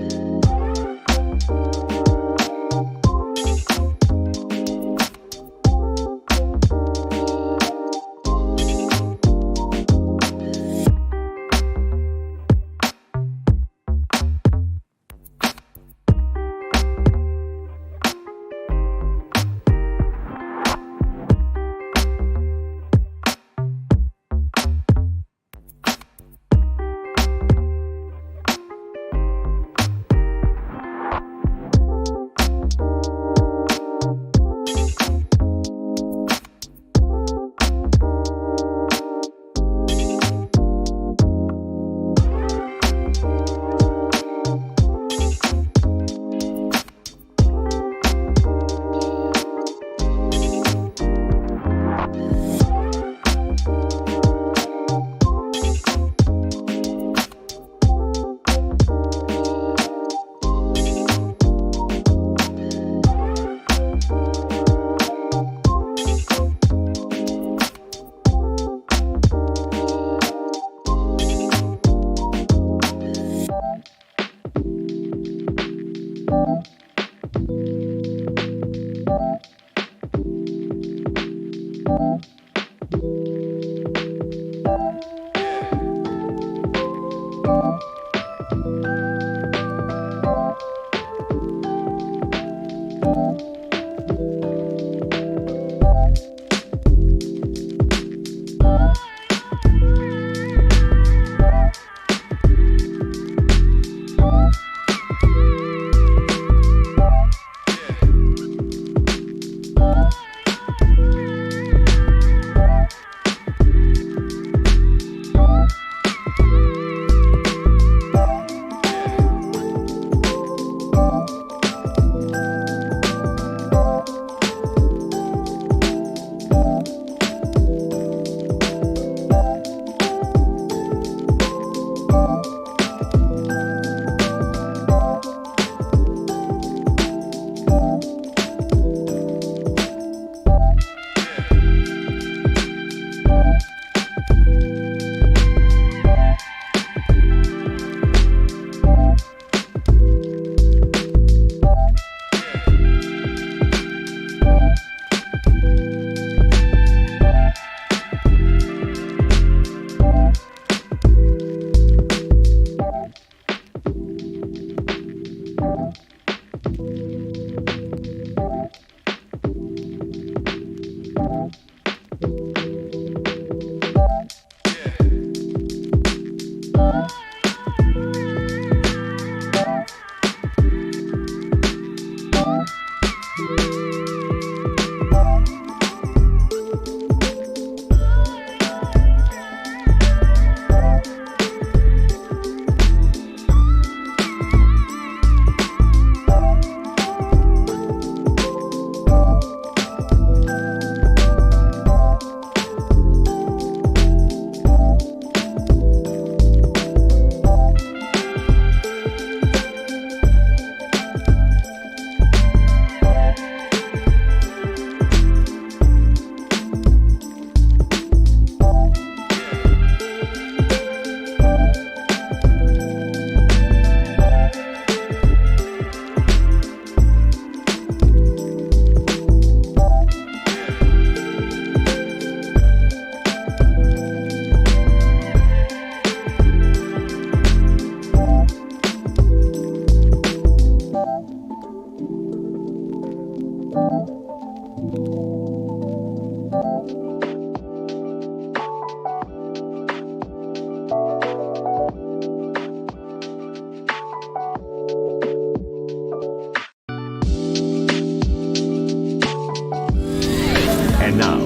And now,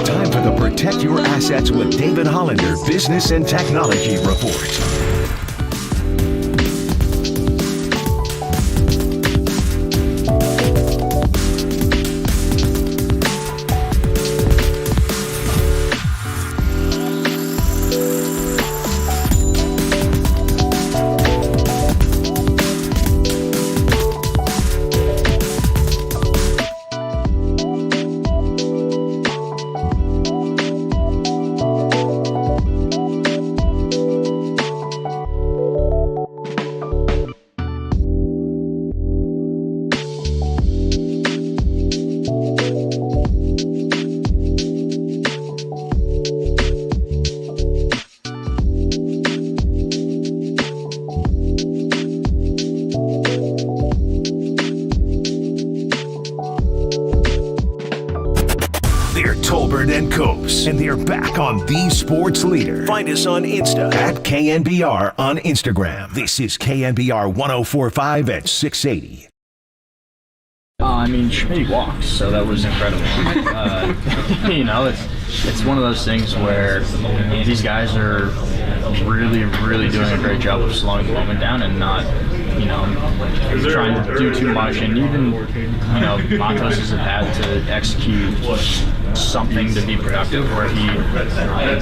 time for the Protect Your Assets with David Hollander Business and Technology Report. And they're back on The Sports Leader. Find us on Insta at KNBR on Instagram. This is KNBR 104.5 at 680. I mean, Schmidt walks, so that was incredible. You know, it's one of those things where these guys are really, really doing a great job of slowing the moment down and not, you know, trying to do too much. And even, you know, Matos has had to execute something to be productive, where he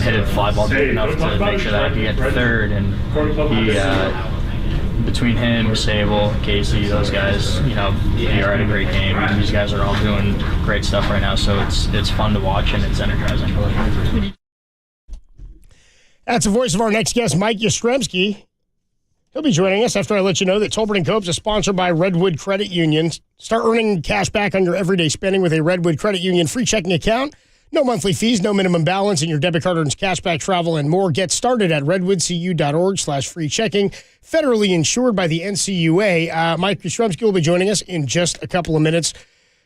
hit a fly ball deep enough to make sure that I could get to third, and he, between him, Sable, Casey, those guys, you know, they are at a great game. These guys are all doing great stuff right now, so it's fun to watch and it's energizing. That's the voice of our next guest, Mike Yastrzemski. He'll be joining us after I let you know that Tolbert & Cope is sponsored by Redwood Credit Union. Start earning cash back on your everyday spending with a Redwood Credit Union free checking account. No monthly fees, no minimum balance, and your debit card earns cash back, travel, and more. Get started at redwoodcu.org/free checking. Federally insured by the NCUA. Mike Yastrzemski will be joining us in just a couple of minutes.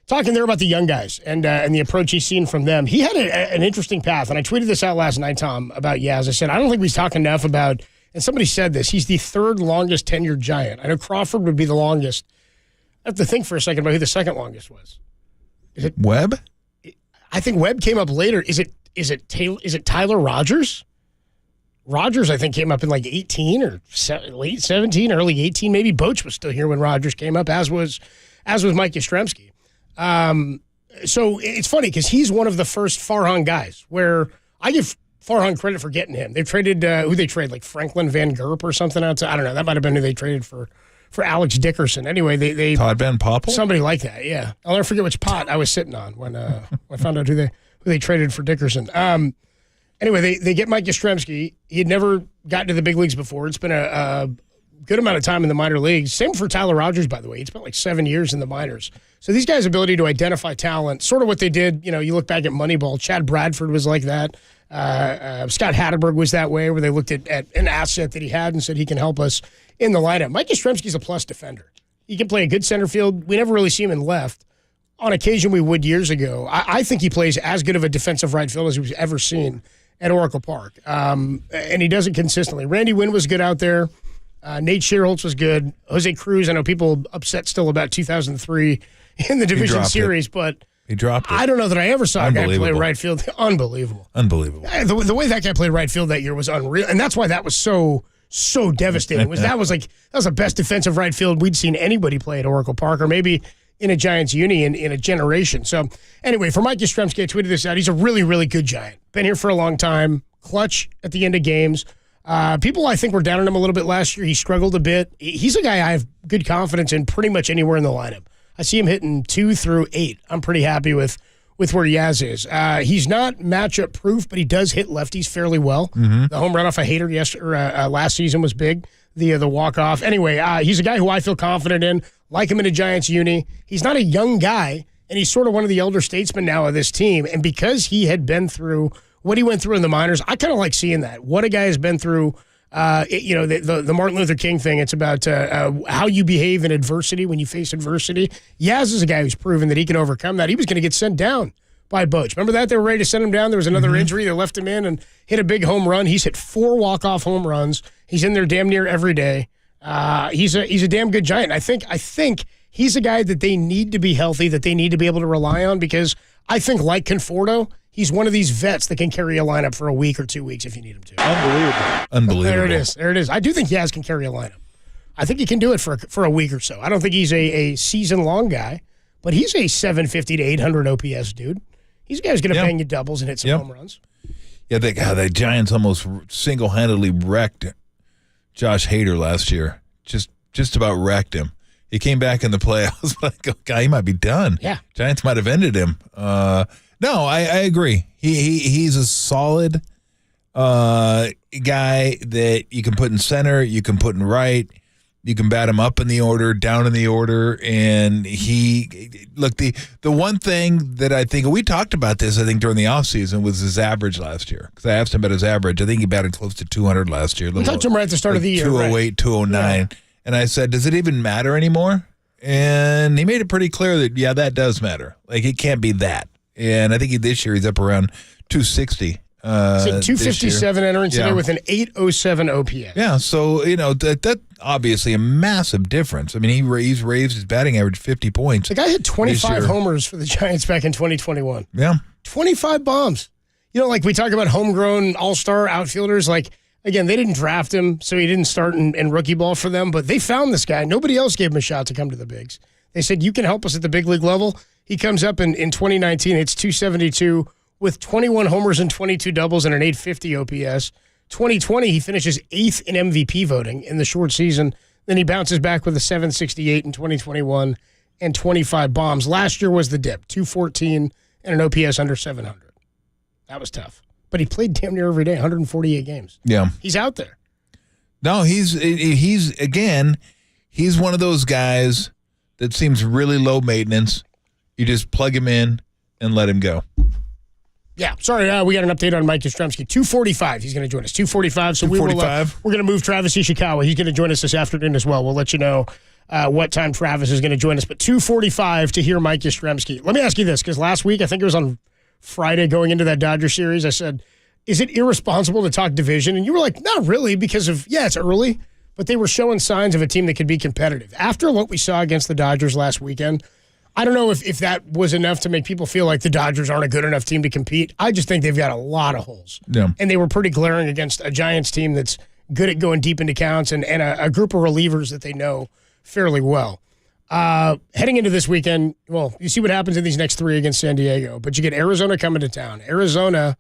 Talking there about the young guys and the approach he's seen from them. He had an interesting path, and I tweeted this out last night, Tom, about Yaz. I said, I don't think we talk enough about, and somebody said this, he's the third longest tenured Giant. I know Crawford would be the longest. I have to think for a second about who the second longest was. Is it Webb? I think Webb came up later. Is it Tyler Rogers? Rogers, I think, came up in like 18 or late 17, early 18. Maybe Boach was still here when Rogers came up, as was Mike Yastrzemski. So it's funny because he's one of the first Farhan guys where I give Farhan credit for getting him. They've traded, who they trade, like Franklin Van Gerp or something outside. I don't know. That might have been who they traded for Alex Dickerson. Anyway, they Todd Van Poppel? Somebody like that, yeah. I'll never forget which pot I was sitting on when I found out who they traded for Dickerson. Anyway, they get Mike Yastrzemski. He had never gotten to the big leagues before. It's been a good amount of time in the minor leagues. Same for Tyler Rogers, by the way. He spent like 7 years in the minors. So these guys' ability to identify talent, sort of what they did, you know, you look back at Moneyball. Chad Bradford was like that. Scott Hatterberg was that way, where they looked at an asset that he had and said he can help us in the lineup. Mike Yastrzemski's a plus defender. He can play a good center field. We never really see him in left. On occasion, we would years ago. I think he plays as good of a defensive right field as we've ever seen at Oracle Park. And he does it consistently. Randy Wynn was good out there. Nate Shearholtz was good. Jose Cruz, I know people upset still about 2003 in the division series, but he dropped it. I don't know that I ever saw a guy play right field. Unbelievable. The way that guy played right field that year was unreal, and that's why that was so devastating. That was the best defensive right field we'd seen anybody play at Oracle Park, or maybe in a Giants uni in a generation. So anyway, for Mike Yastrzemski, I tweeted this out. He's a really, really good Giant. Been here for a long time. Clutch at the end of games. People, I think, were down on him a little bit last year. He struggled a bit. He's a guy I have good confidence in pretty much anywhere in the lineup. I see him hitting 2 through 8. I'm pretty happy with where Yaz is. He's not matchup proof, but he does hit lefties fairly well. Mm-hmm. The home run off a hater last season was big. The walk-off. Anyway, he's a guy who I feel confident in. Like him in a Giants uni. He's not a young guy, and he's sort of one of the elder statesmen now of this team. And because he had been through what he went through in the minors, I kind of like seeing that. What a guy has been through, the Martin Luther King thing. It's about how you behave in adversity when you face adversity. Yaz is a guy who's proven that he can overcome that. He was going to get sent down by Boch. Remember that? They were ready to send him down. There was another injury. They left him in and hit a big home run. He's hit 4 walk-off home runs. He's in there damn near every day. He's a damn good Giant. I think he's a guy that they need to be healthy, that they need to be able to rely on, because I think, like Conforto, he's one of these vets that can carry a lineup for a week or 2 weeks if you need him to. Unbelievable. There it is. I do think Yaz can carry a lineup. I think he can do it for a week or so. I don't think he's a season-long guy, but he's a 750 to 800 OPS dude. He's a guy who's going to bang you doubles and hit some home runs. Yeah, the Giants almost single-handedly wrecked Josh Hader last year. Just about wrecked him. He came back in the playoffs, but he might be done. Yeah. Giants might have ended him. No, I agree. He's a solid guy that you can put in center, you can put in right, you can bat him up in the order, down in the order, and the one thing that I think, we talked about this, I think, during the offseason, was his average last year. Because I asked him about his average. I think he batted close to 200 last year. We talked to him right at the start of the year. 208, 209. Yeah. And I said, does it even matter anymore? And he made it pretty clear that, yeah, that does matter. Like, it can't be that. And I think this year he's up around 260. He's at 257 entering today with an 807 OPS. Yeah, so, that obviously a massive difference. I mean, he's raised his batting average 50 points. The guy hit 25 homers for the Giants back in 2021. Yeah. 25 bombs. Like we talk about homegrown all-star outfielders, again, they didn't draft him, so he didn't start in rookie ball for them, but they found this guy. Nobody else gave him a shot to come to the bigs. They said, you can help us at the big league level. He comes up in 2019, it's 272 with 21 homers and 22 doubles and an 850 OPS. 2020, he finishes 8th in MVP voting in the short season. Then he bounces back with a 768 in 2021 and 25 bombs. Last year was the dip, 214 and an OPS under 700. That was tough. But he played damn near every day, 148 games. Yeah. He's out there. No, he's one of those guys that seems really low maintenance. You just plug him in and let him go. Yeah, sorry, we got an update on Mike Yastrzemski. 2:45, he's going to join us. 2:45, so we're going to move Travis Ishikawa. He's going to join us this afternoon as well. We'll let you know what time Travis is going to join us. But 2:45 to hear Mike Yastrzemski. Let me ask you this, because last week, I think it was on Friday going into that Dodger series, I said, is it irresponsible to talk division? And you were like, not really, because it's early, but they were showing signs of a team that could be competitive. After what we saw against the Dodgers last weekend, I don't know if that was enough to make people feel like the Dodgers aren't a good enough team to compete. I just think they've got a lot of holes. Yeah. And they were pretty glaring against a Giants team that's good at going deep into counts and a group of relievers that they know fairly well. Heading into this weekend, well, you see what happens in these next 3 against San Diego, but you get Arizona coming to town. Arizona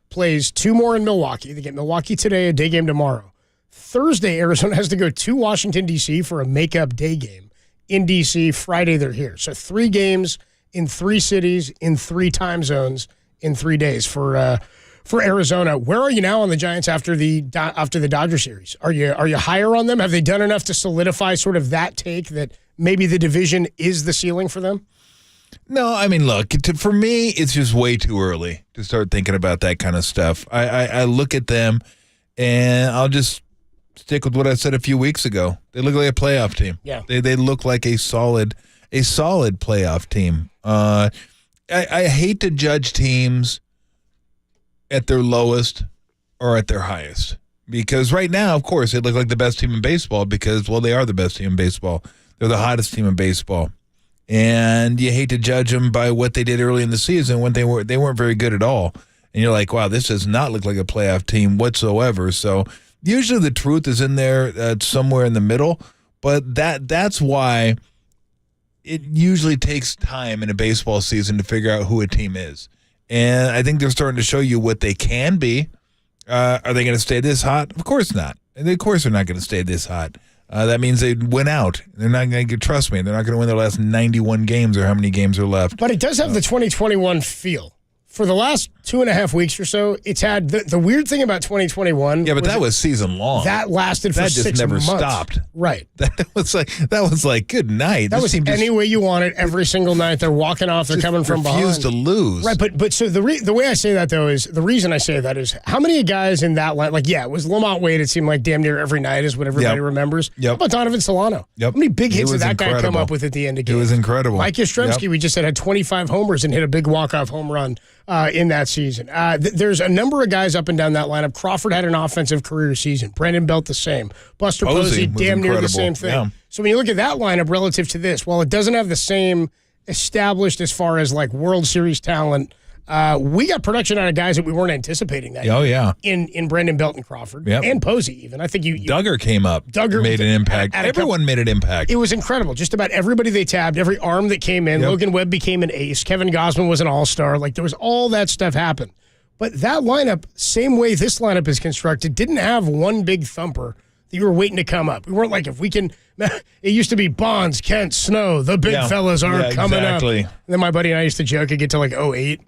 plays 2 more in Milwaukee. They get Milwaukee today, a day game tomorrow. Thursday, Arizona has to go to Washington, D.C. for a makeup day game. In D.C., Friday they're here. So 3 games in 3 cities in 3 time zones in 3 days for Arizona. Where are you now on the Giants after the Dodger series? Are you higher on them? Have they done enough to solidify sort of that take that maybe the division is the ceiling for them? No, I mean, look, for me, it's just way too early to start thinking about that kind of stuff. I look at them, and I'll just stick with what I said a few weeks ago. They look like a playoff team. Yeah. They look like a solid playoff team. I hate to judge teams at their lowest or at their highest, because right now, of course, they look like the best team in baseball because, well, they are the best team in baseball. They're the hottest team in baseball. And you hate to judge them by what they did early in the season when they weren't very good at all. And you're like, wow, this does not look like a playoff team whatsoever. So usually the truth is in there somewhere in the middle, but that's why it usually takes time in a baseball season to figure out who a team is. And I think they're starting to show you what they can be. Are they going to stay this hot? Of course not. And of course they're not going to stay this hot. That means they win out. They're not going to, trust me, they're not going to win their last 91 games or how many games are left. But it does have the 2021 feel. For the last 2.5 weeks or so, it's had the weird thing about 2021. Yeah, but that was season long. That lasted for 6 months. That just never stopped. Right. That was like good night. That was any way you want it every single night. They're walking off. They're coming from behind. Refuse to lose. Right, but so the way I say that though is the reason I say that is how many guys in that line? Like it was Lamont Wade. It seemed like damn near every night is what everybody remembers. Yep. How about Donovan Solano? Yep. How many big hits did that guy come up with at the end of games? It was incredible. Mike Yastrzemski, we just had 25 homers and hit a big walk-off home run in that season. There's a number of guys up and down that lineup. Crawford had an offensive career season. Brandon Belt the same. Buster Posey damn near the same thing. Yeah. So when you look at that lineup relative to this, while it doesn't have the same established as far as like World Series talent, we got production out of guys that we weren't anticipating that. Oh, yeah. In Brandon Belt and Crawford. Yep. And Posey even. I think you Duggar came up. Duggar made an impact. Everyone made an impact. It was incredible. Just about everybody they tabbed, every arm that came in. Yep. Logan Webb became an ace. Kevin Gausman was an all-star. Like there was all that stuff happen. But that lineup, same way this lineup is constructed, didn't have one big thumper that you were waiting to come up. We weren't like, if we can, it used to be Bonds, Kent, Snow, the big fellas are coming exactly. up. And then my buddy and I used to joke, I'd get to like 08.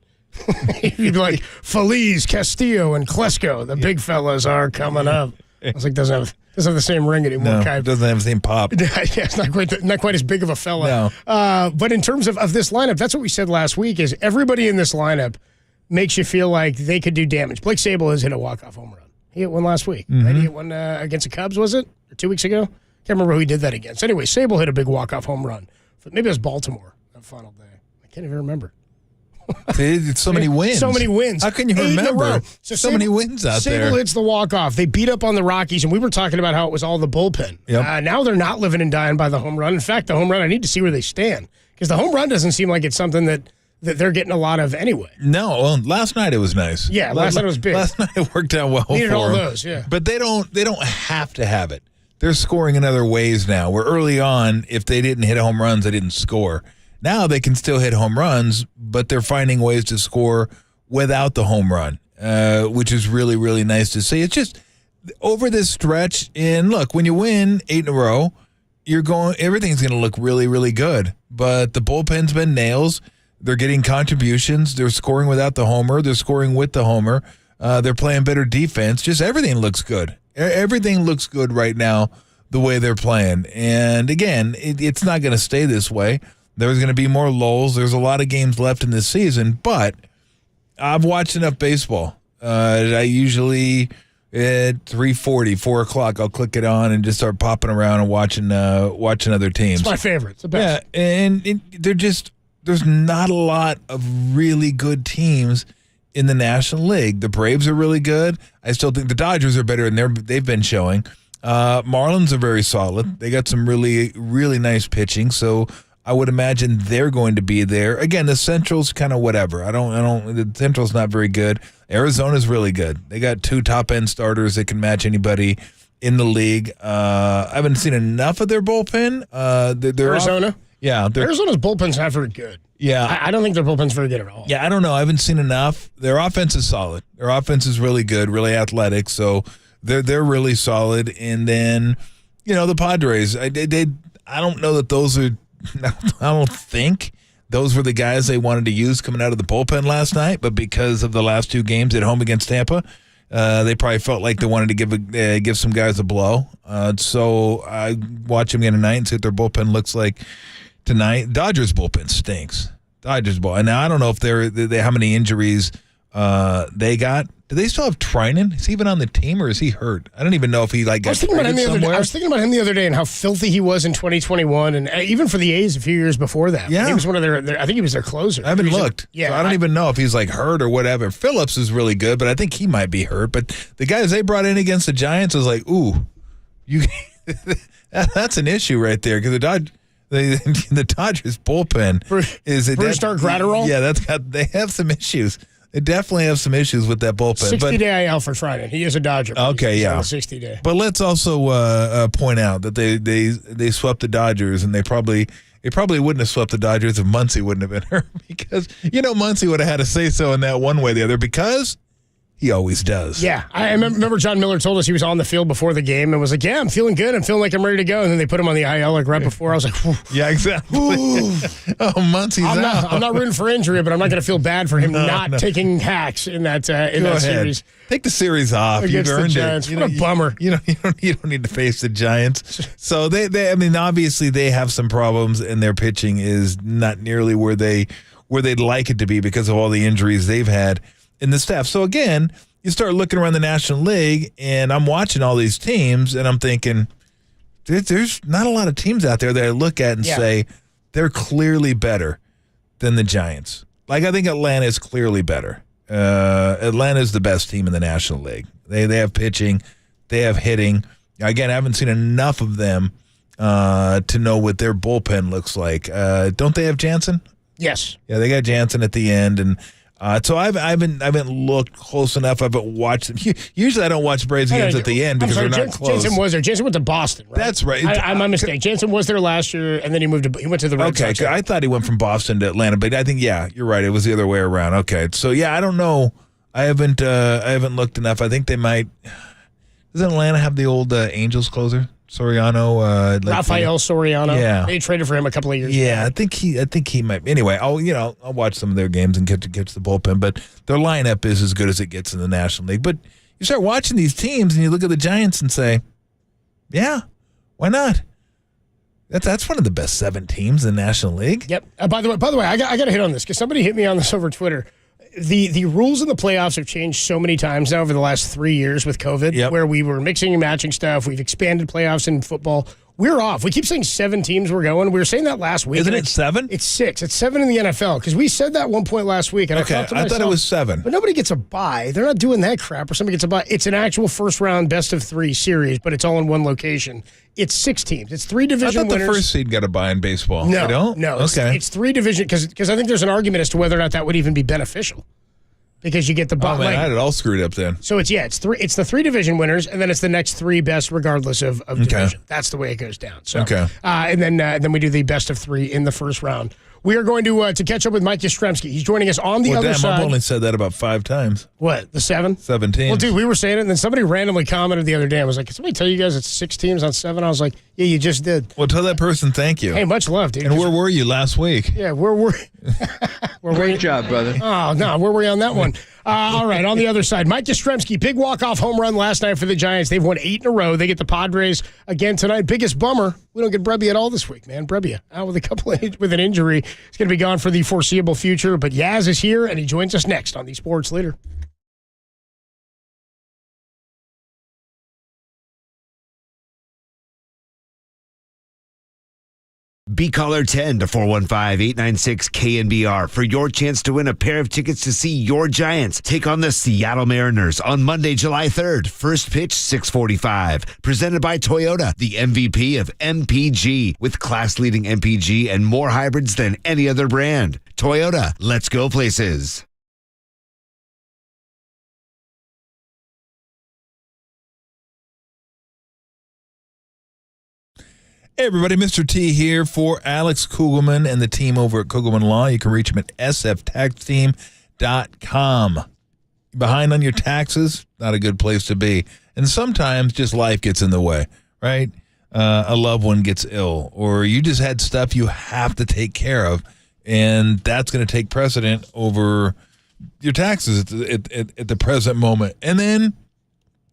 He'd be like, Feliz, Castillo, and Klesko, the big fellas are coming up. I was like, doesn't have the same ring anymore. No, it doesn't have the same pop. Yeah, it's not quite as big of a fella. No. But in terms of this lineup, that's what we said last week, is everybody in this lineup makes you feel like they could do damage. Blake Sable has hit a walk-off home run. He hit one last week. Mm-hmm. Right? He hit one against the Cubs, was it? Or 2 weeks ago? Can't remember who he did that against. Anyway, Sable hit a big walk-off home run. Maybe it was Baltimore that final day. I can't even remember. It's so many wins. So many wins. How can you remember? So many wins out there. Sable hits the walk-off. They beat up on the Rockies, and we were talking about how it was all the bullpen. Yep. Now they're not living and dying by the home run. In fact, the home run, I need to see where they stand, because the home run doesn't seem like it's something that they're getting a lot of anyway. No, well, last night it was nice. Yeah, last night it was big. Last night it worked out well Needed for all them. those, yeah. But they don't have to have it. They're scoring in other ways now. Where early on, if they didn't hit home runs, they didn't score. Now they can still hit home runs, but they're finding ways to score without the home run, which is really, really nice to see. It's just over this stretch, and look, when you win 8 in a row, everything's going to look really, really good. But the bullpen's been nails. They're getting contributions. They're scoring without the homer. They're scoring with the homer. They're playing better defense. Just everything looks good. Everything looks good right now the way they're playing. And again, it's not going to stay this way. There's going to be more lulls. There's a lot of games left in this season, but I've watched enough baseball. I usually at 3:40, 4 o'clock, I'll click it on and just start popping around and watching other teams. It's my favorite. It's the best. Yeah, and there's not a lot of really good teams in the National League. The Braves are really good. I still think the Dodgers are better than they've been showing. Marlins are very solid. They got some really, really nice pitching, so I would imagine they're going to be there. Again, the Central's kind of whatever. The Central's not very good. Arizona's really good. They got 2 top-end starters that can match anybody in the league. I haven't seen enough of their bullpen. Arizona? Yeah. Arizona's bullpen's not very good. Yeah. I don't think their bullpen's very good at all. Yeah, I don't know. I haven't seen enough. Their offense is solid. Their offense is really good, really athletic, so they're really solid. And then, the Padres, I don't know that those are I don't think those were the guys they wanted to use coming out of the bullpen last night, but because of the last 2 games at home against Tampa, they probably felt like they wanted to give some guys a blow. So I watch them again tonight and see what their bullpen looks like tonight. Dodgers bullpen stinks. And now I don't know if they how many injuries they got, Do they still have Trinan? Is he even on the team, or is he hurt? I don't even know if he got traded somewhere. I was thinking about him the other day and how filthy he was in 2021, and even for the A's a few years before that. Yeah. He was one of their I think he was their closer. I haven't looked. Yeah. So I don't even know if he's like hurt or whatever. Phillips is really good, but I think he might be hurt. But the guys they brought in against the Giants was like, ooh, that's an issue right there, because the Dodgers bullpen is a Bruce Gratterall? Yeah, they have some issues. They definitely have some issues with that bullpen. 60-day IL for Friday. He is a Dodger. Okay, yeah. 60-day. But let's also point out that they swept the Dodgers, and they probably wouldn't have swept the Dodgers if Muncy wouldn't have been hurt, because Muncy would have had to say so in that one way or the other, because he always does. Yeah. I remember John Miller told us he was on the field before the game and was like, yeah, I'm feeling good. I'm feeling like I'm ready to go. And then they put him on the IL like right before. I was like, whew. Yeah, exactly. Muncy's out. I'm not rooting for injury, but I'm not going to feel bad for him taking hacks in that series. Take the series off. You've earned it. What a bummer. You don't need to face the Giants. So obviously they have some problems, and their pitching is not nearly where they'd like it to be because of all the injuries they've had in the staff. So again, you start looking around the National League, and I'm watching all these teams, and I'm thinking, there's not a lot of teams out there that I look at and say they're clearly better than the Giants. Like, I think Atlanta is clearly better. Atlanta is the best team in the National League. They have pitching, they have hitting. Again, I haven't seen enough of them to know what their bullpen looks like. Don't they have Jansen? Yes. Yeah, they got Jansen at the end, and so I haven't looked close enough. I haven't watched them. Usually I don't watch Braves games at the end because they're not close. Jansen was there. Jansen went to Boston, right? That's right. I'm my mistake. Jansen was there last year, and then he went to the Red Sox. Okay, I thought he went from Boston to Atlanta, but I think you're right. It was the other way around. Okay, so I don't know. I haven't looked enough. I think they might. Doesn't Atlanta have the old Angels closer? Soriano, Rafael Soriano. Yeah, they traded for him a couple of years ago. I think he might. Anyway, I'll watch some of their games and get the bullpen. But their lineup is as good as it gets in the National League. But you start watching these teams and you look at the Giants and say, yeah, why not? That's one of the best 7 teams in the National League. Yep. By the way, I got to hit on this because somebody hit me on this over Twitter. The rules in the playoffs have changed so many times now over the last 3 years with COVID, where we were mixing and matching stuff. We've expanded playoffs in football. We're off. We keep saying 7 teams we're going. We were saying that last week. Isn't it 7? It's 6. It's 7 in the NFL because we said that one point last week. And okay, I thought it was 7. But nobody gets a bye. They're not doing that crap. Or somebody gets a bye. It's an actual first-round best-of-3 series, but it's all in one location. It's 6 teams. It's 3 division winners. I thought the first seed got a bye in baseball. No, they don't? No. Okay. It's 3 division because I think there's an argument as to whether or not that would even be beneficial. Because you get the bottom. Oh, man, I had it all screwed up then. So it's the 3 division winners, and then it's the next 3 best regardless of division. That's the way it goes down. So, and then we do the best of 3 in the first round. We are going to catch up with Mike Yastrzemski. He's joining us on the other side. I've only said that about 5 times. What, the 7? 7 teams. Well, dude, we were saying it, and then somebody randomly commented the other day. I was like, can somebody tell you guys it's 6 teams on 7? I was like, yeah, you just did. Well, tell that person thank you. Hey, much love, dude. And where were you last week? Yeah, we're great job, brother. Oh, no, where were you on that one? All right, on the other side, Mike Yastrzemski, big walk-off home run last night for the Giants. They've won 8 in a row. They get the Padres again tonight. Biggest bummer, we don't get Brebbia at all this week, man. Brebbia out with an injury. He's going to be gone for the foreseeable future, but Yaz is here, and he joins us next on the Sports Leader. Be caller 10 to 415-896-KNBR for your chance to win a pair of tickets to see your Giants take on the Seattle Mariners on Monday, July 3rd. First pitch, 6:45. Presented by Toyota, the MVP of MPG, with class-leading MPG and more hybrids than any other brand. Toyota, let's go places. Hey, everybody, Mr. T here for Alex Kugelman and the team over at Kugelman Law. You can reach him at sftaxteam.com. Behind on your taxes, not a good place to be. And sometimes just life gets in the way, right? A loved one gets ill, or you just had stuff you have to take care of, and that's going to take precedent over your taxes at the present moment. And then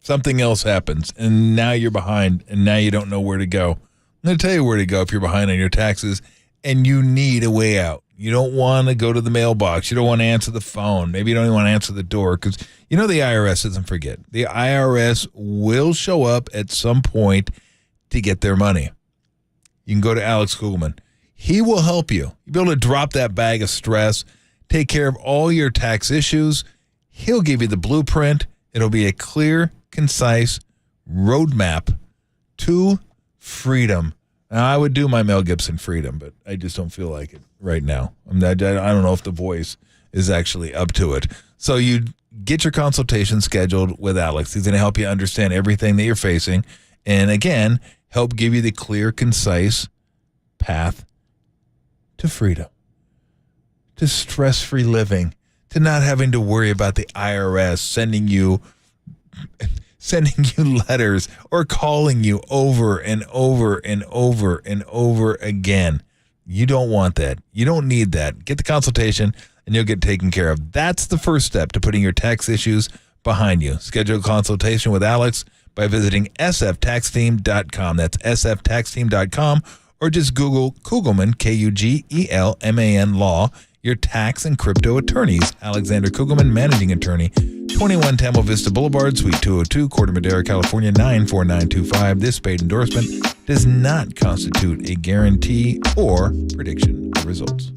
something else happens, and now you're behind, and now you don't know where to go. I'm going to tell you where to go if you're behind on your taxes. and you need a way out. You don't want to go to the mailbox. You don't want to answer the phone. Maybe you don't even want to answer the door because the IRS doesn't forget. The IRS will show up at some point to get their money. You can go to Alex Kugelman. He will help you. You'll be able to drop that bag of stress, take care of all your tax issues. He'll give you the blueprint. It'll be a clear, concise roadmap to freedom. Now, I would do my Mel Gibson freedom, but I just don't feel like it right now. I don't know if the voice is actually up to it. So you get your consultation scheduled with Alex. He's going to help you understand everything that you're facing. And again, help give you the clear, concise path to freedom, to stress-free living, to not having to worry about the IRS sending you letters or calling you over and over and over and over again. You don't want that. You don't need that. Get the consultation and you'll get taken care of. That's the first step to putting your tax issues behind you. Schedule a consultation with Alex by visiting sftaxteam.com. That's sftaxteam.com, or just Google Kugelman, Kugelman Law, your tax and crypto attorneys. Alexander Kugelman, managing attorney, 21 Tamil Vista Boulevard, Suite 202, Corte Madera, California, 94925. This paid endorsement does not constitute a guarantee or prediction of results.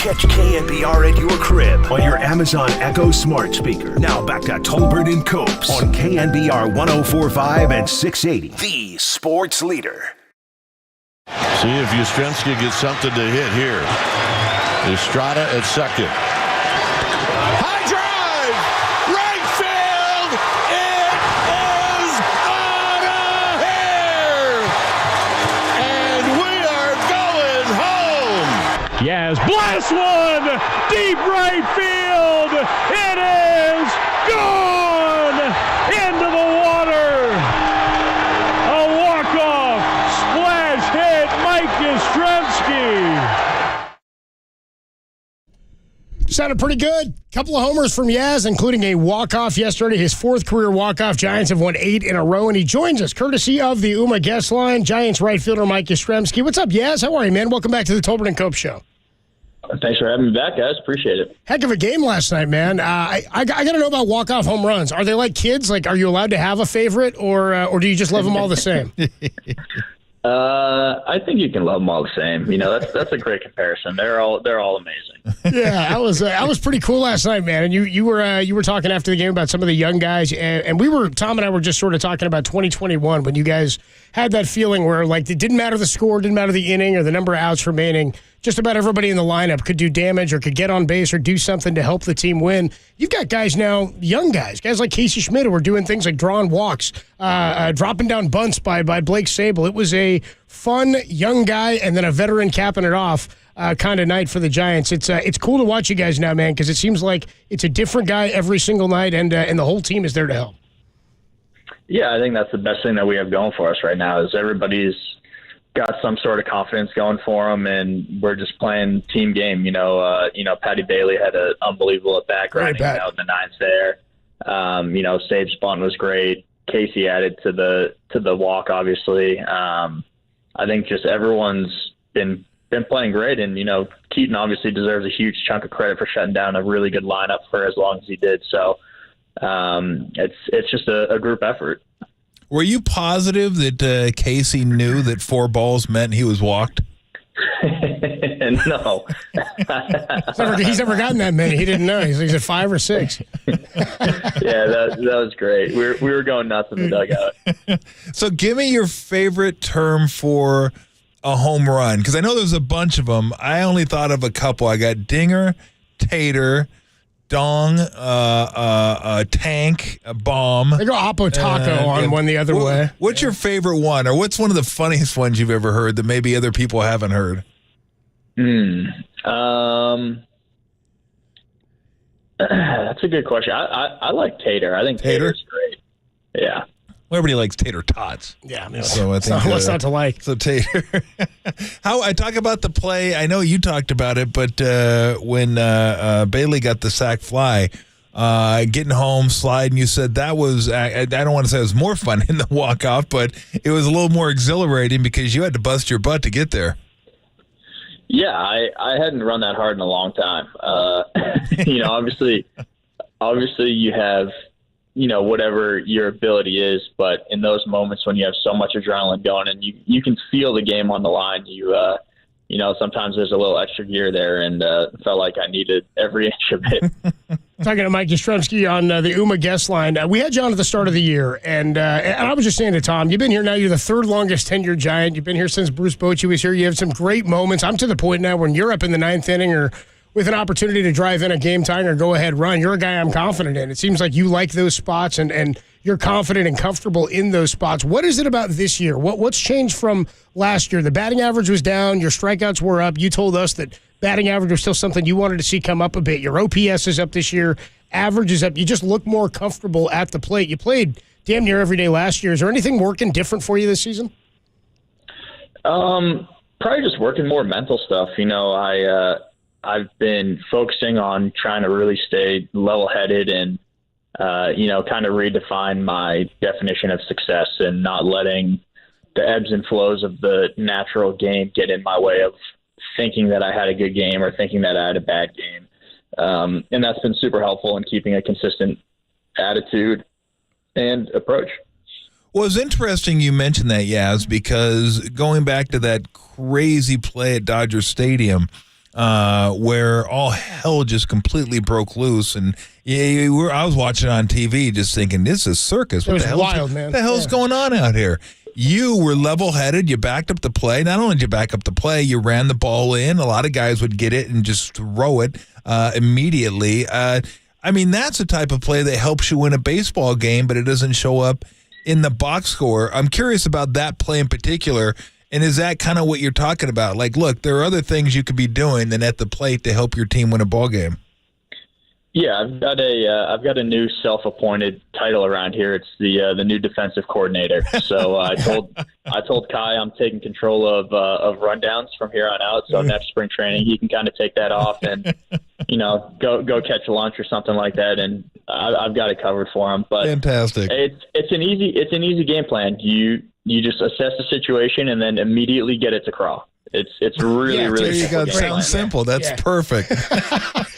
Catch KNBR at your crib on your Amazon Echo smart speaker. Now back to Tolbert and Copes on KNBR 104.5 and 680. The sports leader. See if Yoshimski gets something to hit here. Estrada at second. High drive! Right field! It is out of here! And we are going home! Yes, blast one! Deep right field! It is gone! Into the water! A walk-off splash hit, Mike Yastrzemski! Sounded pretty good. Couple of homers from Yaz, including a walk-off yesterday. His 4th career walk-off. Giants have won 8 in a row, and he joins us courtesy of the UMA guest line. Giants right fielder Mike Yastrzemski. What's up, Yaz? How are you, man? Welcome back to the Tolbert and Cope Show. Thanks for having me back, guys. Appreciate it. Heck of a game last night, man. I got to know about walk-off home runs. Are they like kids? Like, are you allowed to have a favorite, or do you just love them all the same? I think you can love them all the same. You know, that's a great comparison. They're all amazing. Yeah, I was pretty cool last night, man. And you were talking after the game about some of the young guys, and Tom and I were just sort of talking about 2021 when you guys had that feeling where like it didn't matter the score, didn't matter the inning or the number of outs remaining. Just about everybody in the lineup could do damage or could get on base or do something to help the team win. You've got guys now, young guys like Casey Schmidt, who are doing things like drawing walks, dropping down bunts by Blake Sable. It was a fun young guy and then a veteran capping it off kind of night for the Giants. It's cool to watch you guys now, man, because it seems like it's a different guy every single night, and the whole team is there to help. Yeah, I think that's the best thing that we have going for us right now is everybody's got some sort of confidence going for them, and we're just playing team game. Patty Bailey had an unbelievable at bat grinding out in the ninth there. Sabe's bunt was great. Casey added to the walk, obviously. I think just everyone's been playing great, and Keaton obviously deserves a huge chunk of credit for shutting down a really good lineup for as long as he did. So it's just a group effort. Were you positive that Casey knew that 4 balls meant he was walked? No. He's never gotten that many. He didn't know. He's at 5 or 6. Yeah, that was great. We were going nuts in the dugout. So give me your favorite term for a home run, because I know there's a bunch of them. I only thought of a couple. I got dinger, tater, dong, tank, a bomb. They go Oppo Taco on one the other way. What's your favorite one, or what's one of the funniest ones you've ever heard that maybe other people haven't heard? That's a good question. I like tater. I think tater's great. Yeah. Well, everybody likes tater tots. Yeah, so I think what's not to like? So tater. How I talk about the play? I know you talked about it, but when Bailey got the sac fly, getting home, sliding, you said that was. I don't want to say it was more fun in the walk off, but it was a little more exhilarating because you had to bust your butt to get there. Yeah, I hadn't run that hard in a long time. Obviously you have. Whatever your ability is, but in those moments when you have so much adrenaline going and you can feel the game on the line, sometimes there's a little extra gear there, and felt like I needed every inch of it. Talking to Mike Yastrzemski on the UMA guest line. We had you on at the start of the year, and I was just saying to Tom, you've been here now, you're the 3rd longest tenured Giant. You've been here since Bruce Bochy was here. You have some great moments. I'm to the point now when you're up in the 9th inning or with an opportunity to drive in a game-tying or go-ahead run, you're a guy I'm confident in. It seems like you like those spots and you're confident and comfortable in those spots. What is it about this year? What's changed from last year? The batting average was down. Your strikeouts were up. You told us that batting average was still something you wanted to see come up a bit. Your OPS is up this year. Average is up. You just look more comfortable at the plate. You played damn near every day last year. Is there anything working different for you this season? Probably just working more mental stuff. I've been focusing on trying to really stay level-headed and, kind of redefine my definition of success and not letting the ebbs and flows of the natural game get in my way of thinking that I had a good game or thinking that I had a bad game. And that's been super helpful in keeping a consistent attitude and approach. Well, it's interesting you mentioned that, Yaz, because going back to that crazy play at Dodger Stadium, where all hell just completely broke loose, and I was watching on TV just thinking, this is circus. It was wild, man. What the hell's going on out here? You were level-headed. You backed up the play. Not only did you back up the play, you ran the ball in. A lot of guys would get it and just throw it immediately. That's the type of play that helps you win a baseball game, but it doesn't show up in the box score. I'm curious about that play in particular. And is that kind of what you're talking about? Like, look, there are other things you could be doing than at the plate to help your team win a ball game. Yeah, I've got a new self-appointed title around here. It's the new defensive coordinator. So I told Kai I'm taking control of rundowns from here on out. So next spring training, he can kind of take that off and go catch lunch or something like that, and I've got it covered for him. But fantastic. It's an easy game plan. You just assess the situation and then immediately get it to crawl. It's really there you go. It sounds plan. simple. That's perfect.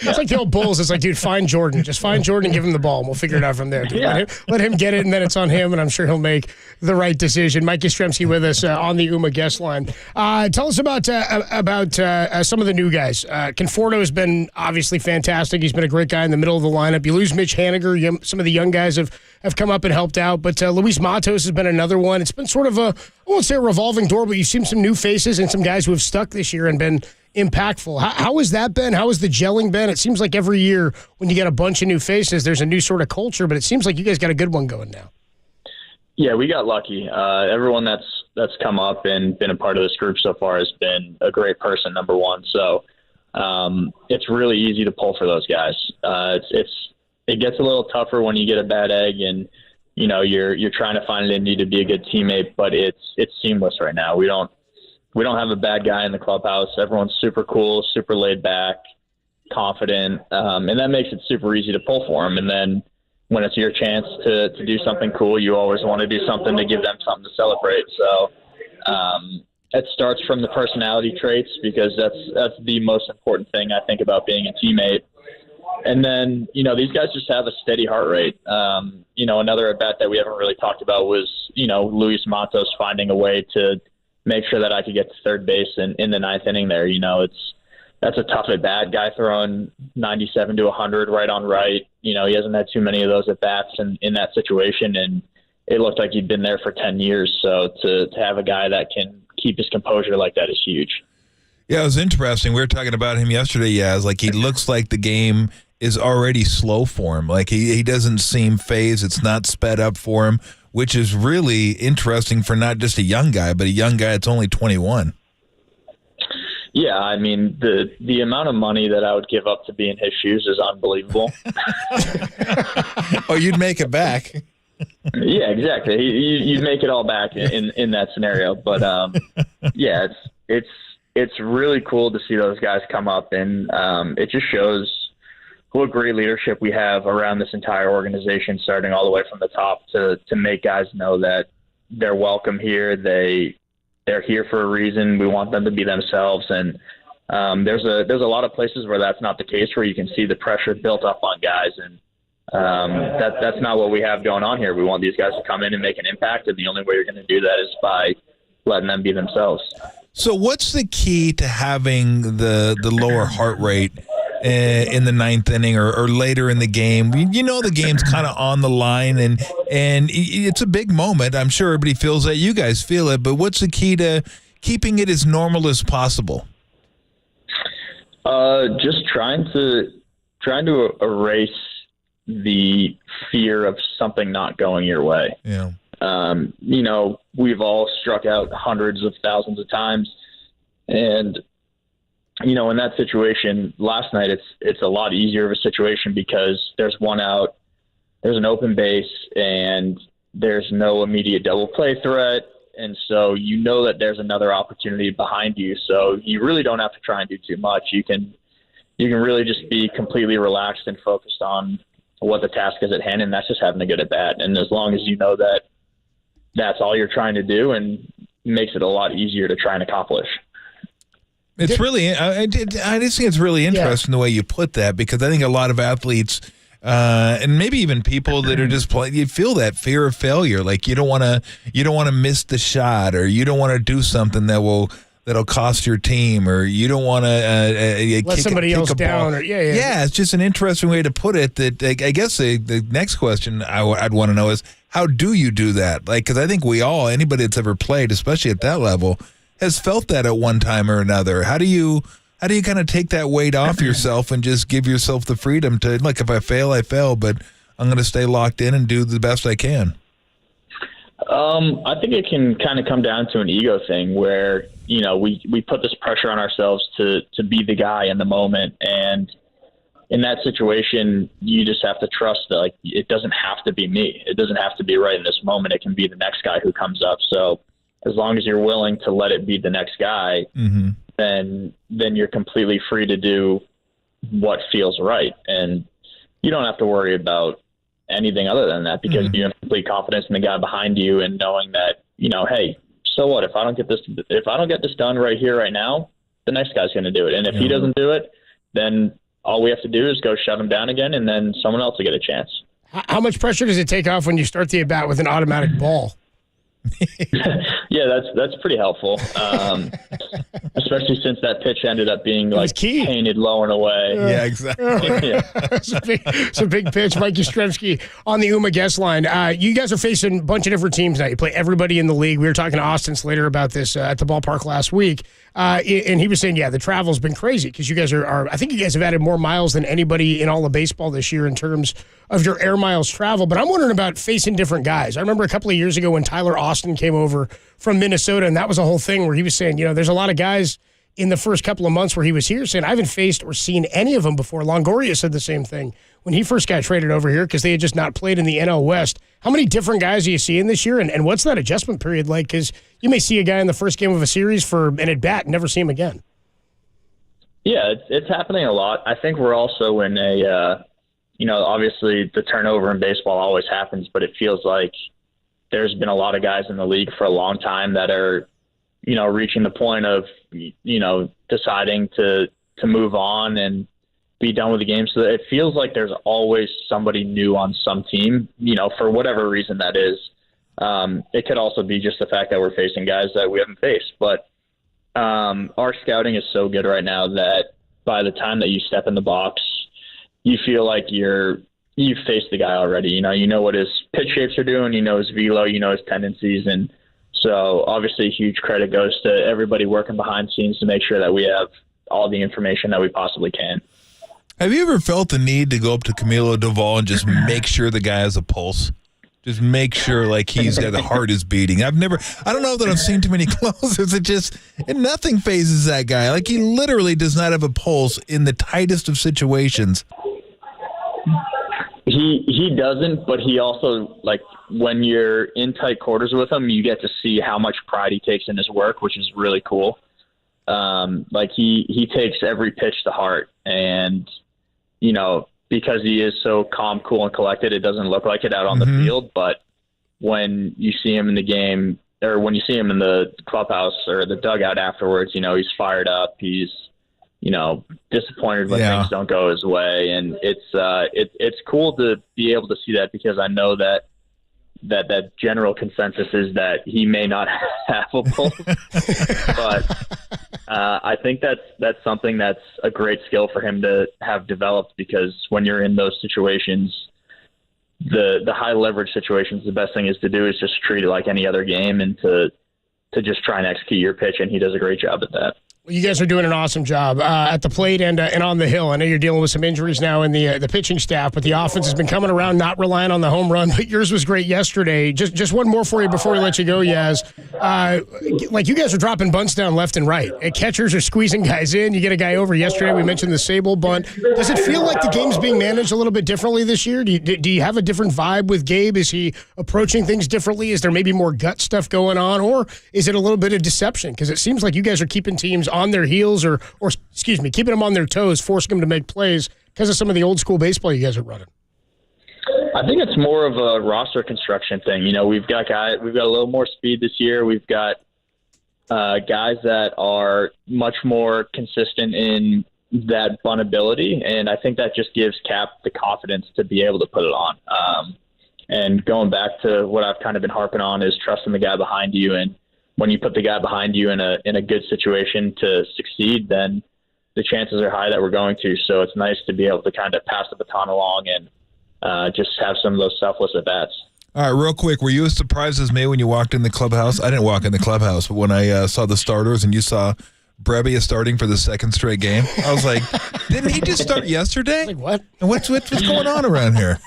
It's like the old Bulls. It's like, dude, find Jordan. Just find Jordan and give him the ball, and we'll figure it out from there. Dude. Let him get it, and then it's on him, and I'm sure he'll make the right decision. Mike Yastrzemski with us on the UMA guest line. Tell us about some of the new guys. Conforto has been obviously fantastic. He's been a great guy in the middle of the lineup. You lose Mitch Haniger. Some of the young guys have come up and helped out, but Luis Matos has been another one. It's been sort of I won't say a revolving door, but you've seen some new faces and some guys who have stuck this year and been impactful. How has that been? How has the gelling been? It seems like every year when you get a bunch of new faces, there's a new sort of culture, but it seems like you guys got a good one going now. Yeah, we got lucky. Everyone that's come up and been a part of this group so far has been a great person, number one. So it's really easy to pull for those guys. It gets a little tougher when you get a bad egg and you're trying to find it in you to be a good teammate, but it's seamless right now. We don't have a bad guy in the clubhouse. Everyone's super cool, super laid back, confident, and that makes it super easy to pull for them. And then when it's your chance to do something cool, you always want to do something to give them something to celebrate. So it starts from the personality traits, because that's the most important thing I think about being a teammate. And then, these guys just have a steady heart rate. Another at-bat that we haven't really talked about was, Luis Matos finding a way to make sure that I could get to third base in the ninth inning there. That's a tough at-bat. Guy throwing 97 to 100 right on right. He hasn't had too many of those at-bats in that situation, and it looked like he'd been there for 10 years. So to have a guy that can keep his composure like that is huge. Yeah, it was interesting. We were talking about him yesterday, Yaz. Like, he looks like the game is already slow for him. Like, he doesn't seem phased. It's not sped up for him, which is really interesting for not just a young guy, but a young guy that's only 21. Yeah, I mean, the amount of money that I would give up to be in his shoes is unbelievable. Oh, you'd make it back. Yeah, exactly. You'd make it all back in that scenario. But, yeah, it's really cool to see those guys come up, and it just shows what great leadership we have around this entire organization, starting all the way from the top to make guys know that they're welcome here. They're here for a reason. We want them to be themselves. And there's a lot of places where that's not the case, where you can see the pressure built up on guys. And that's not what we have going on here. We want these guys to come in and make an impact. And the only way you're going to do that is by letting them be themselves. So what's the key to having the lower heart rate in the ninth inning or later in the game? The game's kind of on the line, and it's a big moment. I'm sure everybody feels that. You guys feel it, but what's the key to keeping it as normal as possible? Just trying to erase the fear of something not going your way. Yeah. We've all struck out hundreds of thousands of times, and in that situation last night, it's a lot easier of a situation because there's one out, there's an open base, and there's no immediate double play threat. And so that there's another opportunity behind you. So you really don't have to try and do too much. You can really just be completely relaxed and focused on what the task is at hand, and that's just having a good at bat. And as long as you know that that's all you're trying to do, and makes it a lot easier to try and accomplish. It's really, I just think it's really interesting the way you put that, because I think a lot of athletes, and maybe even people that are just playing, you feel that fear of failure. Like you don't want to miss the shot, or you don't want to do something that'll cost your team, or you don't want to let somebody else down. Or, yeah, it's just an interesting way to put it. That I guess the next question I'd want to know is, how do you do that? Like, because I think anybody that's ever played, especially at that level, has felt that at one time or another. How do you kind of take that weight off yourself and just give yourself the freedom to, like, if I fail, I fail, but I'm going to stay locked in and do the best I can? I think it can kind of come down to an ego thing where, we put this pressure on ourselves to be the guy in the moment. And in that situation, you just have to trust that, like, it doesn't have to be me. It doesn't have to be right in this moment. It can be the next guy who comes up. So as long as you're willing to let it be the next guy, then you're completely free to do what feels right. And you don't have to worry about anything other than that because you have complete confidence in the guy behind you and knowing that, hey, so what? If I don't get this done right here, right now, the next guy's going to do it. And if he doesn't do it, then all we have to do is go shut him down again, and then someone else will get a chance. How much pressure does it take off when you start the at-bat with an automatic ball? Yeah, that's pretty helpful, especially since that pitch ended up being painted low and away. Yeah, exactly. It's a big pitch. Mike Yastrzemski on the UMA guest line. You guys are facing a bunch of different teams now. You play everybody in the league. We were talking to Austin Slater about this at the ballpark last week, and he was saying, the travel's been crazy because you guys are I think you guys have added more miles than anybody in all of baseball this year in terms of your air miles travel. But I'm wondering about facing different guys. I remember a couple of years ago when Tyler Austin came over from Minnesota, and that was a whole thing where he was saying, there's a lot of guys in the first couple of months where he was here saying, I haven't faced or seen any of them before. Longoria said the same thing when he first got traded over here because they had just not played in the NL West. How many different guys are you seeing this year, and what's that adjustment period like? Because you may see a guy in the first game of a series for an at-bat and never see him again. Yeah, it's happening a lot. I think we're also in a obviously the turnover in baseball always happens, but it feels like there's been a lot of guys in the league for a long time that are, reaching the point of, deciding to move on and be done with the game. So it feels like there's always somebody new on some team, for whatever reason that is. It could also be just the fact that we're facing guys that we haven't faced. But our scouting is so good right now that by the time that you step in the box, you feel like you've faced the guy already. You know what his pitch shapes are doing, his velo, his tendencies. And so obviously huge credit goes to everybody working behind scenes to make sure that we have all the information that we possibly can. Have you ever felt the need to go up to Camilo Doval and just make sure the guy has a pulse? Just make sure the heart is beating. I don't know that I've seen too many closers. Nothing phases that guy. He literally does not have a pulse in the tightest of situations. He doesn't, but he also, when you're in tight quarters with him, you get to see how much pride he takes in his work, which is really cool. He takes every pitch to heart, and, because he is so calm, cool, and collected, it doesn't look like it out on the field, but when you see him in the game, or when you see him in the clubhouse or the dugout afterwards, he's fired up, he's disappointed when things don't go his way. And it's cool to be able to see that because I know that general consensus is that he may not have a pulse, but I think that's something that's a great skill for him to have developed because when you're in those situations, the high leverage situations, the best thing is to do is just treat it like any other game and to just try and execute your pitch. And he does a great job at that. You guys are doing an awesome job at the plate and on the hill. I know you're dealing with some injuries now in the pitching staff, but the offense has been coming around, not relying on the home run. But yours was great yesterday. Just one more for you before we let you go, Yaz. You guys are dropping bunts down left and right. Catchers are squeezing guys in. You get a guy over yesterday. We mentioned the Sable bunt. Does it feel like the game's being managed a little bit differently this year? Do you have a different vibe with Gabe? Is he approaching things differently? Is there maybe more gut stuff going on, or is it a little bit of deception? Because it seems like you guys are keeping teams on their heels or keeping them on their toes, forcing them to make plays because of some of the old school baseball you guys are running. I think it's more of a roster construction thing. We've got a little more speed this year. We've got guys that are much more consistent in that bunt ability, and I think that just gives Cap the confidence to be able to put it on. And going back to what I've kind of been harping on is trusting the guy behind you, and when you put the guy behind you in a good situation to succeed, then the chances are high that we're going to. So it's nice to be able to kind of pass the baton along and just have some of those selfless at-bats. All right, real quick, were you as surprised as me when you walked in the clubhouse? I didn't walk in the clubhouse, but when I saw the starters and you saw Brebbia starting for the second straight game, I was like, didn't he just start yesterday? What? And what's going on around here?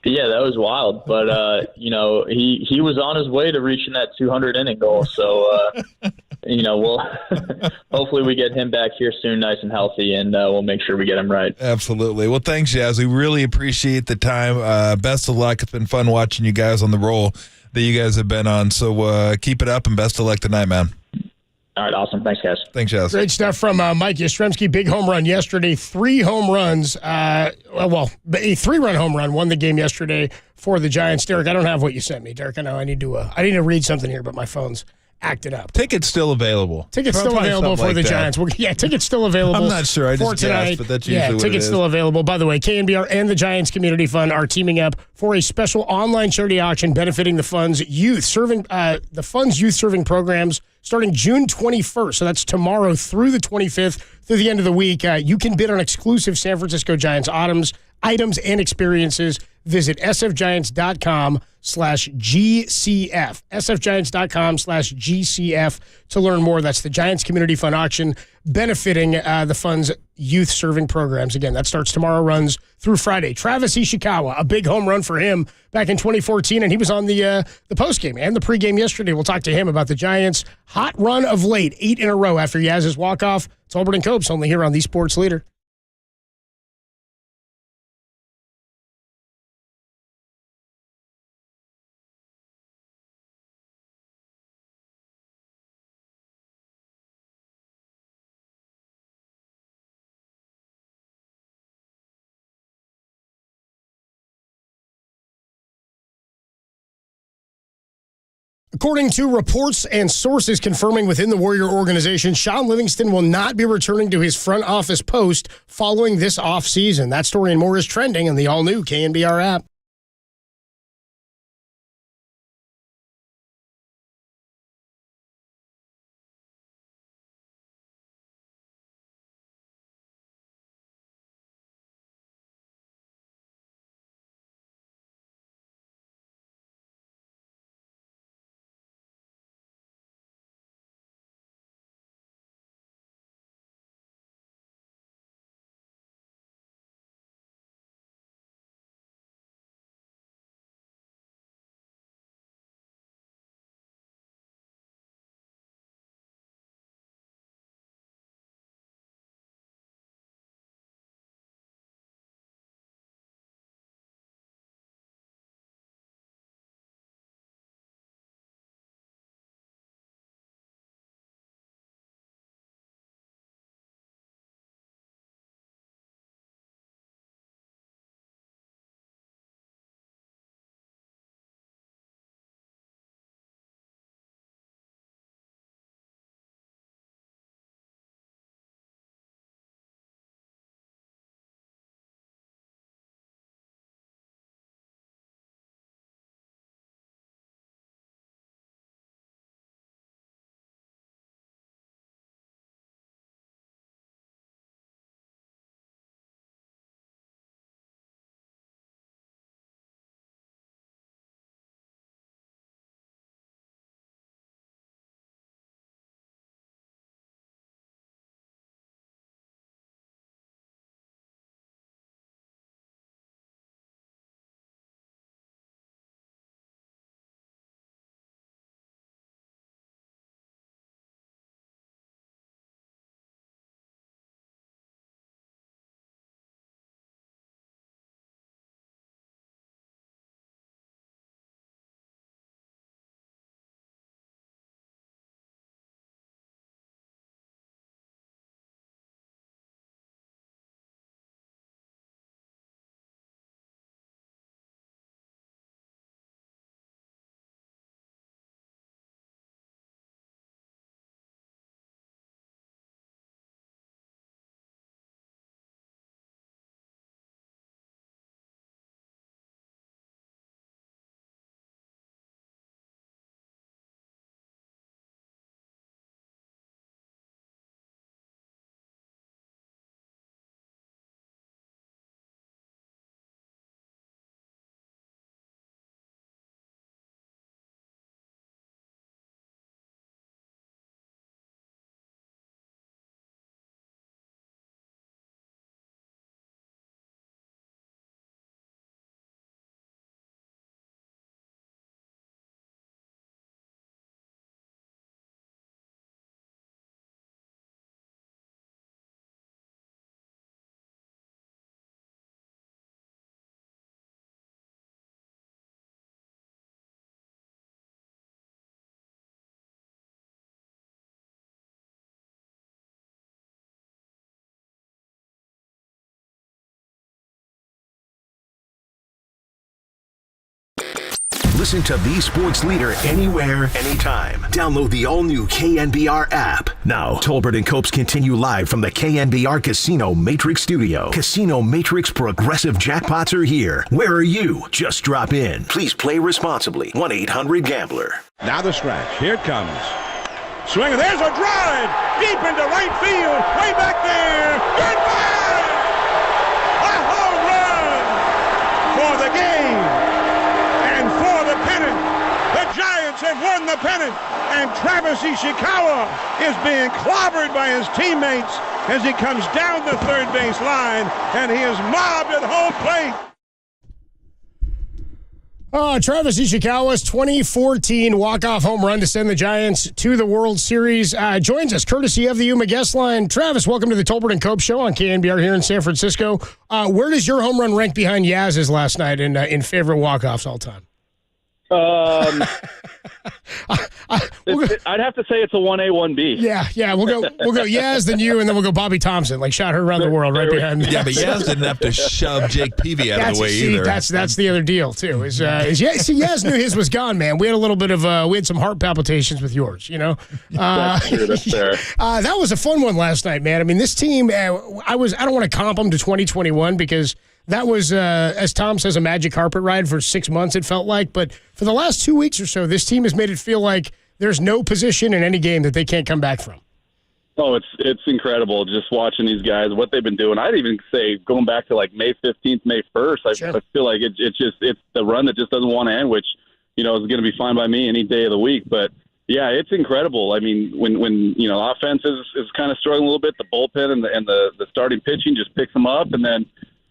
Yeah, that was wild. But, he was on his way to reaching that 200 inning goal. So, we'll hopefully we get him back here soon, nice and healthy, and we'll make sure we get him right. Absolutely. Well, thanks, Jazz. We really appreciate the time. Best of luck. It's been fun watching you guys on the roll that you guys have been on. So keep it up and best of luck tonight, man. All right, awesome. Thanks, guys. Thanks, Jess. Great stuff from Mike Yastrzemski. Big home run yesterday. 3 home runs. A 3-run home run won the game yesterday for the Giants. Derek, I don't have what you sent me. Derek, I know I need to read something here, but my phone's acted up. Tickets still available. Tickets still available for the Giants. Tickets still available. I'm not sure. I for just tonight. guessed, but that's usually what it tickets is. still available. By the way, KNBR and the Giants Community Fund are teaming up for a special online charity auction benefiting the fund's youth serving programs starting June 21st. So that's tomorrow through the 25th through the end of the week. You can bid on exclusive San Francisco Giants items and experiences. Visit sfgiants.com/GCF. sfgiants.com/GCF to learn more. That's the Giants Community Fund auction benefiting the fund's youth serving programs. Again, that starts tomorrow, runs through Friday. Travis Ishikawa, a big home run for him back in 2014, and he was on the postgame and the pregame yesterday. We'll talk to him about the Giants' hot run of late, 8 in a row after Yaz's walk-off. It's Albert and Copes, only here on the Sports Leader. According to reports and sources confirming within the Warrior organization, Sean Livingston will not be returning to his front office post following this offseason. That story and more is trending on the all-new KNBR app. Listen to the sports leader anywhere, anytime. Download the all-new KNBR app. Now, Tolbert and Copes continue live from the KNBR Casino Matrix Studio. Casino Matrix Progressive Jackpots are here. Where are you? Just drop in. Please play responsibly. 1-800-GAMBLER. Now the scratch. Here it comes. Swing, and there's a drive deep into right field. Way back there. Goodbye! A home run for the game and for the pennant. The Giants have won the pennant, and Travis Ishikawa is being clobbered by his teammates as he comes down the third base line, and he is mobbed at home plate. Travis Ishikawa's 2014 walk-off home run to send the Giants to the World Series joins us courtesy of the Yuma guest line. Travis, welcome to the Tolbert and Cope Show on KNBR here in San Francisco. Where does your home run rank behind Yaz's last night in favorite walk-offs all time? I'd have to say it's a 1A, 1B. Yeah. We'll go Yaz, then you, and then we'll go Bobby Thompson. Like shot her around the world right behind me. Yeah, but Yaz didn't have to shove Jake Peavy out of the way either. That's the other deal too. Yaz knew his was gone, man. We had a little bit of we had some heart palpitations with yours, you know. That's true. That's fair. That was a fun one last night, man. I mean, this team. I don't want to comp them to 2021 because that was, as Tom says, a magic carpet ride for 6 months, it felt like. But for the last 2 weeks or so, this team has made it feel like there's no position in any game that they can't come back from. Oh, it's incredible just watching these guys, what they've been doing. I'd even say going back to like May 15th, May 1st, I feel like it's the run that just doesn't want to end, which, you know, is going to be fine by me any day of the week. But, yeah, it's incredible. I mean, when you know, offense is kind of struggling a little bit, the bullpen and the starting pitching just picks them up, and then,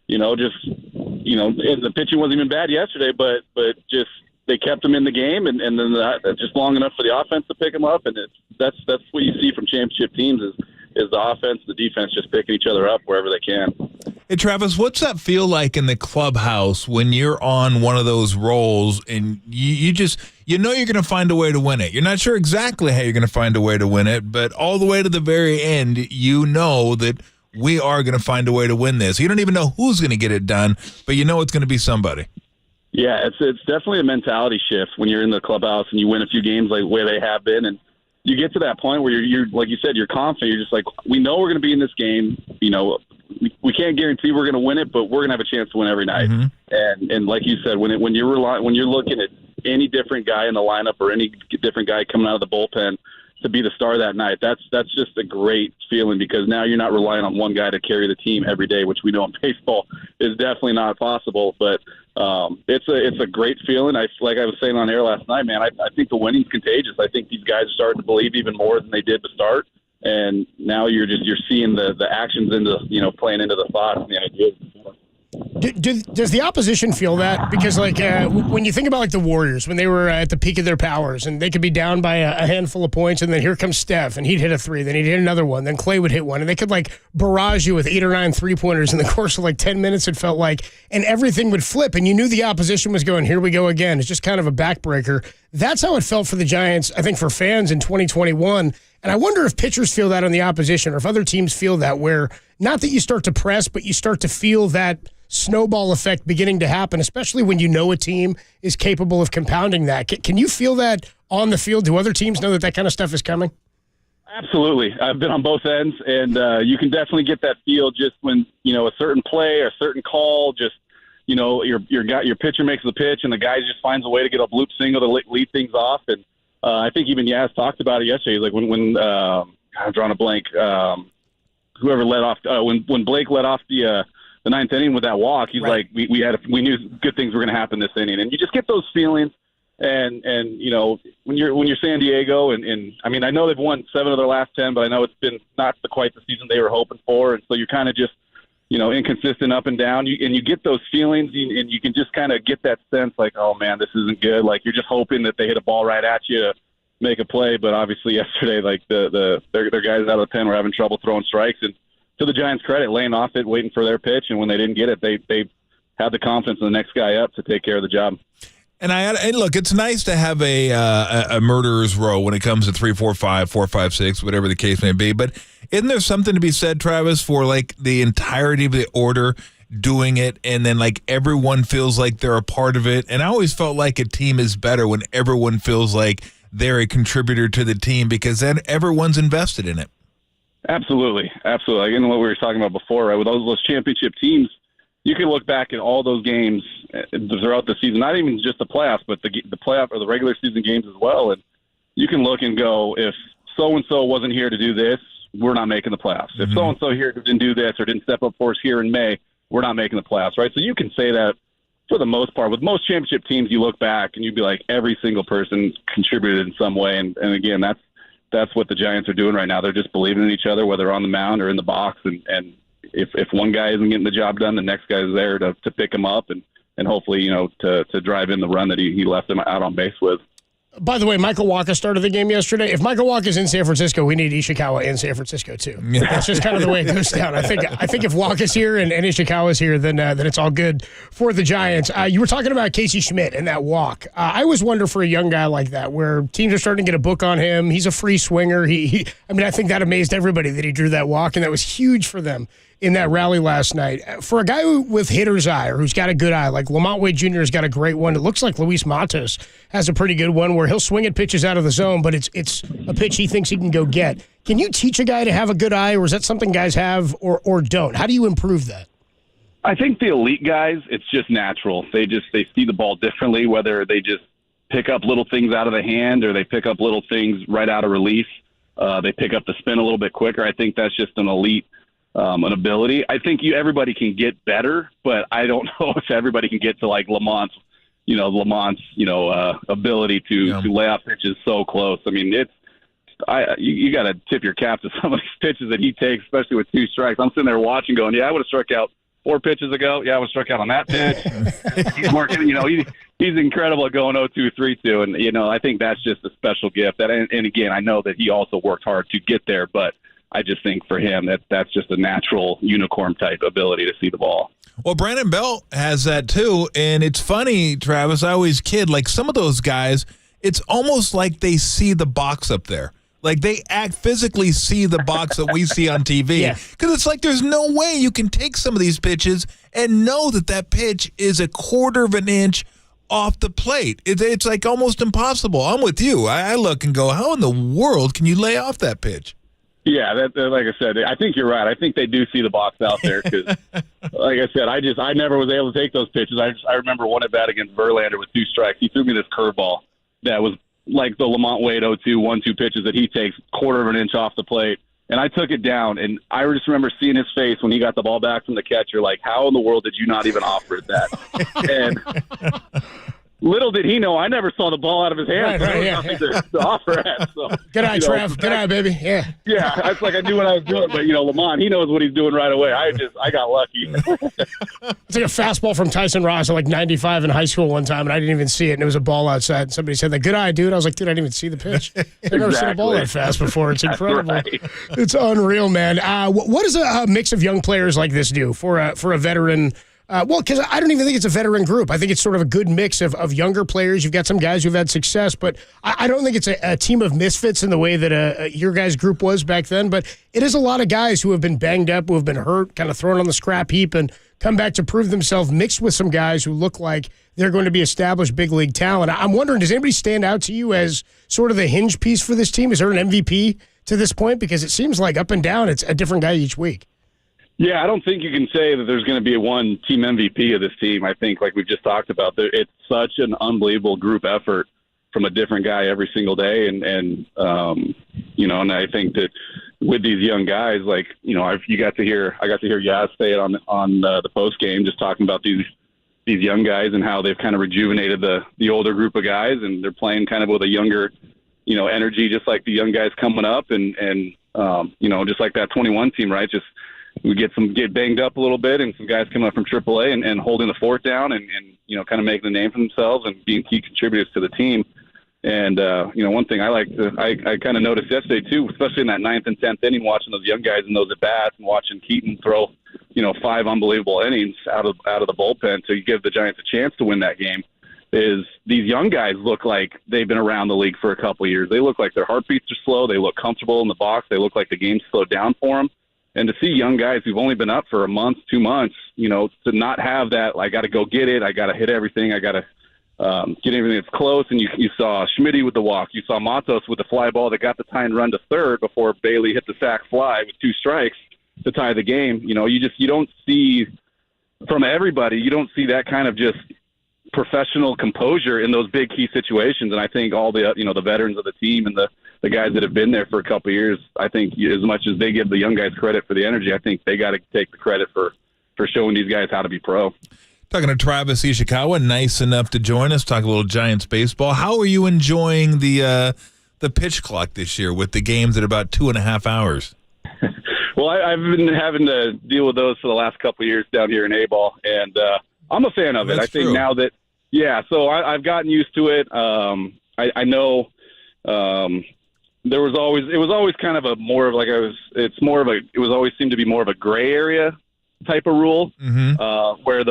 you know, the pitching wasn't even bad yesterday, but just they kept them in the game, and then just long enough for the offense to pick them up, and that's what you see from championship teams is the offense, the defense just picking each other up wherever they can. Hey, Travis, what's that feel like in the clubhouse when you're on one of those rolls and you know you're going to find a way to win it? You're not sure exactly how you're going to find a way to win it, but all the way to the very end, you know that we are going to find a way to win this. You don't even know who's going to get it done, but you know it's going to be somebody. Yeah, it's definitely a mentality shift when you're in the clubhouse and you win a few games like the way they have been, and you get to that point where you're like you said, you're confident. You're just like, we know we're going to be in this game. You know, we can't guarantee we're going to win it, but we're going to have a chance to win every night. Mm-hmm. And like you said, when you're looking at any different guy in the lineup or any different guy coming out of the bullpen to be the star that night, that's just a great feeling, because now you're not relying on one guy to carry the team every day, which we know in baseball is definitely not possible. But it's a great feeling. Like I was saying on air last night, man, I think the winning's contagious. I think these guys are starting to believe even more than they did to start, and now you're seeing the actions into, you know, playing into the thoughts and the ideas. Does the opposition feel that? Because, like, when you think about, like, the Warriors, when they were at the peak of their powers, and they could be down by a handful of points, and then here comes Steph, and he'd hit a three, then he'd hit another one, then Clay would hit one, and they could, like, barrage you with 8 or 9 three-pointers in the course of, like, 10 minutes, it felt like, and everything would flip, and you knew the opposition was going, here we go again. It's just kind of a backbreaker. That's how it felt for the Giants, I think, for fans in 2021. And I wonder if pitchers feel that on the opposition, or if other teams feel that, where not that you start to press, but you start to feel that snowball effect beginning to happen, especially when you know a team is capable of compounding that. Can you feel that on the field? Do other teams know that kind of stuff is coming? Absolutely. I've been on both ends, and you can definitely get that feel just when, you know, a certain play or a certain call, just, you know, your pitcher makes the pitch and the guy just finds a way to get a bloop single to lead things off. And I think even Yaz talked about it yesterday. Like when I'm drawing a blank, whoever let off, when Blake let off the ninth inning with that walk, he's right. Like, we knew good things were going to happen this inning, and you just get those feelings. And you know, when you're San Diego, and I mean, I know they've won 7 of their last 10, but I know it's been not quite the season they were hoping for, and so you're kind of just, you know, inconsistent up and down. And you get those feelings, and you can just kind of get that sense like, oh man, this isn't good. Like, you're just hoping that they hit a ball right at you to make a play. But obviously yesterday, like their guys out of the pen were having trouble throwing strikes, and to the Giants' credit, laying off it, waiting for their pitch, and when they didn't get it, they had the confidence in the next guy up to take care of the job. And look, it's nice to have a murderer's row when it comes to 3, 4, 5, 4, 5, 6, whatever the case may be. But isn't there something to be said, Travis, for like the entirety of the order? doing it, and then like everyone feels like they're a part of it. And I always felt like a team is better when everyone feels like they're a contributor to the team, because then everyone's invested in it. Absolutely. Again, what we were talking about before, right? With those championship teams, you can look back at all those games throughout the season, not even just the playoffs, but the playoff or the regular season games as well. And you can look and go, if so-and-so wasn't here to do this, we're not making the playoffs. If so-and-so here didn't do this or didn't step up for us here in May, we're not making the playoffs, right? So you can say that for the most part. With most championship teams, you look back and you'd be like, every single person contributed in some way. And again, that's what the Giants are doing right now. They're just believing in each other, whether on the mound or in the box. And if one guy isn't getting the job done, the next guy is there to pick him up and hopefully, to drive in the run that he left him out on base with. By the way, Michael Wacha started the game yesterday. If Michael Wacha's in San Francisco, we need Ishikawa in San Francisco too. Yeah. That's just kind of the way it goes down. I think if Wacha's here and Ishikawa's here, then it's all good for the Giants. You were talking about Casey Schmidt and that walk. I always wonder for a young guy like that, where teams are starting to get a book on him. He's a free swinger. I think that amazed everybody that he drew that walk, and that was huge for them in that rally last night. For a guy with hitter's eye, or who's got a good eye, like Lamont Wade Jr. has got a great one. It looks like Luis Matos has a pretty good one where he'll swing at pitches out of the zone, but it's a pitch he thinks he can go get. Can you teach a guy to have a good eye, or is that something guys have or don't? How do you improve that? I think the elite guys, it's just natural. They see the ball differently, whether they just pick up little things out of the hand or they pick up little things right out of release. They pick up the spin a little bit quicker. I think that's just an elite an ability. I think everybody can get better, but I don't know if everybody can get to like Lamont's ability to lay off pitches so close. I mean, you got to tip your cap to some of these pitches that he takes, especially with 2 strikes. I'm sitting there watching, going, yeah, I would have struck out 4 pitches ago. Yeah, I would have struck out on that pitch. He's working. He's incredible at going 0-2, 3-2, and I think that's just a special gift. And again, I know that he also worked hard to get there, but I just think for him that's just a natural unicorn type ability to see the ball. Well, Brandon Belt has that too, and it's funny, Travis. I always kid, like some of those guys, it's almost like they see the box up there. Like they physically see the box that we see on TV. Because it's like there's no way you can take some of these pitches and know that pitch is a quarter of an inch off the plate. It's like almost impossible. I'm with you. I look and go, how in the world can you lay off that pitch? Yeah, like I said, I think you're right. I think they do see the box out there because, like I said, I never was able to take those pitches. I remember one at bat against Verlander with 2 strikes. He threw me this curveball that was like the Lamont Wade 0-2, 1-2 pitches that he takes quarter of an inch off the plate. And I took it down, and I just remember seeing his face when he got the ball back from the catcher, like, how in the world did you not even offer it that? And little did he know, I never saw the ball out of his hand. Nothing to offer at. So, good eye, Trev. Good eye, baby. Yeah. Yeah, it's like I knew what I was doing. But, Lamont, he knows what he's doing right away. I got lucky. It's like a fastball from Tyson Ross at like 95 in high school one time, and I didn't even see it, and it was a ball outside. And somebody said, that good eye, dude. I was like, dude, I didn't even see the pitch. I've never seen a ball that fast before. It's incredible. Right. It's unreal, man. What does a mix of young players like this do for a veteran? Because I don't even think it's a veteran group. I think it's sort of a good mix of younger players. You've got some guys who've had success, but I don't think it's a team of misfits in the way that your guys' group was back then. But it is a lot of guys who have been banged up, who have been hurt, kind of thrown on the scrap heap and come back to prove themselves, mixed with some guys who look like they're going to be established big league talent. I'm wondering, does anybody stand out to you as sort of the hinge piece for this team? Is there an MVP to this point? Because it seems like up and down, it's a different guy each week. Yeah, I don't think you can say that there's going to be one team MVP of this team. I think, like we've just talked about, it's such an unbelievable group effort from a different guy every single day. And I think that with these young guys, like, I got to hear Yaz say it on the post game, just talking about these young guys and how they've kind of rejuvenated the older group of guys, and they're playing kind of with a younger, energy, just like the young guys coming up, and just like that 21 team, right? Just we get banged up a little bit, and some guys coming up from AAA and holding the fort down, and kind of making the name for themselves and being key contributors to the team. And one thing I kind of noticed yesterday too, especially in that 9th and 10th inning, watching those young guys in those at bats and watching Keaton throw 5 unbelievable innings out of the bullpen to give the Giants a chance to win that game, is these young guys look like they've been around the league for a couple of years. They look like their heartbeats are slow. They look comfortable in the box. They look like the game's slowed down for them. And to see young guys who've only been up for a month, 2 months, you know, to not have that, I got to go get it, I got to hit everything, I got to get everything that's close. And you saw Schmitty with the walk, you saw Matos with the fly ball that got the tie and run to third before Bailey hit the sack fly with 2 strikes to tie the game. You know, you don't see from everybody, you don't see that kind of just professional composure in those big key situations. And I think all the, you know, the veterans of the team and the guys that have been there for a couple of years, I think as much as they give the young guys credit for the energy, I think they got to take the credit for showing these guys how to be pro. Talking to Travis Ishikawa, nice enough to join us, talk a little Giants baseball. How are you enjoying the pitch clock this year with the games at about 2.5 hours? Well, I've been having to deal with those for the last couple of years down here in A-ball, and I'm a fan of it. I think now that, so I've gotten used to it. I know it was always kind of it was always seemed to be more of a gray area type of rule, where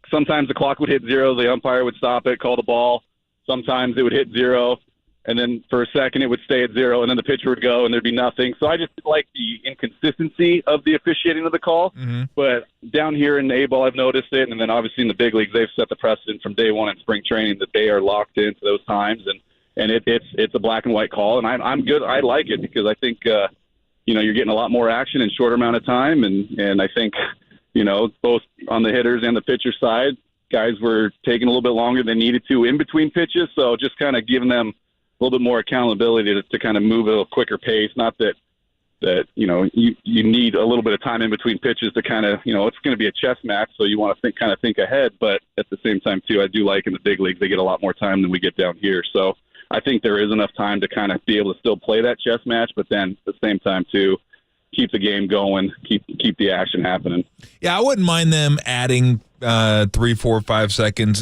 sometimes the clock would hit 0, the umpire would stop it, call the ball. Sometimes it would hit 0, and then for a second it would stay at 0, and then the pitcher would go, and there'd be nothing. So I just like the inconsistency of the officiating of the call. But down here in A-ball, I've noticed it, and then obviously in the big leagues, they've set the precedent from day one in spring training that they are locked into those times, and it's a black and white call, and I'm good. I like it because I think you know, you're getting a lot more action in a shorter amount of time, and I think, you know, both on the hitters and the pitcher side, guys were taking a little bit longer than needed to in between pitches. So just kind of giving them a little bit more accountability to kind of move at a quicker pace. Not that you know, you need a little bit of time in between pitches to kind of, you know, it's going to be a chess match, so you want to think ahead. But at the same time, too, I do like in the big leagues, they get a lot more time than we get down here. So I think there is enough time to kind of be able to still play that chess match, but then at the same time, too, keep the game going, keep the action happening. Yeah, I wouldn't mind them adding 3, 4, 5 seconds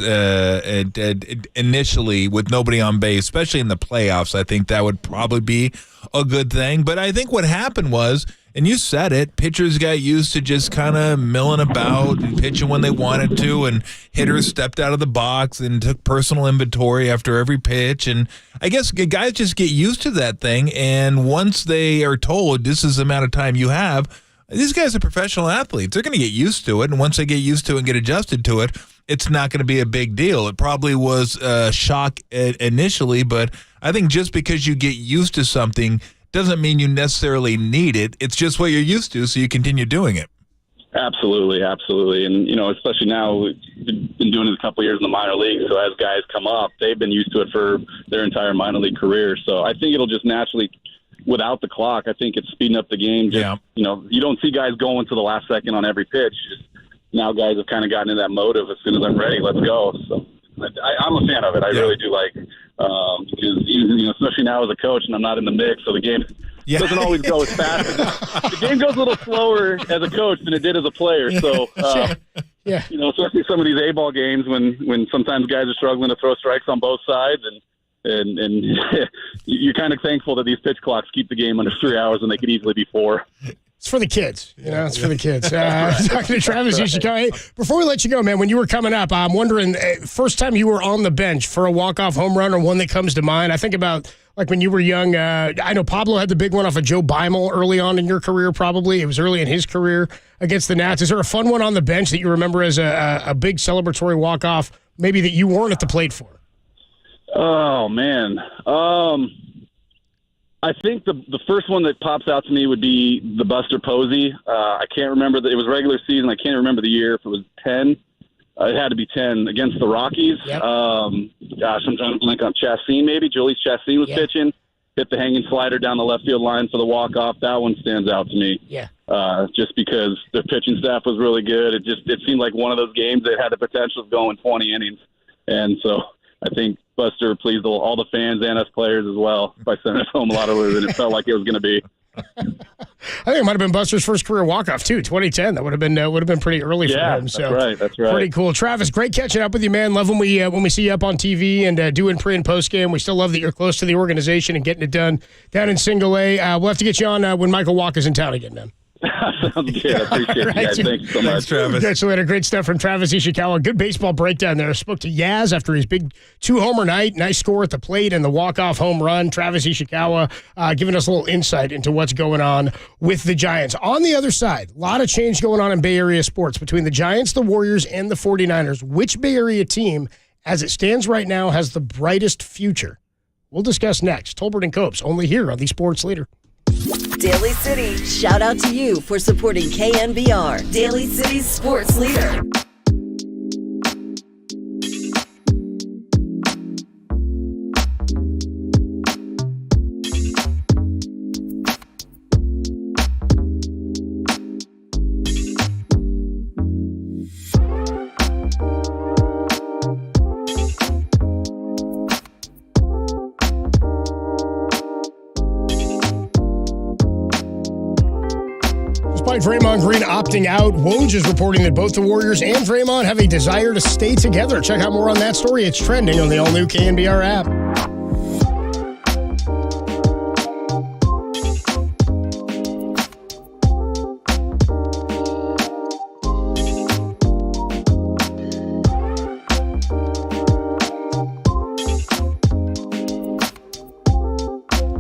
initially with nobody on base, especially in the playoffs. I think that would probably be a good thing. But I think what happened was, and you said it, pitchers got used to just kind of milling about and pitching when they wanted to, and hitters stepped out of the box and took personal inventory after every pitch. And I guess guys just get used to that thing, and once they are told this is the amount of time you have, these guys are professional athletes. They're going to get used to it, and once they get used to it and get adjusted to it, it's not going to be a big deal. It probably was a shock initially, but I think just because you get used to something doesn't mean you necessarily need it. It's just what you're used to, so you continue doing it. Absolutely. And, you know, especially now, we've been doing it a couple of years in the minor league, so as guys come up, they've been used to it for their entire minor league career. So I think it'll just naturally, without the clock, I think it's speeding up the game. You know, you don't see guys going to the last second on every pitch. Now guys have kind of gotten in that mode of, as soon as I'm ready, let's go. So I'm a fan of it. I really do like because, you know, especially now as a coach and I'm not in the mix, so the game doesn't always go as fast. The game goes a little slower as a coach than it did as a player. So, you know, especially some of these A-ball games when sometimes guys are struggling to throw strikes on both sides, and you're kind of thankful that these pitch clocks keep the game under 3 hours, and they could easily be 4. It's for the kids. You know, it's for the kids. Talking to Travis Ishikawa. Hey, before we let you go, man, when you were coming up, I'm wondering, first time you were on the bench for a walk-off home run or one that comes to mind. I think about, like, when you were young, I know Pablo had the big one off of Joe Beimel early on in your career, probably. It was early in his career against the Nats. Is there a fun one on the bench that you remember as a big celebratory walk-off, maybe that you weren't at the plate for? Oh, man. I think the first one that pops out to me would be the Buster Posey. I can't remember it was regular season. I can't remember the year. If it was 10, it had to be 10 against the Rockies. Yep. Gosh, I'm trying to blank on Chassin. Maybe Julius Chassin was pitching, hit the hanging slider down the left field line for the walk off. That one stands out to me. Yeah. Just because their pitching staff was really good. It seemed like one of those games that had the potential of going 20 innings, and so I think Buster pleased all the fans and us players as well by sending us home a lot earlier than it felt like it was going to be. I think it might have been Buster's first career walk-off, too, 2010. That would have been pretty early for him. So that's right. Pretty cool. Travis, great catching up with you, man. Love when we see you up on TV and doing pre- and post-game. We still love that you're close to the organization and getting it done down in Single A. We'll have to get you on when Michael Walker's in town again, man. Sounds good. I appreciate you guys. Thanks so much. Travis. Good, so we had a great stuff from Travis Ishikawa. Good baseball breakdown there. Spoke to Yaz after his big 2-homer night. Nice score at the plate and the walk-off home run. Travis Ishikawa giving us a little insight into what's going on with the Giants. On the other side, a lot of change going on in Bay Area sports between the Giants, the Warriors, and the 49ers. Which Bay Area team, as it stands right now, has the brightest future? We'll discuss next. Tolbert and Copes, only here on the Sports Leader. Daly City, shout out to you for supporting KNBR, Daly City's sports leader. Despite Draymond Green opting out, Woj is reporting that both the Warriors and Draymond have a desire to stay together. Check out more on that story. It's trending on the all-new KNBR app.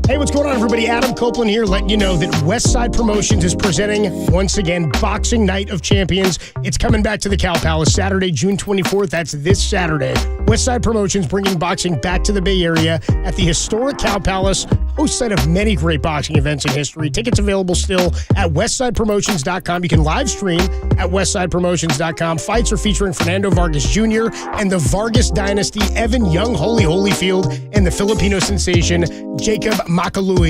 Hey, what's going on, everybody? Adam Copeland here, letting you know that Westside Promotions is presenting, once again, Boxing Night of Champions. It's coming back to the Cow Palace Saturday, June 24th. That's this Saturday. Westside Promotions bringing boxing back to the Bay Area at the historic Cow Palace, host site of many great boxing events in history. Tickets available still at westsidepromotions.com. You can live stream at westsidepromotions.com. Fights are featuring Fernando Vargas Jr. and the Vargas Dynasty, Evan Young, Holyfield, and the Filipino sensation, Jacob Makalui,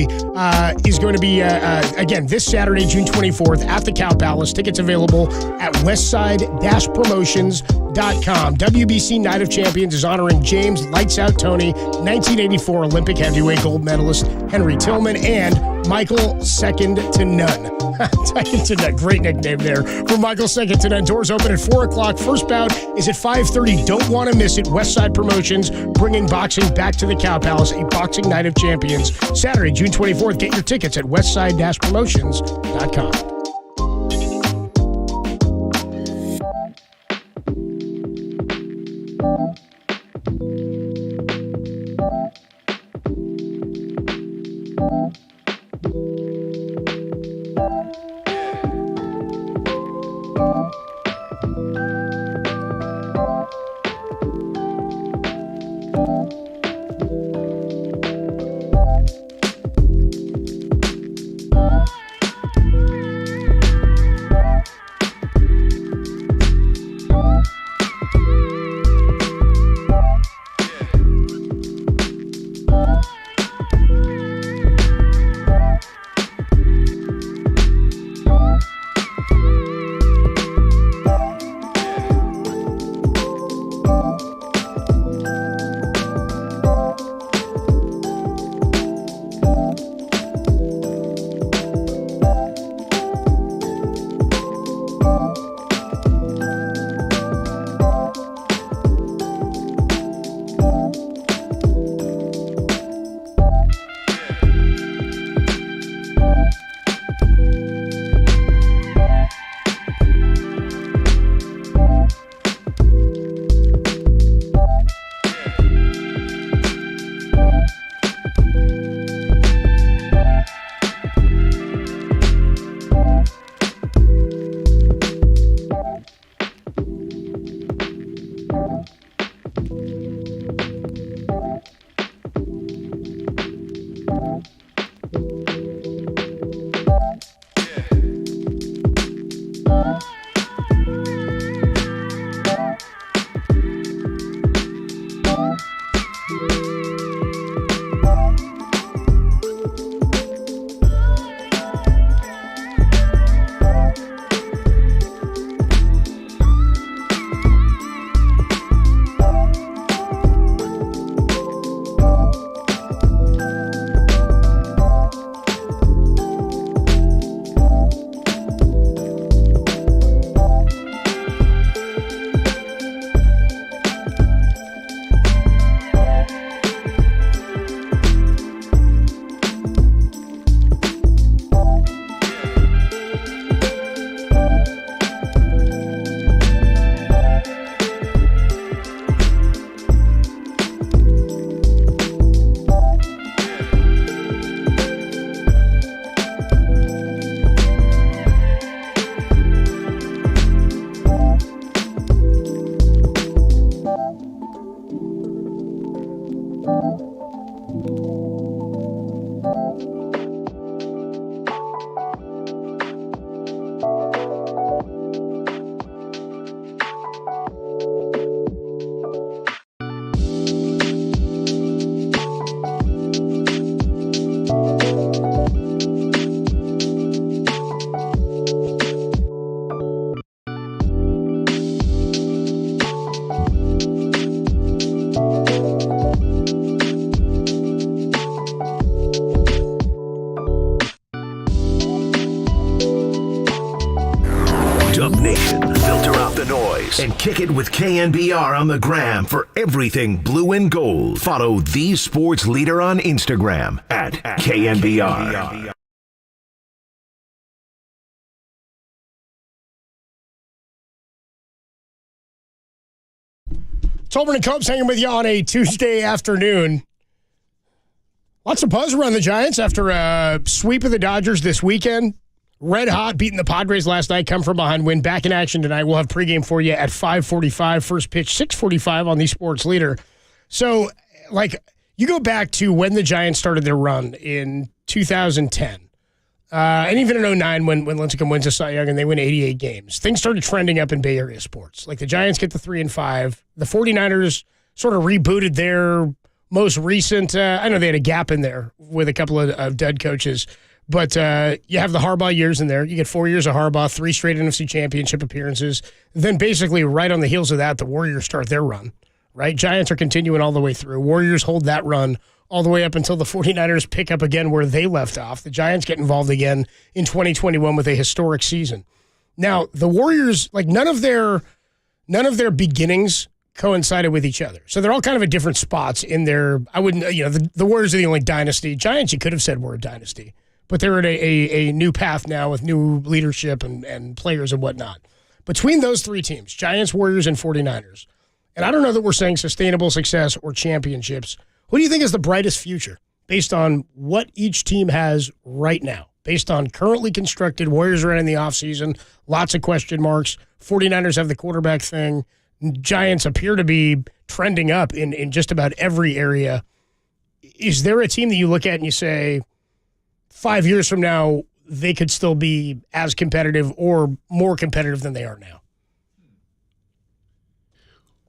is going to be, again, this Saturday, June 24th at the Cow Palace. Tickets available at westside-promotions.com. WBC Night of Champions is honoring James Lights Out Tony, 1984 Olympic heavyweight gold medalist Henry Tillman, and Michael Second to None. Second to None. Great nickname there for Michael Second to None. Doors open at 4 o'clock. First bout is at 5:30. Don't want to miss it. Westside Promotions bringing boxing back to the Cow Palace. A Boxing Night of Champions. Saturday, June 24th. Get your tickets at westside-promotions.com. Dub Nation, filter out the noise and kick it with KNBR on the gram for everything blue and gold. Follow the sports leader on Instagram at KNBR. Tolbert and Copes hanging with you on a Tuesday afternoon. Lots of buzz around the Giants after a sweep of the Dodgers this weekend. Red hot, beating the Padres last night, come from behind win. Back in action tonight. We'll have pregame for you at 5:45. First pitch, 6:45 on the Sports Leader. So, you go back to when the Giants started their run in 2010. And even in 2009 when Lincecum wins a Cy Young and they win 88 games. Things started trending up in Bay Area sports. Like the Giants get to 3-5. The 49ers sort of rebooted their most recent, I know they had a gap in there with a couple of dead coaches, but you have the Harbaugh years in there. You get 4 years of Harbaugh, 3 straight NFC championship appearances. Then basically right on the heels of that, the Warriors start their run, right? Giants are continuing all the way through. Warriors hold that run all the way up until the 49ers pick up again where they left off. The Giants get involved again in 2021 with a historic season. Now, the Warriors, none of their beginnings coincided with each other. So they're all kind of at different spots in their, the Warriors are the only dynasty. Giants, you could have said were a dynasty, but they're at a new path now with new leadership and players and whatnot. Between those three teams, Giants, Warriors, and 49ers, and I don't know that we're saying sustainable success or championships, who do you think is the brightest future based on what each team has right now? Based on currently constructed, Warriors are in the offseason, lots of question marks. 49ers have the quarterback thing. Giants appear to be trending up in just about every area. Is there a team that you look at and you say, 5 years from now, they could still be as competitive or more competitive than they are now?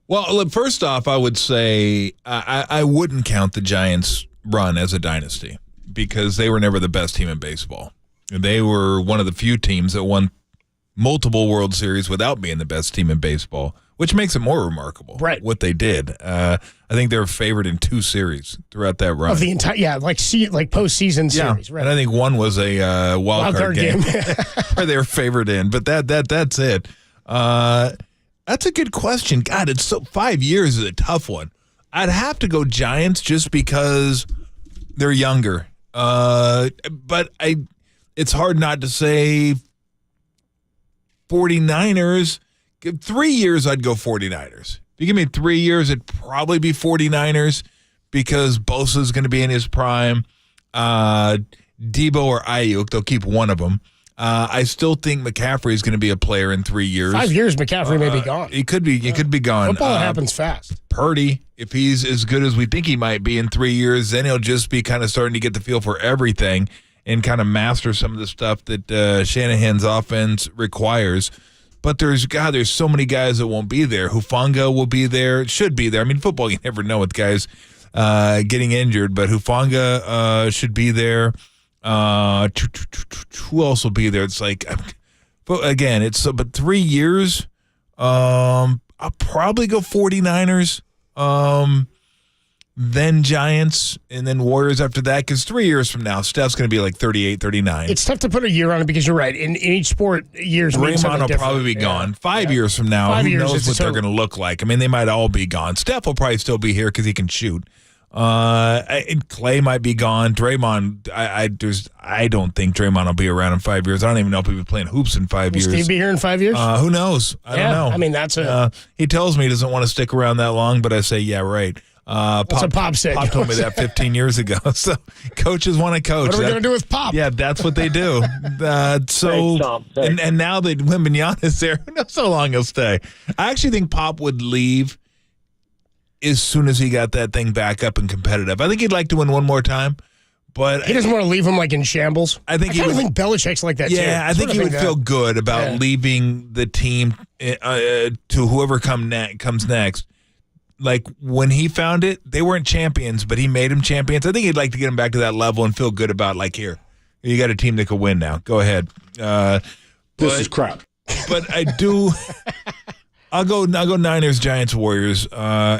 Well, first off, I would say I wouldn't count the Giants' run as a dynasty because they were never the best team in baseball. They were one of the few teams that won multiple World Series without being the best team in baseball, which makes it more remarkable what they did. I think they were favored in 2 series throughout that run. Of the entire, postseason series, right? And I think one was a wild card game where they were favored in, but that's it. That's a good question. God, 5 years is a tough one. I'd have to go Giants just because they're younger. But it's hard not to say 49ers. 3 years, I'd go 49ers. If you give me 3 years, it'd probably be 49ers because Bosa's going to be in his prime. Debo or Ayuk, they'll keep one of them. I still think McCaffrey is going to be a player in 3 years. 5 years, McCaffrey may be gone. He could be. He could be gone. Football happens fast. Purdy, if he's as good as we think he might be in 3 years, then he'll just be kind of starting to get the feel for everything and kind of master some of the stuff that Shanahan's offense requires. But there's so many guys that won't be there. Hufanga will be there. Should be there. I mean, football, you never know with guys getting injured, but Hufanga should be there. Who else will be there? It's but again, but 3 years. I'll probably go 49ers, then Giants, and then Warriors after that. Because 3 years from now, Steph's going to be 38, 39. It's tough to put a year on it because you're right. In each sport, years mean something Raymond will different. probably be gone. 5 years from now, who knows what they're going to look like? I mean, they might all be gone. Steph will probably still be here because he can shoot. And Clay might be gone. Draymond, I don't think Draymond will be around in 5 years. I don't even know if he'll be playing hoops in 5 years. Will Steve be here in 5 years? Who knows? I don't know. I mean, that's he tells me he doesn't want to stick around that long, but I say, yeah, right. That's what Pop said. Pop told me that 15 years ago. So coaches want to coach. What are we going to do with Pop? Yeah, that's what they do. Thanks, Tom. And now that Wembanyama is there, who knows how long he'll stay. I actually think Pop would leave as soon as he got that thing back up and competitive. I think he'd like to win one more time, but he doesn't want to leave him in shambles. I think I think Belichick's like that too. Yeah, I think he would feel good about leaving the team to whoever comes next. Like when he found it, they weren't champions, but he made them champions. I think he'd like to get them back to that level and feel good about here, you got a team that could win now. Go ahead. This is crap. But I do. I'll go Niners, Giants, Warriors.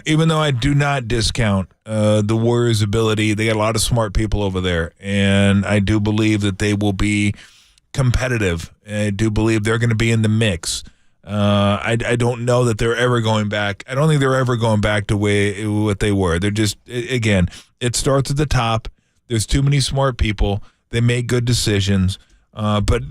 Even though I do not discount the Warriors' ability, they got a lot of smart people over there, and I do believe that they will be competitive. I do believe they're going to be in the mix. I don't know that they're ever going back. I don't think they're ever going back to what they were. They're just, again, it starts at the top. There's too many smart people. They make good decisions. But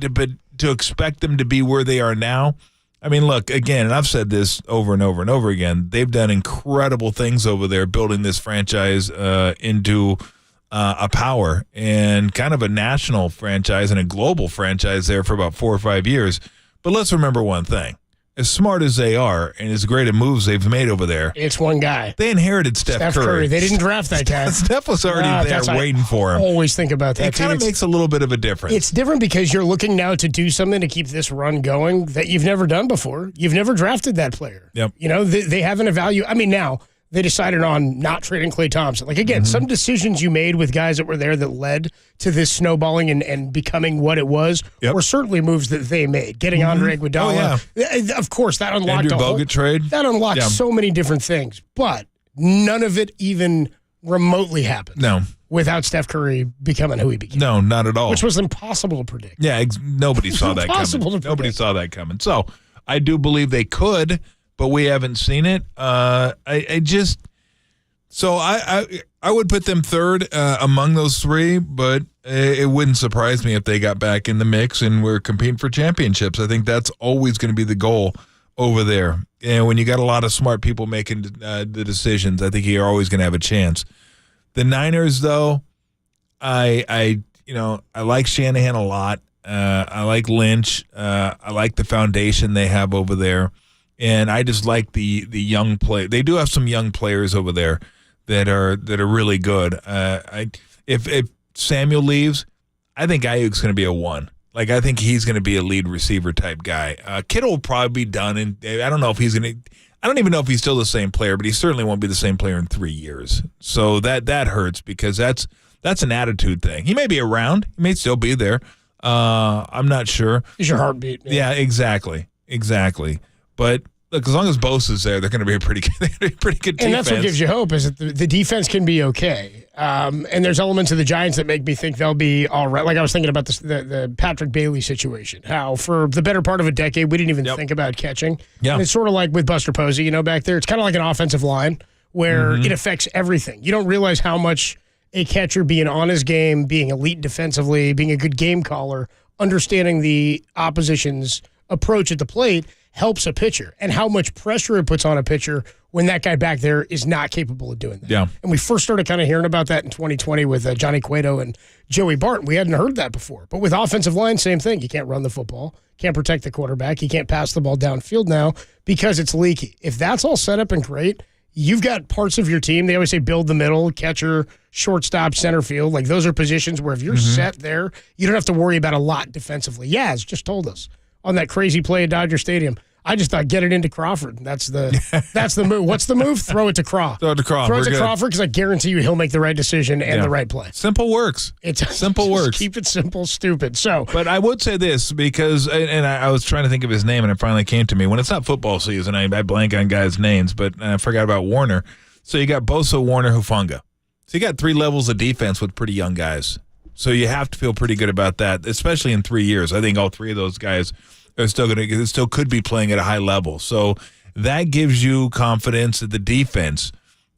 to expect them to be where they are now, I mean, look, again, and I've said this over and over and over again, they've done incredible things over there building this franchise into a power and kind of a national franchise and a global franchise there for about 4 or 5 years. But let's remember one thing. As smart as they are and as great at moves they've made over there, it's one guy. They inherited Steph Curry. They didn't draft that guy. Steph was already there waiting for him. I always think about that. It kind of makes a little bit of a difference. It's different because you're looking now to do something to keep this run going that you've never done before. You've never drafted that player. Yep. You know, they haven't evaluated. I mean, now they decided on not trading Klay Thompson. Like, again, some decisions you made with guys that were there that led to this snowballing and becoming what it was were certainly moves that they made. Getting Andre Iguodala. Oh, yeah. Of course, that unlocked Andrew Bogut trade. That unlocked so many different things. But none of it even remotely happened. No. Without Steph Curry becoming who he became. No, not at all. Which was impossible to predict. Yeah, nobody saw that coming. Nobody saw that coming. So I do believe they could, but we haven't seen it. I would put them third among those three, but it wouldn't surprise me if they got back in the mix and were competing for championships. I think that's always going to be the goal over there. And when you got a lot of smart people making the decisions, I think you're always going to have a chance. The Niners, though, I like Shanahan a lot. I like Lynch. I like the foundation they have over there. And I just like the young play. They do have some young players over there that are really good. If Samuel leaves, I think Ayuk's going to be a 1. Like, I think he's going to be a lead receiver type guy. Kittle will probably be done, and I don't know if he's going to. I don't even know if he's still the same player, but he certainly won't be the same player in 3 years. So that hurts because that's an attitude thing. He may be around. He may still be there. I'm not sure. He's your heartbeat. Man. Yeah, exactly. But look, as long as Bosa's there, they're going to be a pretty good defense. And that's what gives you hope is that the defense can be okay. And there's elements of the Giants that make me think they'll be all right. Like I was thinking about the Patrick Bailey situation, how for the better part of a decade, we didn't even think about catching. Yeah. And it's sort of like with Buster Posey, back there. It's kind of like an offensive line where it affects everything. You don't realize how much a catcher being on his game, being elite defensively, being a good game caller, understanding the opposition's approach at the plate helps a pitcher, and how much pressure it puts on a pitcher when that guy back there is not capable of doing that. Yeah. And we first started kind of hearing about that in 2020 with Johnny Cueto and Joey Barton. We hadn't heard that before. But with offensive line, same thing. You can't run the football, can't protect the quarterback, you can't pass the ball downfield now because it's leaky. If that's all set up and great, you've got parts of your team. They always say build the middle, catcher, shortstop, center field. Like, those are positions where if you're set there, you don't have to worry about a lot defensively. Yaz just told us on that crazy play at Dodger Stadium. I just thought, get it into Crawford. That's the move. What's the move? Throw it to Craw. Throw it to Craw. Throw it to Crawford because I guarantee you he'll make the right decision and the right play. Simple works. It's simple works. Keep it simple, stupid. So, but I would say this because, and I was trying to think of his name, and it finally came to me. When it's not football season, I blank on guys' names, but I forgot about Warner. So you got Bosa, Warner, Hufanga. So you got 3 levels of defense with pretty young guys. So you have to feel pretty good about that, especially in 3 years. I think all 3 of those guys are still could be playing at a high level. So that gives you confidence that the defense,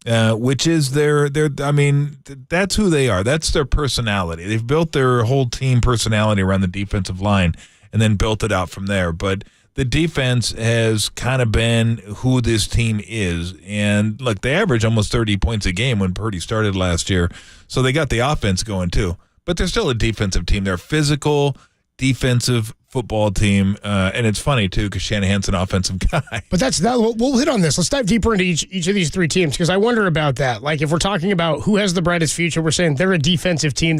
which is that's who they are. That's their personality. They've built their whole team personality around the defensive line and then built it out from there. But the defense has kind of been who this team is. And look, they average almost 30 points a game when Purdy started last year. So they got the offense going too. But they're still a defensive team. They're a physical, defensive football team. And it's funny too because Shanahan's an offensive guy. But we'll hit on this. Let's dive deeper into each of these 3 teams because I wonder about that. Like, if we're talking about who has the brightest future, we're saying they're a defensive team.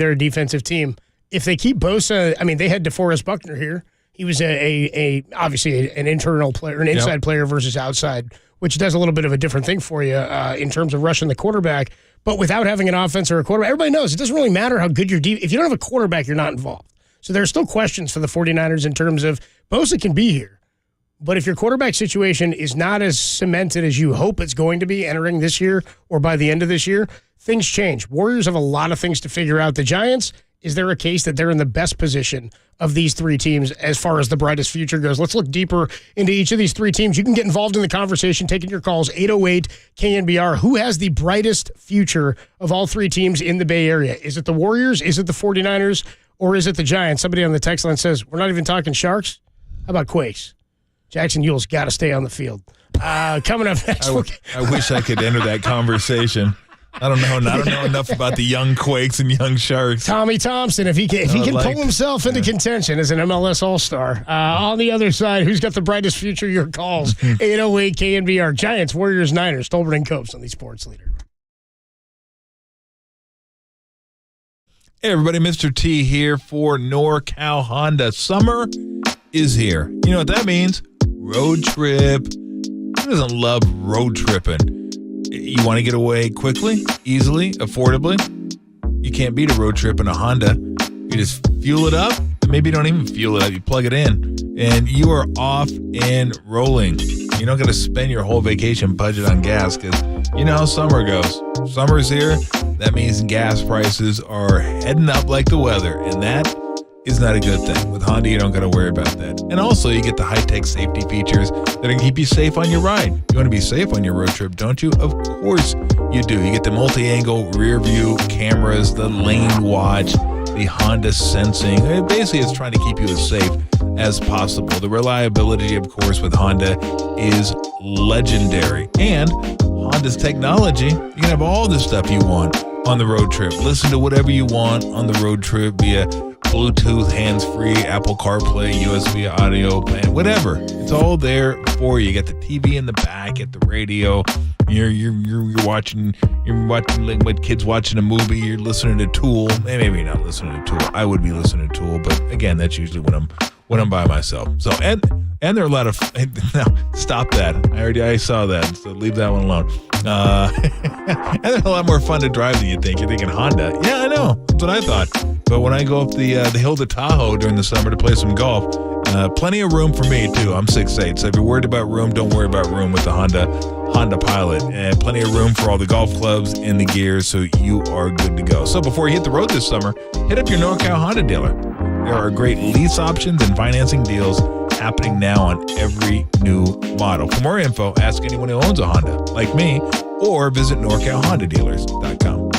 If they keep Bosa, I mean, they had DeForest Buckner here. He was obviously an internal player, an inside player versus outside, which does a little bit of a different thing for you in terms of rushing the quarterback. But without having an offense or a quarterback, everybody knows it doesn't really matter how good your if you don't have a quarterback, you're not involved. So there's still questions for the 49ers in terms of Bosa can be here. But if your quarterback situation is not as cemented as you hope it's going to be entering this year or by the end of this year, things change. Warriors have a lot of things to figure out. The Giants, Is there a case that they're in the best position of these three teams as far as the brightest future goes? Let's look deeper into each of these three teams. You can get involved in the conversation, taking your calls, 808 KNBR. Who has the brightest future of all three teams in the Bay Area? Is it the Warriors? Is it the 49ers? Or is it the Giants? Somebody on the text line says, we're not even talking Sharks? How about Quakes? Jackson Yule's got to stay on the field. Coming up next. I wish I could enter that conversation. I don't know enough about the young Quakes and young Sharks. Tommy Thompson, if he can pull himself into contention as an MLS All-Star. On the other side, who's got the brightest future? Your calls, 808 KNBR. Giants, Warriors, Niners. Tolbert and Copes on the Sports Leader. Hey, everybody, Mr. T here for NorCal Honda. Summer is here. You know what that means? Road trip. Who doesn't love road tripping? You want to get away quickly, easily, affordably? You can't beat a road trip in a Honda. You just fuel it up. Maybe you don't even fuel it up. You plug it in, and you are off and rolling. You're not going to spend your whole vacation budget on gas because you know how summer goes. Summer's here. That means gas prices are heading up like the weather, and that is not a good thing. With Honda, you don't got to worry about that. And also, you get the high-tech safety features that are going to keep you safe on your ride. You want to be safe on your road trip, don't you? Of course you do. You get the multi-angle rear view cameras, the lane watch, the Honda sensing. Basically, it's trying to keep you as safe as possible. The reliability, of course, with Honda is legendary. And Honda's technology, you can have all the stuff you want on the road trip. Listen to whatever you want on the road trip via Bluetooth, hands-free, Apple CarPlay, USB audio, and whatever. It's all there for you. You get the TV in the back, get the radio. You're watching like kids watching a movie. You're listening to Tool. Maybe you're not listening to Tool. I would be listening to Tool, but again, that's usually when I'm by myself. So and there are a lot of no, stop that. I saw that. So leave that one alone. And they're a lot more fun to drive than you think. You're thinking Honda. Yeah, I know. That's what I thought. But when I go up the hill to Tahoe during the summer to play some golf, plenty of room for me too. I'm 6'8", so if you're worried about room, don't worry about room with the Honda Pilot. And plenty of room for all the golf clubs and the gears, so you are good to go. So before you hit the road this summer, hit up your NorCal Honda dealer. There are great lease options and financing deals happening now on every new model. For more info, ask anyone who owns a Honda, like me, or visit NorCalHondaDealers.com.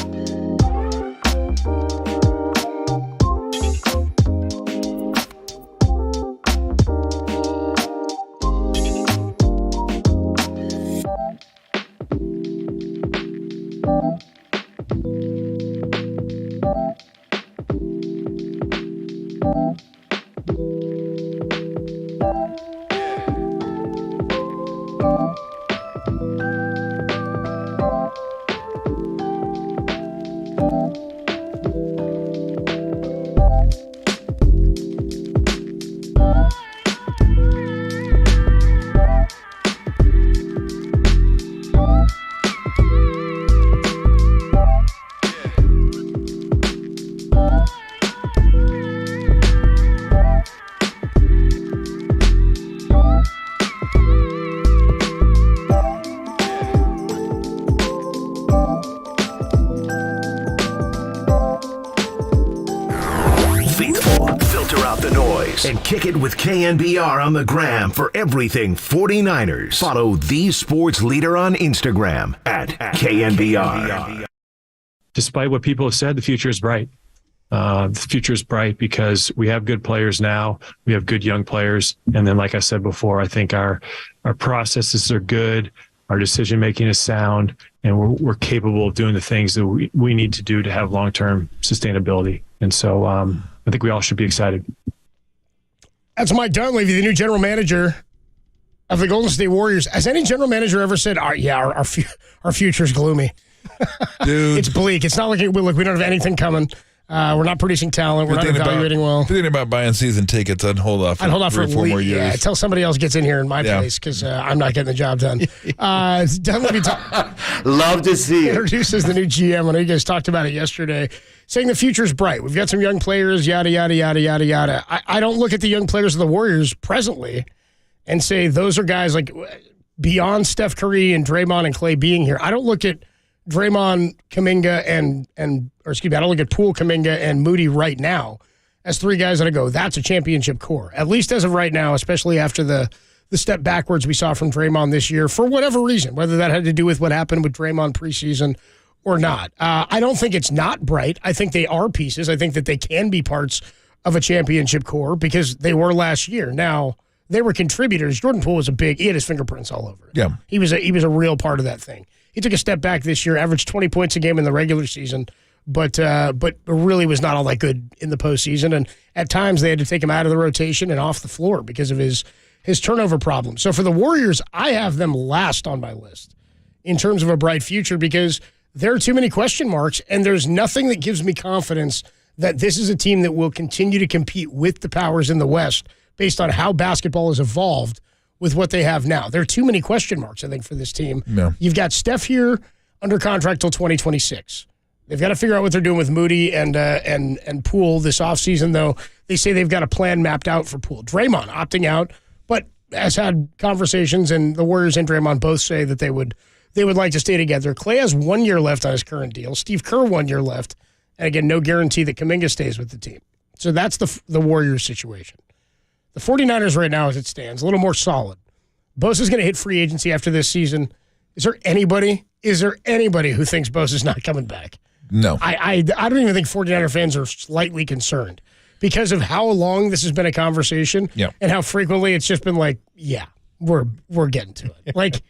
And kick it with KNBR on the gram for everything 49ers. Follow the sports leader on Instagram at KNBR. Despite what people have said, the future is bright. The future is bright because we have good players now. We have good young players. And then, like I said before, I think our processes are good. Our decision-making is sound. And we're capable of doing the things that we need to do to have long-term sustainability. And so I think we all should be excited. That's Mike Dunleavy, the new general manager of the Golden State Warriors. Has any general manager ever said, our future's gloomy? Dude. It's bleak. It's not like we don't have anything coming. We're not producing talent. We're not evaluating well. If you're thinking about buying season tickets, I'd hold off for 3 or 4 more years. Yeah, until somebody else gets in here in my place because I'm not getting the job done. Dunleavy love to see it. Introduces the new GM. I know you guys talked about it yesterday, saying the future's bright. We've got some young players, yada, yada, yada, yada, yada. I don't look at the young players of the Warriors presently and say those are guys like beyond Steph Curry and Draymond and Clay being here. I don't look at Draymond, Kuminga, I don't look at Poole, Kuminga, and Moody right now as three guys that I go, that's a championship core. At least as of right now, especially after the step backwards we saw from Draymond this year, for whatever reason, whether that had to do with what happened with Draymond preseason or not. I don't think it's not bright. I think they are pieces. I think that they can be parts of a championship core because they were last year. Now, they were contributors. Jordan Poole was he had his fingerprints all over it. Yeah. He was a real part of that thing. He took a step back this year, averaged 20 points a game in the regular season, but really was not all that good in the postseason. And at times they had to take him out of the rotation and off the floor because of his turnover problem. So for the Warriors, I have them last on my list in terms of a bright future because there are too many question marks, and there's nothing that gives me confidence that this is a team that will continue to compete with the powers in the West based on how basketball has evolved with what they have now. There are too many question marks, I think, for this team. Yeah. You've got Steph here under contract till 2026. They've got to figure out what they're doing with Moody and Poole this offseason, though. They say they've got a plan mapped out for Poole. Draymond opting out, but has had conversations, and the Warriors and Draymond both say that they would like to stay together. Klay has 1 year left on his current deal. Steve Kerr 1 year left. And again, no guarantee that Kuminga stays with the team. So that's the Warriors situation. The 49ers right now, as it stands, a little more solid. Bosa's going to hit free agency after this season. Is there anybody who thinks Bosa's not coming back? No. I don't even think 49er fans are slightly concerned because of how long this has been a conversation and how frequently it's just been like, yeah, we're getting to it. Like,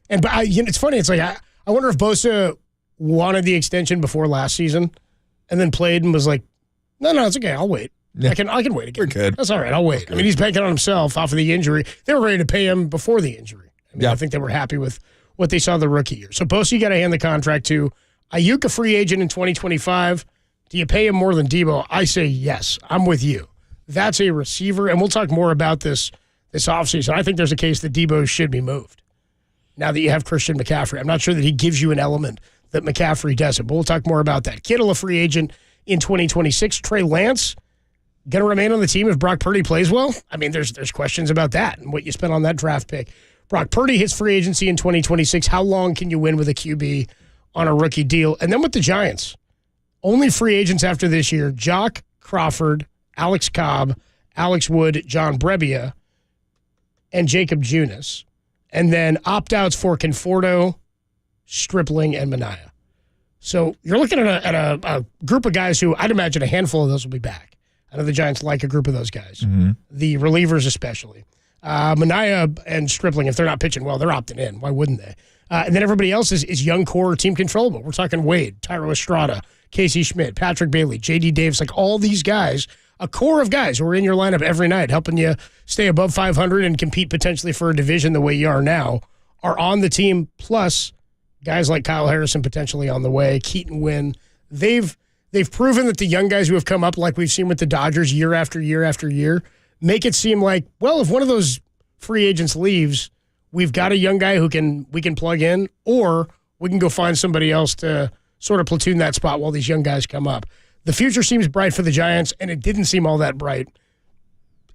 it's funny. It's like, I wonder if Bosa wanted the extension before last season and then played and was like, no, it's okay. I'll wait. Yeah. I can wait again. We're good. That's all right. I'll wait. I mean, he's banking on himself off of the injury. They were ready to pay him before the injury. I think they were happy with what they saw the rookie year. So Bosa, you got to hand the contract to. Ayuk, a free agent in 2025. Do you pay him more than Debo? I say yes. I'm with you. That's a receiver, and we'll talk more about this offseason. I think there's a case that Debo should be moved now that you have Christian McCaffrey. I'm not sure that he gives you an element that McCaffrey doesn't, but we'll talk more about that. Kittle, a free agent in 2026. Trey Lance, going to remain on the team if Brock Purdy plays well? I mean, there's questions about that and what you spent on that draft pick. Brock Purdy hits free agency in 2026. How long can you win with a QB on a rookie deal? And then with the Giants, only free agents after this year, Jock Crawford, Alex Cobb, Alex Wood, John Brebbia, and Jacob Junis. And then opt-outs for Conforto, Stripling, and Minaya. So you're looking at a group of guys who I'd imagine a handful of those will be back. I know the Giants like a group of those guys, the relievers especially. Minaya and Stripling, if they're not pitching well, they're opting in. Why wouldn't they? And then everybody else is young core team controllable. We're talking Wade, Tyro Estrada, Casey Schmidt, Patrick Bailey, J.D. Davis, like all these guys, a core of guys who are in your lineup every night, helping you stay above 500 and compete potentially for a division the way you are now, are on the team, plus guys like Kyle Harrison potentially on the way, Keaton Wynn. They've proven that the young guys who have come up, like we've seen with the Dodgers year after year after year, make it seem like, well, if one of those free agents leaves, we've got a young guy we can plug in, or we can go find somebody else to sort of platoon that spot while these young guys come up. The future seems bright for the Giants, and it didn't seem all that bright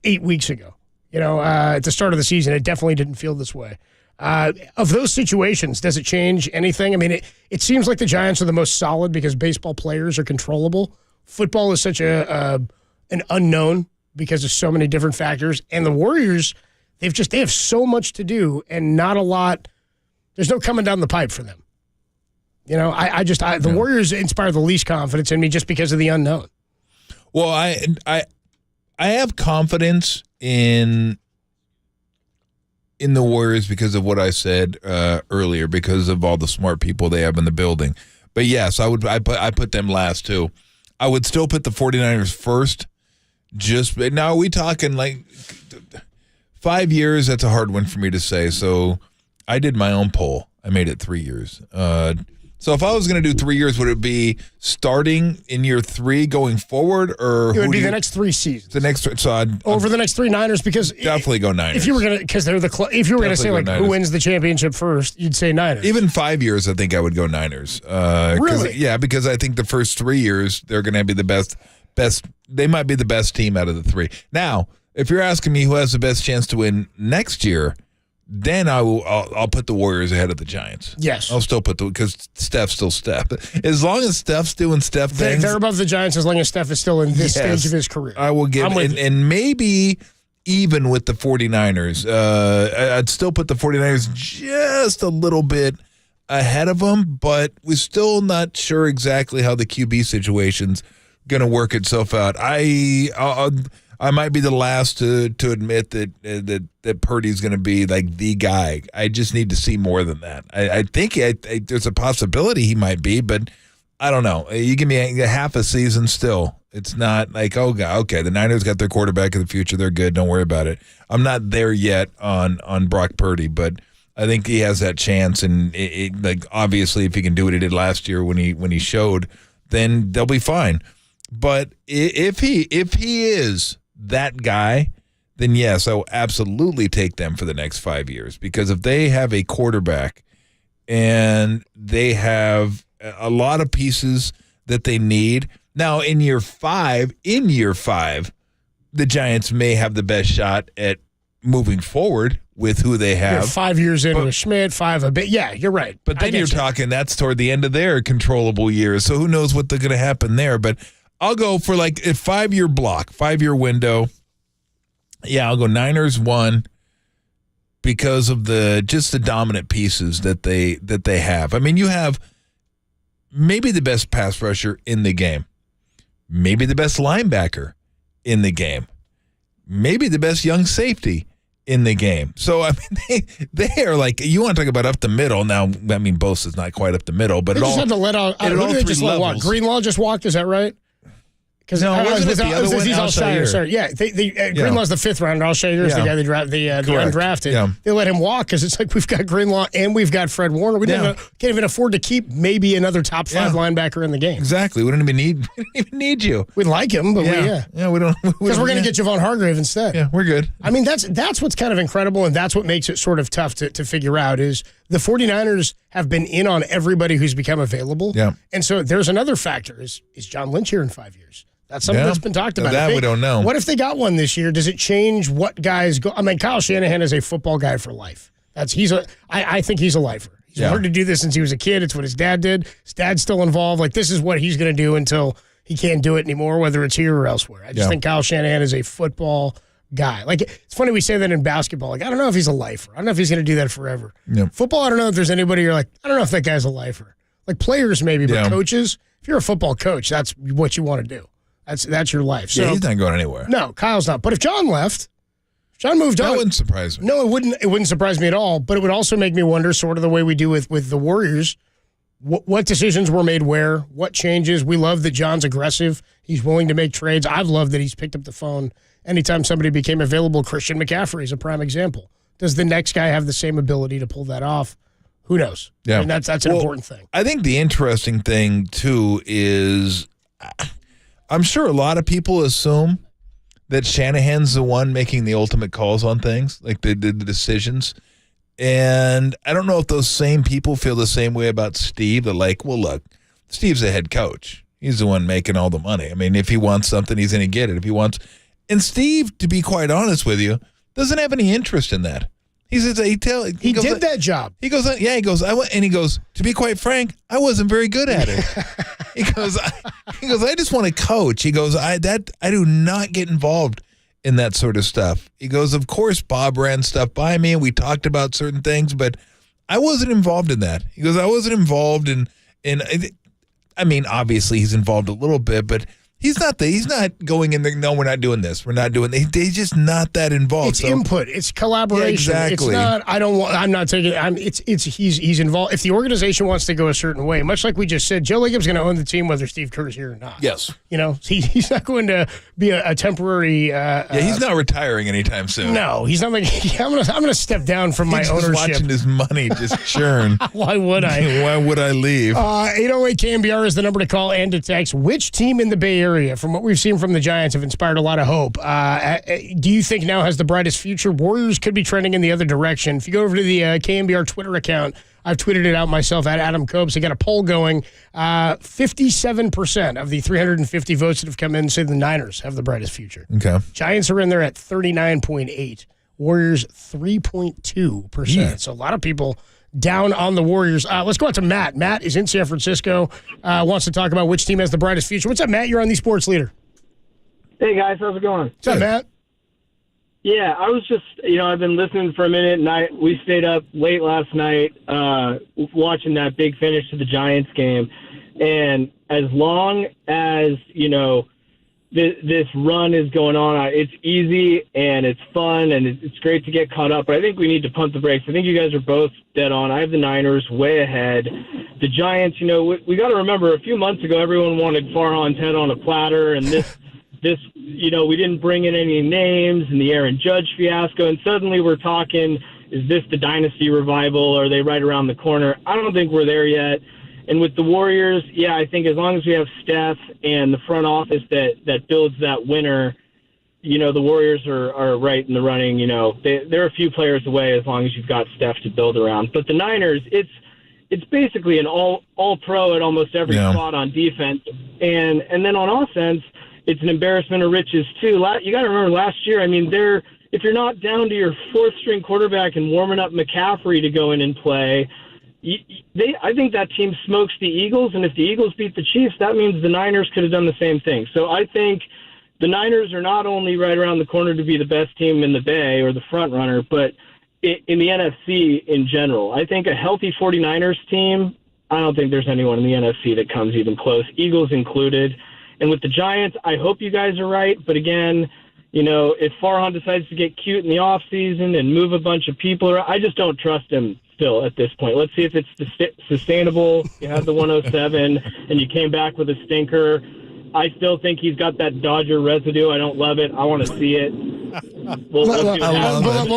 8 weeks ago. At the start of the season, it definitely didn't feel this way. Of those situations, does it change anything? I mean, it seems like the Giants are the most solid because baseball players are controllable. Football is such an unknown because of so many different factors. And the Warriors, they have so much to do and not a lot. There's no coming down the pipe for them. The Warriors inspire the least confidence in me just because of the unknown. Well, I have confidence in the Warriors because of what I said earlier, because of all the smart people they have in the building. But yes, I put them last too. I would still put the 49ers first. Now are we talking like 5 years? That's a hard one for me to say. So I did my own poll. I made it 3 years. So if I was going to do 3 years, would it be starting in year 3 going forward, or it would be the next 3 seasons? The next, over the next 3 Niners, because definitely go Niners. If you were going to, because they're if you were going to say like Niners. Who wins the championship first, you'd say Niners. Even 5 years, I think I would go Niners. Really? Yeah, because I think the first 3 years they're going to be the best. They might be the best team out of the 3. Now, if you're asking me who has the best chance to win next year, then I'll put the Warriors ahead of the Giants. Yes. I'll still put because Steph's still Steph. As long as Steph's doing Steph things. They're above the Giants as long as Steph is still in this stage of his career. I will give and maybe even with the 49ers, I'd still put the 49ers just a little bit ahead of them, but we're still not sure exactly how the QB situation's going to work itself out. I might be the last to admit that Purdy's going to be like the guy. I just need to see more than that. I think there's a possibility he might be, but I don't know. You give me a half a season still. It's not like, oh, God, okay, the Niners got their quarterback of the future. They're good. Don't worry about it. I'm not there yet on Brock Purdy, but I think he has that chance. And like obviously, if he can do what he did last year when he showed, then they'll be fine. But if he is that guy, then yes, I will absolutely take them for the next 5 years. Because if they have a quarterback and they have a lot of pieces that they need. Now, in year five, the Giants may have the best shot at moving forward with who they have. You're 5 years in with Schmidt, 5 a bit. Yeah, you're right. But then you're talking that's toward the end of their controllable years. So who knows what's going to happen there. But I'll go for like a 5-year block, 5-year window. Yeah, I'll go Niners 1 because of the dominant pieces that they have. I mean, you have maybe the best pass rusher in the game, maybe the best linebacker in the game, maybe the best young safety in the game. So, I mean, they are like, you want to talk about up the middle. Now, I mean, Bosa's not quite up the middle, but they just had to let out. Who did they just let walk? Greenlaw just walked, is that right? Because no, he's Alshire. Sorry, yeah. Greenlaw's the 5th rounder. Alshire's the guy they draft, the undrafted. Yeah. They let him walk because it's like we've got Greenlaw and we've got Fred Warner. We can't even afford to keep maybe another top 5 linebacker in the game. Exactly. We don't even need you. We like him, but we don't because we're going to get Javon Hargrave instead. Yeah, we're good. I mean, that's what's kind of incredible, and that's what makes it sort of tough to figure out is the 49ers have been in on everybody who's become available. Yeah. And so there's another factor is John Lynch here in 5 years? That's something that's been talked about. We don't know. What if they got one this year? Does it change what guys go? I mean, Kyle Shanahan is a football guy for life. I think he's a lifer. He's learned to do this since he was a kid. It's what his dad did. His dad's still involved. Like, this is what he's going to do until he can't do it anymore, whether it's here or elsewhere. I just think Kyle Shanahan is a football guy. Like, it's funny we say that in basketball. Like, I don't know if he's a lifer. I don't know if he's going to do that forever. Yep. Football, I don't know if there's anybody you're like, I don't know if that guy's a lifer. Like, players maybe, but coaches, if you're a football coach, that's what you want to do. That's your life. So, he's not going anywhere. No, Kyle's not. But if John left, John moved on. That wouldn't surprise me. No, it wouldn't. It wouldn't surprise me at all. But it would also make me wonder, sort of the way we do with the Warriors, what decisions were made where, what changes. We love that John's aggressive. He's willing to make trades. I've loved that he's picked up the phone anytime somebody became available. Christian McCaffrey is a prime example. Does the next guy have the same ability to pull that off? Who knows? Yeah, and that's an important thing. I think the interesting thing too is, I'm sure a lot of people assume that Shanahan's the one making the ultimate calls on things, like the decisions. And I don't know if those same people feel the same way about Steve. They're like, well, look, Steve's the head coach. He's the one making all the money. I mean, if he wants something, he's going to get it. If he wants, and Steve, to be quite honest with you, doesn't have any interest in that. He says he did that job. He goes, he goes, to be quite frank, I wasn't very good at it. He goes, I just want to coach. He goes, I do not get involved in that sort of stuff. He goes, of course, Bob ran stuff by me and we talked about certain things, but I wasn't involved in that. He goes, I wasn't involved in I mean, obviously he's involved a little bit, but he's not going in there, no, we're not doing this. We're not doing this. They're just not that involved. It's input. It's collaboration. Yeah, exactly. It's not, I'm not taking it. He's involved. If the organization wants to go a certain way, much like we just said, Joe Lagom's going to own the team whether Steve Kerr's here or not. Yes. You know, he's not going to be a temporary. He's not retiring anytime soon. No, he's not like, I'm going to step down from my ownership. He's watching his money just churn. Why would I? Why would I leave? 808 KNBR is the number to call and to text. Which team in the Bay Area, from what we've seen from the Giants, have inspired a lot of hope? Do you think now has the brightest future? Warriors could be trending in the other direction. If you go over to the KNBR Twitter account, I've tweeted it out myself at Adam Copes. They got a poll going. 57% of the 350 votes that have come in say the Niners have the brightest future. Okay. Giants are in there at 39.8. Warriors 3.2%. Yeah. So a lot of people down on the Warriors. Let's go out to Matt. Matt is in San Francisco, wants to talk about which team has the brightest future. What's up, Matt? You're on the Sports Leader. Hey, guys. How's it going? What's up, Matt? Yeah, I was just, I've been listening for a minute, and we stayed up late last night watching that big finish to the Giants game. And as long as, this run is going on, it's easy and it's fun and it's great to get caught up. But I think we need to pump the brakes. I think you guys are both dead on. I have the Niners way ahead. The Giants, we got to remember a few months ago, everyone wanted Farhan's head on a platter, and this, we didn't bring in any names and the Aaron Judge fiasco. And suddenly we're talking, is this the dynasty revival? Are they right around the corner? I don't think we're there yet. And with the Warriors, I think as long as we have Steph and the front office that builds that winner, the Warriors are right in the running. They're a few players away as long as you've got Steph to build around. But the Niners, it's basically an all pro at almost every spot on defense. And then on offense, it's an embarrassment of riches too. You got to remember last year, if you're not down to your fourth string quarterback and warming up McCaffrey to go in and play, I think that team smokes the Eagles, and if the Eagles beat the Chiefs, that means the Niners could have done the same thing. So I think the Niners are not only right around the corner to be the best team in the Bay or the front runner, but in the NFC in general. I think a healthy 49ers team, I don't think there's anyone in the NFC that comes even close, Eagles included. And with the Giants, I hope you guys are right, but again, if Farhan decides to get cute in the offseason and move a bunch of people, I just don't trust him still at this point. Let's see if it's sustainable. You had the 107 and you came back with a stinker. I still think he's got that Dodger residue. I don't love it. I want to see it.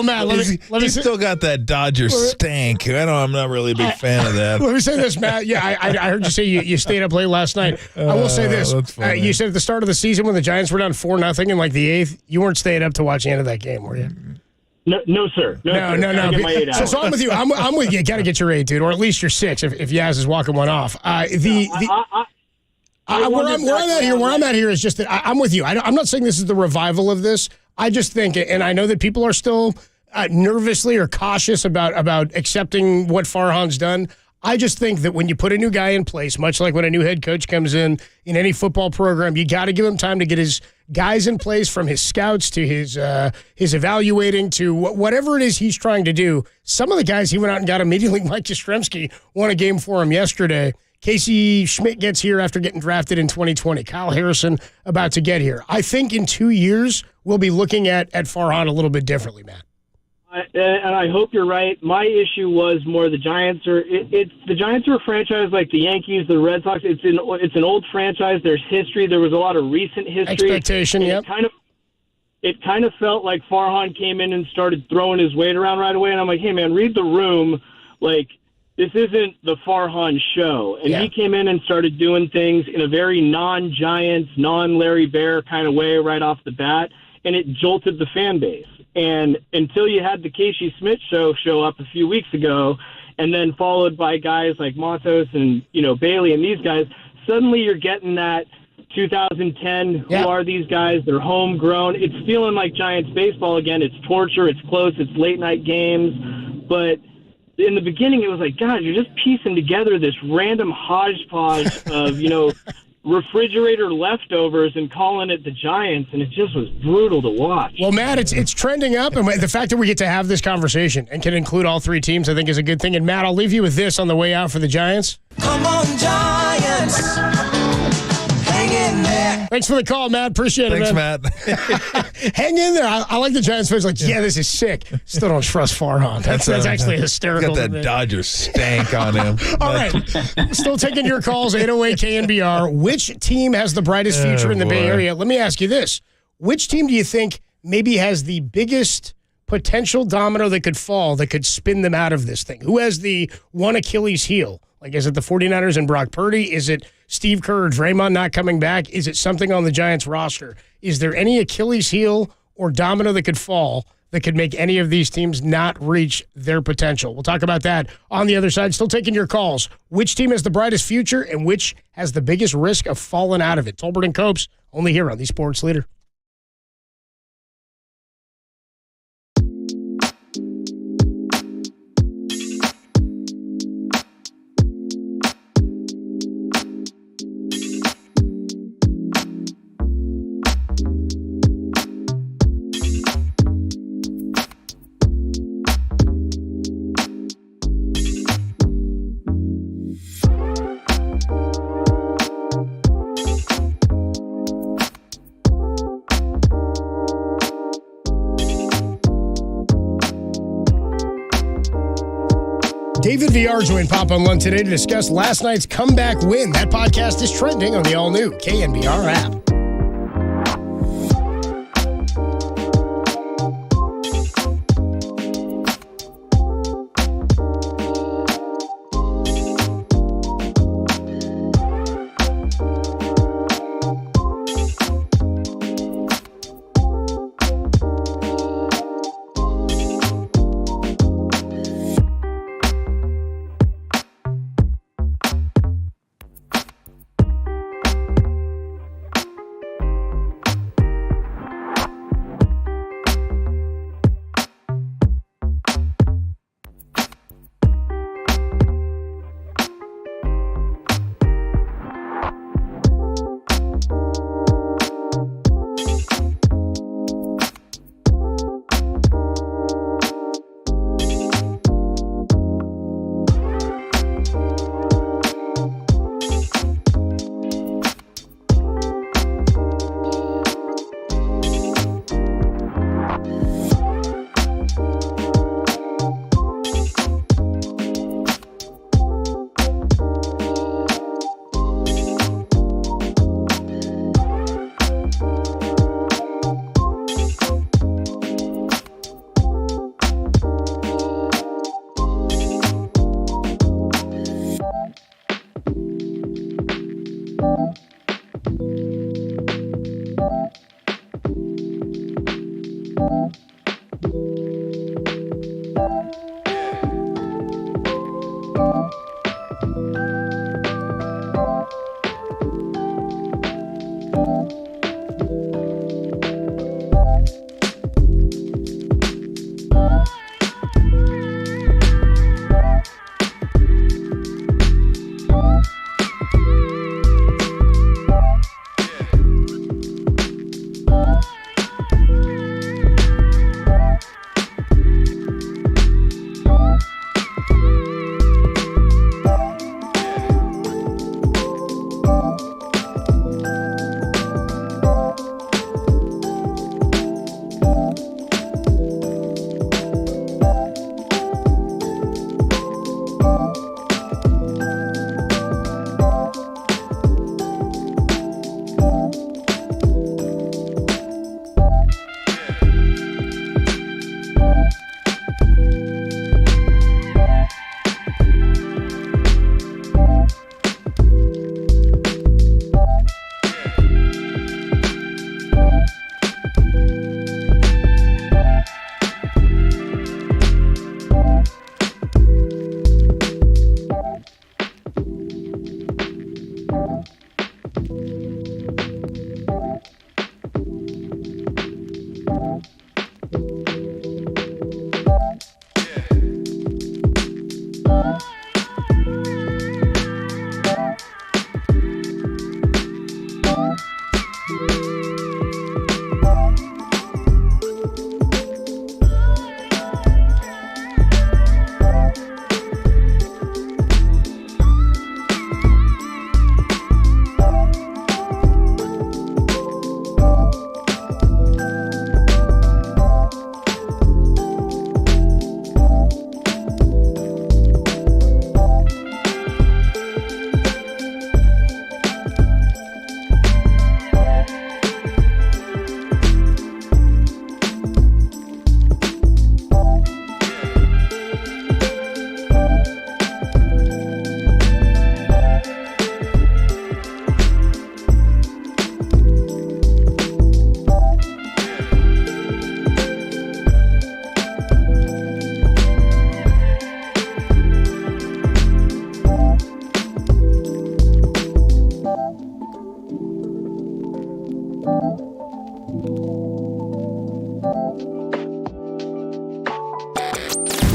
Matt, he's still got that Dodger stank. I'm not really a big fan of that. Let me say this, Matt. Yeah, I heard you say you stayed up late last night. I will say this. You said at the start of the season when the Giants were down 4-0 in like the 8th, you weren't staying up to watch the end of that game, were you? No, sir. No. So I'm with you. I'm with you. You got to get your 8, dude, or at least your 6 if Yaz is walking one off. Where I'm at here is just that I'm with you. I'm not saying this is the revival of this. I just think, and I know that people are still nervously or cautious about accepting what Farhan's done. I just think that when you put a new guy in place, much like when a new head coach comes in any football program, you got to give him time to get his guys in place, from his scouts to his evaluating to whatever it is he's trying to do. Some of the guys he went out and got immediately. Mike Yoshimski won a game for him yesterday. Casey Schmidt gets here after getting drafted in 2020. Kyle Harrison about to get here. I think in 2 years we'll be looking at Farhan a little bit differently, Matt. And I hope you're right. My issue was more the Giants are. The Giants are a franchise like the Yankees, the Red Sox. It's an old franchise. There's history. There was a lot of recent history. Expectation. Yep. It kind of felt like Farhan came in and started throwing his weight around right away. And I'm like, hey man, read the room. Like, this isn't the Farhan show. And he came in and started doing things in a very non-Giants, non-Larry Bear kind of way right off the bat, and it jolted the fan base. And until you had the Casey Schmidt show up a few weeks ago, and then followed by guys like Matos and Bailey and these guys, suddenly you're getting that 2010, who are these guys? They're homegrown. It's feeling like Giants baseball again. It's torture. It's close. It's late-night games. But in the beginning, it was like, God, you're just piecing together this random hodgepodge of, refrigerator leftovers and calling it the Giants, and it just was brutal to watch. Well, Matt, it's trending up, and the fact that we get to have this conversation and can include all 3 teams, I think, is a good thing. And, Matt, I'll leave you with this on the way out for the Giants. Come on, Giants. Hang in there. Thanks for the call, Matt. Appreciate it, man. Thanks, Matt. Hang in there. I like the Giants fans. Like, this is sick. Still don't trust Farhan. That's actually hysterical. Got that Dodger stank on him. All right. Still taking your calls, 808 KNBR. Which team has the brightest future in the Bay Area? Let me ask you this. Which team do you think maybe has the biggest potential domino that could fall, that could spin them out of this thing? Who has the one Achilles heel? Like, is it the 49ers and Brock Purdy? Is it Steve Kerr or Draymond not coming back? Is it something on the Giants roster? Is there any Achilles heel or domino that could fall that could make any of these teams not reach their potential? We'll talk about that on the other side. Still taking your calls. Which team has the brightest future and which has the biggest risk of falling out of it? Tolbert and Copes, only here on the Sports Leader. David VR joined Pop on Lund today to discuss last night's comeback win. That podcast is trending on the all-new KNBR app.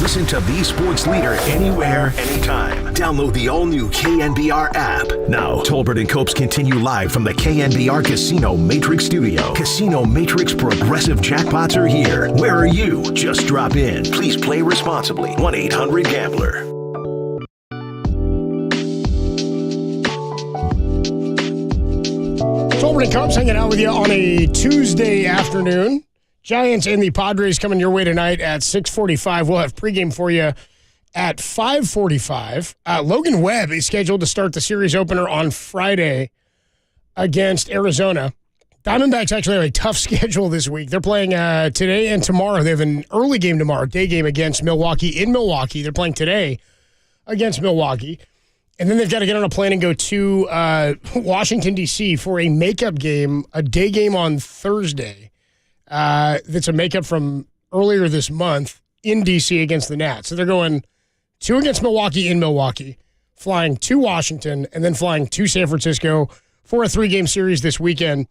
Listen to the sports leader anywhere, anytime. Download the all-new KNBR app. Now, Tolbert and Copes continue live from the KNBR Casino Matrix Studio. Casino Matrix progressive jackpots are here. Where are you? Just drop in. Please play responsibly. 1-800-GAMBLER. Tolbert and Copes hanging out with you on a Tuesday afternoon. Giants and the Padres coming your way tonight at 6:45. We'll have pregame for you at 5:45. Logan Webb is scheduled to start the series opener on Friday against Arizona. Diamondbacks actually have a tough schedule this week. They're playing today and tomorrow. They have an early game tomorrow, day game against Milwaukee in Milwaukee. They're playing today against Milwaukee. And then they've got to get on a plane and go to Washington, D.C. for a makeup game, a day game on Thursday. That's a makeup from earlier this month in D.C. against the Nats. So they're going 2 against Milwaukee in Milwaukee, flying to Washington, and then flying to San Francisco for a 3-game series this weekend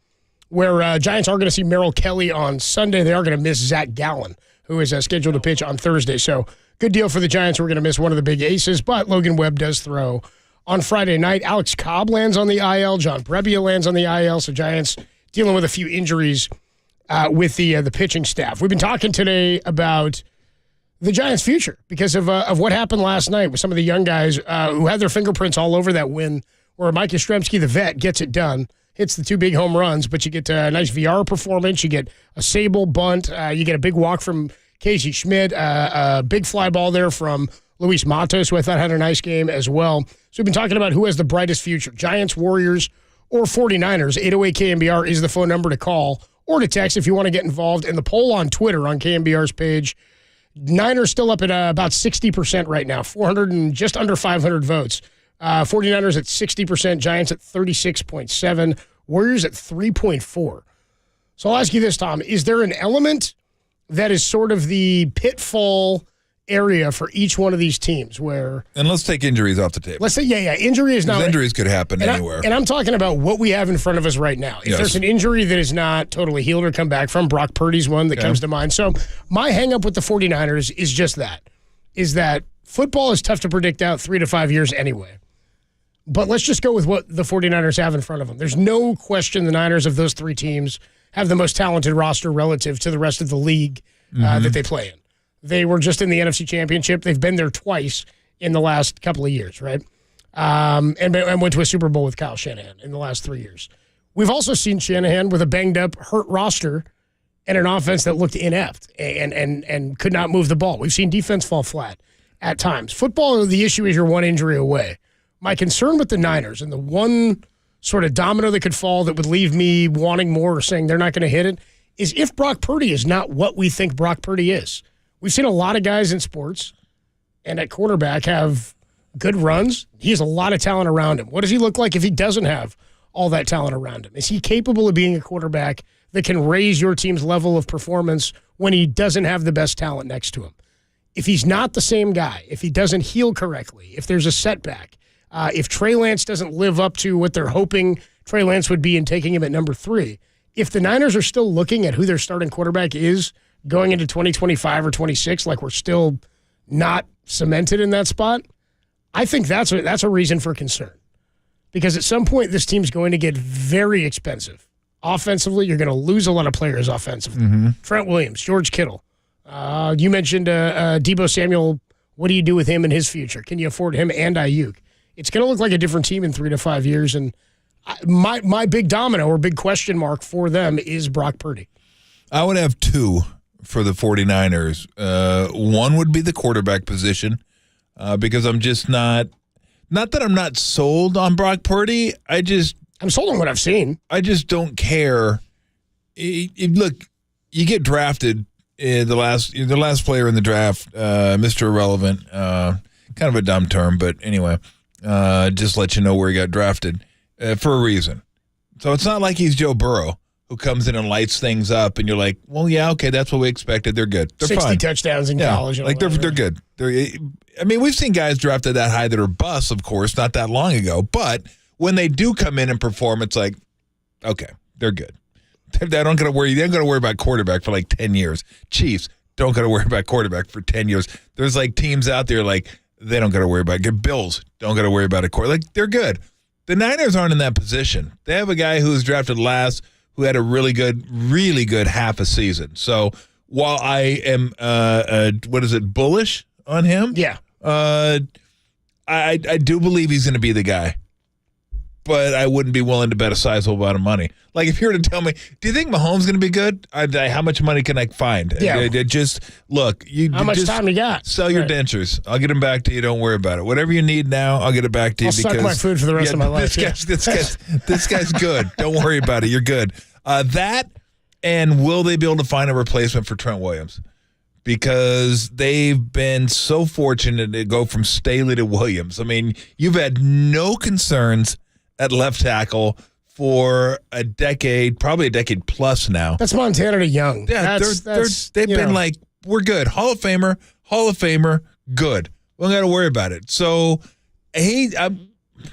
where Giants are going to see Merrill Kelly on Sunday. They are going to miss Zach Gallen, who is scheduled to pitch on Thursday. So good deal for the Giants. We're going to miss one of the big aces, but Logan Webb does throw on Friday night. Alex Cobb lands on the IL. John Brebbia lands on the IL. So Giants dealing with a few injuries with the pitching staff. We've been talking today about the Giants' future because of what happened last night with some of the young guys who had their fingerprints all over that win where Mike Yastrzemski, the vet, gets it done. Hits the 2 big home runs, but you get a nice VR performance. You get a Sable bunt. You get a big walk from Casey Schmidt, a big fly ball there from Luis Matos, who I thought had a nice game as well. So we've been talking about who has the brightest future, Giants, Warriors, or 49ers. 808 KNBR is the phone number to call or to text if you want to get involved. And the poll on Twitter on KNBR's page, Niners still up at about 60% right now, 400 and just under 500 votes. 49ers at 60%, Giants at 36.7%, Warriors at 3.4%. So I'll ask you this, Tom. Is there an element that is sort of the pitfall area for each one of these teams where... And let's take injuries off the table. Let's say, injury is not... Injuries could happen anywhere. And I'm talking about what we have in front of us right now. If there's an injury that is not totally healed or come back from, Brock Purdy's one that comes to mind. So my hang-up with the 49ers is just that, is that football is tough to predict out 3 to 5 years anyway. But let's just go with what the 49ers have in front of them. There's no question the Niners of those 3 teams have the most talented roster relative to the rest of the league that they play in. They were just in the NFC Championship. They've been there twice in the last couple of years, right? And went to a Super Bowl with Kyle Shanahan in the last 3 years. We've also seen Shanahan with a banged-up, hurt roster and an offense that looked inept and could not move the ball. We've seen defense fall flat at times. Football, the issue is you're one injury away. My concern with the Niners and the one sort of domino that could fall that would leave me wanting more or saying they're not going to hit it is if Brock Purdy is not what we think Brock Purdy is. We've seen a lot of guys in sports and at quarterback have good runs. He has a lot of talent around him. What does he look like if he doesn't have all that talent around him? Is he capable of being a quarterback that can raise your team's level of performance when he doesn't have the best talent next to him? If he's not the same guy, if he doesn't heal correctly, if there's a setback, if Trey Lance doesn't live up to what they're hoping Trey Lance would be in taking him at number 3, if the Niners are still looking at who their starting quarterback is going into 2025 or 26, like we're still not cemented in that spot, I think that's a reason for concern. Because at some point, this team's going to get very expensive. Offensively, you're going to lose a lot of players offensively. Trent Williams, George Kittle. You mentioned Deebo Samuel. What do you do with him and his future? Can you afford him and Ayuk? It's going to look like a different team in 3 to 5 years. And my big domino or big question mark for them is Brock Purdy. I would have 2 for the 49ers. One would be the quarterback position because I'm just not that I'm not sold on Brock Purdy. I'm sold on what I've seen. I just don't care. Look, you get drafted, the last player in the draft, Mr. Irrelevant, kind of a dumb term, but anyway, just let you know where he got drafted for a reason. So it's not like he's Joe Burrow who comes in and lights things up, and you're like, well, yeah, okay, that's what we expected. They're good. They're 60 fine. touchdowns in college. And like they're good. We've seen guys drafted that high that are busts, of course, not that long ago. But when they do come in and perform, it's like, okay, they're good. They don't got to worry. They're going to worry about quarterback for like 10 years. Chiefs don't got to worry about quarterback for 10 years. There's like teams out there like they don't got to worry about it. Bills don't got to worry about a quarterback. Like they're good. The Niners aren't in that position. They have a guy who's drafted last who had a really good half a season. So while I am, bullish on him? Yeah. I do believe he's going to be the guy. but I wouldn't be willing to bet a sizable amount of money. Like if you were to tell me, do you think Mahomes is going to be good? How much money can I find? Yeah. Just look. How much time you got? Sell your dentures. I'll get them back to you. Don't worry about it. Whatever you need now, I'll get it back to you. I'll suck my food for the rest of my life. This guy's good. Don't worry about it. You're good. That, and will they be able to find a replacement for Trent Williams? Because they've been so fortunate to go from Staley to Williams. I mean, you've had no concerns at left tackle for a decade, probably a decade plus now. That's Montana to Young. Yeah, they've been like, we're good. Hall of Famer, good. We don't got to worry about it. So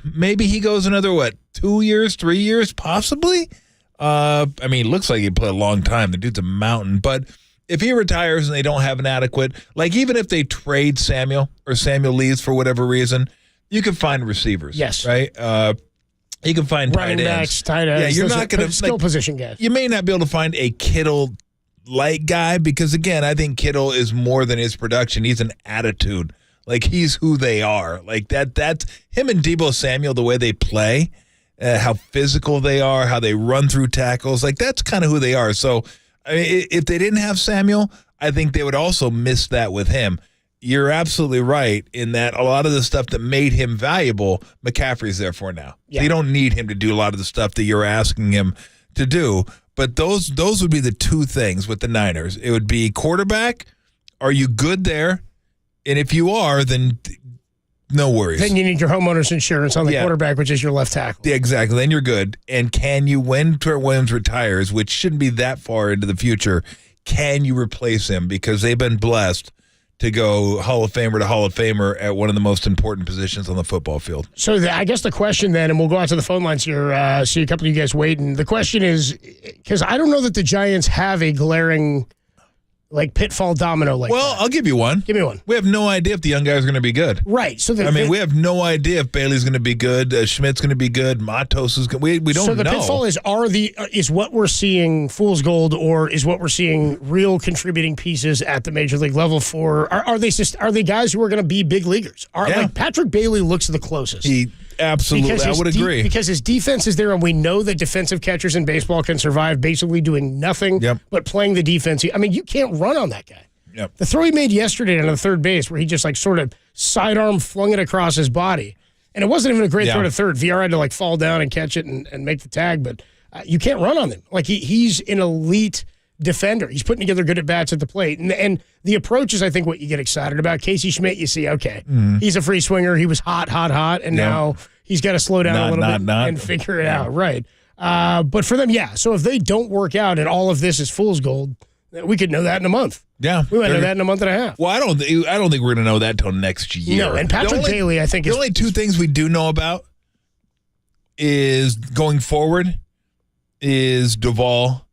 maybe he goes another, 2 years, 3 years, possibly? I mean, it looks like he'd play a long time. The dude's a mountain. But if he retires and they don't have an adequate, like even if they trade Samuel or Samuel leaves for whatever reason, you can find receivers. Yes. Right? You can find running backs, tight ends. Yeah, you're not going to skill position guys. You may not be able to find a Kittle-like guy because, again, I think Kittle is more than his production. He's an attitude. Like, he's who they are. Like, that's him and Deebo Samuel, the way they play, how physical they are, how they run through tackles. Like, that's kind of who they are. So, I mean, if they didn't have Samuel, I think they would also miss that with him. You're absolutely right in that a lot of the stuff that made him valuable, McCaffrey's there for now. Yeah. So you don't need him to do a lot of the stuff that you're asking him to do. But those would be the two things with the Niners. It would be quarterback. Are you good there? And if you are, then no worries. Then you need your homeowner's insurance on the quarterback, which is your left tackle. Yeah, exactly. Then you're good. And can you, when Trent Williams retires, which shouldn't be that far into the future, can you replace him? Because they've been blessed to go Hall of Famer to Hall of Famer at one of the most important positions on the football field. So I guess the question then, and we'll go out to the phone lines here, see a couple of you guys waiting. The question is, because I don't know that the Giants have a glaring pitfall domino like that. I'll give you one. Give me one. We have no idea if the young guys are going to be good. Right. So we have no idea if Bailey's going to be good, Schmidt's going to be good, Matos is going. We don't know. So the pitfall is: is what we're seeing fool's gold, or is what we're seeing real contributing pieces at the major league level? Are they guys who are going to be big leaguers? Like Patrick Bailey looks the closest. Absolutely, I would agree. Because his defense is there, and we know that defensive catchers in baseball can survive basically doing nothing but playing the defense. I mean, you can't run on that guy. Yep. The throw he made yesterday on the third base where he just sort of sidearm flung it across his body, and it wasn't even a great throw to third. VR had to fall down and catch it and make the tag, but you can't run on him. He's an elite defender. He's putting together good at-bats at the plate. And the approach is, I think, what you get excited about. Casey Schmidt, you see, he's a free swinger. He was hot, and now he's got to slow down a little bit and figure it out. Right. But for them, So if they don't work out and all of this is fool's gold, we could know that in a month. Yeah. We might know that in a month and a half. Well, I don't think we're going to know that until next year. No, and Patrick Bailey, I think, the only two things we do know about is going forward is Duvall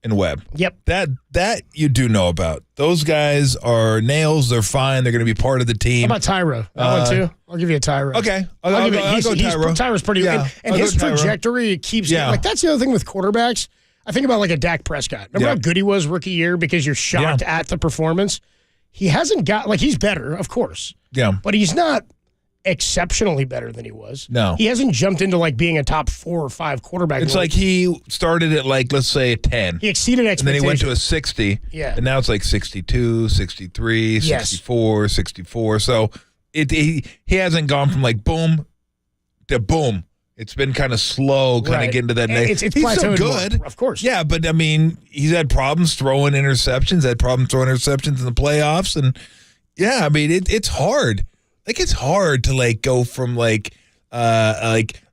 and Webb. Yep. That you do know about. Those guys are nails. They're fine. They're going to be part of the team. How about Tyro? That one too? I'll give you a Tyro. Okay. I'll go Tyro. Tyro's pretty good. And his trajectory keeps that's the other thing with quarterbacks. I think about a Dak Prescott. Remember how good he was rookie year because you're shocked at the performance? He hasn't got, he's better, of course. Yeah. But he's not exceptionally better than he was. No. He hasn't jumped into being a top 4 or 5 quarterback. It's he started at let's say a 10. He exceeded expectations. And then he went to a 60. Yeah. And now it's 62, 63, 64, 64. So he hasn't gone from boom to boom. It's been kind of slow, kind of getting to that next. It's he's so good, more, of course. Yeah, but I mean, he's had problems throwing interceptions. In the playoffs, and I mean, it's hard. It's hard to go from a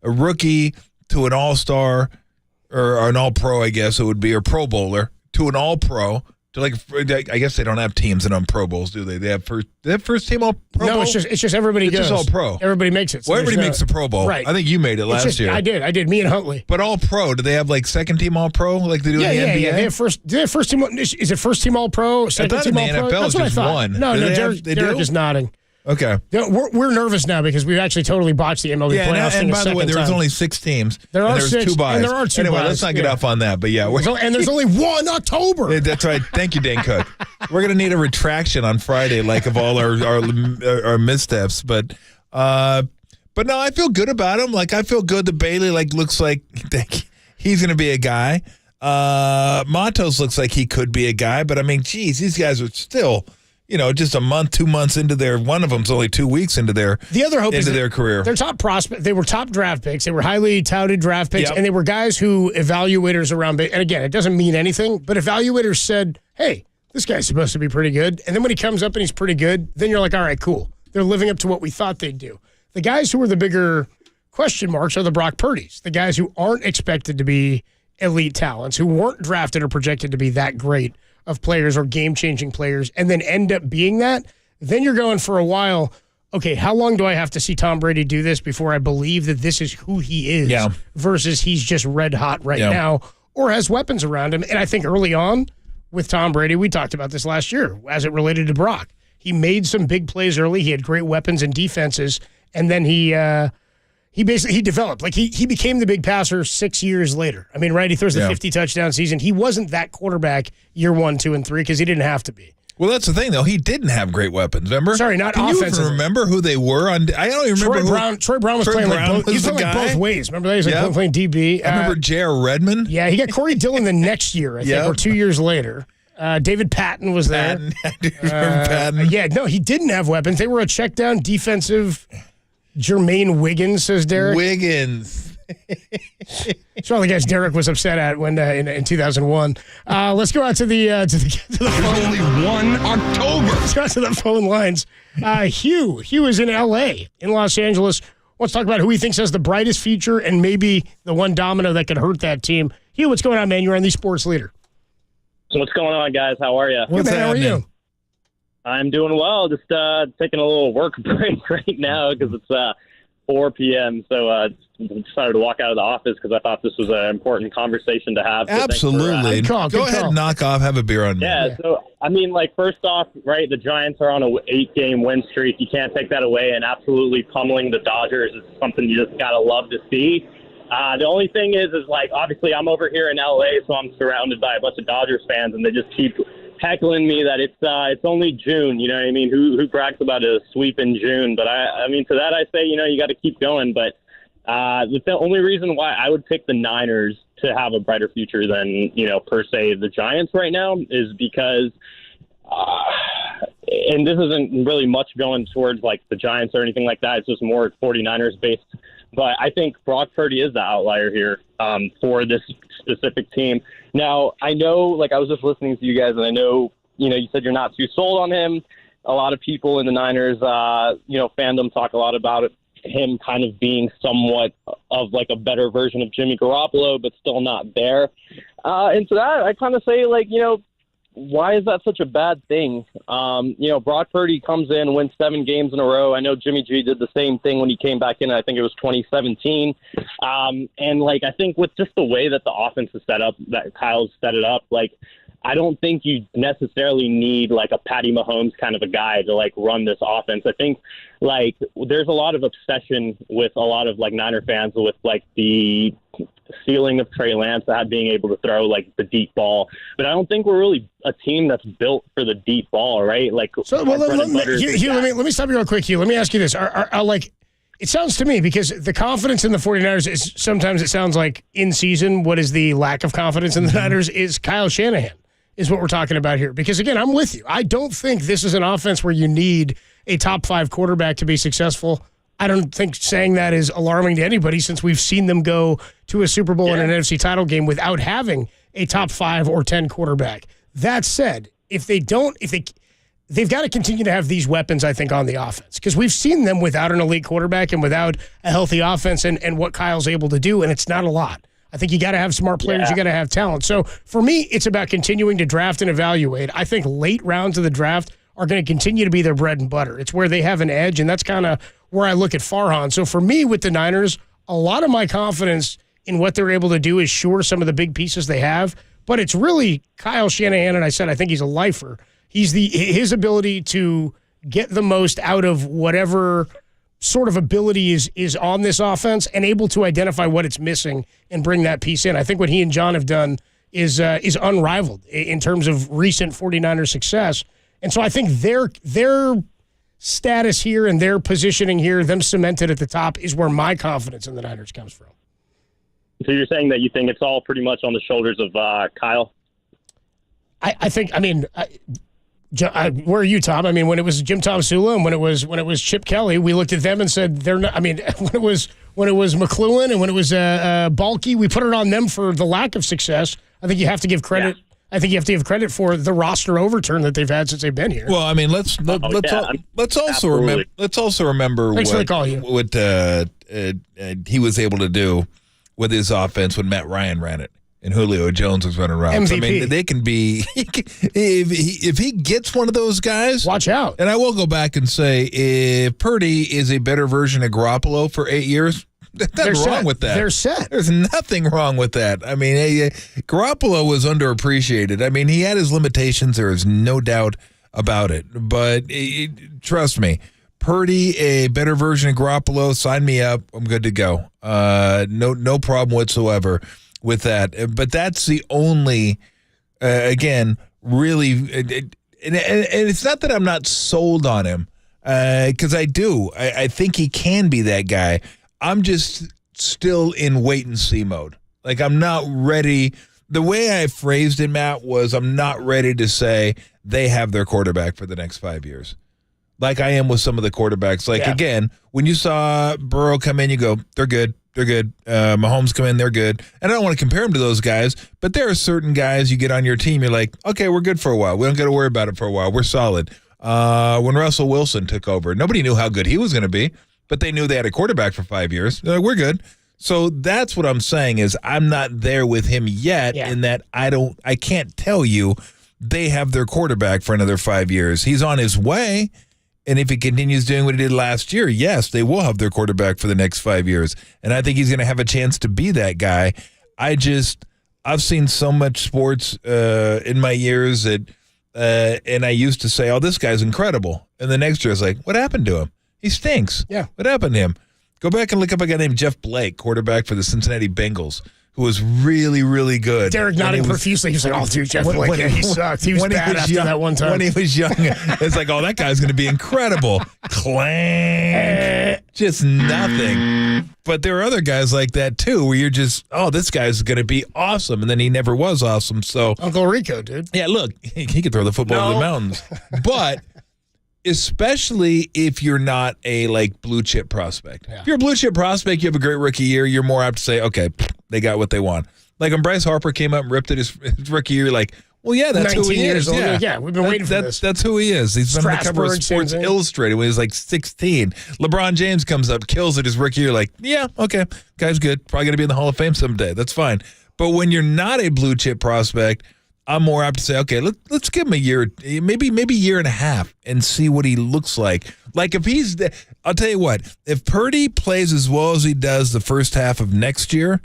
rookie to an all-star or an all-pro, I guess it would be, or Pro Bowler to an all-pro. To I guess they don't have teams that on Pro Bowls, do they? They have first team all Pro Bowl? No, it's just everybody goes. It's just all pro. Everybody makes it. So everybody makes the Pro Bowl. Right. I think you made it last year. I did. Me and Huntley. But all pro, do they have second team all pro like they do in the NBA? Yeah. They have first team. Is it first team all pro? Second team all pro? That's what I thought. One. No, Derek is nodding. Okay. We're nervous now because we've actually totally botched the MLB playoffs. And by the way, there was only 6 teams. There's 2 buys. And there are 2 anyway, buys. let's not get off on that. But and there's only 1 October. That's right. Thank you, Dan Cook. We're gonna need a retraction on Friday, of all our missteps. But But no, I feel good about him. Like, I feel good that Bailey looks like he's going to be a guy. Matos looks like he could be a guy. But, I mean, geez, these guys are still, just a month, 2 months into one of them's only 2 weeks into their career. Their top prospect, they were top draft picks. They were highly touted draft picks, and they were guys who evaluators around, and again, it doesn't mean anything, but evaluators said, hey, this guy's supposed to be pretty good. And then when he comes up and he's pretty good, then you're like, all right, cool. They're living up to what we thought they'd do. The guys who are the bigger question marks are the Brock Purdy's, the guys who aren't expected to be elite talents, who weren't drafted or projected to be that great of players or game-changing players, and then end up being that. Then you're going for a while, okay, how long do I have to see Tom Brady do this before I believe that this is who he is versus he's just red hot right now or has weapons around him? And I think early on with Tom Brady, we talked about this last year as it related to Brock. He made some big plays early. He had great weapons and defenses. And then he developed. Like, he became the big passer 6 years later. I mean, right? He throws the 50-touchdown season. He wasn't that quarterback year 1, 2, and 3 because he didn't have to be. Well, that's the thing, though. He didn't have great weapons, remember? Sorry, not Can offensively. you even remember who they were? I don't even remember Troy Brown was playing both. He was playing both ways. Remember that? He was playing DB. I remember J.R. Redmond. Yeah, he got Corey Dillon the next year, I think, or 2 years later. David Patton was there. I do remember Patton. Yeah, no, he didn't have weapons. They were a check-down defensive Jermaine Wiggins, says Derek. Wiggins. It's one of the guys Derek was upset at when in 2001. Let's go out to the phone. Only 1 October. Let's go out to the phone lines. Hugh is in L.A., in Los Angeles. Let's talk about who he thinks has the brightest future and maybe the one domino that could hurt that team. Hugh, what's going on, man? You're on the Sports Leader. What's going on, guys? How are you? Good, man. How are you? I'm doing well. Just taking a little work break right now because it's 4 p.m. So I decided to walk out of the office because I thought this was an important conversation to have. So absolutely. Go ahead, knock off, have a beer on me. Yeah, so, I mean, first off, right, the Giants are on a 8-game win streak. You can't take that away, and absolutely pummeling the Dodgers is something you just got to love to see. The only thing is obviously I'm over here in L.A., so I'm surrounded by a bunch of Dodgers fans, and they just keep heckling me that it's only June. You know what I mean? Who brags about a sweep in June? But I mean, to that I say, you got to keep going. But the only reason why I would pick the Niners to have a brighter future than, per se the Giants right now is because, and this isn't really much going towards the Giants or anything like that. It's just more 49ers based. But I think Brock Purdy is the outlier here for this specific team. Now, I know, I was just listening to you guys, and I know, you said you're not too sold on him. A lot of people in the Niners, fandom talk a lot about him kind of being somewhat of a better version of Jimmy Garoppolo, but still not there. And to that, I kind of say, why is that such a bad thing? Brock Purdy comes in and wins 7 games in a row. I know Jimmy G did the same thing when he came back in. I think it was 2017. And I think with just the way that the offense is set up, that Kyle's set it up, I don't think you necessarily need a Patty Mahomes kind of a guy to run this offense. I think there's a lot of obsession with a lot of Niner fans with the ceiling of Trey Lance being able to throw the deep ball, but I don't think we're really a team that's built for the deep ball, right? Let me stop you real quick, Hugh. Let me ask you this: are it sounds to me, because the confidence in the 49ers is sometimes it sounds like in season. What is the lack of confidence in the Niners is Kyle Shanahan. Is what we're talking about here. Because, again, I'm with you. I don't think this is an offense where you need a top 5 quarterback to be successful. I don't think saying that is alarming to anybody since we've seen them go to a Super Bowl and an NFC title game without having a top 5 or 10 quarterback. That said, they've got to continue to have these weapons, I think, on the offense. Because we've seen them without an elite quarterback and without a healthy offense and what Kyle's able to do, and it's not a lot. I think you got to have smart players. You got to have talent. So for me, it's about continuing to draft and evaluate. I think late rounds of the draft are going to continue to be their bread and butter. It's where they have an edge, and that's kind of where I look at Farhan. So for me, with the Niners, a lot of my confidence in what they're able to do is sure some of the big pieces they have, but it's really Kyle Shanahan, and I said I think he's a lifer. His ability to get the most out of whatever sort of ability is on this offense and able to identify what it's missing and bring that piece in. I think what he and John have done is unrivaled in terms of recent 49ers success. And so I think their status here and their positioning here, them cemented at the top, is where my confidence in the Niners comes from. So you're saying that you think it's all pretty much on the shoulders of Kyle? I think. I mean, where are you, Tom? I mean, when it was Jim Tom Sula and when it was Chip Kelly, we looked at them and said they're not. I mean, when it was McLuhan and when it was Balky, we put it on them for the lack of success. I think you have to give credit. Yeah. I think you have to give credit for the roster overturn that they've had since they've been here. Well, I mean, let's also remember what he was able to do with his offense when Matt Ryan ran it and Julio Jones was running around. MVP. I mean, they can be if he gets one of those guys, watch out. And I will go back and say, if Purdy is a better version of Garoppolo for 8 years. There's nothing wrong with that. They're set. There's nothing wrong with that. I mean, Garoppolo was underappreciated. I mean, he had his limitations. There is no doubt about it. But trust me, Purdy, a better version of Garoppolo, sign me up. I'm good to go. No problem whatsoever with that. But that's the only, again, really, and it's not that I'm not sold on him, because I do. I think he can be that guy. I'm just still in wait-and-see mode. Like, I'm not ready. The way I phrased it, Matt, was I'm not ready to say they have their quarterback for the next 5 years. Like I am with some of the quarterbacks. Like, again, when you saw Burrow come in, you go, they're good. They're good. Mahomes come in, they're good. And I don't want to compare them to those guys, but there are certain guys you get on your team, you're like, okay, we're good for a while. We don't got to worry about it for a while. We're solid. When Russell Wilson took over, nobody knew how good he was going to be. But they knew they had a quarterback for 5 years. They're like, we're good. So that's what I'm saying is I'm not there with him yet in that I can't tell you they have their quarterback for another 5 years. He's on his way. And if he continues doing what he did last year, yes, they will have their quarterback for the next 5 years. And I think he's going to have a chance to be that guy. I've seen so much sports in my years that, and I used to say, oh, this guy's incredible. And the next year I was like, what happened to him? He stinks. Yeah. What happened to him? Go back and look up a guy named Jeff Blake, quarterback for the Cincinnati Bengals, who was really, really good. Derek nodding profusely. He was like, oh, dude, Jeff Blake, he sucked. He was bad after that one time. When he was young, it's like, oh, that guy's going to be incredible. Clang. Just nothing. But there are other guys like that, too, where you're just, oh, this guy's going to be awesome. And then he never was awesome. So Uncle Rico, dude. Yeah, look, he could throw the football over the mountains. But especially if you're not a blue chip prospect. Yeah. If you're a blue chip prospect, you have a great rookie year, you're more apt to say, okay, they got what they want. Like when Bryce Harper came up and ripped it his rookie year, like, well, yeah, that's who he is. Yeah, we've been waiting for this. That's who he is. He's been on the cover of Sports Illustrated when he was like 16. LeBron James comes up, kills it his rookie year, like, yeah, okay, guy's good. Probably going to be in the Hall of Fame someday. That's fine. But when you're not a blue chip prospect, I'm more apt to say, okay, let's give him a year, maybe a year and a half, and see what he looks like. Like if I'll tell you what, if Purdy plays as well as he does the first half of next year,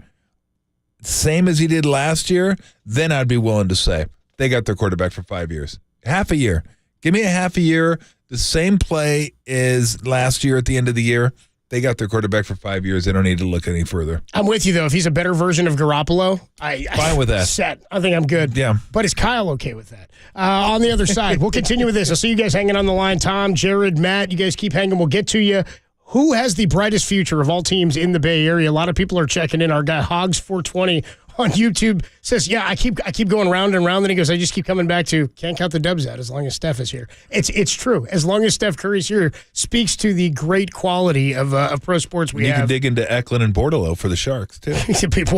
same as he did last year, then I'd be willing to say they got their quarterback for 5 years. Half a year. Give me a half a year, the same play as last year at the end of the year. They got their quarterback for 5 years. They don't need to look any further. I'm with you, though. If he's a better version of Garoppolo, fine with that. Set. I think I'm good. Yeah. But is Kyle okay with that? On the other side, we'll continue with this. I'll see you guys hanging on the line. Tom, Jared, Matt, you guys keep hanging. We'll get to you. Who has the brightest future of all teams in the Bay Area? A lot of people are checking in. Our guy, Hogs420 on YouTube, says, yeah, I keep going round and round. And he goes, I just keep coming back to can't count the dubs out as long as Steph is here. It's true. As long as Steph Curry's here, speaks to the great quality of pro sports we have. You can dig into Eklund and Bordelot for the Sharks, too.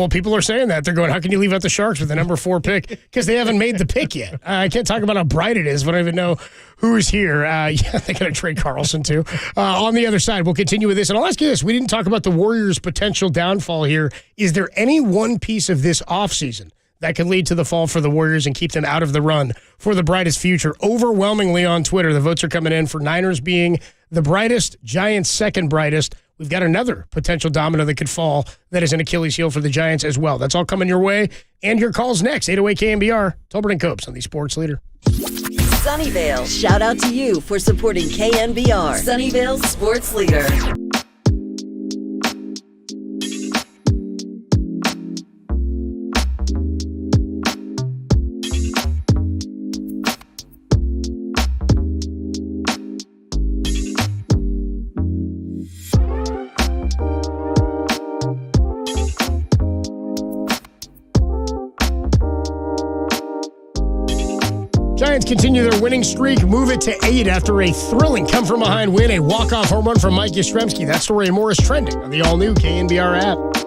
People are saying that. They're going, how can you leave out the Sharks with the number 4 pick? Because they haven't made the pick yet. I can't talk about how bright it is, but I don't even know who's here. Yeah, they got to trade Carlson, too. On the other side, we'll continue with this. And I'll ask you this. We didn't talk about the Warriors' potential downfall here. Is there any one piece of this offseason that could lead to the fall for the Warriors and keep them out of the run for the brightest future? Overwhelmingly on Twitter, the votes are coming in for Niners being the brightest, Giants second brightest. We've got another potential domino that could fall that is an Achilles heel for the Giants as well. That's all coming your way. And your calls next. 808 KNBR, Tolbert and Copes on the Sports Leader. Sunnyvale, shout out to you for supporting KNBR, Sunnyvale's Sports Leader. Giants continue their winning streak, move it to 8 after a thrilling come-from-behind win, a walk-off home run from Mike Yoshimski. That story and more is trending on the all-new KNBR app.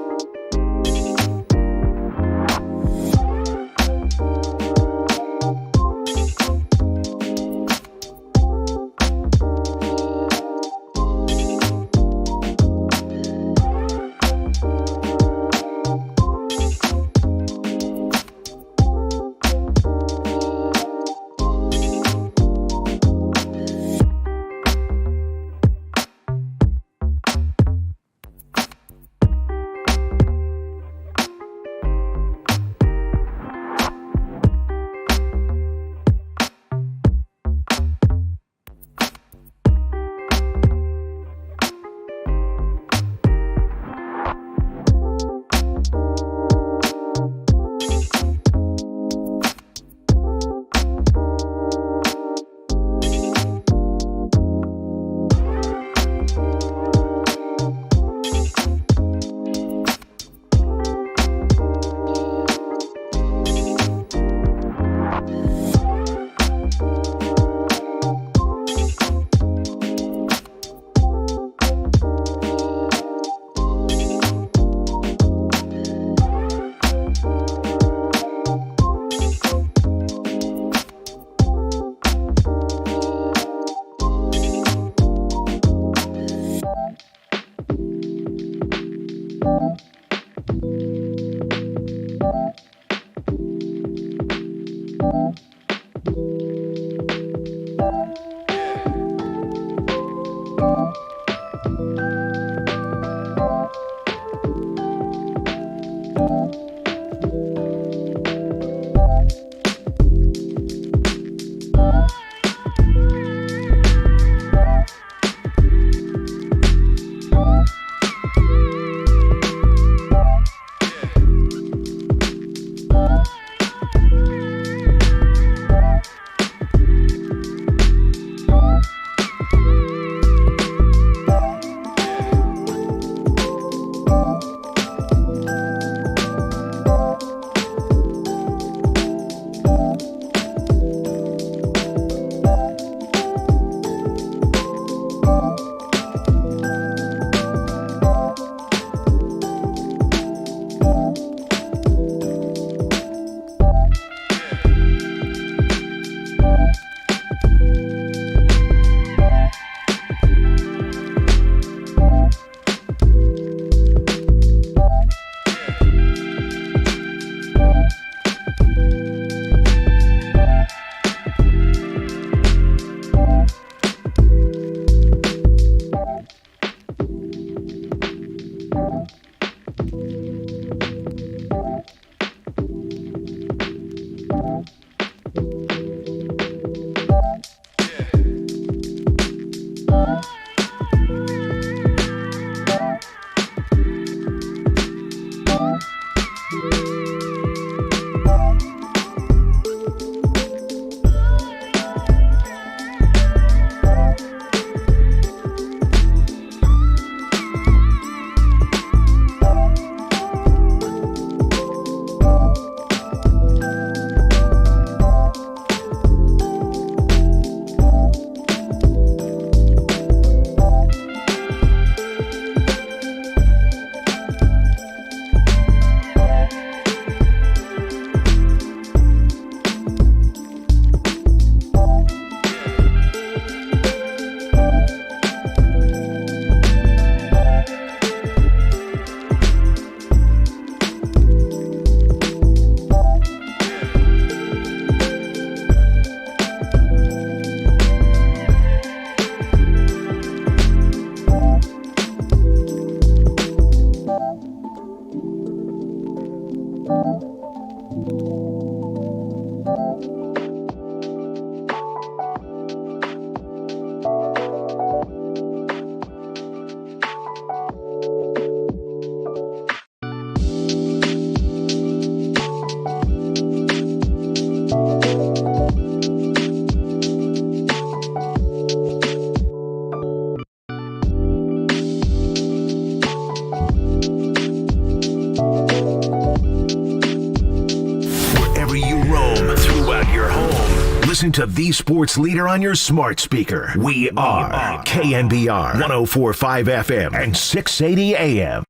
Listen to the sports leader on your smart speaker. We are KNBR 104.5 FM and 680 AM.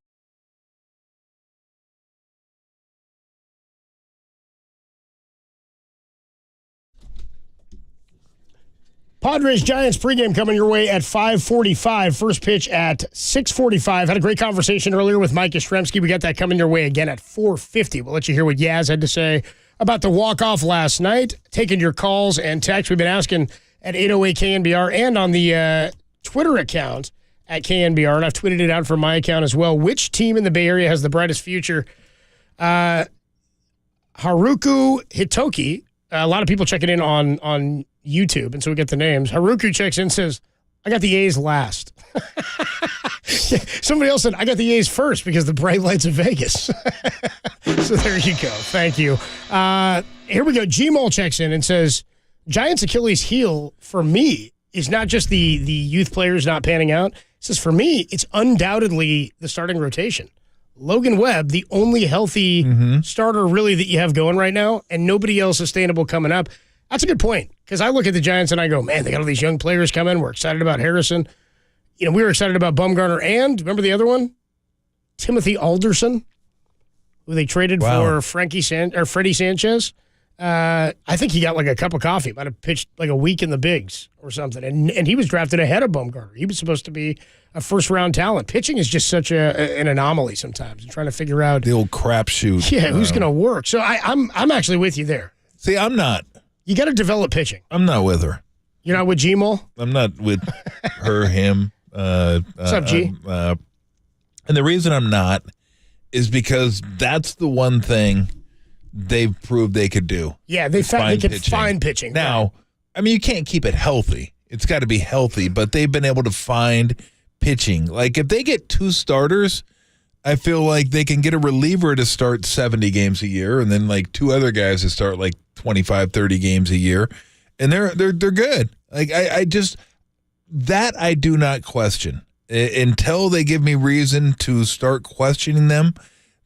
Padres-Giants pregame coming your way at 5:45. First pitch at 6:45. Had a great conversation earlier with Mike Yashimski. We got that coming your way again at 4:50. We'll let you hear what Yaz had to say about the walk-off last night. Taking your calls and texts. We've been asking at 808 KNBR and on the Twitter account at KNBR, and I've tweeted it out from my account as well. Which team in the Bay Area has the brightest future? Haruku Hitoki. A lot of people checking in on YouTube, and so we get the names. Haruku checks in and says, I got the A's last. Somebody else said, I got the A's first because the bright lights of Vegas. So there you go. Thank you. Here we go. G-Mole checks in and says, Giants' Achilles heel for me is not just the youth players not panning out. It says, for me, it's undoubtedly the starting rotation. Logan Webb, the only healthy starter really that you have going right now, and nobody else sustainable coming up. That's a good point, because I look at the Giants and I go, man, they got all these young players coming. We're excited about Harrison. You know, we were excited about Bumgarner and, remember the other one? Timothy Alderson, who they traded for Freddie Sanchez. I think he got like a cup of coffee. Might have pitched like a week in the bigs or something. And he was drafted ahead of Bumgarner. He was supposed to be a first-round talent. Pitching is just such an anomaly sometimes. And trying to figure out the old crapshoot. Yeah, who's going to work. So I'm actually with you there. See, I'm not. You got to develop pitching. I'm not with her. You're not with G-Mole? I'm not with her, him. What's up, G? And the reason I'm not is because that's the one thing they've proved they could do. Yeah, they can find pitching. Now, I mean, you can't keep it healthy. It's got to be healthy, but they've been able to find pitching. Like, if they get two starters, I feel like they can get a reliever to start 70 games a year and then like two other guys to start like 25, 30 games a year. And they're good. Like I just that I do not question. Until they give me reason to start questioning them,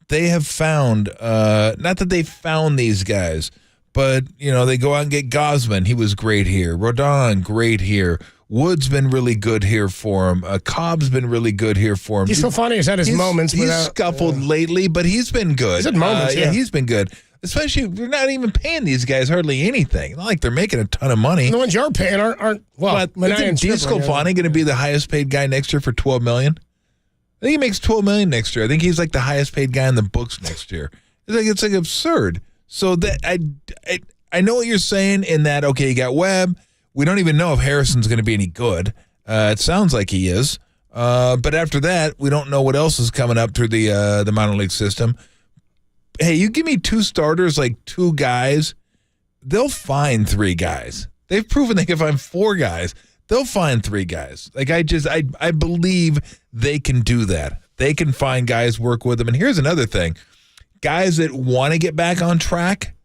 they have found not that they found these guys, but you know, they go out and get Gosman, he was great here. Rodon, great here. Wood's been really good here for him. Cobb's been really good here for him. He's so funny. He's had his moments. He's scuffled lately, but he's been good. He's had moments, yeah, he's been good. Especially, they're not even paying these guys hardly anything. Not like they're making a ton of money. And the ones you're paying aren't well. But isn't DeSclafani going to be the highest paid guy next year for $12 million? I think he makes $12 million next year. I think he's like the highest paid guy in the books next year. It's like absurd. So that I know what you're saying in that. Okay, you got Webb. We don't even know if Harrison's going to be any good. It sounds like he is. But after that, we don't know what else is coming up through the minor league system. Hey, you give me two starters, like two guys, they'll find three guys. They've proven they can find four guys. They'll find three guys. Like I believe they can do that. They can find guys, work with them. And here's another thing. Guys that want to get back on track,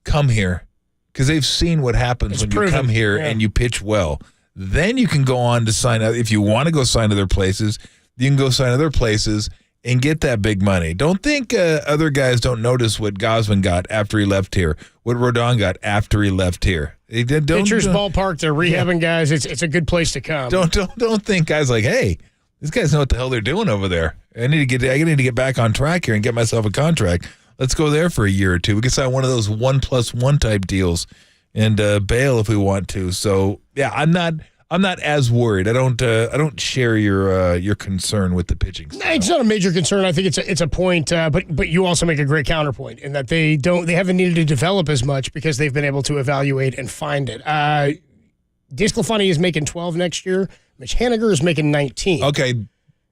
come here. Because they've seen what happens when you come here and you pitch well. Then you can go on to sign up. If you want to go sign other places, you can go sign other places and get that big money. Don't think other guys don't notice what Gosman got after he left here, what Rodon got after he left here. Pitchers Ballpark, they're rehabbing guys. It's a good place to come. Don't think guys like, hey, these guys know what the hell they're doing over there. I need to get back on track here and get myself a contract. Let's go there for a year or two. We can sign one of those 1+1 type deals and bail if we want to. So yeah, I'm not as worried. I don't share your concern with the pitching style. It's not a major concern. I think it's a point, but you also make a great counterpoint in that they haven't needed to develop as much because they've been able to evaluate and find it. DeSclafani is making 12 next year. Mitch Haniger is making 19. Okay.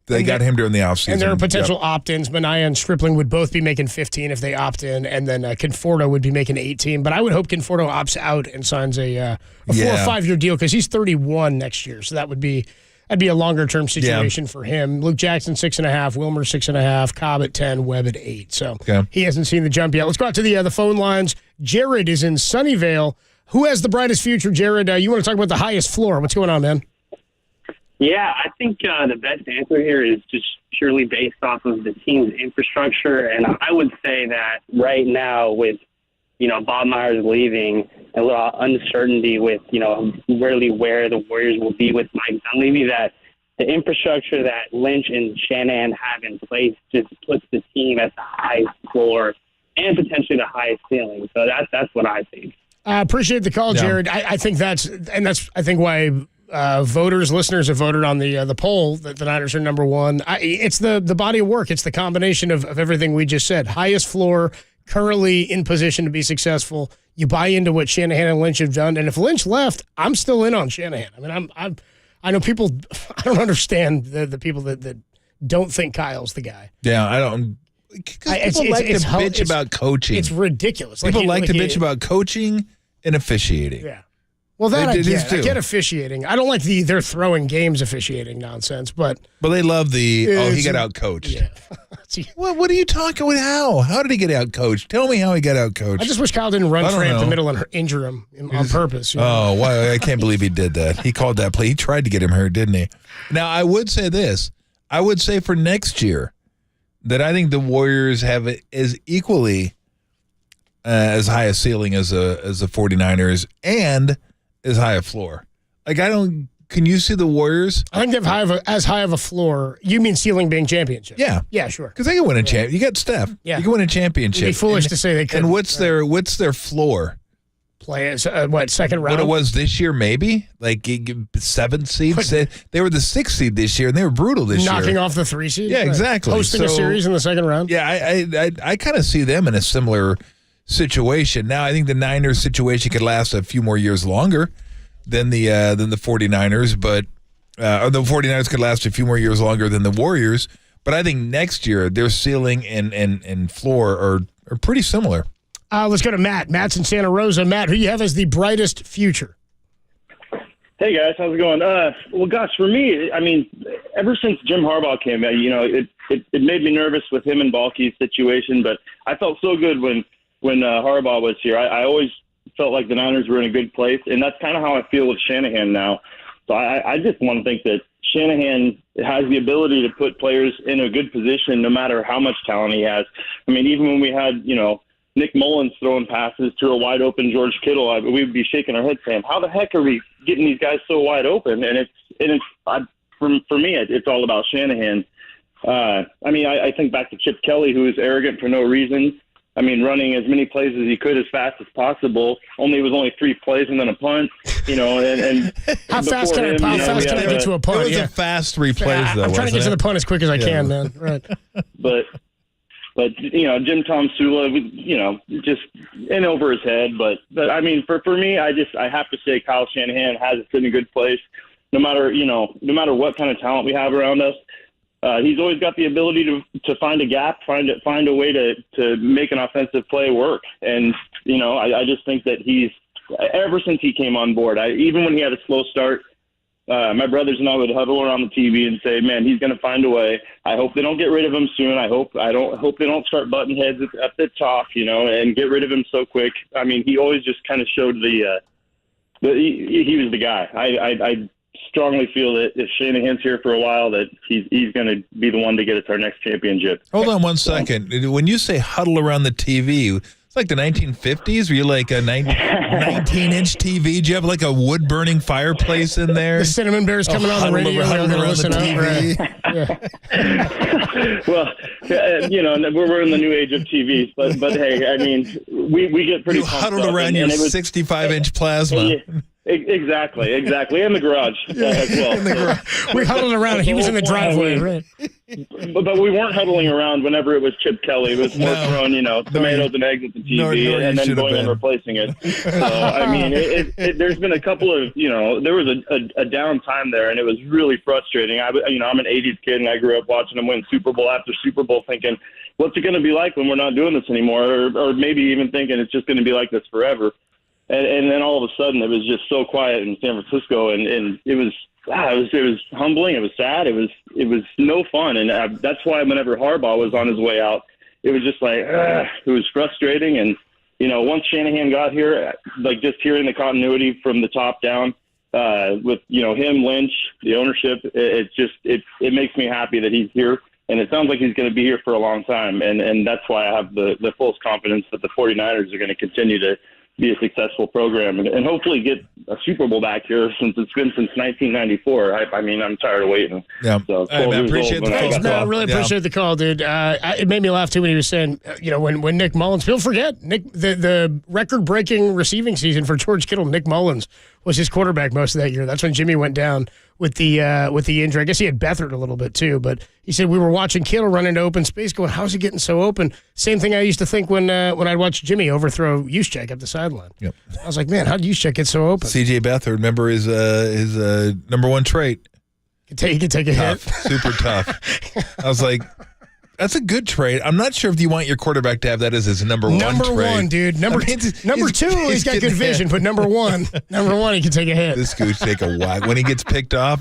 They got him during the offseason. And there are potential opt-ins. Minaya and Stripling would both be making 15 if they opt in, and then Conforto would be making 18. But I would hope Conforto opts out and signs a 4 or 5 year deal because he's 31 next year. So that'd be a longer-term situation for him. Luke Jackson, 6.5. Wilmer, 6.5. Cobb at 10. Webb at 8. So he hasn't seen the jump yet. Let's go out to the phone lines. Jared is in Sunnyvale. Who has the brightest future, Jared? You want to talk about the highest floor. What's going on, man? Yeah, I think the best answer here is just purely based off of the team's infrastructure. And I would say that right now with, Bob Myers leaving, a little uncertainty with, really where the Warriors will be with Mike Dunleavy, that the infrastructure that Lynch and Shanahan have in place just puts the team at the highest floor and potentially the highest ceiling. So that's what I think. I appreciate the call, Jared. I think that's why listeners have voted on the poll that the Niners are number one. It's the body of work. It's the combination of everything we just said. Highest floor, currently in position to be successful. You buy into what Shanahan and Lynch have done. And if Lynch left, I'm still in on Shanahan. I mean, I know people, I don't understand the people that don't think Kyle's the guy. Yeah, I don't. People like to bitch about coaching. It's ridiculous. People like to bitch about coaching and officiating. Yeah. Well, I get officiating. I don't like they're throwing games officiating nonsense, but they love he got out coached. Yeah. What are you talking about? How did he get out coached? Tell me how he got out coached. I just wish Kyle didn't run Trey up the middle and injure him on purpose. Oh, wow, I can't believe he did that. He called that play. He tried to get him hurt, didn't he? Now, I would say this. I would say for next year that I think the Warriors have it as equally as high a ceiling as the 49ers and as high a floor. Can you see the Warriors? I think they have as high of a floor. You mean ceiling being championship? Yeah. Yeah, sure. Because they can win a champ. You got Steph. Yeah. You can win a championship. It'd be foolish to say they couldn't. And what's their floor? Play as second round? What it was this year, maybe? Like 7th seeds? They were the 6th seed this year, and they were brutal this year. Knocking off the 3 seed? Yeah, exactly. Hosting a series in the second round? Yeah, I kind of see them in a similar situation. Now, I think the Niners situation could last a few more years longer than the 49ers, but the 49ers could last a few more years longer than the Warriors. But I think next year their ceiling and floor are pretty similar. Let's go to Matt. Matt's in Santa Rosa. Matt, who you have as the brightest future? Hey guys, how's it going? Well, gosh, for me, I mean, ever since Jim Harbaugh came, it made me nervous with him and Balky's situation, but I felt so good when Harbaugh was here. I always felt like the Niners were in a good place, and that's kind of how I feel with Shanahan now. So I just want to think that Shanahan has the ability to put players in a good position no matter how much talent he has. I mean, even when we had, Nick Mullins throwing passes to a wide-open George Kittle, we would be shaking our heads saying, how the heck are we getting these guys so wide open? And for me, it's all about Shanahan. I think back to Chip Kelly, who was arrogant for no reason. I mean, running as many plays as he could as fast as possible. It was only 3 plays and then a punt, and how fast can I get to a punt? It was a fast 3 plays, though. I'm trying to get to the punt as quick as I can, man. Right. But Jim Tom Sula, just in over his head. But I mean, for me, I have to say Kyle Shanahan has us in a good place. No matter what kind of talent we have around us. He's always got the ability to find a gap, find a way to make an offensive play work. And, I just think that ever since he came on board, even when he had a slow start, my brothers and I would huddle around the TV and say, man, he's going to find a way. I hope they don't get rid of him soon. I hope they don't start butting heads at the top, and get rid of him so quick. I mean, he always just kind of showed he was the guy. I strongly feel that if Shanahan's here for a while, that he's going to be the one to get us our next championship. Hold on one second. When you say huddle around the TV, it's like the 1950s. Were you like a 19-inch TV? Do you have like a wood-burning fireplace in there? The Cinnamon Bears coming on the radio. Huddle around the TV. Well, we're in the new age of TVs, but hey, I mean, we get pretty. You huddled around your 65-inch plasma. Exactly, in the garage as well. We huddled around. He was in the driveway, right? But we weren't huddling around whenever it was Chip Kelly. It was more throwing, tomatoes and eggs at the TV, and then going and replacing it. So I mean, there's been a couple of, there was a down time there, and it was really frustrating. I'm an '80s kid, and I grew up watching them win Super Bowl after Super Bowl, thinking, what's it going to be like when we're not doing this anymore, or maybe even thinking it's just going to be like this forever. And then all of a sudden it was just so quiet in San Francisco, and it was humbling. It was sad. It was no fun. And that's why whenever Harbaugh was on his way out, it was just like, it was frustrating. And, once Shanahan got here, like just hearing the continuity from the top down, with, him, Lynch, the ownership, it makes me happy that he's here. And it sounds like he's going to be here for a long time. And that's why I have the full confidence that the 49ers are going to continue to be a successful program and hopefully get a Super Bowl back here since it's been since 1994. I mean, I'm tired of waiting. Yeah. So Hey, man, appreciate the Thanks, man. I really appreciate the call, dude. It made me laugh too when he was saying, when Nick Mullins, people forget the record-breaking receiving season for George Kittle. Nick Mullins was his quarterback most of that year. That's when Jimmy went down with the injury. I guess he had Beathard a little bit too, but he said we were watching Kittle run into open space, going, "How's he getting so open?" Same thing I used to think when I'd watch Jimmy overthrow Juszczyk up the sideline. Yep. I was like, man, how did Juszczyk get so open? C.J. Beathard, remember his number one trait. He could take a hit. Super tough. I was like, that's a good trait. I'm not sure if you want your quarterback to have that as his number one trait. Number one, dude. Number two, he's got good vision, but number one, he can take a hit. This goose take a whack. When he gets picked off,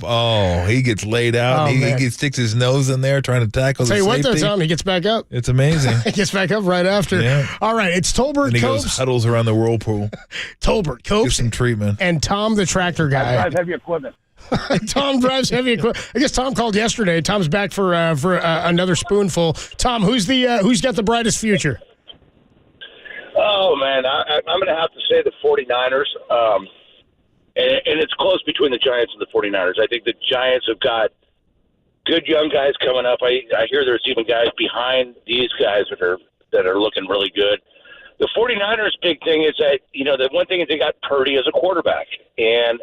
he gets laid out. He sticks his nose in there trying to tackle the safety. Tell you what, though, Tom, he gets back up. It's amazing. He gets back up right after. Yeah. All right, it's Tolbert, and he Copes. goes huddles around the whirlpool. Tolbert, Copes. Get some treatment. And Tom, the tractor guy. I drive heavy equipment. Tom drives heavy equipment. I guess Tom called yesterday. Tom's back for another spoonful. Tom, who's got the brightest future? Oh, man, I'm going to have to say the 49ers. And it's close between the Giants and the 49ers. I think the Giants have got good young guys coming up. I hear there's even guys behind these guys that are looking really good. The 49ers' big thing is that, the one thing is they got Purdy as a quarterback. And,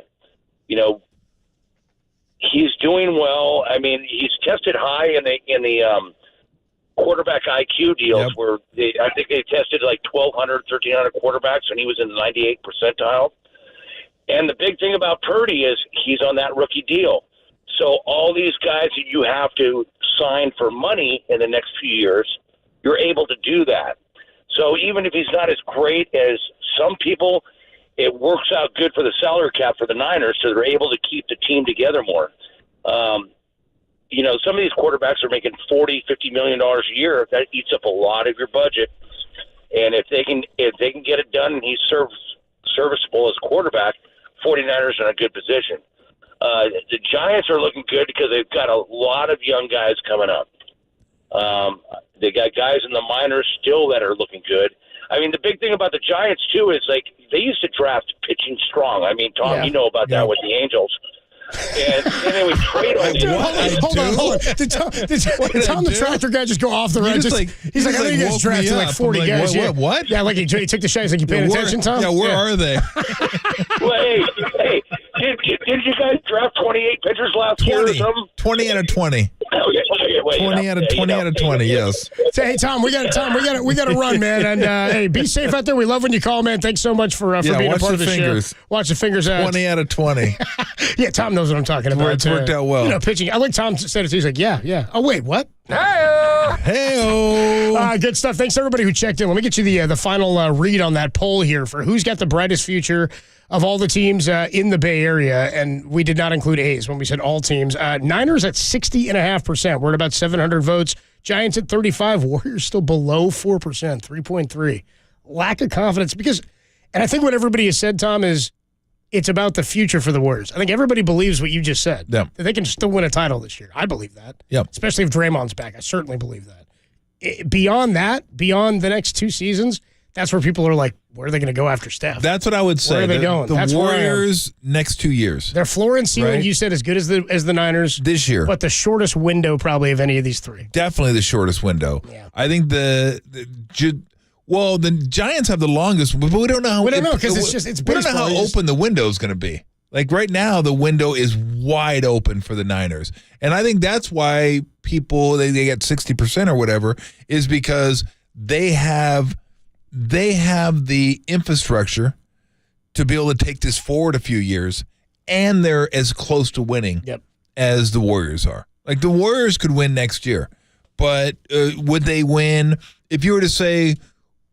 he's doing well. I mean, he's tested high in the quarterback IQ deals where I think they tested like 1,200, 1,300 quarterbacks, and he was in the 98th percentile. And the big thing about Purdy is he's on that rookie deal. So all these guys that you have to sign for money in the next few years, you're able to do that. So even if he's not as great as some people, it works out good for the salary cap for the Niners, so they're able to keep the team together more. Some of these quarterbacks are making $40, $50 million a year. That eats up a lot of your budget. And if they can get it done and he's serviceable as quarterback, 49ers are in a good position. The Giants are looking good because they've got a lot of young guys coming up. They got guys in the minors still that are looking good. I mean, the big thing about the Giants, too, is they used to draft pitching strong. I mean, Tom, you know about that with the Angels. And then they would trade on Hold on. Did Tom the tractor guy just go off the road? He's like, I think he gets drafted like 40 guys. What? Yeah, like he took the shot. He's like, you paying attention, Tom? Yeah, where are they? Well, hey, did you guys draft 28 pitchers last year or something? 20 out of 20. Okay, 20 out of 20, yes. Say, hey, Tom, we got to run, man. And hey, be safe out there. We love when you call, man. Thanks so much for being a part of the show. Watch the fingers out. 20 out of 20. Yeah, Tom knows what I'm talking about. It's worked out well. Pitching. I like Tom said it. He's like, yeah. Oh, wait, what? Hey-o. Good stuff. Thanks to everybody who checked in. Let me get you the final read on that poll here for who's got the brightest future of all the teams in the Bay Area, and we did not include A's when we said all teams. Niners at 60.5%. We're at about 700 votes. Giants at 35. Warriors still below 4%, 3.3. Lack of confidence and I think what everybody has said, Tom, is it's about the future for the Warriors. I think everybody believes what you just said. Yeah. That they can still win a title this year. I believe that. Yep. Especially if Draymond's back. I certainly believe that. Beyond the next 2 seasons, that's where people are like, where are they going to go after Steph? That's what I would say. Where are they going? The Warriors next 2 years. Their floor and ceiling, you said, as good as the Niners this year, but the shortest window probably of any of these 3. Definitely the shortest window. Yeah. I think the Giants have the longest, but we don't know how. We don't know because it's we don't know how open the window is going to be. Like right now, the window is wide open for the Niners, and I think that's why people they get 60% or whatever is because they have the infrastructure to be able to take this forward a few years, and they're as close to winning as the Warriors are. Like the Warriors could win next year, but would they win? If you were to say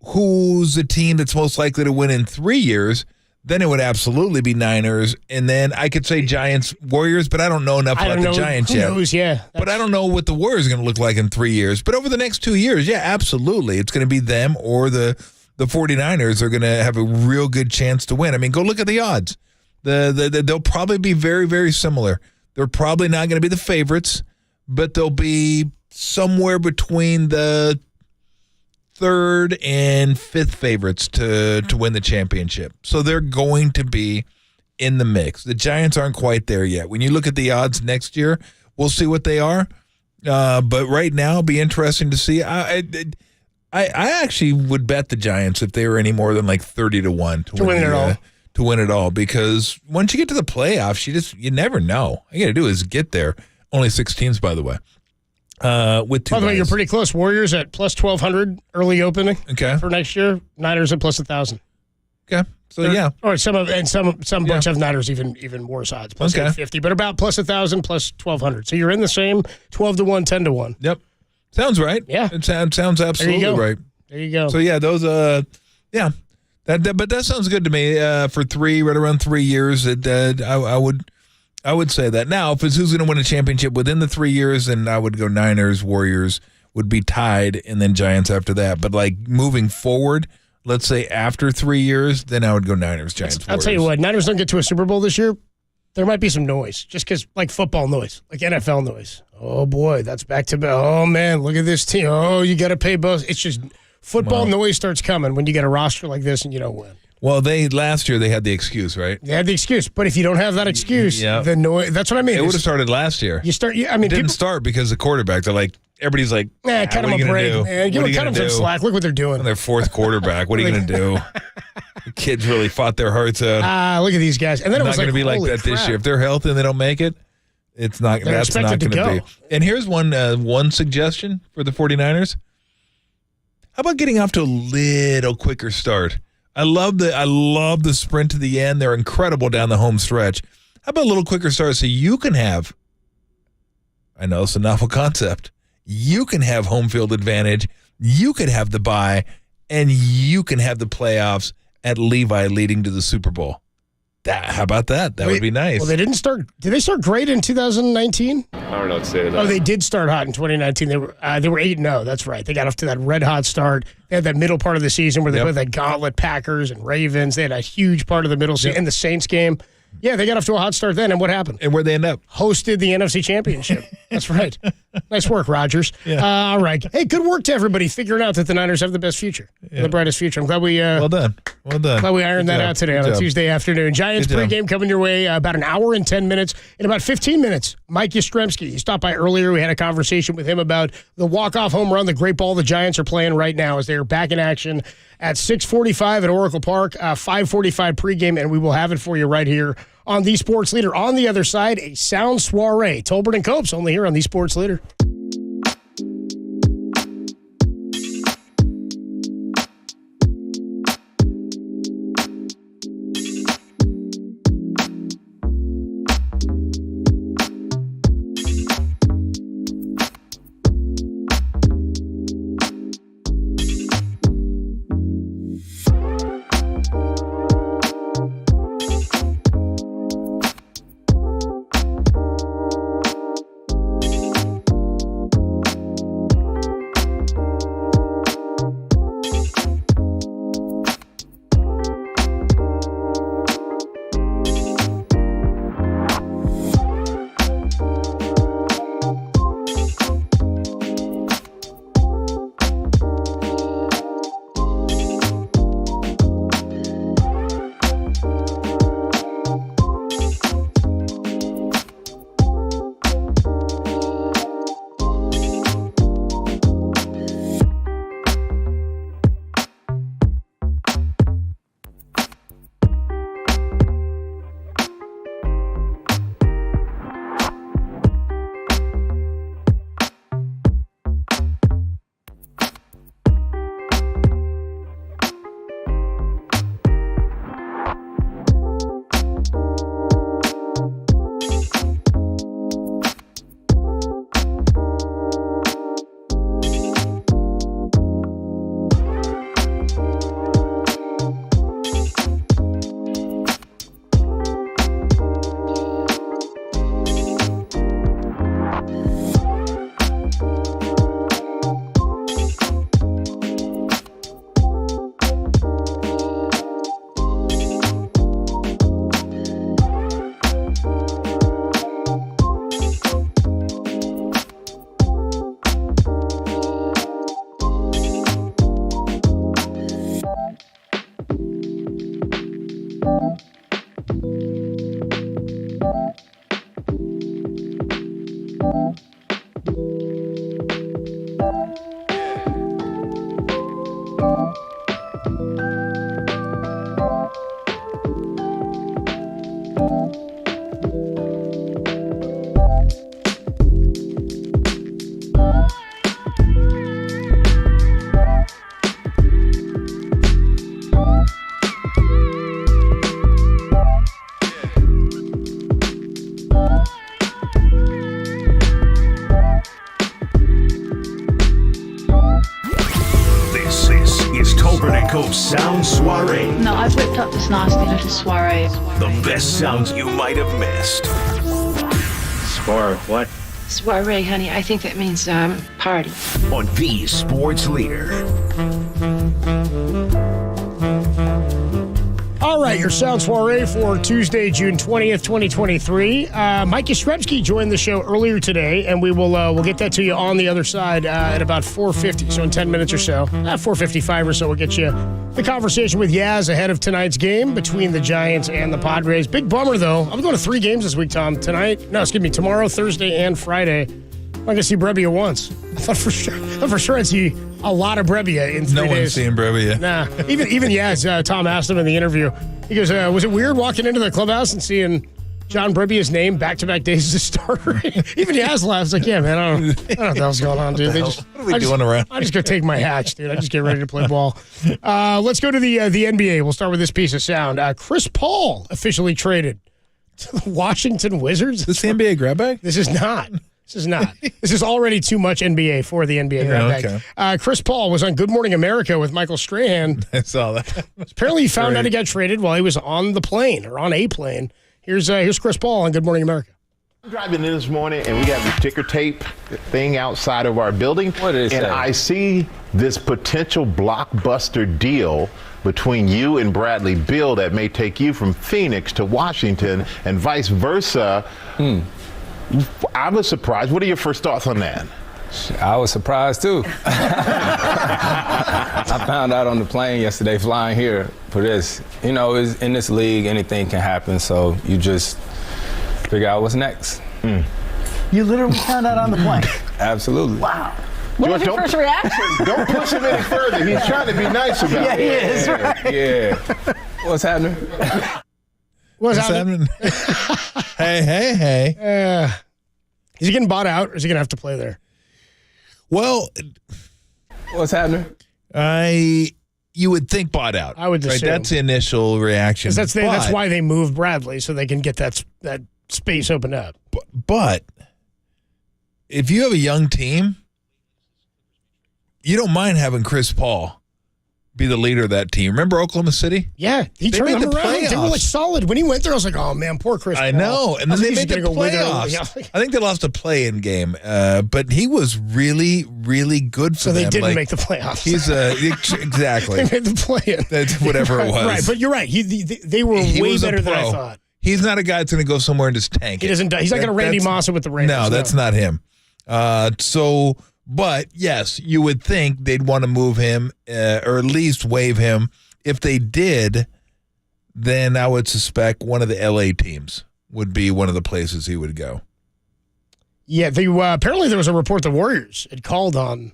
who's the team that's most likely to win in 3 years, then it would absolutely be Niners, and then I could say Giants, Warriors, but I don't know enough about the Giants yet. Who knows, yeah. But I don't know what the Warriors are going to look like in 3 years. But over the next 2 years, yeah, absolutely. It's going to be them or the 49ers are going to have a real good chance to win. I mean, go look at the odds. They'll probably be very, very similar. They're probably not going to be the favorites, but they'll be somewhere between the third and fifth favorites to win the championship. So they're going to be in the mix. The Giants aren't quite there yet. When you look at the odds next year, we'll see what they are. But right now, it'll be interesting to see. I actually would bet the Giants if they were any more than like 30-1 to win it all. To win it all, because once you get to the playoffs, you never know. All you got to do is get there. Only 6 teams, by the way. With 2 By the way, you're pretty close. Warriors at plus 1,200 early opening. Okay. For next year. Niners at plus 1,000. Okay. So yeah. Or some bunch of Niners even worse odds. Plus 850, but about plus 1,000, plus 1,200. So you're in the same 12-1, 10-1. Yep. Sounds right. Yeah. It sounds absolutely right. There you go. So yeah, those yeah. But that sounds good to me. For right around 3 years, I would say that. Now, if it's who's going to win a championship within the 3 years, then I would go Niners, Warriors would be tied, and then Giants after that. But like moving forward, let's say after 3 years, then I would go Niners, Giants, Warriors. I'll tell you what, Niners don't get to a Super Bowl this year, there might be some noise, just because like football noise, like NFL noise. Oh boy, that's back to back. Oh man, look at this team. Oh, you got to pay both. It's just football noise starts coming when you get a roster like this and you don't win. Well, last year they had the excuse, right? They had the excuse, but if you don't have that excuse, the noise. That's what I mean. It would have started last year. It didn't start because the quarterback. They're like, everybody's like, cut them a break, man. Cut them some slack. Look what they're doing. Their fourth quarterback. What are you going to do? The kids really fought their hearts out. Look at these guys. And then it's not going to be like that this year. If they're healthy and they don't make it, that's not going to be. And here's one suggestion for the 49ers. How about getting off to a little quicker start? I love the sprint to the end. They're incredible down the home stretch. How about a little quicker start so you can have, I know it's a novel concept, you can have home field advantage, you could have the bye, and you can have the playoffs at Levi leading to the Super Bowl. How about that? That would be nice. Well, they didn't start. Did they start great in 2019? I don't know what to say to that. Oh, they did start hot in 2019. They were 8-0. That's right. They got off to that red hot start. They had that middle part of the season where they played that gauntlet Packers and Ravens. They had a huge part of the middle season. And the Saints game. Yeah, they got off to a hot start then. And what happened? And where'd they end up? Hosted the NFC Championship. That's right. Nice work, Rodgers. Yeah. All right. Hey, good work to everybody figuring out that the Niners have the best future, the brightest future. I'm glad we well done. Glad we ironed that out today on a Tuesday afternoon. Giants pregame coming your way about an hour and 10 minutes. In about 15 minutes, Mike Yastrzemski. He stopped by earlier. We had a conversation with him about the walk-off home run, the great ball the Giants are playing right now as they are back in action at 6:45 at Oracle Park, 5:45 pregame, and we will have it for you right here on The Sports Leader. On the other side, a sound soiree. Tolbert and Copes only here on The Sports Leader. No, I've whipped up this nasty little soiree. The best sounds you might have missed. Soiree, what? Soiree, honey. I think that means party. On the Sports Leader. All right, your sound soiree for Tuesday, June 20th, 2023. Mike Yoshimski joined the show earlier today, and we'll get that to you on the other side at about 4:50, so in 10 minutes or so. 4:55 or so, we'll get you the conversation with Yaz ahead of tonight's game between the Giants and the Padres. Big bummer, though. I'm going to 3 games this week, Tom. Tomorrow, Thursday, and Friday. I'm going to see Brebbia once. I thought for sure I'd see a lot of Brebbia in 3 days. No one's seeing Brebbia. Nah. Even Yaz, Tom asked him in the interview. He goes, was it weird walking into the clubhouse and seeing John Brebbia's name back-to-back days as a starter? Even Yaz laughs like, yeah, man, I don't know what the hell's going on, dude. What are we doing around? I just go take my hatch, dude. I just get ready to play ball. Let's go to the NBA. We'll start with this piece of sound. Chris Paul officially traded to the Washington Wizards. Is this the NBA grab bag? This is not. This is already too much NBA for the NBA grab bag. Okay. Chris Paul was on Good Morning America with Michael Strahan. I saw that. Apparently he found out he got traded while he was on the plane or on a plane. Here's Chris Paul on Good Morning America. I'm driving in this morning and we got the ticker tape thing outside of our building. What is and that? I see this potential blockbuster deal between you and Bradley Beal that may take you from Phoenix to Washington and vice versa. I was surprised. What are your first thoughts on that? I was surprised too. I found out on the plane yesterday flying here for this. You know, in this league, anything can happen, so you just figure out what's next. You literally found out on the plane? Absolutely. Wow. What was your first reaction? Don't push him any further. He's trying to be nice about it. Yeah, he is, right? Yeah. What's happening? What's happening? Hey. Is he getting bought out, or is he going to have to play there? Well, what's happening? You would think bought out. I would assume. Right? That's the initial reaction. That's why they moved Bradley, so they can get that space opened up. But if you have a young team, you don't mind having Chris Paul be the leader of that team. Remember Oklahoma City? Yeah, he turned them around. They were like solid. When he went there, I was like, oh man, poor Chris Paul. I know. And then they made the playoffs. I think they lost a play-in game, but he was really, really good for them. So they didn't make the playoffs. He's exactly. They made the play-in. That's whatever it was. Right, but you're right. They were way better than I thought. He's not a guy that's going to go somewhere and just tank it. He's not going to Randy Moss it with the Rangers. No, that's not him. But yes, you would think they'd want to move him or at least waive him. If they did, then I would suspect one of the LA teams would be one of the places he would go. Yeah, apparently there was a report the Warriors had called on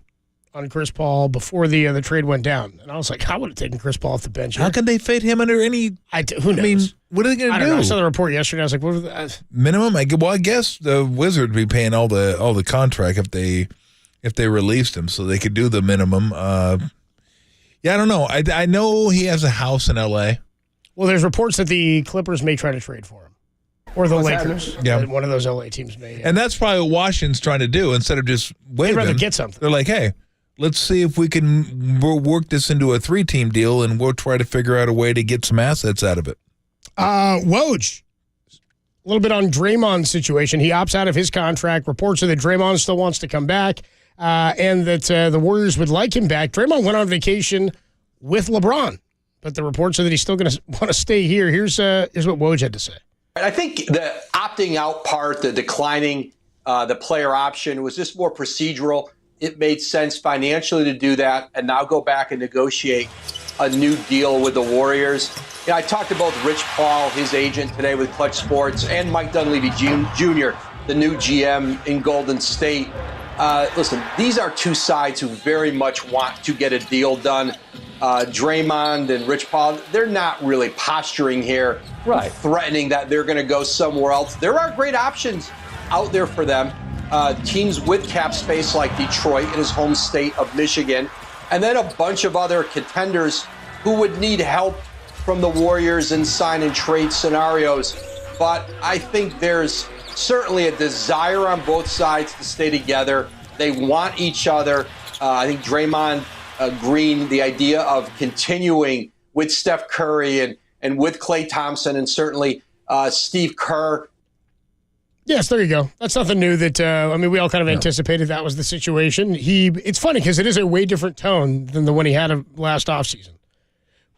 Chris Paul before the trade went down. And I was like, I would have taken Chris Paul off the bench. How could they fade him under any? Who knows? I mean, what are they going to do? I don't know. I saw the report yesterday. I was like, what was that? Minimum? I guess the Wizards would be paying all the contract if they released him, so they could do the minimum. I don't know. I know he has a house in L.A. Well, there's reports that the Clippers may try to trade for him. Or the Lakers. Yeah. One of those L.A. teams may. And that's probably what Washington's trying to do. Instead of just waiving They'd rather him, get something. They're like, hey, let's see if we can work this into a 3-team deal, and we'll try to figure out a way to get some assets out of it. Woj. A little bit on Draymond's situation. He opts out of his contract. Reports are that Draymond still wants to come back. And that the Warriors would like him back. Draymond went on vacation with LeBron, but the reports are that he's still going to want to stay here. Here's what Woj had to say. I think the opting out part, the declining the player option, was just more procedural. It made sense financially to do that and now go back and negotiate a new deal with the Warriors. I talked to both Rich Paul, his agent, today with Clutch Sports, and Mike Dunleavy Jr., the new GM in Golden State. Listen, these are two sides who very much want to get a deal done. Draymond and Rich Paul, they're not really posturing here, threatening that they're going to go somewhere else. There are great options out there for them. Teams with cap space like Detroit in his home state of Michigan, and then a bunch of other contenders who would need help from the Warriors in sign and trade scenarios. But I think there's certainly a desire on both sides to stay together. They want each other. I think Draymond Green, the idea of continuing with Steph Curry and with Klay Thompson and certainly Steve Kerr. Yes, there you go. That's nothing new that, we all kind of anticipated that was the situation. It's funny because it is a way different tone than the one he had last offseason,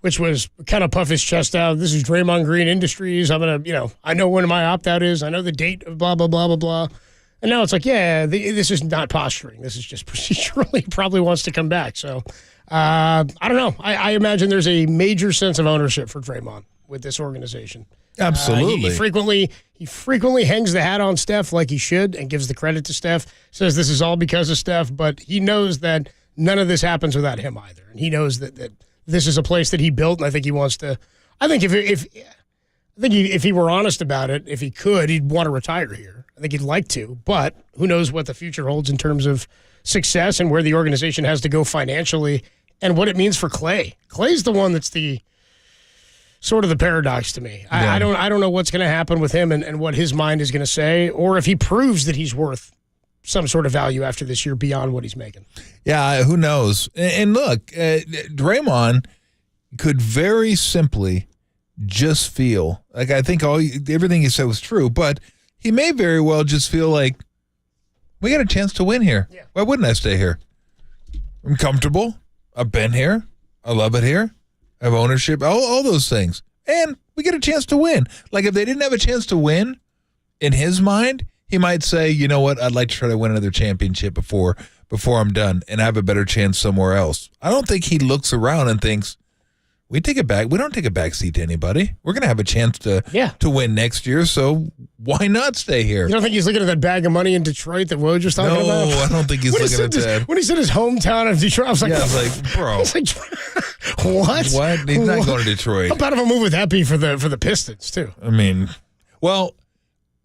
which was kind of puff his chest out. This is Draymond Green Industries. I'm going to, I know when my opt-out is. I know the date of blah, blah, blah, blah, blah. And now it's like, this is not posturing. This is just procedurally. He probably wants to come back. So, I don't know. I imagine there's a major sense of ownership for Draymond with this organization. Absolutely. He frequently hangs the hat on Steph like he should and gives the credit to Steph, says this is all because of Steph, but he knows that none of this happens without him either. And he knows that this is a place that he built, and I think he wants to – I think if he were honest about it, if he could, he'd want to retire here. I think he'd like to, but who knows what the future holds in terms of success and where the organization has to go financially and what it means for Klay. Klay's the one that's the – sort of the paradox to me. Yeah. I don't know what's going to happen with him and what his mind is going to say, or if he proves that he's worth some sort of value after this year beyond what he's making. Yeah, who knows? And look, Draymond could very simply just feel like I think everything he said was true, but he may very well just feel like we got a chance to win here. Yeah. Why wouldn't I stay here? I'm comfortable. I've been here. I love it here. I have ownership, all those things. And we get a chance to win. Like if they didn't have a chance to win, in his mind, he might say, you know what, I'd like to try to win another championship before I'm done and have a better chance somewhere else. I don't think he looks around and thinks, we don't take a back seat to anybody. We're going to have a chance to win next year, so why not stay here? You don't think he's looking at that bag of money in Detroit that Woj was talking about? No, I don't think he's looking at that. When he said his hometown of Detroit, I was like, bro. What? What? He's not going to Detroit. How bad of a move would that be for the Pistons, too? I mean, well,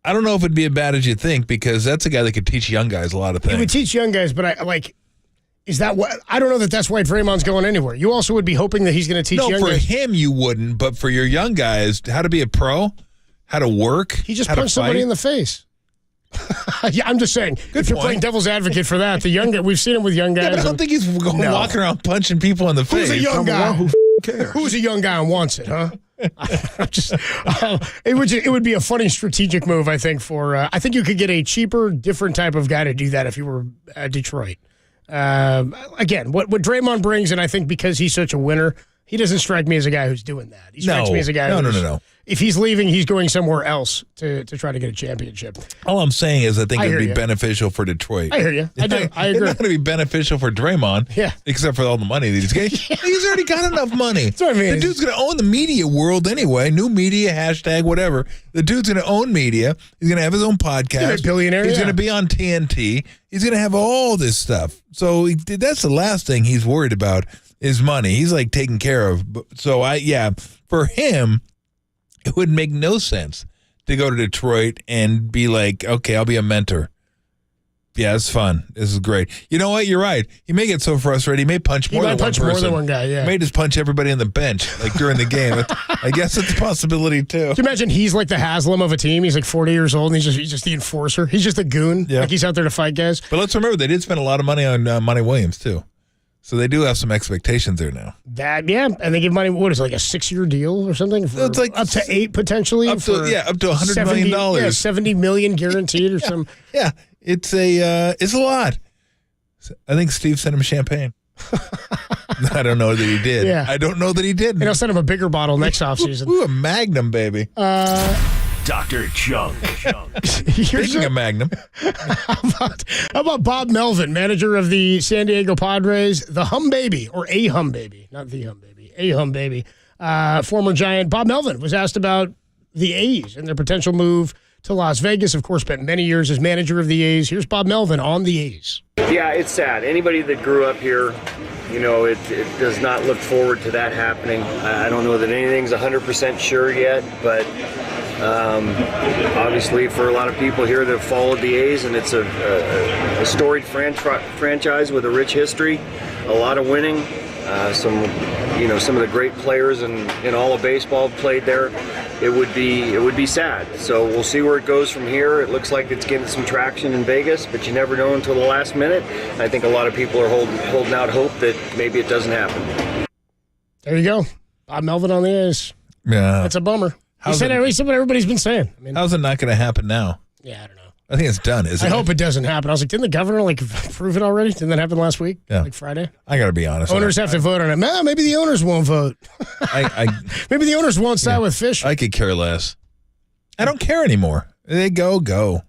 I don't know if it'd be as bad as you think because that's a guy that could teach young guys a lot of things. He would teach young guys, but is that what? I don't know that that's why Draymond's going anywhere. You also would be hoping that he's going to teach young guys. No, for him you wouldn't, but for your young guys, how to be a pro, how to work, he just punched somebody in the face. Yeah, I'm just saying. If you're playing devil's advocate for that, we've seen him with young guys. Yeah, but I don't think he's walking around punching people in the face. Who's a young guy? Who's a young guy and wants it, huh? It would be a funny strategic move, I think. I think you could get a cheaper, different type of guy to do that if you were Detroit. Again, what Draymond brings, and I think because he's such a winner, he doesn't strike me as a guy who's doing that. He strikes me as a guy No. If he's leaving, he's going somewhere else to try to get a championship. All I'm saying is I think it would be beneficial for Detroit. I hear you. I agree. It's not going to be beneficial for Draymond, except for all the money that he's getting. He's already got enough money. That's what I mean. The dude's going to own the media world anyway. New media, hashtag, whatever. The dude's going to own media. He's going to have his own podcast. He's a billionaire. He's going to be on TNT. He's going to have all this stuff. So that's the last thing he's worried about is money. He's like taken care of. So for him, it would make no sense to go to Detroit and be like, okay, I'll be a mentor. Yeah, it's fun. This is great. You know what? You're right. He may get so frustrated. He may punch more than one person. More than one guy, yeah. He may just punch everybody on the bench, like during the game. I guess it's a possibility, too. Can you imagine he's like the Haslam of a team? He's like 40 years old, and he's just the enforcer. He's just a goon. Yeah. Like he's out there to fight guys. But let's remember, they did spend a lot of money on Monty Williams, too. So they do have some expectations there now. And they give money. What is it, like a 6-year deal or something? It's like up to 8 potentially. Up to $100 million. Yeah, $70 million guaranteed or some. Yeah, it's a lot. I think Steve sent him champagne. I don't know that he did. Yeah. I don't know that he did. And I'll send him a bigger bottle next offseason. Ooh, a Magnum, baby. Dr. Chunk. Speaking of Magnum. How about Bob Melvin, manager of the San Diego Padres, the Hum Baby, or a Hum Baby, not the Hum Baby, a Hum Baby. Former Giant Bob Melvin was asked about the A's and their potential move to Las Vegas. Of course, spent many years as manager of the A's. Here's Bob Melvin on the A's. Yeah, it's sad. Anybody that grew up here, it does not look forward to that happening. I don't know that anything's 100% sure yet, but obviously for a lot of people here that have followed the A's, and it's a storied franchise with a rich history, a lot of winning, some of the great players in all of baseball played there. It would be sad. So we'll see where it goes from here. It looks like it's getting some traction in Vegas, but you never know until the last minute. I think a lot of people are holding out hope that maybe it doesn't happen. There you go. Melvin on the A's. Yeah. That's a bummer. He said what everybody's been saying. I mean, how's it not going to happen now? Yeah, I don't know. I think it's done, isn't it? I hope it doesn't happen. I was like, didn't the governor approve it already? Didn't that happen last week? Yeah. Like Friday? I got to be honest. Owners have to vote on it. Maybe the owners won't vote. Maybe the owners won't side with Fish. I could care less. I don't care anymore. They go.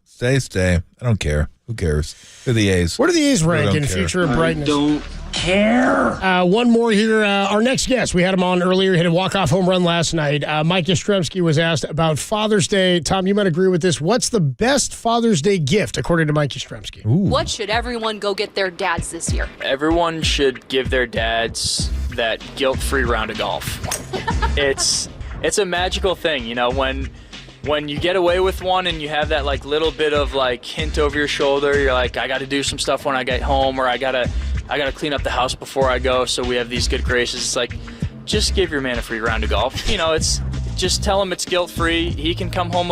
Stay. I don't care. Who cares? They're the A's. Where do the A's rank in future of brightness? I don't care. One more here. Our next guest, we had him on earlier, hit a walk-off home run last night. Mike Yoshimski was asked about Father's Day. Tom, you might agree with this. What's the best Father's Day gift, according to Mike Yoshimski? What should everyone go get their dads this year? Everyone should give their dads that guilt-free round of golf. It's a magical thing, you know, when you get away with one and you have that like little bit of like hint over your shoulder, you're like, I got to do some stuff when I get home, or I gotta clean up the house before I go. So we have these good graces. It's like, just give your man a free round of golf. You know, it's just tell him it's guilt free. He can come home